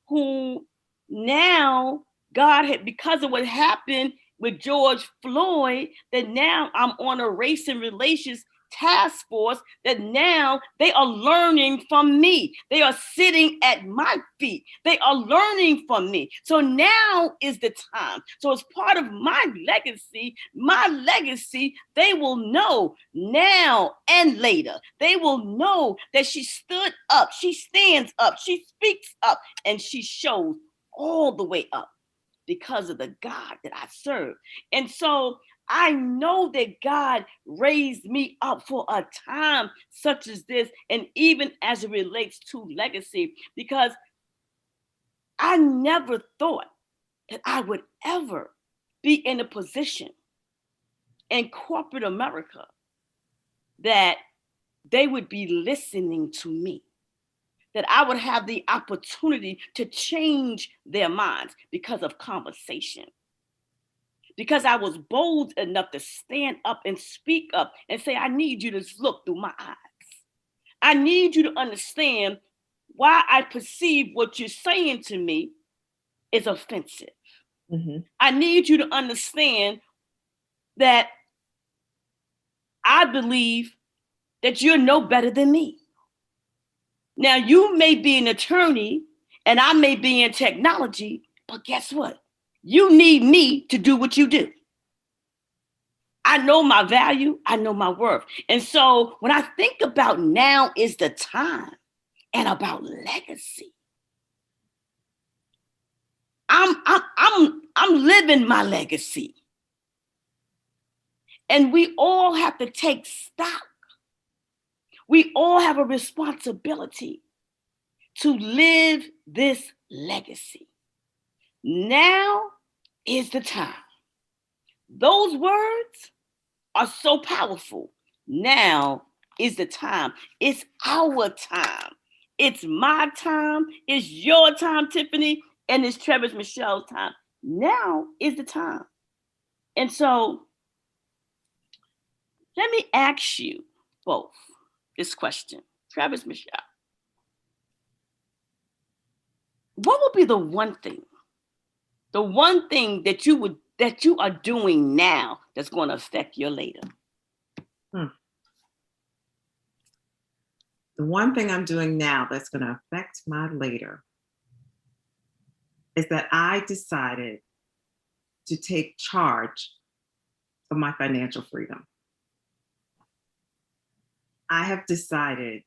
who now God had, because of what happened with George Floyd, that now I'm on a race and relations task force, that now they are learning from me. They are sitting at my feet. They are learning from me. So now is the time. So as part of my legacy, they will know now and later. They will know that she stood up, she stands up, she speaks up, and she shows all the way up because of the God that I serve. And so I know that God raised me up for a time such as this, and even as it relates to legacy, because I never thought that I would ever be in a position in corporate America that they would be listening to me, that I would have the opportunity to change their minds because of conversation. Because I was bold enough to stand up and speak up and say, I need you to look through my eyes. I need you to understand why I perceive what you're saying to me is offensive. Mm-hmm. I need you to understand that I believe that you're no better than me. Now, you may be an attorney and I may be in technology, but guess what? You need me to do what you do. I know my value. I know my worth. And so when I think about now is the time and about legacy, I'm living my legacy. And we all have to take stock. We all have a responsibility to live this legacy. Now is the time. Those words are so powerful. Now is the time. It's our time. It's my time. It's your time, Tiffany, and it's Travis Michelle's time. Now is the time. And so let me ask you both this question. Travis, Michelle, what would be the one thing that you are doing now that's going to affect your later? The one thing I'm doing now that's going to affect my later is that I decided to take charge of my financial freedom. I have decided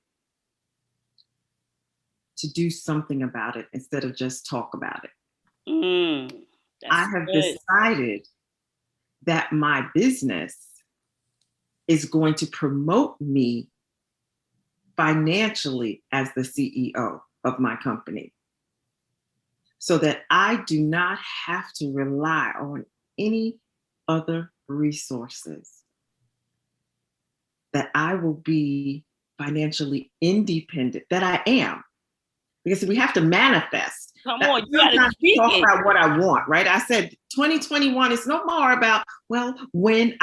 to do something about it instead of just talk about it. I have decided that my business is going to promote me financially as the CEO of my company, so that I do not have to rely on any other resources, that I will be financially independent, that I am. Because we have to manifest. Come on, you gotta Sometimes speak talk it. about what I want, right? I said 2021 is no more about, well, when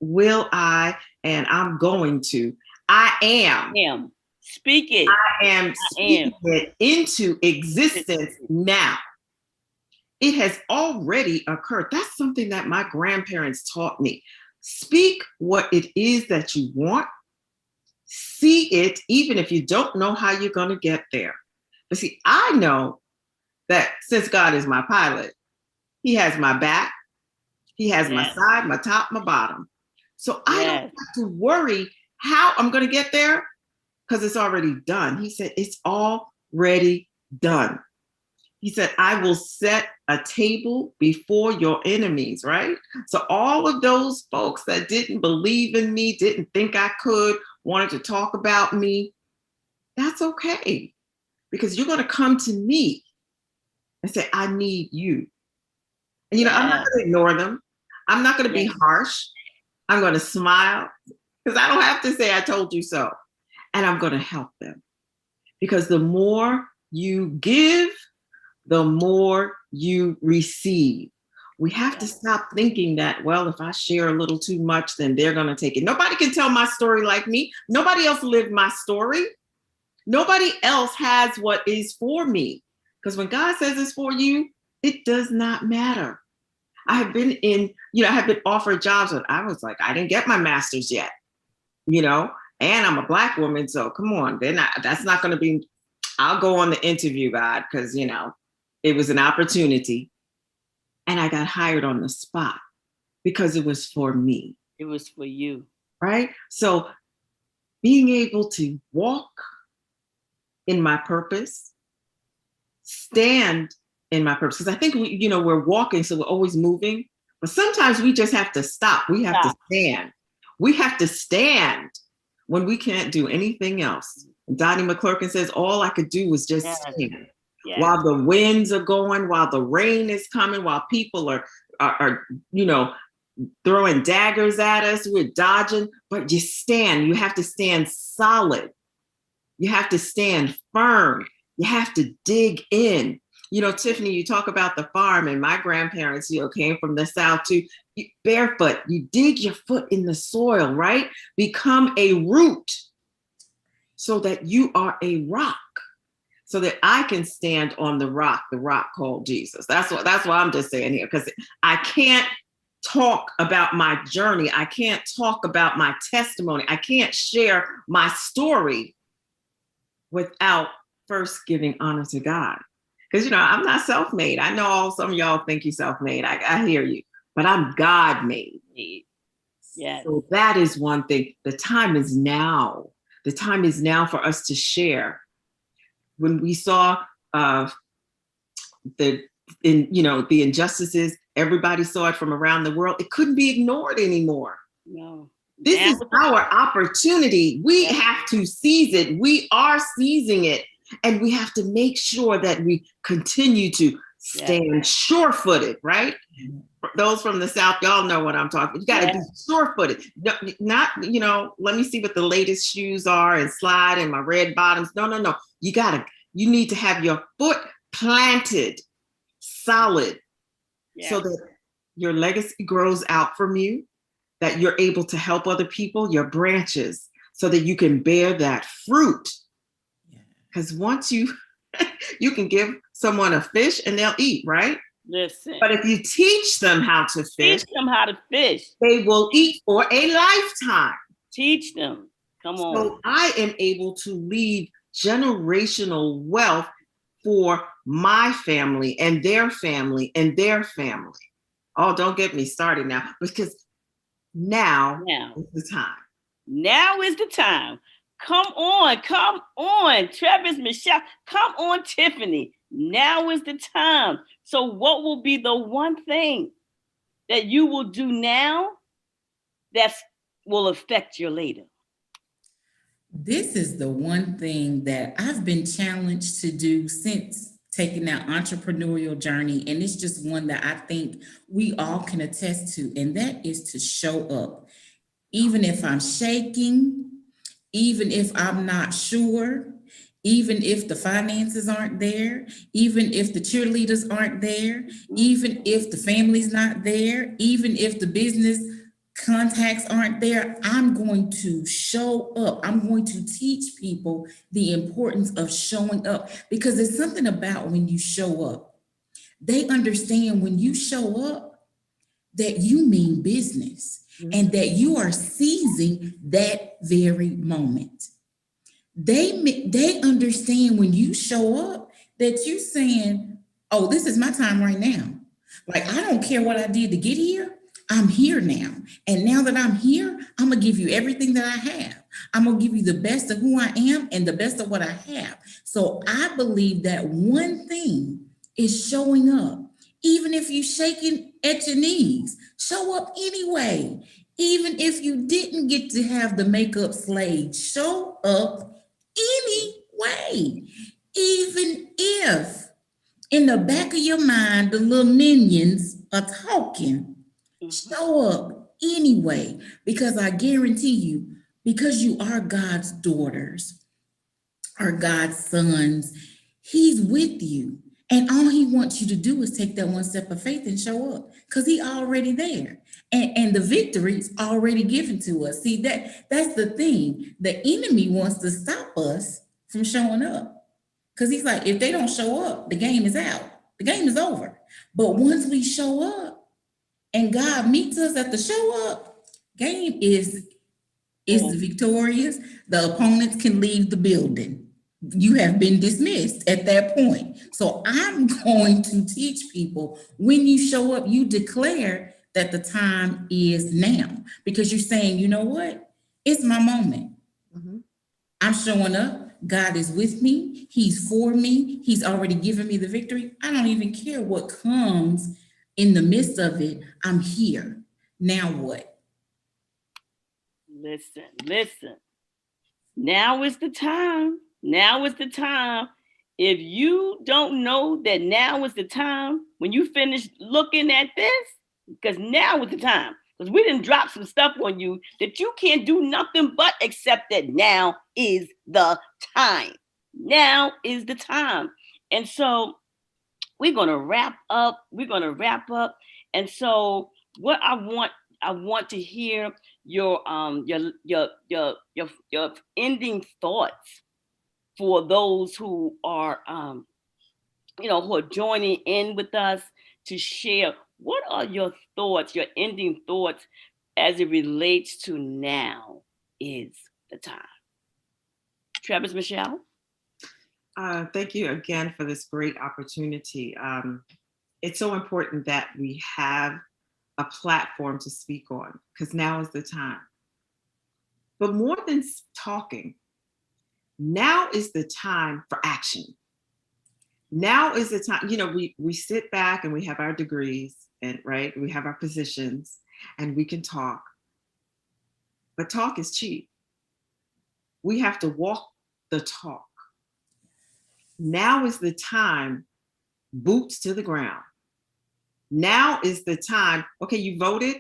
will I, and I'm going to. I am. Speak it. I am speaking it into existence now. It has already occurred. That's something that my grandparents taught me. Speak what it is that you want. See it, even if you don't know how you're going to get there. But see, I know that since God is my pilot, he has my back, he has my side, my top, my bottom. So I don't have to worry how I'm going to get there because it's already done. He said, it's already done. He said, I will set a table before your enemies, right? So all of those folks that didn't believe in me, didn't think I could, wanted to talk about me, that's okay. Because you're going to come to me and say, I need you. And, I'm not going to ignore them. I'm not going to be harsh. I'm going to smile because I don't have to say I told you so. And I'm going to help them. Because the more you give, the more you receive. We have to stop thinking that, well, if I share a little too much, then they're going to take it. Nobody can tell my story like me. Nobody else lived my story. Nobody else has what is for me. Because when God says it's for you, it does not matter. I have been I have been offered jobs and I was like, I didn't get my master's yet, and I'm a Black woman. So come on, that's not going to be, I'll go on the interview, God, because, it was an opportunity. And I got hired on the spot because it was for me. It was for you. Right? So being able to walk in my purpose, stand in my purpose. Because I think we're walking, so we're always moving. But sometimes we just have to stop. We have to stand. We have to stand when we can't do anything else. And Donnie McClurkin says, all I could do was just stand. Yes. While the winds are going, while the rain is coming, while people are throwing daggers at us, we're dodging, but you stand. You have to stand solid. You have to stand firm. You have to dig in. Tiffany, you talk about the farm, and my grandparents, came from the South too. Barefoot, you dig your foot in the soil, right? Become a root so that you are a rock. So that I can stand on the rock called Jesus. That's what I'm just saying here, because I can't talk about my journey. I can't talk about my testimony. I can't share my story without first giving honor to God. Because, I'm not self-made. I know some of y'all think you're self-made. I hear you, but I'm God-made. Yes. So that is one thing. The time is now. The time is now for us to share. When we saw the injustices, everybody saw it from around the world. It couldn't be ignored anymore. No. This is our opportunity. We have to seize it. We are seizing it. And we have to make sure that we continue to stand sure-footed, right? Those from the South, y'all know what I'm talking. You got to be sure-footed. Not, let me see what the latest shoes are and slide in my red bottoms. No. You need to have your foot planted solid so that your legacy grows out from you, that you're able to help other people, your branches, so that you can bear that fruit. Because once you can give someone a fish and they'll eat, right? Listen. But if you teach them how to fish, they will eat for a lifetime. Teach them. Come on. So I am able to leave generational wealth for my family and their family and their family. Oh, don't get me started now, because now is the time. Now is the time. Come on, Travis, Michelle, come on, Tiffany. Now is the time. So what will be the one thing that you will do now that will affect your later? This is the one thing that I've been challenged to do since taking that entrepreneurial journey. And it's just one that I think we all can attest to. And that is to show up. Even if I'm shaking, even if I'm not sure, even if the finances aren't there, even if the cheerleaders aren't there, even if the family's not there, even if the business contacts aren't there, I'm going to show up. I'm going to teach people the importance of showing up, because there's something about when you show up. They understand when you show up that you mean business and that you are seizing that very moment. They understand when you show up that you saying, oh, this is my time right now. Like, I don't care what I did to get here. I'm here now. And now that I'm here, I'm going to give you everything that I have. I'm going to give you the best of who I am and the best of what I have. So I believe that one thing is showing up. Even if you're shaking at your knees, show up anyway. Even if you didn't get to have the makeup slayed, show up anyway. Even if in the back of your mind, the little minions are talking, show up anyway, because I guarantee you, because you are God's daughters, are God's sons, he's with you. And all he wants you to do is take that one step of faith and show up, because he's already there. And the victory's already given to us. See, that's the thing. The enemy wants to stop us from showing up, because he's like, if they don't show up, the game is out. The game is over. But once we show up and God meets us at the show up, game is victorious. The opponents can leave the building. You have been dismissed at that point. So I'm going to teach people, when you show up, you declare that the time is now, because you're saying, you know what? It's my moment. I'm showing up. God is with me. He's for me. He's already given me the victory. I don't even care what comes in the midst of it. I'm here. Now what? Listen. Now is the time. Now is the time. If you don't know that now is the time, when you finish looking at this, because now is the time. Because we didn't drop some stuff on you that you can't do nothing but accept that now is the time. Now is the time. And so we're going to wrap up. And so what I want to hear your ending thoughts for those who are who are joining in with us to share. What are your thoughts, your ending thoughts, as it relates to now is the time? Travis, Michelle? Thank you again for this great opportunity. It's so important that we have a platform to speak on, because now is the time. But more than talking, now is the time for action. Now is the time, we sit back and we have our degrees, and right, we have our positions, and we can talk. But talk is cheap. We have to walk the talk. Now is the time, boots to the ground. Now is the time, okay, you voted.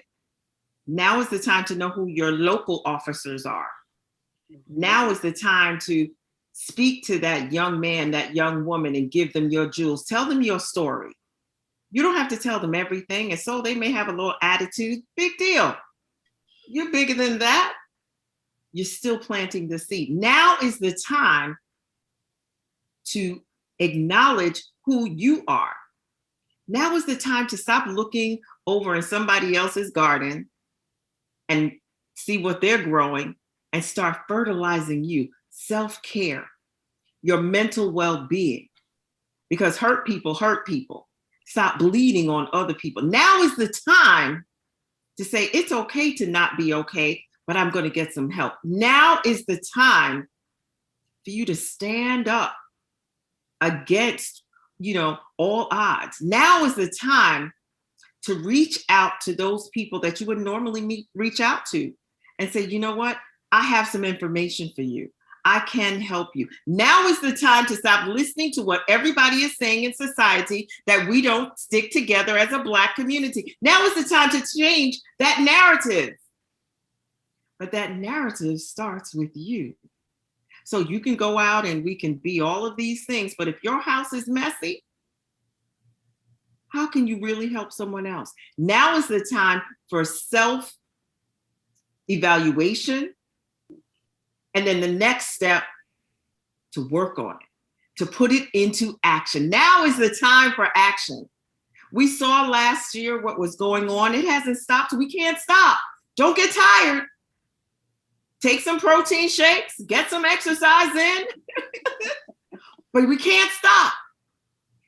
Now is the time to know who your local officers are. Now is the time to speak to that young man, that young woman, and give them your jewels. Tell them your story. You don't have to tell them everything. And so they may have a little attitude. Big deal. You're bigger than that. You're still planting the seed. Now is the time to acknowledge who you are. Now is the time to stop looking over in somebody else's garden and see what they're growing and start fertilizing you. Self-care, your mental well-being, because hurt people. Stop bleeding on other people. Now is the time to say, it's okay to not be okay, but I'm going to get some help. Now is the time for you to stand up against, all odds. Now is the time to reach out to those people that you would normally reach out to and say, you know what? I have some information for you. I can help you. Now is the time to stop listening to what everybody is saying in society, that we don't stick together as a Black community. Now is the time to change that narrative. But that narrative starts with you. So you can go out and we can be all of these things, but if your house is messy, how can you really help someone else? Now is the time for self-evaluation. And then the next step, to work on it, to put it into action. Now is the time for action. We saw last year what was going on. It hasn't stopped. We can't stop. Don't get tired. Take some protein shakes, get some exercise in, but we can't stop.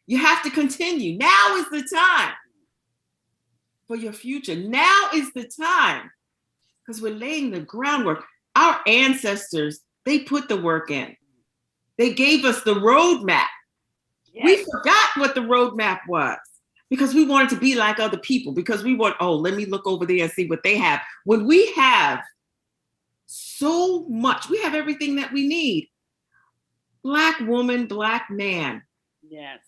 You have to continue. Now is the time for your future. Now is the time, because we're laying the groundwork. Our ancestors, they put the work in. They gave us the roadmap. Yes. We forgot what the roadmap was because we wanted to be like other people, because we want, oh, let me look over there and see what they have. When we have so much, we have everything that we need. Black woman, Black man. Yes.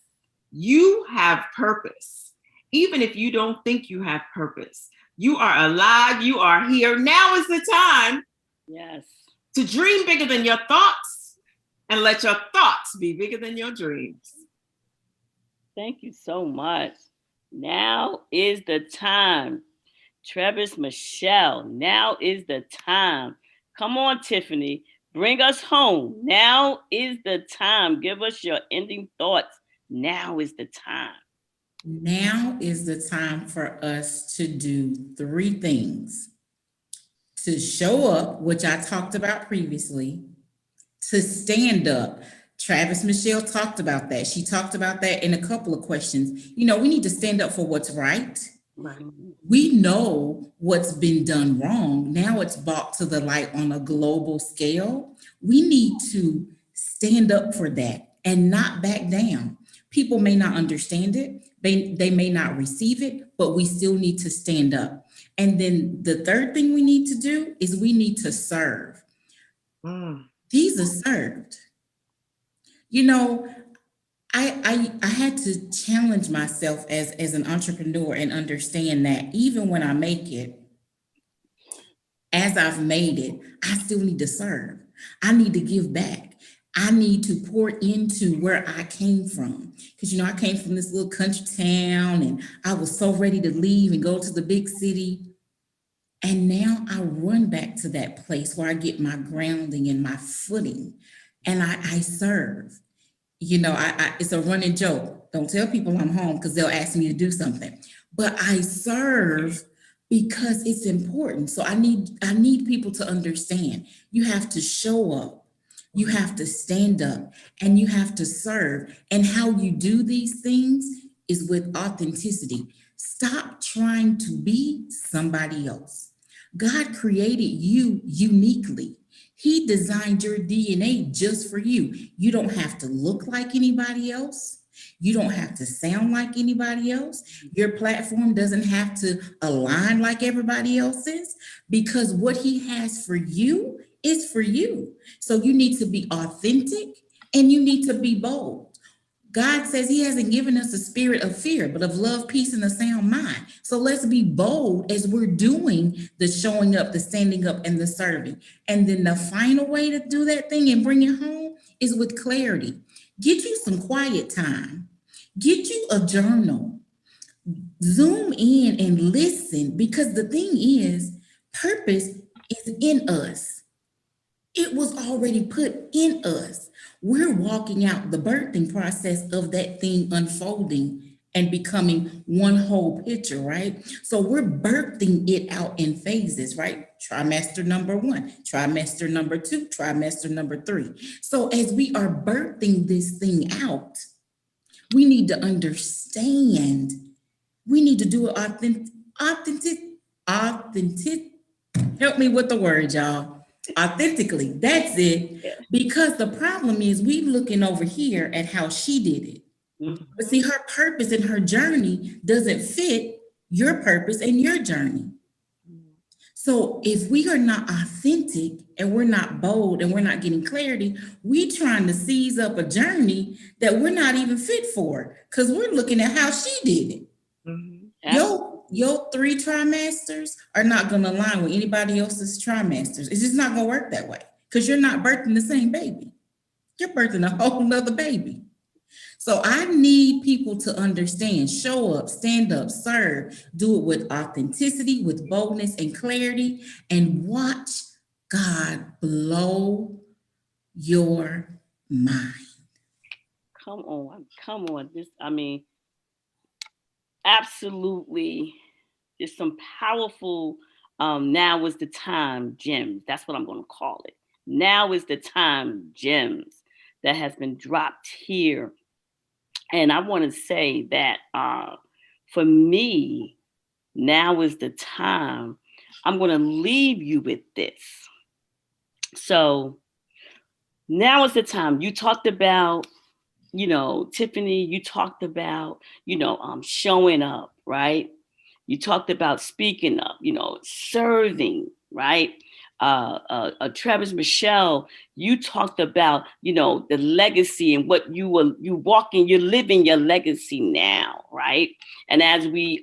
You have purpose. Even if you don't think you have purpose, you are alive, you are here. Now is the time. Yes. To dream bigger than your thoughts and let your thoughts be bigger than your dreams. Thank you so much. Now is the time. Travis Michelle, now is the time. Come on, Tiffany, bring us home. Now is the time. Give us your ending thoughts. Now is the time. Now is the time for us to do 3 things. To show up, which I talked about previously. To stand up. Travis Michelle talked about that. She talked about that in a couple of questions. You know, we need to stand up for what's right. Right. We know what's been done wrong. Now it's brought to the light on a global scale. We need to stand up for that and not back down. People may not understand it. They may not receive it, but we still need to stand up. And then the third thing we need to do is we need to serve. Jesus served. You know, I had to challenge myself as an entrepreneur and understand that even when I make it, as I've made it, I still need to serve. I need to give back. I need to pour into where I came from. Because, you know, I came from this little country town and I was so ready to leave and go to the big city. And now I run back to that place where I get my grounding and my footing and I serve. You know, it's a running joke. Don't tell people I'm home because they'll ask me to do something. But I serve because it's important. So I need people to understand. You have to show up. You have to stand up and you have to serve. And how you do these things is with authenticity. Stop trying to be somebody else. God created you uniquely. He designed your DNA just for you. You don't have to look like anybody else. You don't have to sound like anybody else. Your platform doesn't have to align like everybody else's, because what he has for you is for you. So you need to be authentic and you need to be bold. God says he hasn't given us a spirit of fear, but of love, peace, and a sound mind. So let's be bold as we're doing the showing up, the standing up, and the serving. And then the final way to do that thing and bring it home is with clarity. Get you some quiet time. Get you a journal. Zoom in and listen, because the thing is, purpose is in us. It was already put in us. We're walking out the birthing process of that thing unfolding and becoming one whole picture, right? So we're birthing it out in phases, right? Trimester number 1, trimester number 2, trimester number 3. So as we are birthing this thing out, we need to understand. We need to do it authentic. Help me with the word, y'all. Authentically, that's it. Because the problem is we looking over here at how she did it. But see, her purpose and her journey doesn't fit your purpose and your journey. So if we are not authentic and we're not bold and we're not getting clarity, we trying to seize up a journey that we're not even fit for, because we're looking at how she did it. Your 3 trimesters are not going to align with anybody else's trimesters. It's just not going to work that way. because you're not birthing the same baby. You're birthing a whole nother baby. So I need people to understand, show up, stand up, serve, do it with authenticity, with boldness and clarity, and watch God blow your mind. Come on. Absolutely. There's some powerful, now is the time gems. That's what I'm going to call it. Now is the time gems that has been dropped here. And I want to say that for me, now is the time. I'm going to leave you with this. So now is the time. You talked about, Tiffany, you talked about, showing up, right? You talked about speaking up, serving, right? Travis Michelle, you talked about, the legacy and what you walking, you're living your legacy now, right? And as we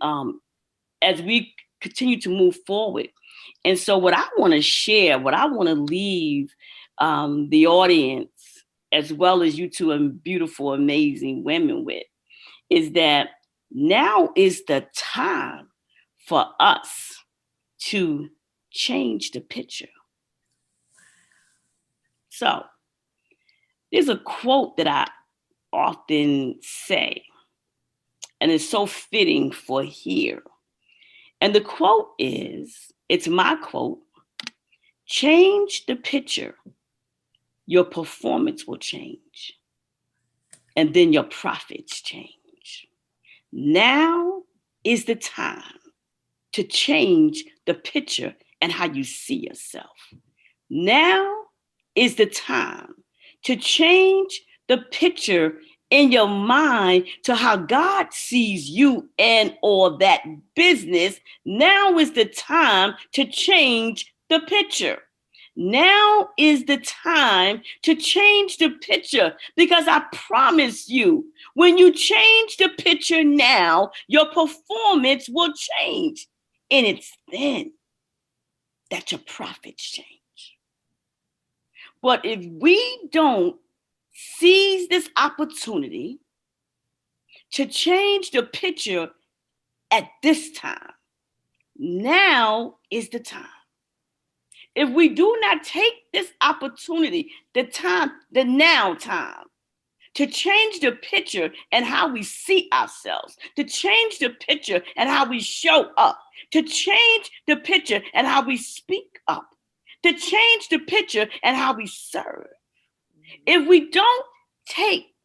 continue to move forward. And so what I want to share, what I want to leave the audience, as well as you two beautiful, amazing women with, is that now is the time for us to change the picture. So there's a quote that I often say, and it's so fitting for here. And the quote is, it's my quote, change the picture, your performance will change, and then your profits change. Now is the time to change the picture and how you see yourself. Now is the time to change the picture in your mind to how God sees you and or that business. Now is the time to change the picture. Now is the time to change the picture, because I promise you, when you change the picture now, your performance will change. And it's then that your profits change. But if we don't seize this opportunity to change the picture at this time, now is the time. If we do not take this opportunity, the now time, to change the picture and how we see ourselves, to change the picture and how we show up, to change the picture and how we speak up, to change the picture and how we serve. If we don't take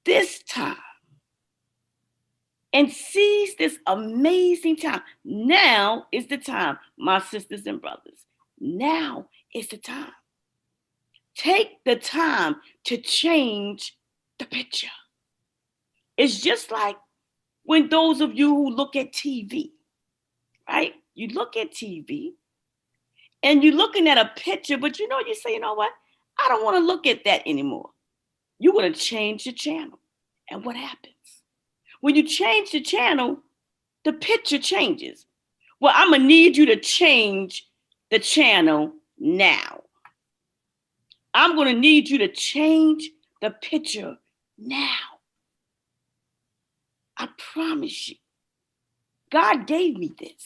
this time and seize this amazing time, now is the time, my sisters and brothers. Now is the time. Take the time to change the picture. It's just like when those of you who look at TV, right? You look at TV and you're looking at a picture, but you say, you know what? I don't want to look at that anymore. You want to change the channel. And what happens? When you change the channel, the picture changes. Well, I'm going to need you to change the channel now. I'm going to need you to change the picture now. I promise you. God gave me this.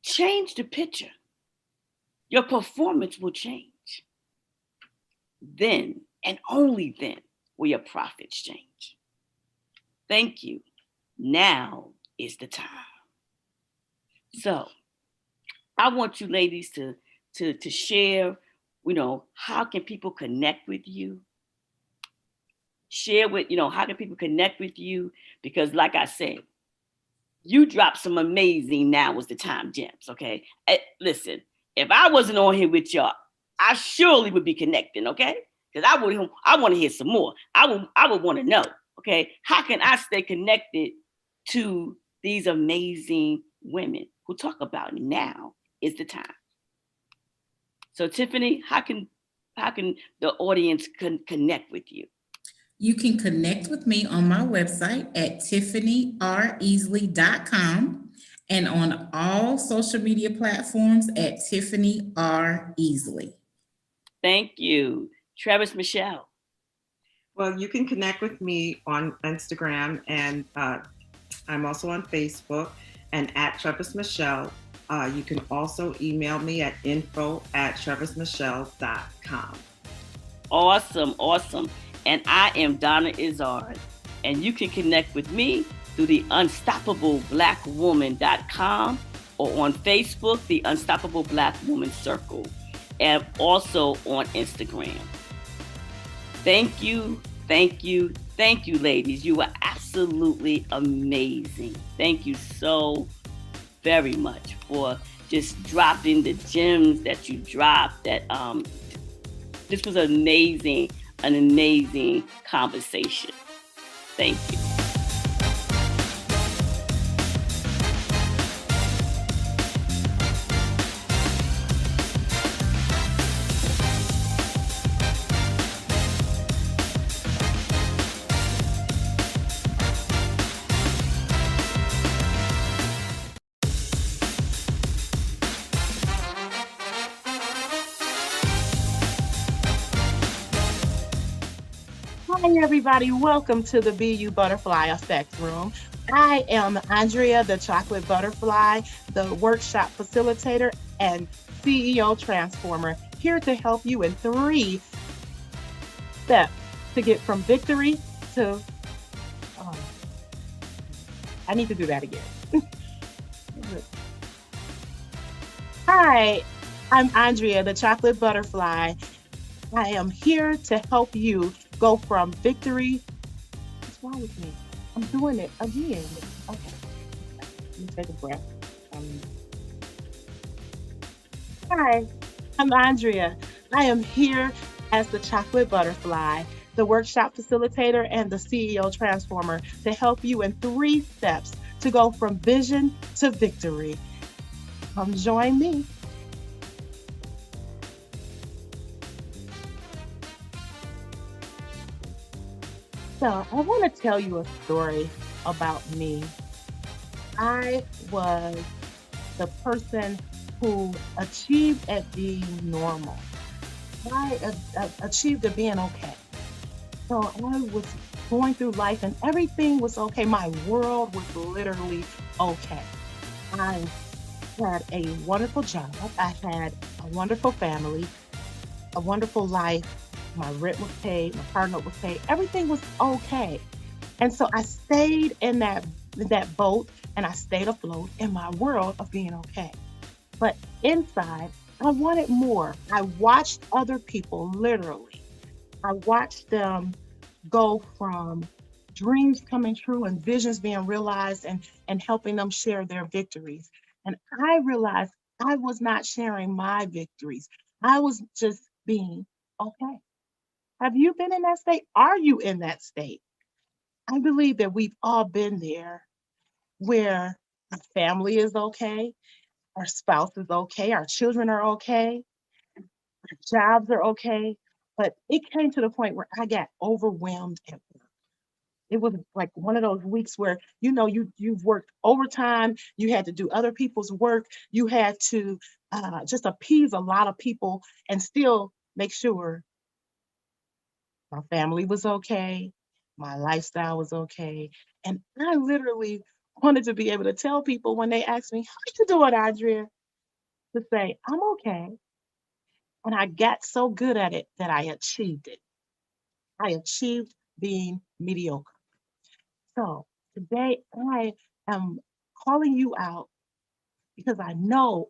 Change the picture. Your performance will change. Then, and only then, will your profits change. Thank you. Now is the time. So, I want you ladies to share, how can people connect with you? Share with, how can people connect with you? Because like I said, you dropped some amazing now is the time gems, okay? Listen, if I wasn't on here with y'all, I surely would be connecting, okay? Because I want to hear some more. I would want to know, okay? How can I stay connected to these amazing women who talk about now is the time? So Tiffany, how can the audience connect with you? You can connect with me on my website at tiffanyreasley.com and on all social media platforms at Tiffany R. Easley. Thank you. Travis Michelle. Well, you can connect with me on Instagram, and I'm also on Facebook and at Travis Michelle. You can also email me at info@travismichelle.com. Awesome, awesome. And I am Donna Izzard. And you can connect with me through the unstoppableblackwoman.com or on Facebook, the Unstoppable Black Woman Circle, and also on Instagram. Thank you, thank you, thank you, ladies. You are absolutely amazing. Thank you so very much for just dropping the gems that you dropped. This was an amazing conversation. Thank you. Hi, everybody. Welcome to the BU Butterfly Effect Room. I am Andrea, the Chocolate Butterfly, the workshop facilitator and CEO transformer, here to help you in 3 steps to get from victory to, I need to do that again. Hi, I'm Andrea, the Chocolate Butterfly. I am here to help you go from victory. What's wrong with me? I'm doing it again. Okay. Let me take a breath. Hi, I'm Andrea. I am here as the Chocolate Butterfly, the workshop facilitator and the CEO transformer to help you in 3 steps to go from vision to victory. Come join me. So I want to tell you a story about me. I was the person who achieved at being normal. I achieved at being okay. So I was going through life and everything was okay. My world was literally okay. I had a wonderful job. I had a wonderful family, a wonderful life. My rent was paid, my car note was paid. Everything was okay. And so I stayed in that boat and I stayed afloat in my world of being okay. But inside, I wanted more. I watched other people literally. I watched them go from dreams coming true and visions being realized and helping them share their victories. And I realized I was not sharing my victories. I was just being okay. Have you been in that state? Are you in that state? I believe that we've all been there where our family is okay, our spouse is okay, our children are okay, our jobs are okay. But it came to the point where I got overwhelmed at work. It was like one of those weeks where you've worked overtime, you had to do other people's work, you had to just appease a lot of people and still make sure my family was okay, my lifestyle was okay. And I literally wanted to be able to tell people when they ask me, how you doing, Andrea? To say, I'm okay. And I got so good at it that I achieved it. I achieved being mediocre. So today I am calling you out because I know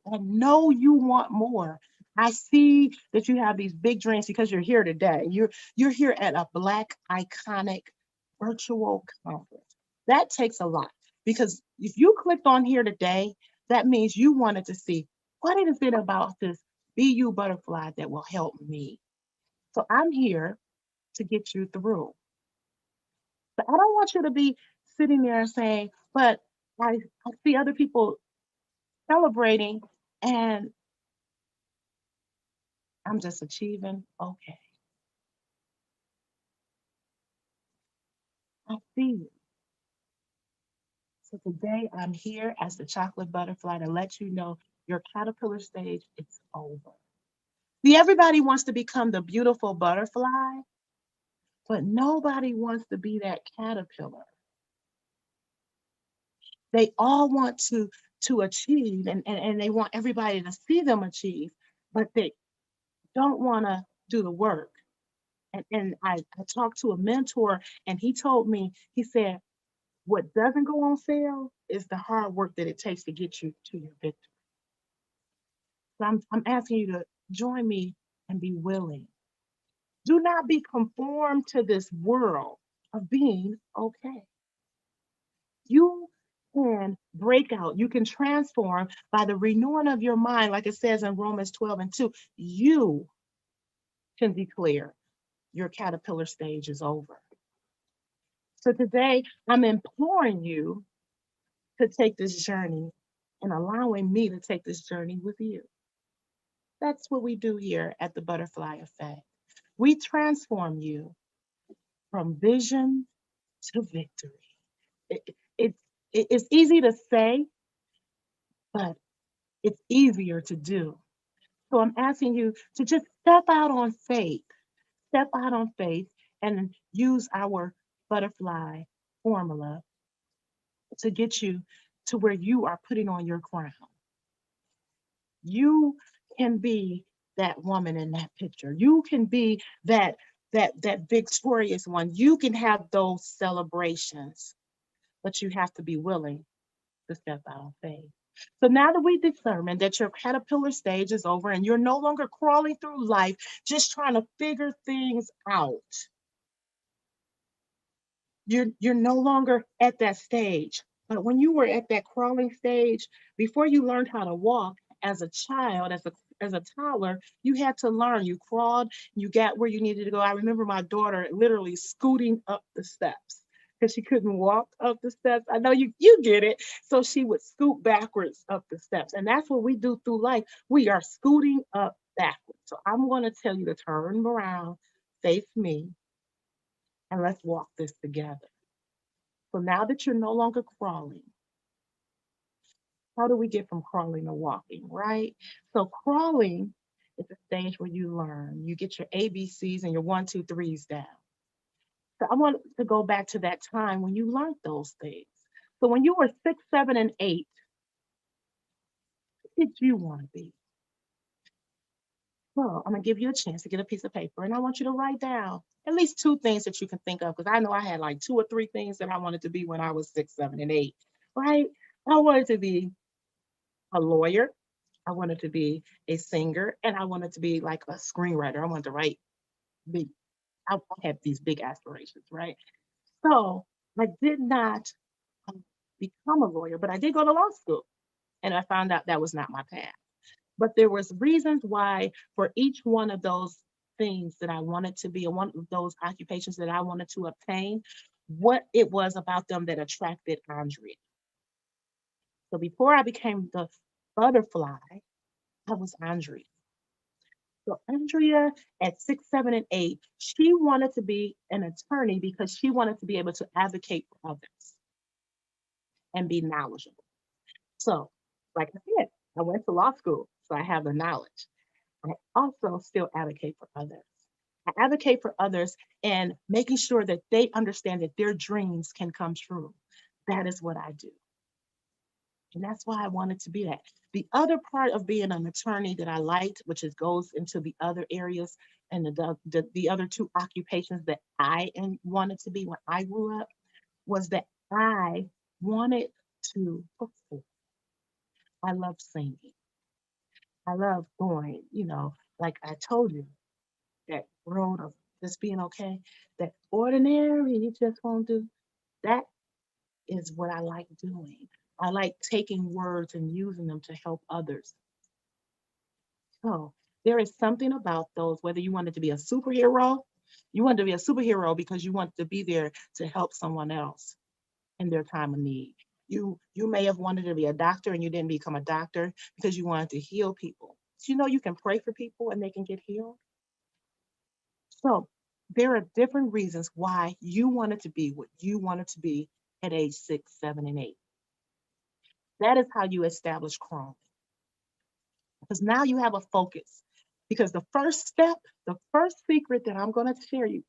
you want more. I see that you have these big dreams because you're here today. You're here at a Black Iconic virtual conference. That takes a lot because if you clicked on here today, that means you wanted to see what is it about this BU butterfly that will help me. So I'm here to get you through. But I don't want you to be sitting there saying, but I see other people celebrating and I'm just achieving. Okay. I see you. So today I'm here as the chocolate butterfly to let you know your caterpillar stage is over. See, everybody wants to become the beautiful butterfly, but nobody wants to be that caterpillar. They all want to achieve and they want everybody to see them achieve, but they don't want to do the work. And I talked to a mentor and he told me, he said, what doesn't go on sale is the hard work that it takes to get you to your victory. So I'm asking you to join me and be willing. Do not be conformed to this world of being okay. You can break out, you can transform by the renewing of your mind, like it says in Romans 12:2. You can declare your caterpillar stage is over. So today, I'm imploring you to take this journey and allowing me to take this journey with you. That's what we do here at the Butterfly Effect. We transform you from vision to victory. It, it, it's easy to say, but it's easier to do. So I'm asking you to just step out on faith, and use our butterfly formula to get you to where you are putting on your crown. You can be that woman in that picture. You can be that victorious one. You can have those celebrations, but you have to be willing to step out on faith. So now that we determined that your caterpillar stage is over and you're no longer crawling through life just trying to figure things out, you're no longer at that stage. But when you were at that crawling stage, before you learned how to walk as a child, as a toddler, you had to learn. You crawled, you got where you needed to go. I remember my daughter literally scooting up the steps because she couldn't walk up the steps. I know you get it. So she would scoot backwards up the steps. And that's what we do through life. We are scooting up backwards. So I'm going to tell you to turn around, face me, and let's walk this together. So now that you're no longer crawling, how do we get from crawling to walking, right? So crawling is a stage where you learn. You get your ABCs and your 1, 2, 3s down. So I want to go back to that time when you learned those things. So when you were 6, 7, and 8, what did you want to be? Well, I'm gonna give you a chance to get a piece of paper and I want you to write down at least 2 things that you can think of. Because I know I had like 2 or 3 things that I wanted to be when I was 6, 7, and 8, right? I wanted to be a lawyer. I wanted to be a singer, and I wanted to be like a screenwriter. I wanted to write big. I had these big aspirations, right? So I did not become a lawyer, but I did go to law school, and I found out that was not my path. But there was reasons why for each one of those things that I wanted to be, or one of those occupations that I wanted to obtain, what it was about them that attracted Andrea. So before I became the butterfly, I was Andrea. So Andrea at 6, 7, and 8, she wanted to be an attorney because she wanted to be able to advocate for others and be knowledgeable. So, like I said, I went to law school, so I have the knowledge. I also still advocate for others. I advocate for others and making sure that they understand that their dreams can come true. That is what I do. And that's why I wanted to be that. The other part of being an attorney that I liked, which is goes into the other areas and the other 2 occupations that wanted to be when I grew up, was that I wanted to perform. I love singing. I love going, like I told you, that road of just being okay, that ordinary you just won't do. That is what I like doing. I like taking words and using them to help others. So there is something about those, whether you wanted to be a superhero, you wanted to be a superhero because you wanted to be there to help someone else in their time of need. You may have wanted to be a doctor and you didn't become a doctor because you wanted to heal people. So you can pray for people and they can get healed. So there are different reasons why you wanted to be what you wanted to be at age 6, 7, and 8. That is how you establish crawling. Because now you have a focus. Because the first step, the first secret that I'm going to share you,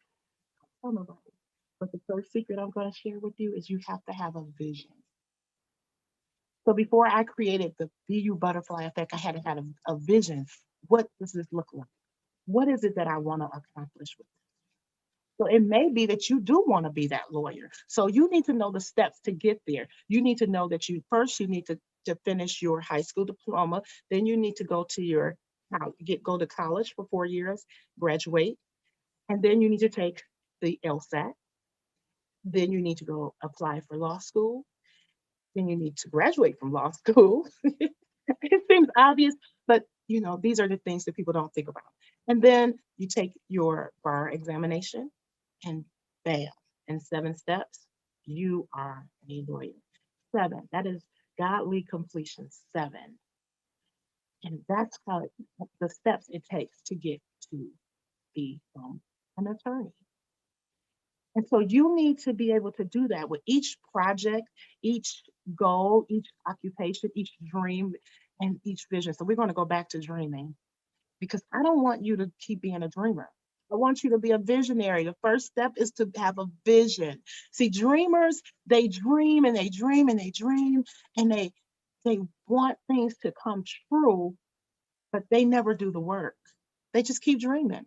tell nobody, but the first secret I'm going to share with you is you have to have a vision. So before I created the BU butterfly effect, I had to have a vision. What does this look like? What is it that I want to accomplish with this? So it may be that you do want to be that lawyer. So you need to know the steps to get there. You need to know that you need to finish your high school diploma. Then you need to go to go to college for 4 years, graduate, and then you need to take the LSAT. Then you need to go apply for law school. Then you need to graduate from law school. It seems obvious, but these are the things that people don't think about. And then you take your bar examination, and bam, in 7 steps, you are a lawyer. 7, that is godly completion. 7. And that's the steps it takes to get to be an attorney. And so you need to be able to do that with each project, each goal, each occupation, each dream, and each vision. So we're going to go back to dreaming, because I don't want you to keep being a dreamer. I want you to be a visionary. The first step is to have a vision. See, dreamers, they dream and they dream and they dream, and they want things to come true, but they never do the work. They just keep dreaming.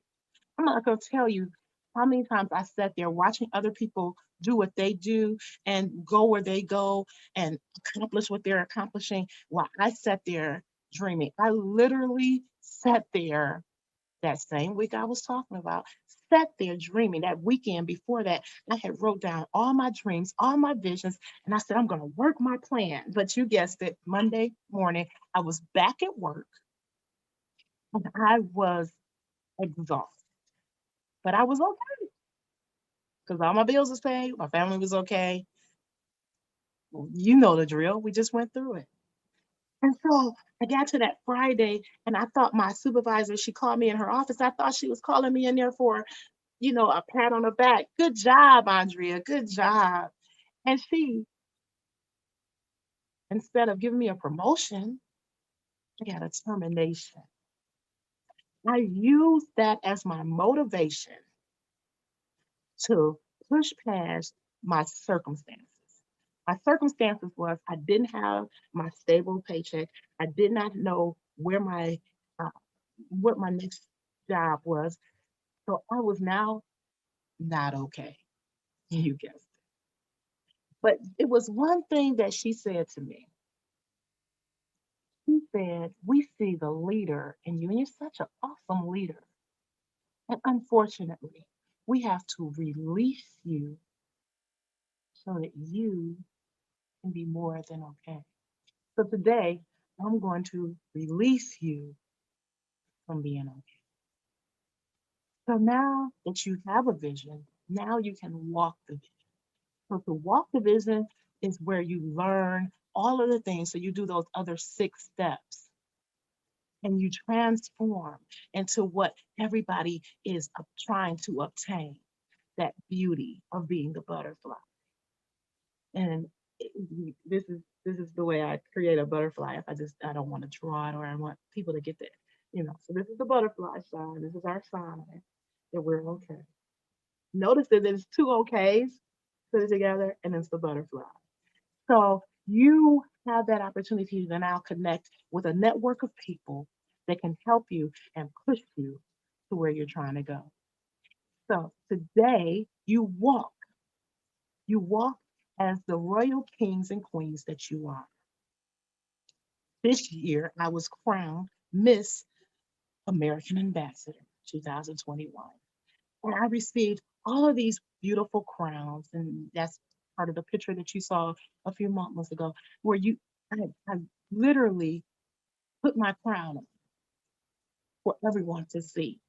I'm not going to tell you how many times I sat there watching other people do what they do and go where they go and accomplish what they're accomplishing while I sat there dreaming. I literally sat there that same week I was talking about, sat there dreaming. That weekend before that, I had wrote down all my dreams, all my visions, and I said, I'm going to work my plan. But you guessed it, Monday morning, I was back at work and I was exhausted. But I was okay because all my bills was paid. My family was okay. You know the drill. We just went through it. And so I got to that Friday and I thought my supervisor, she called me in her office. I thought she was calling me in there for, a pat on the back. Good job, Andrea. Good job. And she, instead of giving me a promotion, I got a termination. I used that as my motivation to push past my circumstances. My circumstances was I didn't have my stable paycheck. I did not know where uh, what my next job was. So I was now not okay. You guessed it. But it was one thing that she said to me. She said, "We see the leader in you, and you're such an awesome leader. And unfortunately, we have to release you so that you can be more than okay. So today, I'm going to release you from being okay." So now that you have a vision, now you can walk the vision. So to walk the vision is where you learn all of the things. So you do those other 6 steps and you transform into what everybody is trying to obtain, that beauty of being the butterfly. And this is the way I create a butterfly. If I don't want to draw it, or I want people to get there. So this is the butterfly sign. This is our sign that we're okay. Notice that there's 2 okays put it together, and it's the butterfly. So you have that opportunity to now connect with a network of people that can help you and push you to where you're trying to go. So today you walk as the royal kings and queens that you are. This year, I was crowned Miss American Ambassador 2021. And I received all of these beautiful crowns. And that's part of the picture that you saw a few months ago, where I literally put my crown on for everyone to see.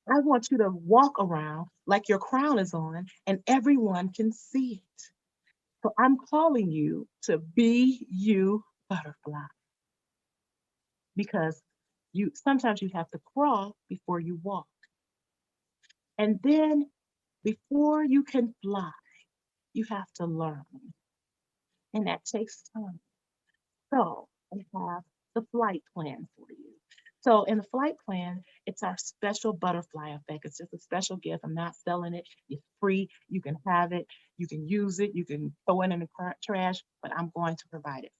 I want you to walk around like your crown is on and everyone can see it. So I'm calling you to be you butterfly, because you sometimes you have to crawl before you walk. And then before you can fly, you have to learn. And that takes time. So I have the flight plan for you. So in the flight plan, it's our special butterfly effect. It's just a special gift. I'm not selling it. It's free. You can have it. You can use it. You can throw it in the trash, but I'm going to provide it.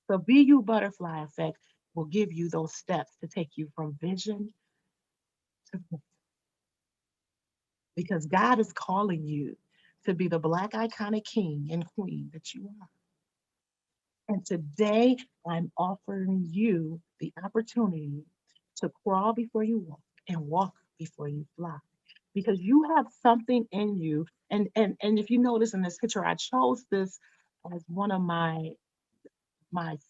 So BU butterfly effect will give you those steps to take you from vision to vision. Because God is calling you to be the Black iconic king and queen that you are. And today I'm offering you the opportunity to crawl before you walk and walk before you fly. Because you have something in you. And if you notice in this picture, I chose this as one of my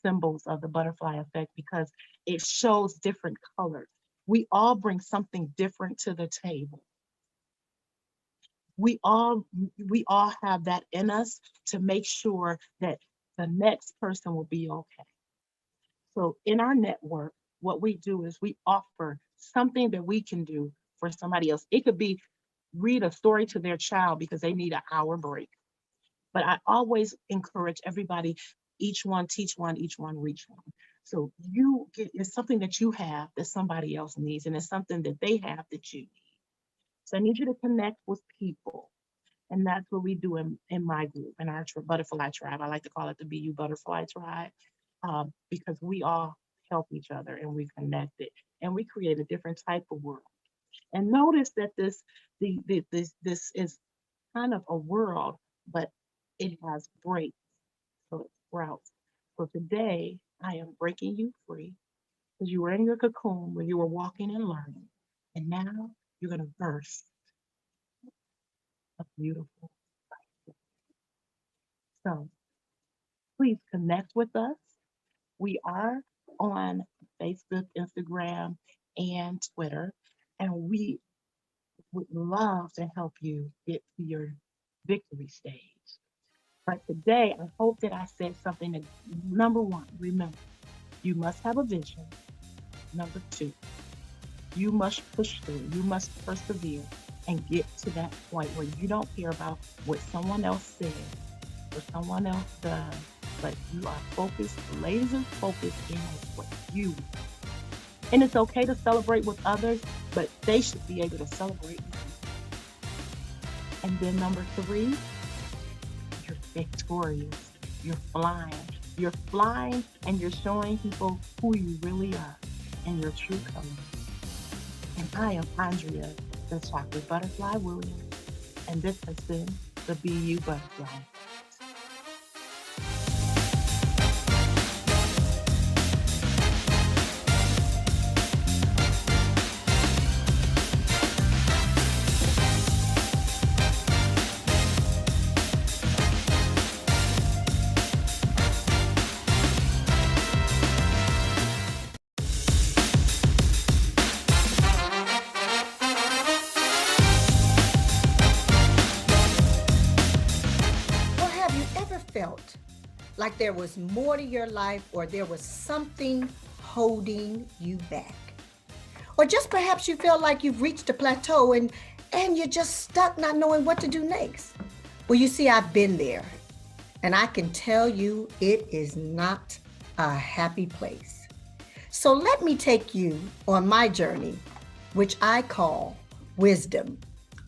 symbols of the butterfly effect because it shows different colors. We all bring something different to the table. We all have that in us to make sure that the next person will be okay. So in our network, what we do is we offer something that we can do for somebody else. It could be read a story to their child because they need an hour break. But I always encourage everybody, each one teach one, each one reach one. So it's something that you have that somebody else needs, and it's something that they have that you need. So I need you to connect with people. And that's what we do in my group, in our butterfly tribe. I like to call it the BU butterfly tribe because we all help each other and we connect it and we create a different type of world. And notice that this is kind of a world, but it has breaks, so it sprouts. So today I am breaking you free because you were in your cocoon where you were walking and learning, and now you're going to burst a beautiful. So please connect with us. We are on Facebook, Instagram, and Twitter, and we would love to help you get to your victory stage. But today, I hope that I said something that, number one, remember, you must have a vision. Number two, you must push through, you must persevere and get to that point where you don't care about what someone else says or someone else does, but you are focused, laser focused in on what you want. And it's okay to celebrate with others, but they should be able to celebrate with you. And then number three, you're victorious. You're flying. You're flying and you're showing people who you really are and your true colors. And I am Andrea, the Chocolate Butterfly Williams, and this has been the BU Butterfly. Like there was more to your life or there was something holding you back? Or just perhaps you feel like you've reached a plateau and you're just stuck not knowing what to do next. Well, you see, I've been there and I can tell you it is not a happy place. So let me take you on my journey, which I call Wisdom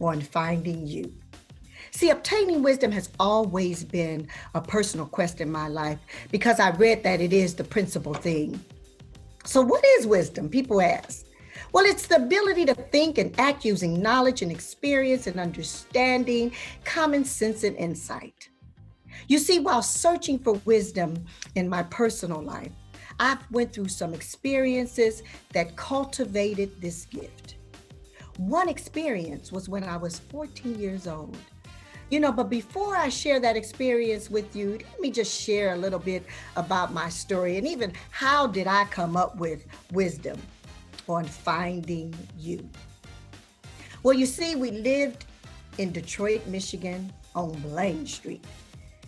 on Finding You. See, obtaining wisdom has always been a personal quest in my life because I read that it is the principal thing. So what is wisdom? People ask. Well, it's the ability to think and act using knowledge and experience and understanding, common sense and insight. You see, while searching for wisdom in my personal life, I've went through some experiences that cultivated this gift. One experience was when I was 14 years old. But before I share that experience with you, let me just share a little bit about my story and even how did I come up with wisdom on finding you. Well, you see, we lived in Detroit, Michigan on Blaine Street.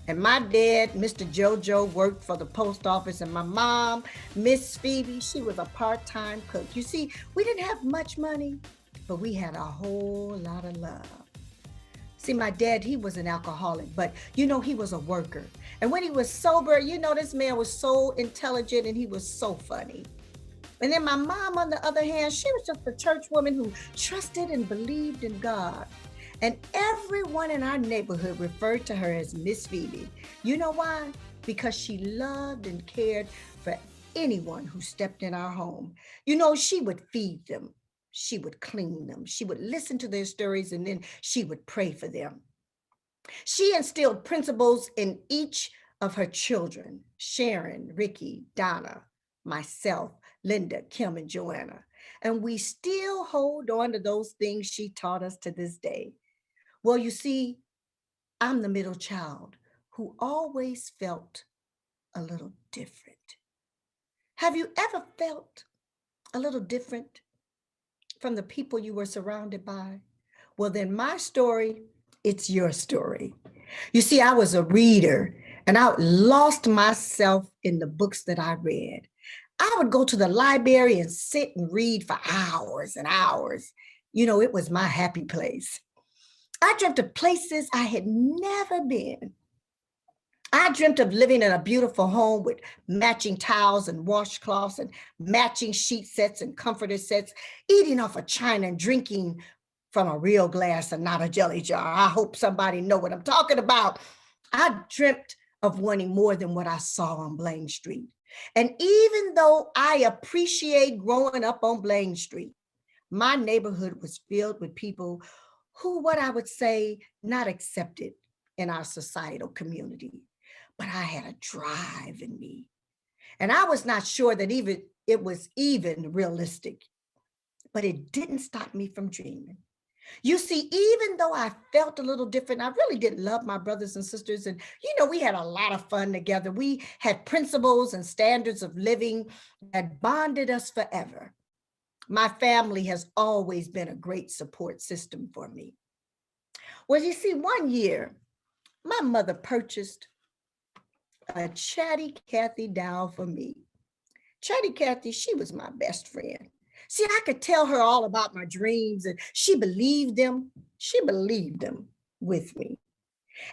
And my dad, Mr. JoJo, worked for the post office, and my mom, Miss Phoebe, she was a part-time cook. You see, we didn't have much money, but we had a whole lot of love. See, my dad, he was an alcoholic, but he was a worker. And when he was sober, this man was so intelligent and he was so funny. And then my mom, on the other hand, she was just a church woman who trusted and believed in God. And everyone in our neighborhood referred to her as Miss Phoebe. You know why? Because she loved and cared for anyone who stepped in our home. You know, she would feed them, she would clean them, she would listen to their stories, and then she would pray for them. She instilled principles in each of her children: Sharon, Ricky, Donna, myself, Linda, Kim, and Joanna. And we still hold on to those things she taught us to this day. Well, you see, I'm the middle child who always felt a little different. Have you ever felt a little different from the people you were surrounded by? Well, then my story, it's your story. You see, I was a reader and I lost myself in the books that I read. I would go to the library and sit and read for hours and hours. You know, it was my happy place. I dreamt of places I had never been. I dreamt of living in a beautiful home with matching towels and washcloths and matching sheet sets and comforter sets, eating off of china and drinking from a real glass and not a jelly jar. I hope somebody know what I'm talking about. I dreamt of wanting more than what I saw on Blaine Street. And even though I appreciate growing up on Blaine Street, my neighborhood was filled with people who, what I would say, not accepted in our societal community. But I had a drive in me. And I was not sure that it was even realistic, but it didn't stop me from dreaming. You see, even though I felt a little different, I really did love my brothers and sisters. And, you know, we had a lot of fun together. We had principles and standards of living that bonded us forever. My family has always been a great support system for me. Well, you see, one year, my mother purchased a Chatty Cathy doll for me. Chatty Cathy, she was my best friend. See, I could tell her all about my dreams and she believed them. She believed them with me.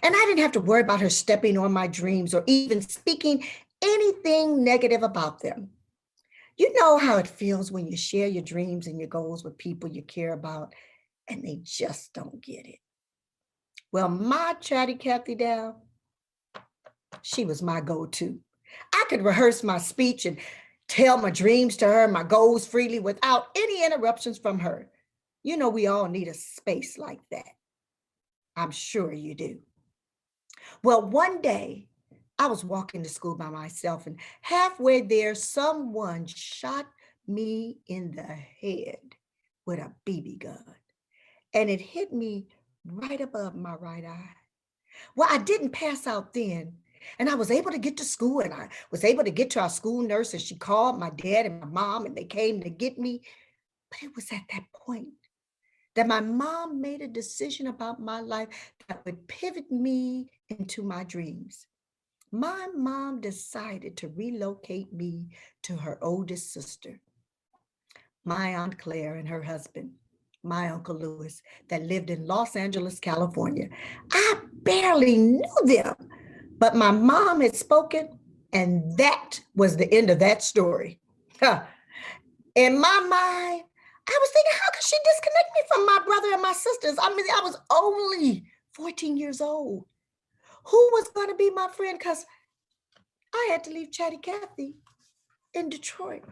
And I didn't have to worry about her stepping on my dreams or even speaking anything negative about them. You know how it feels when you share your dreams and your goals with people you care about and they just don't get it. Well, my Chatty Cathy doll, she was my go-to. I could rehearse my speech and tell my dreams to her, my goals freely without any interruptions from her. You know, we all need a space like that. I'm sure you do. Well, one day I was walking to school by myself and halfway there, someone shot me in the head with a BB gun and it hit me right above my right eye. Well, I didn't pass out then. And I was able to get to school and I was able to get to our school nurse and she called my dad and my mom and they came to get me. But it was at that point that my mom made a decision about my life that would pivot me into my dreams. My mom decided to relocate me to her oldest sister, my Aunt Claire and her husband, my Uncle Lewis, that lived in Los Angeles, California. I barely knew them. But my mom had spoken, and that was the end of that story. In my mind, I was thinking, how could she disconnect me from my brother and my sisters? I mean, I was only 14 years old. Who was going to be my friend? Because I had to leave Chatty Cathy in Detroit.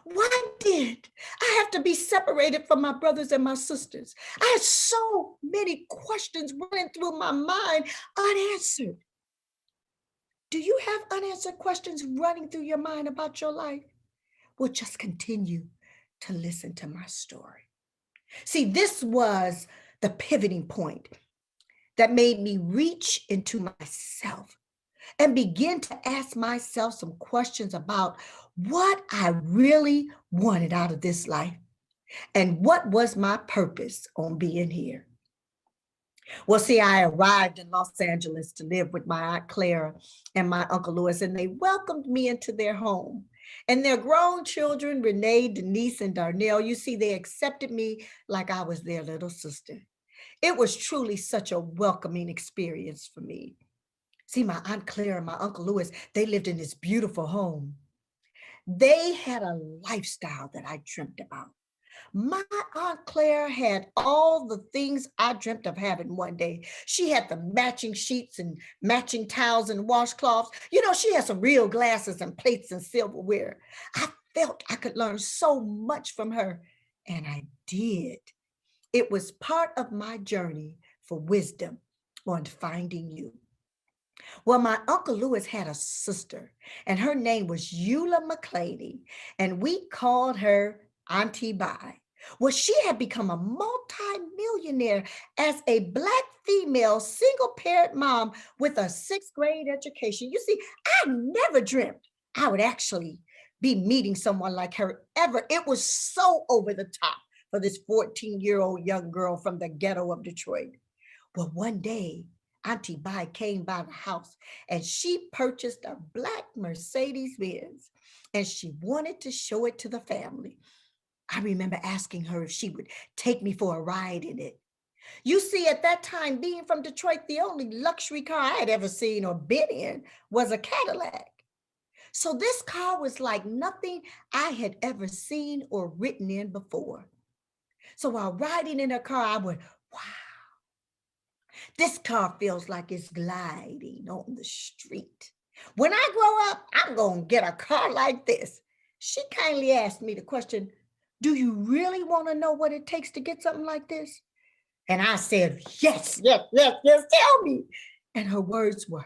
Why did I have to be separated from my brothers and my sisters? I had so many questions running through my mind unanswered. Do you have unanswered questions running through your mind about your life? Well, just continue to listen to my story. See, this was the pivoting point that made me reach into myself and begin to ask myself some questions about what I really wanted out of this life and what was my purpose on being here. Well, see, I arrived in Los Angeles to live with my Aunt Clara and my Uncle Lewis, and they welcomed me into their home. And their grown children, Renee, Denise, and Darnell, you see, they accepted me like I was their little sister. It was truly such a welcoming experience for me. See, my Aunt Clara and my Uncle Lewis, they lived in this beautiful home. They had a lifestyle that I dreamt about. My Aunt Claire had all the things I dreamt of having one day. She had the matching sheets and matching towels and washcloths. She had some real glasses and plates and silverware. I felt I could learn so much from her, and I did. It was part of my journey for wisdom on finding you. Well, my Uncle Lewis had a sister, and her name was Eula McClady, and we called her Auntie Bai. Well, she had become a multi-millionaire as a Black female single-parent mom with a 6th grade education. You see, I never dreamt I would actually be meeting someone like her ever. It was so over the top for this 14-year-old young girl from the ghetto of Detroit. Well, one day, Auntie Bai came by the house and she purchased a Black Mercedes Benz and she wanted to show it to the family. I remember asking her if she would take me for a ride in it. You see, at that time, being from Detroit, the only luxury car I had ever seen or been in was a Cadillac. So this car was like nothing I had ever seen or ridden in before. So while riding in her car, I went, wow, this car feels like it's gliding on the street. When I grow up, I'm going to get a car like this. She kindly asked me the question, do you really want to know what it takes to get something like this? And I said, yes, tell me. And her words were,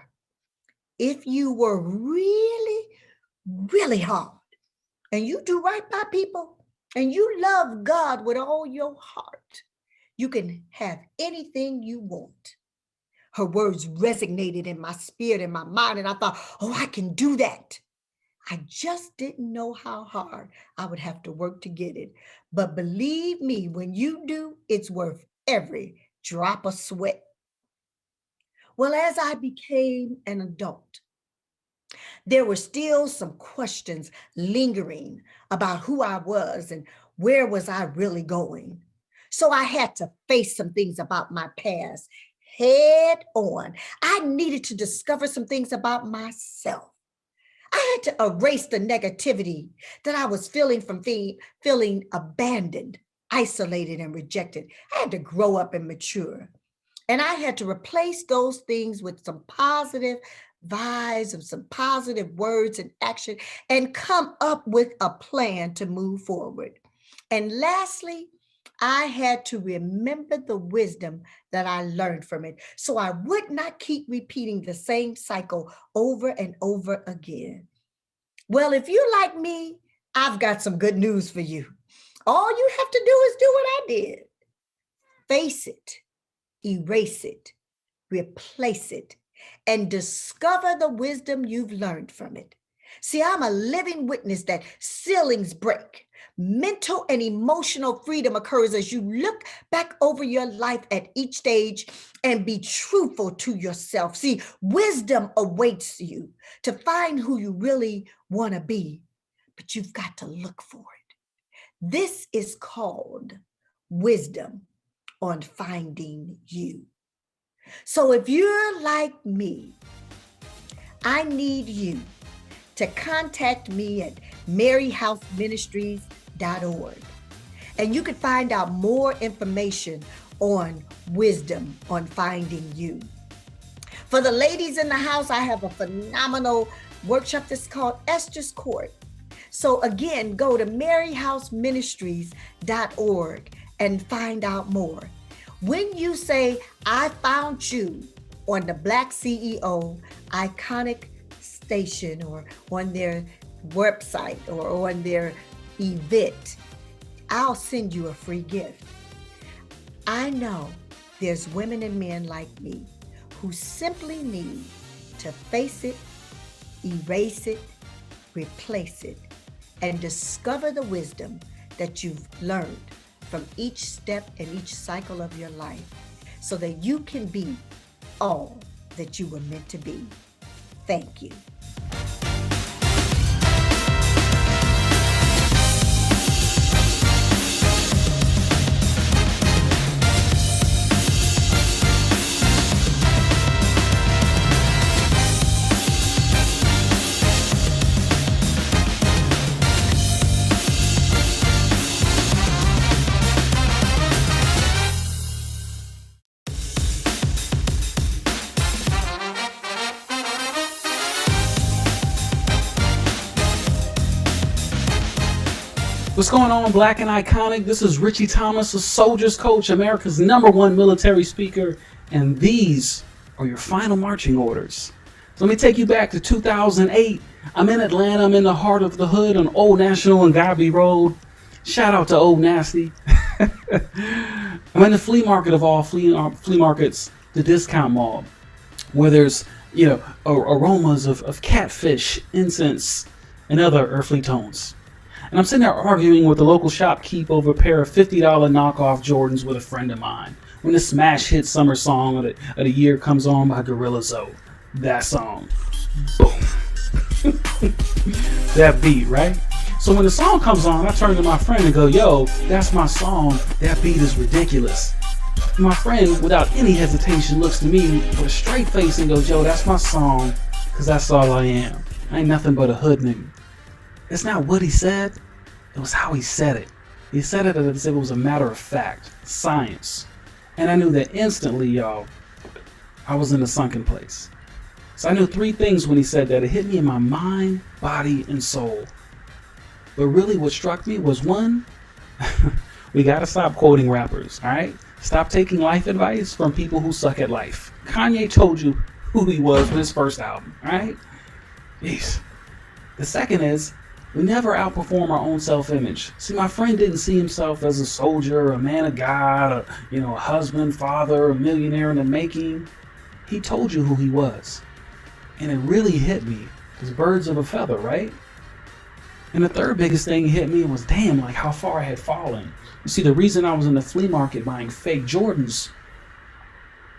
if you were really, really hard and you do right by people and you love God with all your heart, you can have anything you want. Her words resonated in my spirit and my mind, and I thought, oh, I can do that. I just didn't know how hard I would have to work to get it. But believe me, when you do, it's worth every drop of sweat. Well, as I became an adult, there were still some questions lingering about who I was and where was I really going. So I had to face some things about my past head on. I needed to discover some things about myself. I had to erase the negativity that I was feeling from feeling abandoned, isolated, and rejected. I had to grow up and mature. And I had to replace those things with some positive vibes and some positive words and action and come up with a plan to move forward. And lastly, I had to remember the wisdom that I learned from it so I would not keep repeating the same cycle over and over again. Well, if you're like me, I've got some good news for you. All you have to do is do what I did. Face it, erase it, replace it, and discover the wisdom you've learned from it. See, I'm a living witness that ceilings break. Mental and emotional freedom occurs as you look back over your life at each stage and be truthful to yourself. See, wisdom awaits you to find who you really want to be, but you've got to look for it. This is called wisdom on finding you. So if you're like me, I need you to contact me at maryhouseministries.org. And you can find out more information on wisdom on finding you. For the ladies in the house, I have a phenomenal workshop that's called Esther's Court. So again, go to maryhouseministries.org and find out more. When you say, I found you on the BlackCEO iconic station or on their website or on their event, I'll send you a free gift. I know there's women and men like me who simply need to face it, erase it, replace it, and discover the wisdom that you've learned from each step and each cycle of your life so that you can be all that you were meant to be. Thank you. What's going on, Black and Iconic? This is Ritchie Thomas, a soldier's coach, America's #1 military speaker, and these are your final marching orders. So let me take you back to 2008. I'm in Atlanta. I'm in the heart of the hood on Old National and Gobby Road. Shout out to Old Nasty. I'm in the flea market of all flea markets, the discount mall, where there's, aromas of catfish, incense, and other earthly tones. And I'm sitting there arguing with the local shopkeep over a pair of $50 knockoff Jordans with a friend of mine, when the smash hit summer song of the year comes on by Gorilla Zoe. That song. Boom. That beat, right? So when the song comes on, I turn to my friend and go, yo, that's my song. That beat is ridiculous. And my friend, without any hesitation, looks to me with a straight face and goes, yo, that's my song, because that's all I am. I ain't nothing but a hood nigga. It's not what he said, it was how he said it. He said it as if it was a matter of fact, science. And I knew that instantly, y'all, I was in a sunken place. So I knew 3 things when he said that. It hit me in my mind, body, and soul. But really what struck me was, 1, we gotta stop quoting rappers, all right? Stop taking life advice from people who suck at life. Kanye told you who he was with his first album, all right? Jeez. The second is, we never outperform our own self-image. See, my friend didn't see himself as a soldier, a man of God, a husband, father, a millionaire in the making. He told you who he was. And it really hit me. It's birds of a feather, right? And the third biggest thing hit me was, damn, like how far I had fallen. You see, the reason I was in the flea market buying fake Jordans,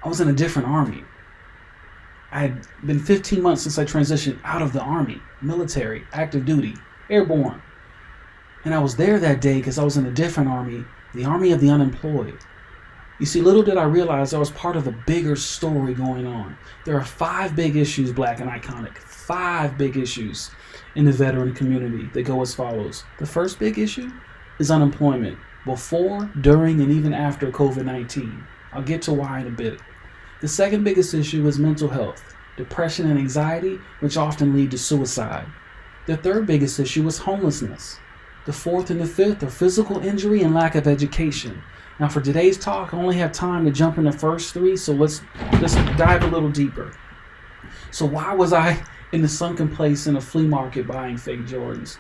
I was in a different army. I had been 15 months since I transitioned out of the army, military, active duty, airborne. And I was there that day because I was in a different army, the army of the unemployed. You see, little did I realize I was part of a bigger story going on. There are 5 big issues, Black and Iconic, 5 big issues in the veteran community that go as follows. The first big issue is unemployment, before, during, and even after COVID-19. I'll get to why in a bit. The second biggest issue is mental health, depression and anxiety, which often lead to suicide. The third biggest issue is homelessness. The fourth and the fifth are physical injury and lack of education. Now for today's talk, I only have time to jump in the first 3, so let's dive a little deeper. So why was I in the sunken place in a flea market buying fake Jordans?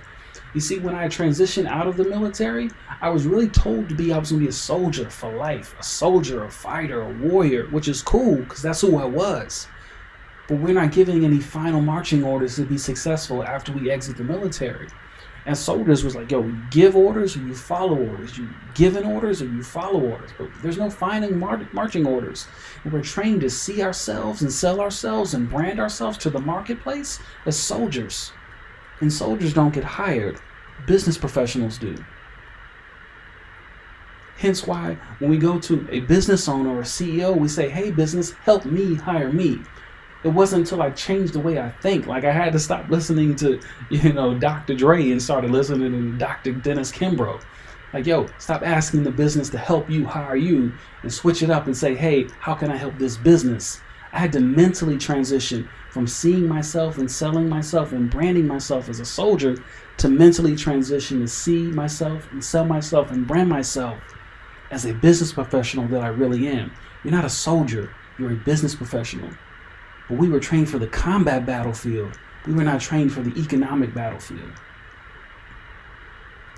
You see, when I transitioned out of the military, I was really told I was going to be a soldier for life, a soldier, a fighter, a warrior, which is cool because that's who I was. But we're not giving any final marching orders to be successful after we exit the military. And soldiers was like, yo, you give orders or you follow orders. You giving orders or you follow orders. But there's no final marching orders. And we're trained to see ourselves and sell ourselves and brand ourselves to the marketplace as soldiers. And soldiers don't get hired. Business professionals do. Hence why when we go to a business owner or a CEO, we say, hey, business, help me hire me. It wasn't until I changed the way I think. Like I had to stop listening to, Dr. Dre and started listening to Dr. Dennis Kimbrough. Like, yo, stop asking the business to help you hire you and switch it up and say, hey, how can I help this business? I had to mentally transition from seeing myself and selling myself and branding myself as a soldier to mentally transition to see myself and sell myself and brand myself as a business professional that I really am. You're not a soldier, you're a business professional. But we were trained for the combat battlefield. We were not trained for the economic battlefield.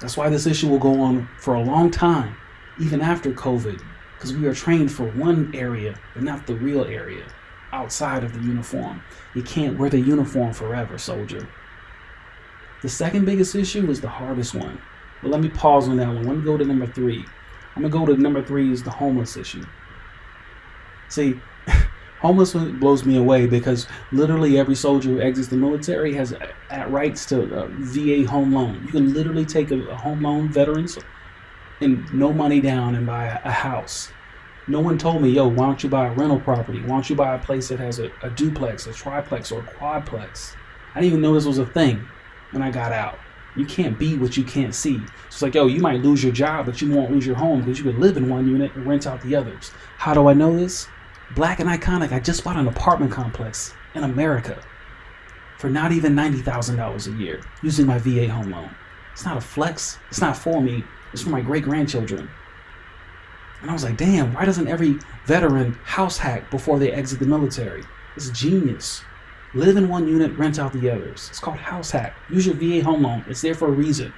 That's why this issue will go on for a long time, even after COVID, because we are trained for one area, but not the real area outside of the uniform. You can't wear the uniform forever, soldier. The second biggest issue is the hardest one. But let me pause on that one. Let me go to number 3. I'm going to go to number 3 is the homeless issue. See, homelessness blows me away because literally every soldier who exits the military has rights to a VA home loan. You can literally take a home loan, veterans, and no money down and buy a house. No one told me, yo, why don't you buy a rental property? Why don't you buy a place that has a duplex, a triplex, or a quadplex? I didn't even know this was a thing when I got out. You can't be what you can't see. It's like, yo, you might lose your job, but you won't lose your home because you could live in one unit and rent out the others. How do I know this? Black and Iconic, I just bought an apartment complex in America for not even $90,000 a year using my VA home loan. It's not a flex. It's not for me. It's for my great-grandchildren. And I was like, damn, why doesn't every veteran house hack before they exit the military? It's genius. Live in one unit, rent out the others. It's called house hack. Use your VA home loan. It's there for a reason.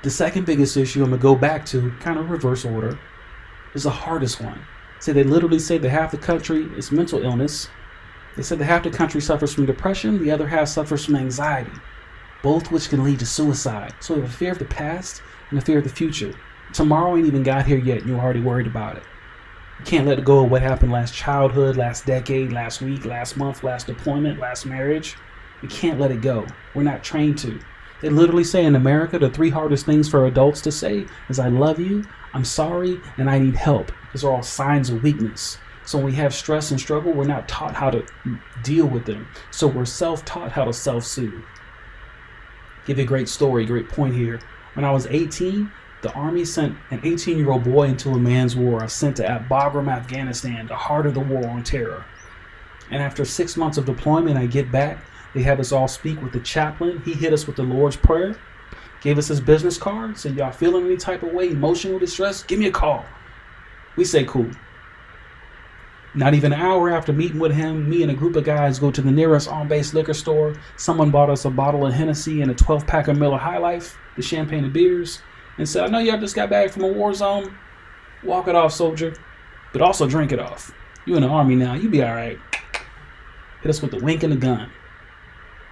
The second biggest issue I'm going to go back to, kind of reverse order, is the hardest one. So they literally say that half the country is mental illness. They said that half the country suffers from depression, the other half suffers from anxiety, both which can lead to suicide. So we have a fear of the past and a fear of the future. Tomorrow ain't even got here yet, and you're already worried about it. You can't let go of what happened last childhood, last decade, last week, last month, last deployment, last marriage. We can't let it go. We're not trained to. They literally say in America, the 3 hardest things for adults to say is I love you, I'm sorry, and I need help. Those are all signs of weakness. So when we have stress and struggle, we're not taught how to deal with them. So we're self-taught how to self-soothe. Give you a great story, great point here. When I was 18, the Army sent an 18-year-old boy into a man's war. I was sent to Bagram, Afghanistan, the heart of the war on terror. And after 6 months of deployment, I get back. They had us all speak with the chaplain. He hit us with the Lord's Prayer, gave us his business card, said, y'all feeling any type of way, emotional distress? Give me a call. We say, cool. Not even an hour after meeting with him, me and a group of guys go to the nearest on-base liquor store. Someone bought us a bottle of Hennessy and a 12-pack of Miller High Life, the champagne and beers, and said, I know y'all just got back from a war zone. Walk it off, soldier, but also drink it off. You in the Army now, you be all right. Hit us with the wink and the gun.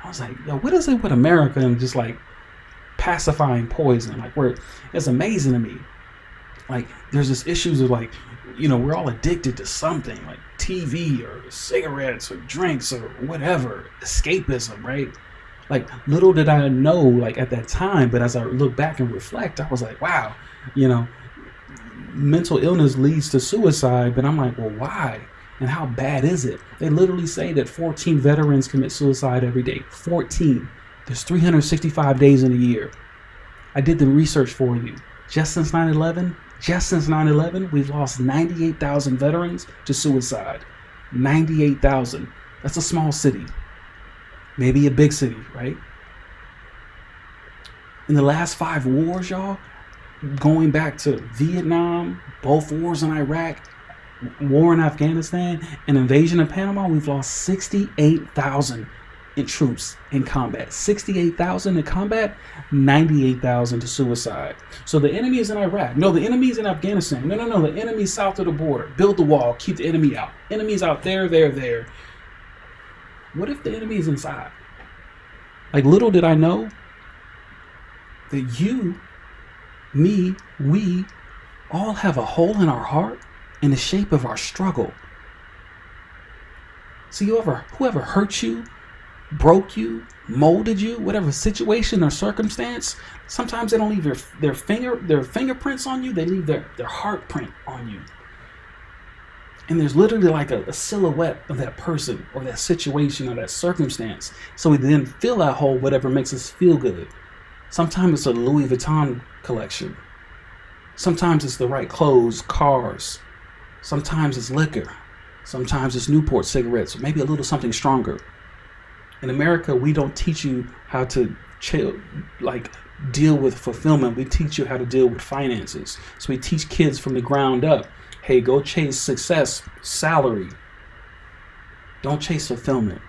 I was like, yo, what is it with America and just like pacifying poison? Like, it's amazing to me. Like, there's this issues of like, we're all addicted to something like TV or cigarettes or drinks or whatever, escapism, right? Like, little did I know, like, at that time, but as I look back and reflect, I was like, wow, mental illness leads to suicide, but I'm like, well, why? And how bad is it? They literally say that 14 veterans commit suicide every day. 14. There's 365 days in a year. I did the research for you. Just since 9/11, we've lost 98,000 veterans to suicide. 98,000. That's a small city. Maybe a big city, right? In the last 5 wars, y'all, going back to Vietnam, both wars in Iraq, war in Afghanistan, and invasion of Panama, we've lost 68,000 in troops in combat. 68,000 in combat, 98,000 to suicide. So the enemy is in Iraq. No, the enemy is in Afghanistan. No, the enemy is south of the border. Build the wall, keep the enemy out. Enemy's out there. What if the enemy is inside? Like, little did I know that you, me, we all have a hole in our heart in the shape of our struggle. See, whoever hurt you, broke you, molded you, whatever situation or circumstance, sometimes they don't leave their fingerprints on you, they leave their heart print on you. And there's literally like a silhouette of that person or that situation or that circumstance. So we then fill that hole, whatever makes us feel good. Sometimes it's a Louis Vuitton collection. Sometimes it's the right clothes, cars. Sometimes it's liquor. Sometimes it's Newport cigarettes, or maybe a little something stronger. In America, we don't teach you how to deal with fulfillment. We teach you how to deal with finances. So we teach kids from the ground up, hey, go chase success, salary. Don't chase fulfillment.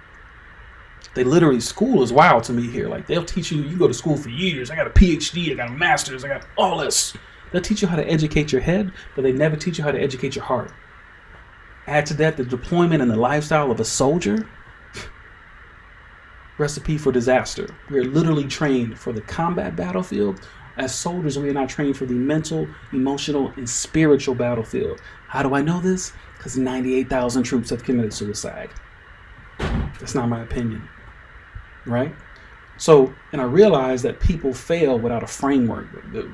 They literally, school is wild to me here. Like, they'll teach you go to school for years. I got a PhD, I got a master's, I got all this. They'll teach you how to educate your head, but they never teach you how to educate your heart. Add to that the deployment and the lifestyle of a soldier. Recipe for disaster. We're literally trained for the combat battlefield. As soldiers, we are not trained for the mental, emotional, and spiritual battlefield. How do I know this? Because 98,000 troops have committed suicide. That's not my opinion, right? So, and I realize that people fail without a framework.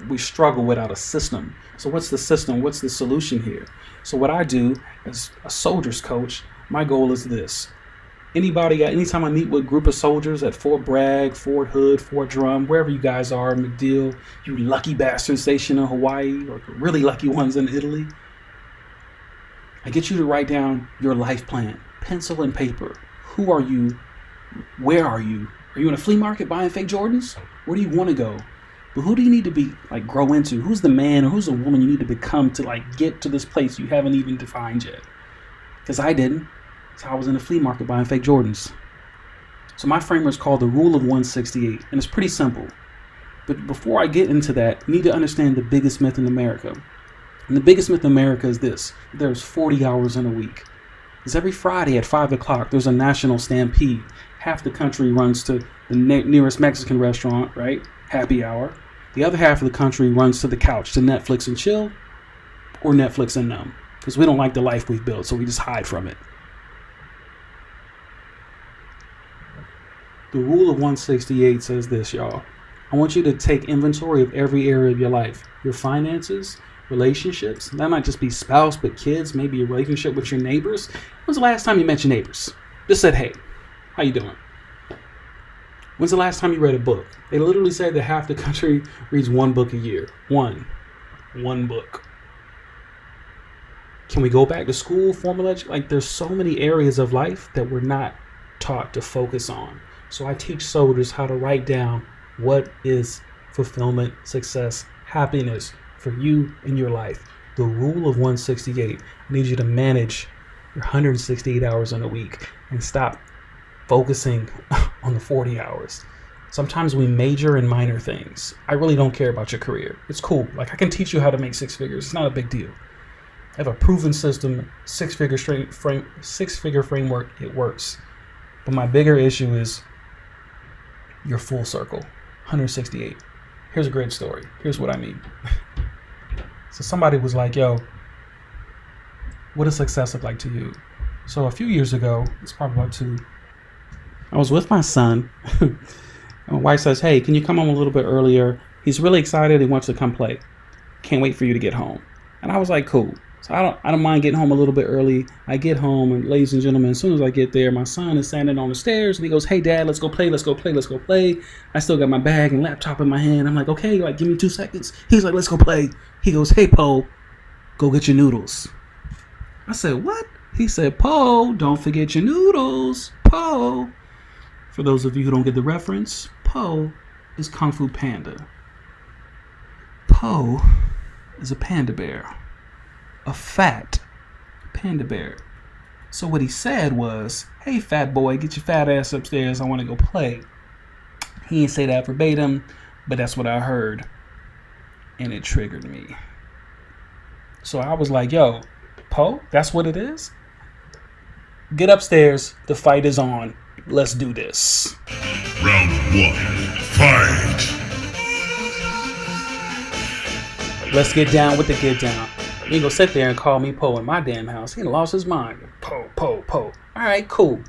We struggle without a system. So what's the system? What's the solution here? So what I do as a soldier's coach, my goal is this. Anytime I meet with a group of soldiers at Fort Bragg, Fort Hood, Fort Drum, wherever you guys are, MacDill, you lucky bastards stationed in Hawaii, or really lucky ones in Italy, I get you to write down your life plan, pencil and paper. Who are you? Where are you? Are you in a flea market buying fake Jordans? Where do you want to go? But who do you need to be, like, grow into? Who's the man or who's the woman you need to become to, like, get to this place you haven't even defined yet? Because I didn't. So I was in a flea market buying fake Jordans. So my framework is called the Rule of 168, and it's pretty simple. But before I get into that, you need to understand the biggest myth in America. And the biggest myth in America is this: there's 40 hours in a week. Because every Friday at 5 o'clock, there's a national stampede. Half the country runs to the nearest Mexican restaurant, right? Happy hour. The other half of the country runs to the couch to Netflix and chill, or Netflix and numb. Because we don't like the life we've built, so we just hide from it. The Rule of 168 says this, y'all. I want you to take inventory of every area of your life. Your finances, relationships. That might just be spouse, but kids, maybe a relationship with your neighbors. When's the last time you met your neighbors? Just said, hey, how you doing? When's the last time you read a book? They literally say that half the country reads one book a year. One book. Can we go back to school, formal education? Like, there's so many areas of life that we're not taught to focus on. So I teach soldiers how to write down what is fulfillment, success, happiness for you in your life. The Rule of 168. I need you to manage your 168 hours in a week and stop focusing on the 40 hours. Sometimes we major in minor things. I really don't care about your career. It's cool. Like, I can teach you how to make six figures. It's not a big deal. I have a proven system, six-figure framework. It works. But my bigger issue is your full circle, 168. Here's a great story. Here's what I mean. So somebody was like, yo, what does success look like to you? So a few years ago, it's probably about 2, I was with my son. My wife says, hey, can you come home a little bit earlier? He's really excited. He wants to come play. Can't wait for you to get home. And I was like, cool. So I don't mind getting home a little bit early. I get home, and ladies and gentlemen, as soon as I get there, my son is standing on the stairs, and he goes, hey, Dad, let's go play, let's go play, let's go play. I still got my bag and laptop in my hand. I'm like, okay, like, give me 2 seconds. He's like, let's go play. He goes, hey, Poe, go get your noodles. I said, what? He said, Poe, don't forget your noodles. Poe. For those of you who don't get the reference, Poe is Kung Fu Panda. Poe is a panda bear. A fat panda bear. So what he said was, hey, fat boy, get your fat ass upstairs. I want to go play. He didn't say that verbatim, but that's what I heard. And it triggered me. So I was like, yo, Poe, that's what it is? Get upstairs. The fight is on. Let's do this. Round 1, fight. Let's get down with the get down. You ain't gonna sit there and call me Poe in my damn house. He lost his mind. Poe, Poe, Poe. All right, cool.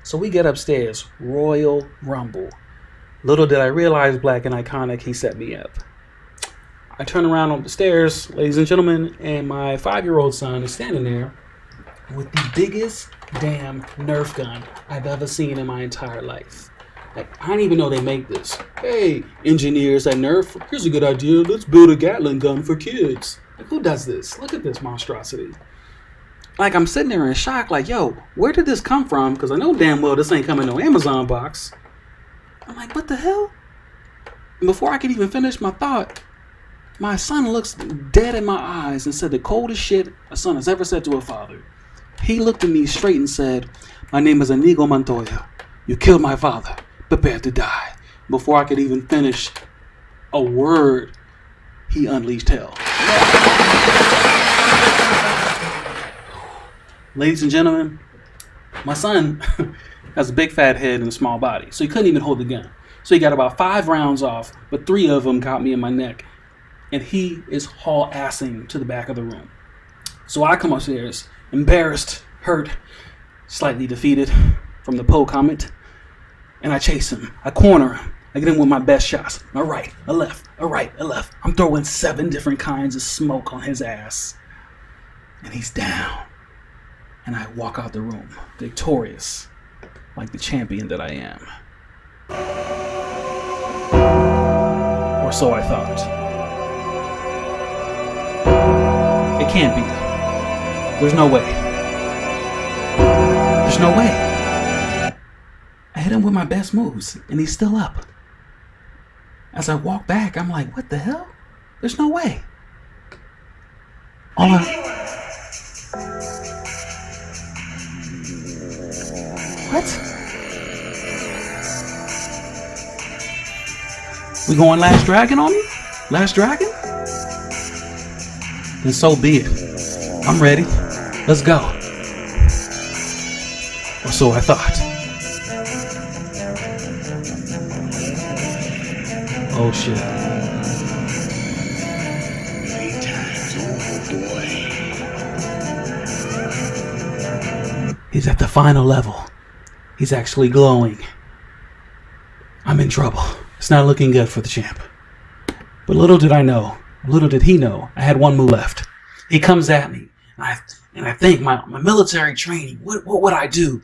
So we get upstairs. Royal Rumble. Little did I realize, Black and Iconic, he set me up. I turn around on the stairs, ladies and gentlemen, and my 5-year-old son is standing there with the biggest damn Nerf gun I've ever seen in my entire life. Like, I didn't even know they make this. Hey, engineers at Nerf, here's a good idea. Let's build a Gatling gun for kids. Like, who does this? Look at this monstrosity. Like, I'm sitting there in shock, like, yo, where did this come from? Because I know damn well this ain't coming no Amazon box. I'm like, what the hell? And before I could even finish my thought, my son looks dead in my eyes and said the coldest shit a son has ever said to a father. He looked at me straight and said, my name is Inigo Montoya. You killed my father. Prepare to die. Before I could even finish a word, he unleashed hell. Ladies and gentlemen, my son has a big fat head and a small body, so he couldn't even hold the gun. So he got about 5 rounds off, but 3 of them got me in my neck. And he is haul-assing to the back of the room. So I come upstairs, embarrassed, hurt, slightly defeated from the Poe comment, and I chase him. I corner him. I get him with my best shots. A right, a left, a right, a left. I'm throwing 7 different kinds of smoke on his ass. And he's down. And I walk out the room, victorious, like the champion that I am. Or so I thought. It can't be. There's no way. There's no way. I hit him with my best moves, and he's still up. As I walk back, I'm like, what the hell? There's no way. What? We going Last Dragon on me? Last Dragon? Then so be it. I'm ready. Let's go. Or so I thought. Oh shit. He's at the final level. He's actually glowing. I'm in trouble. It's not looking good for the champ. But little did I know, little did he know, I had one move left. He comes at me, and I think my military training, what would I do?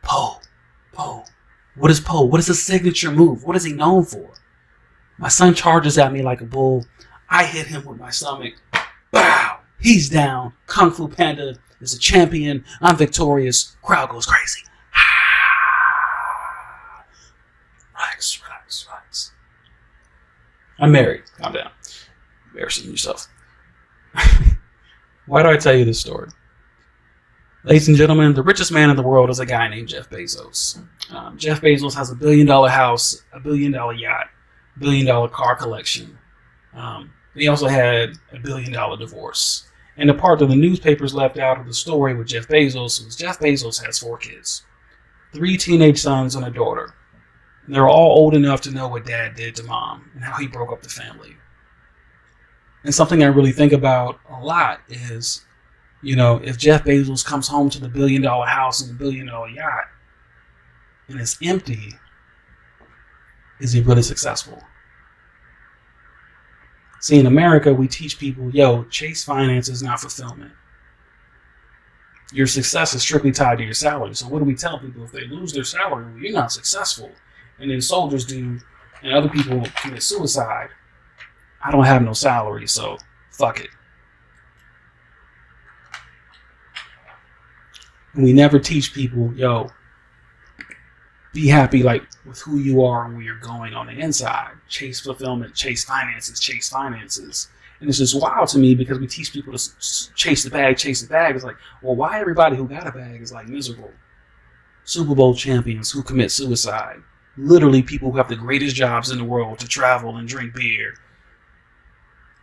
Poe. What is Poe? What is his signature move? What is he known for? My son charges at me like a bull. I hit him with my stomach. Bow! He's down. Kung Fu Panda is a champion. I'm victorious. Crowd goes crazy. Relax. I'm married. Calm down. Embarrassing yourself. Why do I tell you this story? Ladies and gentlemen, the richest man in the world is a guy named Jeff Bezos. Jeff Bezos has $1 billion house, $1 billion yacht, $1 billion car collection. He also had $1 billion divorce. And the part that the newspapers left out of the story with Jeff Bezos was Jeff Bezos has 4 kids, 3 teenage sons and a daughter. And they're all old enough to know what dad did to mom and how he broke up the family. And something I really think about a lot is, if Jeff Bezos comes home to the $1 billion house and the $1 billion yacht and it's empty, is he really successful? See, in America, we teach people, chase finance is not fulfillment. Your success is strictly tied to your salary. So what do we tell people? If they lose their salary, well, you're not successful. And then soldiers do, and other people commit suicide. I don't have no salary, so fuck it. And we never teach people, be happy with who you are and where you're going on the inside. Chase fulfillment, chase finances. And it's just wild to me because we teach people to chase the bag. It's like, well, why everybody who got a bag is miserable? Super Bowl champions who commit suicide. Literally people who have the greatest jobs in the world to travel and drink beer.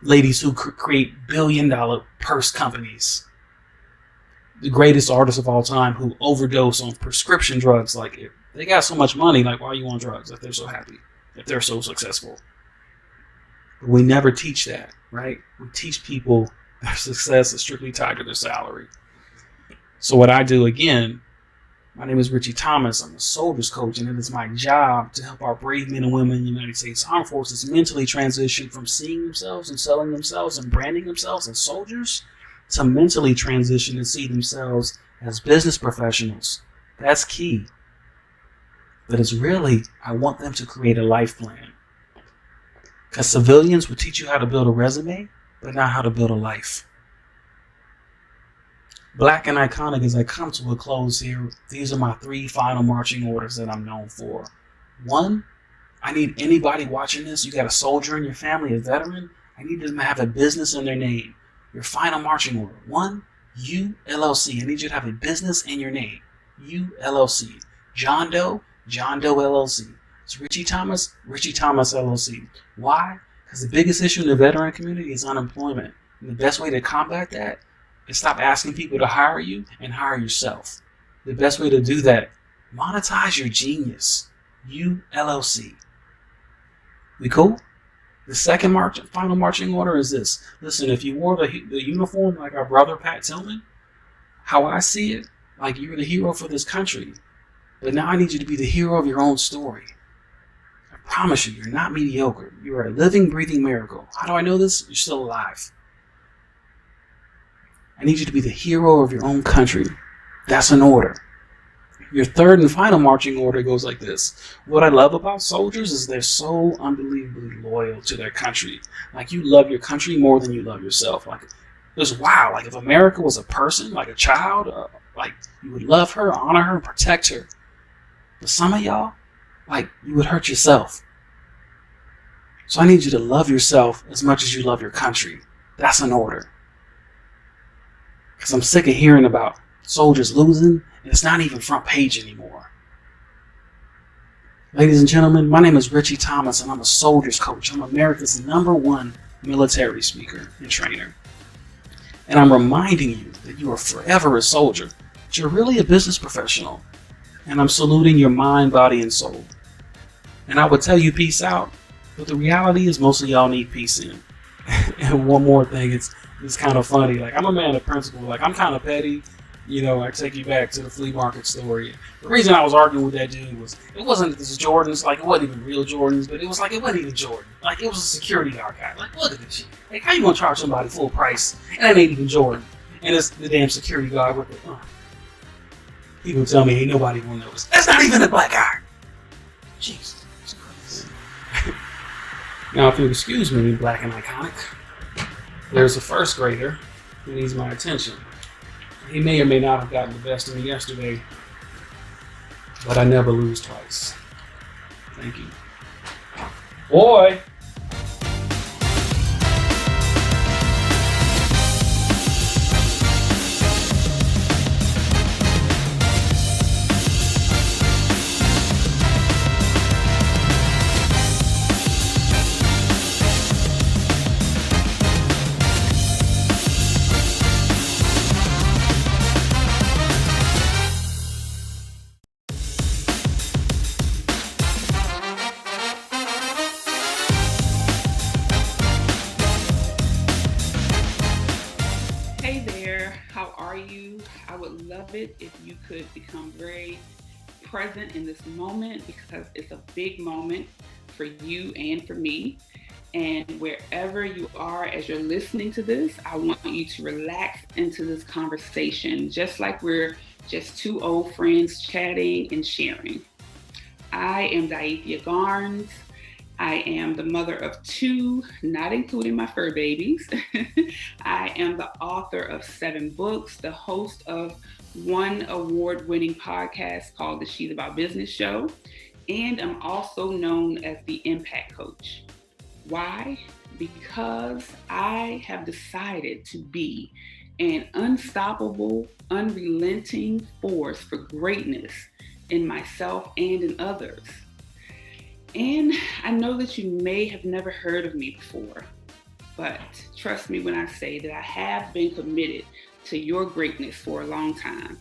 Ladies who create $1 billion purse companies. The greatest artists of all time who overdose on prescription drugs. If they got so much money, why are you on drugs if they're so happy, if they're so successful? But we never teach that, right? We teach people their success is strictly tied to their salary. So what I do, again, my name is Ritchie Thomas. I'm a soldier's coach, and it is my job to help our brave men and women in the United States Armed Forces mentally transition from seeing themselves and selling themselves and branding themselves as soldiers to mentally transition and see themselves as business professionals. That's key. But it's really, I want them to create a life plan. Because civilians will teach you how to build a resume, but not how to build a life. Black and iconic, as I come to a close here, these are my 3 final marching orders that I'm known for. 1, I need anybody watching this, you got a soldier in your family, a veteran, I need them to have a business in their name. Your final marching order. 1, U LLC. I need you to have a business in your name. U LLC. John Doe LLC. It's Ritchie Thomas LLC. Why? Because the biggest issue in the veteran community is unemployment. And the best way to combat that is stop asking people to hire you and hire yourself. The best way to do that, monetize your genius. U LLC. We cool? The second final marching order is this. Listen, if you wore the uniform like our brother Pat Tillman, how I see it, you're the hero for this country. But now I need you to be the hero of your own story. I promise you, you're not mediocre. You are a living, breathing miracle. How do I know this? You're still alive. I need you to be the hero of your own country. That's an order. Your third and final marching order goes like this. What I love about soldiers is they're so unbelievably loyal to their country. You love your country more than you love yourself. It's wow. If America was a person, a child, you would love her, honor her, protect her. But some of y'all, like, you would hurt yourself. So I need you to love yourself as much as you love your country. That's an order. Because I'm sick of hearing about soldiers losing, and it's not even front page anymore. Ladies and gentlemen, my name is Ritchie Thomas, and I'm a soldier's coach. I'm America's #1 military speaker and trainer. And I'm reminding you that you are forever a soldier, but you're really a business professional. And I'm saluting your mind, body, and soul. And I would tell you peace out, but the reality is most of y'all need peace in. And one more thing, it's kind of funny. Like, I'm a man of principle. Like, I'm kind of petty. You know, I take you back to the flea market story. The reason I was arguing with that dude was, it wasn't this Jordans, like, it wasn't even real Jordans, but it was like, it wasn't even Jordan. Like, it was a security guard guy. Like, look at this shit. Like, how you gonna charge somebody full price, and it ain't even Jordan? And it's the damn security guard with the, he would tell me, ain't nobody gonna notice. That's not even a black guy. Jesus Christ. Now, if you'll excuse me, black and iconic, there's a first grader who needs my attention. He may or may not have gotten the best of me yesterday, but I never lose twice. Thank you. Boy! Hey there, how are you? I would love it if you could become very present in this moment, because it's a big moment for you and for me. And wherever you are as you're listening to this, I want you to relax into this conversation, just like we're just two old friends chatting and sharing. I am Daithia Garnes. I am the mother of 2, not including my fur babies. I am the author of 7 books, the host of 1 award-winning podcast called the She's About Business Show, and I'm also known as the Impact Coach. Why? Because I have decided to be an unstoppable, unrelenting force for greatness in myself and in others. And I know that you may have never heard of me before, but trust me when I say that I have been committed to your greatness for a long time.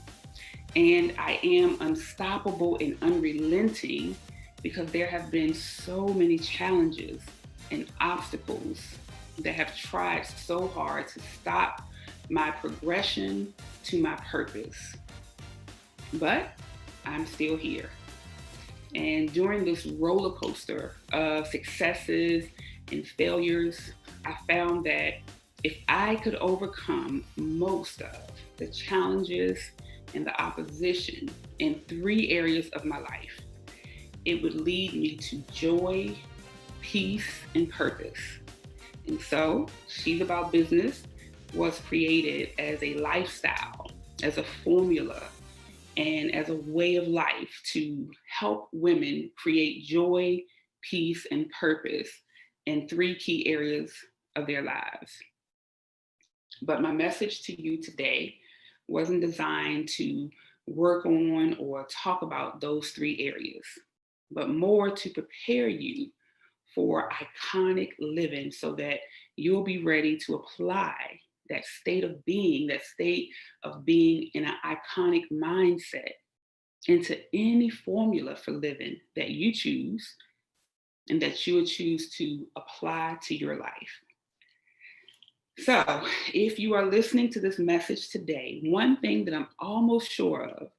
And I am unstoppable and unrelenting because there have been so many challenges and obstacles that have tried so hard to stop my progression to my purpose. But I'm still here. And during this roller coaster of successes and failures, I found that if I could overcome most of the challenges and the opposition in 3 areas of my life, it would lead me to joy, peace, and purpose. And so, She's About Business was created as a lifestyle, as a formula, and as a way of life to help women create joy, peace, and purpose in 3 key areas of their lives. But my message to you today wasn't designed to work on or talk about those 3 areas, but more to prepare you for iconic living so that you'll be ready to apply that state of being in an iconic mindset into any formula for living that you choose and that you would choose to apply to your life. So if you are listening to this message today, one thing that I'm almost sure of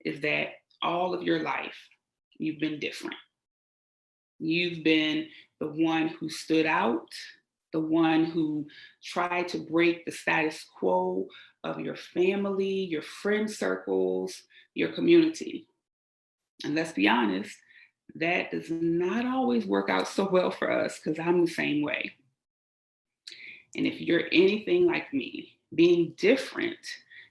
is that all of your life, you've been different. You've been the one who stood out, the one who tried to break the status quo of your family, your friend circles, your community. And let's be honest, that does not always work out so well for us, because I'm the same way. And if you're anything like me, being different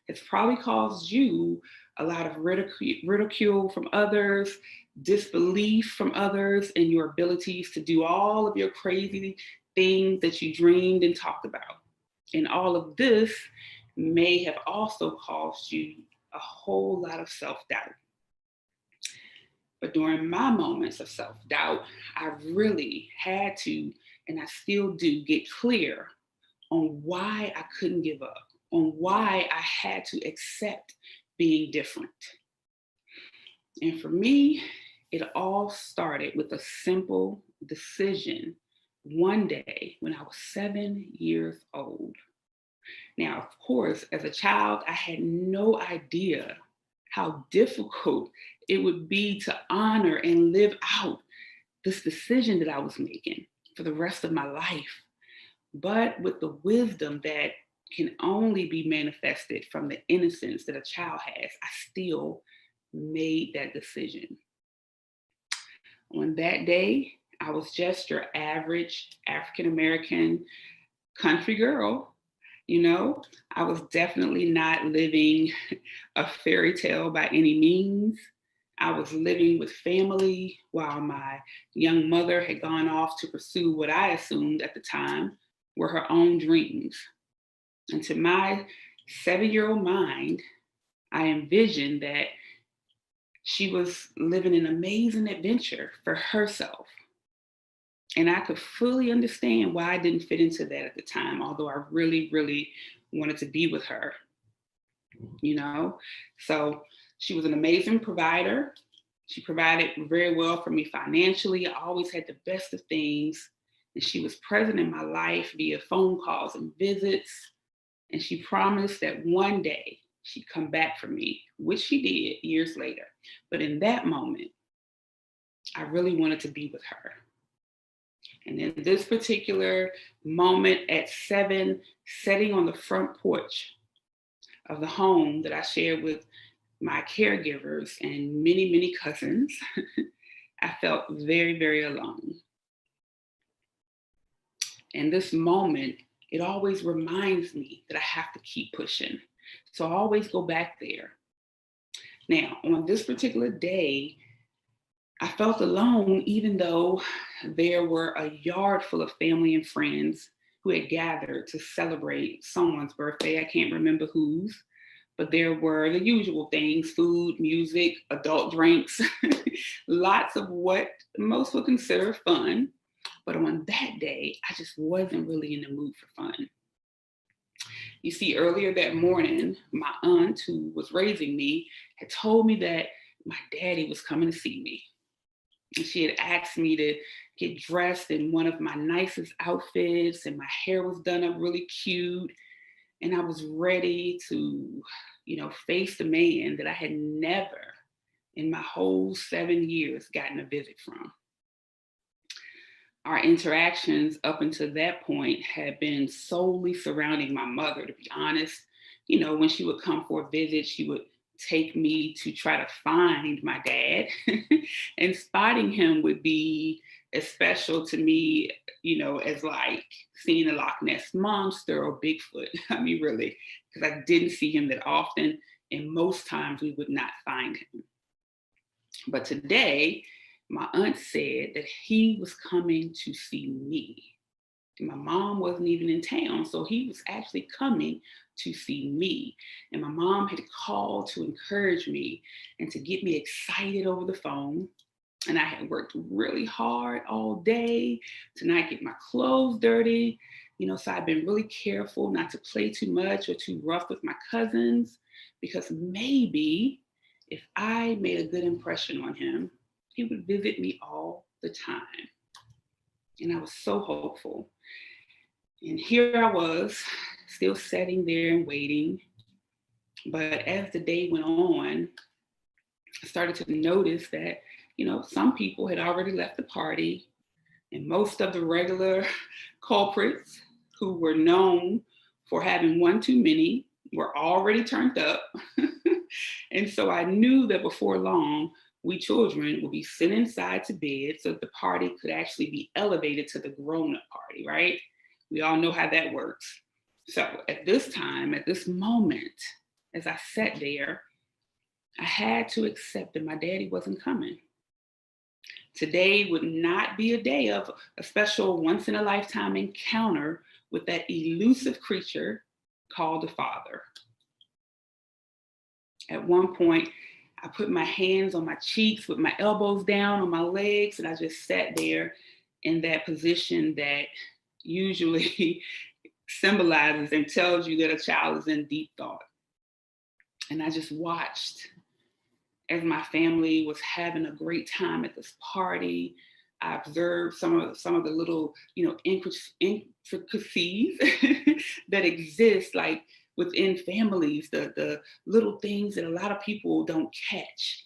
has probably caused you a lot of ridicule from others, disbelief from others, and your abilities to do all of your crazy things that you dreamed and talked about. And all of this may have also caused you a whole lot of self-doubt. But during my moments of self-doubt, I really had to, and I still do, get clear on why I couldn't give up, on why I had to accept being different. And for me, it all started with a simple decision one day when I was 7 years old. Now, of course, as a child, I had no idea how difficult it would be to honor and live out this decision that I was making for the rest of my life. But with the wisdom that can only be manifested from the innocence that a child has, I still made that decision. On that day, I was just your average African-American country girl. You know, I was definitely not living a fairy tale by any means. I was living with family while my young mother had gone off to pursue what I assumed at the time were her own dreams. And to my 7-year-old mind, I envisioned that she was living an amazing adventure for herself. And I could fully understand why I didn't fit into that at the time, although I really, really wanted to be with her, you know? So she was an amazing provider. She provided very well for me financially. I always had the best of things. And she was present in my life via phone calls and visits. And she promised that one day she'd come back for me, which she did years later. But in that moment, I really wanted to be with her. And in this particular moment at 7, sitting on the front porch of the home that I shared with my caregivers and many, many cousins, I felt very, very alone. And this moment, it always reminds me that I have to keep pushing. So I always go back there. Now, on this particular day, I felt alone, even though there were a yard full of family and friends who had gathered to celebrate someone's birthday. I can't remember whose, but there were the usual things: food, music, adult drinks, lots of what most would consider fun. But on that day, I just wasn't really in the mood for fun. You see, earlier that morning, my aunt, who was raising me, had told me that my daddy was coming to see me. And she had asked me to get dressed in one of my nicest outfits, and my hair was done up really cute. And I was ready to, face the man that I had never in my whole 7 years gotten a visit from. Our interactions up until that point had been solely surrounding my mother, to be honest. When she would come for a visit, she would take me to try to find my dad. And spotting him would be as special to me, as like seeing a Loch Ness monster or Bigfoot. I mean, really, because I didn't see him that often. And most times we would not find him. But today, my aunt said that he was coming to see me. My mom wasn't even in town, so he was actually coming to see me. And my mom had called to encourage me and to get me excited over the phone. And I had worked really hard all day to not get my clothes dirty. So I've been really careful not to play too much or too rough with my cousins, because maybe if I made a good impression on him, he would visit me all the time. And I was so hopeful. And here I was, still sitting there and waiting. But as the day went on, I started to notice that, some people had already left the party, and most of the regular culprits who were known for having one too many were already turned up. And so I knew that before long, we children would be sent inside to bed so that the party could actually be elevated to the grown-up party, right? We all know how that works. So at this time, at this moment, as I sat there, I had to accept that my daddy wasn't coming. Today would not be a day of a special once in a lifetime encounter with that elusive creature called the Father. At one point, I put my hands on my cheeks with my elbows down on my legs, and I just sat there in that position that usually symbolizes and tells you that a child is in deep thought. And I just watched as my family was having a great time at this party. I observed some of the little, intricacies that exist, like within families, the little things that a lot of people don't catch,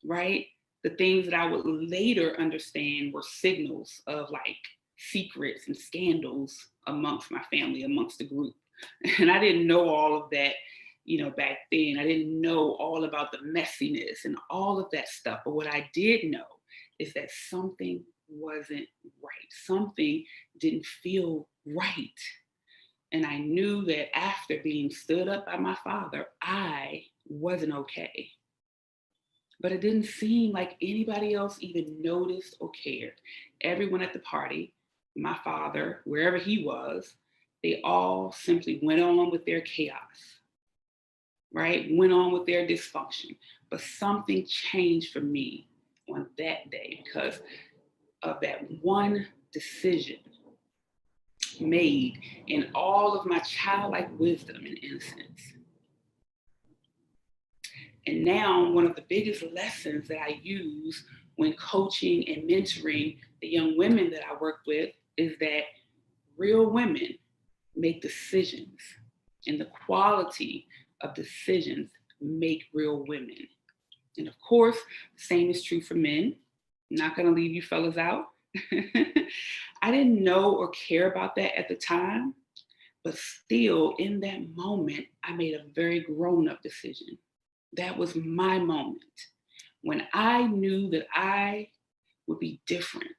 right? The things that I would later understand were signals of like secrets and scandals amongst my family, amongst the group. And I didn't know all of that, back then. I didn't know all about the messiness and all of that stuff. But what I did know is that something wasn't right. Something didn't feel right. And I knew that after being stood up by my father, I wasn't okay. But it didn't seem like anybody else even noticed or cared. Everyone at the party, my father, wherever he was, they all simply went on with their chaos, right? Went on with their dysfunction. But something changed for me on that day because of that one decision made in all of my childlike wisdom and innocence. And now one of the biggest lessons that I use when coaching and mentoring the young women that I work with is that real women make decisions, and the quality of decisions make real women. And of course, the same is true for men. I'm not gonna leave you fellas out. I didn't know or care about that at the time, but still in that moment, I made a very grown-up decision. That was my moment when I knew that I would be different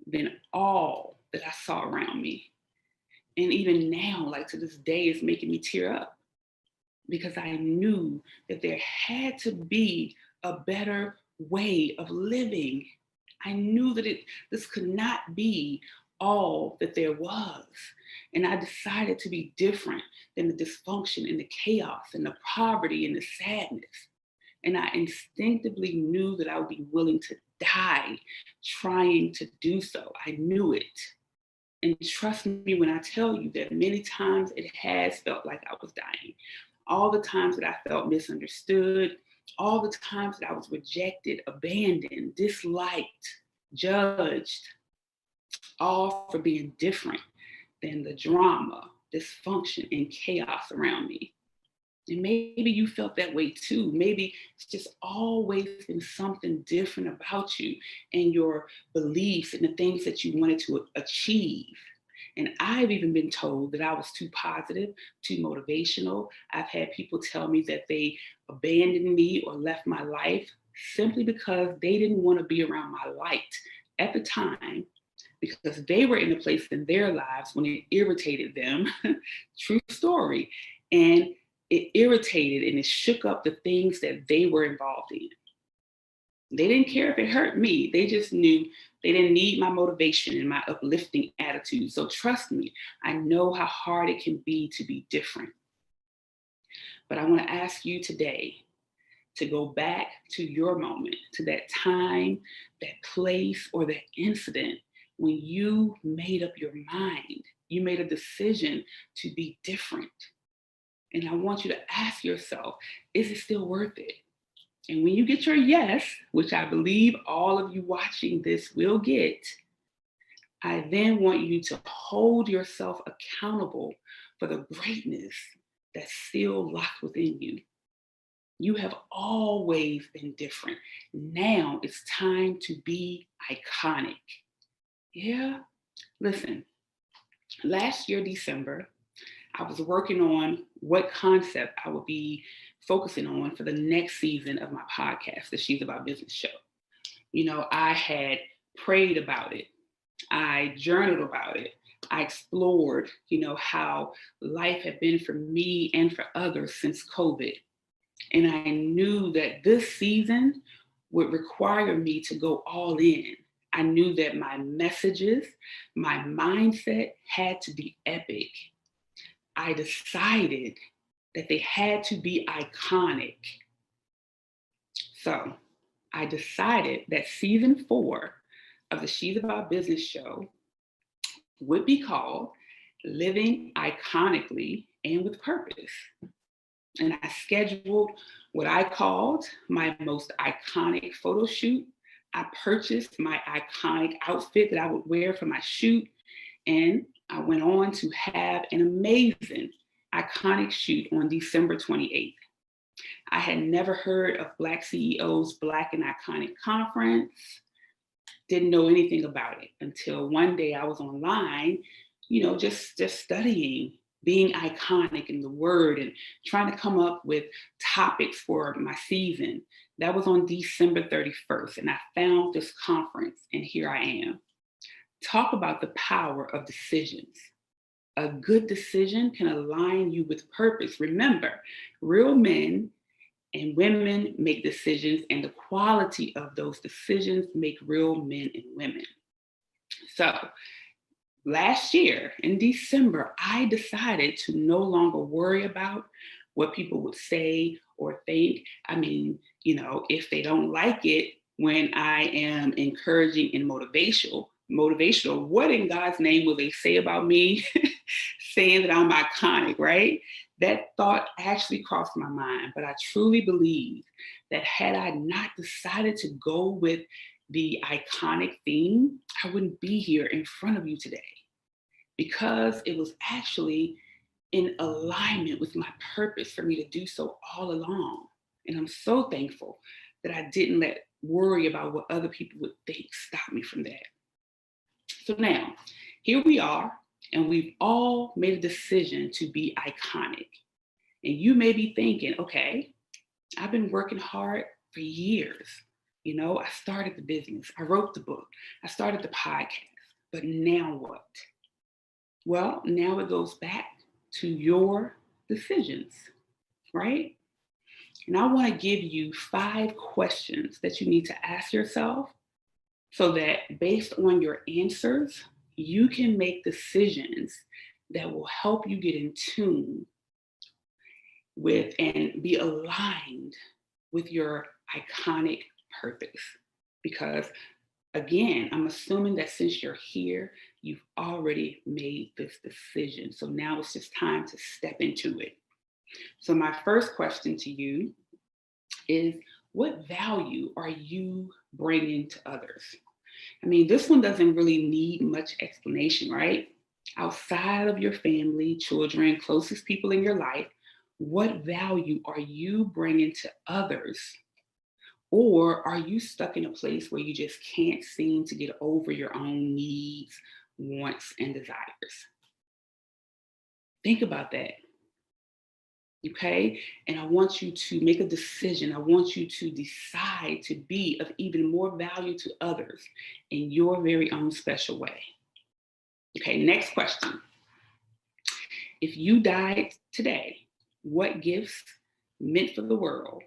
than all that I saw around me. And even now, like to this day, it's making me tear up because I knew that there had to be a better way of living. I knew that this could not be all that there was. And I decided to be different than the dysfunction and the chaos and the poverty and the sadness. And I instinctively knew that I would be willing to die trying to do so. I knew it. And trust me when I tell you that many times it has felt like I was dying. All the times that I felt misunderstood, all the times that I was rejected, abandoned, disliked, judged, all for being different than the drama, dysfunction, and chaos around me. And maybe you felt that way too. Maybe it's just always been something different about you and your beliefs and the things that you wanted to achieve. And I've even been told that I was too positive, too motivational. I've had people tell me that they abandoned me or left my life simply because they didn't want to be around my light at the time, because they were in a place in their lives when it irritated them. True story. And it irritated and it shook up the things that they were involved in. They didn't care if it hurt me. They just knew they didn't need my motivation and my uplifting attitude. So trust me, I know how hard it can be to be different. But I want to ask you today to go back to your moment, to that time, that place, or that incident when you made up your mind. You made a decision to be different. And I want you to ask yourself, is it still worth it? And when you get your yes, which I believe all of you watching this will get, I then want you to hold yourself accountable for the greatness that's still locked within you. You have always been different. Now it's time to be iconic. Yeah, listen, last year, December, I was working on what concept I would be focusing on for the next season of my podcast, the She's About Business show. I had prayed about it. I journaled about it. I explored, how life had been for me and for others since COVID. And I knew that this season would require me to go all in. I knew that my messages, my mindset had to be epic. I decided that they had to be iconic. So I decided that season 4 of the She's About Business show would be called Living Iconically and with Purpose. And I scheduled what I called my most iconic photo shoot. I purchased my iconic outfit that I would wear for my shoot. And I went on to have an amazing iconic shoot on December 28th. I had never heard of BlackCEO's Black and Iconic Conference, didn't know anything about it until one day I was online, just studying being iconic in the word and trying to come up with topics for my season. That was on December 31st, and I found this conference, and here I am. Talk about the power of decisions. A good decision can align you with purpose. Remember, real men and women make decisions, and the quality of those decisions make real men and women. So last year in December, I decided to no longer worry about what people would say or think. I mean, if they don't like it when I am encouraging and motivational, what in God's name will they say about me saying that I'm iconic, right? That thought actually crossed my mind, but I truly believe that had I not decided to go with the iconic theme, I wouldn't be here in front of you today, because it was actually in alignment with my purpose for me to do so all along. And I'm so thankful that I didn't let worry about what other people would think stop me from that. So now, here we are, and we've all made a decision to be iconic. And you may be thinking, okay, I've been working hard for years. I started the business, I wrote the book, I started the podcast, but now what? Well, now it goes back to your decisions, right? And I want to give you 5 questions that you need to ask yourself so that based on your answers, you can make decisions that will help you get in tune with and be aligned with your iconic purpose. Because again, I'm assuming that since you're here, you've already made this decision. So now it's just time to step into it. So my first question to you is, what value are you bringing to others? I mean, this one doesn't really need much explanation, right? Outside of your family, children, closest people in your life, what value are you bringing to others? Or are you stuck in a place where you just can't seem to get over your own needs, wants, and desires? Think about that. Okay? And I want you to make a decision. I want you to decide to be of even more value to others in your very own special way. Okay, next question. If you died today, what gifts meant for the world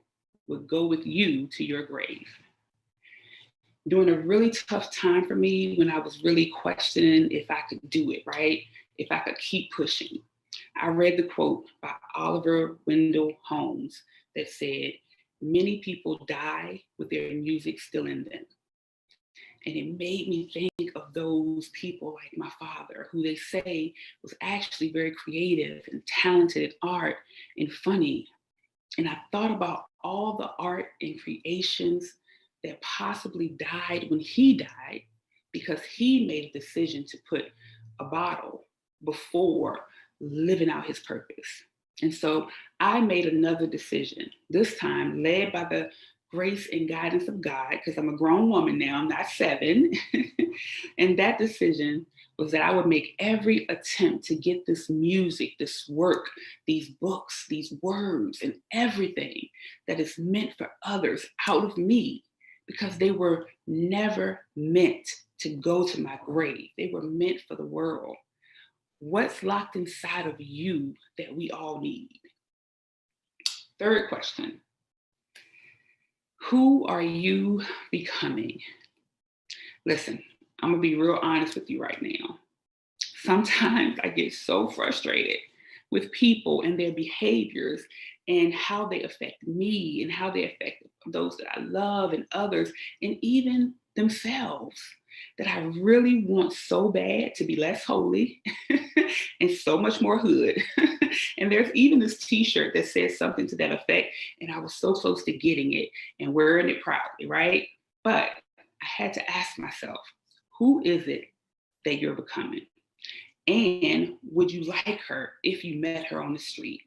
would go with you to your grave? During a really tough time for me, when I was really questioning if I could do it, right? If I could keep pushing, I read the quote by Oliver Wendell Holmes that said, "Many people die with their music still in them." And it made me think of those people like my father, who they say was actually very creative and talented at art and funny. And I thought about all the art and creations that possibly died when he died because he made a decision to put a bottle before living out his purpose. And so I made another decision, this time led by the grace and guidance of God, because I'm a grown woman now, I'm not 7. And that decision was that I would make every attempt to get this music, this work, these books, these words, and everything that is meant for others out of me, because they were never meant to go to my grave. They were meant for the world. What's locked inside of you that we all need? Third question. Who are you becoming? Listen, I'm gonna be real honest with you right now. Sometimes I get so frustrated with people and their behaviors and how they affect me and how they affect those that I love and others and even themselves, that I really want so bad to be less holy and so much more hood. And there's even this t-shirt that says something to that effect, and I was so close to getting it and wearing it proudly, right? But I had to ask myself, who is it that you're becoming? And would you like her if you met her on the street?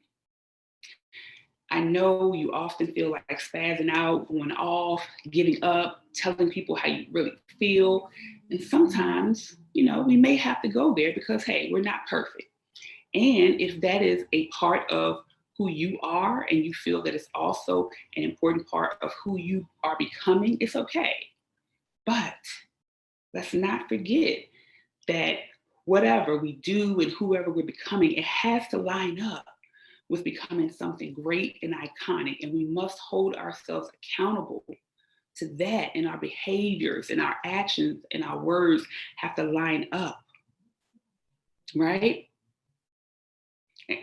I know you often feel like spazzing out, going off, giving up, telling people how you really feel. And sometimes, we may have to go there because, hey, we're not perfect. And if that is a part of who you are and you feel that it's also an important part of who you are becoming, it's okay. But let's not forget that whatever we do and whoever we're becoming, it has to line up with becoming something great and iconic. And we must hold ourselves accountable to that, and our behaviors and our actions and our words have to line up, right?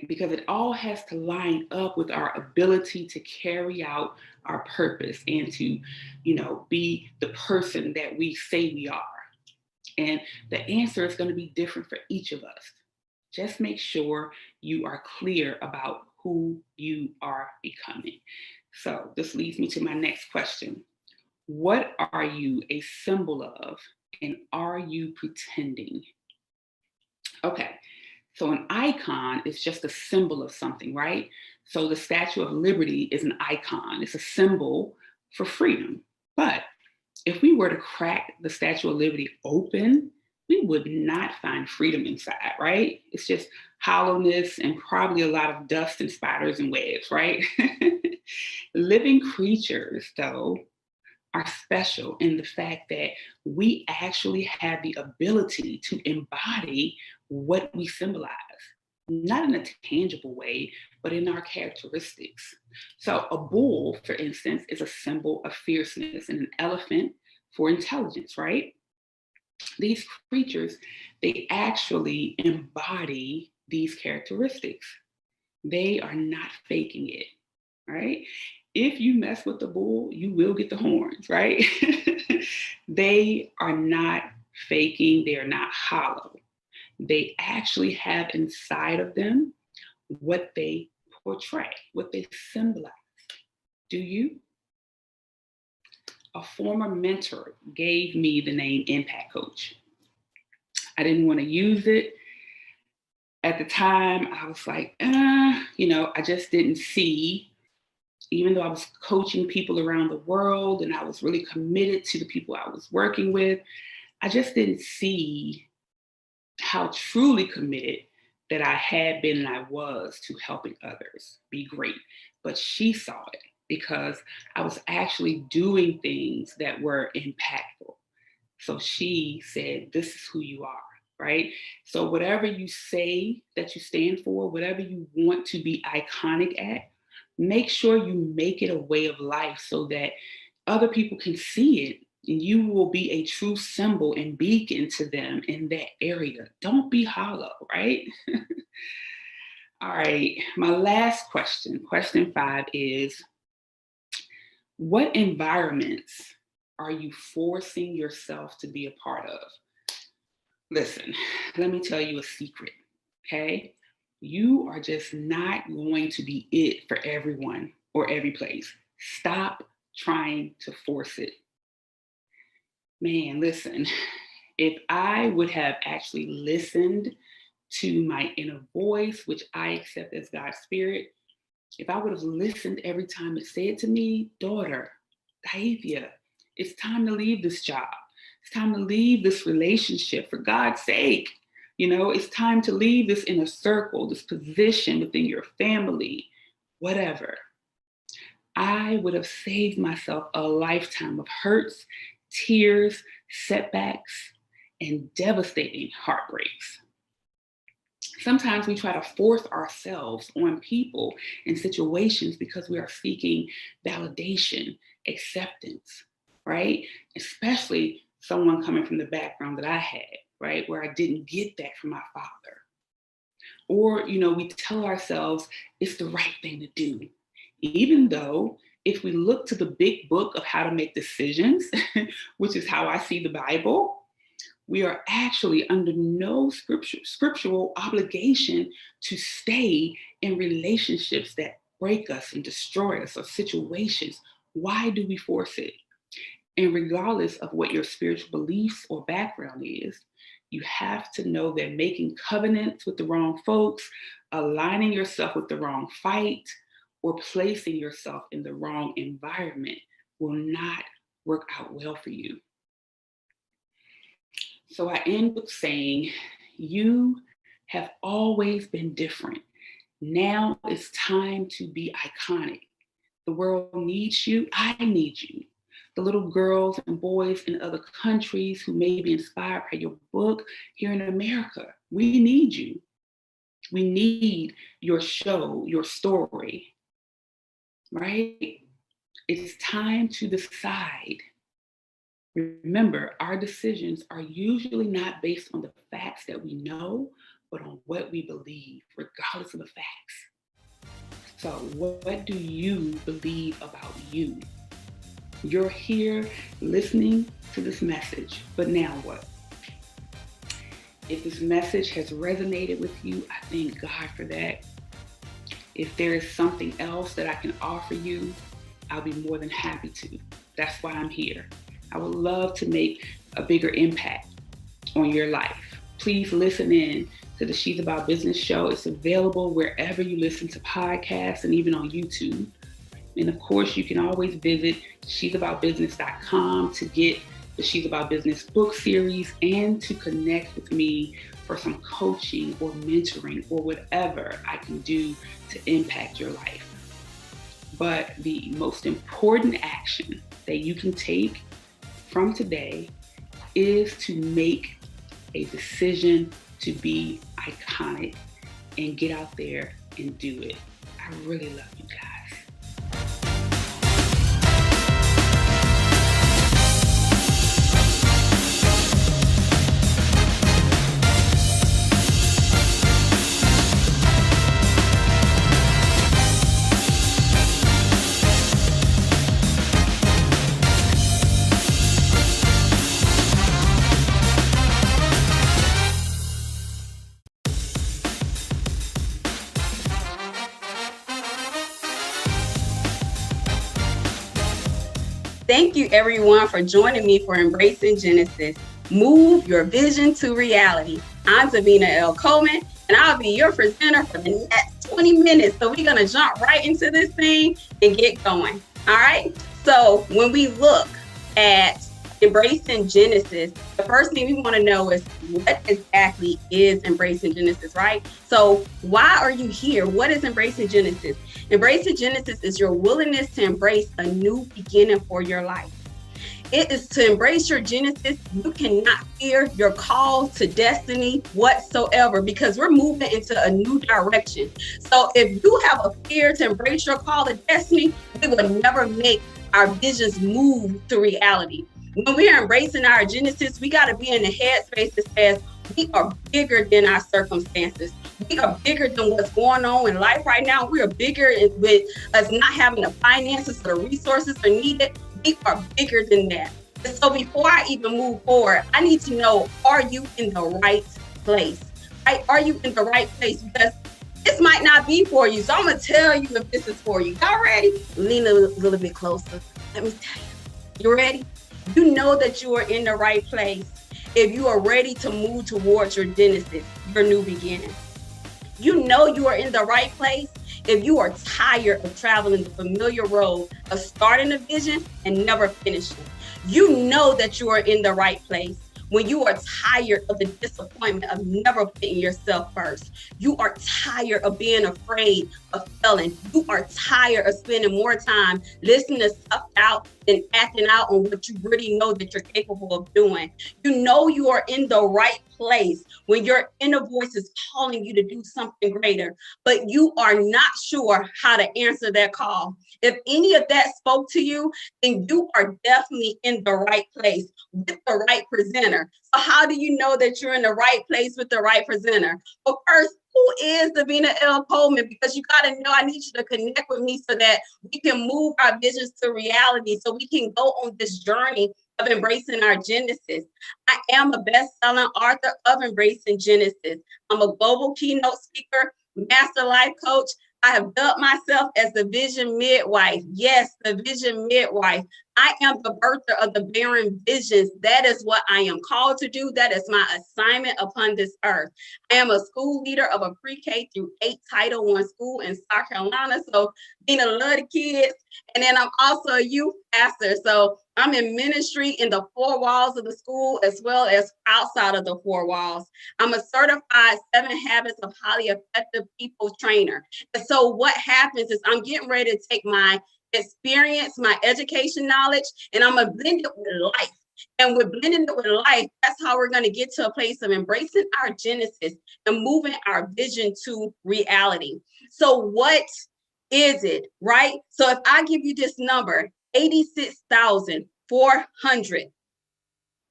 Because it all has to line up with our ability to carry out our purpose and to, be the person that we say we are. And the answer is going to be different for each of us. Just make sure you are clear about who you are becoming. So this leads me to my next question. What are you a symbol of, and are you pretending? Okay, so an icon is just a symbol of something, right? So the Statue of Liberty is an icon. It's a symbol for freedom. But if we were to crack the Statue of Liberty open, we would not find freedom inside, right? It's just hollowness and probably a lot of dust and spiders and webs, right? Living creatures, though, are special in the fact that we actually have the ability to embody what we symbolize, not in a tangible way, but in our characteristics. So a bull, for instance, is a symbol of fierceness, and an elephant for intelligence, right? These creatures, they actually embody these characteristics. They are not faking it, right? If you mess with the bull, you will get the horns, right? They are not faking, they are not hollow. They actually have inside of them what they portray, what they symbolize. Do you? A former mentor gave me the name Impact Coach. I didn't want to use it. At the time, I was like, I just didn't see, even though I was coaching people around the world and I was really committed to the people I was working with, I just didn't see how truly committed that I had been and I was to helping others be great. But she saw it because I was actually doing things that were impactful. So she said, this is who you are, right? So whatever you say that you stand for, whatever you want to be iconic at, make sure you make it a way of life so that other people can see it, and you will be a true symbol and beacon to them in that area. Don't be hollow, right? All right, my last question, question 5 is, what environments are you forcing yourself to be a part of? Listen, let me tell you a secret, okay? You are just not going to be it for everyone or every place. Stop trying to force it. Man, listen, if I would have actually listened to my inner voice, which I accept as God's spirit, if I would have listened every time it said to me, daughter, Daithia, it's time to leave this job. It's time to leave this relationship, for God's sake. It's time to leave this inner circle, this position within your family, whatever. I would have saved myself a lifetime of hurts, tears, setbacks, and devastating heartbreaks. Sometimes we try to force ourselves on people and situations because we are seeking validation acceptance, right? Especially someone coming from the background that I had, right? Where I didn't get that from my father. Or, we tell ourselves it's the right thing to do, even though if we look to the big book of how to make decisions, which is how I see the Bible, we are actually under no scriptural obligation to stay in relationships that break us and destroy us, or situations. Why do we force it? And regardless of what your spiritual beliefs or background is, you have to know that making covenants with the wrong folks, aligning yourself with the wrong fight, or placing yourself in the wrong environment will not work out well for you. So I end with saying, you have always been different. Now it's time to be iconic. The world needs you. I need you. The little girls and boys in other countries who may be inspired by your book here in America, we need you. We need your show, your story, right? It's time to decide. Remember, our decisions are usually not based on the facts that we know, but on what we believe, regardless of the facts. So what do you believe about you? You're here listening to this message, but now what? If this message has resonated with you, I thank God for that. If there is something else that I can offer you, I'll be more than happy to. That's why I'm here. I would love to make a bigger impact on your life. Please listen in to the She's About Business show. It's available wherever you listen to podcasts and even on YouTube. And of course, you can always visit she'saboutbusiness.com to get the She's About Business book series and to connect with me for some coaching or mentoring or whatever I can do to impact your life. But the most important action that you can take from today is to make a decision to be iconic and get out there and do it. I really love you guys. Thank you, everyone, for joining me for Embracing Genesis. Move your vision to reality. I'm Davina L. Coleman, and I'll be your presenter for the next 20 minutes. So we're going to jump right into this thing and get going. All right. So when we look at Embracing Genesis, the first thing we want to know is what exactly is Embracing Genesis, right? So why are you here? What is Embracing Genesis? Embracing Genesis is your willingness to embrace a new beginning for your life. It is to embrace your Genesis. You cannot fear your call to destiny whatsoever because we're moving into a new direction. So if you have a fear to embrace your call to destiny, we will never make our visions move to reality. When we are embracing our Genesis, we got to be in the headspace that says we are bigger than our circumstances. We are bigger than what's going on in life right now. We are bigger with us not having the finances or the resources are needed. We are bigger than that. And so before I even move forward, I need to know, are you in the right place? Right? Are you in the right place? Because this might not be for you. So I'm going to tell you if this is for you. Y'all ready? Lean a little bit closer. Let me tell you. You ready? You know that you are in the right place if you are ready to move towards your Genesis, your new beginning. You know you are in the right place if you are tired of traveling the familiar road of starting a vision and never finishing. You know that you are in the right place when you are tired of the disappointment of never putting yourself first. You are tired of being afraid of failing. You are tired of spending more time listening to self-doubt than acting out on what you really know that you're capable of doing. You know you are in the right place when your inner voice is calling you to do something greater, but you are not sure how to answer that call. If any of that spoke to you, then you are definitely in the right place with the right presenter. So how do you know that you're in the right place with the right presenter? Well, first, who is Davina L. Coleman? Because you got to know, I need you to connect with me so that we can move our visions to reality, so we can go on this journey of embracing our Genesis. I am a best-selling author of Embracing Genesis. I'm a global keynote speaker, master life coach. I have dubbed myself as the vision midwife. Yes, the vision midwife. I am the birther of the barren visions. That is what I am called to do. That is my assignment upon this earth. I am a school leader of a pre-K through 8 Title I school in South Carolina. So Dina love the kids. And then I'm also a youth pastor. So I'm in ministry in the 4 walls of the school as well as outside of the 4 walls. I'm a certified 7 Habits of Highly Effective People trainer. And so what happens is I'm getting ready to take my experience, my education knowledge, and I'm going to blend it with life. And with blending it with life, that's how we're going to get to a place of embracing our Genesis and moving our vision to reality. So what is it, right? So if I give you this number, 86,400,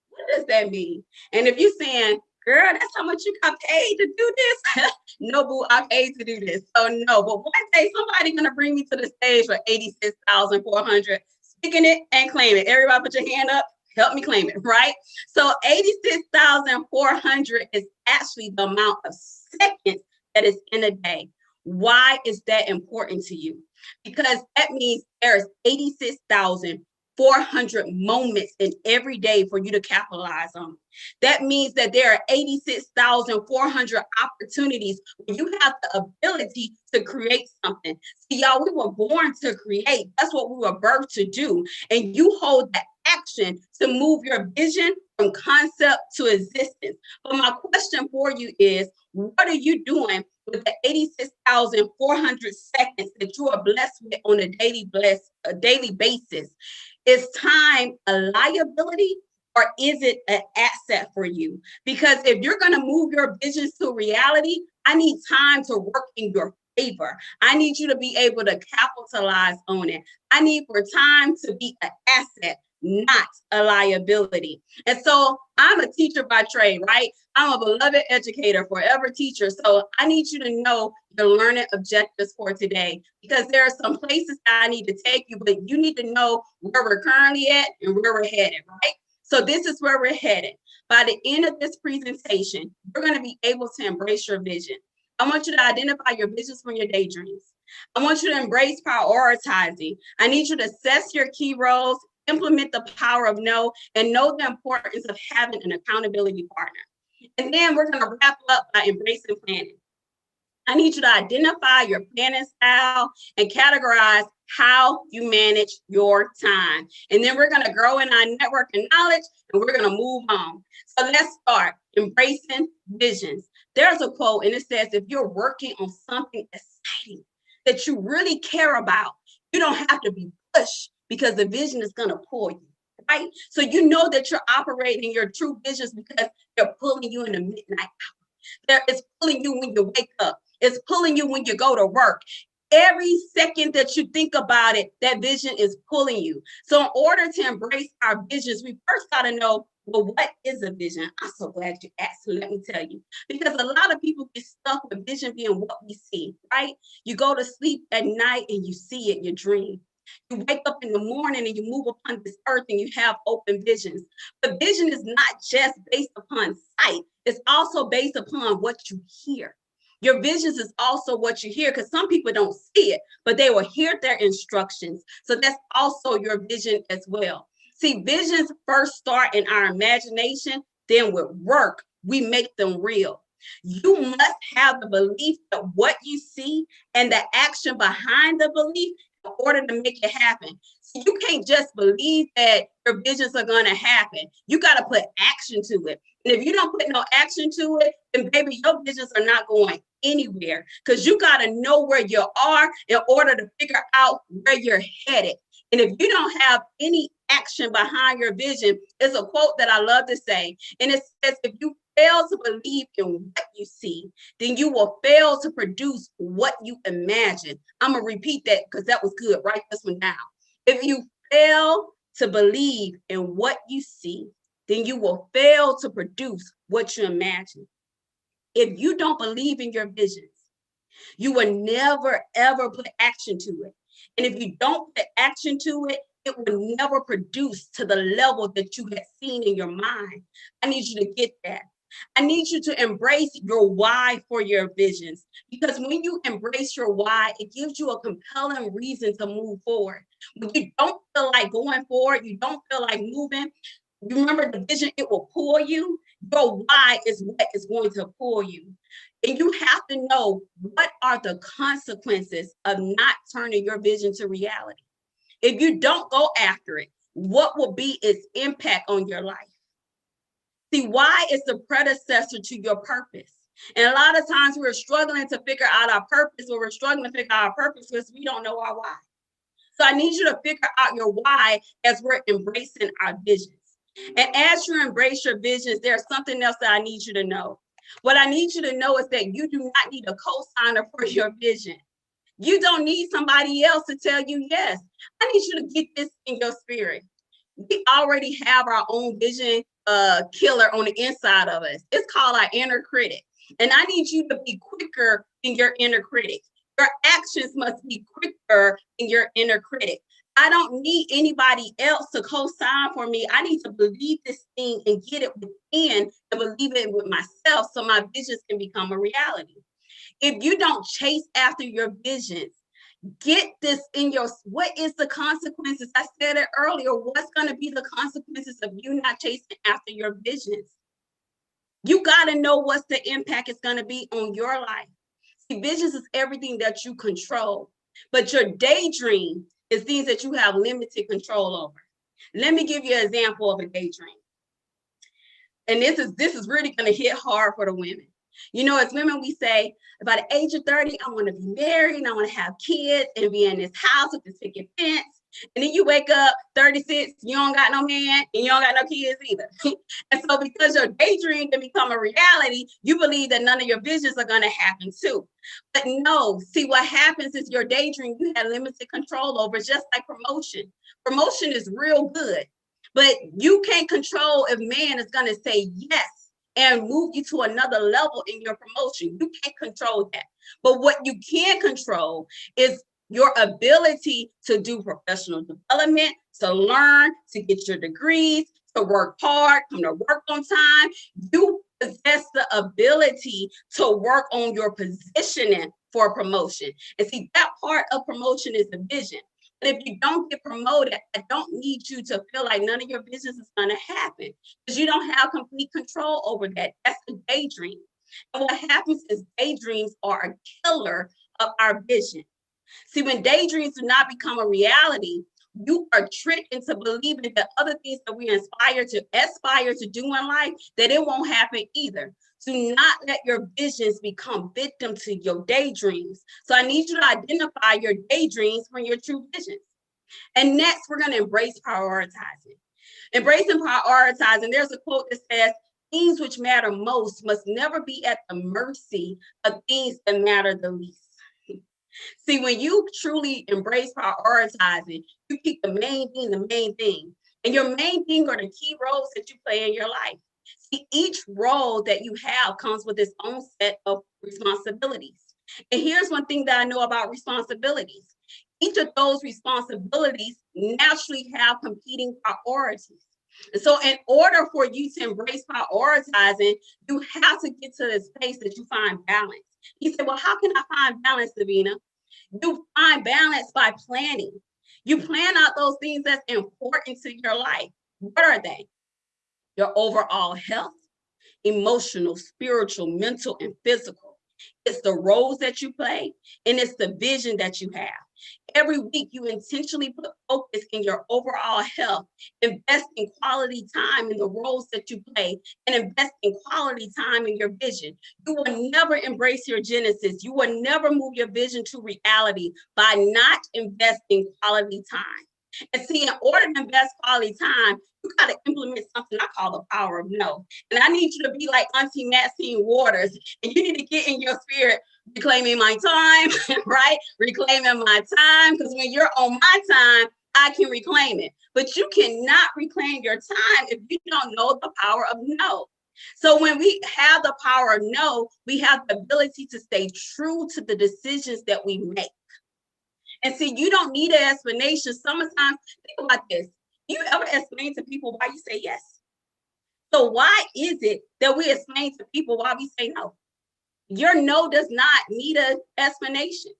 what does that mean? And if you're saying, girl, that's how much you got paid to do this. No, boo, I paid to do this. So no, but one day somebody's going to bring me to the stage for 86,400, speaking it and claim it. Everybody put your hand up. Help me claim it, right? So 86,400 is actually the amount of seconds that is in a day. Why is that important to you? Because that means there's 86,400 moments in every day for you to capitalize on. That means that there are 86,400 opportunities where you have the ability to create something. See, y'all, we were born to create. That's what we were birthed to do. And you hold that action to move your vision from concept to existence. But my question for you is, what are you doing with the 86,400 seconds that you are blessed with on a daily basis? Is time a liability or is it an asset for you? Because if you're going to move your visions to reality, I need time to work in your favor. I need you to be able to capitalize on it. I need for time to be an asset, not a liability. And so I'm a teacher by trade, right? I'm a beloved educator, forever teacher. So I need you to know your learning objectives for today, because there are some places that I need to take you, but you need to know where we're currently at and where we're headed, right? So this is where we're headed. By the end of this presentation, you're going to be able to embrace your vision. I want you to identify your visions from your daydreams. I want you to embrace prioritizing. I need you to assess your key roles, implement the power of no, and know the importance of having an accountability partner. And then we're going to wrap up by embracing planning. I need you to identify your planning style and categorize how you manage your time. And then we're going to grow in our network and knowledge, and we're going to move on. So let's start embracing visions. There's a quote, and it says, if you're working on something exciting that you really care about, you don't have to be pushed because the vision is going to pull you, right? So you know that you're operating your true visions because they're pulling you in the midnight hour. It's pulling you when you wake up. It's pulling you when you go to work. Every second that you think about it, that vision is pulling you. So in order to embrace our visions, we first got to know, well, what is a vision? I'm so glad you asked. Let me tell you, because a lot of people get stuck with vision being what we see, right? You go to sleep at night and you see it, you dream. You wake up in the morning and you move upon this earth and you have open visions. But vision is not just based upon sight. It's also based upon what you hear. Your visions is also what you hear, because some people don't see it, but they will hear their instructions. So that's also your vision as well. See, visions first start in our imagination, then with work, we make them real. You must have the belief that what you see and the action behind the belief in order to make it happen. So you can't just believe that your visions are going to happen. You got to put action to it. And if you don't put no action to it, then baby, your visions are not going anywhere, because you got to know where you are in order to figure out where you're headed. And if you don't have any action behind your vision, it's a quote that I love to say. And it says, if you fail to believe in what you see, then you will fail to produce what you imagine. I'm going to repeat that because that was good. Write this one down. If you fail to believe in what you see, then you will fail to produce what you imagine. If you don't believe in your visions, you will never, ever put action to it. And if you don't put action to it, it will never produce to the level that you had seen in your mind. I need you to get that. I need you to embrace your why for your visions, because when you embrace your why, it gives you a compelling reason to move forward. When you don't feel like going forward, you don't feel like moving, you remember the vision, it will pull you. Your why is what is going to pull you. And you have to know what are the consequences of not turning your vision to reality. If you don't go after it, what will be its impact on your life? See, why is the predecessor to your purpose. And a lot of times we're struggling to figure out our purpose, or we're struggling to figure out our purpose because we don't know our why. So I need you to figure out your why as we're embracing our visions. And as you embrace your visions, there's something else that I need you to know. What I need you to know is that you do not need a co-signer for your vision. You don't need somebody else to tell you yes. I need you to get this in your spirit. We already have our own vision killer on the inside of us. It's called our inner critic. And I need you to be quicker than your inner critic. Your actions must be quicker than your inner critic. I don't need anybody else to co-sign for me. I need to believe this thing and get it within and believe it with myself so my visions can become a reality. If you don't chase after your visions, get this in your, what is the consequences? I said it earlier, what's going to be the consequences of you not chasing after your visions? You got to know what's the impact it's going to be on your life. See, visions is everything that you control, but your daydream is things that you have limited control over. Let me give you an example of a daydream. And this is really going to hit hard for the women. You know, as women, we say, by the age of 30, I want to be married and I want to have kids and be in this house with this picket fence. And then you wake up 36, you don't got no man and you don't got no kids either. And so because your daydream can become a reality, you believe that none of your visions are going to happen too. But no, see what happens is your daydream, you have limited control over, just like promotion. Promotion is real good, but you can't control if man is going to say yes and move you to another level in your promotion. You can't control that. But what you can control is your ability to do professional development, to learn, to get your degrees, to work hard, come to work on time. You possess the ability to work on your positioning for promotion. And see, that part of promotion is the vision. And if you don't get promoted, I don't need you to feel like none of your business is going to happen because you don't have complete control over that. That's a daydream. And what happens is daydreams are a killer of our vision. See, when daydreams do not become a reality, you are tricked into believing that other things that we aspire to do in life, that it won't happen either. Do not let your visions become victim to your daydreams. So I need you to identify your daydreams from your true visions. And next, we're going to embrace prioritizing. Embracing prioritizing, there's a quote that says, things which matter most must never be at the mercy of things that matter the least. See, when you truly embrace prioritizing, you keep the main thing. And your main thing are the key roles that you play in your life. See, each role that you have comes with its own set of responsibilities. And here's one thing that I know about responsibilities. Each of those responsibilities naturally have competing priorities. And so in order for you to embrace prioritizing, you have to get to this place that you find balance. You say, well, how can I find balance, Davina? You find balance by planning. You plan out those things that's important to your life. What are they? Your overall health, emotional, spiritual, mental, and physical. It's the roles that you play, and it's the vision that you have. Every week, you intentionally put focus in your overall health, invest in quality time in the roles that you play, and invest in quality time in your vision. You will never embrace your genesis. You will never move your vision to reality by not investing quality time. And see, in order to invest quality time, you got to implement something I call the power of no. And I need you to be like Auntie Maxine Waters, and you need to get in your spirit, reclaiming my time, right? Reclaiming my time, because when you're on my time, I can reclaim it. But you cannot reclaim your time if you don't know the power of no. So when we have the power of no, we have the ability to stay true to the decisions that we make. And see, you don't need an explanation. Sometimes, think about this. You ever explain to people why you say yes? So why is it that we explain to people why we say no? Your no does not need an explanation.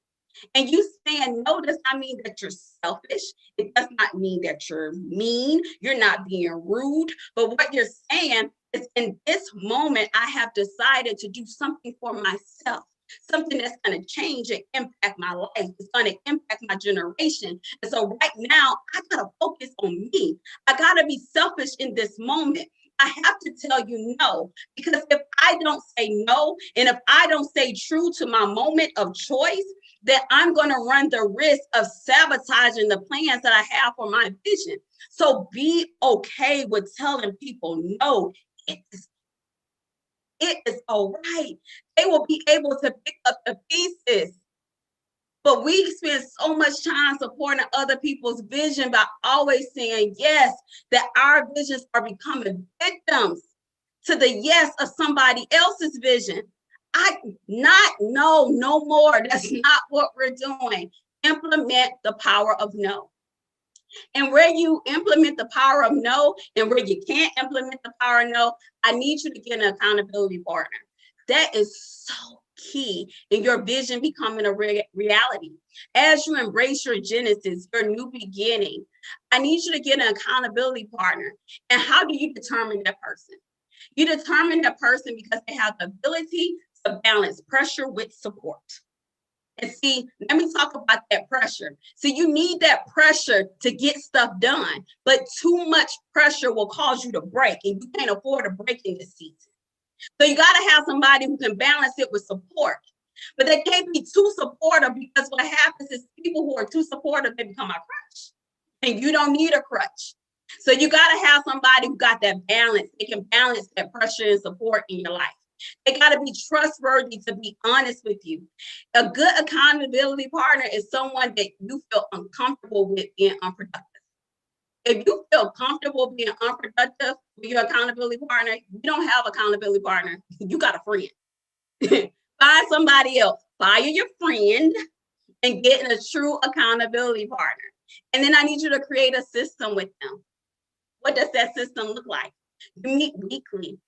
And you saying no does not mean that you're selfish. It does not mean that you're mean. You're not being rude. But what you're saying is, in this moment, I have decided to do something for myself. Something that's going to change and impact my life. It's going to impact my generation. And so right now, I got to focus on me. I got to be selfish in this moment. I have to tell you no, because if I don't say no, and if I don't stay true to my moment of choice, then I'm going to run the risk of sabotaging the plans that I have for my vision. So be okay with telling people no. It is all right. They will be able to pick up the pieces. But we spend so much time supporting other people's vision by always saying yes, that our visions are becoming victims to the yes of somebody else's vision. No more. That's not what we're doing. Implement the power of no. And where you implement the power of no, and where you can't implement the power of no, I need you to get an accountability partner. That is so key in your vision becoming a reality. As you embrace your genesis, your new beginning, I need you to get an accountability partner. And how do you determine that person? You determine that person because they have the ability to balance pressure with support. And see, let me talk about that pressure. So you need that pressure to get stuff done, but too much pressure will cause you to break, and you can't afford to break in this season. So you got to have somebody who can balance it with support, but they can't be too supportive, because what happens is people who are too supportive, they become a crutch, and you don't need a crutch. So you got to have somebody who got that balance. They can balance that pressure and support in your life. They got to be trustworthy to be honest with you. A good accountability partner is someone that you feel uncomfortable with being unproductive. If you feel comfortable being unproductive with your accountability partner, you don't have accountability partner. You got a friend. Find somebody else. Fire your friend and get a true accountability partner. And then I need you to create a system with them. What does that system look like? You meet weekly.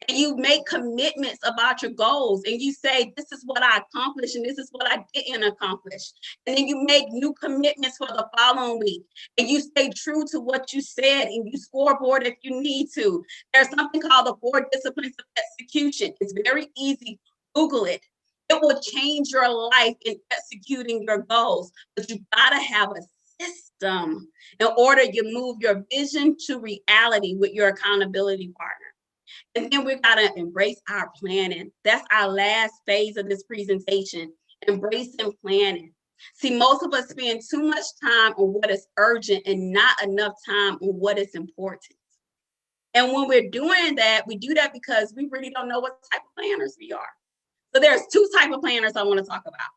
And you make commitments about your goals, and you say, this is what I accomplished and this is what I didn't accomplish. And then you make new commitments for the following week, and you stay true to what you said, and you scoreboard if you need to. There's something called the 4 disciplines of execution. It's very easy. Google it. It will change your life in executing your goals, but you gotta have a system in order to move your vision to reality with your accountability partner. And then we got to embrace our planning. That's our last phase of this presentation, embracing planning. See, most of us spend too much time on what is urgent and not enough time on what is important. And when we're doing that, we do that because we really don't know what type of planners we are. So there's 2 types of planners I want to talk about.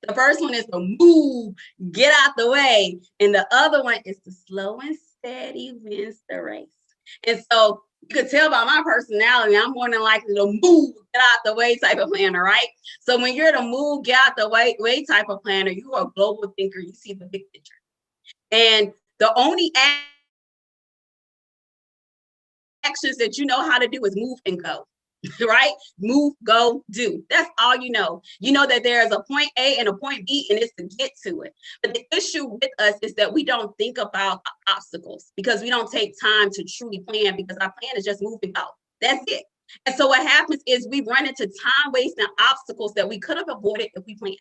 The first one is the move, get out the way. And the other one is the slow and steady wins the race. And so you could tell by my personality, I'm more than likely to move, get out the way type of planner, right? So when you're the move, get out the way type of planner, you are a global thinker. You see the big picture. And the only actions that you know how to do is move and go, right? Move, go, do. That's all you know. You know that there's a point A and a point B, and it's to get to it. But the issue with us is that we don't think about obstacles because we don't take time to truly plan, because our plan is just move and go. That's it. And so what happens is we run into time wasting obstacles that we could have avoided if we planned.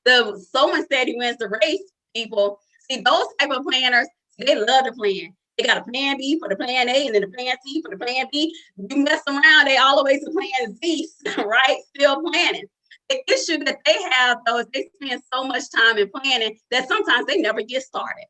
The slow and steady wins the race, people. See, those type of planners, they love to plan. They got a plan B for the plan A, and then a plan C for the plan B. You mess around, they all the way to plan Z, right? Still planning. The issue that they have, though, is they spend so much time in planning that sometimes they never get started.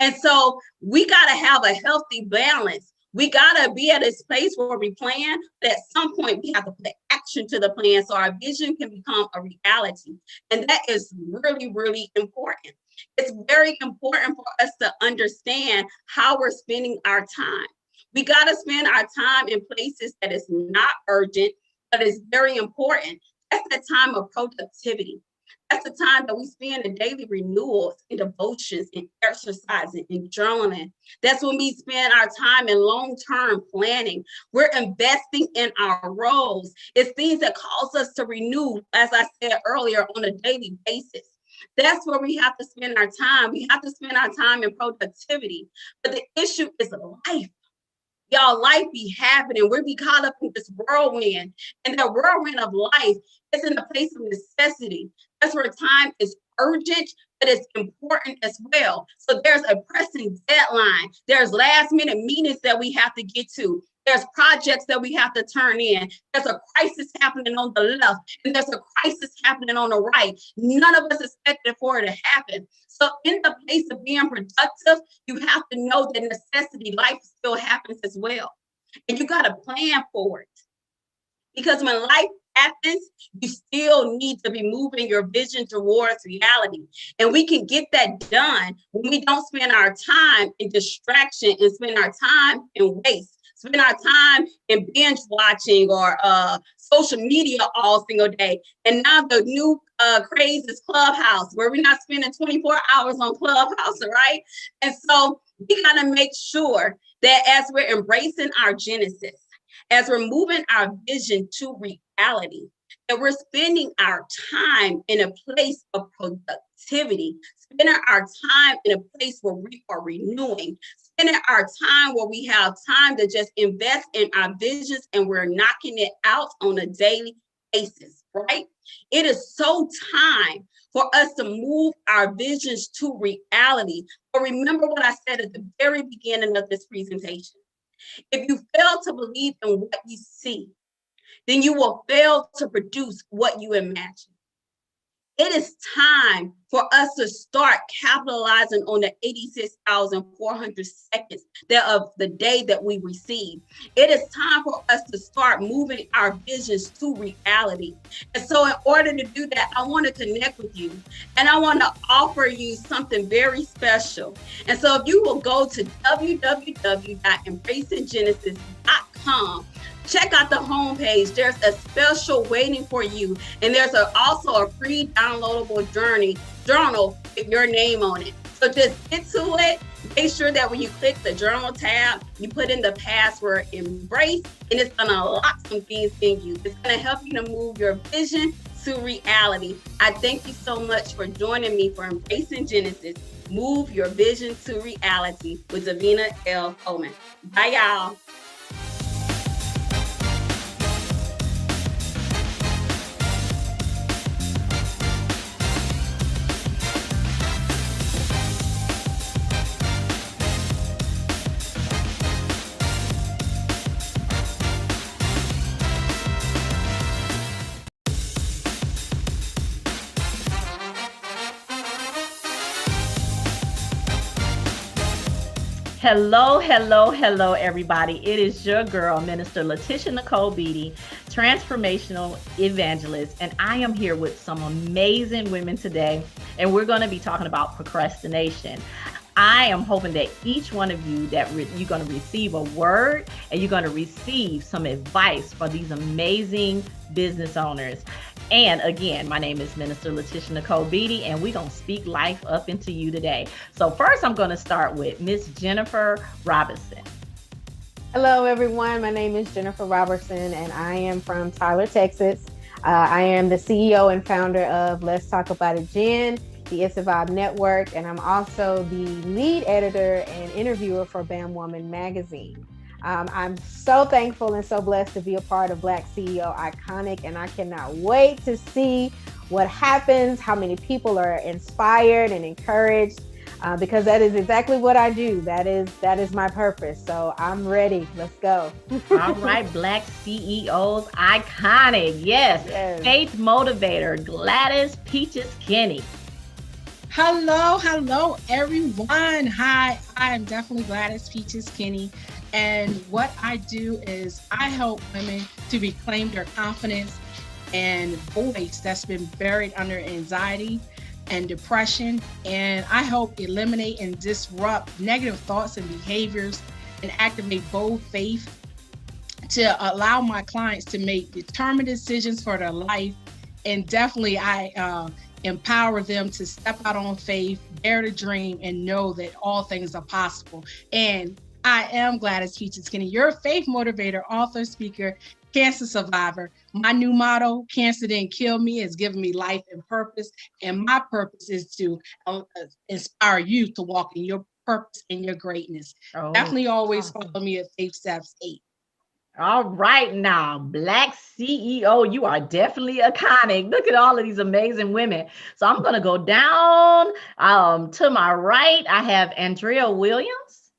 And so we got to have a healthy balance. We got to be at this place where we plan, but at some point we have to put action to the plan so our vision can become a reality. And that is really, really important. It's very important for us to understand how we're spending our time. We got to spend our time in places that is not urgent, but is very important. That's the time of productivity. That's the time that we spend in daily renewals, in devotions, in exercising, in journaling. That's when we spend our time in long-term planning. We're investing in our roles. It's things that cause us to renew, as I said earlier, on a daily basis. That's where we have to spend our time. We have to spend our time in productivity. But the issue is life. Y'all, life be happening. We be caught up in this whirlwind. And that whirlwind of life is in a place of necessity. That's where time is urgent, but it's important as well. So there's a pressing deadline. There's last minute meetings that we have to get to. There's projects that we have to turn in. There's a crisis happening on the left, and there's a crisis happening on the right. None of us expected for it to happen. So in the place of being productive, you have to know that necessity, life still happens as well. And you got to plan for it. Because when life happens, you still need to be moving your vision towards reality. And we can get that done when we don't spend our time in distraction and spend our time in waste. Spend our time in binge watching or social media all single day. And now the new craze is Clubhouse, where we're not spending 24 hours on Clubhouse, right? And so we got to make sure that as we're embracing our genesis, as we're moving our vision to reality, that we're spending our time in a place of productivity, spending our time in a place where we are renewing, spending our time where we have time to just invest in our visions and we're knocking it out on a daily basis, right? It is so time for us to move our visions to reality. But remember what I said at the very beginning of this presentation. If you fail to believe in what you see, then you will fail to produce what you imagine. It is time for us to start capitalizing on the 86,400 seconds of the day that we receive. It is time for us to start moving our visions to reality. And so in order to do that, I want to connect with you and I want to offer you something very special. And so if you will go to www.embracinggenesis.com, check out the homepage. There's a special waiting for you. And there's also a free downloadable journal with your name on it. So just get to it. Make sure that when you click the journal tab, you put in the password embrace, and it's going to unlock some things in you. It's going to help you to move your vision to reality. I thank you so much for joining me for Embracing Genesis. Move your vision to reality with Davina L. Coleman. Bye, y'all. Hello, everybody. It is your girl, Minister Letitia Nicole Beatty, transformational evangelist, and I am here with some amazing women today, and we're going to be talking about procrastination. I am hoping that each one of you that you're going to receive a word and you're going to receive some advice for these amazing business owners. And again, my name is Minister Letitia Nicole Beatty, and we're going to speak life up into you today. So first, I'm going to start with Miss Jennifer Robinson. Hello, everyone. My name is Jennifer Robertson, and I am from Tyler, Texas. I am the CEO and founder of Let's Talk About It Jen, the It's a Vibe Network, and I'm also the lead editor and interviewer for Bam Woman magazine. I'm so thankful and so blessed to be a part of BlackCEO Iconic, and I cannot wait to see what happens, how many people are inspired and encouraged, because that is exactly what I do. That is my purpose. So I'm ready. Let's go. All right, BlackCEOs Iconic. Yes. Faith motivator, Gladys Peaches Kenny. Hello, everyone. Hi, I am definitely Gladys Peaches Kenny. And what I do is I help women to reclaim their confidence and voice that's been buried under anxiety and depression. And I help eliminate and disrupt negative thoughts and behaviors and activate bold faith to allow my clients to make determined decisions for their life. And definitely, I empower them to step out on faith, dare to dream, and know that all things are possible. And I am Gladys Peaches Skinny, your faith motivator, author, speaker, cancer survivor. My new motto, cancer didn't kill me, has given me life and purpose. And my purpose is to inspire you to walk in your purpose and your greatness. Definitely always follow me at Faith Steps 8. All right now, Black CEO, you are definitely iconic. Look at all of these amazing women. So I'm going to go down to my right. I have Andrea Williams.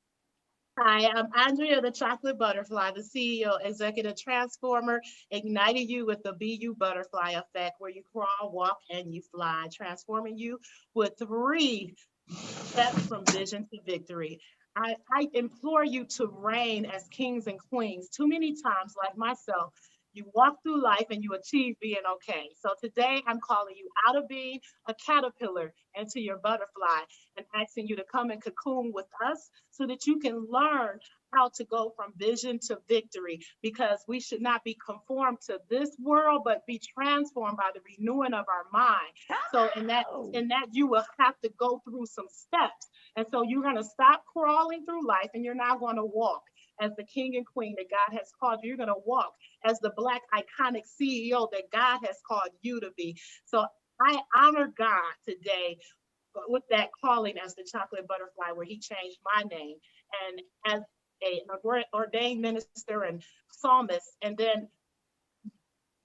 Hi, I'm Andrea, the Chocolate Butterfly, the CEO, Executive Transformer, igniting you with the BU Butterfly effect, where you crawl, walk, and you fly, transforming you with 3 steps from vision to victory. I implore you to reign as kings and queens. Too many times, like myself, you walk through life and you achieve being okay. So today I'm calling you out of being a caterpillar into your butterfly and asking you to come and cocoon with us so that you can learn how to go from vision to victory, because we should not be conformed to this world, but be transformed by the renewing of our mind. So in that you will have to go through some steps. And so you're going to stop crawling through life and you're now going to walk as the king and queen that God has called you. You're going to walk as the Black iconic CEO that God has called you to be. So I honor God today with that calling as the chocolate butterfly, where he changed my name, and as an ordained minister and psalmist. And then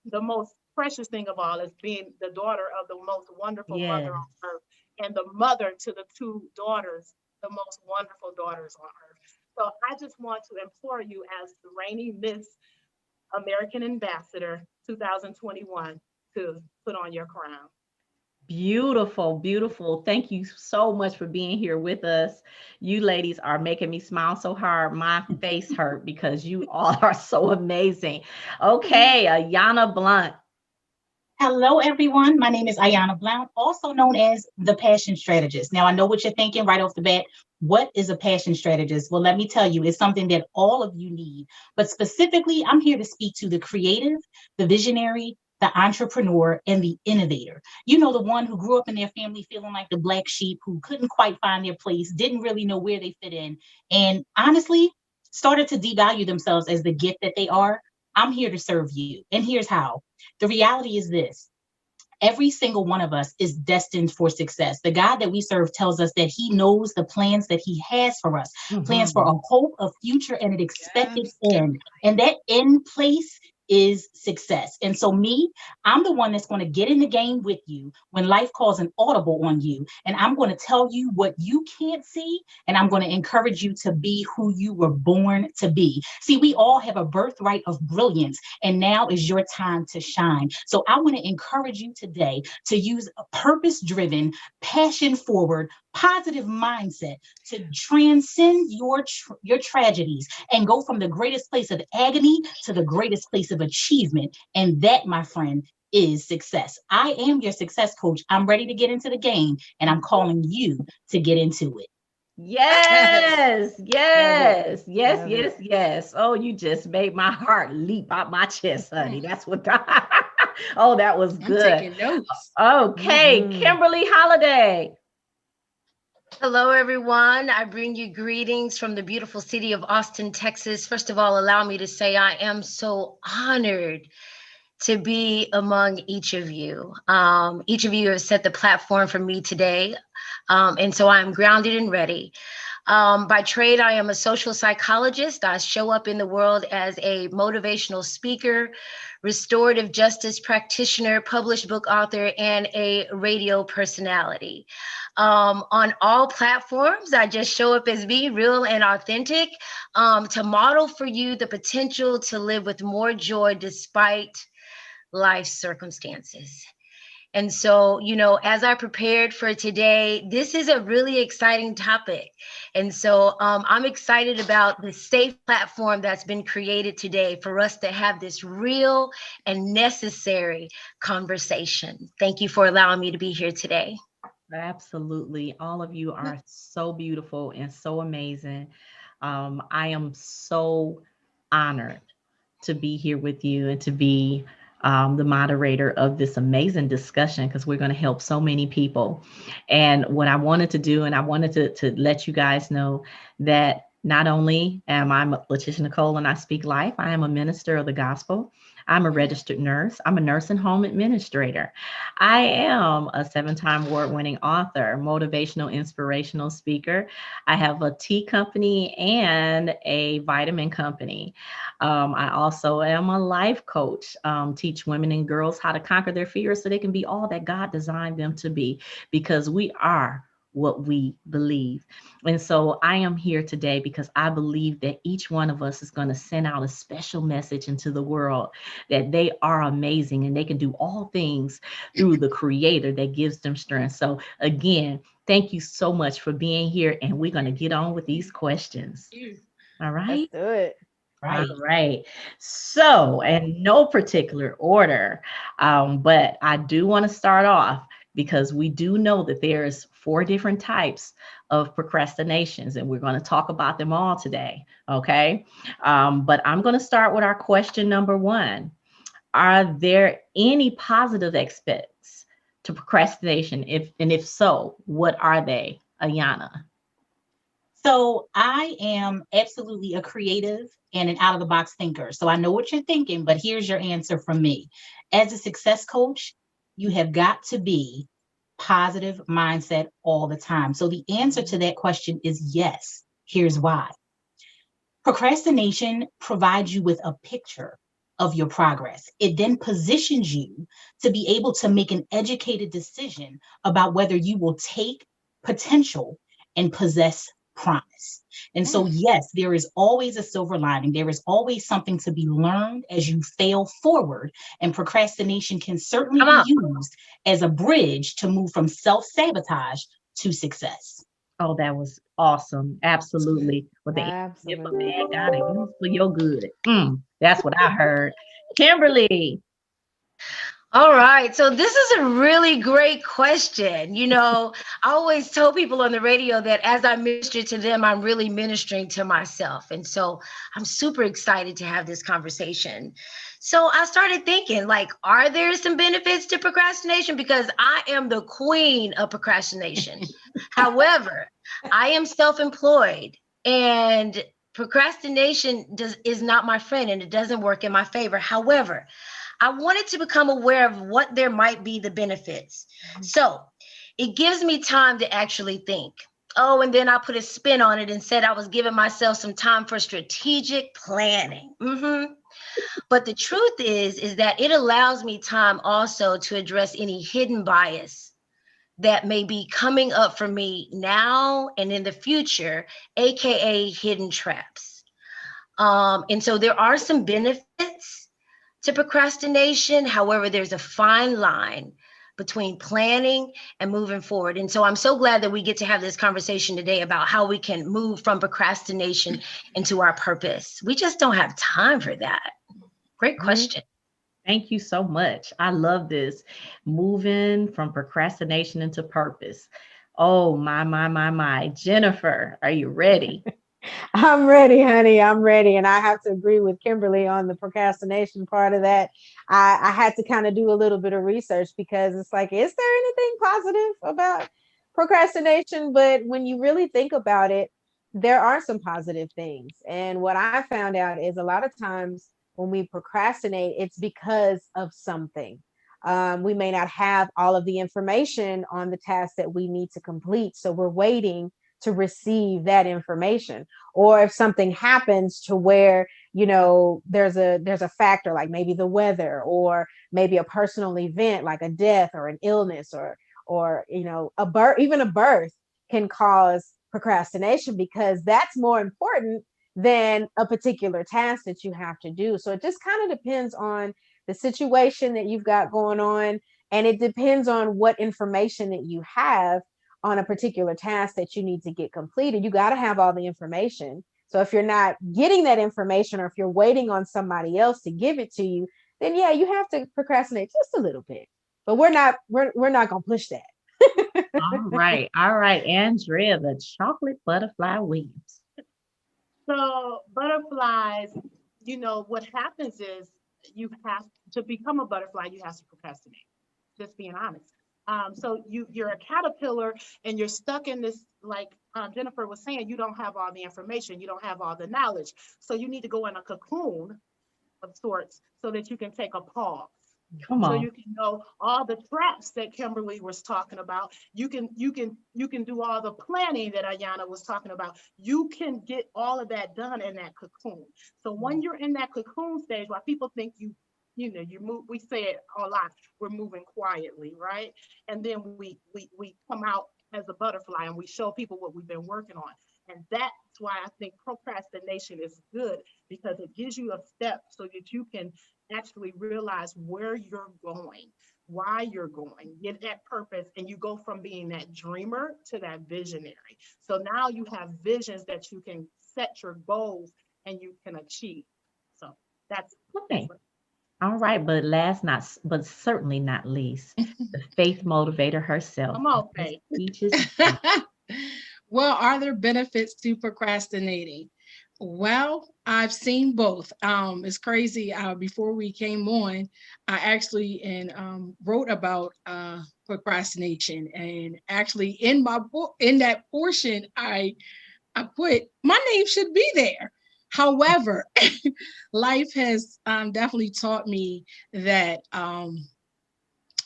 the most precious thing of all is being the daughter of the most wonderful mother on earth, and the mother to the 2 daughters, the most wonderful daughters on earth. So I just want to implore you, as the reigning Miss American Ambassador 2021, to put on your crown. Beautiful, beautiful. Thank you so much for being here with us. You ladies are making me smile so hard. My face hurt because you all are so amazing. Okay, Ayana Blunt. Hello, everyone. My name is Ayana Blount, also known as the Passion Strategist. Now, I know what you're thinking right off the bat. What is a passion strategist? Well, let me tell you, it's something that all of you need. But specifically, I'm here to speak to the creative, the visionary, the entrepreneur, and the innovator. You know, the one who grew up in their family feeling like the black sheep, who couldn't quite find their place, didn't really know where they fit in, and honestly, started to devalue themselves as the gift that they are. I'm here to serve you. And here's how. The reality is this. Every single one of us is destined for success. The God that we serve tells us that he knows the plans that he has for us, plans for a hope, a future, and an expected end. And that end place is success. And so I'm the one that's going to get in the game with you when life calls an audible on you. And I'm going to tell you what you can't see. And I'm going to encourage you to be who you were born to be. See, we all have a birthright of brilliance, and now is your time to shine. So I want to encourage you today to use a purpose-driven, passion-forward, positive mindset to transcend your tragedies and go from the greatest place of agony to the greatest place of achievement. And that, my friend, is success. I am your success coach. I'm ready to get into the game, and I'm calling you to get into it. Yes. Oh, you just made my heart leap out my chest, honey. That's what. Oh, that was good. I'm taking notes. Okay, Kimberly Holiday. Hello, everyone. I bring you greetings from the beautiful city of Austin, Texas. First of all, allow me to say I am so honored to be among each of you. Each of you has set the platform for me today, and so I'm grounded and ready. By trade, I am a social psychologist. I show up in the world as a motivational speaker, restorative justice practitioner, published book author, and a radio personality. On all platforms, I just show up as me, real and authentic, to model for you the potential to live with more joy despite life's circumstances. And so, as I prepared for today, this is a really exciting topic. And so I'm excited about the safe platform that's been created today for us to have this real and necessary conversation. Thank you for allowing me to be here today. Absolutely. All of you are so beautiful and so amazing. I am so honored to be here with you and to be the moderator of this amazing discussion because we're going to help so many people. And what I wanted to do, and I wanted to let you guys know that not only am I Letitia Nicole and I speak life, I am a minister of the gospel. I'm a registered nurse. I'm a nursing home administrator. I am a 7-time award-winning author, motivational, inspirational speaker. I have a tea company and a vitamin company. I also am a life coach, teach women and girls how to conquer their fears so they can be all that God designed them to be, because we are what we believe. And so I am here today because I believe that each one of us is going to send out a special message into the world that they are amazing and they can do all things through the creator that gives them strength. So again, thank you so much for being here, and we're going to get on with these questions. All right. Let's do it. All right. So, in no particular order, but I do want to start off because we do know that there's 4 different types of procrastinations, and we're going to talk about them all today. Okay. But I'm going to start with our question number 1. Are there any positive aspects to procrastination? If so, what are they, Ayana? So I am absolutely a creative and an out of the box thinker. So I know what you're thinking, but here's your answer from me. As a success coach, you have got to be positive mindset all the time. So the answer to that question is yes. Here's why. Procrastination provides you with a picture of your progress. It then positions you to be able to make an educated decision about whether you will take potential and possess promise. And so, yes, there is always a silver lining. There is always something to be learned as you fail forward. And procrastination can certainly be used as a bridge to move from self-sabotage to success. Oh, that was awesome. Absolutely. What the enemy for bad, God to use for your good. That's what I heard. Kimberly. All right. So this is a really great question. I always tell people on the radio that as I minister to them, I'm really ministering to myself. And so I'm super excited to have this conversation. So I started thinking, like, are there some benefits to procrastination? Because I am the queen of procrastination. However, I am self-employed, and procrastination is not my friend, and it doesn't work in my favor. However, I wanted to become aware of what there might be the benefits. So it gives me time to actually think. Oh, and then I put a spin on it and said I was giving myself some time for strategic planning. But the truth is that it allows me time also to address any hidden bias that may be coming up for me now and in the future, AKA hidden traps. And so there are some benefits to procrastination. However, there's a fine line between planning and moving forward. And so I'm so glad that we get to have this conversation today about how we can move from procrastination into our purpose. We just don't have time for that. Great question. Thank you so much. I love this. Moving from procrastination into purpose. Oh, my. Jennifer, are you ready? I'm ready, honey. I'm ready. And I have to agree with Kimberly on the procrastination part of that. I had to kind of do a little bit of research because it's like, is there anything positive about procrastination? But when you really think about it, there are some positive things. And what I found out is a lot of times when we procrastinate, it's because of something. We may not have all of the information on the task that we need to complete. So we're waiting to receive that information. Or if something happens to where, there's a factor like maybe the weather, or maybe a personal event like a death or an illness, or even a birth can cause procrastination because that's more important than a particular task that you have to do. So it just kind of depends on the situation that you've got going on And it depends on what information that you have on a particular task that you need to get completed. You got to have all the information. So if you're not getting that information, or if you're waiting on somebody else to give it to you, then yeah, you have to procrastinate just a little bit. But we're not gonna push that. All right. All right. Andrea, the chocolate butterfly Williams. So butterflies, what happens is you have to become a butterfly, you have to procrastinate. Just being honest. So you're a caterpillar and you're stuck in this, like Jennifer was saying, you don't have all the information, you don't have all the knowledge. So you need to go in a cocoon of sorts so that you can take a pause. Come So on. you can know all the traps that Kimberly was talking about. You can do all the planning that Ayana was talking about. You can get all of that done in that cocoon. So when you're in that cocoon stage, while people think you move, we say it a lot, we're moving quietly, right? And then we come out as a butterfly and we show people what we've been working on. And that's why I think procrastination is good, because it gives you a step so that you can actually realize where you're going, why you're going, get that purpose, and you go from being that dreamer to that visionary. So now you have visions that you can set your goals and you can achieve. So that's Okay. All right, but but certainly not least, the faith motivator herself. Come on, Miss Faith. Peaches. Well, are there benefits to procrastinating? Well, I've seen both. It's crazy. Before we came on, I actually wrote about procrastination, and actually in my book, in that portion, I put my name should be there. However, life has definitely taught me that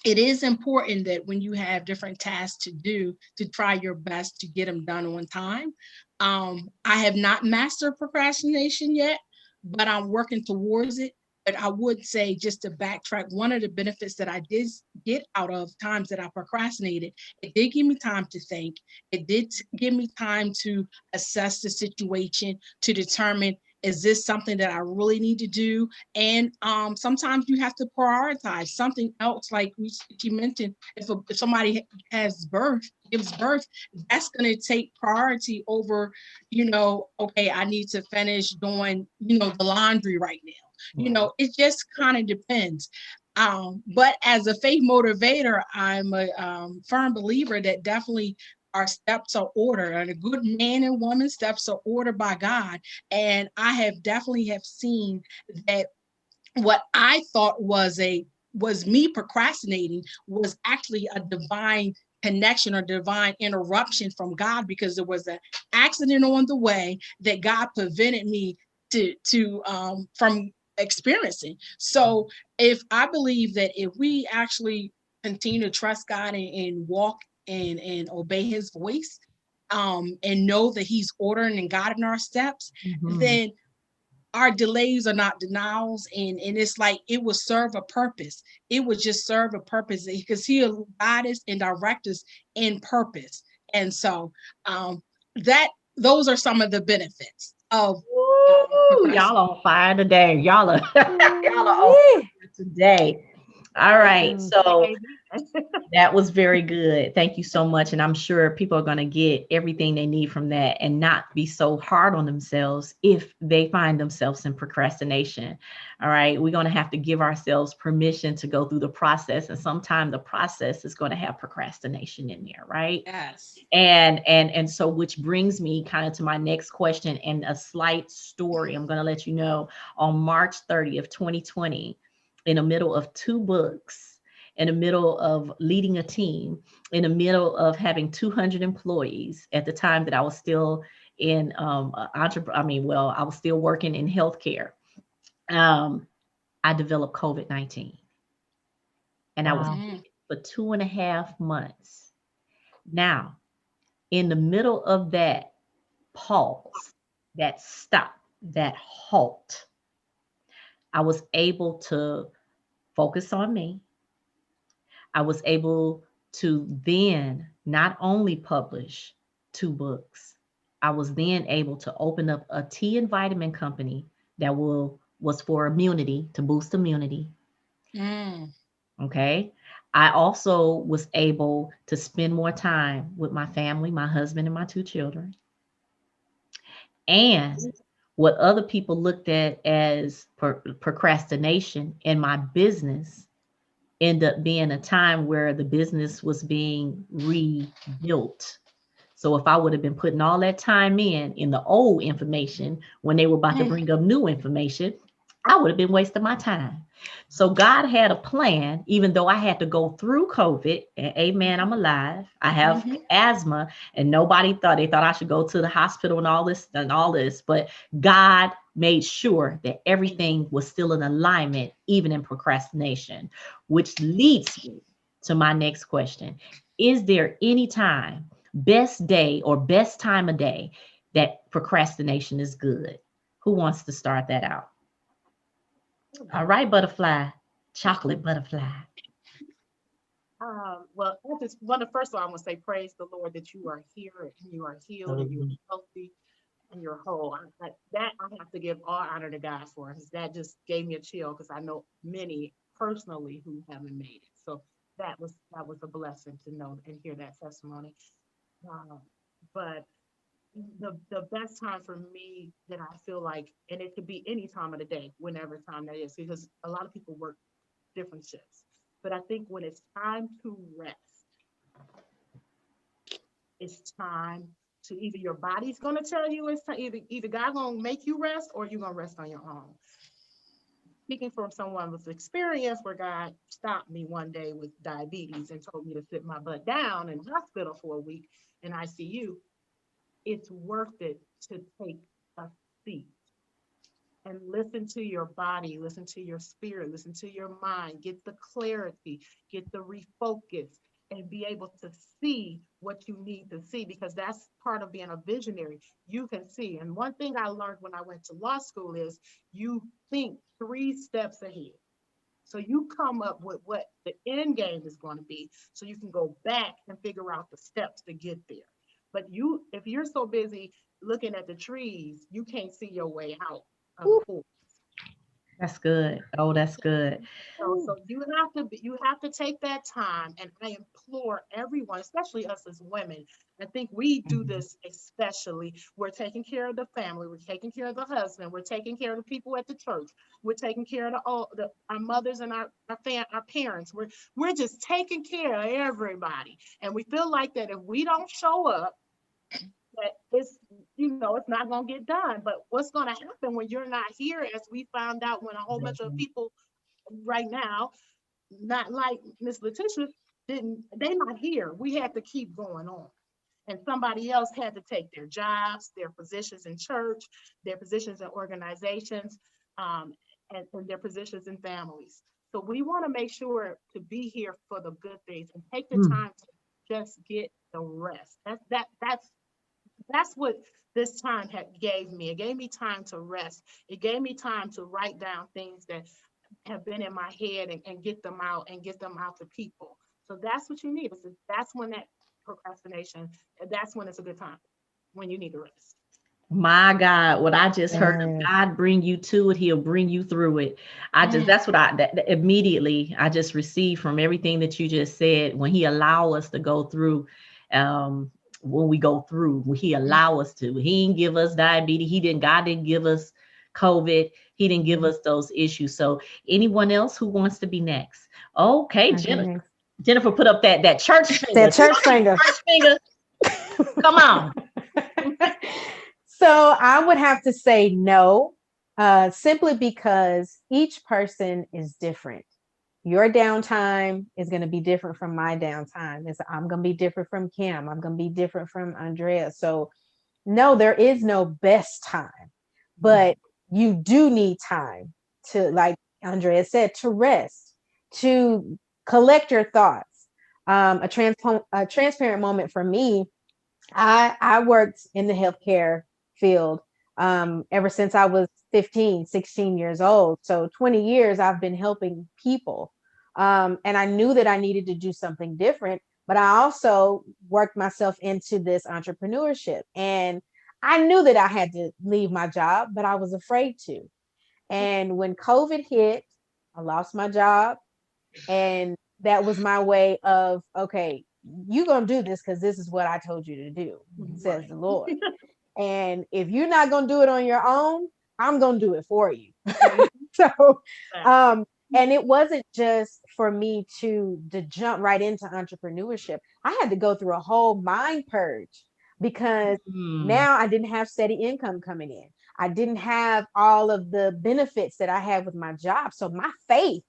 it is important that when you have different tasks to do, to try your best to get them done on time. I have not mastered procrastination yet, but I'm working towards it. But I would say, just to backtrack, one of the benefits that I did get out of times that I procrastinated, it did give me time to think. It did give me time to assess the situation, to determine, is this something that I really need to do? And sometimes you have to prioritize something else. Like she mentioned, if somebody gives birth, that's going to take priority over, okay, I need to finish doing, the laundry right now. It just kind of depends. But as a faith motivator, I'm a firm believer that definitely our steps are ordered, and a good man and woman steps are ordered by God. And I have definitely have seen that what I thought was me procrastinating was actually a divine connection or divine interruption from God, because there was an accident on the way that God prevented me from experiencing. So if I believe that if we actually continue to trust God and walk and obey his voice, and know that he's ordering and guiding our steps, then our delays are not denials, and it's like it will serve a purpose. It would just serve a purpose, because he'll guide us and direct us in purpose. And so that those are some of the benefits of Ooh, y'all on fire today. Y'all are y'all are on fire today. All right. So that was very good. Thank you so much. And I'm sure people are going to get everything they need from that and not be so hard on themselves if they find themselves in procrastination. All right. We're going to have to give ourselves permission to go through the process. And sometimes the process is going to have procrastination in there. Right. Yes. And so, which brings me kind of to my next question and a slight story. I'm going to let you know, on March 30th, 2020, in the middle of 2 books, in the middle of leading a team, in the middle of having 200 employees at the time that I was still in I was still working in healthcare. I developed COVID-19, and I was sick for 2.5 months. Now, in the middle of that pause, that stop, that halt, I was able to focus on me. I was able to then not only publish 2 books, I was then able to open up a tea and vitamin company that was for immunity, to boost immunity. Okay. I also was able to spend more time with my family, my husband, and my two children. And what other people looked at as procrastination in my business ended up being a time where the business was being rebuilt. So if I would have been putting all that time in the old information when they were about to bring up new information, I would have been wasting my time. So God had a plan, even though I had to go through COVID. And amen, I'm alive. I have asthma, and nobody thought they thought I should go to the hospital and all this. But God made sure that everything was still in alignment, even in procrastination, which leads me to my next question. Is there any time, best day or best time of day, that procrastination is good? Who wants to start that out? All right, butterfly, chocolate butterfly. Well, first of all, I'm gonna say praise the Lord that you are here and you are healed and you're healthy and you're whole. I have to give all honor to God for, because that just gave me a chill, because I know many personally who haven't made it. So that was a blessing to know and hear that testimony. But the best time for me that I feel like, and it could be any time of the day, whenever time that is, because a lot of people work different shifts. But I think when it's time to rest, it's time to, either your body's gonna tell you it's time, either God gonna make you rest or you're gonna rest on your own. Speaking from someone with experience, where God stopped me one day with diabetes and told me to sit my butt down in hospital for a week in ICU, it's worth it to take a seat and listen to your body, listen to your spirit, listen to your mind, get the clarity, get the refocus, and be able to see what you need to see, because that's part of being a visionary. You can see. And one thing I learned when I went to law school is you think 3 steps ahead. So you come up with what the end game is going to be, so you can go back and figure out the steps to get there. But if you're so busy looking at the trees, you can't see your way out of the forest. That's good. Oh, that's good. So you have to take that time, and I implore everyone, especially us as women. I think we do this especially. We're taking care of the family, we're taking care of the husband, we're taking care of the people at the church, we're taking care of our mothers and our parents. We're just taking care of everybody, and we feel like that if we don't show up, that it's not going to get done. But what's going to happen when you're not here, as we found out when a whole bunch of people right now, not like Miss Letitia, they're not here. We had to keep going on. And somebody else had to take their jobs, their positions in church, their positions in organizations, and their positions in families. So we want to make sure to be here for the good things and take the time to just get the rest. That's what this time gave me. It gave me time to rest. It gave me time to write down things that have been in my head and get them out to people. So that's what you need. That's when that procrastination, that's when it's a good time, when you need to rest. My God, what I just heard, if God bring you to it, he'll bring you through it. That's what immediately I just received from everything that you just said. When he allow us to go through, when he allow us to, he didn't give us diabetes. God didn't give us COVID. He didn't give us those issues. So anyone else who wants to be next? Okay, Jennifer. Jennifer put up that church finger. That church finger. Church finger. Come on. So I would have to say no, simply because each person is different. Your downtime is going to be different from my downtime. I'm going to be different from Kim. I'm going to be different from Andrea. So no, there is no best time, but you do need time to, like Andrea said, to rest, to collect your thoughts. A transparent moment for me, I worked in the healthcare field ever since I was 15, 16 years old. So 20 years I've been helping people. And I knew that I needed to do something different, but I also worked myself into this entrepreneurship. And I knew that I had to leave my job, but I was afraid to. And when COVID hit, I lost my job. And that was my way of, okay, you're going to do this because this is what I told you to do, says the Lord. And if you're not going to do it on your own, I'm going to do it for you. So, and it wasn't just for me to jump right into entrepreneurship. I had to go through a whole mind purge because now I didn't have steady income coming in. I didn't have all of the benefits that I had with my job. So my faith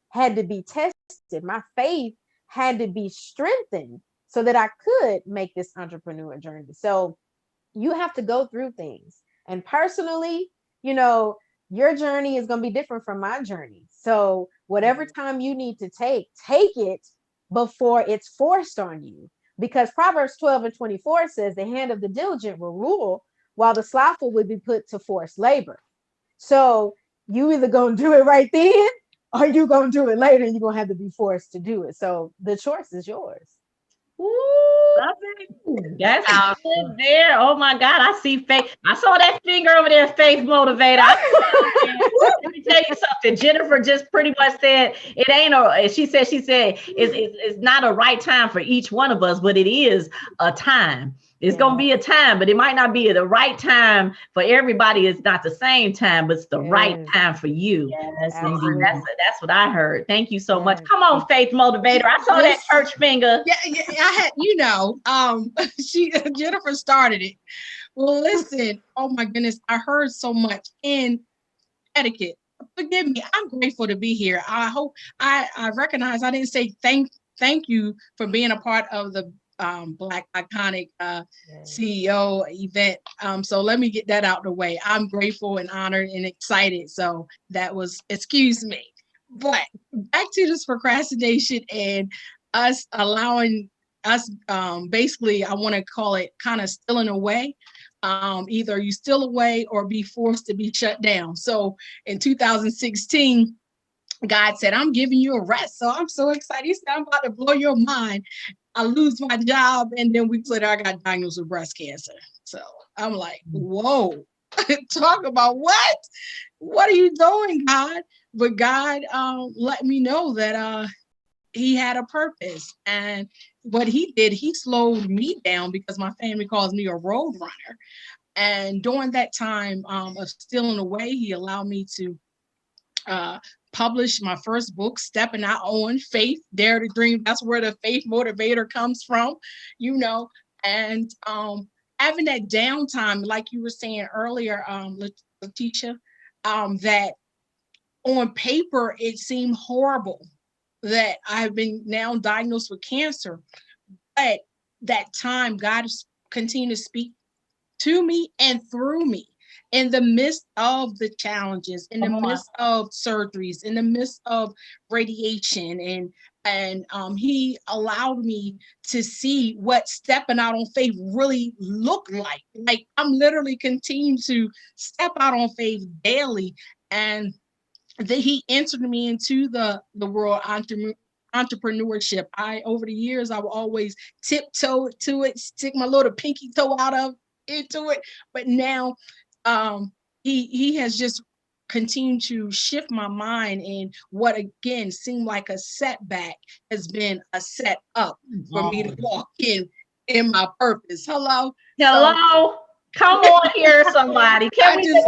had to be tested. My faith had to be strengthened so that I could make this entrepreneur journey. So you have to go through things. And personally, your journey is going to be different from my journey. So whatever time you need to take it before it's forced on you. Because Proverbs 12:24 says the hand of the diligent will rule, while the slothful would be put to forced labor. So you either going to do it right then, or you going to do it later, and you're going to have to be forced to do it. So the choice is yours. Ooh, that's good there. Oh my God, I see Faith. I saw that finger over there, Faith Motivator. Let me tell you something. Jennifer just pretty much said it ain't she said it's not a right time for each one of us, but it is a time. It's gonna be a time, but it might not be the right time for everybody. It's not the same time, but it's the right time for you. Yes, that's what I heard. Thank you so much. Come on, Faith Motivator. I saw that church finger. Yeah, I had, Jennifer started it. Well, listen, oh my goodness, I heard so much in etiquette. Forgive me, I'm grateful to be here. I hope I recognize I didn't say thank you for being a part of the Black Iconic CEO event. So let me get that out the way. I'm grateful and honored and excited. So that was, excuse me. But back to this procrastination and us allowing us, basically, I want to call it kind of stealing away. Either you steal away or be forced to be shut down. So in 2016, God said, I'm giving you a rest. So I'm so excited. He said, I'm about to blow your mind. I lose my job. And then weeks later, I got diagnosed with breast cancer. So I'm like, whoa, talk about what? What are you doing, God? But God let me know that he had a purpose. And what he did, he slowed me down because my family calls me a road runner. And during that time of stealing away, he allowed me to published my first book, Stepping Out on Faith, Dare to Dream. That's where the Faith Motivator comes from, and having that downtime, like you were saying earlier, Letitia, that on paper, it seemed horrible that I've been now diagnosed with cancer. But that time, God continued to speak to me and through me. In the midst of the challenges, in the midst of surgeries, in the midst of radiation, and he allowed me to see what stepping out on faith really looked like. Like I'm literally continuing to step out on faith daily, and then he entered me into the world entrepreneurship. Over the years, I will always tiptoe to it, stick my little pinky toe into it, but now he has just continued to shift my mind, and what again seemed like a setback has been a set up for me to walk in my purpose. Hello. Come on here, somebody. Can I just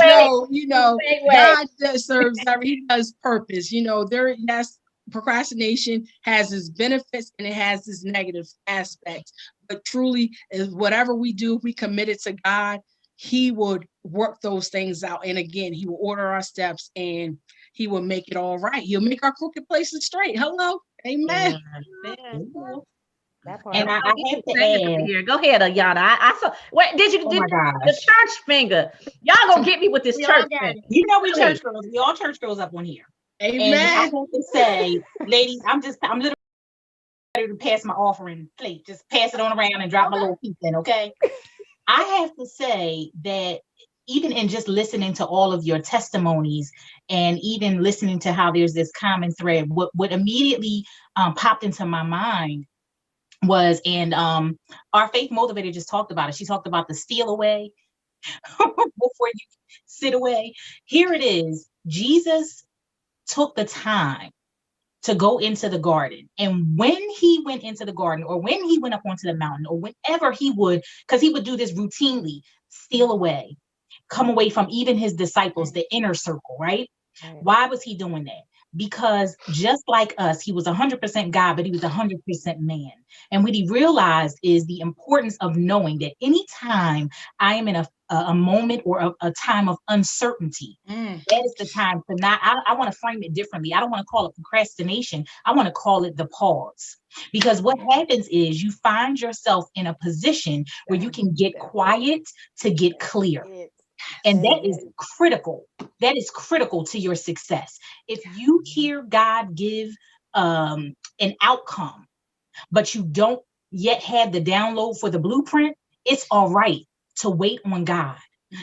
know, God does serves. He does purpose. Yes, procrastination has its benefits and it has its negative aspects. But truly, is whatever we do, if we commit it to God, he would work those things out. And again, he will order our steps and he will make it all right. He'll make our crooked places straight. Hello. Amen. And I have to add here. Go ahead, Ayana. I saw. Wait, did the church finger? Y'all gonna get me with this church finger? We church girls. We all church girls up on here. Amen. And I have to say, ladies, I'm literally ready to pass my offering plate. Just pass it on around and drop my little piece in. Okay. I have to say that even in just listening to all of your testimonies and even listening to how there's this common thread, what immediately popped into my mind was, and our faith motivator just talked about it. She talked about the steal away before you sit away. Here it is. Jesus took the time to go into the garden. And when he went into the garden, or when he went up onto the mountain, or whenever he would, because he would do this routinely, steal away, come away from even his disciples, the inner circle, right? Why was he doing that? Because just like us, he was 100% God, but he was 100% man. And what he realized is the importance of knowing that anytime I am in a moment or a time of uncertainty, that is the time to not, I want to frame it differently. I don't want to call it procrastination. I want to call it the pause. Because what happens is you find yourself in a position where you can get quiet to get clear. And that is critical. That is critical to your success. If you hear God give an outcome, but you don't yet have the download for the blueprint, it's all right to wait on God.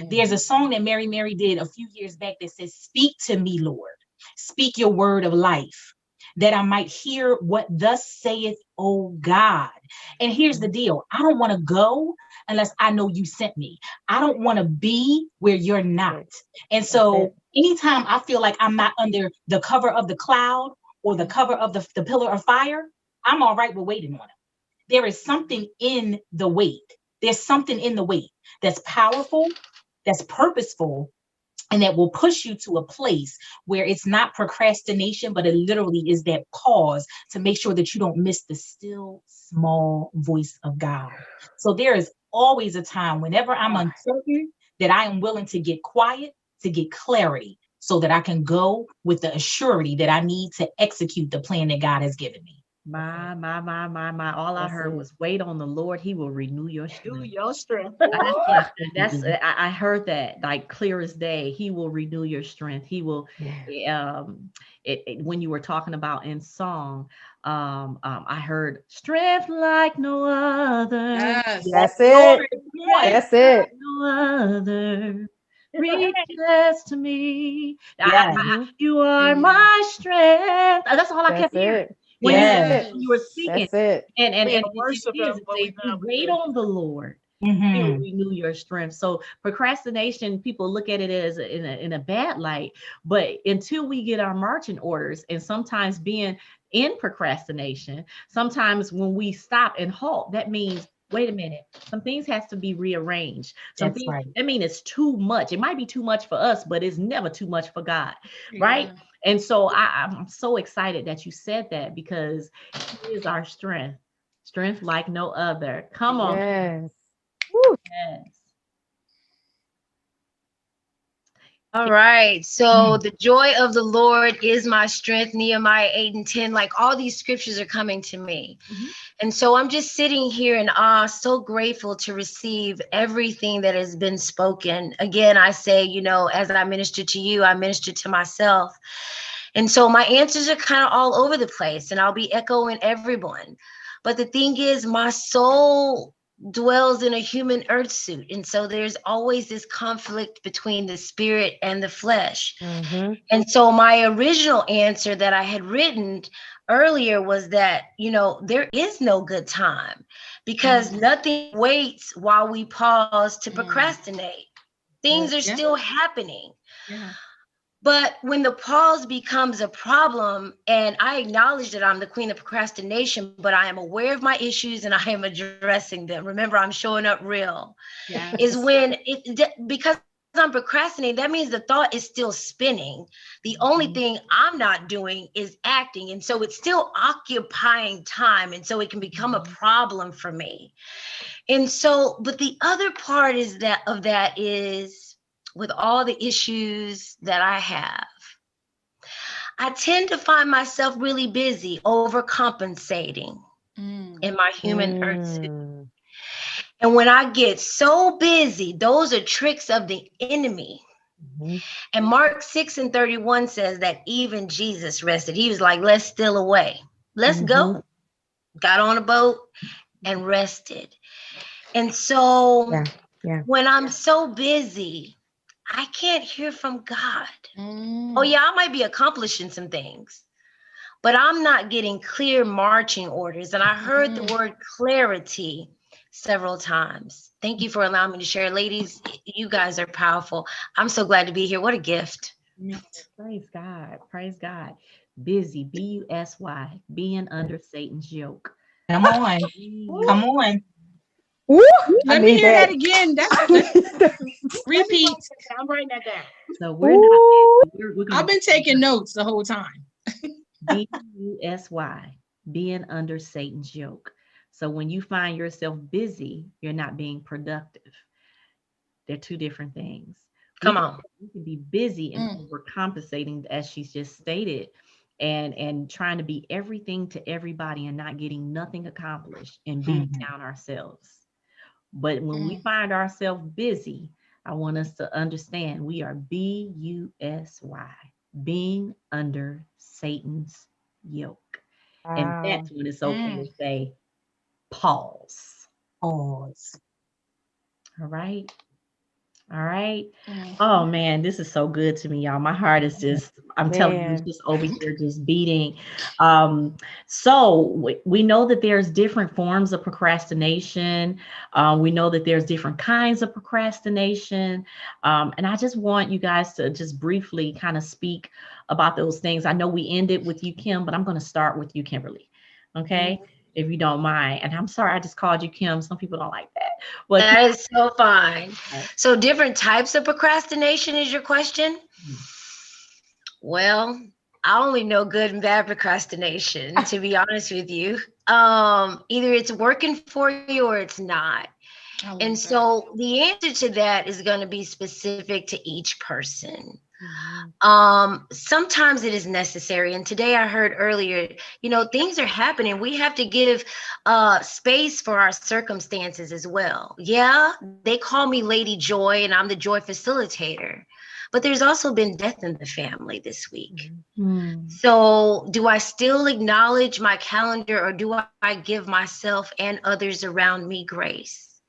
There's a song that Mary did a few years back that says, "Speak to me, Lord. Speak your word of life, that I might hear what thus saith, oh God." And here's the deal. I don't want to go unless I know you sent me. I don't want to be where you're not. And so anytime I feel like I'm not under the cover of the cloud or the cover of the pillar of fire, I'm all right with waiting on him. There is something in the wait. There's something in the wait that's powerful, that's purposeful, and that will push you to a place where it's not procrastination, but it literally is that pause to make sure that you don't miss the still small voice of God. So there is always a time whenever I'm uncertain that I am willing to get quiet, to get clarity, so that I can go with the assurity that I need to execute the plan that God has given me. My. All I heard was wait on the Lord. He will renew your Do strength. your strength. I heard that like clear as day. He will renew your strength. He will, when you were talking about in song, I heard strength like no other. Yes. That's it. That's it. No other reaches to me. Yes. You are my strength. That's all I That's kept hearing. it. When Yes. you were speaking, That's it. and We it worship is, him, but we if you not wait with on the Lord, Mhm. he'll renew your strength. So procrastination, people look at it as in a bad light, but until we get our marching orders, and sometimes being in procrastination, sometimes when we stop and halt, that means, wait a minute, some things has to be rearranged. Some That's things, right. I mean, it's too much. It might be too much for us, but it's never too much for God, right? And so I'm so excited that you said that, because he is our strength, strength like no other. Come on. Yes. Yes. All right. So the joy of the Lord is my strength, Nehemiah 8:10. Like all these scriptures are coming to me. And so I'm just sitting here in awe, so grateful to receive everything that has been spoken. Again, I say, you know, as I minister to you, I minister to myself. And so my answers are kind of all over the place, and I'll be echoing everyone. But the thing is, my soul dwells in a human earth suit. And so there's always this conflict between the spirit and the flesh. And so my original answer that I had written earlier was that, you know, there is no good time, because nothing waits while we pause to procrastinate. Things are still happening. But when the pause becomes a problem, and I acknowledge that I'm the queen of procrastination, but I am aware of my issues and I am addressing them. Remember, I'm showing up real. Is when because I'm procrastinating, that means the thought is still spinning. The only thing I'm not doing is acting. And so it's still occupying time. And so it can become a problem for me. And so, but the other part is that is, with all the issues that I have, I tend to find myself really busy overcompensating in my human earth suit. And when I get so busy, those are tricks of the enemy. And Mark 6:31 says that even Jesus rested. He was like, let's steal away. Let's go. Got on a boat and rested. And so when I'm so busy, I can't hear from God. Oh, yeah, I might be accomplishing some things, but I'm not getting clear marching orders. And I heard the word clarity several times. Thank you for allowing me to share. Ladies, you guys are powerful. I'm so glad to be here. What a gift. Praise God. Praise God. Busy, B-U-S-Y, being under Satan's yoke. Come on. Come on. Woo! I Let me need hear that that. again. Repeat. I'm writing that down. So we're not busy. We're I've going been taking notes the whole time. B-U-S-Y, being under Satan's yoke. So when you find yourself busy, you're not being productive. They're two different things. Come on. We can be busy and overcompensating, as she's just stated, and trying to be everything to everybody and not getting nothing accomplished and beating down ourselves. But when we find ourselves busy, I want us to understand we are B-U-S-Y, being under Satan's yoke. And Wow. that's when it's okay to say, pause. Pause. All right. All right. Oh man, this is so good to me, y'all. My heart is just, I'm telling you, it's Man. just over here just beating. So we know that there's different forms of procrastination. We know that there's different kinds of procrastination. And I just want you guys to just briefly kind of speak about those things. I know we ended with you, Kim, but I'm going to start with you, Kimberly. Okay. If you don't mind. And I'm sorry, I just called you Kim. Some people don't like that. But That is so fine. So different types of procrastination is your question? Well, I only know good and bad procrastination, to be honest with you. Either it's working for you or it's not. And so the answer to that is going to be specific to each person. Sometimes it is necessary. And today I heard earlier, things are happening. We have to give space for our circumstances as well. Yeah, they call me Lady Joy and I'm the joy facilitator. But there's also been death in the family this week. So do I still acknowledge my calendar or do I give myself and others around me grace?